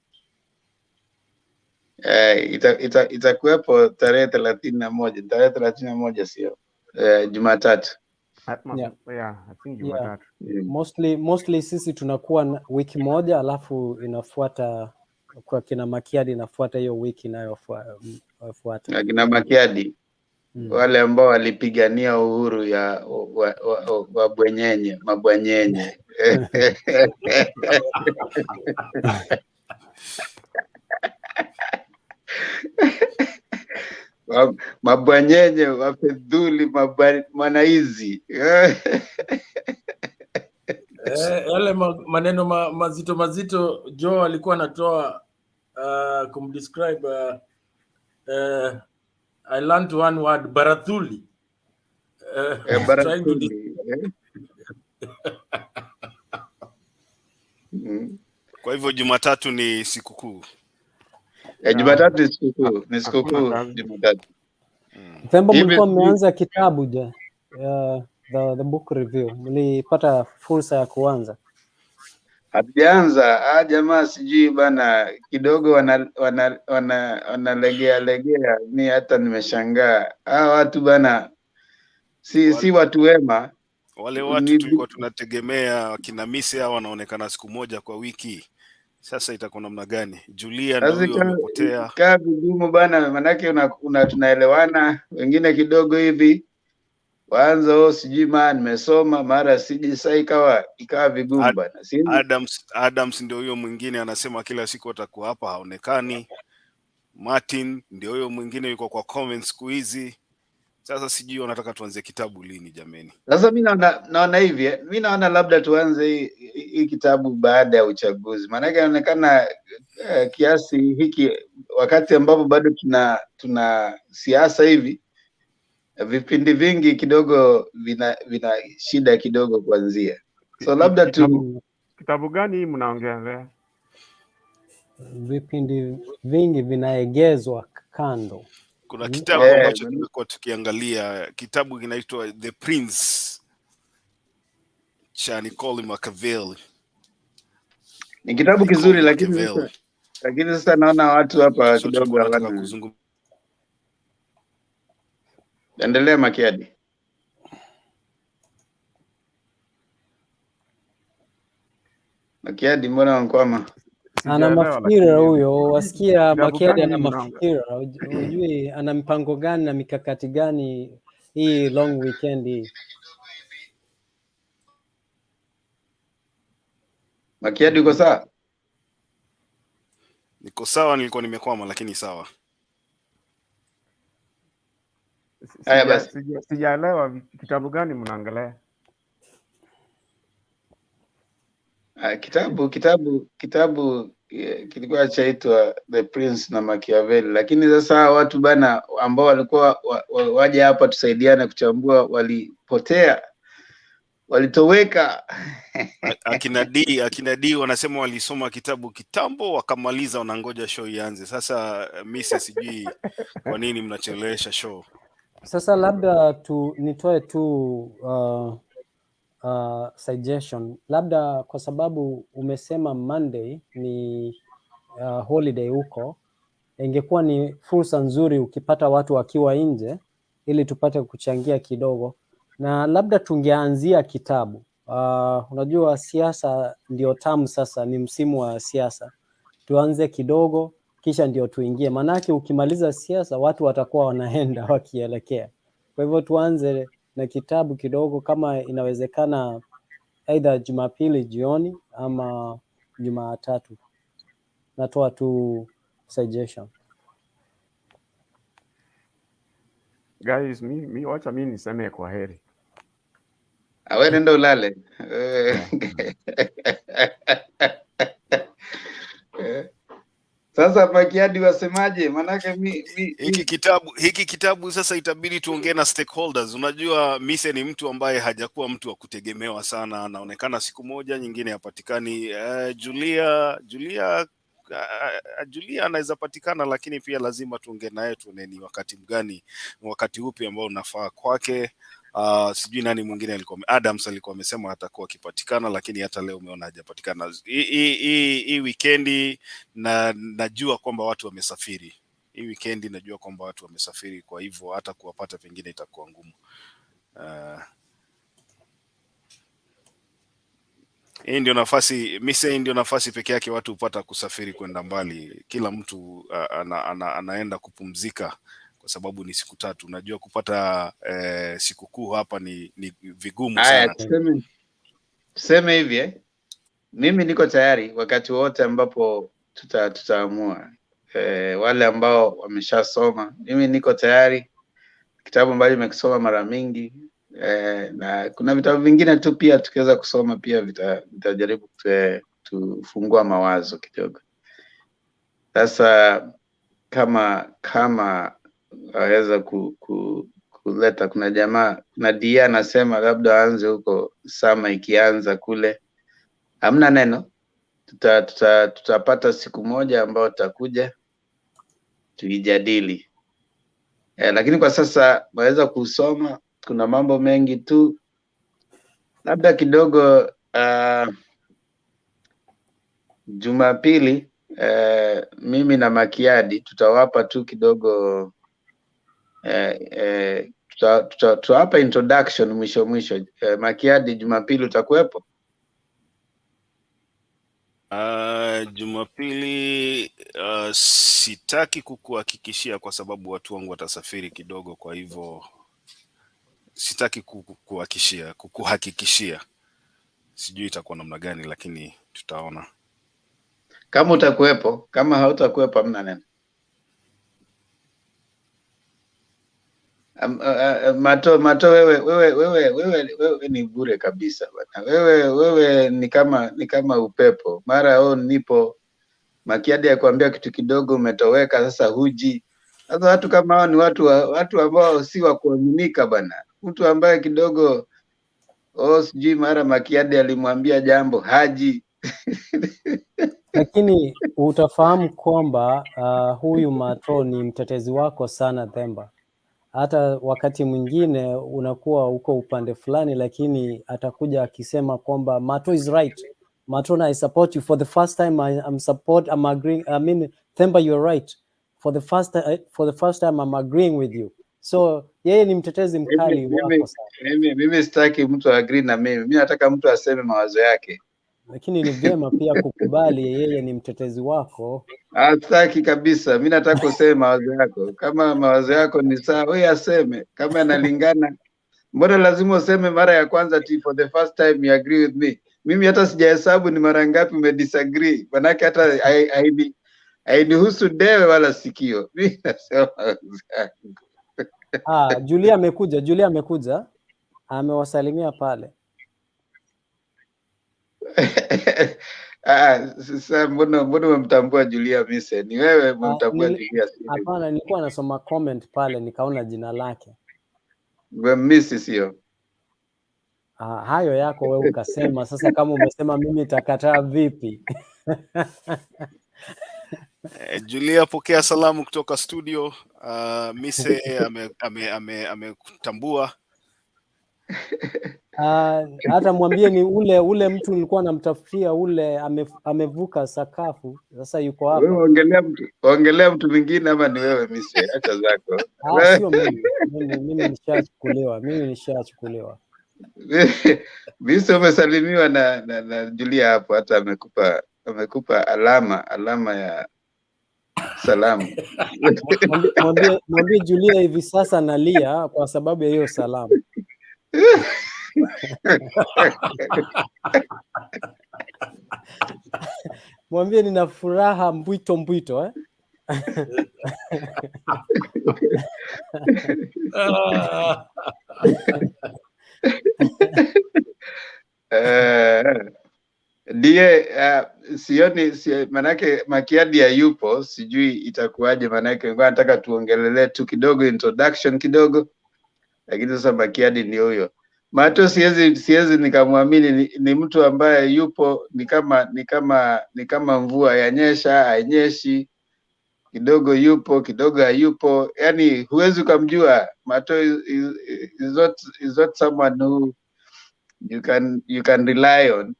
Itakuwepo tarehe 31. Tarehe 31 sio? Jumatatu. Yeah, I think Jumatatu. Mostly sisi tunakuwa wiki moja alafu inafuata kwa kina Makiadi inafuata hiyo wiki inayofuata. Kina Makiadi wale ambao walipigania uhuru ya wabwenyenye, mabwanyenye. Mabwanyenye, wafedhuli, manaizi. Yale maneno mazito Joe alikuwa anatoa kumdescribe I learned one word, barathuli. Barathuli. Kwa hivyo Jumatatu ni sikukuu. Jumatatu ni sikukuu. Ni sikukuu Jumatatu. Fembo, mlikuwa mmeanza kitabu the book review. Mlipata fursa ya kuanza? Hatujaanza. Jamaa sijui bana kidogo wanalegea. Ni hata nimeshangaa. Watu bana si watu wema. Wale watu tulikuwa tunategemea kina Mise hao wanaonekana siku moja kwa wiki. Sasa itakuwa namna gani? Julia ndio huyo amepotea. Kaa vigumu bana, manake tunaelewana, wengine kidogo hivi waanza sijui nimesoma mara siji, sasa ikawa vigumu bana. Adams ndio huyo mwingine anasema kila siku atakuwa hapa haonekani. Martin ndio huyo mwingine yuko kwa comments siku hizi. Sasa sijui wanataka tuanze kitabu lini jameni. Sasa mimi naona hivi, mimi naona labda tuanze hii kitabu baada ya uchaguzi. Maana inaonekana kiasi hiki wakati ambapo bado tuna siasa hivi, vipindi vingi kidogo vina shida kidogo kuanzia. So labda kitabu gani hii mnaongelea? Vipindi vingi vinaegezwa kando. Kuna kitabu ambacho tumekuwa tukiangalia, kitabu kinaitwa The Prince cha Nicole Machiavelli. Ni kitabu kizuri lakini sasa naona watu hapa kidogo hawana. Endelea Makiadi. Makiadi, mbona unkwama? Ana mafikira huyo, wasikia Makiadi ana mafikira. Unajui ana mpango gani na mikakati gani hii long weekend hii? Makiadi, uko sawa? Niko sawa, nilikuwa nimekwama lakini sawa. Haya basi. Sijaelewa kitabu gani mnaangalia? Kitabu kilikuwa chaitwa The Prince na Machiavelli, lakini sasa watu bana ambao walikuwa waje hapa tusaidiane kuchambua walipotea, walitoweka. Akina D wanasema walisoma kitabu kitambo wakamaliza, wanangoja show ianze. Sasa Mise, sijui kwa nini mnachelewesha show. Sasa labda nitoe tu suggestion, labda kwa sababu umesema Monday ni holiday huko, ingekuwa ni fursa nzuri ukipata watu wakiwa nje ili tupate kuchangia kidogo, na labda tungeanzia kitabu. Unajua siasa ndio tamu sasa, ni msimu wa siasa. Tuanze kidogo kisha ndio tuingie, manake ukimaliza siasa watu watakuwa wanaenda wakielekea. Kwa hivyo tuanze na kitabu kidogo, kama inawezekana either Jumapili jioni ama Jumatatu. Natoa tu suggestion. Guys, mi wacha mi niseme kwa heri. Awe nenda ulale. Sasa Makiadi wasemaje? Manake hiki kitabu sasa itabidi tuongee na stakeholders. Unajua Mise ni mtu ambaye hajakuwa mtu wa kutegemewa sana, anaonekana siku moja nyingine hapatikani. Julia anaweza patikana, lakini pia lazima tuongee naye tuone ni wakati mgani, wakati upi ambao unafaa kwake. Sijui nani mwingine alikuwa, Adams alikuwa amesema atakuwa akipatikana, lakini hata leo umeona hajapatikana. Hii weekendi najua kwamba watu wamesafiri. Hii weekendi najua kwamba watu wamesafiri, kwa hivyo hata kuwapata pengine itakuwa ngumu. Hii ndio nafasi, Mise ndio nafasi peke yake watu hupata kusafiri kwenda mbali. Kila mtu anaenda kupumzika kwa sababu ni siku 3. Unajua kupata sikukuu hapa ni vigumu sana. Tuseme hivi mimi niko tayari wakati wote ambapo tutaamua. Wale ambao wameshasoma, mimi niko tayari. Kitabu ambacho nimekisoma mara mingi, na kuna vitabu vingine tu pia tukiweza kusoma pia vitajaribu tufungua mawazo kidogo. Sasa kama waweza kuleta, kuna jamaa na dia anasema labda aanze huko sama ikianza kule, hamna neno, tutapata siku moja ambao tutakuja tuijadili. Lakini kwa sasa waweza kusoma, kuna mambo mengi tu, labda kidogo Jumapili mimi na Makiadi tutawapa tu kidogo tutawapa introduction mwisho. Makiadi, Jumapili utakuwepo? Jumapili sitaki kukuhakikishia kwa sababu watu wangu watasafiri kidogo, kwa hivyo sitaki kukuhakikishia. Sijui itakuwa namna gani, lakini tutaona. Kama utakuwepo, kama hautakuwepo hamna neno. Mato wewe ni bure kabisa bwana. Wewe ni kama upepo. Mara nipo, Makiadi akwambia kitu kidogo umetoweka, sasa huji. Sasa watu kama hao ni watu ambao si wa kuaminika bwana. Mtu ambaye kidogo sijui mara Makiadi alimwambia jambo haji. Lakini utafahamu kwamba huyu Mato ni mtetezi wako sana Themba. Hata wakati mwingine unakuwa uko upande fulani, lakini atakuja akisema kwamba Mato is right. Mato, I support you for the first time. I'm agreeing. I mean, Themba, you're right. For the first time I'm agreeing with you. So yeye ni mtetezi mkali wako sana. Mimi sitaki mtu agree na mimi. Mimi nataka mtu aseme mawazo yake. Lakini ni vyema pia kukubali yeye ni mtetezi wako. Sitaki kabisa. Mimi nataka useme mawazo yako. Kama mawazo yako ni sawa, wewe aseme. Kama yanalingana, mbona lazima useme mara ya kwanza for the first time you agree with me? Mimi hata sijahesabu ni mara ngapi umedisagree. Manake hata hainihusu dewe wala sikio. Mimi nasema Julia amekuja. Amewasalimia pale. Sasa mbona umemtambua Julia Mise? Ni wewe umemtambua Julia? Hapana, nilikuwa nasoma comment pale nikaona jina lake. Mise sio? Hayo yako wewe ukasema. Sasa kama umesema mimi nitakataa vipi? Julia, pokea salamu kutoka studio. Mise amekutambua. Hata mwambie ni ule mtu nilikuwa namtafutia ule amevuka sakafu sasa yuko hapa. Wewe ongelea mtu mwingine ama ni wewe Mise? Acha zako. Sio mimi nishachukuliwa. Mise umesalimiwa na Julia hapo, hata amekupa alama ya salamu. Mwambie Julia hivi sasa nalia kwa sababu ya hiyo salamu. Mwambie nina furaha mbwito eh? Ndiye sioni manake Makiadi hayupo, sijui itakuwaje, manake ngoja nataka tuongelelee tu kidogo introduction kidogo, lakini sasa Makiadi ndio huyo. Mato siwezi nikamwamini, ni mtu ambaye yupo ni kama mvua yanyesha hainyeshi, kidogo yupo kidogo hayupo, yani huwezi ukamjua. Mato is not someone who you can rely on.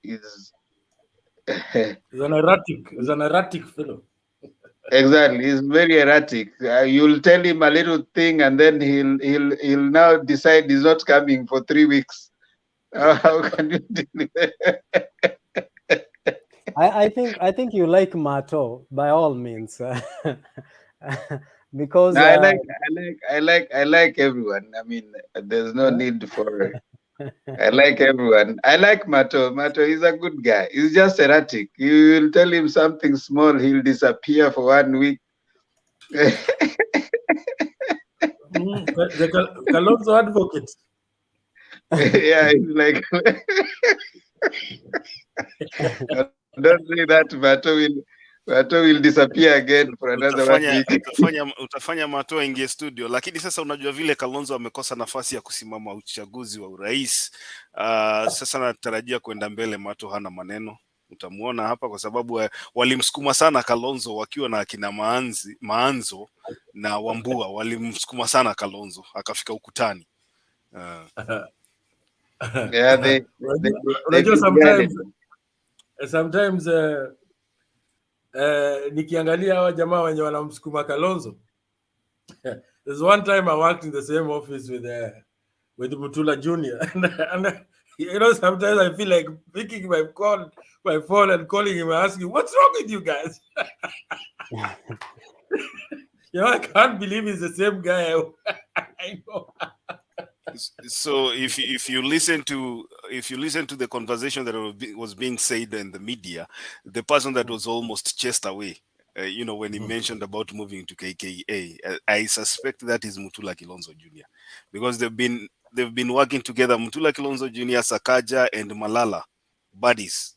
He's an erratic fellow. Exactly, he's very erratic. You'll tell him a little thing, and then he'll now decide he's not coming for 3 weeks. How can you deal with it? I think you like Mato by all means, because I like everyone. I mean, there's no need for. I like everyone. I like Mato. Mato is a good guy. He's just erratic. You will tell him something small, he'll disappear for 1 week. The Kalonzo advocate. Yeah, he's like. Don't say that. Mato will disappear again for another 1 week. Utafanya Mato aingie studio, lakini sasa unajua vile Kalonzo amekosa nafasi ya kusimama uchaguzi wa urais. Sasa natarajia kwenda mbele, Mato hana maneno. Utamuona hapa kwa sababu walimsukuma sana Kalonzo wakiwa na akina Maanzo na Wambua, walimsukuma sana Kalonzo akafika ukutani. Yeah, sometimes nikiangalia hawa jamaa wenye wanamsukuma Kalonzo. There's one time I worked in the same office with Mutula Junior, and you know, sometimes I feel like picking my phone and calling him and asking, "What's wrong with you guys?" You know, I can't believe he's the same guy. I know. So if you listen to the conversation that was being said in the media, the person that was almost chased away, you know, when he mentioned about moving to KKA, I suspect that is Mutula Kilonzo Jr. because they've been working together, Mutula Kilonzo Jr., Sakaja, and Malala, buddies.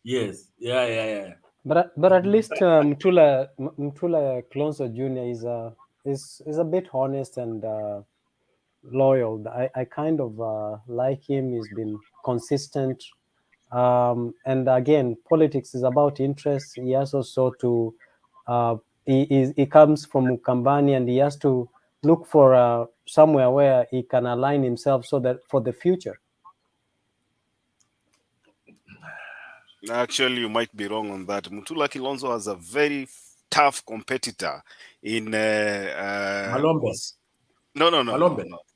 Yes, yeah. But at least Mutula Kilonzo Jr. is a bit honest and loyal. I kind of like him. He's been consistent, and again, politics is about interest. He has also to he comes from Ukambani, and he has to look for somewhere where he can align himself so that for the future. Actually, you might be wrong on that. Mutula Kilonzo has a very tough competitor in Malombe.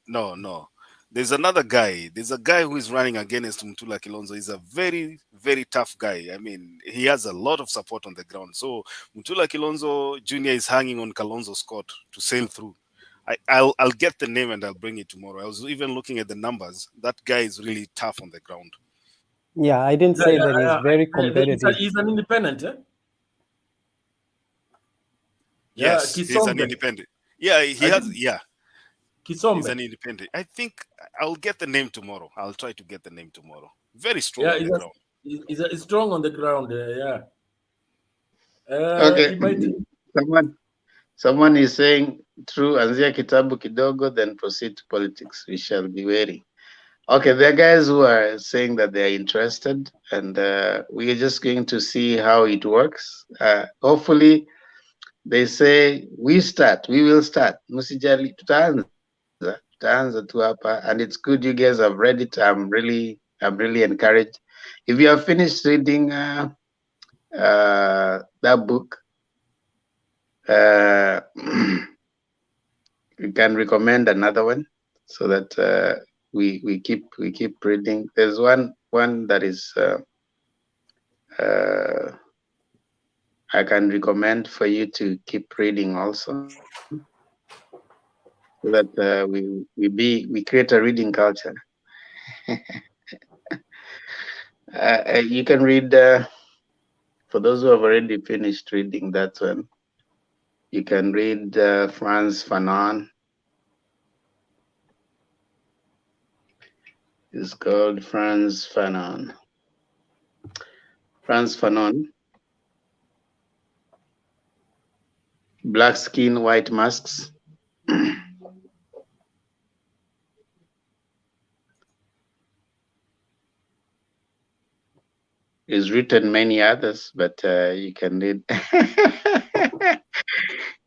No. There's another guy. There's a guy who is running against Mutula Kilonzo. He's a very, very tough guy. I mean, he has a lot of support on the ground. So Mutula Kilonzo Jr. is hanging on Kalonzo's court to sail through. I'll get the name and I'll bring it tomorrow. I was even looking at the numbers. That guy is really tough on the ground. Yeah, I didn't say that he's very competitive. He's an independent, eh? Yes, he's an independent. Yeah, he has. Yeah. Kisombe. He's an independent. I think I'll get the name tomorrow. I'll try to get the name tomorrow. Very strong on the ground. He's strong on the ground, yeah. Okay. Someone is saying, true, anzia kitabu kidogo, then proceed to politics. We shall be wary. Okay, there are guys who are saying that they are interested, and we are just going to see how it works. Hopefully, they say, we will start. Musijali, tutaanza. tutaanza tu hapa, and it's good you guys have read it. I'm really encouraged. If you have finished reading that book, you can recommend another one so that we keep reading. There's one that is I can recommend for you to keep reading also, so that we create a reading culture. You can read, for those who have already finished reading that one, you can read Frantz Fanon. It's called Frantz Fanon. Frantz Fanon, Black Skin, White Masks. He's written many others, but you can read.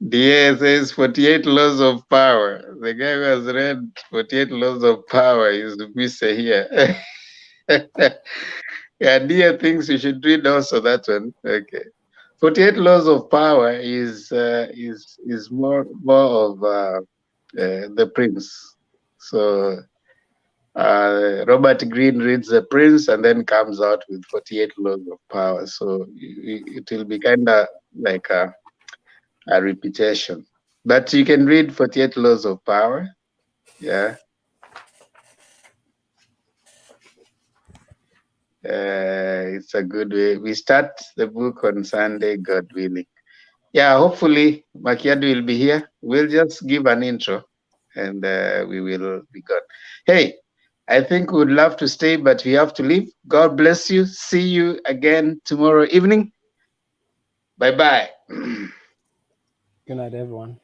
DA says 48 Laws of Power. The guy who has read 48 Laws of Power is Mr. here. Yeah, DA thinks you should read also that one. Okay. 48 Laws of Power is more of the Prince. So Robert Greene reads The Prince and then comes out with 48 Laws of Power. So it will be kind of like a repetition. But you can read 48 Laws of Power. Yeah. It's a good way. We start the book on Sunday, God willing. Yeah, hopefully Makiadu will be here. We'll just give an intro and we will be gone. Hey, I think we would love to stay, but we have to leave. God bless you. See you again tomorrow evening. Bye-bye. Good night, everyone.